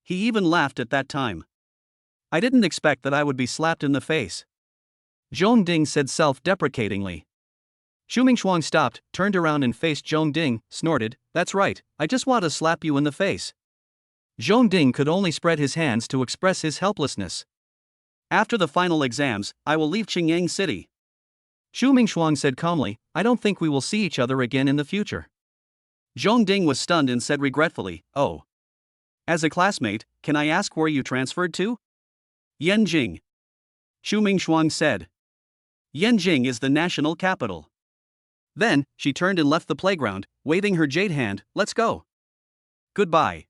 He even laughed at that time. "I didn't expect that I would be slapped in the face," Zhong Ding said self-deprecatingly. Chu Mingxuang stopped, turned around and faced Zhong Ding, snorted, "That's right, I just want to slap you in the face." Zhong Ding could only spread his hands to express his helplessness. "After the final exams, I will leave Qingyang City," Chu Mingxuang said calmly. "I don't think we will see each other again in the future." Zhong Ding was stunned and said regretfully, "Oh. As a classmate, can I ask where you transferred to?" "Yanjing," Chu Mingxuang said. "Yanjing is the national capital." Then, she turned and left the playground, waving her jade hand, "Let's go." "Goodbye."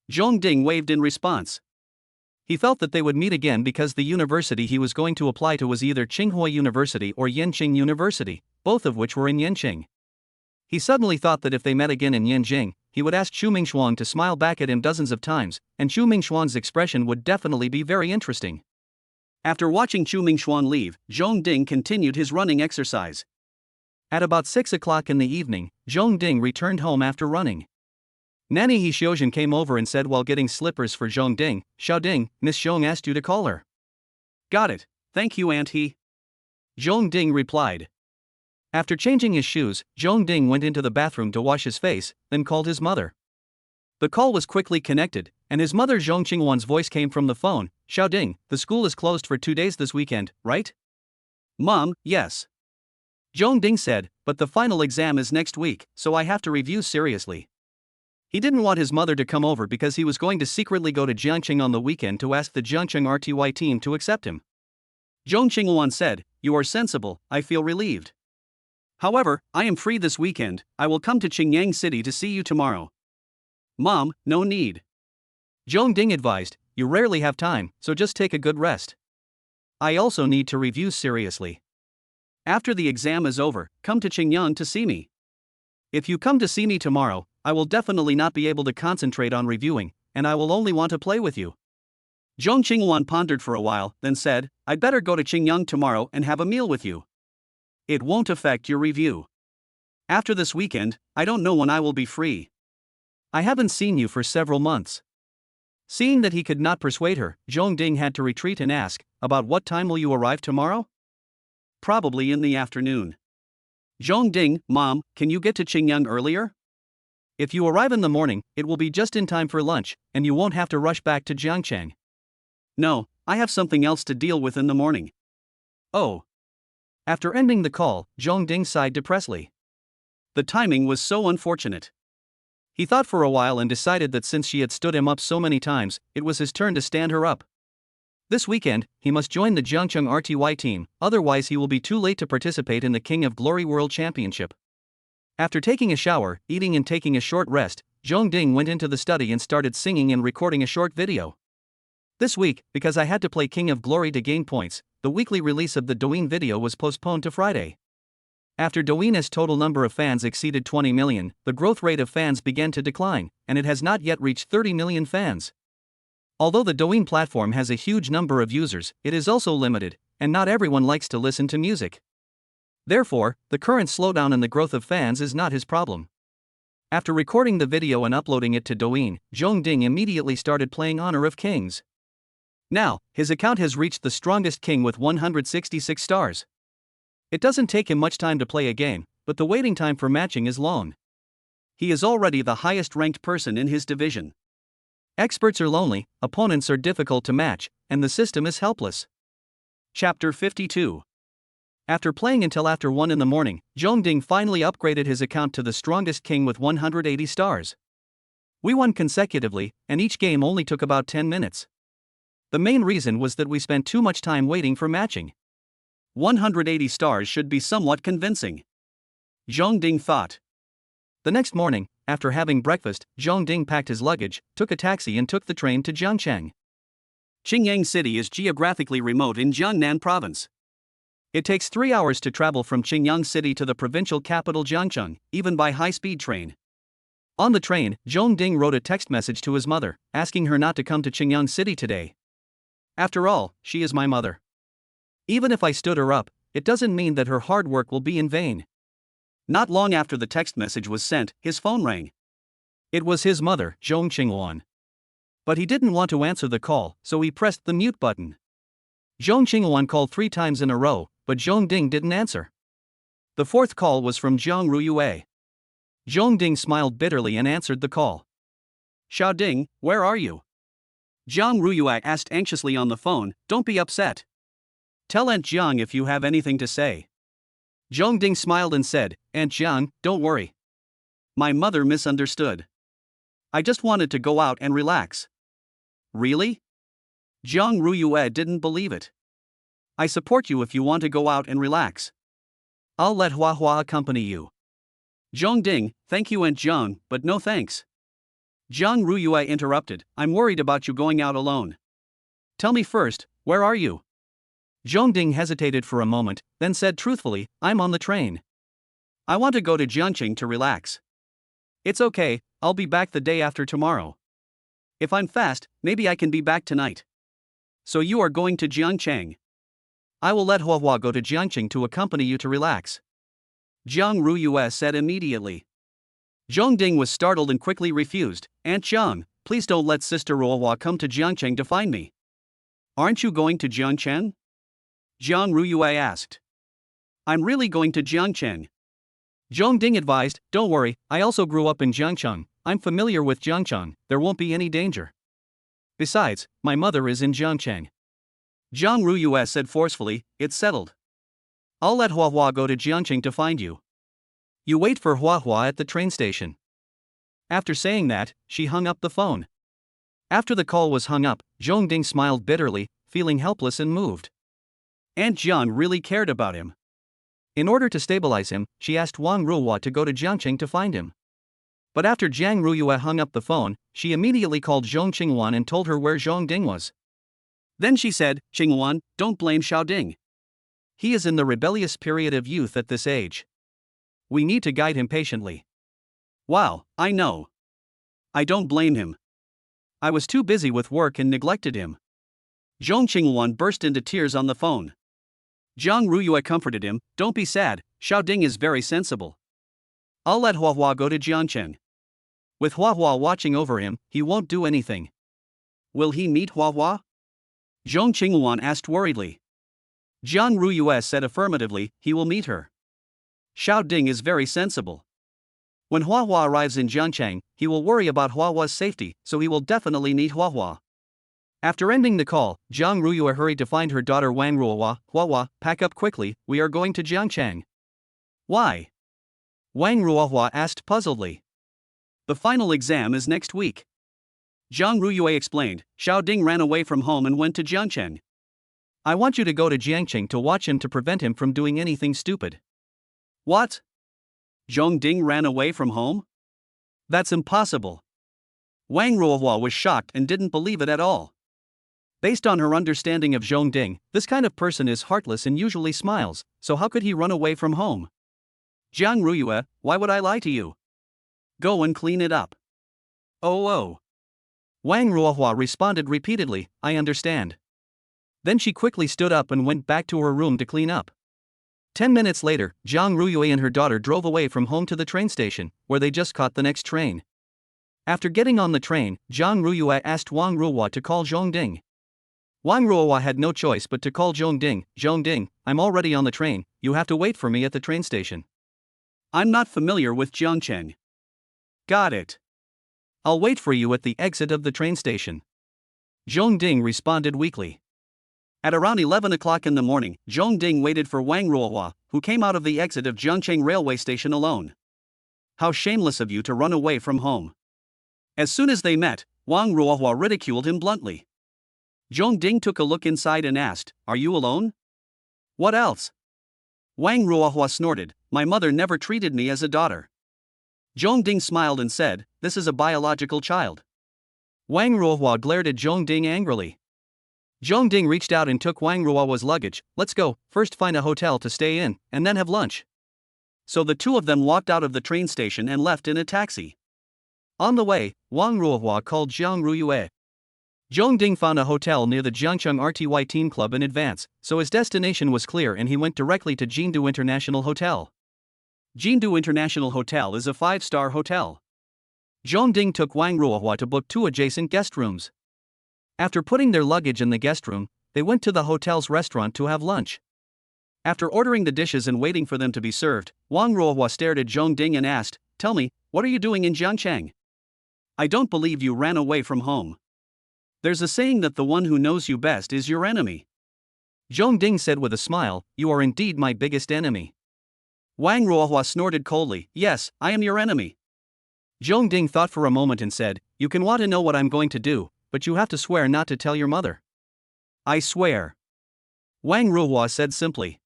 Zhong Ding waved in response. He felt that they would meet again because the university he was going to apply to was either Tsinghua University or Yanqing University, both of which were in Yanqing. He suddenly thought that if they met again in Yanjing, he would ask Chu Mingxuang to smile back at him dozens of times, and Chu Mingxuang's expression would definitely be very interesting. After watching Chu Mingxuang leave, Zhong Ding continued his running exercise. At about 6 o'clock in the evening, Zhong Ding returned home after running. Nanny He Xiaojun came over and said while getting slippers for Zhong Ding, "Xiao Ding, Miss Zhong asked you to call her." "Got it, thank you Aunt He," Zhong Ding replied. After changing his shoes, Zhong Ding went into the bathroom to wash his face, then called his mother. The call was quickly connected, and his mother Zhong Qingwan's voice came from the phone. "Xiao Ding, the school is closed for 2 days this weekend, right?" "Mom, yes." Zhong Ding said, "But the final exam is next week, so I have to review seriously." He didn't want his mother to come over because he was going to secretly go to Jiangqing on the weekend to ask the Jiangqing RTY team to accept him. Zhong Qingwan said, "You are sensible, I feel relieved. However, I am free this weekend, I will come to Qingyang City to see you tomorrow." "Mom, no need." Zhong Ding advised, "You rarely have time, so just take a good rest. I also need to review seriously. After the exam is over, come to Qingyang to see me. If you come to see me tomorrow, I will definitely not be able to concentrate on reviewing, and I will only want to play with you." Zhong Qingwan pondered for a while, then said, "I'd better go to Qingyang tomorrow and have a meal with you. It won't affect your review. After this weekend, I don't know when I will be free. I haven't seen you for several months." Seeing that he could not persuade her, Zhong Ding had to retreat and ask, "About what time will you arrive tomorrow?" "Probably in the afternoon." Zhong Ding, "Mom, can you get to Qingyang earlier? If you arrive in the morning, it will be just in time for lunch, and you won't have to rush back to Jiangcheng." "No, I have something else to deal with in the morning." "Oh." After ending the call, Zhong Ding sighed depressedly. The timing was so unfortunate. He thought for a while and decided that since she had stood him up so many times, it was his turn to stand her up. This weekend, he must join the Jeongcheon RTY team, otherwise he will be too late to participate in the King of Glory World Championship. After taking a shower, eating and taking a short rest, Jong-ding went into the study and started singing and recording a short video. This week, because I had to play King of Glory to gain points, the weekly release of the Douyin video was postponed to Friday. After Douyin's total number of fans exceeded 20 million, the growth rate of fans began to decline, and it has not yet reached 30 million fans. Although the Douyin platform has a huge number of users, it is also limited, and not everyone likes to listen to music. Therefore, the current slowdown in the growth of fans is not his problem. After recording the video and uploading it to Douyin, Jong-ding immediately started playing Honor of Kings. Now, his account has reached the strongest king with 166 stars. It doesn't take him much time to play a game, but the waiting time for matching is long. He is already the highest ranked person in his division. Experts are lonely, opponents are difficult to match, and the system is helpless. Chapter 52. After playing until after 1 in the morning, Jong-ding finally upgraded his account to the strongest king with 180 stars. We won consecutively, and each game only took about 10 minutes. The main reason was that we spent too much time waiting for matching. 180 stars should be somewhat convincing, Jong-ding thought. The next morning, after having breakfast, Jong-ding packed his luggage, took a taxi and took the train to Jiangcheng. Qingyang City is geographically remote in Jiangnan Province. It takes 3 hours to travel from Qingyang City to the provincial capital Jiangcheng, even by high-speed train. On the train, Jong-ding wrote a text message to his mother, asking her not to come to Qingyang City today. After all, she is my mother. Even if I stood her up, it doesn't mean that her hard work will be in vain. Not long after the text message was sent, his phone rang. It was his mother, Zhong Qinghuan. But he didn't want to answer the call, so he pressed the mute button. Zhong Qinghuan called 3 times in a row, but Jong-ding didn't answer. The 4th call was from Zhang Ruyue. Jong-ding smiled bitterly and answered the call. Xiaoding, where are you? Zhang Ruyue asked anxiously on the phone. Don't be upset. Tell Aunt Jiang if you have anything to say. Jong-ding smiled and said, Aunt Jiang, don't worry. My mother misunderstood. I just wanted to go out and relax. Really? Zhang Ruyue didn't believe it. I support you if you want to go out and relax. I'll let Hua Hua accompany you. Jong-ding, thank you Aunt Jiang, but no thanks. Zhang Ruyue interrupted, I'm worried about you going out alone. Tell me first, where are you? Jong-ding hesitated for a moment, then said truthfully, I'm on the train. I want to go to Jiangcheng to relax. It's okay, I'll be back the day after tomorrow. If I'm fast, maybe I can be back tonight. So you are going to Jiangcheng? I will let Hua Hua go to Jiangcheng to accompany you to relax. Zhang Ruyue said immediately. Jong-ding was startled and quickly refused, Aunt Jiang, please don't let Sister Hua Hua come to Jiangcheng to find me. Aren't you going to Jiangcheng? Zhang Ruyue asked. I'm really going to Jiangcheng. Jong-ding advised, don't worry, I also grew up in Jiangcheng, I'm familiar with Jiangcheng, there won't be any danger. Besides, my mother is in Jiangcheng. Zhang Ruyue said forcefully, it's settled. I'll let Hua Hua go to Jiangcheng to find you. You wait for Hua Hua at the train station. After saying that, she hung up the phone. After the call was hung up, Jong-ding smiled bitterly, feeling helpless and moved. Aunt Jiang really cared about him. In order to stabilize him, she asked Wang Ruohua to go to Jiangcheng to find him. But after Zhang Ruyue hung up the phone, she immediately called Zhong Qinghuan and told her where Jong-ding was. Then she said, Qinghuan, don't blame Xiaoding. He is in the rebellious period of youth at this age. We need to guide him patiently. Wow, I know. I don't blame him. I was too busy with work and neglected him. Zhong Qinghuan burst into tears on the phone. Zhang Ruyue comforted him, don't be sad, Xiaoding is very sensible. I'll let Hua Hua go to Jiangcheng. With Hua Hua watching over him, he won't do anything. Will he meet Hua Hua? Zhong Qinghuan asked worriedly. Zhang Ruyue said affirmatively, he will meet her. Xiaoding is very sensible. When Hua Hua arrives in Jiangcheng, he will worry about Hua Hua's safety, so he will definitely meet Hua Hua. After ending the call, Zhang Ruyue hurried to find her daughter Wang Ruohua. Hua Hua, pack up quickly, we are going to Jiangcheng. Why? Wang Ruohua asked puzzledly. The final exam is next week. Zhang Ruyue explained. Xiao Ding ran away from home and went to Jiangcheng. I want you to go to Jiangcheng to watch him to prevent him from doing anything stupid. What? Zhong Ding ran away from home? That's impossible. Wang Ruohua was shocked and didn't believe it at all. Based on her understanding of Zhong Ding, this kind of person is heartless and usually smiles, so how could he run away from home? Zhang Ruyue, why would I lie to you? Go and clean it up. Oh. Wang Ruohua responded repeatedly, I understand. Then she quickly stood up and went back to her room to clean up. 10 minutes later, Zhang Ruyue and her daughter drove away from home to the train station, where they just caught the next train. After getting on the train, Zhang Ruyue asked Wang Ruohua to call Zhong Ding. Wang Ruohua had no choice but to call Zhong Ding. Zhong Ding, I'm already on the train, you have to wait for me at the train station. I'm not familiar with Jiangcheng. Got it. I'll wait for you at the exit of the train station. Zhong Ding responded weakly. At around 11 o'clock in the morning, Zhong Ding waited for Wang Ruohua, who came out of the exit of Jiangcheng railway station alone. How shameless of you to run away from home. As soon as they met, Wang Ruohua ridiculed him bluntly. Zhong Ding took a look inside and asked, Are you alone? What else? Wang Ruohua snorted, My mother never treated me as a daughter. Zhong Ding smiled and said, This is a biological child. Wang Ruohua glared at Zhong Ding angrily. Zhong Ding reached out and took Wang Ruohua's luggage. Let's go, first find a hotel to stay in, and then have lunch. So the two of them walked out of the train station and left in a taxi. On the way, Wang Ruohua called Zhang Ruyue. Zhong Ding found a hotel near the Jiangcheng RTY Team Club in advance, so his destination was clear and he went directly to Jindu International Hotel. Jindu International Hotel is a 5-star hotel. Zhong Ding took Wang Ruohua to book 2 adjacent guest rooms. After putting their luggage in the guest room, they went to the hotel's restaurant to have lunch. After ordering the dishes and waiting for them to be served, Wang Ruohua stared at Zhong Ding and asked, Tell me, what are you doing in Jiangcheng? I don't believe you ran away from home. There's a saying that the one who knows you best is your enemy. Zhong Ding said with a smile, You are indeed my biggest enemy. Wang Ruohua snorted coldly, Yes, I am your enemy. Zhong Ding thought for a moment and said, You can want to know what I'm going to do, but you have to swear not to tell your mother. I swear. Wang Ruohua said simply.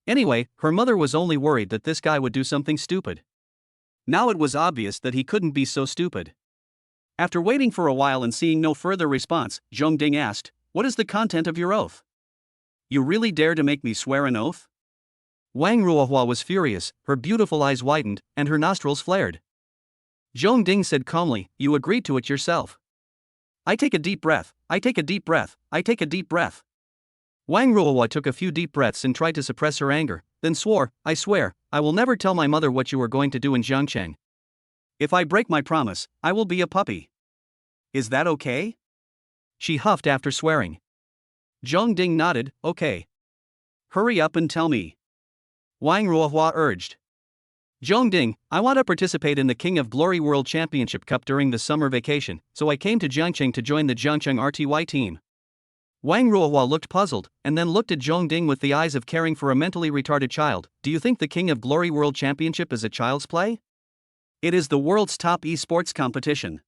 Anyway, her mother was only worried that this guy would do something stupid. Now it was obvious that he couldn't be so stupid. After waiting for a while and seeing no further response, Zhong Ding asked, What is the content of your oath? You really dare to make me swear an oath? Wang Ruohua was furious, her beautiful eyes widened, and her nostrils flared. Zhong Ding said calmly, You agreed to it yourself. I take a deep breath, I take a deep breath, I take a deep breath. Wang Ruohua took a few deep breaths and tried to suppress her anger, then swore, I swear, I will never tell my mother what you are going to do in Jiangcheng. If I break my promise, I will be a puppy. Is that okay? She huffed after swearing. Zhong Ding nodded, Okay. Hurry up and tell me. Wang Ruohua urged. Zhong Ding, I want to participate in the King of Glory World Championship Cup during the summer vacation, so I came to Jiangcheng to join the Jiangcheng RTY team. Wang Ruohua looked puzzled, and then looked at Zhong Ding with the eyes of caring for a mentally retarded child. Do you think the King of Glory World Championship is a child's play? It is the world's top esports competition.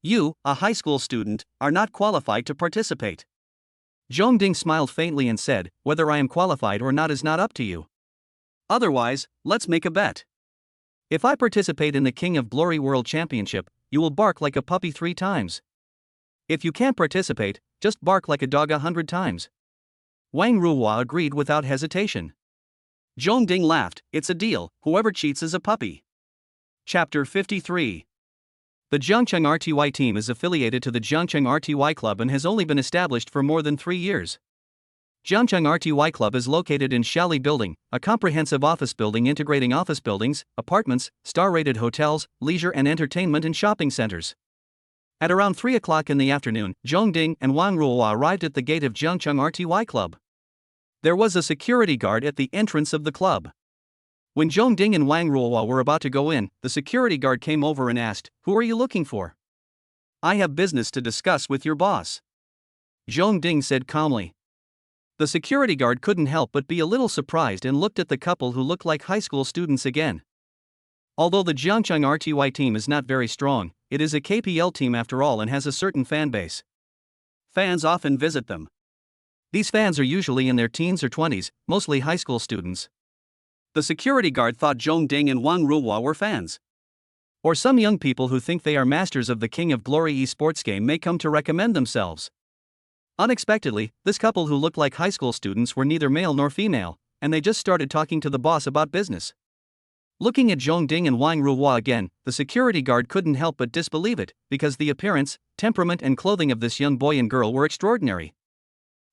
You, a high school student, are not qualified to participate. Zhong Ding smiled faintly and said, Whether I am qualified or not is not up to you. Otherwise, let's make a bet. If I participate in the King of Glory World Championship, you will bark like a puppy 3 times. If you can't participate, just bark like a dog 100 times. Wang Ruohua agreed without hesitation. Zhong Ding laughed, It's a deal, whoever cheats is a puppy. Chapter 53. The Jiangcheng RTY team is affiliated to the Jiangcheng RTY Club and has only been established for more than 3 years. Jiangcheng RTY Club is located in Xiaoli Building, a comprehensive office building integrating office buildings, apartments, star-rated hotels, leisure and entertainment and shopping centers. At around 3 o'clock in the afternoon, Zhong Ding and Wang Ruohua arrived at the gate of Jiangcheng RTY Club. There was a security guard at the entrance of the club. When Zhong Ding and Wang Ruohua were about to go in, the security guard came over and asked, Who are you looking for? I have business to discuss with your boss. Zhong Ding said calmly. The security guard couldn't help but be a little surprised and looked at the couple who looked like high school students again. Although the Jiangcheng RTY team is not very strong, it is a KPL team after all and has a certain fan base. Fans often visit them. These fans are usually in their teens or 20s, mostly high school students. The security guard thought Zhongding and Wang Ruohua were fans. Or some young people who think they are masters of the King of Glory esports game may come to recommend themselves. Unexpectedly, this couple who looked like high school students were neither male nor female, and they just started talking to the boss about business. Looking at Zhongding and Wang Ruohua again, the security guard couldn't help but disbelieve it, because the appearance, temperament and clothing of this young boy and girl were extraordinary.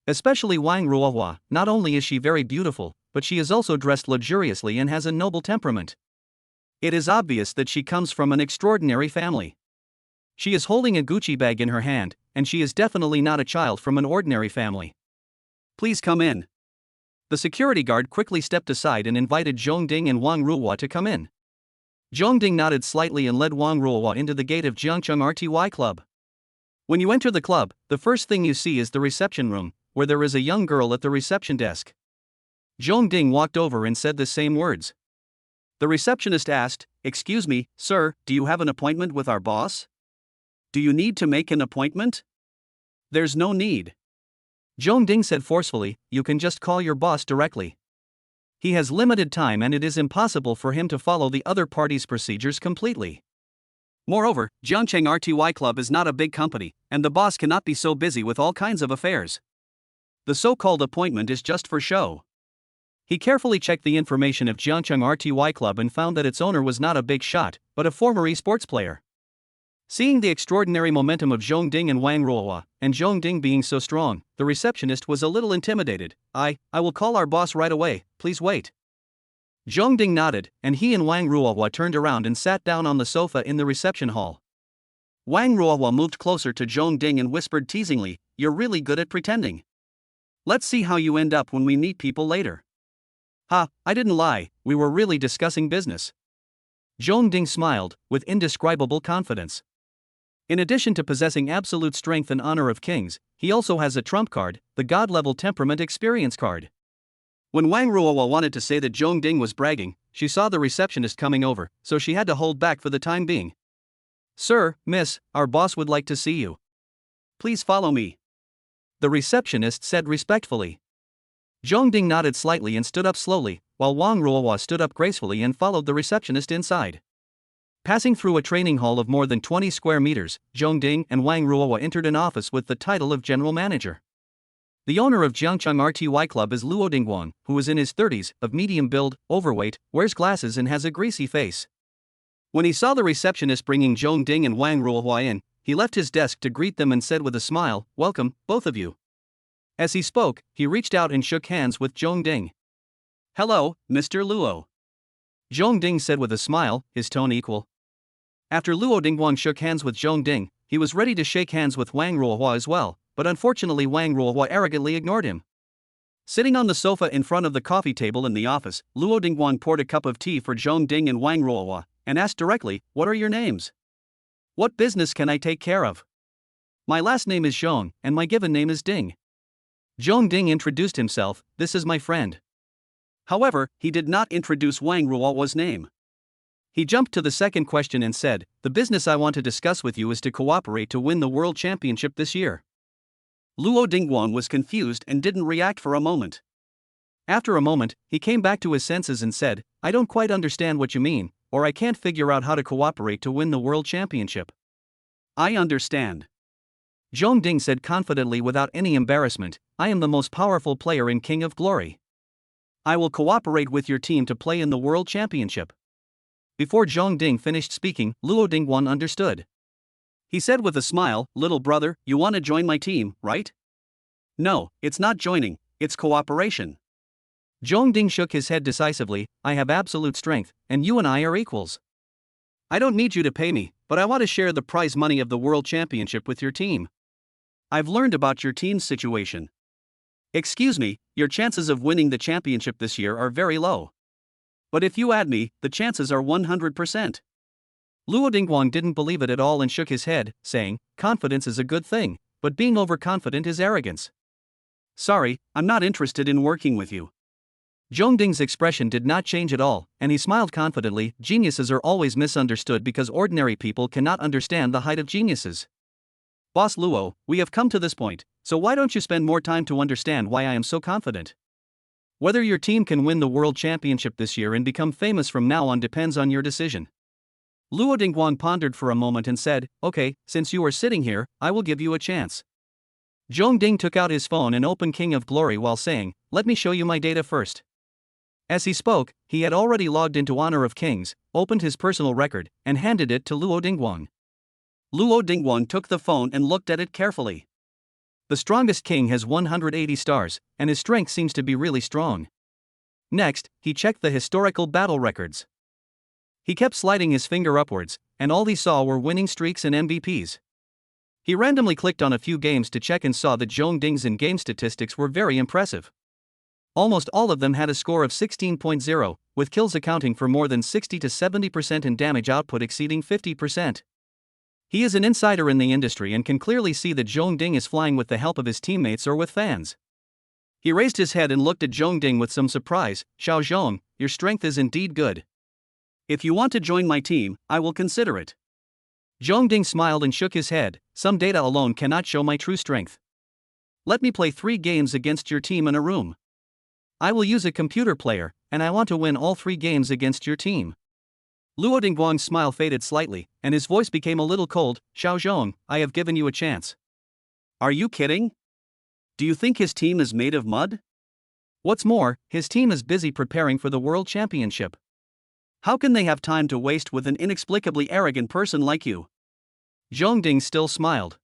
Especially Wang Ruohua. Not only is she very beautiful, but she is also dressed luxuriously and has a noble temperament. It is obvious that she comes from an extraordinary family. She is holding a Gucci bag in her hand, and she is definitely not a child from an ordinary family. Please come in. The security guard quickly stepped aside and invited Zhongding and Wang Ruohua to come in. Zhongding nodded slightly and led Wang Ruohua into the gate of Jiangcheng RTY Club. When you enter the club, the first thing you see is the reception room, where there is a young girl at the reception desk. Zhongding walked over and said the same words. The receptionist asked, "Excuse me, sir, do you have an appointment with our boss? Do you need to make an appointment?" "There's no need." Zhongding said forcefully, "You can just call your boss directly. He has limited time and it is impossible for him to follow the other party's procedures completely. Moreover, Jiangcheng RTY Club is not a big company, and the boss cannot be so busy with all kinds of affairs. The so-called appointment is just for show." He carefully checked the information of Jiangcheng RTY Club and found that its owner was not a big shot, but a former esports player. Seeing the extraordinary momentum of Zhongding and Wang Ruohua, and Zhongding being so strong, the receptionist was a little intimidated. I will call our boss right away, please wait." Zhongding nodded, and he and Wang Ruohua turned around and sat down on the sofa in the reception hall. Wang Ruohua moved closer to Zhongding and whispered teasingly, "You're really good at pretending. Let's see how you end up when we meet people later." "Ha, I didn't lie, we were really discussing business." Zhongding smiled, with indescribable confidence. In addition to possessing absolute strength and honor of kings, he also has a trump card, the god-level temperament experience card. When Wang Ruohua wanted to say that Zhongding was bragging, she saw the receptionist coming over, so she had to hold back for the time being. "Sir, miss, our boss would like to see you. Please follow me," the receptionist said respectfully. Zhongding nodded slightly and stood up slowly, while Wang Ruohua stood up gracefully and followed the receptionist inside. Passing through a training hall of more than 20 square meters, Zhongding and Wang Ruohua entered an office with the title of general manager. The owner of Jiangcheng RTY Club is Luo Dingguan, who is in his 30s, of medium build, overweight, wears glasses and has a greasy face. When he saw the receptionist bringing Zhongding and Wang Ruohua in, he left his desk to greet them and said with a smile, "Welcome, both of you." As he spoke, he reached out and shook hands with Zhongding. "Hello, Mr. Luo," Zhongding said with a smile, his tone equal. After Luo Dingguan shook hands with Zhongding, he was ready to shake hands with Wang Ruohua as well, but unfortunately Wang Ruohua arrogantly ignored him. Sitting on the sofa in front of the coffee table in the office, Luo Dingguan poured a cup of tea for Zhongding and Wang Ruohua, and asked directly, "What are your names? What business can I take care of?" "My last name is Zhong, and my given name is Ding." Zhongding introduced himself, "This is my friend." However, he did not introduce Wang Ruohua's name. He jumped to the second question and said, "The business I want to discuss with you is to cooperate to win the World Championship this year." Luo Dingguan was confused and didn't react for a moment. After a moment, he came back to his senses and said, "I don't quite understand what you mean, or I can't figure out how to cooperate to win the World Championship." "I understand," Zhongding said confidently without any embarrassment, "I am the most powerful player in King of Glory. I will cooperate with your team to play in the World Championship." Before Zhongding finished speaking, Luo Dingguan understood. He said with a smile, "Little brother, you want to join my team, right?" "No, it's not joining, it's cooperation." Zhongding shook his head decisively, "I have absolute strength, and you and I are equals. I don't need you to pay me, but I want to share the prize money of the World Championship with your team. I've learned about your team's situation. Excuse me, your chances of winning the championship this year are very low. But if you add me, the chances are 100%. Luo Dingguan didn't believe it at all and shook his head, saying, "Confidence is a good thing, but being overconfident is arrogance. Sorry, I'm not interested in working with you." Zhongding's expression did not change at all, and he smiled confidently. Geniuses are always misunderstood because ordinary people cannot understand the height of geniuses. Boss Luo, we have come to this point, so why don't you spend more time to understand why I am so confident? Whether your team can win the World Championship this year and become famous from now on depends on your decision. Luo Dingguang pondered for a moment and said, okay, since you are sitting here, I will give you a chance. Zhongding took out his phone and opened King of Glory while saying, let me show you my data first. As he spoke, he had already logged into Honor of Kings, opened his personal record, and handed it to Luo Dingguang. Luo Dingguang took the phone and looked at it carefully. The strongest king has 180 stars, and his strength seems to be really strong. Next, he checked the historical battle records. He kept sliding his finger upwards, and all he saw were winning streaks and MVPs. He randomly clicked on a few games to check and saw that Zhongding's in-game statistics were very impressive. Almost all of them had a score of 16.0, with kills accounting for more than 60 to 70% and damage output exceeding 50%. He is an insider in the industry and can clearly see that Zhongding is flying with the help of his teammates or with fans. He raised his head and looked at Zhongding with some surprise. Xiao Zhong, your strength is indeed good. If you want to join my team, I will consider it. Zhongding smiled and shook his head. Some data alone cannot show my true strength. Let me play 3 games against your team in a room. I will use a computer player, and I want to win all 3 games against your team. Luo Dingguang's smile faded slightly, and his voice became a little cold. Xiao Zhong, I have given you a chance. Are you kidding? Do you think his team is made of mud? What's more, his team is busy preparing for the World Championship. How can they have time to waste with an inexplicably arrogant person like you? Zhongding still smiled.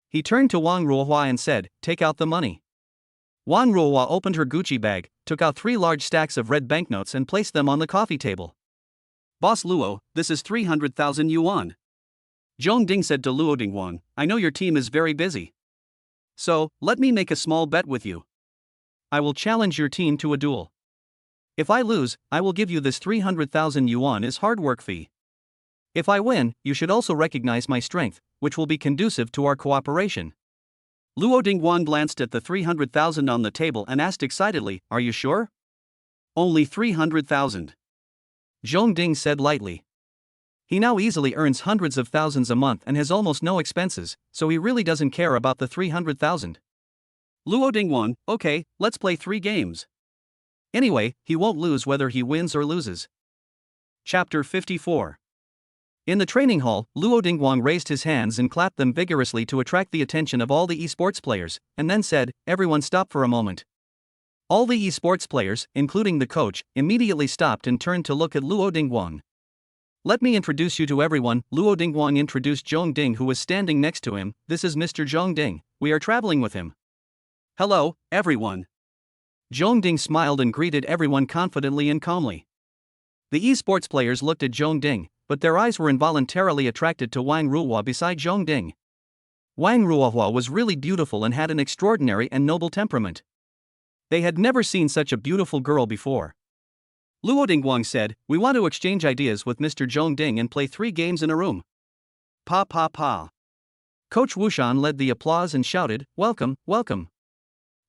He turned to Wang Ruohua and said, take out the money. Wang Ruohua opened her Gucci bag, took out 3 large stacks of red banknotes and placed them on the coffee table. Boss Luo, this is 300,000 yuan. Zhongding said to Luo Dingguang, I know your team is very busy. So, let me make a small bet with you. I will challenge your team to a duel. If I lose, I will give you this 300,000 yuan as hard work fee. If I win, you should also recognize my strength, which will be conducive to our cooperation. Luo Dingguang glanced at the 300,000 on the table and asked excitedly, are you sure? Only 300,000. Zhongding said lightly. He now easily earns hundreds of thousands a month and has almost no expenses, so he really doesn't care about the 300,000. Luo Dingguang, okay, let's play 3 games. Anyway, he won't lose whether he wins or loses. Chapter 54. In the training hall, Luo Dingguang raised his hands and clapped them vigorously to attract the attention of all the esports players, and then said, everyone stop for a moment. All the esports players, including the coach, immediately stopped and turned to look at Luo Dingguang. Let me introduce you to everyone. Luo Dingguang introduced Zhongding, who was standing next to him. This is Mr. Zhongding, we are traveling with him. Hello, everyone. Zhongding smiled and greeted everyone confidently and calmly. The esports players looked at Zhongding, but their eyes were involuntarily attracted to Wang Ruohua beside Zhongding. Wang Ruohua was really beautiful and had an extraordinary and noble temperament. They had never seen such a beautiful girl before. Luo Dingguang said, we want to exchange ideas with Mr. Zhongding and play 3 games in a room. Pa pa pa. Coach Wushan led the applause and shouted, welcome, welcome.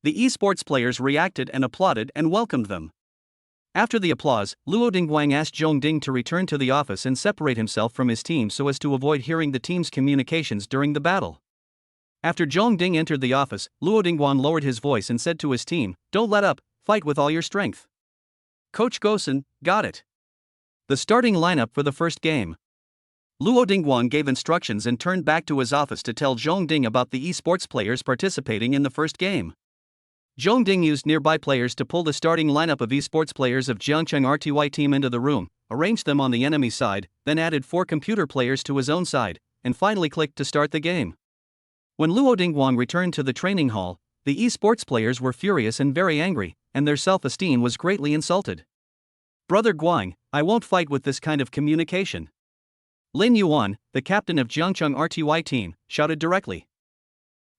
The esports players reacted and applauded and welcomed them. After the applause, Luo Dingguang asked Zhongding to return to the office and separate himself from his team so as to avoid hearing the team's communications during the battle. After Zhongding entered the office, Luo Dingguang lowered his voice and said to his team, don't let up, fight with all your strength. Coach Gosen, got it. The starting lineup for the first game. Luo Dingguang gave instructions and turned back to his office to tell Zhongding about the esports players participating in the first game. Zhongding used nearby players to pull the starting lineup of esports players of Jiangcheng RTY team into the room, arranged them on the enemy side, then added 4 computer players to his own side, and finally clicked to start the game. When Luo Dingguang returned to the training hall, the esports players were furious and very angry, and their self-esteem was greatly insulted. Brother Guang, I won't fight with this kind of communication. Lin Yuan, the captain of Jiangcheng RTY team, shouted directly.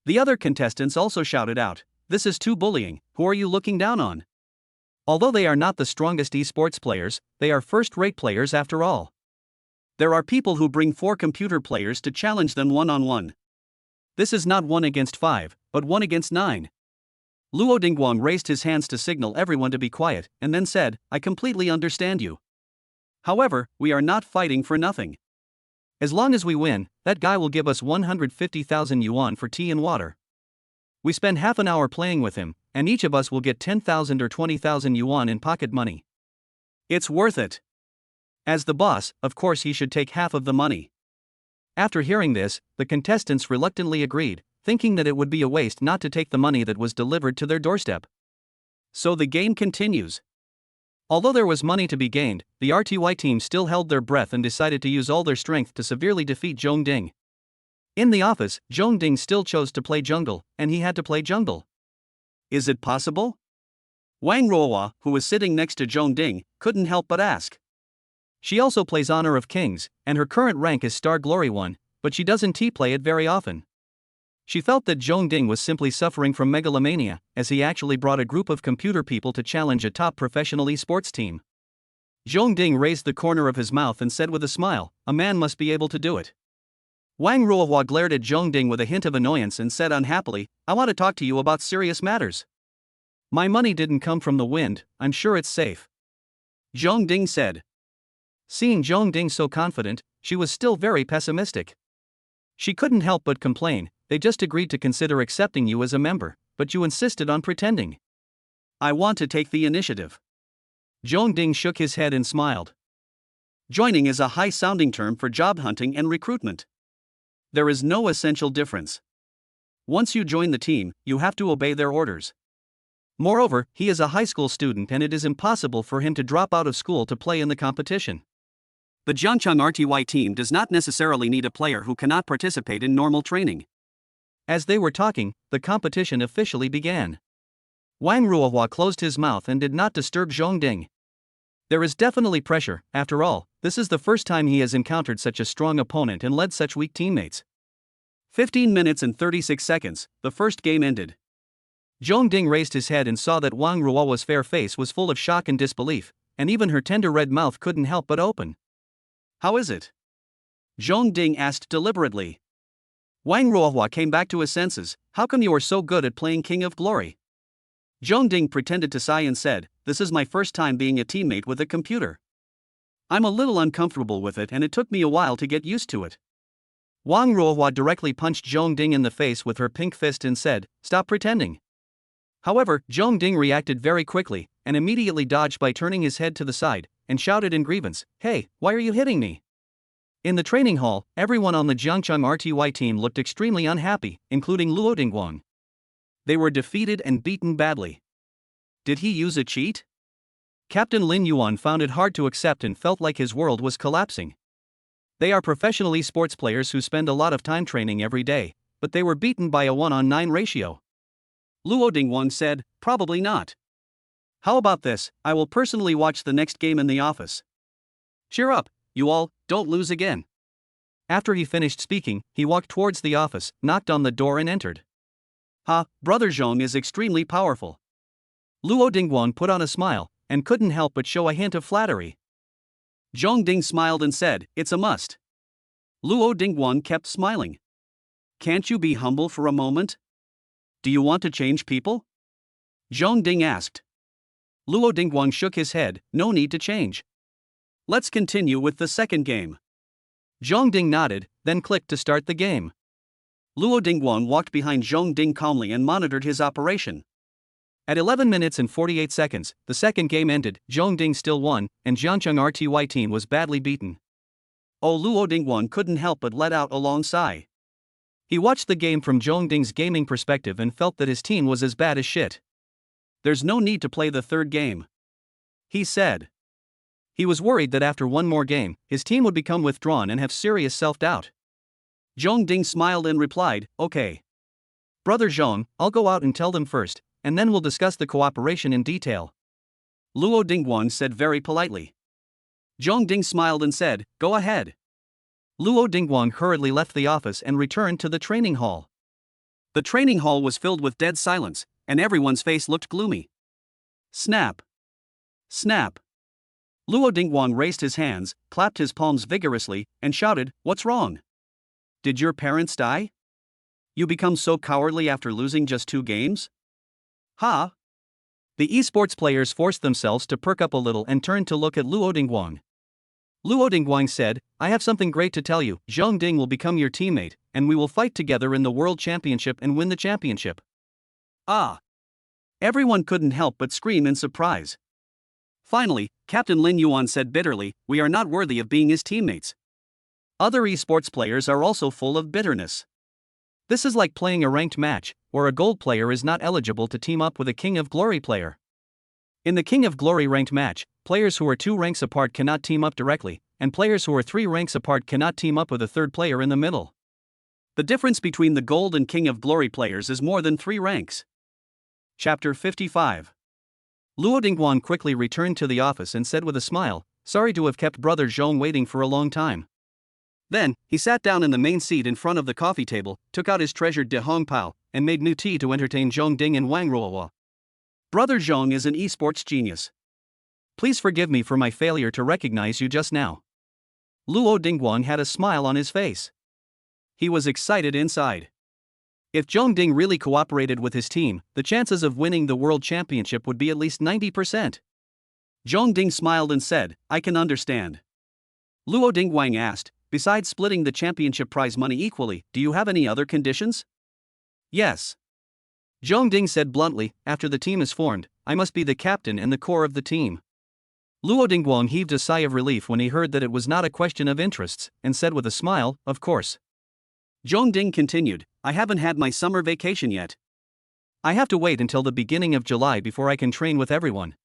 The other contestants also shouted out, this is too bullying, who are you looking down on? Although they are not the strongest esports players, they are first-rate players after all. There are people who bring 4 computer players to challenge them one-on-one. This is not 1 against 5, but 1 against 9. Luo Dingguang raised his hands to signal everyone to be quiet, and then said, I completely understand you. However, we are not fighting for nothing. As long as we win, that guy will give us 150,000 yuan for tea and water. We spend half an hour playing with him, and each of us will get 10,000 or 20,000 yuan in pocket money. It's worth it. As the boss, of course he should take half of the money. After hearing this, the contestants reluctantly agreed, thinking that it would be a waste not to take the money that was delivered to their doorstep. So the game continues. Although there was money to be gained, the RTY team still held their breath and decided to use all their strength to severely defeat Zhong Ding. In the office, Zhong Ding still chose to play jungle, and he had to play jungle. Is it possible? Wang Ruohua, who was sitting next to Zhong Ding, couldn't help but ask. She also plays Honor of Kings, and her current rank is Star Glory 1, but she doesn't T-play it very often. She felt that Zhong Ding was simply suffering from megalomania, as he actually brought a group of computer people to challenge a top professional esports team. Zhong Ding raised the corner of his mouth and said with a smile, a man must be able to do it. Wang Ruohua glared at Zhong Ding with a hint of annoyance and said unhappily, I want to talk to you about serious matters. My money didn't come from the wind, I'm sure it's safe. Zhong Ding said. Seeing Zhong Ding so confident, she was still very pessimistic. She couldn't help but complain, they just agreed to consider accepting you as a member, but you insisted on pretending. I want to take the initiative. Zhong Ding shook his head and smiled. Joining is a high-sounding term for job hunting and recruitment. There is no essential difference. Once you join the team, you have to obey their orders. Moreover, he is a high school student and it is impossible for him to drop out of school to play in the competition. The Jiangcheng RTY team does not necessarily need a player who cannot participate in normal training. As they were talking, the competition officially began. Wang Ruohua closed his mouth and did not disturb Zhong Ding. There is definitely pressure, after all, this is the first time he has encountered such a strong opponent and led such weak teammates. 15 minutes and 36 seconds, the first game ended. Zhong Ding raised his head and saw that Wang Ruohua's fair face was full of shock and disbelief, and even her tender red mouth couldn't help but open. How is it? Zhong Ding asked deliberately. Wang Ruohua came back to his senses, how come you are so good at playing King of Glory? Zhong Ding pretended to sigh and said, this is my first time being a teammate with a computer. I'm a little uncomfortable with it and it took me a while to get used to it. Wang Ruohua directly punched Zhong Ding in the face with her pink fist and said, stop pretending. However, Zhong Ding reacted very quickly, and immediately dodged by turning his head to the side, and shouted in grievance, hey, why are you hitting me? In the training hall, everyone on the Jiangcheng RTY team looked extremely unhappy, including Luo Dingguang. They were defeated and beaten badly. Did he use a cheat? Captain Lin Yuan found it hard to accept and felt like his world was collapsing. They are professional esports players who spend a lot of time training every day, but they were beaten by a 1-on-9 ratio. Luo Dingguang said, probably not. How about this, I will personally watch the next game in the office. Cheer up, you all, don't lose again. After he finished speaking, he walked towards the office, knocked on the door and entered. Brother Zhong is extremely powerful. Luo Dingguang put on a smile, and couldn't help but show a hint of flattery. Zhong Ding smiled and said, it's a must. Luo Dingguang kept smiling. Can't you be humble for a moment? Do you want to change people? Zhong Ding asked. Luo Dingguang shook his head, no need to change. Let's continue with the second game. Zhong Ding nodded, then clicked to start the game. Luo Dingguang walked behind Zhong Ding calmly and monitored his operation. At 11 minutes and 48 seconds, the second game ended, Zhong Ding still won, and Jiangcheng RTY team was badly beaten. Oh, Luo Dingguang couldn't help but let out a long sigh. He watched the game from Zhong Ding's gaming perspective and felt that his team was as bad as shit. There's no need to play the third game, he said. He was worried that after one more game, his team would become withdrawn and have serious self-doubt. Zhong Ding smiled and replied, okay. Brother Zhong, I'll go out and tell them first, and then we'll discuss the cooperation in detail. Luo Dingguang said very politely. Zhong Ding smiled and said, go ahead. Luo Dingguang hurriedly left the office and returned to the training hall. The training hall was filled with dead silence, and everyone's face looked gloomy. Snap. Snap. Luo Dingguang raised his hands, clapped his palms vigorously, and shouted, what's wrong? Did your parents die? You become so cowardly after losing just 2 games? Ha! The esports players forced themselves to perk up a little and turned to look at Luo Dingguang. Luo Dingguang said, I have something great to tell you. Zhang Ding will become your teammate, and we will fight together in the World Championship and win the championship. Ah! Everyone couldn't help but scream in surprise. Finally, Captain Lin Yuan said bitterly, we are not worthy of being his teammates. Other esports players are also full of bitterness. This is like playing a ranked match, where a gold player is not eligible to team up with a King of Glory player. In the King of Glory ranked match, players who are 2 ranks apart cannot team up directly, and players who are 3 ranks apart cannot team up with a third player in the middle. The difference between the Gold and King of Glory players is more than 3 ranks. Chapter 55. Luo Dingguan quickly returned to the office and said with a smile, sorry to have kept Brother Zhong waiting for a long time. Then, he sat down in the main seat in front of the coffee table, took out his treasured De Hong Pao, and made new tea to entertain Zhong Ding and Wang Ruohua. Brother Zhong is an esports genius. Please forgive me for my failure to recognize you just now. Luo Dingguang had a smile on his face. He was excited inside. If Zhong Ding really cooperated with his team, the chances of winning the World Championship would be at least 90%. Zhong Ding smiled and said, I can understand. Luo Dingguang asked, besides splitting the championship prize money equally, do you have any other conditions? Yes. Zhong Ding said bluntly, after the team is formed, I must be the captain and the core of the team. Luo Dingguang heaved a sigh of relief when he heard that it was not a question of interests, and said with a smile, of course. Zhong Ding continued, I haven't had my summer vacation yet. I have to wait until the beginning of July before I can train with everyone.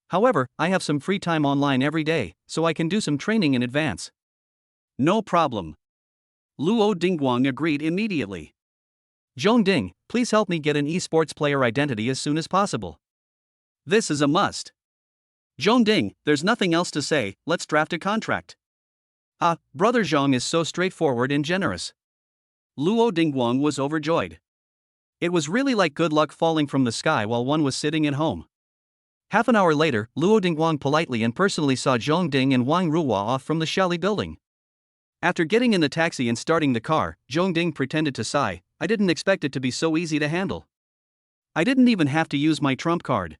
However, I have some free time online every day, so I can do some training in advance. No problem. Luo Dingguang agreed immediately. Zhong Ding, please help me get an esports player identity as soon as possible. This is a must. Zhong Ding, there's nothing else to say, let's draft a contract. Ah, Brother Zhong is so straightforward and generous. Luo Dingguang was overjoyed. It was really like good luck falling from the sky while one was sitting at home. Half an hour later, Luo Dingguang politely and personally saw Zhong Ding and Wang Ruohua off from the Shali building. After getting in the taxi and starting the car, Zhong Ding pretended to sigh, I didn't expect it to be so easy to handle. I didn't even have to use my trump card.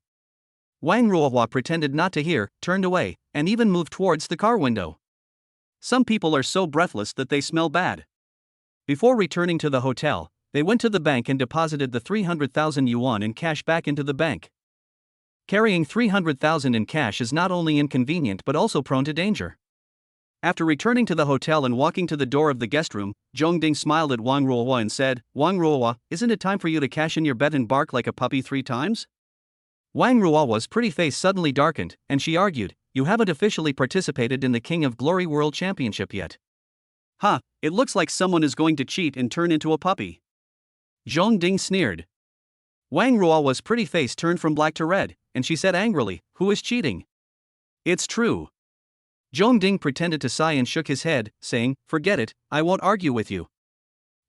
Wang Ruohua pretended not to hear, turned away, and even moved towards the car window. Some people are so breathless that they smell bad. Before returning to the hotel, they went to the bank and deposited the 300,000 yuan in cash back into the bank. Carrying 300,000 in cash is not only inconvenient but also prone to danger. After returning to the hotel and walking to the door of the guest room, Zhong Ding smiled at Wang Ruohua and said, Wang Ruohua, isn't it time for you to cash in your bet and bark like a puppy 3 times? Wang Ruohua's pretty face suddenly darkened, and she argued, you haven't officially participated in the King of Glory World Championship yet. Huh, it looks like someone is going to cheat and turn into a puppy. Zhong Ding sneered. Wang Ruohua's pretty face turned from black to red, and she said angrily, who is cheating? It's true. Zhong Ding pretended to sigh and shook his head, saying, forget it, I won't argue with you.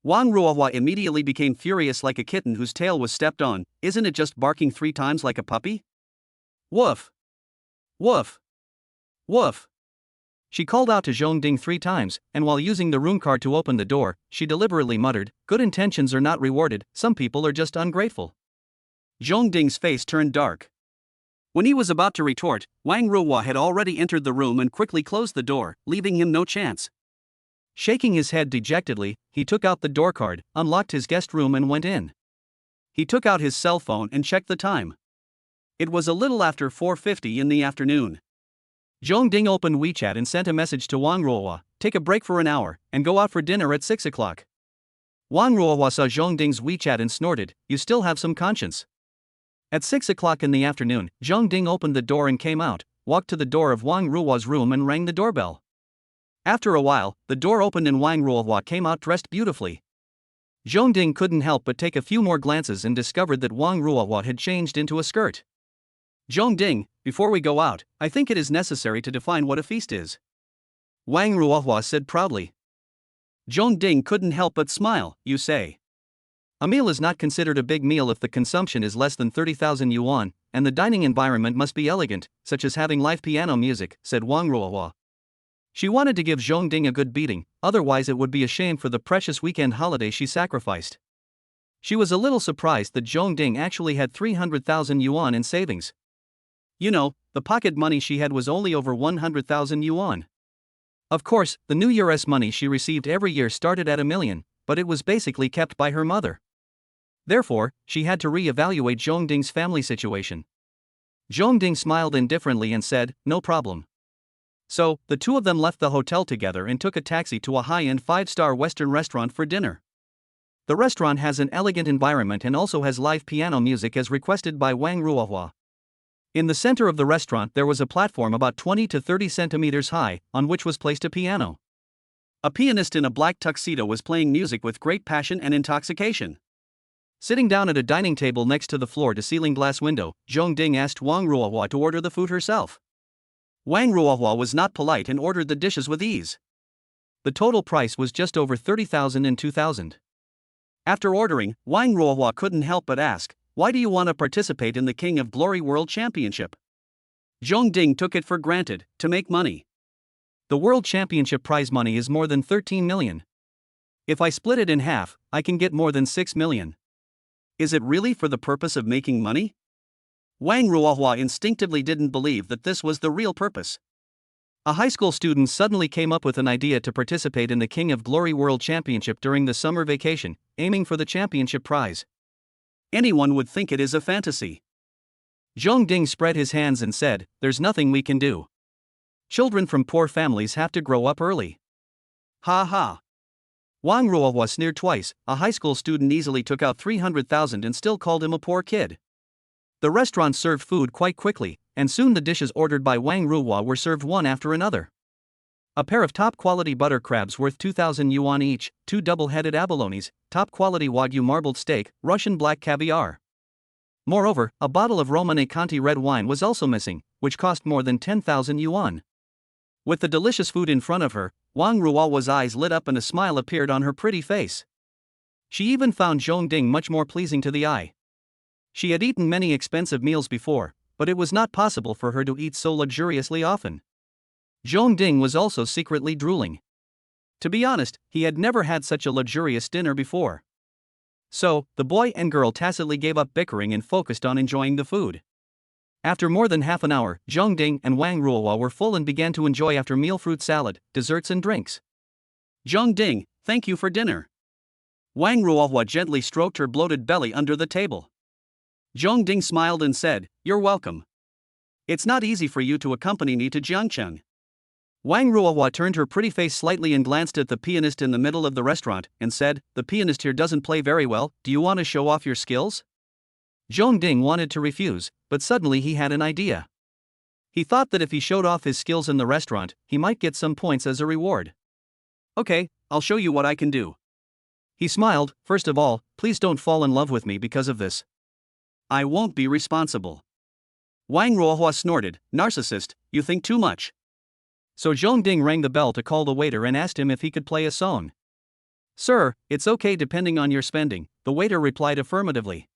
Wang Ruohua immediately became furious like a kitten whose tail was stepped on, isn't it just barking 3 times like a puppy? Woof! Woof! Woof! She called out to Zhong Ding 3 times, and while using the rune card to open the door, she deliberately muttered, good intentions are not rewarded, some people are just ungrateful. Zhong Ding's face turned dark. When he was about to retort, Wang Ruohua had already entered the room and quickly closed the door, leaving him no chance. Shaking his head dejectedly, he took out the door card, unlocked his guest room and went in. He took out his cell phone and checked the time. It was a little after 4:50 in the afternoon. Zhong Ding opened WeChat and sent a message to Wang Ruohua, take a break for an hour, and go out for dinner at 6 o'clock. Wang Ruohua saw Zhong Ding's WeChat and snorted, you still have some conscience. At 6 o'clock in the afternoon, Zhong Ding opened the door and came out, walked to the door of Wang Ruohua's room and rang the doorbell. After a while, the door opened and Wang Ruohua came out dressed beautifully. Zhong Ding couldn't help but take a few more glances and discovered that Wang Ruohua had changed into a skirt. Zhong Ding, before we go out, I think it is necessary to define what a feast is. Wang Ruohua said proudly. Zhong Ding couldn't help but smile, you say. A meal is not considered a big meal if the consumption is less than 30,000 yuan, and the dining environment must be elegant, such as having live piano music, said Wang Ruohua. She wanted to give Zhong Ding a good beating, otherwise it would be a shame for the precious weekend holiday she sacrificed. She was a little surprised that Zhongding actually had 300,000 yuan in savings. You know, the pocket money she had was only over 100,000 yuan. Of course, the New Year's money she received every year started at 1 million, but it was basically kept by her mother. Therefore, she had to re-evaluate Zhongding's family situation. Zhongding smiled indifferently and said, "No problem." So, the two of them left the hotel together and took a taxi to a high-end 5-star Western restaurant for dinner. The restaurant has an elegant environment and also has live piano music as requested by Wang Ruohua. In the center of the restaurant there was a platform about 20 to 30 centimeters high, on which was placed a piano. A pianist in a black tuxedo was playing music with great passion and intoxication. Sitting down at a dining table next to the floor-to-ceiling glass window, Zhongding asked Wang Ruohua to order the food herself. Wang Ruohua was not polite and ordered the dishes with ease. The total price was just over 30,000 and 2,000. After ordering, Wang Ruohua couldn't help but ask, "Why do you want to participate in the King of Glory World Championship?" Zhongding took it for granted, to make money. The World Championship prize money is more than 13 million. If I split it in half, I can get more than 6 million. Is it really for the purpose of making money? Wang Ruohua instinctively didn't believe that this was the real purpose. A high school student suddenly came up with an idea to participate in the King of Glory World Championship during the summer vacation, aiming for the championship prize. Anyone would think it is a fantasy. Zhongding spread his hands and said, "There's nothing we can do. Children from poor families have to grow up early." Ha ha. Wang Ruohua sneered twice. A high school student easily took out 300,000 and still called him a poor kid. The restaurant served food quite quickly, and soon the dishes ordered by Wang Ruohua were served one after another. A pair of top-quality butter crabs worth 2,000 yuan each, 2 double-headed abalones, top-quality Wagyu marbled steak, Russian black caviar. Moreover, a bottle of Romanée Conti red wine was also missing, which cost more than 10,000 yuan. With the delicious food in front of her, Wang Ruohua's eyes lit up and a smile appeared on her pretty face. She even found Zhongding much more pleasing to the eye. She had eaten many expensive meals before, but it was not possible for her to eat so luxuriously often. Zhongding was also secretly drooling. To be honest, he had never had such a luxurious dinner before. So, the boy and girl tacitly gave up bickering and focused on enjoying the food. After more than half an hour, Zhongding and Wang Ruohua were full and began to enjoy after-meal fruit salad, desserts and drinks. "Zhongding, thank you for dinner." Wang Ruohua gently stroked her bloated belly under the table. Zhongding smiled and said, "You're welcome. It's not easy for you to accompany me to Jiangcheng." Wang Ruohua turned her pretty face slightly and glanced at the pianist in the middle of the restaurant, and said, "The pianist here doesn't play very well, do you want to show off your skills?" Zhongding wanted to refuse, but suddenly he had an idea. He thought that if he showed off his skills in the restaurant, he might get some points as a reward. "Okay, I'll show you what I can do." He smiled. "First of all, please don't fall in love with me because of this." "I won't be responsible." Wang Ruohua snorted, "Narcissist, you think too much." So Zhongding rang the bell to call the waiter and asked him if he could play a song. "Sir, it's okay depending on your spending," the waiter replied affirmatively.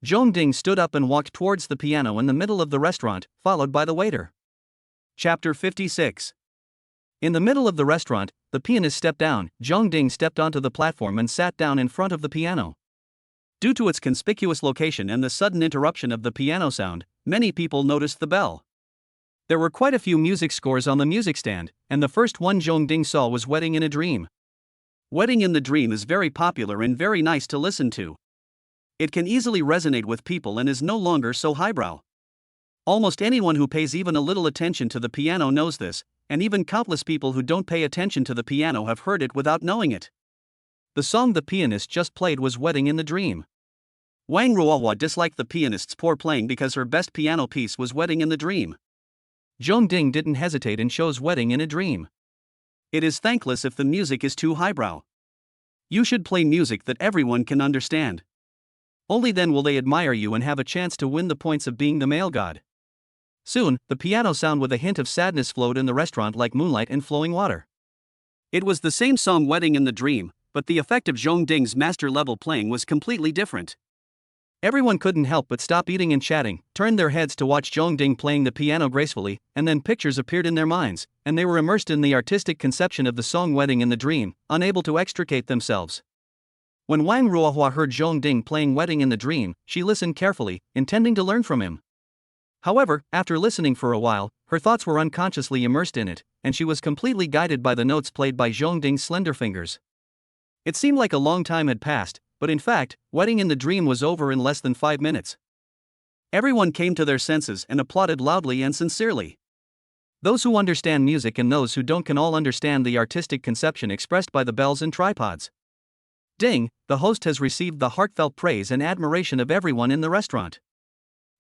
Zhongding stood up and walked towards the piano in the middle of the restaurant, followed by the waiter. Chapter 56. In the middle of the restaurant, the pianist stepped down. Zhongding stepped onto the platform and sat down in front of the piano. Due to its conspicuous location and the sudden interruption of the piano sound, many people noticed the bell. There were quite a few music scores on the music stand, and the first one Zhongding saw was Wedding in a Dream. Wedding in the Dream is very popular and very nice to listen to. It can easily resonate with people and is no longer so highbrow. Almost anyone who pays even a little attention to the piano knows this, and even countless people who don't pay attention to the piano have heard it without knowing it. The song the pianist just played was Wedding in the Dream. Wang Ruohua disliked the pianist's poor playing because her best piano piece was Wedding in the Dream. Zhongding didn't hesitate and chose Wedding in a Dream. It is thankless if the music is too highbrow. You should play music that everyone can understand. Only then will they admire you and have a chance to win the points of being the male god. Soon, the piano sound with a hint of sadness flowed in the restaurant like moonlight and flowing water. It was the same song Wedding in the Dream, but the effect of Zhongding's master-level playing was completely different. Everyone couldn't help but stop eating and chatting, turned their heads to watch Zhongding playing the piano gracefully, and then pictures appeared in their minds, and they were immersed in the artistic conception of the song Wedding in the Dream, unable to extricate themselves. When Wang Ruohua heard Zhong Ding playing Wedding in the Dream, she listened carefully, intending to learn from him. However, after listening for a while, her thoughts were unconsciously immersed in it, and she was completely guided by the notes played by Zhong Ding's slender fingers. It seemed like a long time had passed, but in fact, Wedding in the Dream was over in less than 5 minutes. Everyone came to their senses and applauded loudly and sincerely. Those who understand music and those who don't can all understand the artistic conception expressed by the bells and tripods. Ding, the host has received the heartfelt praise and admiration of everyone in the restaurant.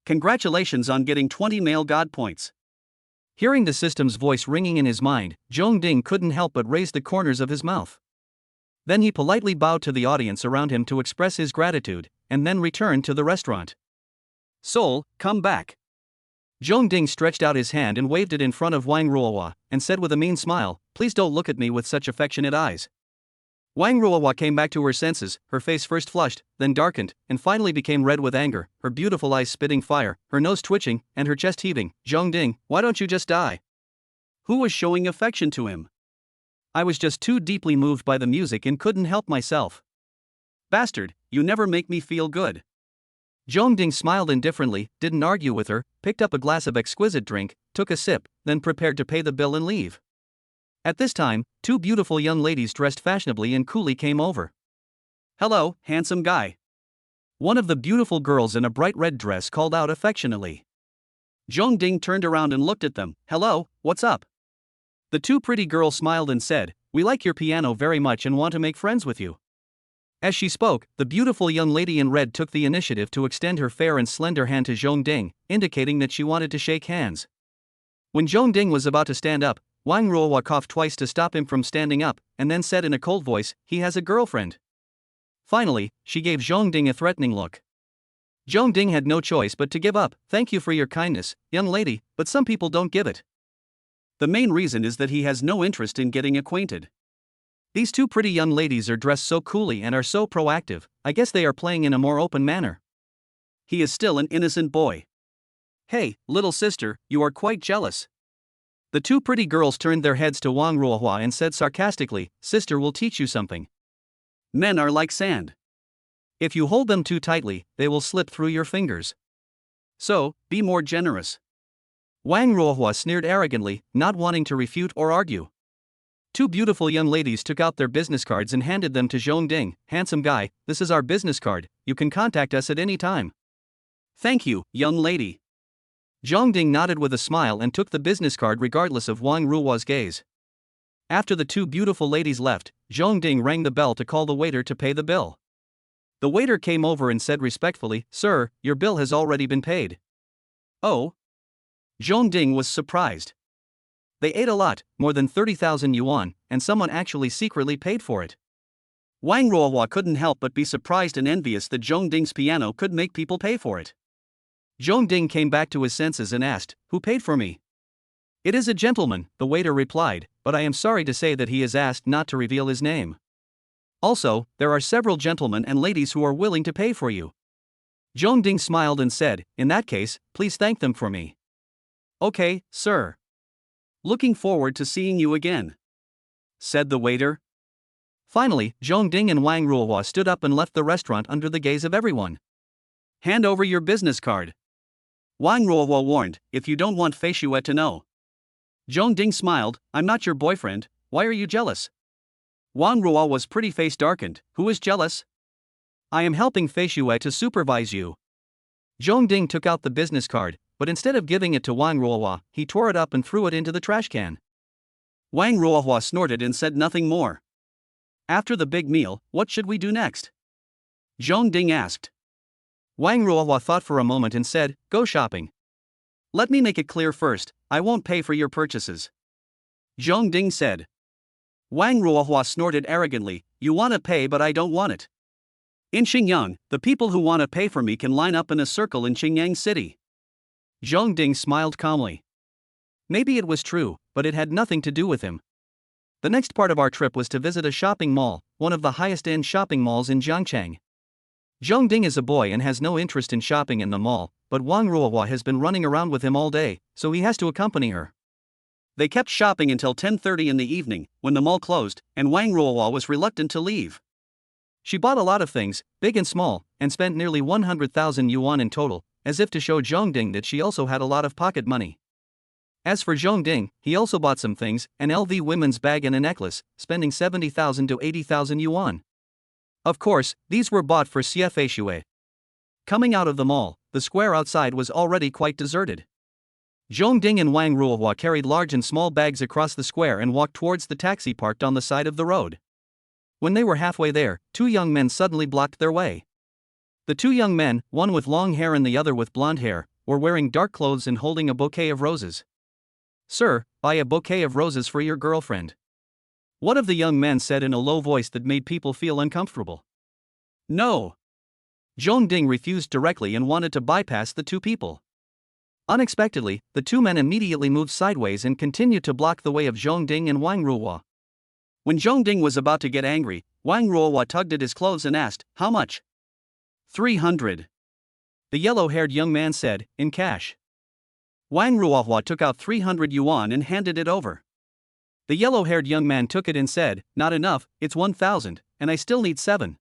Congratulations on getting 20 male god points. Hearing the system's voice ringing in his mind, Zhong Ding couldn't help but raise the corners of his mouth. Then he politely bowed to the audience around him to express his gratitude, and then returned to the restaurant. Soul, come back. Zhong Ding stretched out his hand and waved it in front of Wang Ruohua, and said with a mean smile, "Please don't look at me with such affectionate eyes." Wang Ruohua came back to her senses, her face first flushed, then darkened, and finally became red with anger, her beautiful eyes spitting fire, her nose twitching, and her chest heaving. "Zhong Ding, why don't you just die?" Who was showing affection to him? I was just too deeply moved by the music and couldn't help myself. Bastard, you never make me feel good. Zhong Ding smiled indifferently, didn't argue with her, picked up a glass of exquisite drink, took a sip, then prepared to pay the bill and leave. At this time, 2 beautiful young ladies dressed fashionably and coolly came over. "Hello, handsome guy." One of the beautiful girls in a bright red dress called out affectionately. Zhong Ding turned around and looked at them. "Hello, what's up?" The 2 pretty girls smiled and said, "We like your piano very much and want to make friends with you." As she spoke, the beautiful young lady in red took the initiative to extend her fair and slender hand to Zhong Ding, indicating that she wanted to shake hands. When Zhong Ding was about to stand up, Wang Ruohua coughed twice to stop him from standing up, and then said in a cold voice, "He has a girlfriend." Finally, she gave Zhong Ding a threatening look. Zhong Ding had no choice but to give up. "Thank you for your kindness, young lady, but some people don't give it. The main reason is that he has no interest in getting acquainted. These 2 pretty young ladies are dressed so coolly and are so proactive, I guess they are playing in a more open manner. He is still an innocent boy. Hey, little sister, you are quite jealous." The 2 pretty girls turned their heads to Wang Ruohua and said sarcastically, "Sister will teach you something. Men are like sand. If you hold them too tightly, they will slip through your fingers. So, be more generous." Wang Ruohua sneered arrogantly, not wanting to refute or argue. 2 beautiful young ladies took out their business cards and handed them to Zhong Ding. "Handsome guy, this is our business card, you can contact us at any time." "Thank you, young lady." Zhong Ding nodded with a smile and took the business card regardless of Wang Ruohua's gaze. After the 2 beautiful ladies left, Zhong Ding rang the bell to call the waiter to pay the bill. The waiter came over and said respectfully, "Sir, your bill has already been paid." "Oh?" Zhong Ding was surprised. They ate a lot, more than 30,000 yuan, and someone actually secretly paid for it. Wang Ruohua couldn't help but be surprised and envious that Zhong Ding's piano could make people pay for it. Zhong Ding came back to his senses and asked, "Who paid for me?" "It is a gentleman," the waiter replied, "but I am sorry to say that he is asked not to reveal his name. Also, there are several gentlemen and ladies who are willing to pay for you." Zhong Ding smiled and said, "In that case, please thank them for me." "Okay, sir. Looking forward to seeing you again," said the waiter. Finally, Zhong Ding and Wang Ruohua stood up and left the restaurant under the gaze of everyone. "Hand over your business card," Wang Ruohua warned, "if you don't want Fei Xue to know." Zhong Ding smiled, "I'm not your boyfriend, why are you jealous?" Wang Ruohua's pretty face darkened, "Who is jealous?" "I am helping Fei Xue to supervise you." Zhong Ding took out the business card, but instead of giving it to Wang Ruohua, he tore it up and threw it into the trash can. Wang Ruohua snorted and said nothing more. "After the big meal, what should we do next?" Zhong Ding asked. Wang Ruohua thought for a moment and said, "Go shopping." "Let me make it clear first, I won't pay for your purchases," Zhong Ding said. Wang Ruohua snorted arrogantly, "You want to pay but I don't want it. In Xingyang, the people who want to pay for me can line up in a circle in Xingyang City." Zhong Ding smiled calmly. Maybe it was true, but it had nothing to do with him. The next part of our trip was to visit a shopping mall, one of the highest-end shopping malls in Jiangcheng. Zhong Ding is a boy and has no interest in shopping in the mall, but Wang Ruohua has been running around with him all day, so he has to accompany her. They kept shopping until 10:30 in the evening, when the mall closed, and Wang Ruohua was reluctant to leave. She bought a lot of things, big and small, and spent nearly 100,000 yuan in total, as if to show Zhongding that she also had a lot of pocket money. As for Zhongding, he also bought some things, an LV women's bag and a necklace, spending 70,000 to 80,000 yuan. Of course, these were bought for CFA Shui. Coming out of the mall, the square outside was already quite deserted. Zhongding and Wang Ruohua carried large and small bags across the square and walked towards the taxi parked on the side of the road. When they were halfway there, two young men suddenly blocked their way. The two young men, one with long hair and the other with blonde hair, were wearing dark clothes and holding a bouquet of roses. "Sir, buy a bouquet of roses for your girlfriend," one of the young men said in a low voice that made people feel uncomfortable. "No." Zhongding refused directly and wanted to bypass the two people. Unexpectedly, the two men immediately moved sideways and continued to block the way of Zhongding and Wang Ruohua. When Zhongding was about to get angry, Wang Ruohua tugged at his clothes and asked, "How much?" 300. The yellow-haired young man said, "In cash." Wang Ruohua took out 300 yuan and handed it over. The yellow-haired young man took it and said, "Not enough, it's 1,000, and I still need 7.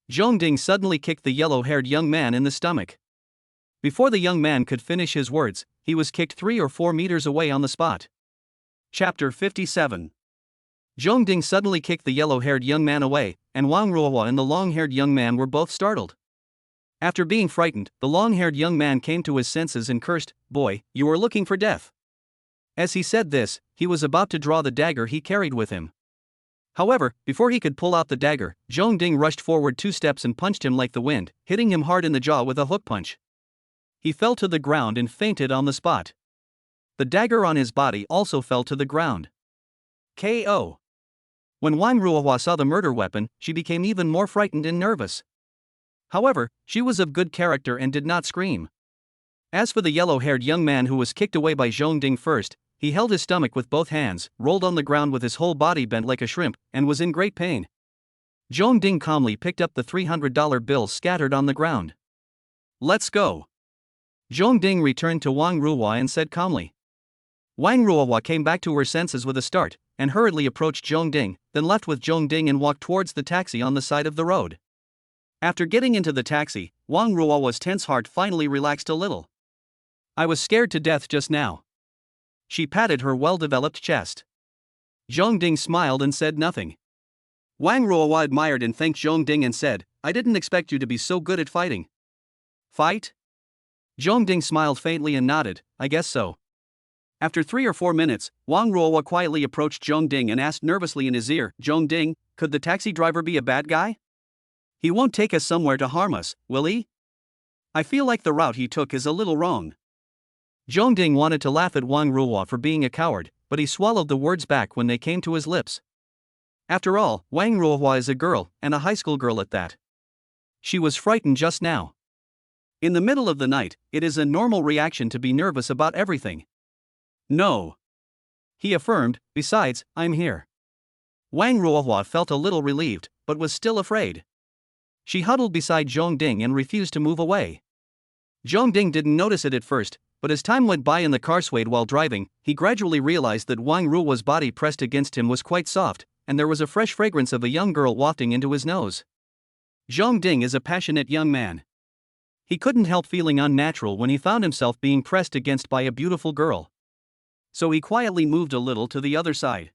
Zhongding suddenly kicked the yellow-haired young man in the stomach. Before the young man could finish his words, he was kicked 3 or 4 meters away on the spot. Chapter 57. Zhongding suddenly kicked the yellow-haired young man away, and Wang Ruohua and the long-haired young man were both startled. After being frightened, the long-haired young man came to his senses and cursed, "Boy, you are looking for death." As he said this, he was about to draw the dagger he carried with him. However, before he could pull out the dagger, Zhongding rushed forward 2 steps and punched him like the wind, hitting him hard in the jaw with a hook punch. He fell to the ground and fainted on the spot. The dagger on his body also fell to the ground. KO. When Wang Ruohua saw the murder weapon, she became even more frightened and nervous. However, she was of good character and did not scream. As for the yellow-haired young man who was kicked away by Zhongding first, he held his stomach with both hands, rolled on the ground with his whole body bent like a shrimp, and was in great pain. Zhongding calmly picked up the $300 bills scattered on the ground. "Let's go." Zhongding returned to Wang Ruohua and said calmly. Wang Ruohua came back to her senses with a start, and hurriedly approached Zhongding, then left with Zhongding and walked towards the taxi on the side of the road. After getting into the taxi, Wang Ruohua's tense heart finally relaxed a little. "I was scared to death just now." She patted her well-developed chest. Zhongding smiled and said nothing. Wang Ruohua admired and thanked Zhongding and said, "I didn't expect you to be so good at fighting." "Fight?" Zhongding smiled faintly and nodded, "I guess so." After 3 or 4 minutes, Wang Ruohua quietly approached Zhongding and asked nervously in his ear, "Zhongding, could the taxi driver be a bad guy? He won't take us somewhere to harm us, will he? I feel like the route he took is a little wrong." Zhongding wanted to laugh at Wang Ruohua for being a coward, but he swallowed the words back when they came to his lips. After all, Wang Ruohua is a girl, and a high school girl at that. She was frightened just now. In the middle of the night, it is a normal reaction to be nervous about everything. "No," he affirmed, "besides, I'm here." Wang Ruohua felt a little relieved, but was still afraid. She huddled beside Zhongding and refused to move away. Zhongding didn't notice it at first, but as time went by and the car swayed while driving, he gradually realized that Wang Ruohua's body pressed against him was quite soft, and there was a fresh fragrance of a young girl wafting into his nose. Zhongding is a passionate young man. He couldn't help feeling unnatural when he found himself being pressed against by a beautiful girl. So he quietly moved a little to the other side.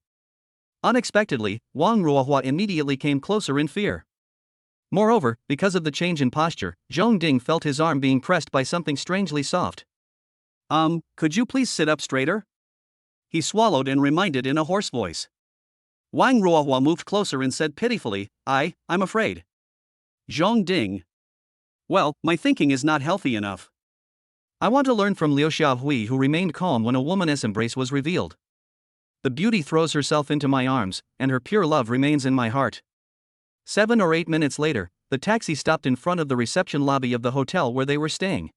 Unexpectedly, Wang Ruohua immediately came closer in fear. Moreover, because of the change in posture, Zhongding felt his arm being pressed by something strangely soft. Could you please sit up straighter?" He swallowed and reminded in a hoarse voice. Wang Ruohua moved closer and said pitifully, I'm afraid." Zhongding. "Well, my thinking is not healthy enough. I want to learn from Liu Xiaohui, who remained calm when a woman's embrace was revealed. The beauty throws herself into my arms, and her pure love remains in my heart." 7 or 8 minutes later, the taxi stopped in front of the reception lobby of the hotel where they were staying.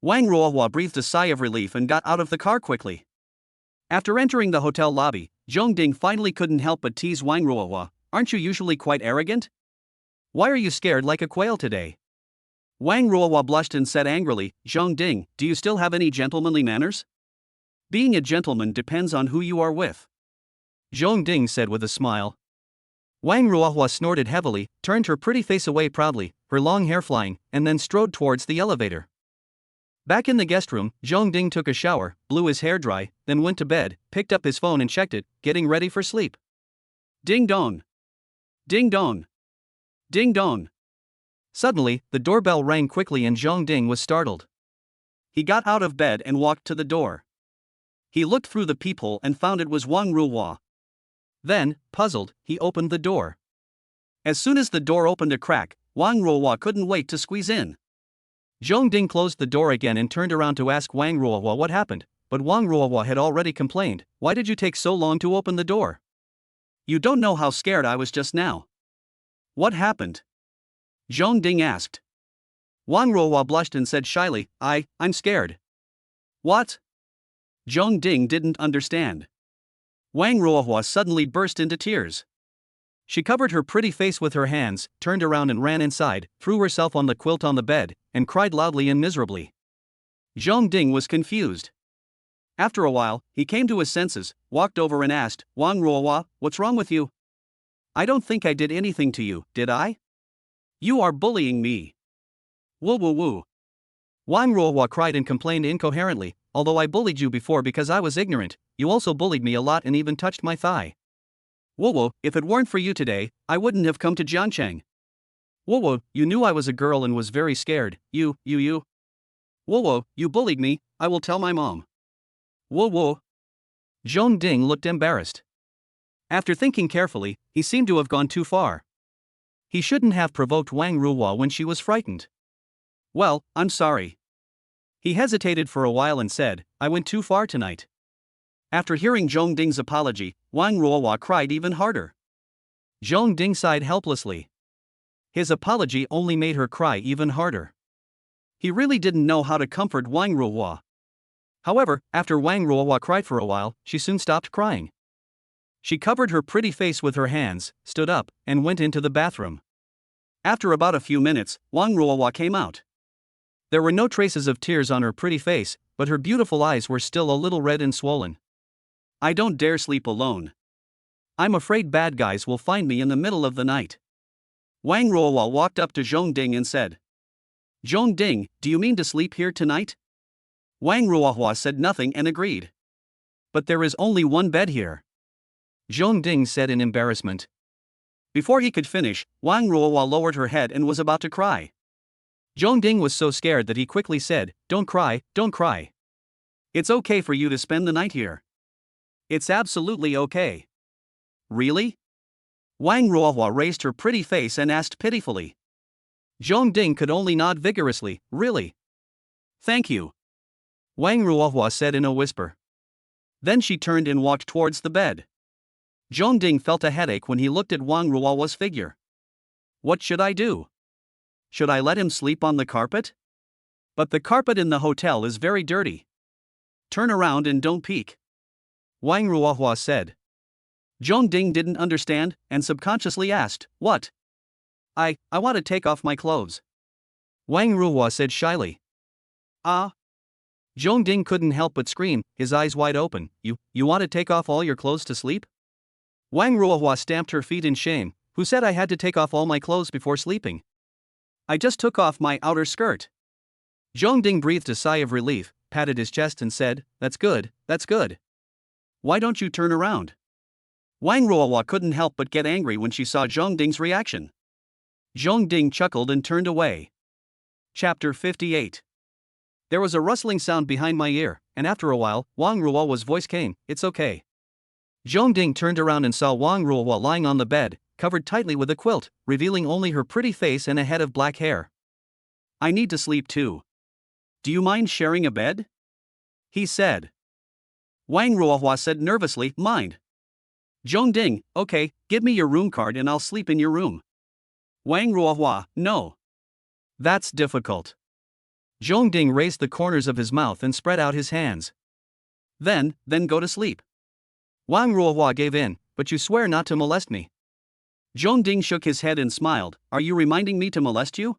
Wang Ruohua breathed a sigh of relief and got out of the car quickly. After entering the hotel lobby, Zhongding finally couldn't help but tease Wang Ruohua, "Aren't you usually quite arrogant? Why are you scared like a quail today?" Wang Ruohua blushed and said angrily, "Zhongding, do you still have any gentlemanly manners? Being a gentleman depends on who you are with." Zhongding said with a smile. Wang Ruohua snorted heavily, turned her pretty face away proudly, her long hair flying, and then strode towards the elevator. Back in the guest room, Zhong Ding took a shower, blew his hair dry, then went to bed, picked up his phone and checked it, getting ready for sleep. Ding dong! Ding dong! Ding dong! Suddenly, the doorbell rang quickly and Zhong Ding was startled. He got out of bed and walked to the door. He looked through the peephole and found it was Wang Ruohua. Then, puzzled, he opened the door. As soon as the door opened a crack, Wang Ruohua couldn't wait to squeeze in. Zhong Ding closed the door again and turned around to ask Wang Ruohua what happened, but Wang Ruohua had already complained. Why did you take so long to open the door? You don't know how scared I was just now. What happened? Zhong Ding asked. Wang Ruohua blushed and said shyly, I'm scared. What? Zhong Ding didn't understand. Wang Ruohua suddenly burst into tears. She covered her pretty face with her hands, turned around and ran inside, threw herself on the quilt on the bed, and cried loudly and miserably. Zhong Ding was confused. After a while, he came to his senses, walked over and asked, Wang Ruohua, what's wrong with you? I don't think I did anything to you, did I? You are bullying me. Woo woo woo. Wang Ruohua cried and complained incoherently, although I bullied you before because I was ignorant, you also bullied me a lot and even touched my thigh. Woo woo, if it weren't for you today, I wouldn't have come to Jiangcheng. Woo woo, you knew I was a girl and was very scared, you. Woo woo, you bullied me, I will tell my mom. Woo woo. Zhong Ding looked embarrassed. After thinking carefully, he seemed to have gone too far. He shouldn't have provoked Wang Ruohua when she was frightened. Well, I'm sorry. He hesitated for a while and said, I went too far tonight. After hearing Zhong Ding's apology, Wang Ruohua cried even harder. Zhong Ding sighed helplessly. His apology only made her cry even harder. He really didn't know how to comfort Wang Ruohua. However, after Wang Ruohua cried for a while, she soon stopped crying. She covered her pretty face with her hands, stood up, and went into the bathroom. After about a few minutes, Wang Ruohua came out. There were no traces of tears on her pretty face, but her beautiful eyes were still a little red and swollen. I don't dare sleep alone. I'm afraid bad guys will find me in the middle of the night. Wang Ruohua walked up to Zhong Ding and said, Zhong Ding, do you mean to sleep here tonight? Wang Ruohua said nothing and agreed. But there is only one bed here. Zhong Ding said in embarrassment. Before he could finish, Wang Ruohua lowered her head and was about to cry. Zhong Ding was so scared that he quickly said, Don't cry, don't cry. It's okay for you to spend the night here. It's absolutely okay. Really? Wang Ruohua raised her pretty face and asked pitifully. Zhong Ding could only nod vigorously, really. Thank you. Wang Ruohua said in a whisper. Then she turned and walked towards the bed. Zhong Ding felt a headache when he looked at Wang Ruohua's figure. What should I do? Should I let him sleep on the carpet? But the carpet in the hotel is very dirty. Turn around and don't peek. Wang Ruohua said. Zhong Ding didn't understand and subconsciously asked, What? I want to take off my clothes. Wang Ruohua said shyly. Ah. Zhong Ding couldn't help but scream, his eyes wide open. You want to take off all your clothes to sleep? Wang Ruohua stamped her feet in shame. Who said I had to take off all my clothes before sleeping? I just took off my outer skirt. Zhong Ding breathed a sigh of relief, patted his chest and said, That's good, that's good. Why don't you turn around? Wang Ruohua couldn't help but get angry when she saw Zhong Ding's reaction. Zhong Ding chuckled and turned away. Chapter 58. There was a rustling sound behind my ear, and after a while, Wang Ruohua's voice came, It's okay. Zhong Ding turned around and saw Wang Ruohua lying on the bed, covered tightly with a quilt, revealing only her pretty face and a head of black hair. I need to sleep too. Do you mind sharing a bed? He said. Wang Ruohua said nervously, Mind. Zhong Ding, okay, give me your room card and I'll sleep in your room. Wang Ruohua, no. That's difficult. Zhong Ding raised the corners of his mouth and spread out his hands. Then go to sleep. Wang Ruohua gave in, but you swear not to molest me. Zhong Ding shook his head and smiled, Are you reminding me to molest you?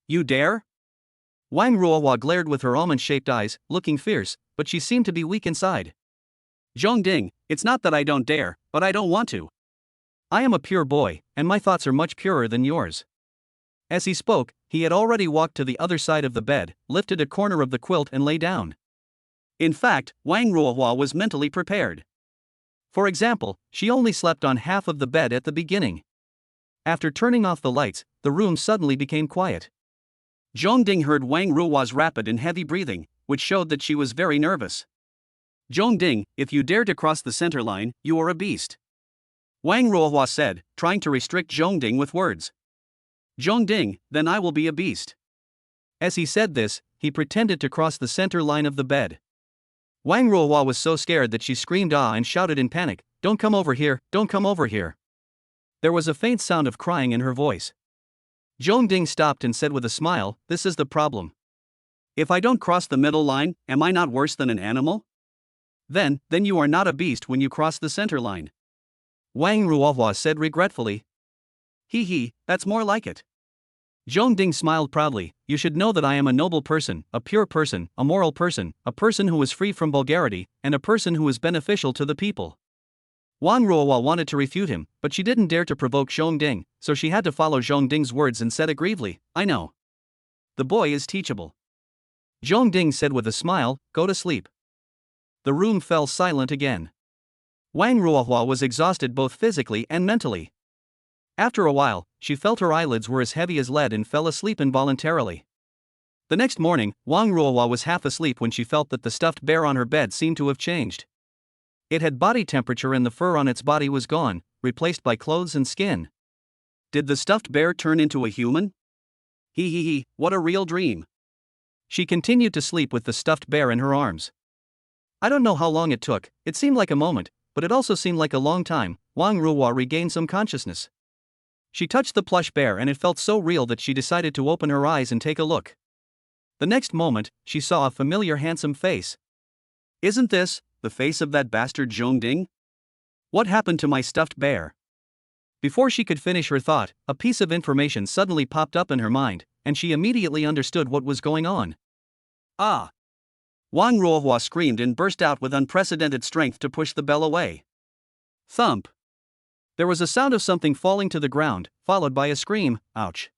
You dare? Wang Ruohua glared with her almond-shaped eyes, looking fierce, but she seemed to be weak inside. Zhong Ding, it's not that I don't dare, but I don't want to. I am a pure boy, and my thoughts are much purer than yours. As he spoke, he had already walked to the other side of the bed, lifted a corner of the quilt and lay down. In fact, Wang Ruohua was mentally prepared. For example, she only slept on half of the bed at the beginning. After turning off the lights, the room suddenly became quiet. Zhongding heard Wang Ruohua's rapid and heavy breathing, which showed that she was very nervous. Zhongding, if you dare to cross the center line, you are a beast. Wang Ruohua said, trying to restrict Zhongding with words. Zhongding, then I will be a beast. As he said this, he pretended to cross the center line of the bed. Wang Ruohua was so scared that she screamed ah and shouted in panic, don't come over here, don't come over here. There was a faint sound of crying in her voice. Zhongding stopped and said with a smile, this is the problem. If I don't cross the middle line, am I not worse than an animal? Then you are not a beast when you cross the center line. Wang Ruohua said regretfully. Hee, that's more like it. Zhongding smiled proudly, you should know that I am a noble person, a pure person, a moral person, a person who is free from vulgarity, and a person who is beneficial to the people. Wang Ruohua wanted to refute him, but she didn't dare to provoke Zhongding, so she had to follow Zhongding's words and said aggrievedly, I know. The boy is teachable. Zhongding said with a smile, go to sleep. The room fell silent again. Wang Ruohua was exhausted both physically and mentally. After a while, she felt her eyelids were as heavy as lead and fell asleep involuntarily. The next morning, Wang Ruohua was half asleep when she felt that the stuffed bear on her bed seemed to have changed. It had body temperature and the fur on its body was gone, replaced by clothes and skin. Did the stuffed bear turn into a human? Hee, what a real dream. She continued to sleep with the stuffed bear in her arms. I don't know how long it took, it seemed like a moment, but it also seemed like a long time. Wang Ruohua regained some consciousness. She touched the plush bear and it felt so real that she decided to open her eyes and take a look. The next moment, she saw a familiar handsome face. Isn't this the face of that bastard Zhongding? What happened to my stuffed bear? Before she could finish her thought, a piece of information suddenly popped up in her mind, and she immediately understood what was going on. Ah! Wang Ruohua screamed and burst out with unprecedented strength to push the bell away. Thump! There was a sound of something falling to the ground, followed by a scream, ouch.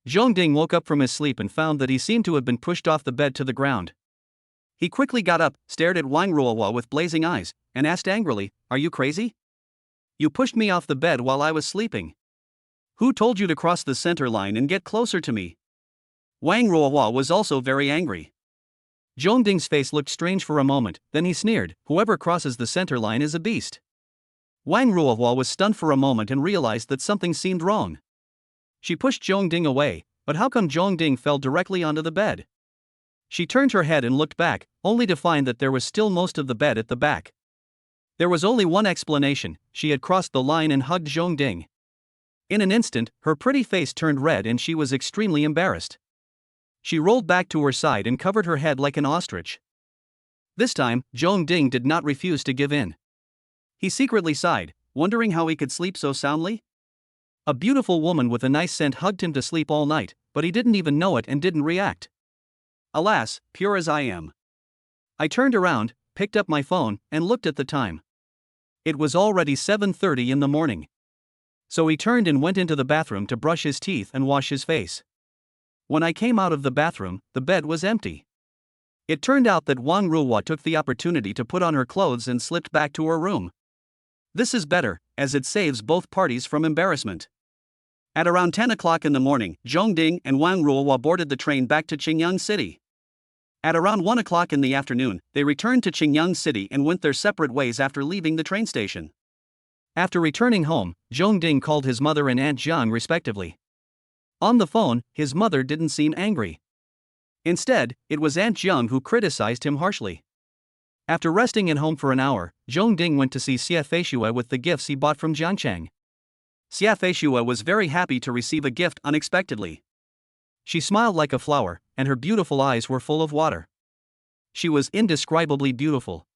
Zhongding woke up from his sleep and found that he seemed to have been pushed off the bed to the ground. He quickly got up, stared at Wang Ruohua with blazing eyes, and asked angrily, are you crazy? You pushed me off the bed while I was sleeping. Who told you to cross the center line and get closer to me? Wang Ruohua was also very angry. Zhongding's face looked strange for a moment, then he sneered, whoever crosses the center line is a beast. Wang Ruohua was stunned for a moment and realized that something seemed wrong. She pushed Zhongding away, but how come Zhongding fell directly onto the bed? She turned her head and looked back, only to find that there was still most of the bed at the back. There was only one explanation, she had crossed the line and hugged Zhongding. In an instant, her pretty face turned red and she was extremely embarrassed. She rolled back to her side and covered her head like an ostrich. This time, Zhongding did not refuse to give in. He secretly sighed, wondering how he could sleep so soundly. A beautiful woman with a nice scent hugged him to sleep all night, but he didn't even know it and didn't react. Alas, pure as I am. I turned around, picked up my phone, and looked at the time. It was already 7:30 in the morning. So he turned and went into the bathroom to brush his teeth and wash his face. When I came out of the bathroom, the bed was empty. It turned out that Wang Ruohua took the opportunity to put on her clothes and slipped back to her room. This is better, as it saves both parties from embarrassment. At around 10 o'clock in the morning, Zhongding and Wang Ruohua boarded the train back to Qingyang City. At around 1 o'clock in the afternoon, they returned to Qingyang City and went their separate ways after leaving the train station. After returning home, Zhongding called his mother and Aunt Zhang respectively. On the phone, his mother didn't seem angry. Instead, it was Aunt Zhang who criticized him harshly. After resting at home for an hour, Zhongding went to see Xie Feishue with the gifts he bought from Jiangcheng. Xie Feishue was very happy to receive a gift unexpectedly. She smiled like a flower, and her beautiful eyes were full of water. She was indescribably beautiful.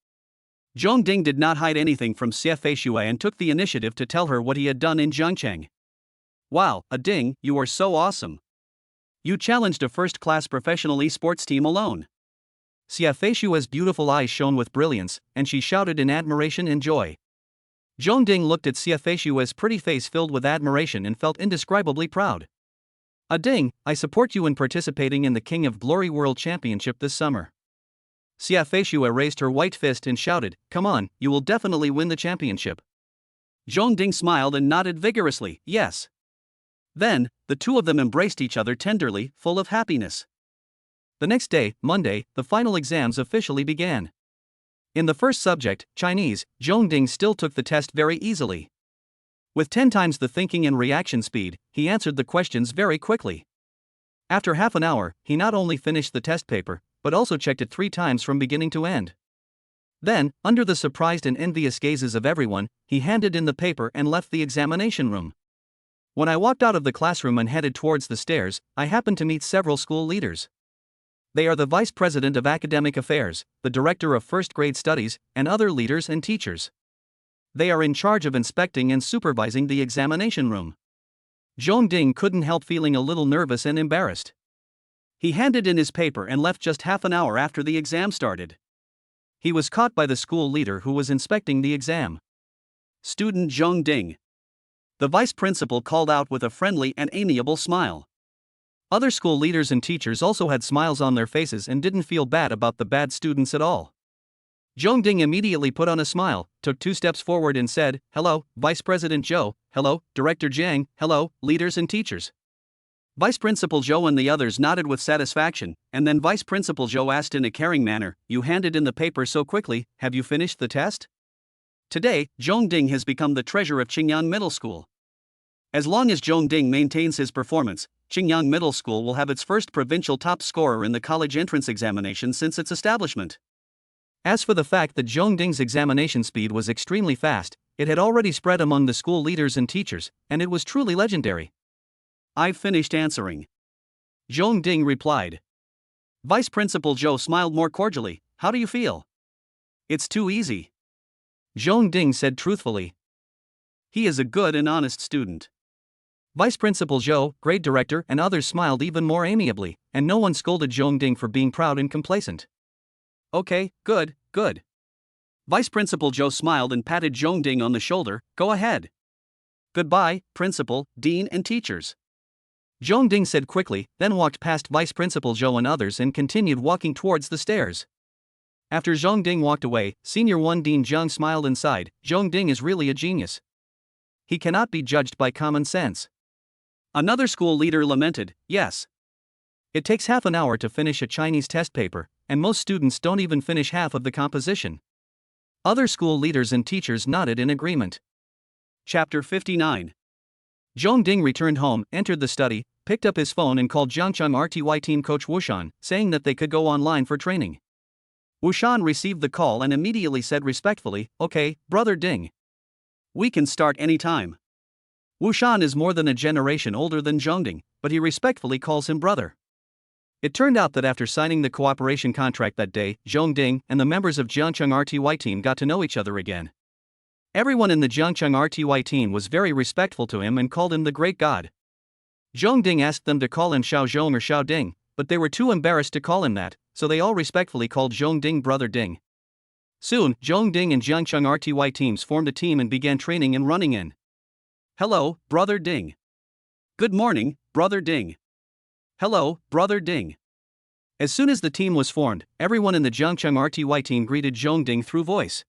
Zhongding did not hide anything from Xie Feishue and took the initiative to tell her what he had done in Jiangcheng. Wow, Ding, you are so awesome. You challenged a first-class professional esports team alone. Xie Feishue's beautiful eyes shone with brilliance, and she shouted in admiration and joy. Zhongding looked at Xiafeishua's pretty face filled with admiration and felt indescribably proud. Ding, I support you in participating in the King of Glory World Championship this summer. Xiafeishua raised her white fist and shouted, come on, you will definitely win the championship. Zhongding smiled and nodded vigorously, yes. Then, the two of them embraced each other tenderly, full of happiness. The next day, Monday, the final exams officially began. In the first subject, Chinese, Zhongding still took the test very easily. With 10 times the thinking and reaction speed, he answered the questions very quickly. After half an hour, he not only finished the test paper, but also checked it 3 times from beginning to end. Then, under the surprised and envious gazes of everyone, he handed in the paper and left the examination room. When I walked out of the classroom and headed towards the stairs, I happened to meet several school leaders. They are the Vice President of Academic Affairs, the Director of First Grade Studies, and other leaders and teachers. They are in charge of inspecting and supervising the examination room. Zhongding couldn't help feeling a little nervous and embarrassed. He handed in his paper and left just half an hour after the exam started. He was caught by the school leader who was inspecting the exam. Student Zhongding. The vice principal called out with a friendly and amiable smile. Other school leaders and teachers also had smiles on their faces and didn't feel bad about the bad students at all. Zhongding immediately put on a smile, took 2 steps forward and said, hello, Vice President Zhou, hello, Director Jiang, hello, leaders and teachers. Vice Principal Zhou and the others nodded with satisfaction, and then Vice Principal Zhou asked in a caring manner, you handed in the paper so quickly, have you finished the test? Today, Zhongding has become the treasure of Qingyang Middle School. As long as Zhongding maintains his performance, Qingyang Middle School will have its first provincial top scorer in the college entrance examination since its establishment. As for the fact that Zhongding's examination speed was extremely fast, it had already spread among the school leaders and teachers, and it was truly legendary. I've finished answering. Zhongding replied. Vice Principal Zhou smiled more cordially, how do you feel? It's too easy. Zhongding said truthfully. He is a good and honest student. Vice Principal Zhou, grade director, and others smiled even more amiably, and no one scolded Zhongding for being proud and complacent. Okay, good, good. Vice Principal Zhou smiled and patted Zhongding on the shoulder, go ahead. Goodbye, Principal, Dean, and teachers. Zhongding said quickly, then walked past Vice Principal Zhou and others and continued walking towards the stairs. After Zhongding walked away, Senior 1 Dean Zhang smiled and sighed, Zhongding is really a genius. He cannot be judged by common sense. Another school leader lamented, yes. It takes half an hour to finish a Chinese test paper, and most students don't even finish half of the composition. Other school leaders and teachers nodded in agreement. Chapter 59. Zhongding returned home, entered the study, picked up his phone and called Jiangcheng RTY team coach Wushan, saying that they could go online for training. Wushan received the call and immediately said respectfully, okay, brother Ding. We can start anytime. Wushan is more than a generation older than Zhongding, but he respectfully calls him brother. It turned out that after signing the cooperation contract that day, Zhongding and the members of Jiangcheng RTY team got to know each other again. Everyone in the Jiangcheng RTY team was very respectful to him and called him the great god. Zhongding asked them to call him Xiao Zhong or Xiao Ding, but they were too embarrassed to call him that, so they all respectfully called Zhongding brother Ding. Soon, Zhongding and Jiangcheng RTY teams formed a team and began training and running in. Hello, brother Ding. Good morning, brother Ding. Hello, brother Ding. As soon as the team was formed, everyone in the Jiangcheng RTY team greeted Zhongding through voice.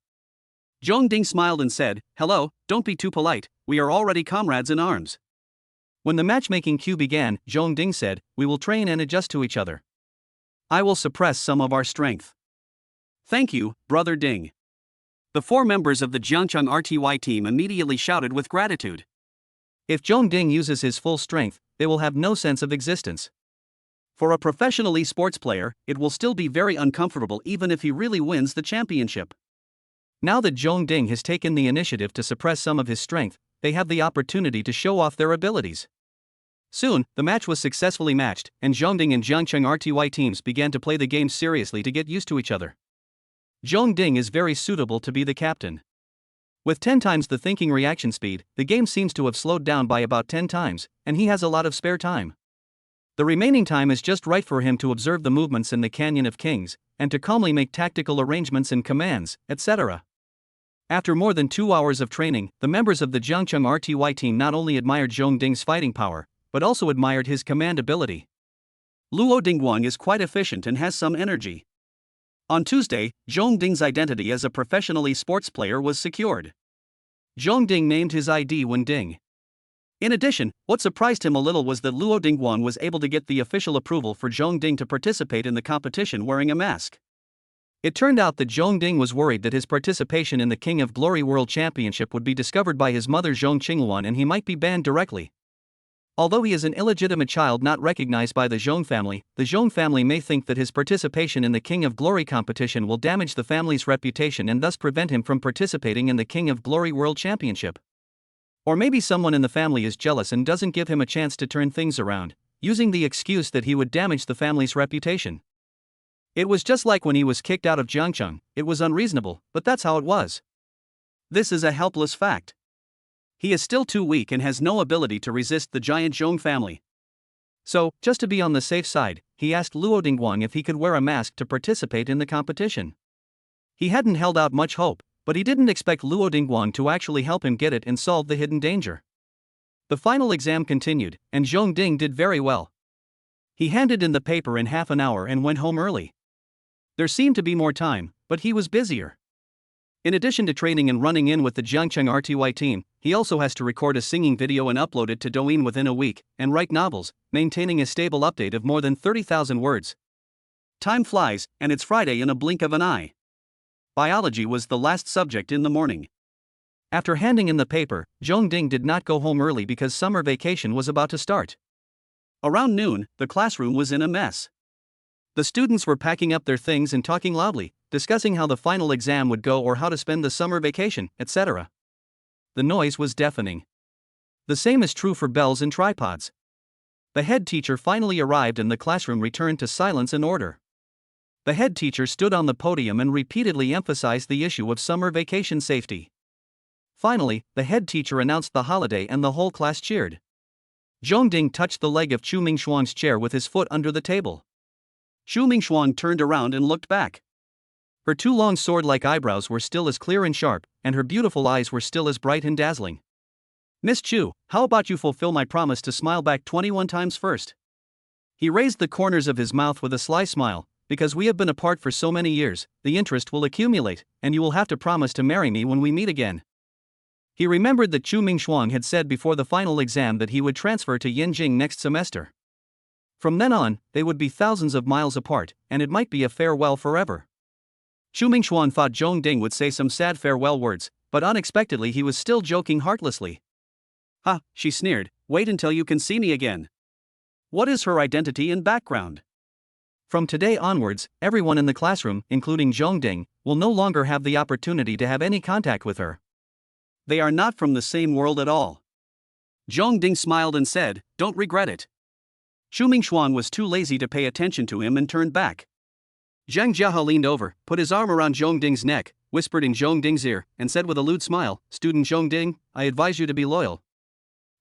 Zhongding smiled and said, hello, don't be too polite, we are already comrades in arms. When the matchmaking queue began, Zhongding said, we will train and adjust to each other. I will suppress some of our strength. Thank you, brother Ding. The 4 members of the Jiangcheng RTY team immediately shouted with gratitude. If Zhongding uses his full strength, they will have no sense of existence. For a professional esports player, it will still be very uncomfortable even if he really wins the championship. Now that Zhongding has taken the initiative to suppress some of his strength, they have the opportunity to show off their abilities. Soon, the match was successfully matched, and Zhongding and Jiangcheng RTY teams began to play the game seriously to get used to each other. Zhongding is very suitable to be the captain. With 10 times the thinking reaction speed, the game seems to have slowed down by about 10 times, and he has a lot of spare time. The remaining time is just right for him to observe the movements in the Canyon of Kings, and to calmly make tactical arrangements and commands, etc. After more than 2 hours of training, the members of the Jiangcheng RTY team not only admired Zhong Ding's fighting power, but also admired his command ability. Luo Dingguang is quite efficient and has some energy. On Tuesday, Zhong Ding's identity as a professional sports player was secured. Zhong Ding named his ID Wen Ding. In addition, what surprised him a little was that Luo Dingguang was able to get the official approval for Zhong Ding to participate in the competition wearing a mask. It turned out that Zhong Ding was worried that his participation in the King of Glory World Championship would be discovered by his mother Zhong Qingluan and he might be banned directly. Although he is an illegitimate child not recognized by the Zhong family may think that his participation in the King of Glory competition will damage the family's reputation and thus prevent him from participating in the King of Glory World Championship. Or maybe someone in the family is jealous and doesn't give him a chance to turn things around, using the excuse that he would damage the family's reputation. It was just like when he was kicked out of Jiangcheng. It was unreasonable, but that's how it was. This is a helpless fact. He is still too weak and has no ability to resist the giant Zhong family. So, just to be on the safe side, he asked Luo Dingguang if he could wear a mask to participate in the competition. He hadn't held out much hope, but he didn't expect Luo Dingguang to actually help him get it and solve the hidden danger. The final exam continued, and Zhong Ding did very well. He handed in the paper in half an hour and went home early. There seemed to be more time, but he was busier. In addition to training and running in with the Jiangcheng RTY team, he also has to record a singing video and upload it to Douyin within a week, and write novels, maintaining a stable update of more than 30,000 words. Time flies, and it's Friday in a blink of an eye. Biology was the last subject in the morning. After handing in the paper, Zhong Ding did not go home early because summer vacation was about to start. Around noon, the classroom was in a mess. The students were packing up their things and talking loudly, discussing how the final exam would go or how to spend the summer vacation, etc. The noise was deafening. The same is true for bells and tripods. The head teacher finally arrived and the classroom returned to silence and order. The head teacher stood on the podium and repeatedly emphasized the issue of summer vacation safety. Finally, the head teacher announced the holiday and the whole class cheered. Zhong Ding touched the leg of Chu Mingshuang's chair with his foot under the table. Chu Mingshuang turned around and looked back. Her two long sword-like eyebrows were still as clear and sharp, and her beautiful eyes were still as bright and dazzling. "Miss Chu, how about you fulfill my promise to smile back 21 times first?" He raised the corners of his mouth with a sly smile. "Because we have been apart for so many years, the interest will accumulate, and you will have to promise to marry me when we meet again." He remembered that Chu Mingshuang had said before the final exam that he would transfer to Yinjing next semester. From then on, they would be thousands of miles apart, and it might be a farewell forever. Chu Mingshuang thought Zhong Ding would say some sad farewell words, but unexpectedly he was still joking heartlessly. "Ha," she sneered, "wait until you can see me again." What is her identity and background? From today onwards, everyone in the classroom, including Zhong Ding, will no longer have the opportunity to have any contact with her. They are not from the same world at all. Zhong Ding smiled and said, "Don't regret it." Chu Mingshuang was too lazy to pay attention to him and turned back. Zhang Jiahe leaned over, put his arm around Zhong Ding's neck, whispered in Zhong Ding's ear, and said with a lewd smile, "Student Zhong Ding, I advise you to be loyal.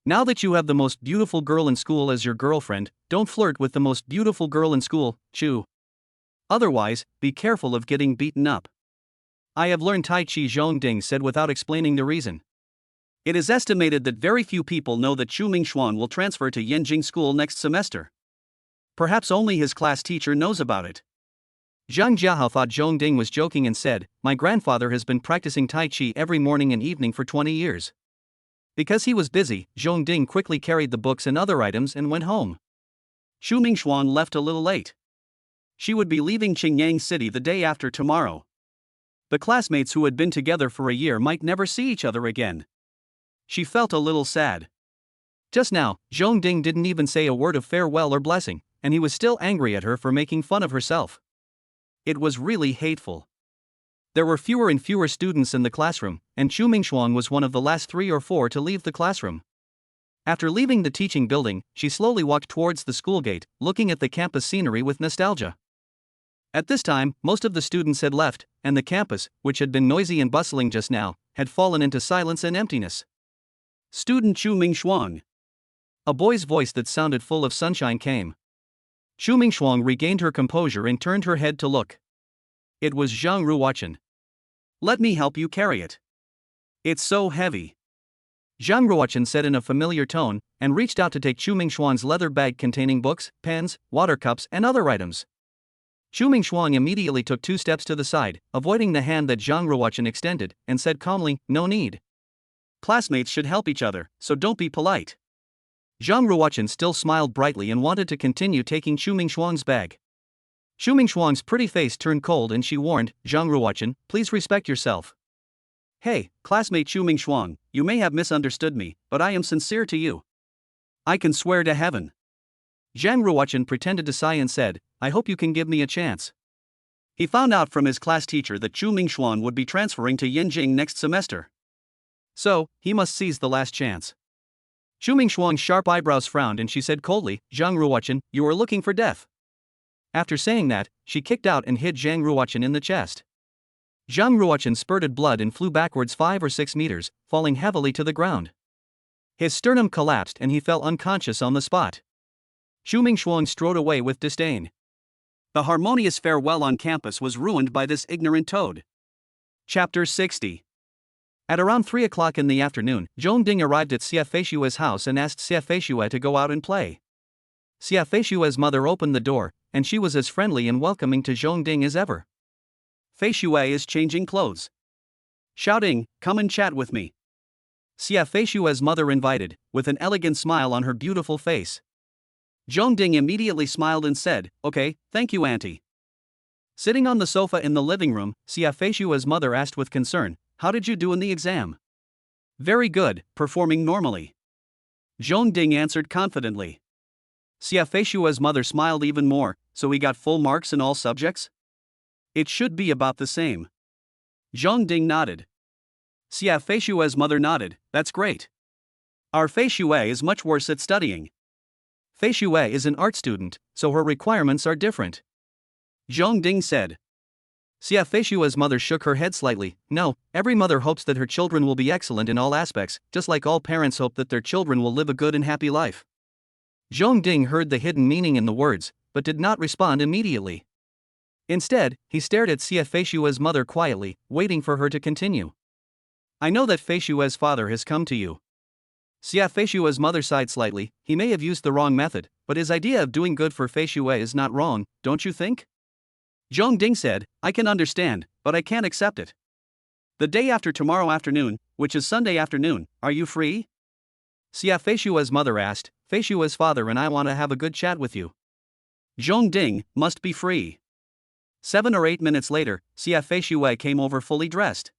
Now that you have the most beautiful girl in school as your girlfriend, don't flirt with the most beautiful girl in school, Chu. Otherwise, be careful of getting beaten up." "I have learned Tai Chi," Zhong Ding said without explaining the reason. It is estimated that very few people know that Chu Mingshuang will transfer to Yinjing School next semester. Perhaps only his class teacher knows about it. Zhang Jiahe thought Zhong Ding was joking and said, "My grandfather has been practicing Tai Chi every morning and evening for 20 years. Because he was busy, Zhong Ding quickly carried the books and other items and went home. Chu Mingshuang left a little late. She would be leaving Qingyang City the day after tomorrow. The classmates who had been together for a year might never see each other again. She felt a little sad. Just now, Zhong Ding didn't even say a word of farewell or blessing, and he was still angry at her for making fun of herself. It was really hateful. There were fewer and fewer students in the classroom, and Chu Mingshuang was one of the last 3 or 4 to leave the classroom. After leaving the teaching building, she slowly walked towards the school gate, looking at the campus scenery with nostalgia. At this time, most of the students had left, and the campus, which had been noisy and bustling just now, had fallen into silence and emptiness. "Student Chu Mingshuang." A boy's voice that sounded full of sunshine came. Chu Mingshuang regained her composure and turned her head to look. It was Zhang Ruochen. "Let me help you carry it." It's so heavy, Zhang Ruochen said in a familiar tone, and reached out to take Chu Mingxuang's leather bag containing books, pens, water cups, and other items. Chu Mingxuang immediately took 2 steps to the side, avoiding the hand that Zhang Ruochen extended, and said calmly, "No need. Classmates should help each other, so don't be polite." Zhang Ruochen still smiled brightly and wanted to continue taking Chu Mingxuang's bag. Chu Mingxuang's pretty face turned cold and she warned, "Zhang Ruochen, please respect yourself." "Hey, classmate Chu Mingxuang, you may have misunderstood me, but I am sincere to you. I can swear to heaven." Zhang Ruochen pretended to sigh and said, "I hope you can give me a chance." He found out from his class teacher that Chu Mingxuan would be transferring to Yanjing next semester. So, he must seize the last chance. Chu Mingxuang's sharp eyebrows frowned and she said coldly, "Zhang Ruochen, you are looking for death." After saying that, she kicked out and hit Zhang Ruochen in the chest. Zhang Ruochen spurted blood and flew backwards 5 or 6 meters, falling heavily to the ground. His sternum collapsed and he fell unconscious on the spot. Chu Mingxuang strode away with disdain. The harmonious farewell on campus was ruined by this ignorant toad. Chapter 60. At around 3 o'clock in the afternoon, Zhong Ding arrived at Xia Feishue's house and asked Xia Feishue to go out and play. Xia Feishue's mother opened the door, and she was as friendly and welcoming to Zhong Ding as ever. "Feishue is changing clothes," shouting, "Come and chat with me." Xia Feishue's mother invited, with an elegant smile on her beautiful face. Zhong Ding immediately smiled and said, "Okay, thank you, auntie." Sitting on the sofa in the living room, Xia Feishue's mother asked with concern, "How did you do in the exam?" "Very good, performing normally," Zhong Ding answered confidently. Xia Feishue's mother smiled even more, "So he got full marks in all subjects?" "It should be about the same." Zhong Ding nodded. Xia Feishue's mother nodded, "That's great. Our Feishue is much worse at studying. Feishue is an art student, so her requirements are different," Zhong Ding said. Xia Feishue's mother shook her head slightly. "No, every mother hopes that her children will be excellent in all aspects, just like all parents hope that their children will live a good and happy life." Zhong Ding heard the hidden meaning in the words, but did not respond immediately. Instead, he stared at Xia Feishue's mother quietly, waiting for her to continue. "I know that Feishue's father has come to you." Xia Feishue's mother sighed slightly. "He may have used the wrong method, but his idea of doing good for Feishue is not wrong, don't you think?" Zhong Ding said, "I can understand, but I can't accept it. The day after tomorrow afternoon, which is Sunday afternoon, are you free?" Xia Feishue's mother asked. "Feishue's father and I want to have a good chat with you." Zhong Ding must be free. 7 or 8 minutes later, Xia Feishue came over fully dressed.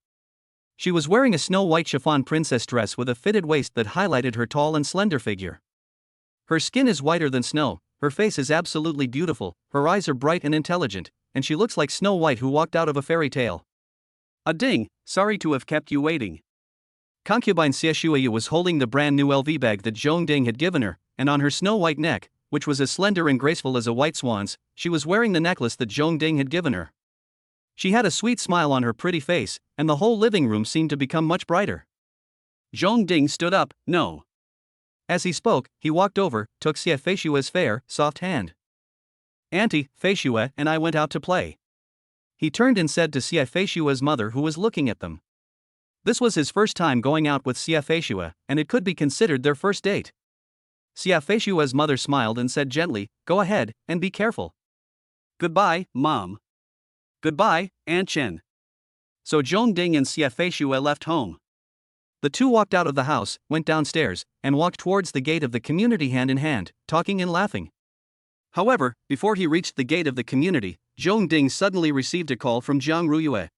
She was wearing a snow-white chiffon princess dress with a fitted waist that highlighted her tall and slender figure. Her skin is whiter than snow, her face is absolutely beautiful, her eyes are bright and intelligent, and she looks like Snow White who walked out of a fairy tale. Ding, sorry to have kept you waiting." Concubine Xia Shuiyu was holding the brand new LV bag that Zhong Ding had given her, and on her snow-white neck, which was as slender and graceful as a white swan's, she was wearing the necklace that Zhong Ding had given her. She had a sweet smile on her pretty face, and the whole living room seemed to become much brighter. Zhong Ding stood up, "No." As he spoke, he walked over, took Xia Feishue's fair, soft hand. "Auntie, Feishue and I went out to play." He turned and said to Xia Feishue's mother who was looking at them. This was his first time going out with Xia Feishue, and it could be considered their first date. Xia Feishue's mother smiled and said gently, "Go ahead, and be careful." "Goodbye, Mom." "Goodbye, Aunt Chen." So Zhong Ding and Xia Feishue left home. The two walked out of the house, went downstairs, and walked towards the gate of the community hand in hand, talking and laughing. However, before he reached the gate of the community, Zhong Ding suddenly received a call from Jiang Ruyue.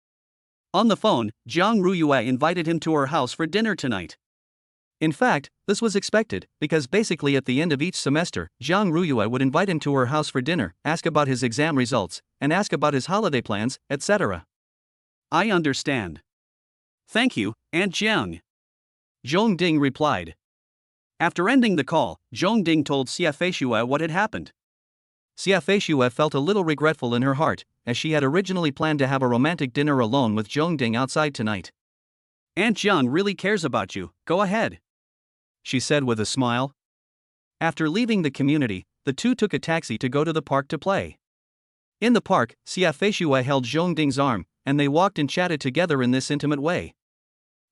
On the phone, Jiang Ruyue invited him to her house for dinner tonight. In fact, this was expected, because basically at the end of each semester, Jiang Ruyue would invite him to her house for dinner, ask about his exam results, and ask about his holiday plans, etc. "I understand. Thank you, Aunt Jiang," Zhong Ding replied. After ending the call, Zhong Ding told Xia Feishue what had happened. Xia Feishue felt a little regretful in her heart, as she had originally planned to have a romantic dinner alone with Zhong Ding outside tonight. "Aunt Jiang really cares about you, go ahead," she said with a smile. After leaving the community, the two took a taxi to go to the park to play. In the park, Xia Feishue held Zhong Ding's arm, and they walked and chatted together in this intimate way.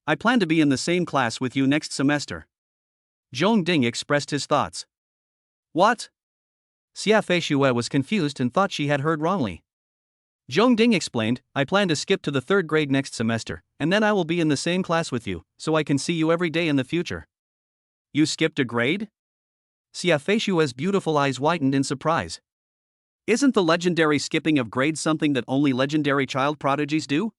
I plan to be in the same class with you next semester. Zhong Ding expressed his thoughts. What? Xia Feishue was confused and thought she had heard wrongly. Zhong Ding explained, I plan to skip to the 3rd grade next semester, and then I will be in the same class with you, so I can see you every day in the future. You skipped a grade? Xia Feishue's beautiful eyes widened in surprise. Isn't the legendary skipping of grades something that only legendary child prodigies do?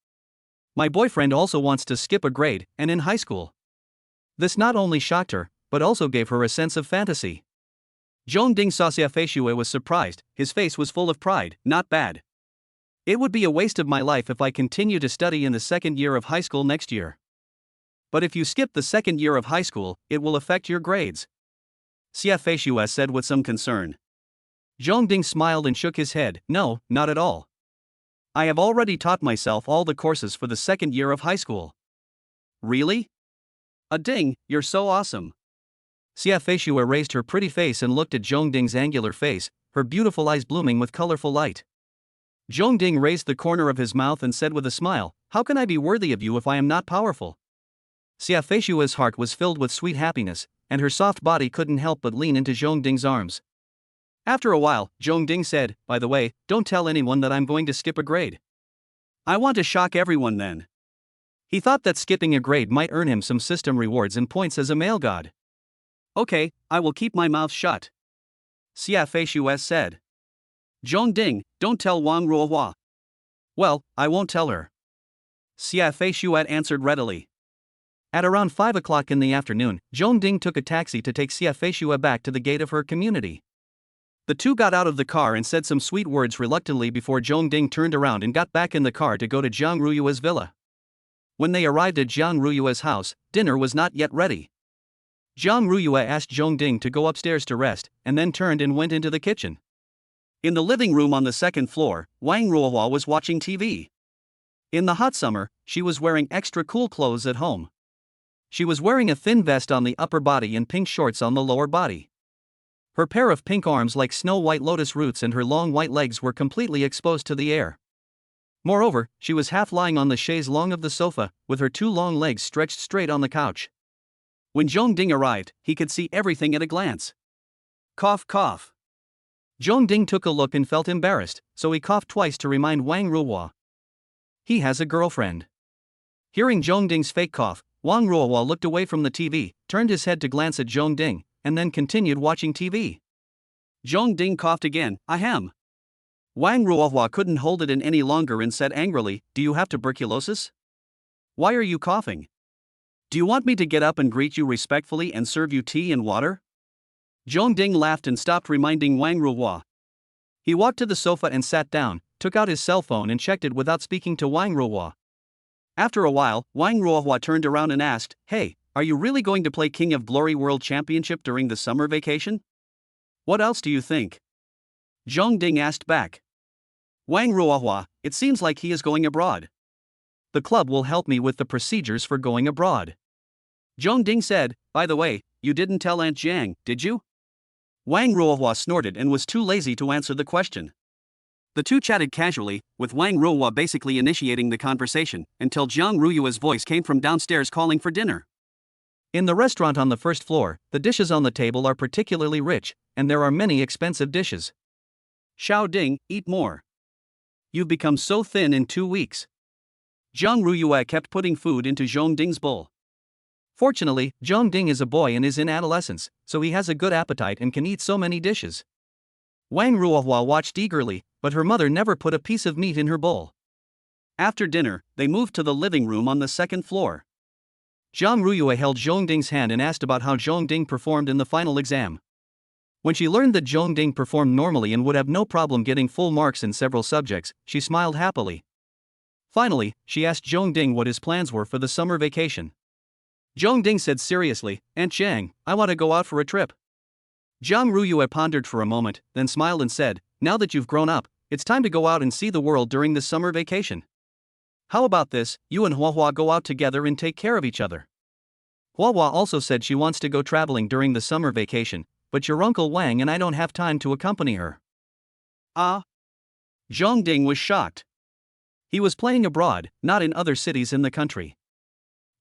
My boyfriend also wants to skip a grade, and in high school. This not only shocked her, but also gave her a sense of fantasy. Zhong Ding saw Xia Feishue was surprised, his face was full of pride. Not bad. It would be a waste of my life if I continue to study in the 2nd year of high school next year. But if you skip the 2nd year of high school, it will affect your grades. Xia Feishue said with some concern. Zhong Ding smiled and shook his head. No, not at all. I have already taught myself all the courses for the 2nd year of high school. Really? Ding, you're so awesome. Xia Feishue raised her pretty face and looked at Zhong Ding's angular face, her beautiful eyes blooming with colorful light. Zhong Ding raised the corner of his mouth and said with a smile, How can I be worthy of you if I am not powerful? Xia Feishue's heart was filled with sweet happiness, and her soft body couldn't help but lean into Zhong Ding's arms. After a while, Zhong Ding said, By the way, don't tell anyone that I'm going to skip a grade. I want to shock everyone then. He thought that skipping a grade might earn him some system rewards and points as a male god. Okay, I will keep my mouth shut. Xia Feishue said. Zhong Ding, don't tell Wang Ruohua. Well, I won't tell her. Xia Feishue answered readily. At around 5 o'clock in the afternoon, Zhong Ding took a taxi to take Xia Feishue back to the gate of her community. The two got out of the car and said some sweet words reluctantly before Zhong Ding turned around and got back in the car to go to Jiang Ruyue's villa. When they arrived at Jiang Ruyue's house, dinner was not yet ready. Jiang Ruyue asked Zhong Ding to go upstairs to rest, and then turned and went into the kitchen. In the living room on the 2nd floor, Wang Ruohua was watching TV. In the hot summer, she was wearing extra cool clothes at home. She was wearing a thin vest on the upper body and pink shorts on the lower body. Her pair of pink arms like snow-white lotus roots and her long white legs were completely exposed to the air. Moreover, she was half lying on the chaise longue of the sofa, with her 2 long legs stretched straight on the couch. When Zhong Ding arrived, he could see everything at a glance. Cough, cough. Zhong Ding took a look and felt embarrassed, so he coughed twice to remind Wang Ruohua. He has a girlfriend. Hearing Zhong Ding's fake cough, Wang Ruohua looked away from the TV, turned his head to glance at Zhong Ding, and then continued watching TV. Zhong Ding coughed again. Ahem. Wang Ruohua couldn't hold it in any longer and said angrily, Do you have tuberculosis? Why are you coughing? Do you want me to get up and greet you respectfully and serve you tea and water? Zhong Ding laughed and stopped reminding Wang Ruohua. He walked to the sofa and sat down, took out his cell phone and checked it without speaking to Wang Ruohua. After a while, Wang Ruohua turned around and asked, Hey, are you really going to play King of Glory World Championship during the summer vacation? What else do you think? Zhong Ding asked back. Wang Ruohua, it seems like he is going abroad. The club will help me with the procedures for going abroad. Zhong Ding said, By the way, you didn't tell Aunt Jiang, did you? Wang Ruohua snorted and was too lazy to answer the question. The two chatted casually, with Wang Ruohua basically initiating the conversation, until Jiang Ruyue's voice came from downstairs calling for dinner. In the restaurant on the 1st floor, the dishes on the table are particularly rich, and there are many expensive dishes. Xiao Ding, eat more. You've become so thin in 2 weeks. Jiang Ruyue kept putting food into Zhong Ding's bowl. Fortunately, Zhong Ding is a boy and is in adolescence, so he has a good appetite and can eat so many dishes. Wang Ruohua watched eagerly, but her mother never put a piece of meat in her bowl. After dinner, they moved to the living room on the 2nd floor. Jiang Ruyue held Zhong Ding's hand and asked about how Zhong Ding performed in the final exam. When she learned that Zhong Ding performed normally and would have no problem getting full marks in several subjects, she smiled happily. Finally, she asked Zhong Ding what his plans were for the summer vacation. Zhong Ding said seriously, Aunt Jiang, I want to go out for a trip. Jiang Ruyue pondered for a moment, then smiled and said, Now that you've grown up, it's time to go out and see the world during the summer vacation. How about this, you and Huahua go out together and take care of each other. Huahua also said she wants to go traveling during the summer vacation, but your Uncle Wang and I don't have time to accompany her. Ah? Zhong Ding was shocked. He was playing abroad, not in other cities in the country.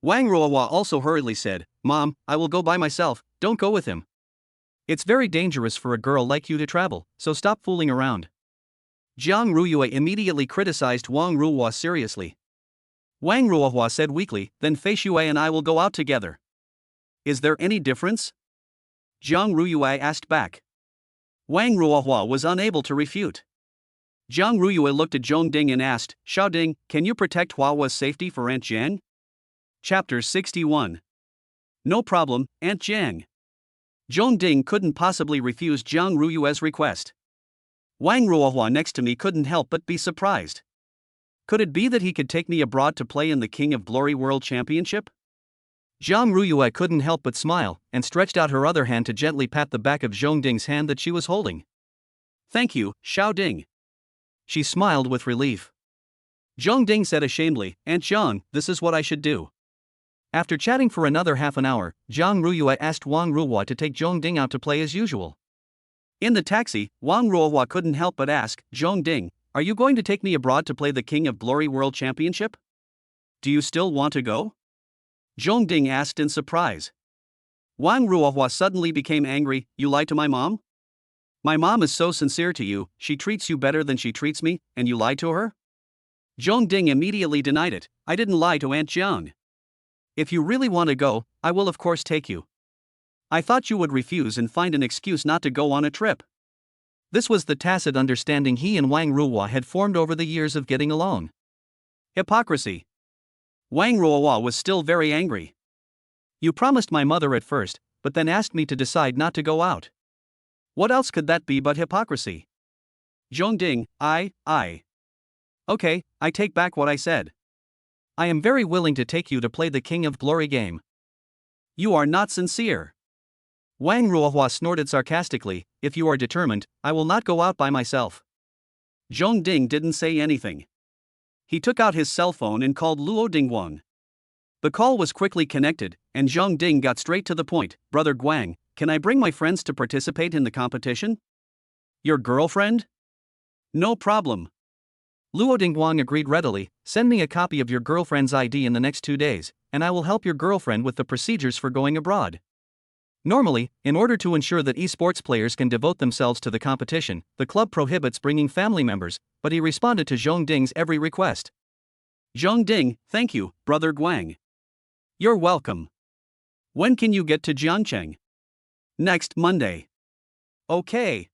Wang Ruohua also hurriedly said, "Mom, I will go by myself, don't go with him. It's very dangerous for a girl like you to travel, so stop fooling around." Jiang Ruyue immediately criticized Wang Ruohua seriously. Wang Ruohua said weakly, "Then Fei Xue and I will go out together." "Is there any difference?" Jiang Ruyue asked back. Wang Ruohua was unable to refute. Jiang Ruyue looked at Zhong Ding and asked, "Xiao Ding, can you protect Huahua's safety for Aunt Jiang?" Chapter 61. No problem, Aunt Jiang. Zhong Ding couldn't possibly refuse Jiang Ruyue's request. Wang Ruohua next to me couldn't help but be surprised. Could it be that he could take me abroad to play in the King of Glory World Championship? Jiang Ruyue couldn't help but smile, and stretched out her other hand to gently pat the back of Zhong Ding's hand that she was holding. "Thank you, Xiao Ding." She smiled with relief. Zhong Ding said ashamedly, "Aunt Jiang, this is what I should do." After chatting for another half an hour, Jiang Ruyue asked Wang Ruohua to take Zhong Ding out to play as usual. In the taxi, Wang Ruohua couldn't help but ask, "Zhong Ding, are you going to take me abroad to play the King of Glory World Championship? Do you still want to go?" Zhong Ding asked in surprise. Wang Ruohua suddenly became angry. "You lied to my mom? My mom is so sincere to you, she treats you better than she treats me, and you lied to her?" Zhong Ding immediately denied it. "I didn't lie to Aunt Jiang. If you really want to go, I will of course take you. I thought you would refuse and find an excuse not to go on a trip." This was the tacit understanding he and Wang Ruohua had formed over the years of getting along. Hypocrisy. Wang Ruohua was still very angry. "You promised my mother at first, but then asked me to decide not to go out. What else could that be but hypocrisy?" Zhong Ding, Okay, I take back what I said. I am very willing to take you to play the King of Glory game. You are not sincere. Wang Ruohua snorted sarcastically, "If you are determined, I will not go out by myself." Zhong Ding didn't say anything. He took out his cell phone and called Luo Dingguang. The call was quickly connected, and Zhong Ding got straight to the point. "Brother Guang, can I bring my friends to participate in the competition?" "Your girlfriend?" "No problem." Luo Dingguang agreed readily. "Send me a copy of your girlfriend's ID in the next 2 days, and I will help your girlfriend with the procedures for going abroad." Normally, in order to ensure that esports players can devote themselves to the competition, the club prohibits bringing family members, but he responded to Zhong Ding's every request. Zhong Ding, "Thank you, Brother Guang. You're welcome. When can you get to Jiangcheng?" "Next Monday." "Okay."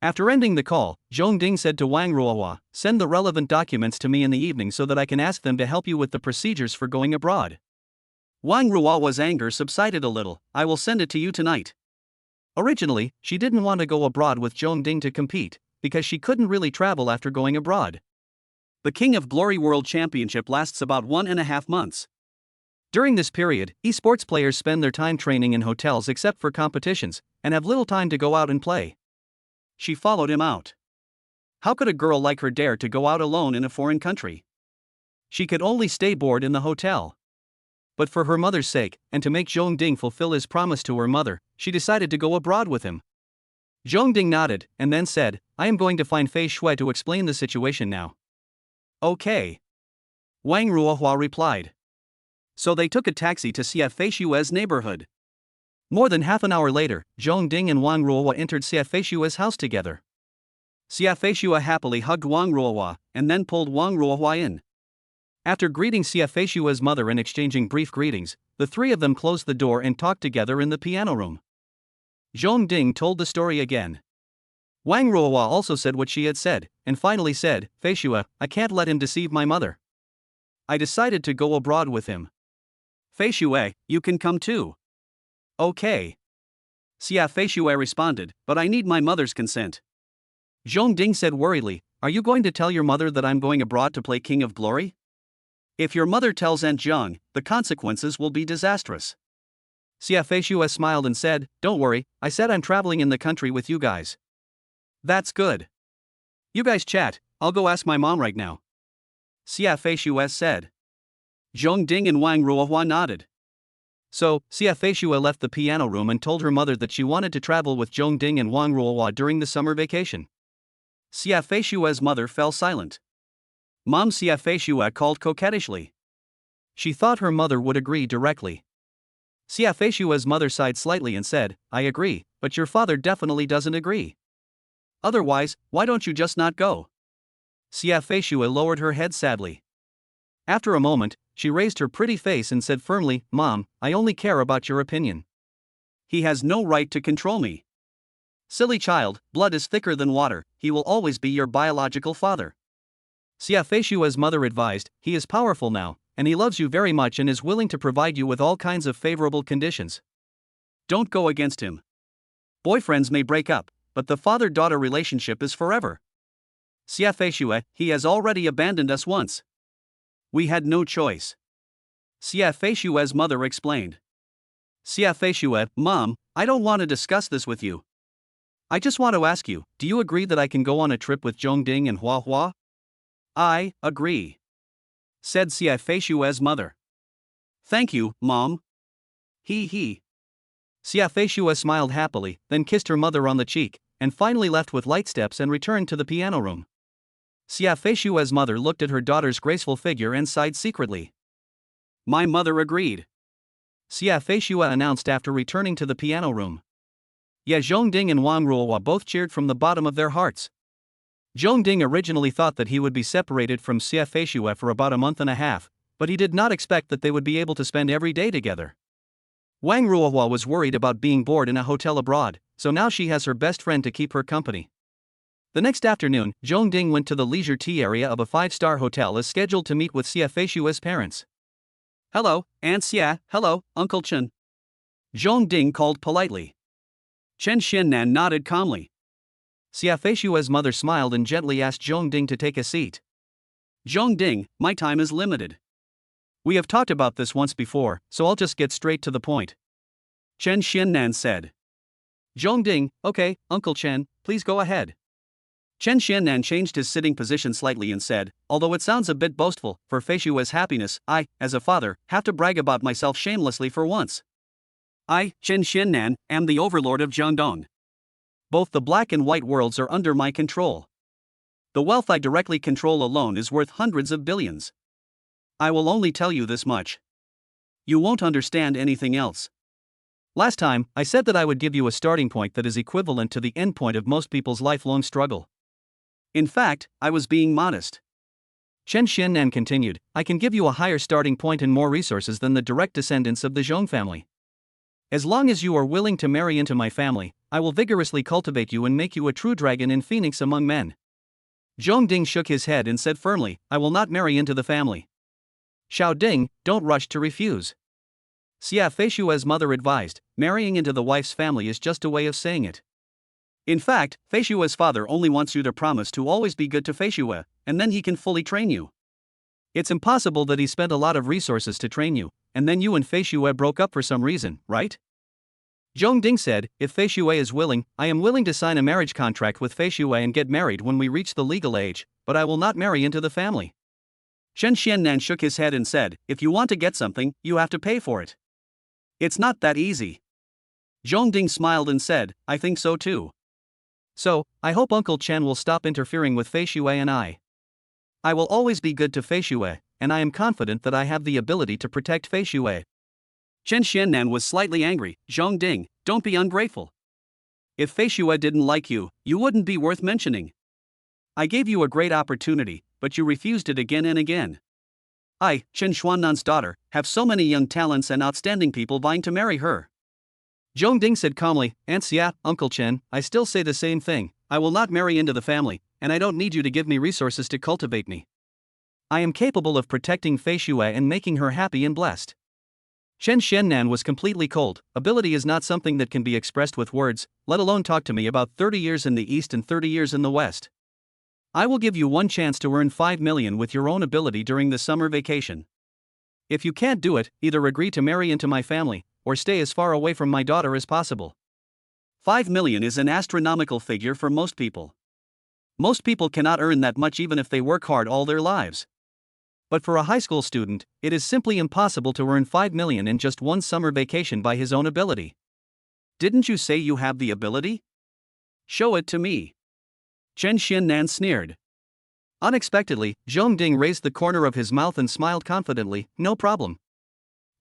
After ending the call, Zhong Ding said to Wang Ruohua, "Send the relevant documents to me in the evening so that I can ask them to help you with the procedures for going abroad." Wang Ruohua's anger subsided a little. "I will send it to you tonight." Originally, she didn't want to go abroad with Zhong Ding to compete, because she couldn't really travel after going abroad. The King of Glory World Championship lasts about 1.5 months. During this period, esports players spend their time training in hotels except for competitions, and have little time to go out and play. She followed him out. How could a girl like her dare to go out alone in a foreign country? She could only stay bored in the hotel. But for her mother's sake, and to make Zhong Ding fulfill his promise to her mother, she decided to go abroad with him. Zhong Ding nodded, and then said, "I am going to find Fei Xue to explain the situation now." "Okay." Wang Ruohua replied. So they took a taxi to Xie Fei Xue's neighborhood. More than half an hour later, Zhong Ding and Wang Ruohua entered Xie Fei Xue's house together. Xie Fei Xue happily hugged Wang Ruohua, and then pulled Wang Ruohua in. After greeting Xie Fei Xue's mother and exchanging brief greetings, the three of them closed the door and talked together in the piano room. Zhong Ding told the story again. Wang Ruohua also said what she had said, and finally said, "Fei Xue, I can't let him deceive my mother. I decided to go abroad with him." "Fei Xue, you can come too." "Okay." Xie Fei Xue responded, "But I need my mother's consent." Zhong Ding said worriedly, "Are you going to tell your mother that I'm going abroad to play King of Glory? If your mother tells Aunt Jiang, the consequences will be disastrous." Xie Fei Xue smiled and said, "Don't worry, I said I'm traveling in the country with you guys." "That's good. You guys chat, I'll go ask my mom right now," Xie Fei Xue said. Zhong Ding and Wang Ruohua nodded. So, Xie Fei Xue left the piano room and told her mother that she wanted to travel with Zhong Ding and Wang Ruohua during the summer vacation. Xie Fei Xue's mother fell silent. Mom, Xie Fei Xue called coquettishly. She thought her mother would agree directly. Xia Feishua's mother sighed slightly and said, I agree, but your father definitely doesn't agree. Otherwise, why don't you just not go? Xia Feishua lowered her head sadly. After a moment, she raised her pretty face and said firmly, Mom, I only care about your opinion. He has no right to control me. Silly child, blood is thicker than water, he will always be your biological father. Xia Feishua's mother advised, he is powerful now, and he loves you very much and is willing to provide you with all kinds of favorable conditions. Don't go against him. Boyfriends may break up, but the father-daughter relationship is forever. Xia Feishua, he has already abandoned us once. We had no choice. Xia Feishua's mother explained. Xia Feishua, Mom, I don't want to discuss this with you. I just want to ask you, do you agree that I can go on a trip with Zhongding and Hua Hua? I agree, said Xia Feishua's mother. Thank you, Mom. He. Xia Feishua smiled happily, then kissed her mother on the cheek, and finally left with light steps and returned to the piano room. Xia Feishua's mother looked at her daughter's graceful figure and sighed secretly. My mother agreed, Xia Feishua announced after returning to the piano room. Ye Zhongding and Wang Ruohua both cheered from the bottom of their hearts. Zhongding originally thought that he would be separated from Xia Feishua for about a month and a half, but he did not expect that they would be able to spend every day together. Wang Ruohua was worried about being bored in a hotel abroad, so now she has her best friend to keep her company. The next afternoon, Zhongding went to the leisure tea area of a 5-star hotel as scheduled to meet with Xia Feishua's parents. Hello, Aunt Xia, hello, Uncle Chen. Zhongding called politely. Chen Xiannan nodded calmly. Xia Feishua's mother smiled and gently asked Zhongding to take a seat. Zhongding, my time is limited. We have talked about this once before, so I'll just get straight to the point. Chen Xiannan said. Zhongding, okay, Uncle Chen, please go ahead. Chen Xiannan changed his sitting position slightly and said, although it sounds a bit boastful, for Feishua's happiness, I, as a father, have to brag about myself shamelessly for once. I, Chen Xiannan, am the overlord of Jiangdong. Both the black and white worlds are under my control. The wealth I directly control alone is worth hundreds of billions. I will only tell you this much. You won't understand anything else. Last time, I said that I would give you a starting point that is equivalent to the end point of most people's lifelong struggle. In fact, I was being modest. Chen Xiannan continued, I can give you a higher starting point and more resources than the direct descendants of the Zhong family. As long as you are willing to marry into my family, I will vigorously cultivate you and make you a true dragon and phoenix among men. Zhongding shook his head and said firmly, I will not marry into the family. Xiao Ding, don't rush to refuse. Xia Feishua's mother advised, marrying into the wife's family is just a way of saying it. In fact, Feishua's father only wants you to promise to always be good to Feishua, and then he can fully train you. It's impossible that he spent a lot of resources to train you, and then you and Feishua broke up for some reason, right? Zhongding said, if Feishua is willing, I am willing to sign a marriage contract with Feishua and get married when we reach the legal age, but I will not marry into the family. Chen Xiannan shook his head and said, if you want to get something, you have to pay for it. It's not that easy. Zhongding smiled and said, I think so too. So, I hope Uncle Chen will stop interfering with Feishua and I will always be good to Feishua, and I am confident that I have the ability to protect Feishua. Chen Xiannan was slightly angry, Zhongding, don't be ungrateful. If Feishua didn't like you, you wouldn't be worth mentioning. I gave you a great opportunity, but you refused it again and again. I, Chen Xuannan's daughter, have so many young talents and outstanding people vying to marry her. Zhongding said calmly, Aunt Xia, Uncle Chen, I still say the same thing, I will not marry into the family, and I don't need you to give me resources to cultivate me. I am capable of protecting Feishua and making her happy and blessed. Chen Xiannan was completely cold. Ability is not something that can be expressed with words, let alone talk to me about 30 years in the East and 30 years in the West. I will give you one chance to earn 5 million with your own ability during the summer vacation. If you can't do it, either agree to marry into my family, or stay as far away from my daughter as possible. 5 million is an astronomical figure for most people. Most people cannot earn that much even if they work hard all their lives. But for a high school student, it is simply impossible to earn 5 million in just one summer vacation by his own ability. Didn't you say you have the ability? Show it to me. Chen Xiannan sneered. Unexpectedly, Zhong Ding raised the corner of his mouth and smiled confidently. No problem.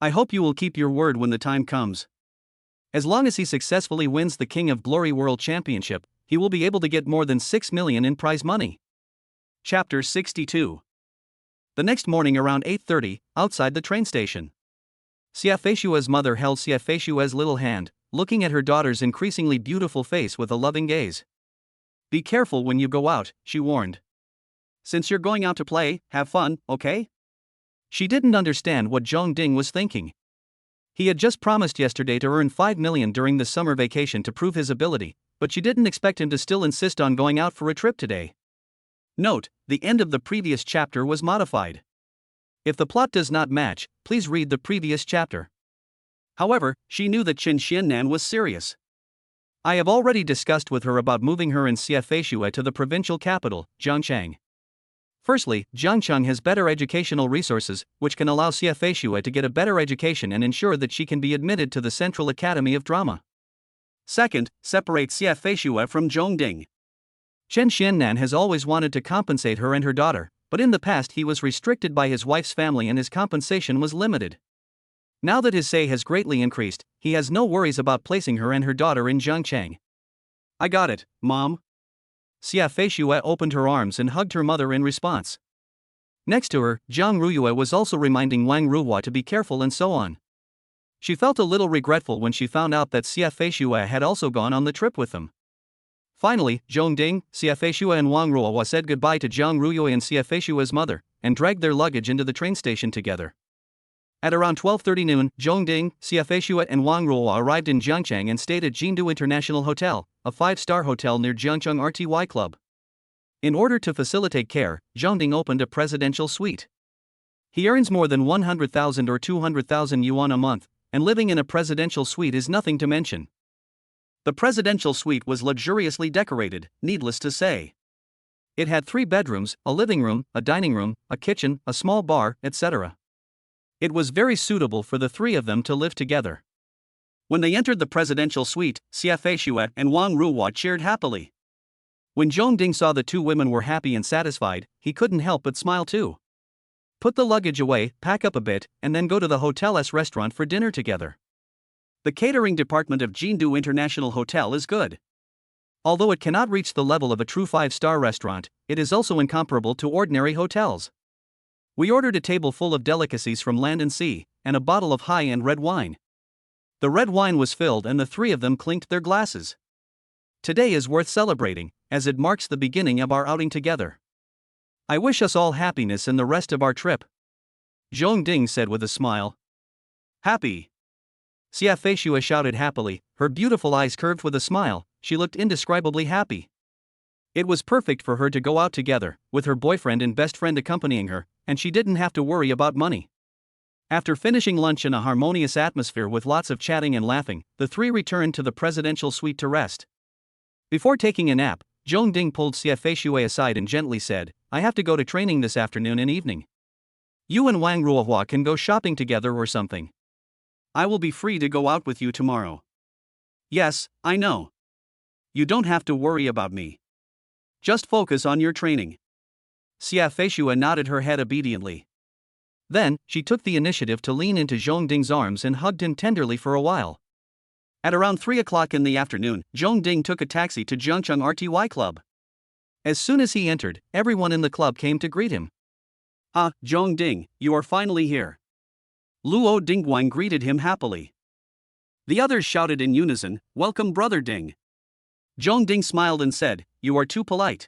I hope you will keep your word when the time comes. As long as he successfully wins the King of Glory World Championship, he will be able to get more than 6 million in prize money. Chapter 62. The next morning around 8:30, outside the train station. Xiafeishua's mother held Xiafeishua's little hand, looking at her daughter's increasingly beautiful face with a loving gaze. Be careful when you go out, she warned. Since you're going out to play, have fun, okay? She didn't understand what Zhong Ding was thinking. He had just promised yesterday to earn 5 million during the summer vacation to prove his ability, but she didn't expect him to still insist on going out for a trip today. Note, the end of the previous chapter was modified. If the plot does not match, please read the previous chapter. However, she knew that Qin Xiannan was serious. I have already discussed with her about moving her and Xiafeishue to the provincial capital, Jiangchang. Firstly, Jiangcheng has better educational resources, which can allow Xiafeishue to get a better education and ensure that she can be admitted to the Central Academy of Drama. Second, separate Xiafeishue from Zhong Ding. Chen Xiannan has always wanted to compensate her and her daughter, but in the past he was restricted by his wife's family and his compensation was limited. Now that his say has greatly increased, he has no worries about placing her and her daughter in Jiangcheng. I got it, Mom. Xiafeishue opened her arms and hugged her mother in response. Next to her, Zhang Ruyue was also reminding Wang Ruhua to be careful and so on. She felt a little regretful when she found out that Xiafeishue had also gone on the trip with them. Finally, Zhong Ding, Xiafeishue and Wang Ruhua said goodbye to Zhang Ruyue and Xiafeishue's mother, and dragged their luggage into the train station together. At around 12:30 noon, Zhong Ding, Xiafeishue and Wang Ruhua arrived in Jiangcheng and stayed at Jindu International Hotel, a 5-star hotel near Jiangcheng RTY Club. In order to facilitate care, Zhong Ding opened a presidential suite. He earns more than 100,000 or 200,000 yuan a month, and living in a presidential suite is nothing to mention. The presidential suite was luxuriously decorated, needless to say. It had 3 bedrooms, a living room, a dining room, a kitchen, a small bar, etc. It was very suitable for the 3 of them to live together. When they entered the presidential suite, Xiafeishue and Wang Ruhua cheered happily. When Zhong Ding saw the 2 women were happy and satisfied, he couldn't help but smile too. Put the luggage away, pack up a bit, and then go to the hotel's restaurant for dinner together. The catering department of Jindu International Hotel is good. Although it cannot reach the level of a true 5-star restaurant, it is also incomparable to ordinary hotels. We ordered a table full of delicacies from land and sea, and a bottle of high-end red wine. The red wine was filled and the 3 of them clinked their glasses. Today is worth celebrating, as it marks the beginning of our outing together. I wish us all happiness in the rest of our trip. Zhong Ding said with a smile. Happy. Xiafeishue shouted happily, her beautiful eyes curved with a smile. She looked indescribably happy. It was perfect for her to go out together, with her boyfriend and best friend accompanying her, and she didn't have to worry about money. After finishing lunch in a harmonious atmosphere with lots of chatting and laughing, the 3 returned to the presidential suite to rest. Before taking a nap, Zhong Ding pulled Xiafeishue aside and gently said, I have to go to training this afternoon and evening. You and Wang Ruohua can go shopping together or something. I will be free to go out with you tomorrow. Yes, I know. You don't have to worry about me. Just focus on your training. Xiafeishue nodded her head obediently. Then, she took the initiative to lean into Zhong Ding's arms and hugged him tenderly for a while. At around 3 o'clock in the afternoon, Zhong Ding took a taxi to Jiangcheng RTY Club. As soon as he entered, everyone in the club came to greet him. Ah, Zhong Ding, you are finally here. Luo Dingguang greeted him happily. The others shouted in unison, Welcome Brother Ding. Zhong Ding smiled and said, You are too polite.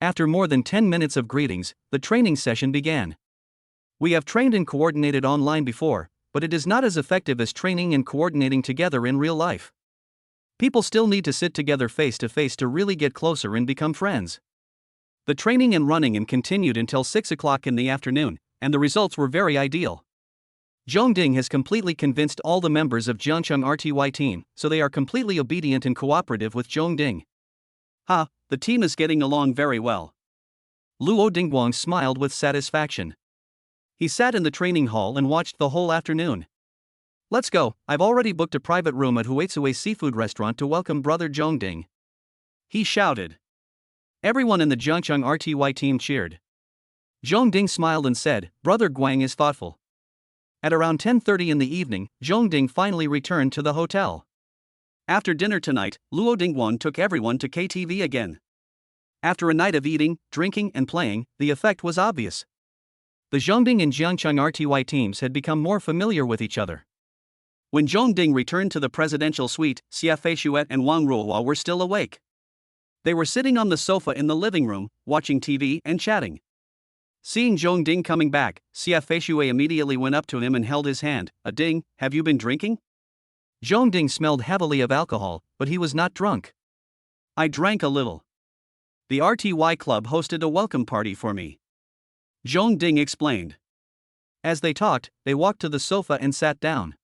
After more than 10 minutes of greetings, the training session began. We have trained and coordinated online before, but it is not as effective as training and coordinating together in real life. People still need to sit together face to face to really get closer and become friends. The training and running continued until 6 o'clock in the afternoon, and the results were very ideal. Zhong Ding has completely convinced all the members of Jiangcheng RTY team, so they are completely obedient and cooperative with Zhong Ding. Ha, the team is getting along very well. Luo Dingguang smiled with satisfaction. He sat in the training hall and watched the whole afternoon. Let's go, I've already booked a private room at Huetsue's seafood restaurant to welcome brother Zhong Ding. He shouted. Everyone in the Jiangcheng RTY team cheered. Zhong Ding smiled and said, "Brother Guang is thoughtful." At around 10:30 in the evening, Zhong Ding finally returned to the hotel. After dinner tonight, Luo Dingguan took everyone to KTV again. After a night of eating, drinking, and playing, the effect was obvious. The Zhongding and Jiangcheng RTY teams had become more familiar with each other. When Zhongding returned to the presidential suite, Xia Feishuet and Wang Ruohua were still awake. They were sitting on the sofa in the living room, watching TV and chatting. Seeing Zhongding coming back, Xia Feishuet immediately went up to him and held his hand. "Ding, have you been drinking?" Zhongding smelled heavily of alcohol, but he was not drunk. "I drank a little. The RTY club hosted a welcome party for me," Zhongding explained. As they talked, they walked to the sofa and sat down.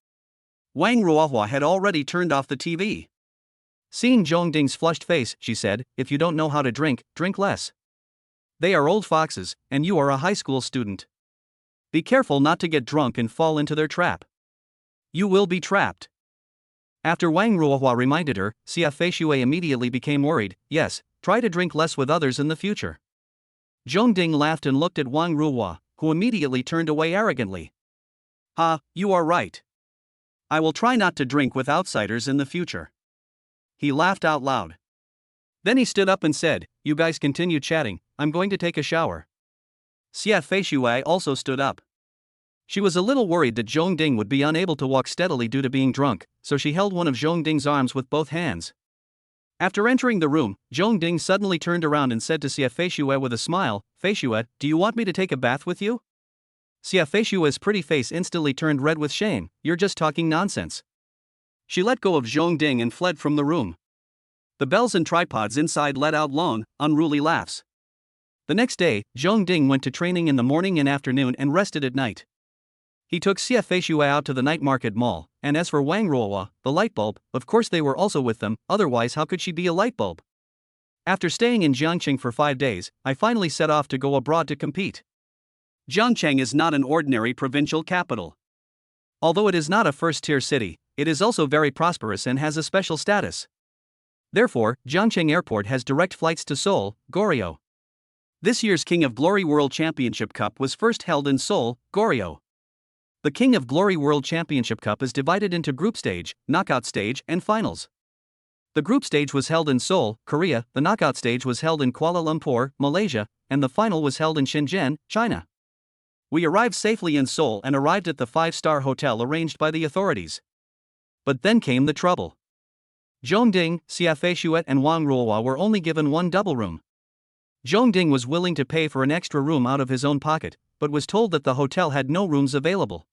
Wang Ruohua had already turned off the TV. Seeing Zhongding's flushed face, she said, "If you don't know how to drink, drink less. They are old foxes, and you are a high school student. Be careful not to get drunk and fall into their trap. You will be trapped." After Wang Ruohua reminded her, Xia Feishuet immediately became worried. "Yes, try to drink less with others in the future." Zhongding laughed and looked at Wang Ruohua, who immediately turned away arrogantly. "Ha, you are right. I will try not to drink with outsiders in the future." He laughed out loud. Then he stood up and said, "You guys continue chatting, I'm going to take a shower." Xia Feishuai also stood up. She was a little worried that Zhongding would be unable to walk steadily due to being drunk, so she held one of Zhongding's arms with both hands. After entering the room, Zhongding suddenly turned around and said to Xia Feishuet with a smile, "Feishuet, do you want me to take a bath with you?" Xia Feishuet's pretty face instantly turned red with shame. "You're just talking nonsense." She let go of Zhongding and fled from the room. The bells and tripods inside let out long, unruly laughs. The next day, Zhongding went to training in the morning and afternoon and rested at night. He took Xia Feishuet out to the night market mall, and as for Wang Ruohua, the light bulb, of course they were also with them, otherwise how could she be a light bulb? After staying in Jiangcheng for 5 days, I finally set off to go abroad to compete. Jiangcheng is not an ordinary provincial capital. Although it is not a first-tier city, it is also very prosperous and has a special status. Therefore, Jiangcheng Airport has direct flights to Seoul, Goryeo. This year's King of Glory World Championship Cup was first held in Seoul, Goryeo. The King of Glory World Championship Cup is divided into group stage, knockout stage, and finals. The group stage was held in Seoul, Korea, the knockout stage was held in Kuala Lumpur, Malaysia, and the final was held in Shenzhen, China. We arrived safely in Seoul and arrived at the 5-star hotel arranged by the authorities. But then came the trouble. Zhongding, Xia Feishuet and Wang Ruohua were only given one double room. Zhongding was willing to pay for an extra room out of his own pocket, but was told that the hotel had no rooms available.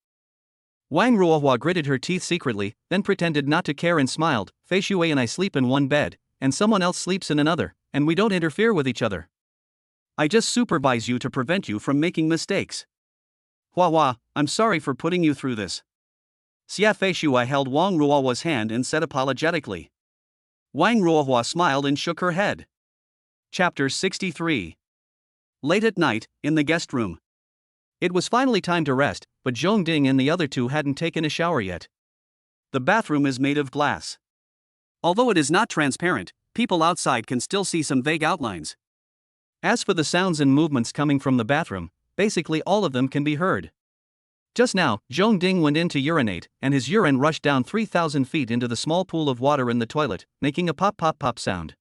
Wang Ruohua gritted her teeth secretly, then pretended not to care and smiled. "Feishuet and I sleep in one bed, and someone else sleeps in another, and we don't interfere with each other. I just supervise you to prevent you from making mistakes. Hua, I'm sorry for putting you through this." Xia Feishuai held Wang Ruohua's hand and said apologetically. Wang Ruohua smiled and shook her head. Chapter 63. Late at night, in the guest room. It was finally time to rest, but Zhongding and the other two hadn't taken a shower yet. The bathroom is made of glass. Although it is not transparent, people outside can still see some vague outlines. As for the sounds and movements coming from the bathroom, basically all of them can be heard. Just now, Zhongding went in to urinate, and his urine rushed down 3,000 feet into the small pool of water in the toilet, making a pop-pop-pop sound.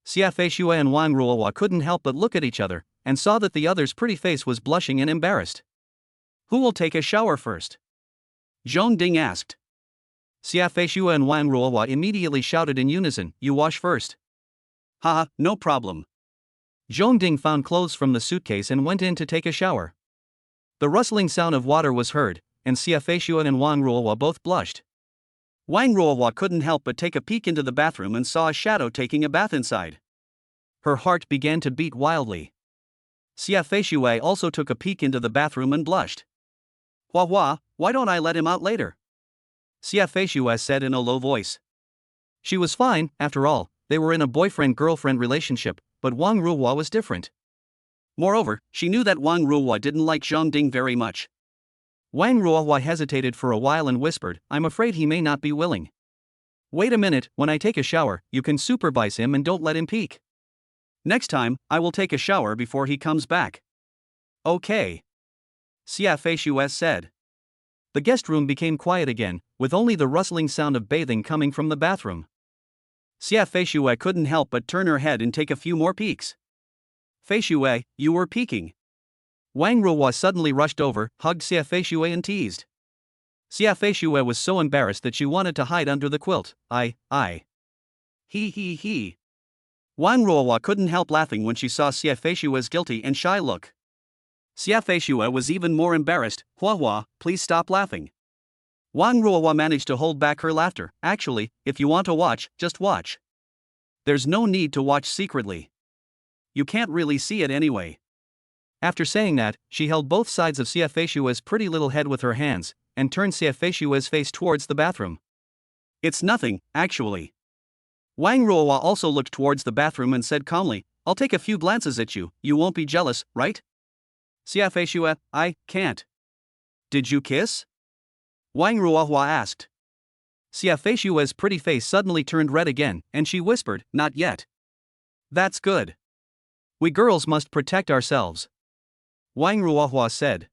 Xia Feishuai and Wang Ruohua couldn't help but look at each other, and saw that the other's pretty face was blushing and embarrassed. "Who will take a shower first?" Zhongding asked. Xia Feishuai and Wang Ruohua immediately shouted in unison, "You wash first." "Haha, no problem." Zhongding found clothes from the suitcase and went in to take a shower. The rustling sound of water was heard, and Xia Feishuan and Wang Ruohua both blushed. Wang Ruohua couldn't help but take a peek into the bathroom and saw a shadow taking a bath inside. Her heart began to beat wildly. Xia Feishuai also took a peek into the bathroom and blushed. Hua, why don't I let him out later?" Xia Feishuai said in a low voice. She was fine, after all, they were in a boyfriend-girlfriend relationship, but Wang Ruohua was different. Moreover, she knew that Wang Ruohua didn't like Zhongding very much. Wang Ruohua hesitated for a while and whispered, "I'm afraid he may not be willing." "Wait a minute, when I take a shower, you can supervise him and don't let him peek." Next time, I will take a shower before he comes back. Okay. Xia Feishues said. The guest room became quiet again, with only the rustling sound of bathing coming from the bathroom. Xia Feishue couldn't help but turn her head and take a few more peeks. Feishue, you were peeking. Wang Ruohua suddenly rushed over, hugged Xia Feishue and teased. Xia Feishue was so embarrassed that she wanted to hide under the quilt. He. Wang Ruohua couldn't help laughing when she saw Xia Feishue's guilty and shy look. Xia Feishue was even more embarrassed. Hua, please stop laughing. Wang Ruohua managed to hold back her laughter. Actually, if you want to watch, just watch. There's no need to watch secretly. You can't really see it anyway. After saying that, she held both sides of Xia Feishue's pretty little head with her hands, and turned Xia Feishue's face towards the bathroom. It's nothing, actually. Wang Ruohua also looked towards the bathroom and said calmly, I'll take a few glances at you, you won't be jealous, right? Xia Feishue, I can't. Did you kiss? Wang Ruohua asked. Xia Feishue's pretty face suddenly turned red again, and she whispered, not yet. That's good. We girls must protect ourselves. Wang Ruohua said.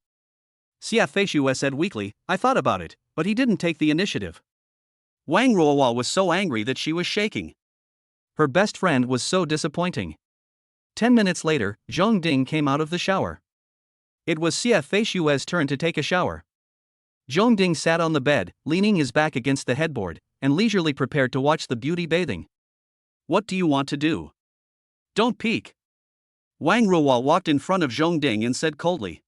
Xia Feishue said weakly, I thought about it, but he didn't take the initiative. Wang Ruohua was so angry that she was shaking. Her best friend was so disappointing. 10 minutes later, Zhong Ding came out of the shower. It was Xia Feishue's turn to take a shower. Zhong Ding sat on the bed, leaning his back against the headboard, and leisurely prepared to watch the beauty bathing. What do you want to do? Don't peek. Wang Ruohua walked in front of Zhong Ding and said coldly.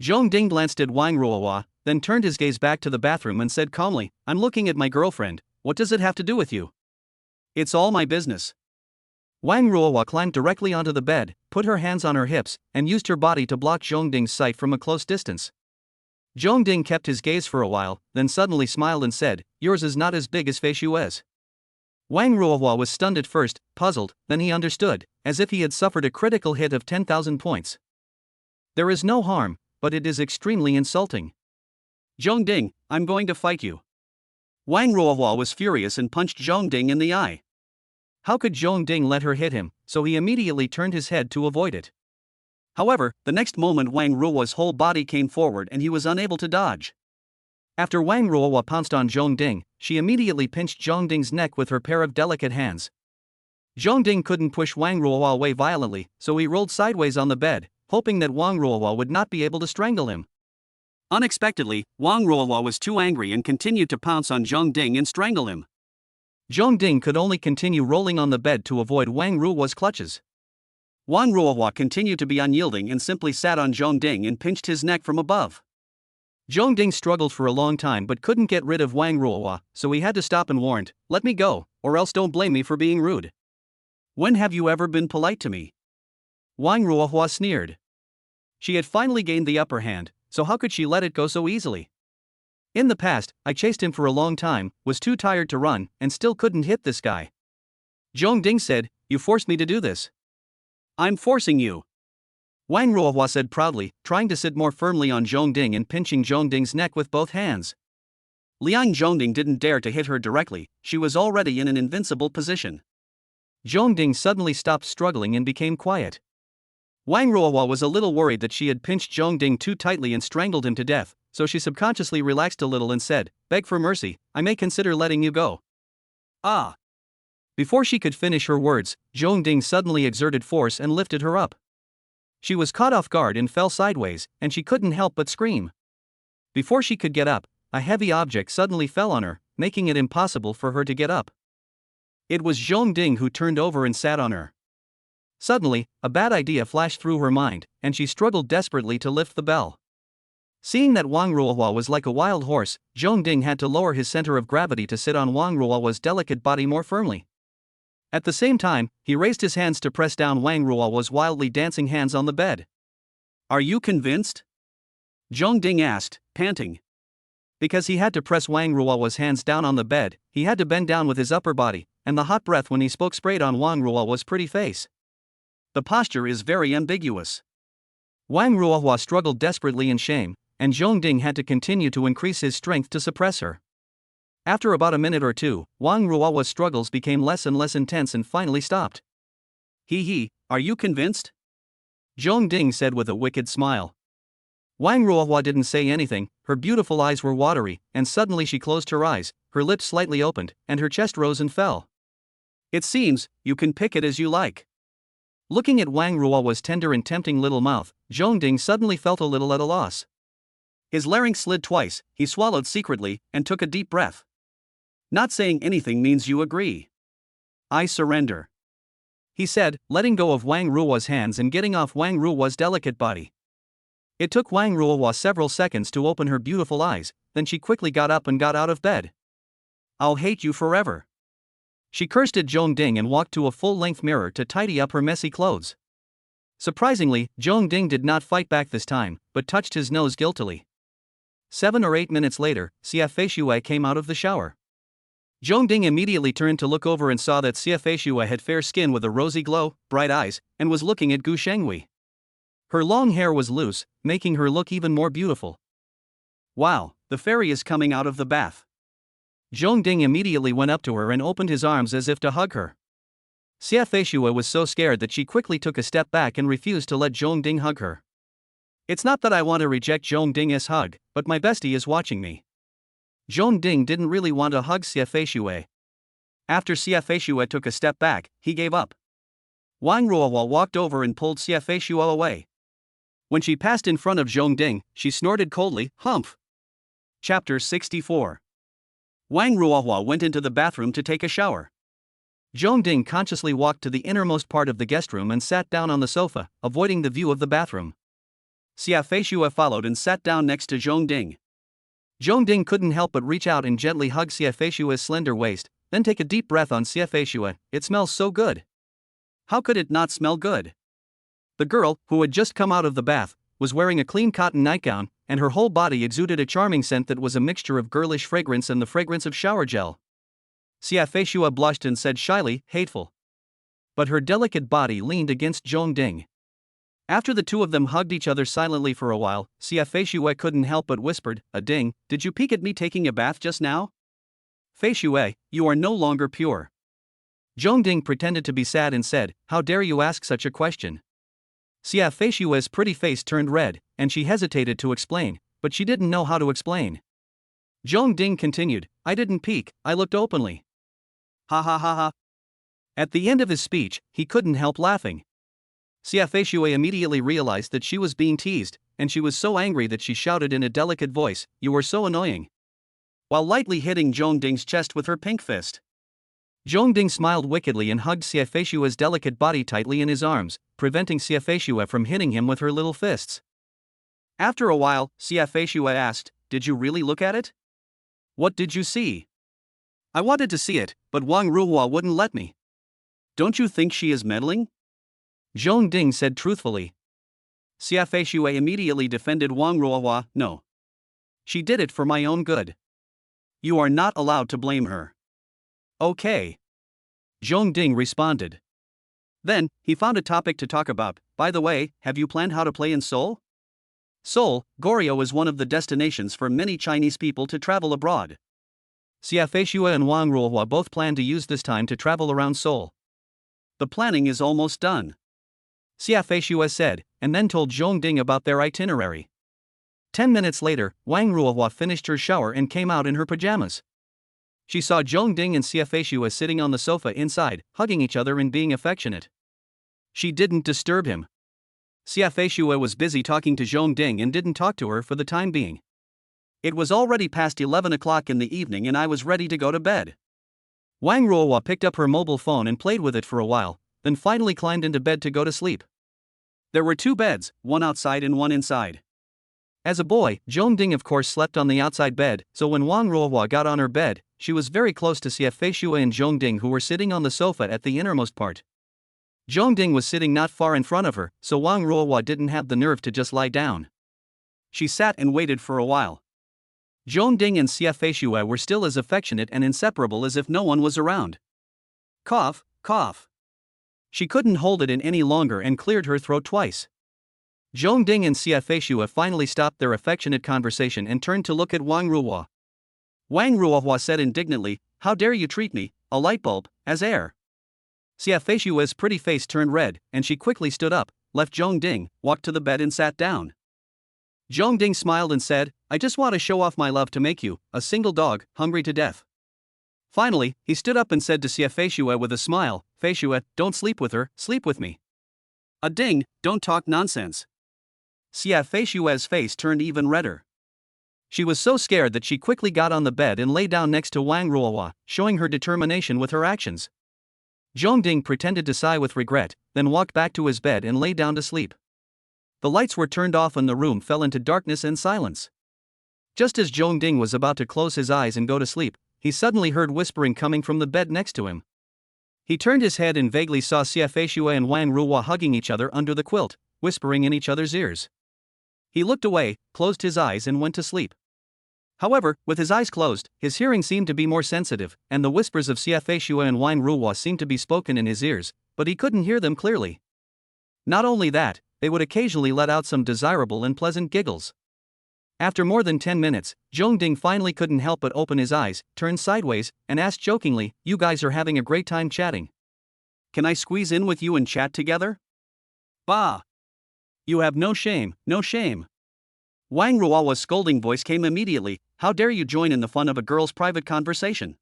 Zhong Ding glanced at Wang Ruohua, then turned his gaze back to the bathroom and said calmly, I'm looking at my girlfriend, what does it have to do with you? It's all my business. Wang Ruohua climbed directly onto the bed, put her hands on her hips, and used her body to block Zhong Ding's sight from a close distance. Zhong Ding kept his gaze for a while, then suddenly smiled and said, yours is not as big as Feishue's. Wang Ruohua was stunned at first, puzzled, then he understood, as if he had suffered a critical hit of 10,000 points. There is no harm, but it is extremely insulting. Zhong Ding, I'm going to fight you. Wang Ruohua was furious and punched Zhong Ding in the eye. How could Zhong Ding let her hit him, so he immediately turned his head to avoid it. However, the next moment Wang Ruohua's whole body came forward and he was unable to dodge. After Wang Ruohua pounced on Zhong Ding, she immediately pinched Zhong Ding's neck with her pair of delicate hands. Zhong Ding couldn't push Wang Ruohua away violently, so he rolled sideways on the bed, hoping that Wang Ruohua would not be able to strangle him. Unexpectedly, Wang Ruohua was too angry and continued to pounce on Zhong Ding and strangle him. Zhong Ding could only continue rolling on the bed to avoid Wang Ruohua's clutches. Wang Ruohua continued to be unyielding and simply sat on Zhong Ding and pinched his neck from above. Zhong Ding struggled for a long time but couldn't get rid of Wang Ruohua, so he had to stop and warned, let me go, or else don't blame me for being rude. When have you ever been polite to me? Wang Ruohua sneered. She had finally gained the upper hand, so how could she let it go so easily? In the past, I chased him for a long time, was too tired to run, and still couldn't hit this guy. Zhong Ding said, you forced me to do this. I'm forcing you. Wang Ruohua said proudly, trying to sit more firmly on Zhong Ding and pinching Zhong Ding's neck with both hands. Liang Zhongding didn't dare to hit her directly, she was already in an invincible position. Zhong Ding suddenly stopped struggling and became quiet. Wang Ruohua was a little worried that she had pinched Zhong Ding too tightly and strangled him to death, so she subconsciously relaxed a little and said, beg for mercy, I may consider letting you go. Ah! Before she could finish her words, Zhong Ding suddenly exerted force and lifted her up. She was caught off guard and fell sideways, and she couldn't help but scream. Before she could get up, a heavy object suddenly fell on her, making it impossible for her to get up. It was Zhong Ding who turned over and sat on her. Suddenly, a bad idea flashed through her mind, and she struggled desperately to lift the bell. Seeing that Wang Ruohua was like a wild horse, Zhong Ding had to lower his center of gravity to sit on Wang Ruohua's delicate body more firmly. At the same time, he raised his hands to press down Wang Ruohua's wildly dancing hands on the bed. Are you convinced? Zhong Ding asked, panting. Because he had to press Wang Ruohua's hands down on the bed, he had to bend down with his upper body, and the hot breath when he spoke sprayed on Wang Ruohua's pretty face. The posture is very ambiguous. Wang Ruohua struggled desperately in shame, and Zhong Ding had to continue to increase his strength to suppress her. After about a minute or two, Wang Ruohua's struggles became less and less intense and finally stopped. Hee hee, are you convinced? Zhong Ding said with a wicked smile. Wang Ruohua didn't say anything, her beautiful eyes were watery, and suddenly she closed her eyes, her lips slightly opened, and her chest rose and fell. It seems, you can pick it as you like. Looking at Wang Ruohua's tender and tempting little mouth, Zhong Ding suddenly felt a little at a loss. His larynx slid twice, he swallowed secretly, and took a deep breath. Not saying anything means you agree. I surrender, he said, letting go of Wang Ruohua's hands and getting off Wang Ruohua's delicate body. It took Wang Ruohua several seconds to open her beautiful eyes, then she quickly got up and got out of bed. I'll hate you forever. She cursed at Zhong Ding and walked to a full-length mirror to tidy up her messy clothes. Surprisingly, Zhong Ding did not fight back this time, but touched his nose guiltily. 7 or 8 minutes later, Xia Feishui came out of the shower. Zhong Ding immediately turned to look over and saw that Xia Feishui had fair skin with a rosy glow, bright eyes, and was looking at Gu Shenghui. Her long hair was loose, making her look even more beautiful. Wow, the fairy is coming out of the bath. Zhong Ding immediately went up to her and opened his arms as if to hug her. Xia Feishui was so scared that she quickly took a step back and refused to let Zhong Ding hug her. It's not that I want to reject Zhong Ding's hug, but my bestie is watching me. Zhong Ding didn't really want to hug Xia Feishui. After Xia Feishui took a step back, he gave up. Wang Ruohua walked over and pulled Xia Feishui away. When she passed in front of Zhong Ding, she snorted coldly, "Humph." Chapter 64. Wang Ruohua went into the bathroom to take a shower. Zhong Ding consciously walked to the innermost part of the guest room and sat down on the sofa, avoiding the view of the bathroom. Xia Feishui followed and sat down next to Zhong Ding. Zhong Ding couldn't help but reach out and gently hug Xia Feishui's slender waist, then take a deep breath on Xia Feishui. It smells so good. How could it not smell good? The girl, who had just come out of the bath, was wearing a clean cotton nightgown, and her whole body exuded a charming scent that was a mixture of girlish fragrance and the fragrance of shower gel. Xia Feishui blushed and said shyly, "Hateful." But her delicate body leaned against Zhong Ding. After the two of them hugged each other silently for a while, Xia Feishui couldn't help but whispered, "Ding, did you peek at me taking a bath just now? Feishui, you are no longer pure." Zhong Ding pretended to be sad and said, "How dare you ask such a question?" Xia Feishui's pretty face turned red, and she hesitated to explain, but she didn't know how to explain. Zhong Ding continued, "I didn't peek, I looked openly." Ha ha ha ha. At the end of his speech, he couldn't help laughing. Xia Feishui immediately realized that she was being teased, and she was so angry that she shouted in a delicate voice, "You are so annoying," while lightly hitting Zhong Ding's chest with her pink fist. Zhong Ding smiled wickedly and hugged Xia Feishui's delicate body tightly in his arms, preventing Xia Feishui from hitting him with her little fists. After a while, Xia Feishui asked, "Did you really look at it? What did you see?" "I wanted to see it, but Wang Ruohua wouldn't let me." "Don't you think she is meddling?" Zhong Ding said truthfully. Xia Feishui immediately defended Wang Ruohua, "No. She did it for my own good. You are not allowed to blame her." "Okay," Zhong Ding responded. Then, he found a topic to talk about. "By the way, have you planned how to play in Seoul?" Seoul, Goryeo is one of the destinations for many Chinese people to travel abroad. Xia Feishui and Wang Ruohua both plan to use this time to travel around Seoul. "The planning is almost done," Xia Feishui said, and then told Zhong Ding about their itinerary. 10 minutes later, Wang Ruohua finished her shower and came out in her pajamas. She saw Zhong Ding and Xia Feishui sitting on the sofa inside, hugging each other and being affectionate. She didn't disturb him. Xia Feishui was busy talking to Zhong Ding and didn't talk to her for the time being. It was already past 11 o'clock in the evening and I was ready to go to bed. Wang Ruohua picked up her mobile phone and played with it for a while, then finally climbed into bed to go to sleep. There were 2 beds, one outside and one inside. As a boy, Zhong Ding of course slept on the outside bed, so when Wang Ruohua got on her bed, she was very close to Xia Feishui and Zhong Ding, who were sitting on the sofa at the innermost part. Zhong Ding was sitting not far in front of her, so Wang Ruohua didn't have the nerve to just lie down. She sat and waited for a while. Zhong Ding and Xia Feishui were still as affectionate and inseparable as if no one was around. Cough, cough. She couldn't hold it in any longer and cleared her throat twice. Zhong Ding and Xia Feishui finally stopped their affectionate conversation and turned to look at Wang Ruohua. Wang Ruohua said indignantly, "How dare you treat me, a light bulb, as air?" Xiafeishua's pretty face turned red, and she quickly stood up, left Zhongding, walked to the bed and sat down. Zhongding smiled and said, I just want to show off my love to make you, a single dog, hungry to death. Finally, he stood up and said to Xiafeishua with a smile, Feishua, don't sleep with her, sleep with me. A ding, don't talk nonsense. Xiafeishua's face turned even redder. She was so scared that she quickly got on the bed and lay down next to Wang Ruohua, showing her determination with her actions. Zhongding pretended to sigh with regret, then walked back to his bed and lay down to sleep. The lights were turned off and the room fell into darkness and silence. Just as Zhongding was about to close his eyes and go to sleep, he suddenly heard whispering coming from the bed next to him. He turned his head and vaguely saw Xiafeishua and Wang Ruohua hugging each other under the quilt, whispering in each other's ears. He looked away, closed his eyes and went to sleep. However, with his eyes closed, his hearing seemed to be more sensitive, and the whispers of Xiafeishua and Wang Ruohua seemed to be spoken in his ears, but he couldn't hear them clearly. Not only that, they would occasionally let out some desirable and pleasant giggles. After more than 10 minutes, Zhongding finally couldn't help but open his eyes, turned sideways, and asked jokingly, You guys are having a great time chatting. Can I squeeze in with you and chat together? Bah! You have no shame, no shame. Wang Ruohua's scolding voice came immediately, How dare you join in the fun of a girl's private conversation?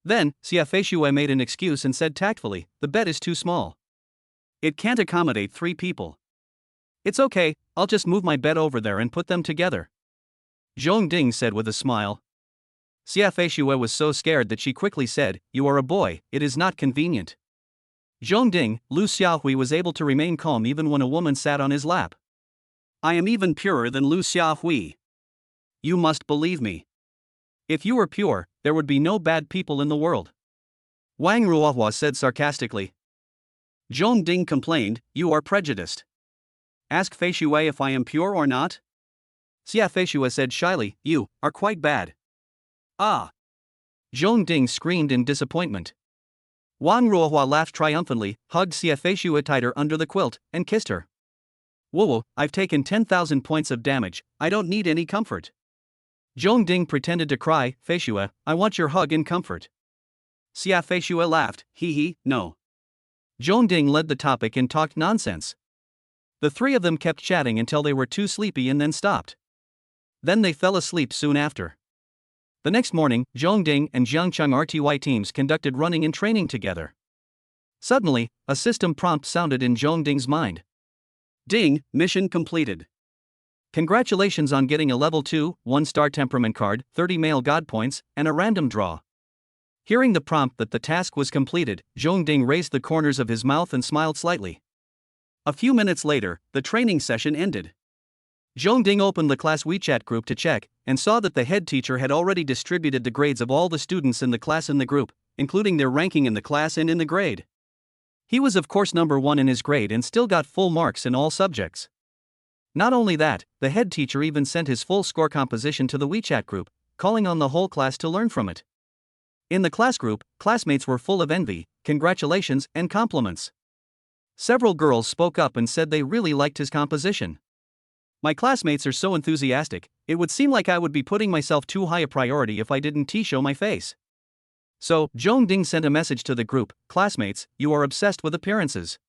Then, Xiafeishua made an excuse and said tactfully, The bed is too small. It can't accommodate 3 people. It's okay, I'll just move my bed over there and put them together. Zhongding said with a smile. Xiafeishua was so scared that she quickly said, You are a boy, it is not convenient. Zhongding, Lu Xiaohui was able to remain calm even when a woman sat on his lap. I am even purer than Lu Xiaohui. You must believe me. If you were pure, there would be no bad people in the world. Wang Ruohua said sarcastically. Zhongding complained, You are prejudiced. Ask Feishua if I am pure or not. Xiafeishua said shyly, You are quite bad. Ah! Zhongding screamed in disappointment. Wang Ruohua laughed triumphantly, hugged Xiafeishua tighter under the quilt, and kissed her. Whoa, I've taken 10,000 points of damage, I don't need any comfort. Zhongding pretended to cry, Feishua, I want your hug and comfort. Xiafeishua laughed, hee, no. Zhongding led the topic and talked nonsense. The 3 of them kept chatting until they were too sleepy and then stopped. Then they fell asleep soon after. The next morning, Zhongding and Jiangcheng RTY teams conducted running and training together. Suddenly, a system prompt sounded in Zhongding's mind. Ding, mission completed. Congratulations on getting a level 2, 1-star temperament card, 30 male god points, and a random draw. Hearing the prompt that the task was completed, Zhongding raised the corners of his mouth and smiled slightly. A few minutes later, the training session ended. Zhongding opened the class WeChat group to check, and saw that the head teacher had already distributed the grades of all the students in the class in the group, including their ranking in the class and in the grade. He was of course number 1 in his grade and still got full marks in all subjects. Not only that, the head teacher even sent his full score composition to the WeChat group, calling on the whole class to learn from it. In the class group, classmates were full of envy, congratulations, and compliments. Several girls spoke up and said they really liked his composition. My classmates are so enthusiastic, it would seem like I would be putting myself too high a priority if I didn't show my face. So, Zhongding sent a message to the group, Classmates, you are obsessed with appearances.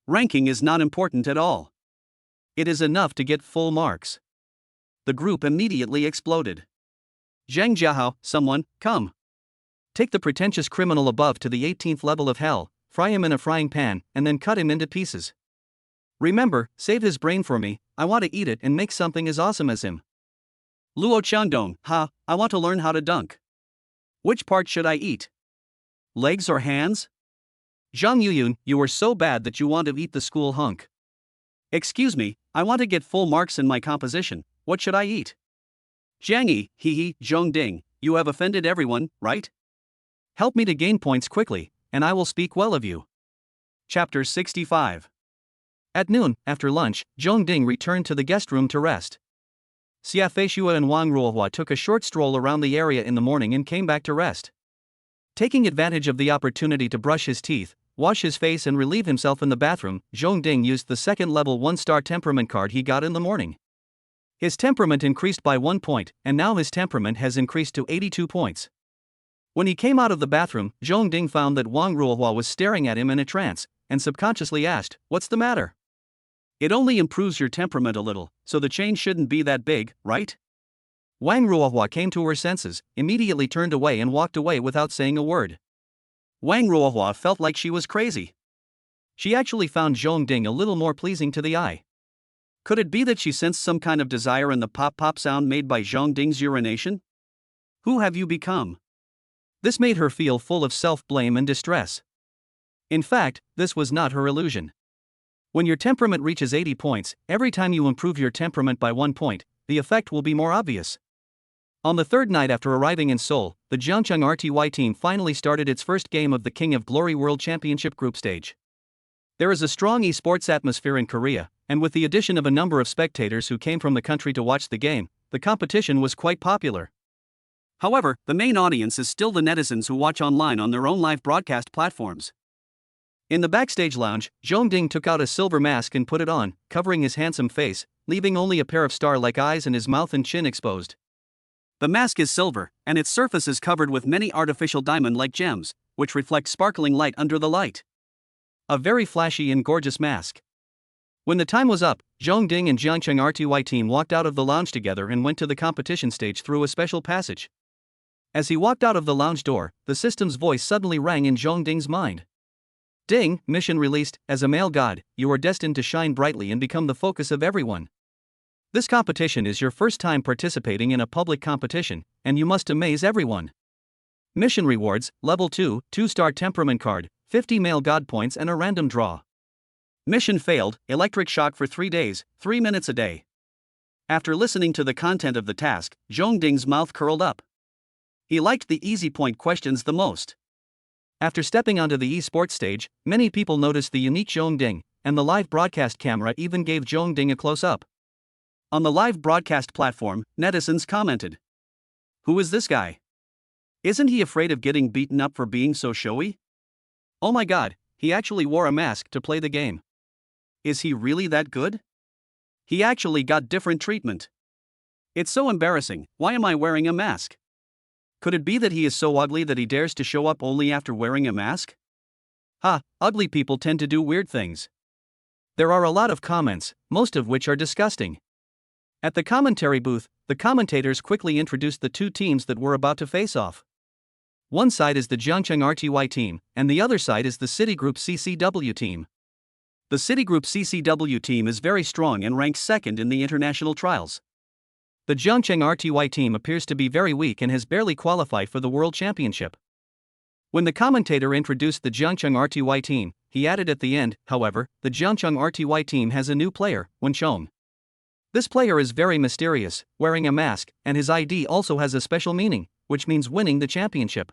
Ranking is not important at all. It is enough to get full marks. The group immediately exploded. Zhang Jiahao, someone, come. Take the pretentious criminal above to the 18th level of hell, fry him in a frying pan, and then cut him into pieces. Remember, save his brain for me, I want to eat it and make something as awesome as him. Luo Chandong, I want to learn how to dunk. Which part should I eat? Legs or hands? Zhang Yuyun, you are so bad that you want to eat the school hunk. Excuse me, I want to get full marks in my composition, what should I eat? Zhang Yi, Zhongding, you have offended everyone, right? Help me to gain points quickly, and I will speak well of you. Chapter 65. At noon, after lunch, Zhongding returned to the guest room to rest. Xiafeishua and Wang Ruohua took a short stroll around the area in the morning and came back to rest. Taking advantage of the opportunity to brush his teeth, wash his face and relieve himself in the bathroom, Zhongding used the second level 1-star temperament card he got in the morning. His temperament increased by 1 point, and now his temperament has increased to 82 points. When he came out of the bathroom, Zhong Ding found that Wang Ruohua was staring at him in a trance, and subconsciously asked, "What's the matter?" "It only improves your temperament a little, so the change shouldn't be that big, right?" Wang Ruohua came to her senses, immediately turned away and walked away without saying a word. Wang Ruohua felt like she was crazy. She actually found Zhong Ding a little more pleasing to the eye. Could it be that she sensed some kind of desire in the pop-pop sound made by Zhong Ding's urination? Who have you become? This made her feel full of self-blame and distress. In fact, this was not her illusion. When your temperament reaches 80 points, every time you improve your temperament by 1 point, the effect will be more obvious. On the third night after arriving in Seoul, the Jeongcheon RTY team finally started its first game of the King of Glory World Championship group stage. There is a strong esports atmosphere in Korea, and with the addition of a number of spectators who came from the country to watch the game, the competition was quite popular. However, the main audience is still the netizens who watch online on their own live broadcast platforms. In the backstage lounge, Zhong Ding took out a silver mask and put it on, covering his handsome face, leaving only a pair of star-like eyes and his mouth and chin exposed. The mask is silver, and its surface is covered with many artificial diamond-like gems, which reflect sparkling light under the light. A very flashy and gorgeous mask. When the time was up, Zhong Ding and Jeongcheon RTY team walked out of the lounge together and went to the competition stage through a special passage. As he walked out of the lounge door, the system's voice suddenly rang in Zhong Ding's mind. "Ding, mission released. As a male god, you are destined to shine brightly and become the focus of everyone. This competition is your first time participating in a public competition, and you must amaze everyone. Mission rewards, level 2, 2-star temperament card, 50 male god points and a random draw. Mission failed, electric shock for 3 days, 3 minutes a day." After listening to the content of the task, Zhong Ding's mouth curled up. He liked the easy point questions the most. After stepping onto the esports stage, many people noticed the unique Zhong Ding, and the live broadcast camera even gave Zhong Ding a close-up. On the live broadcast platform, netizens commented, "Who is this guy? Isn't he afraid of getting beaten up for being so showy? Oh my god, he actually wore a mask to play the game. Is he really that good? He actually got different treatment. It's so embarrassing, why am I wearing a mask? Could it be that he is so ugly that he dares to show up only after wearing a mask? Ha, ugly people tend to do weird things." There are a lot of comments, most of which are disgusting. At the commentary booth, the commentators quickly introduced the two teams that were about to face off. One side is the Jeongcheon RTY team, and the other side is the Citigroup CCW team. The Citigroup CCW team is very strong and ranks second in the international trials. The Jeongcheon RTY team appears to be very weak and has barely qualified for the World Championship. When the commentator introduced the Jeongcheon RTY team, he added at the end, however, the Jeongcheon RTY team has a new player, Wenchong. This player is very mysterious, wearing a mask, and his ID also has a special meaning, which means winning the championship.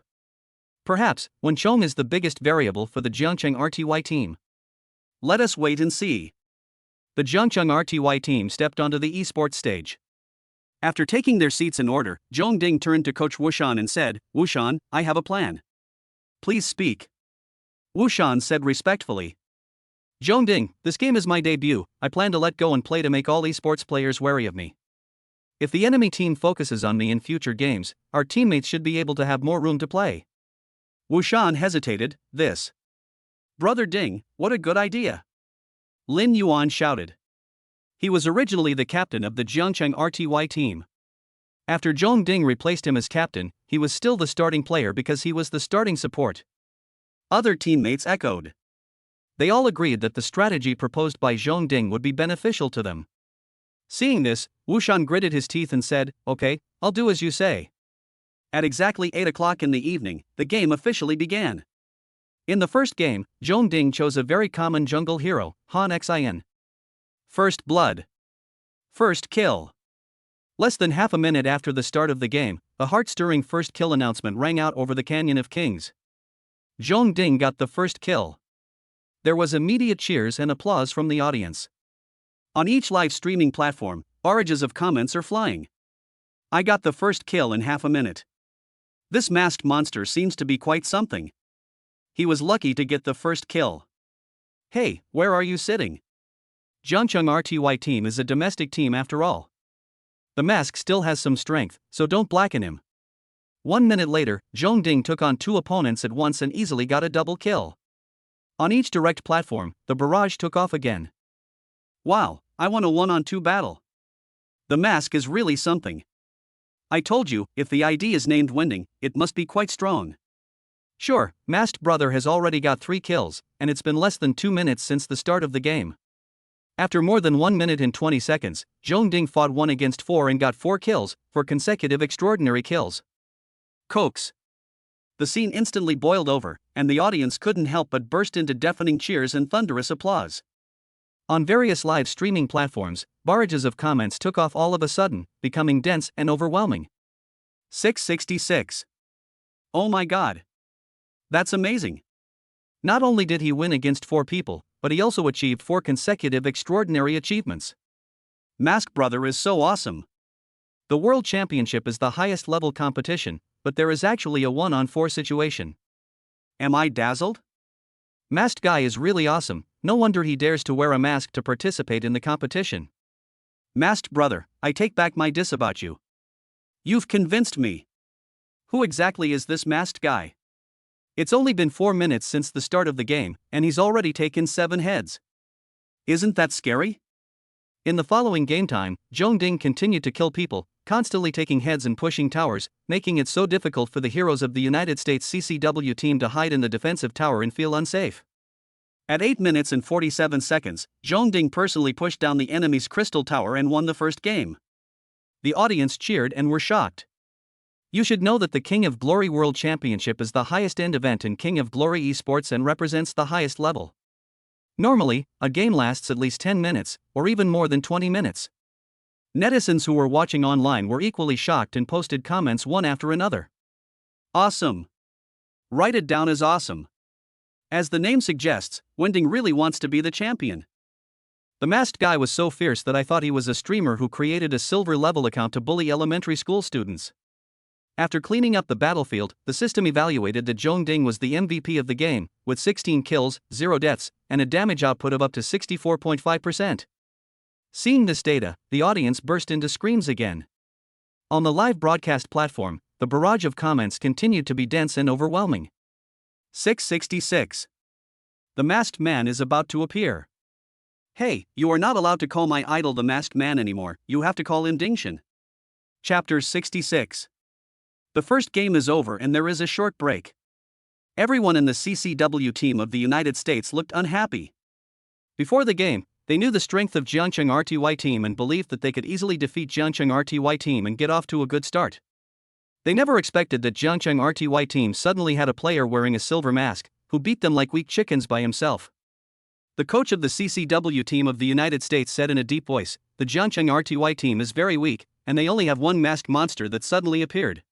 Perhaps, Wenchong is the biggest variable for the Jeongcheon RTY team. Let us wait and see. The Jeongcheon RTY team stepped onto the esports stage. After taking their seats in order, Zhong Ding turned to Coach Wushan and said, "Wushan, I have a plan. Please speak." Wushan said respectfully, "Zhong Ding, this game is my debut. I plan to let go and play to make all esports players wary of me. If the enemy team focuses on me in future games, our teammates should be able to have more room to play." Wushan hesitated, "This. Brother Ding, what a good idea." Lin Yuan shouted. He was originally the captain of the Jeongcheon RTY team. After Zhong Ding replaced him as captain, he was still the starting player because he was the starting support. Other teammates echoed. They all agreed that the strategy proposed by Zhong Ding would be beneficial to them. Seeing this, Wushan gritted his teeth and said, "Okay, I'll do as you say." At exactly 8 o'clock in the evening, the game officially began. In the first game, Zhong Ding chose a very common jungle hero, Han Xin. First blood. First kill. Less than half a minute after the start of the game, a heart-stirring first kill announcement rang out over the Canyon of Kings. Zhong Ding got the first kill. There was immediate cheers and applause from the audience. On each live streaming platform, barrages of comments are flying. "I got the first kill in half a minute. This masked monster seems to be quite something. He was lucky to get the first kill. Hey, where are you sitting? Jeongcheon RTY team is a domestic team after all. The mask still has some strength, so don't blacken him. 1 minute later, Zhong Ding took on 2 opponents at once and easily got a double kill. On each direct platform, the barrage took off again. Wow, I won a 1-on-2 battle. The mask is really something. I told you, if the ID is named Wending, it must be quite strong. Sure, Masked Brother has already got 3 kills, and it's been less than 2 minutes since the start of the game. After more than 1 minute and 20 seconds, Zhong Ding fought 1 against 4 and got 4 kills, for consecutive extraordinary kills. Cokes. The scene instantly boiled over, and the audience couldn't help but burst into deafening cheers and thunderous applause. On various live streaming platforms, barrages of comments took off all of a sudden, becoming dense and overwhelming. 666. Oh my god. That's amazing. Not only did he win against 4 people, but he also achieved 4 consecutive extraordinary achievements. Mask Brother is so awesome. The World Championship is the highest level competition, but there is actually a 1-on-4 situation. Am I dazzled? Masked Guy is really awesome, no wonder he dares to wear a mask to participate in the competition. Masked Brother, I take back my diss about you. You've convinced me. Who exactly is this Masked Guy? It's only been 4 minutes since the start of the game, and he's already taken 7 heads. Isn't that scary? In the following game time, Zhong Ding continued to kill people, constantly taking heads and pushing towers, making it so difficult for the heroes of the United States CCW team to hide in the defensive tower and feel unsafe. At 8 minutes and 47 seconds, Zhong Ding personally pushed down the enemy's crystal tower and won the first game. The audience cheered and were shocked. You should know that the King of Glory World Championship is the highest end event in King of Glory esports and represents the highest level. Normally, a game lasts at least 10 minutes, or even more than 20 minutes. Netizens who were watching online were equally shocked and posted comments one after another. Awesome. Write it down as awesome. As the name suggests, Wending really wants to be the champion. The Masked Guy was so fierce that I thought he was a streamer who created a silver level account to bully elementary school students. After cleaning up the battlefield, the system evaluated that Zhong Ding was the MVP of the game, with 16 kills, 0 deaths, and a damage output of up to 64.5%. Seeing this data, the audience burst into screams again. On the live broadcast platform, the barrage of comments continued to be dense and overwhelming. 666. The Masked Man is about to appear. Hey, you are not allowed to call my idol the Masked Man anymore, you have to call him Dingshan. Chapter 66. The first game is over and there is a short break. Everyone in the CCW team of the United States looked unhappy. Before the game, they knew the strength of Jiangcheng RTY team and believed that they could easily defeat Jiangcheng RTY team and get off to a good start. They never expected that Jiangcheng RTY team suddenly had a player wearing a silver mask, who beat them like weak chickens by himself. The coach of the CCW team of the United States said in a deep voice, "The Jiangcheng RTY team is very weak, and they only have one masked monster that suddenly appeared.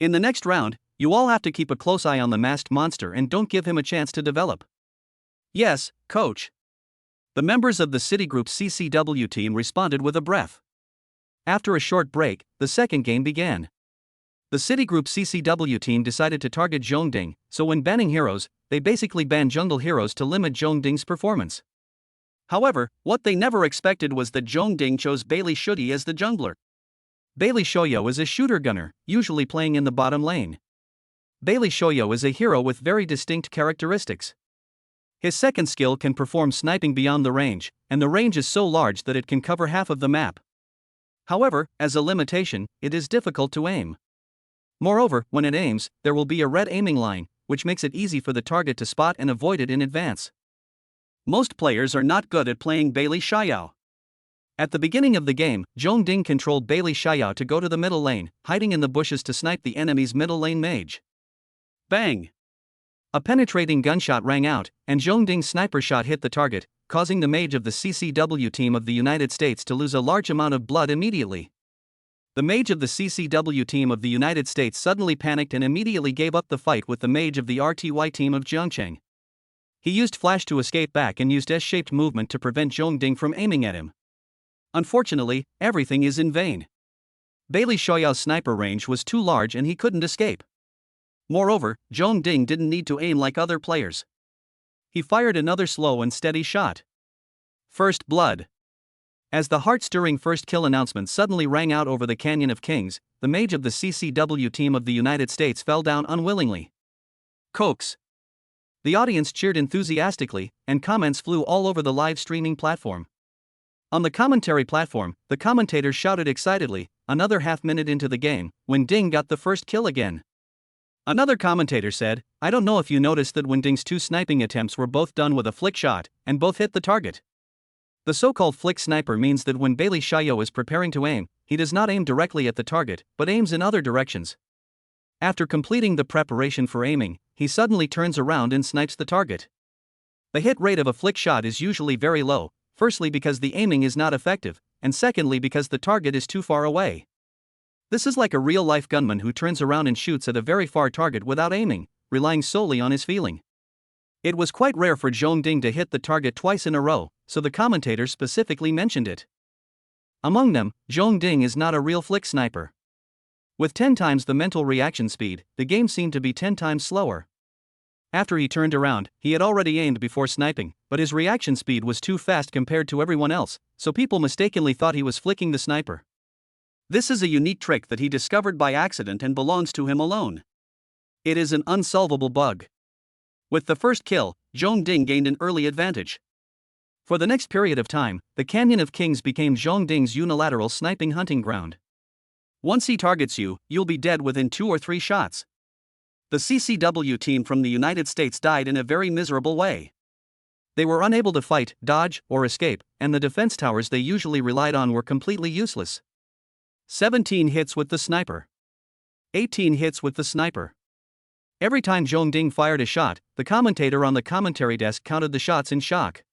In the next round, you all have to keep a close eye on the masked monster and don't give him a chance to develop." Yes, coach. The members of the Citigroup CCW team responded with a breath. After a short break, the second game began. The Citigroup CCW team decided to target Zhong Ding, so when banning heroes, they basically banned jungle heroes to limit Zhong Ding's performance. However, what they never expected was that Zhong Ding chose Bailey Shuti as the jungler. Bailey Shoyo is a shooter gunner, usually playing in the bottom lane. Bailey Shoyo is a hero with very distinct characteristics. His second skill can perform sniping beyond the range, and the range is so large that it can cover half of the map. However, as a limitation, it is difficult to aim. Moreover, when it aims, there will be a red aiming line, which makes it easy for the target to spot and avoid it in advance. Most players are not good at playing Bailey Xiao. At the beginning of the game, Zhong Ding controlled Bailey Xiao to go to the middle lane, hiding in the bushes to snipe the enemy's middle lane mage. Bang! A penetrating gunshot rang out, and Zhong Ding's sniper shot hit the target, causing the mage of the CCW team of the United States to lose a large amount of blood immediately. The mage of the CCW team of the United States suddenly panicked and immediately gave up the fight with the mage of the RTY team of Jiangcheng. He used flash to escape back and used S-shaped movement to prevent Zhong Ding from aiming at him. Unfortunately, everything is in vain. Bailey Shoyao's sniper range was too large and he couldn't escape. Moreover, Zhong Ding didn't need to aim like other players. He fired another slow and steady shot. First blood. As the heart-stirring first kill announcement suddenly rang out over the Canyon of Kings, the mage of the CCW team of the United States fell down unwillingly. Cokes. The audience cheered enthusiastically, and comments flew all over the live streaming platform. On the commentary platform, the commentators shouted excitedly, another half-minute into the game, when Ding got the first kill again. Another commentator said, I don't know if you noticed that when Ding's 2 sniping attempts were both done with a flick shot, and both hit the target. The so-called flick sniper means that when Bailey Shayo is preparing to aim, he does not aim directly at the target, but aims in other directions. After completing the preparation for aiming, he suddenly turns around and snipes the target. The hit rate of a flick shot is usually very low, firstly because the aiming is not effective, and secondly because the target is too far away. This is like a real-life gunman who turns around and shoots at a very far target without aiming, relying solely on his feeling. It was quite rare for Zhong Ding to hit the target twice in a row, so the commentators specifically mentioned it. Among them, Zhong Ding is not a real flick sniper. With 10 times the mental reaction speed, the game seemed to be 10 times slower. After he turned around, he had already aimed before sniping, but his reaction speed was too fast compared to everyone else, so people mistakenly thought he was flicking the sniper. This is a unique trick that he discovered by accident and belongs to him alone. It is an unsolvable bug. With the first kill, Zhong Ding gained an early advantage. For the next period of time, the Canyon of Kings became Zhong Ding's unilateral sniping hunting ground. Once he targets you, you'll be dead within 2 or 3 shots. The CCW team from the United States died in a very miserable way. They were unable to fight, dodge, or escape, and the defense towers they usually relied on were completely useless. 17 hits with the sniper. 18 hits with the sniper. Every time Zhong Ding fired a shot, the commentator on the commentary desk counted the shots in shock.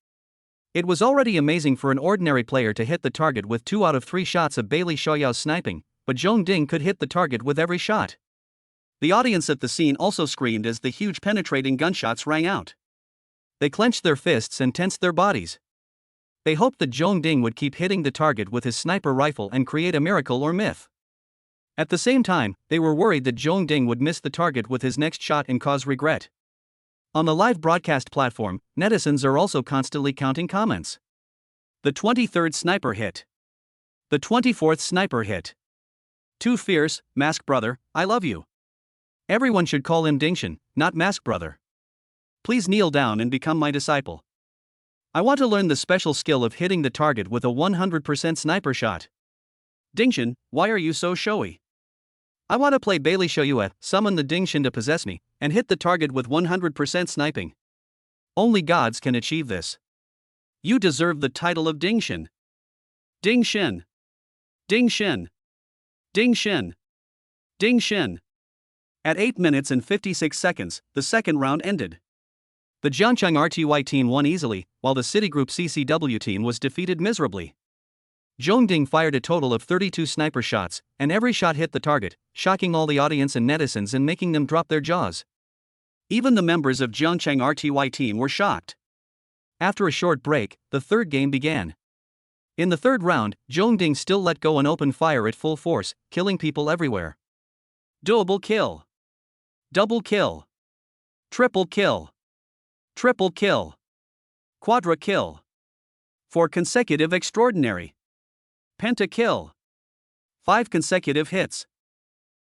It was already amazing for an ordinary player to hit the target with 2 out of 3 shots of Bailey Xiaoyao's sniping, but Zhong Ding could hit the target with every shot. The audience at the scene also screamed as the huge penetrating gunshots rang out. They clenched their fists and tensed their bodies. They hoped that Zhong Ding would keep hitting the target with his sniper rifle and create a miracle or myth. At the same time, they were worried that Zhong Ding would miss the target with his next shot and cause regret. On the live broadcast platform, netizens are also constantly counting comments. The 23rd sniper hit. The 24th sniper hit. Too fierce, Mask Brother, I love you. Everyone should call him Dingshin, not Mask Brother. Please kneel down and become my disciple. I want to learn the special skill of hitting the target with a 100% sniper shot. Dingshin, why are you so showy? I want to play Bailey Shoyue, summon the Dingshin to possess me, and hit the target with 100% sniping. Only gods can achieve this. You deserve the title of Dingshin. Dingshin. Dingshin. Dingshin. Dingshin. At 8 minutes and 56 seconds, the second round ended. The Jiangcheng RTY team won easily, while the Citigroup CCW team was defeated miserably. Zhong Ding fired a total of 32 sniper shots, and every shot hit the target, shocking all the audience and netizens and making them drop their jaws. Even the members of Jiangcheng RTY team were shocked. After a short break, the third game began. In the third round, Zhong Ding still let go and opened fire at full force, killing people everywhere. Double kill. Double kill. Triple kill. Triple kill. Quadra kill. 4 consecutive extraordinary. Penta kill. 5 consecutive hits.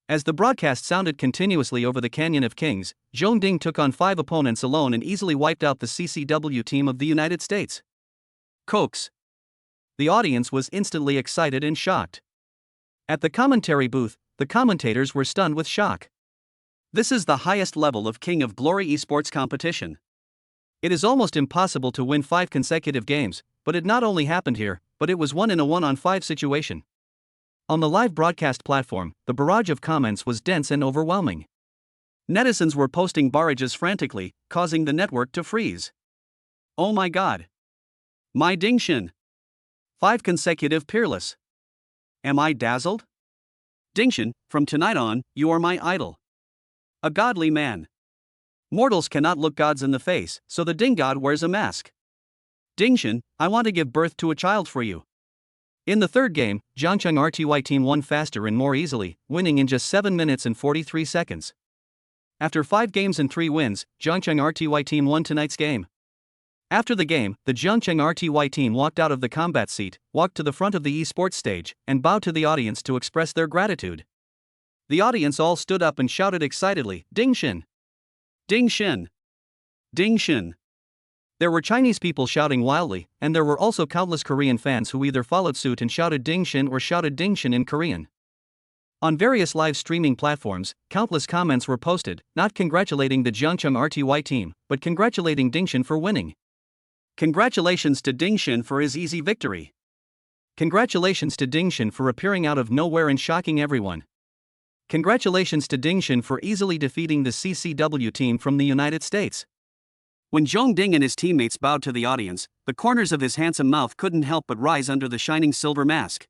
As the broadcast sounded continuously over the Canyon of Kings, Zhong Ding took on 5 opponents alone and easily wiped out the CCW team of the United States. Cokes. The audience was instantly excited and shocked. At the commentary booth, the commentators were stunned with shock. This is the highest level of King of Glory esports competition. It is almost impossible to win 5 consecutive games, but it not only happened here, but it was won in a 1-on-5 situation. On the live broadcast platform, the barrage of comments was dense and overwhelming. Netizens were posting barrages frantically, causing the network to freeze. Oh my god. My Dingshin. 5 consecutive peerless. Am I dazzled? Dingshin, from tonight on, you are my idol. A godly man. Mortals cannot look gods in the face, so the Ding God wears a mask. Dingshin, I want to give birth to a child for you. In the third game, Jiangcheng RTY team won faster and more easily, winning in just 7 minutes and 43 seconds. After 5 games and 3 wins, Jiangcheng RTY team won tonight's game. After the game, the Zhengcheng RTY team walked out of the combat seat, walked to the front of the esports stage, and bowed to the audience to express their gratitude. The audience all stood up and shouted excitedly, "Ding Shin! Ding Shin! Ding Shin!" There were Chinese people shouting wildly, and there were also countless Korean fans who either followed suit and shouted Ding Shin or shouted Ding Shin in Korean. On various live streaming platforms, countless comments were posted, not congratulating the Zhengcheng RTY team, but congratulating Ding Shin for winning. Congratulations to Ding Shin for his easy victory. Congratulations to Ding Shin for appearing out of nowhere and shocking everyone. Congratulations to Ding Shin for easily defeating the CCW team from the United States. When Zhong Ding and his teammates bowed to the audience, the corners of his handsome mouth couldn't help but rise under the shining silver mask.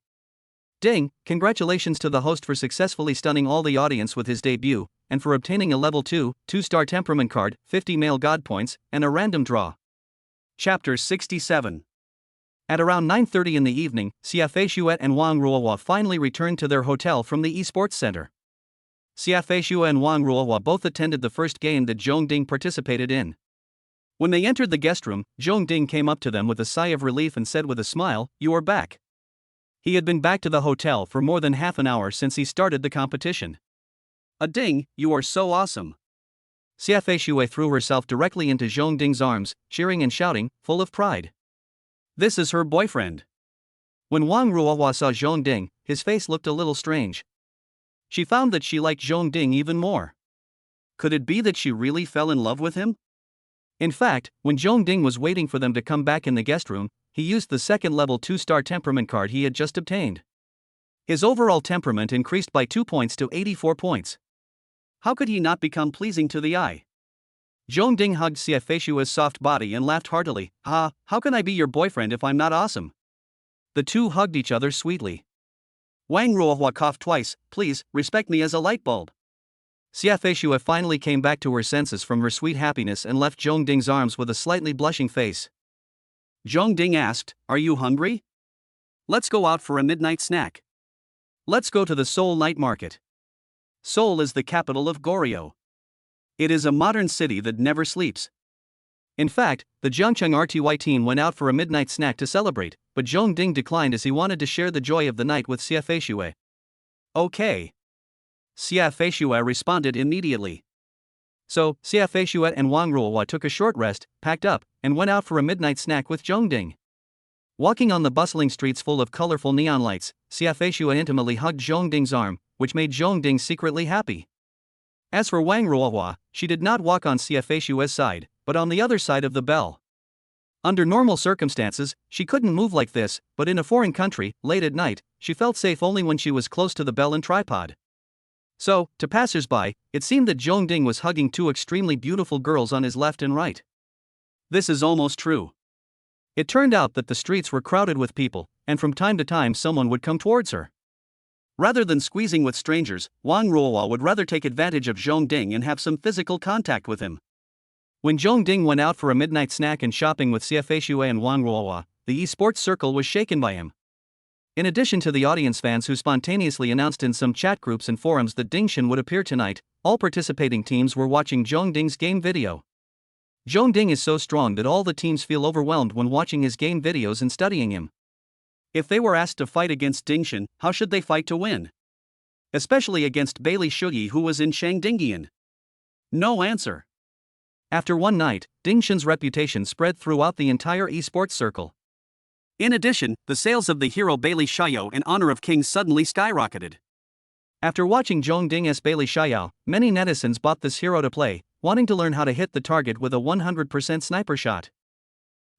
Ding, congratulations to the host for successfully stunning all the audience with his debut, and for obtaining a level 2, 2-star temperament card, 50 male god points, and a random draw. Chapter 67. At around 9:30 in the evening, Xiafei Shuet and Wang Ruohua finally returned to their hotel from the esports center. Xiafei Shuet and Wang Ruohua both attended the first game that Zhong Ding participated in. When they entered the guest room, Zhong Ding came up to them with a sigh of relief and said with a smile, "You are back." He had been back to the hotel for more than half an hour since he started the competition. Ding, you are so awesome." Xiafei Shuai threw herself directly into Zhong Ding's arms, cheering and shouting, full of pride. This is her boyfriend. When Wang Ruohua saw Zhong Ding, his face looked a little strange. She found that she liked Zhong Ding even more. Could it be that she really fell in love with him? In fact, when Zhong Ding was waiting for them to come back in the guest room, he used the second level 2-star temperament card he had just obtained. His overall temperament increased by 2 points to 84 points. How could he not become pleasing to the eye? Zhong Ding hugged Xiafeishua's soft body and laughed heartily. How can I be your boyfriend if I'm not awesome? The two hugged each other sweetly. Wang Ruohua coughed twice. Please, respect me as a light bulb. Xiafeishua finally came back to her senses from her sweet happiness and left Zhong Ding's arms with a slightly blushing face. Zhong Ding asked, "Are you hungry? Let's go out for a midnight snack. Let's go to the Seoul night market." Seoul is the capital of Goryeo. It is a modern city that never sleeps. In fact, the Zhengcheng RTY team went out for a midnight snack to celebrate, but Zhong Ding declined as he wanted to share the joy of the night with Xiafeishua. Okay. Xiafeishua responded immediately. So, Xiafeishua and Wang Ruohua took a short rest, packed up, and went out for a midnight snack with Zhong Ding. Walking on the bustling streets full of colorful neon lights, Xiafeishua intimately hugged Zhong Ding's arm, which made Zhong Ding secretly happy. As for Wang Ruohua, she did not walk on Xiafeishua's side, but on the other side of the bell. Under normal circumstances, she couldn't move like this, but in a foreign country, late at night, she felt safe only when she was close to the bell and tripod. So, to passers-by, it seemed that Zhong Ding was hugging two extremely beautiful girls on his left and right. This is almost true. It turned out that the streets were crowded with people, and from time to time someone would come towards her. Rather than squeezing with strangers, Wang Ruohua would rather take advantage of Zhong Ding and have some physical contact with him. When Zhong Ding went out for a midnight snack and shopping with Xiafeishua and Wang Ruohua, the esports circle was shaken by him. In addition to the audience fans who spontaneously announced in some chat groups and forums that Ding Shin would appear tonight, all participating teams were watching Zhong Ding's game video. Zhong Ding is so strong that all the teams feel overwhelmed when watching his game videos and studying him. If they were asked to fight against Ding Shin, how should they fight to win? Especially against Bailey Shuyi, who was in Shangdingian. No answer. After one night, Ding Shin's reputation spread throughout the entire esports circle. In addition, the sales of the hero Bailey Xiao in honor of King suddenly skyrocketed. After watching Zhong Ding's Bailey Xiao, many netizens bought this hero to play, wanting to learn how to hit the target with a 100% sniper shot.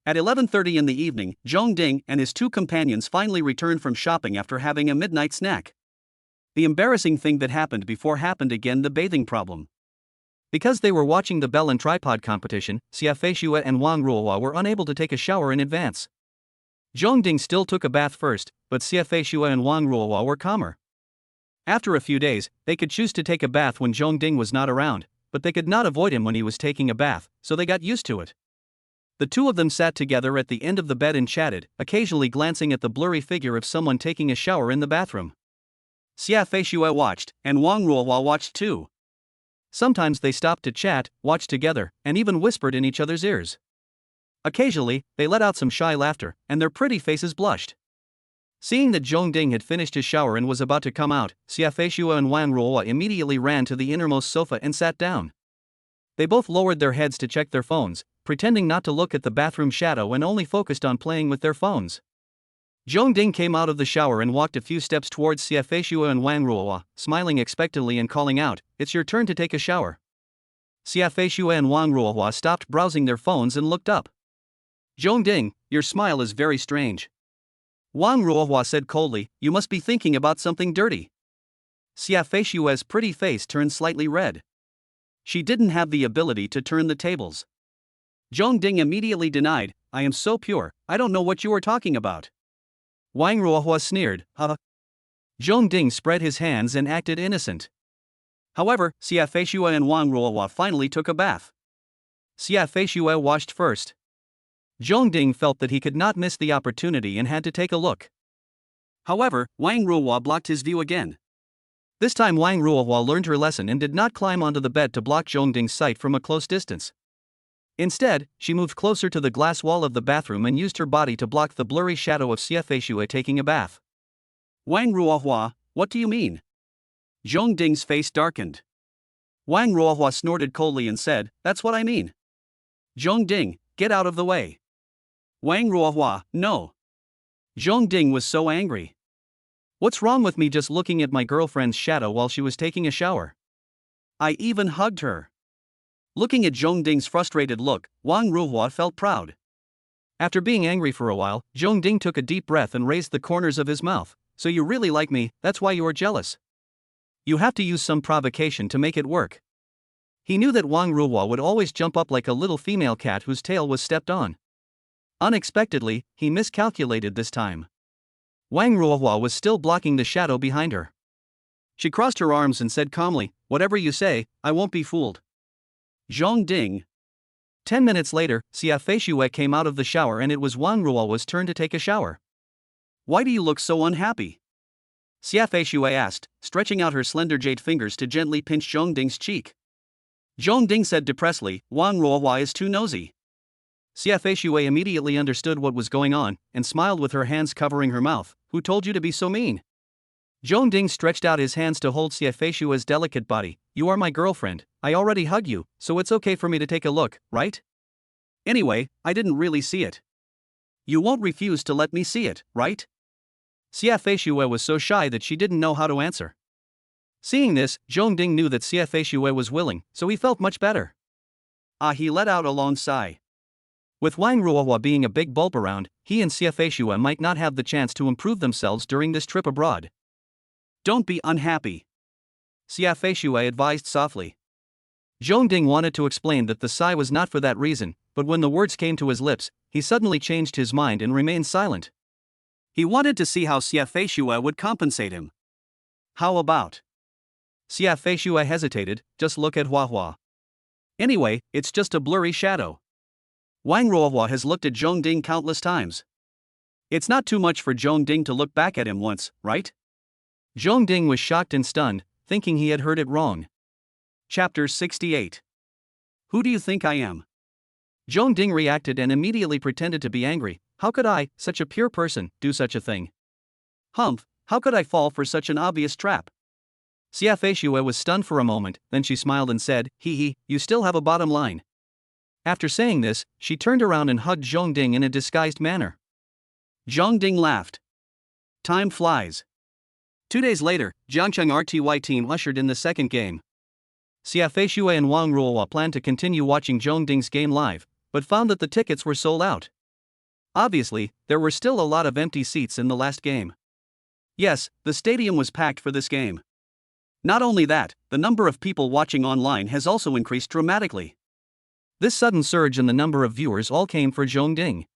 At 11:30 in the evening, Zhong Ding and his two companions finally returned from shopping after having a midnight snack. The embarrassing thing that happened before happened again: the bathing problem. Because they were watching the bell and tripod competition, Xiafeishua and Wang Ruohua were unable to take a shower in advance. Zhong Ding still took a bath first, but Xiafeishua and Wang Ruohua were calmer. After a few days, they could choose to take a bath when Zhong Ding was not around, but they could not avoid him when he was taking a bath, so they got used to it. The two of them sat together at the end of the bed and chatted, occasionally glancing at the blurry figure of someone taking a shower in the bathroom. Xiafeishua watched, and Wang Ruohua watched too. Sometimes they stopped to chat, watched together, and even whispered in each other's ears. Occasionally, they let out some shy laughter, and their pretty faces blushed. Seeing that Zhong Ding had finished his shower and was about to come out, Xia Feishua and Wang Ruohua immediately ran to the innermost sofa and sat down. They both lowered their heads to check their phones, pretending not to look at the bathroom shadow and only focused on playing with their phones. Zhong Ding came out of the shower and walked a few steps towards Xia Feishua and Wang Ruohua, smiling expectantly and calling out, "It's your turn to take a shower." Xia Feishua and Wang Ruohua stopped browsing their phones and looked up. "Zhong Ding, your smile is very strange." Wang Ruohua said coldly, "You must be thinking about something dirty." Xia Feishua's pretty face turned slightly red. She didn't have the ability to turn the tables. Zhong Ding immediately denied, "I am so pure, I don't know what you are talking about." Wang Ruohua sneered, "Huh?" Zhong Ding spread his hands and acted innocent. However, Xia Feishua and Wang Ruohua finally took a bath. Xia Feishua washed first. Zhong Ding felt that he could not miss the opportunity and had to take a look. However, Wang Ruohua blocked his view again. This time Wang Ruohua learned her lesson and did not climb onto the bed to block Zhong Ding's sight from a close distance. Instead, she moved closer to the glass wall of the bathroom and used her body to block the blurry shadow of Xia Feishua taking a bath. "Wang Ruohua, what do you mean?" Zhong Ding's face darkened. Wang Ruohua snorted coldly and said, "That's what I mean." "Zhong Ding, get out of the way." Wang Ruohua, "No." Zhong Ding was so angry. "What's wrong with me just looking at my girlfriend's shadow while she was taking a shower? I even hugged her." Looking at Zhong Ding's frustrated look, Wang Ruohua felt proud. After being angry for a while, Zhong Ding took a deep breath and raised the corners of his mouth. "So you really like me, that's why you are jealous. You have to use some provocation to make it work." He knew that Wang Ruohua would always jump up like a little female cat whose tail was stepped on. Unexpectedly, he miscalculated this time. Wang Ruohua was still blocking the shadow behind her. She crossed her arms and said calmly, "Whatever you say, I won't be fooled." Zhong Ding. 10 minutes later, Xia Feishua came out of the shower and it was Wang Ruohua's turn to take a shower. "Why do you look so unhappy?" Xia Feishua asked, stretching out her slender jade fingers to gently pinch Zhong Ding's cheek. Zhong Ding said depressedly, "Wang Ruohua is too nosy." Xia Feishua immediately understood what was going on, and smiled with her hands covering her mouth. "Who told you to be so mean?" Zhong Ding stretched out his hands to hold Xia Feishua's delicate body. "You are my girlfriend, I already hugged you, so it's okay for me to take a look, right? Anyway, I didn't really see it. You won't refuse to let me see it, right?" Xia Feishua was so shy that she didn't know how to answer. Seeing this, Zhong Ding knew that Xia Feishua was willing, so he felt much better. He let out a long sigh. With Wang Ruohua being a big bulb around, he and Xia Feishua might not have the chance to improve themselves during this trip abroad. "Don't be unhappy," Xia Feishua advised softly. Zhong Ding wanted to explain that the sigh was not for that reason, but when the words came to his lips, he suddenly changed his mind and remained silent. He wanted to see how Xia Feishua would compensate him. "How about?" Xia Feishua hesitated, "Just look at Huahua. Anyway, it's just a blurry shadow." Wang Ruohua has looked at Zhong Ding countless times. It's not too much for Zhong Ding to look back at him once, right? Zhong Ding was shocked and stunned, thinking he had heard it wrong. Chapter 68. Who do you think I am? Zhong Ding reacted and immediately pretended to be angry. How could I, such a pure person, do such a thing? Humph, how could I fall for such an obvious trap? Xia Feishua was stunned for a moment, then she smiled and said, "Hee, you still have a bottom line." After saying this, she turned around and hugged Zhong Ding in a disguised manner. Zhong Ding laughed. Time flies. 2 days later, Jiangcheng RTY team ushered in the second game. Xia Feishua and Wang Ruohua planned to continue watching Zhong Ding's game live, but found that the tickets were sold out. Obviously, there were still a lot of empty seats in the last game. Yes, the stadium was packed for this game. Not only that, the number of people watching online has also increased dramatically. This sudden surge in the number of viewers all came for Zhong Ding.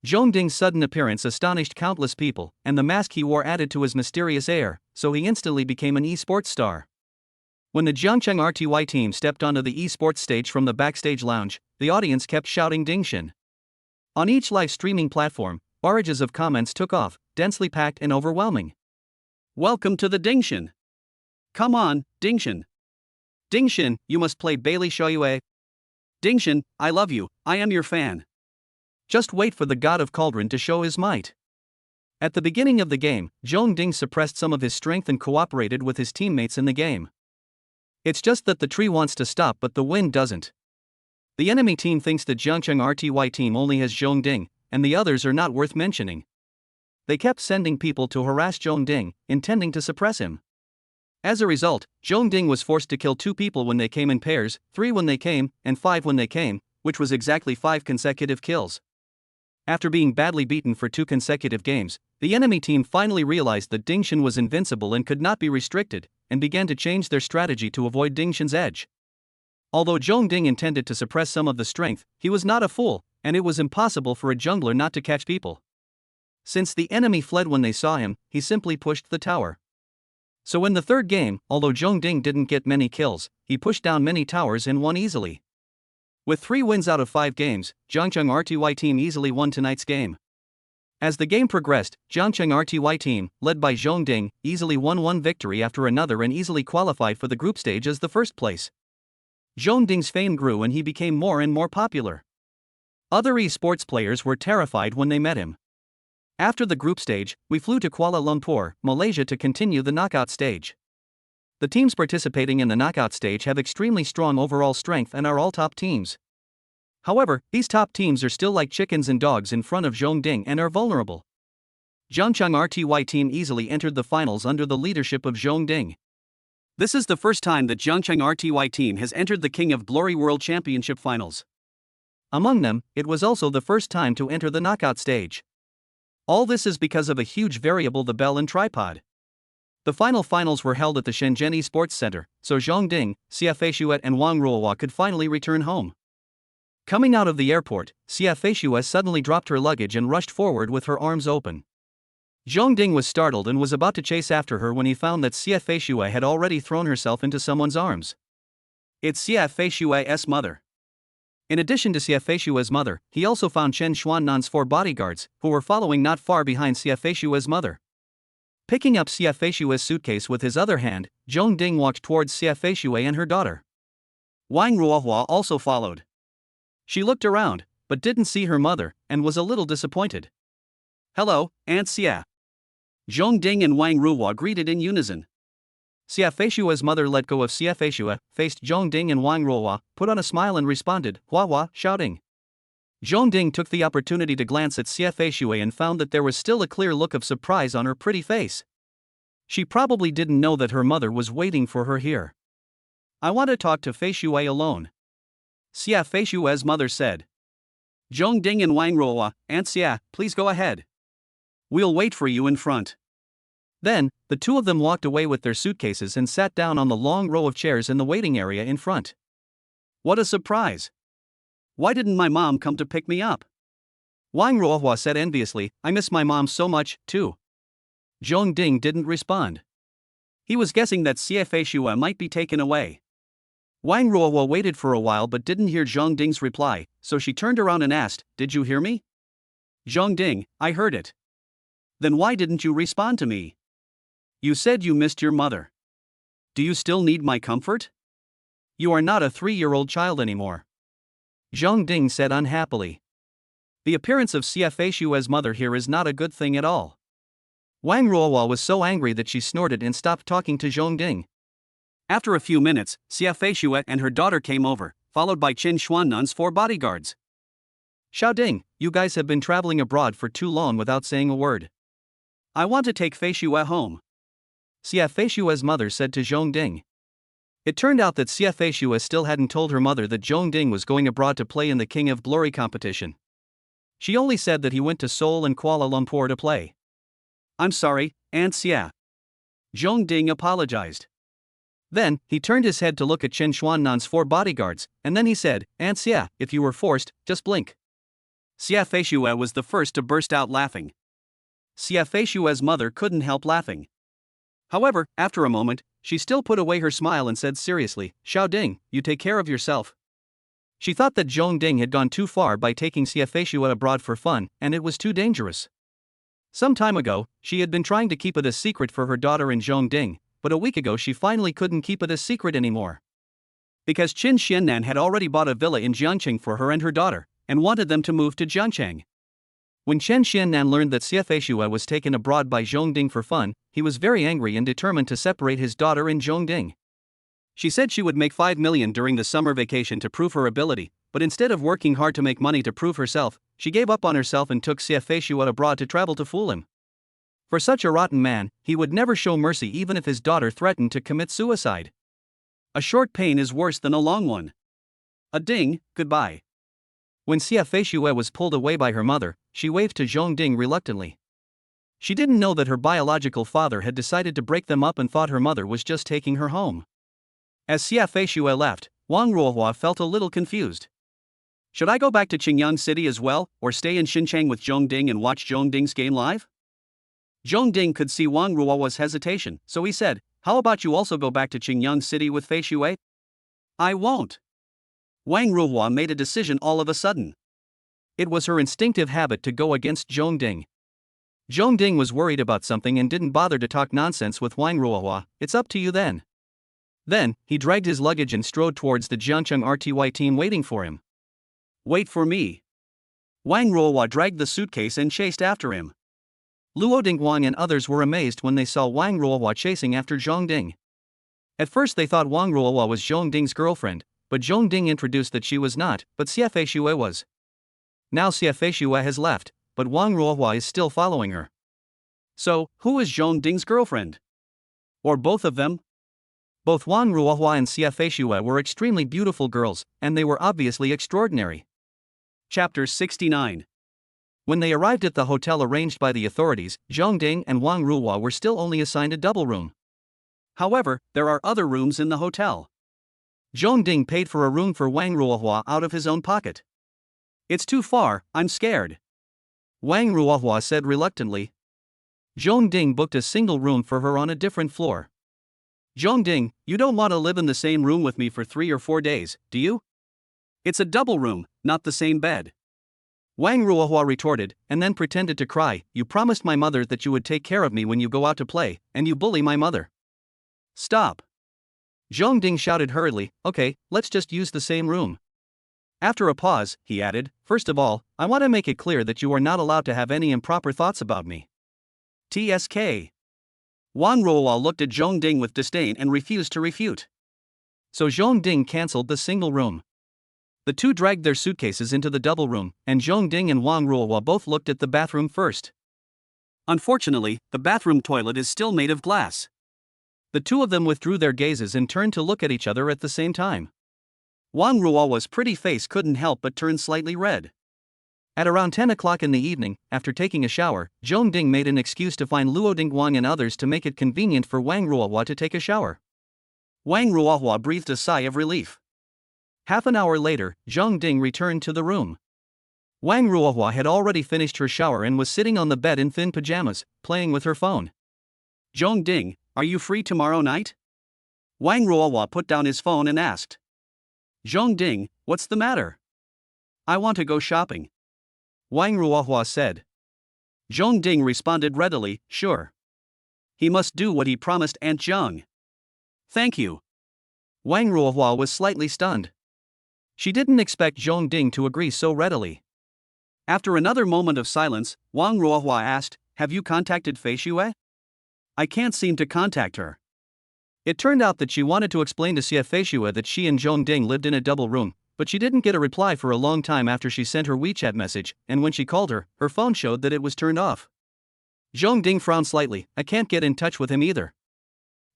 Zhong Ding's sudden appearance astonished countless people, and the mask he wore added to his mysterious air, so he instantly became an esports star. When the Jiangcheng RTY team stepped onto the esports stage from the backstage lounge, the audience kept shouting Dingshin. On each live streaming platform, barrages of comments took off, densely packed and overwhelming. "Welcome to the Dingshin. Come on, Dingshin. Dingshin, you must play Bailey Shoyue. Dingshin, I love you, I am your fan. Just wait for the god of Cauldron to show his might. At the beginning of the game, Zhong Ding suppressed some of his strength and cooperated with his teammates in the game. It's just that the tree wants to stop but the wind doesn't. The enemy team thinks the Jiangcheng RTY team only has Zhong Ding, and the others are not worth mentioning. They kept sending people to harass Zhong Ding, intending to suppress him. As a result, Zhong Ding was forced to kill 2 people when they came in pairs, 3 when they came, and 5 when they came, which was exactly 5 consecutive kills. After being badly beaten for 2 consecutive games, the enemy team finally realized that Dingshan was invincible and could not be restricted, and began to change their strategy to avoid Dingshan's edge. Although Zhong Ding intended to suppress some of the strength, he was not a fool, and it was impossible for a jungler not to catch people. Since the enemy fled when they saw him, he simply pushed the tower. So in the third game, although Zhong Ding didn't get many kills, he pushed down many towers and won easily. With 3 wins out of 5 games, Jiangcheng RTY team easily won tonight's game. As the game progressed, Jiangcheng RTY team, led by Zhong Ding, easily won one victory after another and easily qualified for the group stage as the first place. Zhong Ding's fame grew and he became more and more popular. Other esports players were terrified when they met him. After the group stage, we flew to Kuala Lumpur, Malaysia to continue the knockout stage. The teams participating in the knockout stage have extremely strong overall strength and are all top teams. However, these top teams are still like chickens and dogs in front of Zhong Ding and are vulnerable. Jiangcheng RTY team easily entered the finals under the leadership of Zhong Ding. This is the first time that Jiangcheng RTY team has entered the King of Glory World Championship finals. Among them, it was also the first time to enter the knockout stage. All this is because of a huge variable, the bell and tripod. The finals were held at the Shenzhen Esports Center, so Zhong Ding, Xia Feishuet and Wang Ruohua could finally return home. Coming out of the airport, Xia Feishuet suddenly dropped her luggage and rushed forward with her arms open. Zhong Ding was startled and was about to chase after her when he found that Xia Feishuet had already thrown herself into someone's arms. It's Xia Feishuet's mother. In addition to Xia Feishuet's mother, he also found Chen Xuannan's 4 bodyguards, who were following not far behind Xia Feishuet's mother. Picking up Xia Feishuet's suitcase with his other hand, Zhong Ding walked towards Xia Feishuet and her daughter. Wang Ruohua also followed. She looked around, but didn't see her mother, and was a little disappointed. "Hello, Aunt Xia." Zhong Ding and Wang Ruohua greeted in unison. Xia Feishuet's mother let go of Xia Feishuet, faced Zhong Ding and Wang Ruohua, put on a smile and responded, "Hua Hua," shouting. Zhong Ding took the opportunity to glance at Xia Feishuet and found that there was still a clear look of surprise on her pretty face. She probably didn't know that her mother was waiting for her here. "I want to talk to Feishuet alone," Xia Feishuet's mother said. Zhong Ding and Wang Ruohua, "Aunt Xia, please go ahead. We'll wait for you in front." Then, the two of them walked away with their suitcases and sat down on the long row of chairs in the waiting area in front. "What a surprise! Why didn't my mom come to pick me up?" Wang Ruohua said enviously, "I miss my mom so much, too." Zhong Ding didn't respond. He was guessing that Xia Feishuet might be taken away. Wang Ruohua waited for a while but didn't hear Zhong Ding's reply, so she turned around and asked, "Did you hear me?" "Zhong Ding, I heard it." "Then why didn't you respond to me? You said you missed your mother. Do you still need my comfort? You are not a 3-year-old child anymore," Zhong Ding said unhappily. The appearance of Xia Feishuet's mother here is not a good thing at all. Wang Ruohua was so angry that she snorted and stopped talking to Zhong Ding. After a few minutes, Xia Feishuet and her daughter came over, followed by Chen Xuannan's 4 bodyguards. "Xiao Ding, you guys have been traveling abroad for too long without saying a word. I want to take Feishuet home," Xia Feishuet's mother said to Zhong Ding. It turned out that Xia Feishuet still hadn't told her mother that Zhong Ding was going abroad to play in the King of Glory competition. She only said that he went to Seoul and Kuala Lumpur to play. "I'm sorry, Aunt Xia." Zhong Ding apologized. Then, he turned his head to look at Chen Xuannan's 4 bodyguards, and then he said, "Aunt Xia, if you were forced, just blink." Xia Feishuet was the first to burst out laughing. Xia Feishuet's mother couldn't help laughing. However, after a moment, she still put away her smile and said seriously, "Xiao Ding, you take care of yourself." She thought that Zhong Ding had gone too far by taking Xia Feishuet abroad for fun, and it was too dangerous. Some time ago, she had been trying to keep it a secret for her daughter and Zhong Ding, but a week ago she finally couldn't keep it a secret anymore. Because Qin Xiannan had already bought a villa in Jiangcheng for her and her daughter, and wanted them to move to Jiancheng. When Chen Xiannan learned that Xie Shuai was taken abroad by Zhongding for fun, he was very angry and determined to separate his daughter and Zhongding. She said she would make 5 million during the summer vacation to prove her ability, but instead of working hard to make money to prove herself, she gave up on herself and took Xie Shuai abroad to travel to fool him. For such a rotten man, he would never show mercy even if his daughter threatened to commit suicide. A short pain is worse than a long one. A ding, goodbye. When Xie Shuai was pulled away by her mother, she waved to Zhongding reluctantly. She didn't know that her biological father had decided to break them up and thought her mother was just taking her home. As Xie Shuai left, Wang Ruohua felt a little confused. Should I go back to Qingyang City as well, or stay in Xincheng with Zhongding and watch Zhongding's game live? Zhongding could see Wang Ruohua's hesitation, so he said, how about you also go back to Qingyang City with Fei Shuai? I won't. Wang Ruohua made a decision all of a sudden. It was her instinctive habit to go against Zhongding. Zhongding was worried about something and didn't bother to talk nonsense with Wang Ruohua. It's up to you then. Then, he dragged his luggage and strode towards the Jiancheng RTY team waiting for him. Wait for me. Wang Ruohua dragged the suitcase and chased after him. Luo Dingguang and others were amazed when they saw Wang Ruohua chasing after Zhongding. At first they thought Wang Ruohua was Zhongding's girlfriend, but Zhongding introduced that she was not, but Xie Shuai was. Now Xie Shuai has left, but Wang Ruohua is still following her. So, who is Zhongding's girlfriend? Or both of them? Both Wang Ruohua and Xie Shuai were extremely beautiful girls, and they were obviously extraordinary. Chapter 69. When they arrived at the hotel arranged by the authorities, Zhongding and Wang Ruohua were still only assigned a double room. However, there are other rooms in the hotel. Zhongding paid for a room for Wang Ruohua out of his own pocket. It's too far, I'm scared. Wang Ruohua said reluctantly. Zhongding booked a single room for her on a different floor. Zhongding, you don't want to live in the same room with me for 3 or 4 days, do you? It's a double room, not the same bed. Wang Ruohua retorted, and then pretended to cry. You promised my mother that you would take care of me when you go out to play, and you bully my mother. Stop. Zhongding shouted hurriedly, okay, let's just use the same room. After a pause, he added, first of all, I want to make it clear that you are not allowed to have any improper thoughts about me. TSK. Wang Ruohua looked at Zhongding with disdain and refused to refute. So Zhongding cancelled the single room. The two dragged their suitcases into the double room, and Zhongding and Wang Ruohua both looked at the bathroom first. Unfortunately, the bathroom toilet is still made of glass. The two of them withdrew their gazes and turned to look at each other at the same time. Wang Ruohua's pretty face couldn't help but turn slightly red. At around 10 o'clock in the evening, after taking a shower, Zhongding made an excuse to find Luo Dingguang and others to make it convenient for Wang Ruohua to take a shower. Wang Ruohua breathed a sigh of relief. Half an hour later, Zhongding returned to the room. Wang Ruohua had already finished her shower and was sitting on the bed in thin pajamas, playing with her phone. Zhongding, are you free tomorrow night? Wang Ruohua put down his phone and asked. Zhongding, what's the matter? I want to go shopping. Wang Ruohua said. Zhongding responded readily, sure. He must do what he promised Aunt Zheng. Thank you. Wang Ruohua was slightly stunned. She didn't expect Zhongding to agree so readily. After another moment of silence, Wang Ruohua asked, have you contacted Fei Shuai? I can't seem to contact her. It turned out that she wanted to explain to Xie Shuai that she and Zhongding lived in a double room, but she didn't get a reply for a long time after she sent her WeChat message, and when she called her, her phone showed that it was turned off. Zhongding frowned slightly. I can't get in touch with him either.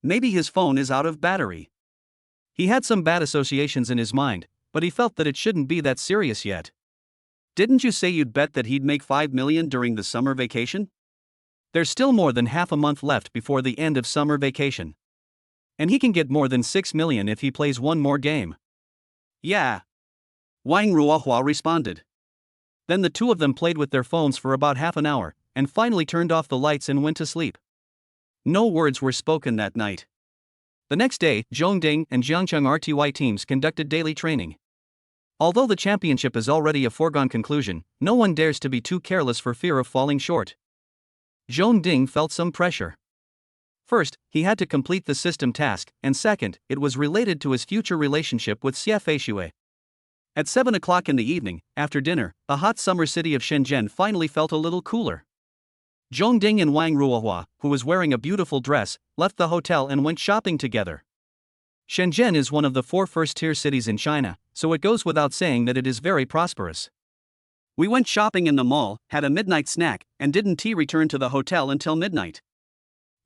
Maybe his phone is out of battery. He had some bad associations in his mind, but he felt that it shouldn't be that serious yet. Didn't you say you'd bet that he'd make 5 million during the summer vacation? There's still more than half a month left before the end of summer vacation. And he can get more than 6 million if he plays one more game. Yeah. Wang Ruohua responded. Then the two of them played with their phones for about half an hour, and finally turned off the lights and went to sleep. No words were spoken that night. The next day, Zhongding and Jiangcheng RTY teams conducted daily training. Although the championship is already a foregone conclusion, no one dares to be too careless for fear of falling short. Zhongding felt some pressure. First, he had to complete the system task, and second, it was related to his future relationship with Xie Shuai. At 7 o'clock in the evening, after dinner, the hot summer city of Shenzhen finally felt a little cooler. Zhongding and Wang Ruohua, who was wearing a beautiful dress, left the hotel and went shopping together. Shenzhen is one of the 4 first-tier cities in China, so it goes without saying that it is very prosperous. We went shopping in the mall, had a midnight snack, and didn't return to the hotel until midnight.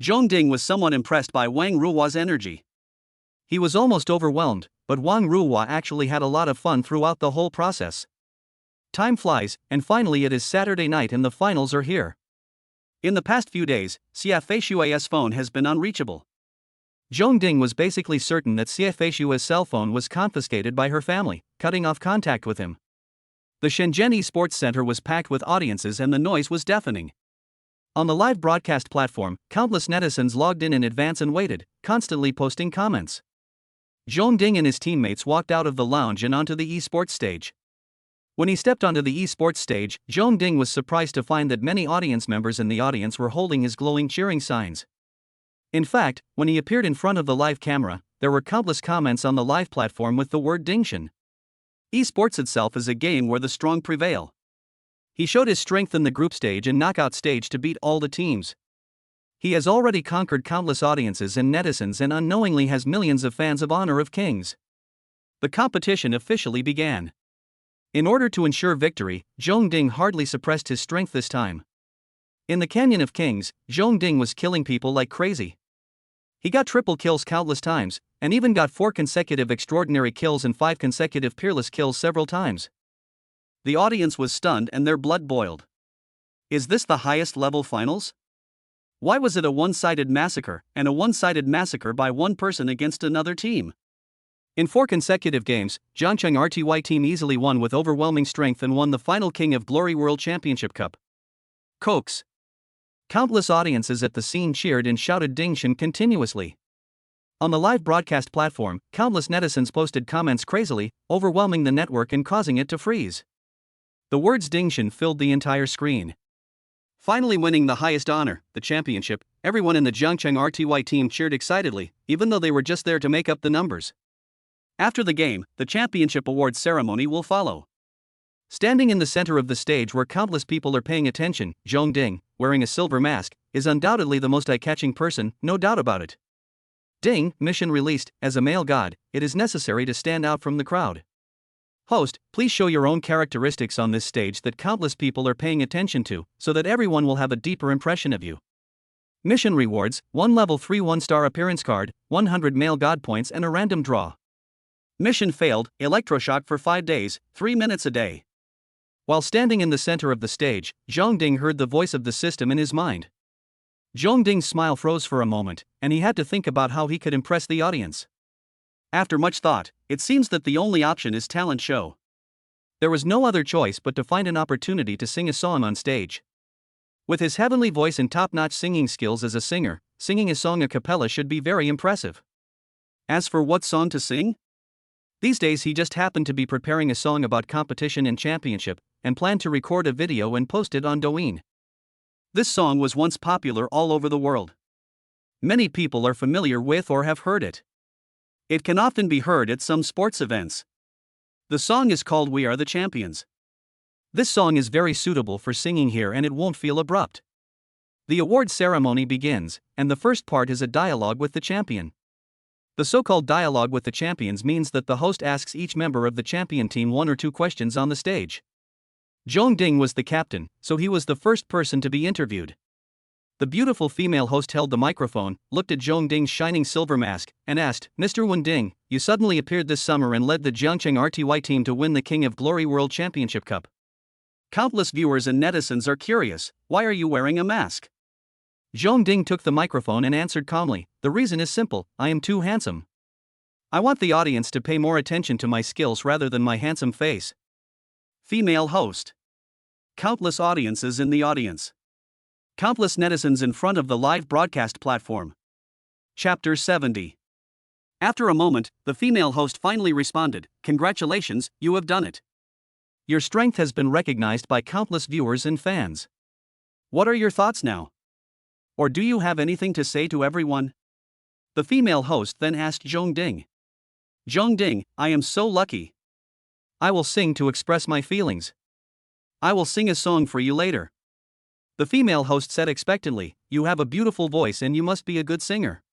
Zhongding was somewhat impressed by Wang Ruohua's energy. He was almost overwhelmed, but Wang Ruohua actually had a lot of fun throughout the whole process. Time flies, and finally it is Saturday night and the finals are here. In the past few days, Xia Feishua's phone has been unreachable. Zhongding was basically certain that Xia Feishua's cell phone was confiscated by her family, cutting off contact with him. The Shenzhen Esports Center was packed with audiences and the noise was deafening. On the live broadcast platform, countless netizens logged in advance and waited, constantly posting comments. Zhongding and his teammates walked out of the lounge and onto the esports stage. When he stepped onto the esports stage, Zhongding was surprised to find that many audience members in the audience were holding his glowing cheering signs. In fact, when he appeared in front of the live camera, there were countless comments on the live platform with the word Dingshan. Esports itself is a game where the strong prevail. He showed his strength in the group stage and knockout stage to beat all the teams. He has already conquered countless audiences and netizens and unknowingly has millions of fans of Honor of Kings. The competition officially began. In order to ensure victory, Zhongding hardly suppressed his strength this time. In the Canyon of Kings, Zhongding was killing people like crazy. He got triple kills countless times, and even got 4 consecutive extraordinary kills and 5 consecutive peerless kills several times. The audience was stunned and their blood boiled. Is this the highest level finals? Why was it a one-sided massacre, and a one-sided massacre by one person against another team? In 4 consecutive games, Zhangcheng RTY team easily won with overwhelming strength and won the final King of Glory World Championship Cup. Cokes. Countless audiences at the scene cheered and shouted Dingshan continuously. On the live broadcast platform, countless netizens posted comments crazily, overwhelming the network and causing it to freeze. The words Dingshan filled the entire screen. Finally winning the highest honor, the championship, everyone in the Zhangcheng RTY team cheered excitedly, even though they were just there to make up the numbers. After the game, the championship awards ceremony will follow. Standing in the center of the stage where countless people are paying attention, Zhongding, wearing a silver mask, is undoubtedly the most eye-catching person, no doubt about it. Ding, mission released, as a male god, it is necessary to stand out from the crowd. Host, please show your own characteristics on this stage that countless people are paying attention to, so that everyone will have a deeper impression of you. Mission rewards, 1 level 3 1-star appearance card, 100 male god points and a random draw. Mission failed, electroshock for 5 days, 3 minutes a day. While standing in the center of the stage, Zhongding heard the voice of the system in his mind. Zhongding's smile froze for a moment, and he had to think about how he could impress the audience. After much thought, it seems that the only option is talent show. There was no other choice but to find an opportunity to sing a song on stage. With his heavenly voice and top-notch singing skills as a singer, singing a song a cappella should be very impressive. As for what song to sing? These days he just happened to be preparing a song about competition and championship, and planned to record a video and post it on Douyin. This song was once popular all over the world. Many people are familiar with or have heard it. It can often be heard at some sports events. The song is called We Are the Champions. This song is very suitable for singing here and it won't feel abrupt. The award ceremony begins, and the first part is a dialogue with the champion. The so-called dialogue with the champions means that the host asks each member of the champion team 1 or 2 questions on the stage. Zhongding was the captain, so he was the first person to be interviewed. The beautiful female host held the microphone, looked at Zhongding's shining silver mask, and asked, "Mr. Wending, you suddenly appeared this summer and led the Jiangcheng RTY team to win the King of Glory World Championship Cup. Countless viewers and netizens are curious, why are you wearing a mask?" Zhongding took the microphone and answered calmly, "The reason is simple, I am too handsome. I want the audience to pay more attention to my skills rather than my handsome face." Female host. Countless audiences in the audience. Countless netizens in front of the live broadcast platform. Chapter 70. After a moment, the female host finally responded, "Congratulations, you have done it. Your strength has been recognized by countless viewers and fans. What are your thoughts now? Or do you have anything to say to everyone?" The female host then asked Zhongding. "Zhongding, I am so lucky. I will sing to express my feelings. I will sing a song for you later. The female host said expectantly, "You have a beautiful voice and you must be a good singer.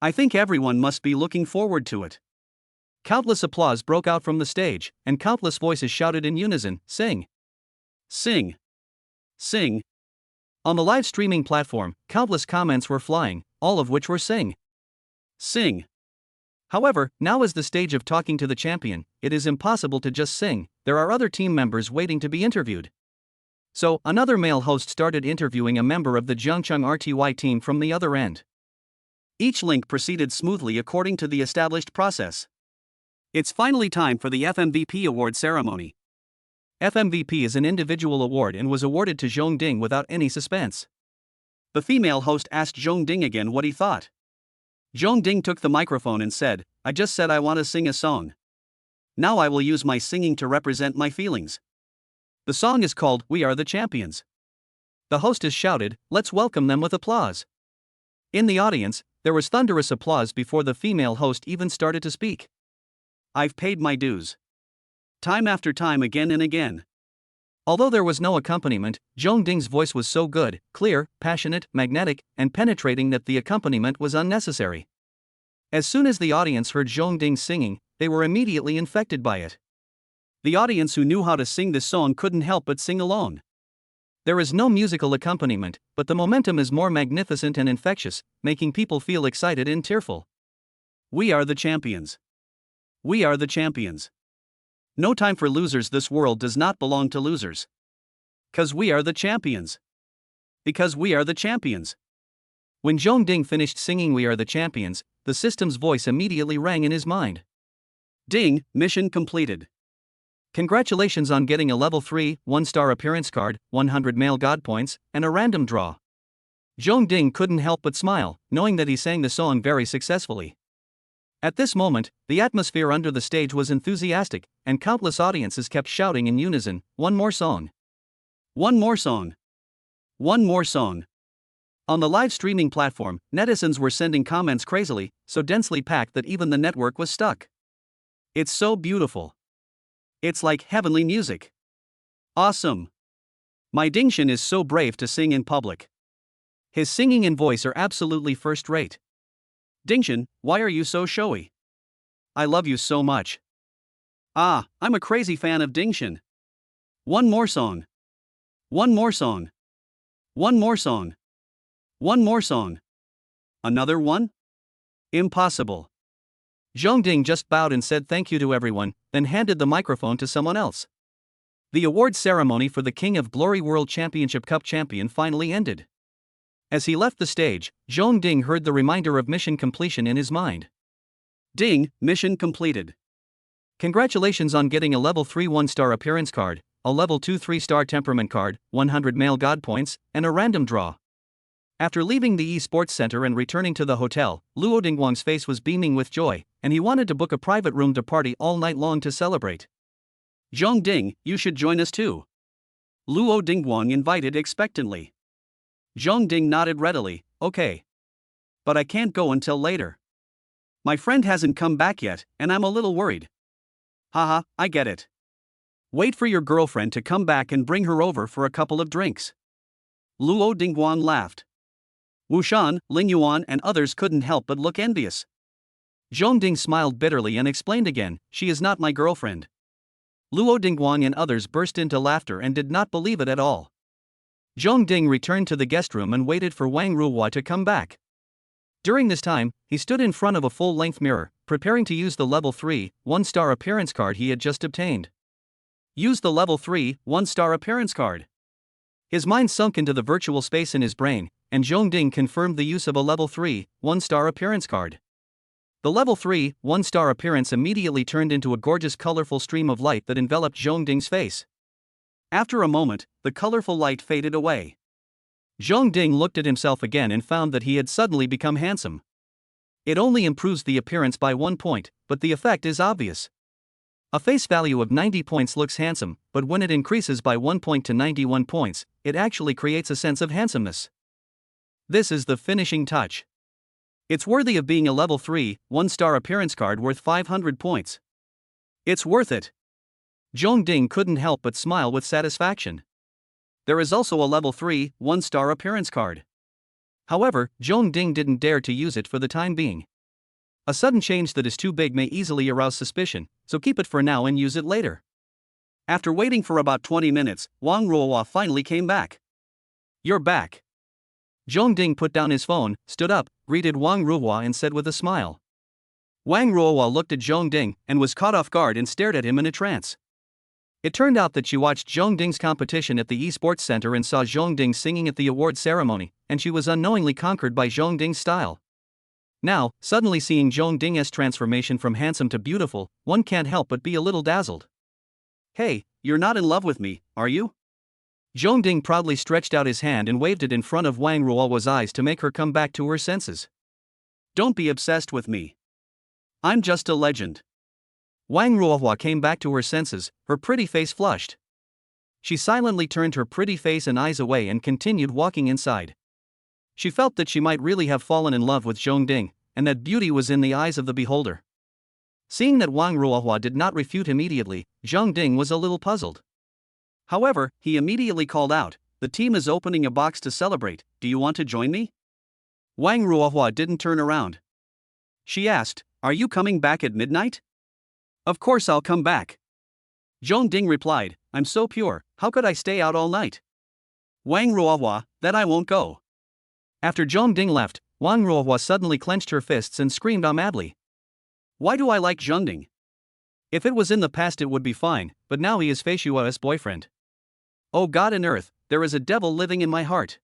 I think everyone must be looking forward to it." Countless applause broke out from the stage, and countless voices shouted in unison, "Sing! Sing! Sing!" On the live streaming platform, countless comments were flying, all of which were "Sing! Sing!" However, now is the stage of talking to the champion. It is impossible to just sing, there are other team members waiting to be interviewed. So, another male host started interviewing a member of the Jeongchung RTY team from the other end. Each link proceeded smoothly according to the established process. It's finally time for the FMVP award ceremony. FMVP is an individual award and was awarded to Zhong Ding without any suspense. The female host asked Zhong Ding again what he thought. Zhong Ding took the microphone and said, "I just said I want to sing a song. Now I will use my singing to represent my feelings. The song is called We Are the Champions." The hostess shouted, "Let's welcome them with applause." In the audience, there was thunderous applause before the female host even started to speak. "I've paid my dues. Time after time, again and again." Although there was no accompaniment, Zhong Ding's voice was so good, clear, passionate, magnetic, and penetrating that the accompaniment was unnecessary. As soon as the audience heard Zhong Ding singing, they were immediately infected by it. The audience who knew how to sing this song couldn't help but sing along. There is no musical accompaniment, but the momentum is more magnificent and infectious, making people feel excited and tearful. We are the champions. We are the champions. No time for losers, this world does not belong to losers. 'Cause we are the champions. Because we are the champions. When Zhong Ding finished singing We Are the Champions, the system's voice immediately rang in his mind. "Ding, mission completed. Congratulations on getting a level 3, 1-star appearance card, 100 male god points, and a random draw." Zhong Ding couldn't help but smile, knowing that he sang the song very successfully. At this moment, the atmosphere under the stage was enthusiastic, and countless audiences kept shouting in unison, "One more song! One more song! One more song!" On the live streaming platform, netizens were sending comments crazily, so densely packed that even the network was stuck. "It's so beautiful. It's like heavenly music. Awesome. My Dingshin is so brave to sing in public. His singing and voice are absolutely first rate. Dingshin, why are you so showy? I love you so much. Ah, I'm a crazy fan of Dingshin. One more song. One more song. One more song. One more song. Another one? Impossible." Zhong Ding just bowed and said thank you to everyone, then handed the microphone to someone else. The award ceremony for the King of Glory World Championship Cup champion finally ended. As he left the stage, Zhong Ding heard the reminder of mission completion in his mind. "Ding, mission completed. Congratulations on getting a level 3 1-star appearance card, a level 2 3-star temperament card, 100 male god points, and a random draw." After leaving the esports center and returning to the hotel, Luo Dingguang's face was beaming with joy, and he wanted to book a private room to party all night long to celebrate. "Zhong Ding, you should join us too." Luo Dingguang invited expectantly. Zhong Ding nodded readily, "Okay. But I can't go until later. My friend hasn't come back yet, and I'm a little worried." "Haha, I get it. Wait for your girlfriend to come back and bring her over for a couple of drinks." Luo Dingguang laughed. Wu Shan, Ling Yuan, and others couldn't help but look envious. Zhong Ding smiled bitterly and explained again, "She is not my girlfriend." Luo Dingguang and others burst into laughter and did not believe it at all. Zhong Ding returned to the guest room and waited for Wang Ruhua to come back. During this time, he stood in front of a full-length mirror, preparing to use the level 3, 1-star appearance card he had just obtained. Use the level 3, 1-star appearance card. His mind sunk into the virtual space in his brain, and Zhong Ding confirmed the use of a level 3, 1-star appearance card. The level 3, 1-star appearance immediately turned into a gorgeous colorful stream of light that enveloped Zhong Ding's face. After a moment, the colorful light faded away. Zhong Ding looked at himself again and found that he had suddenly become handsome. It only improves the appearance by 1 point, but the effect is obvious. A face value of 90 points looks handsome, but when it increases by 1 point to 91 points, it actually creates a sense of handsomeness. This is the finishing touch. It's worthy of being a level 3, 1-star appearance card worth 500 points. It's worth it. Zhong Ding couldn't help but smile with satisfaction. There is also a level 3, 1-star appearance card. However, Zhong Ding didn't dare to use it for the time being. A sudden change that is too big may easily arouse suspicion, so keep it for now and use it later. After waiting for about 20 minutes, Wang Ruohua finally came back. You're back. Zhong Ding put down his phone, stood up, greeted Wang Ruohua and said with a smile. Wang Ruohua looked at Zhong Ding and was caught off guard and stared at him in a trance. It turned out that she watched Zhong Ding's competition at the esports center and saw Zhong Ding singing at the award ceremony, and she was unknowingly conquered by Zhong Ding's style. Now, suddenly seeing Zhong Ding's transformation from handsome to beautiful, one can't help but be a little dazzled. Hey, you're not in love with me, are you? Zhong Ding proudly stretched out his hand and waved it in front of Wang Ruohua's eyes to make her come back to her senses. Don't be obsessed with me. I'm just a legend. Wang Ruohua came back to her senses, her pretty face flushed. She silently turned her pretty face and eyes away and continued walking inside. She felt that she might really have fallen in love with Zhong Ding, and that beauty was in the eyes of the beholder. Seeing that Wang Ruohua did not refute immediately, Zhong Ding was a little puzzled. However, he immediately called out, "The team is opening a box to celebrate, do you want to join me?" Wang Ruohua didn't turn around. She asked, "Are you coming back at midnight?" "Of course I'll come back." Zhong Ding replied, "I'm so pure, how could I stay out all night?" Wang Ruohua, "That I won't go." After Zhong Ding left, Wang Ruohua suddenly clenched her fists and screamed madly. Why do I like Zhong Ding? If it was in the past it would be fine, but now he is Fei Shua's boyfriend. Oh God and earth, there is a devil living in my heart.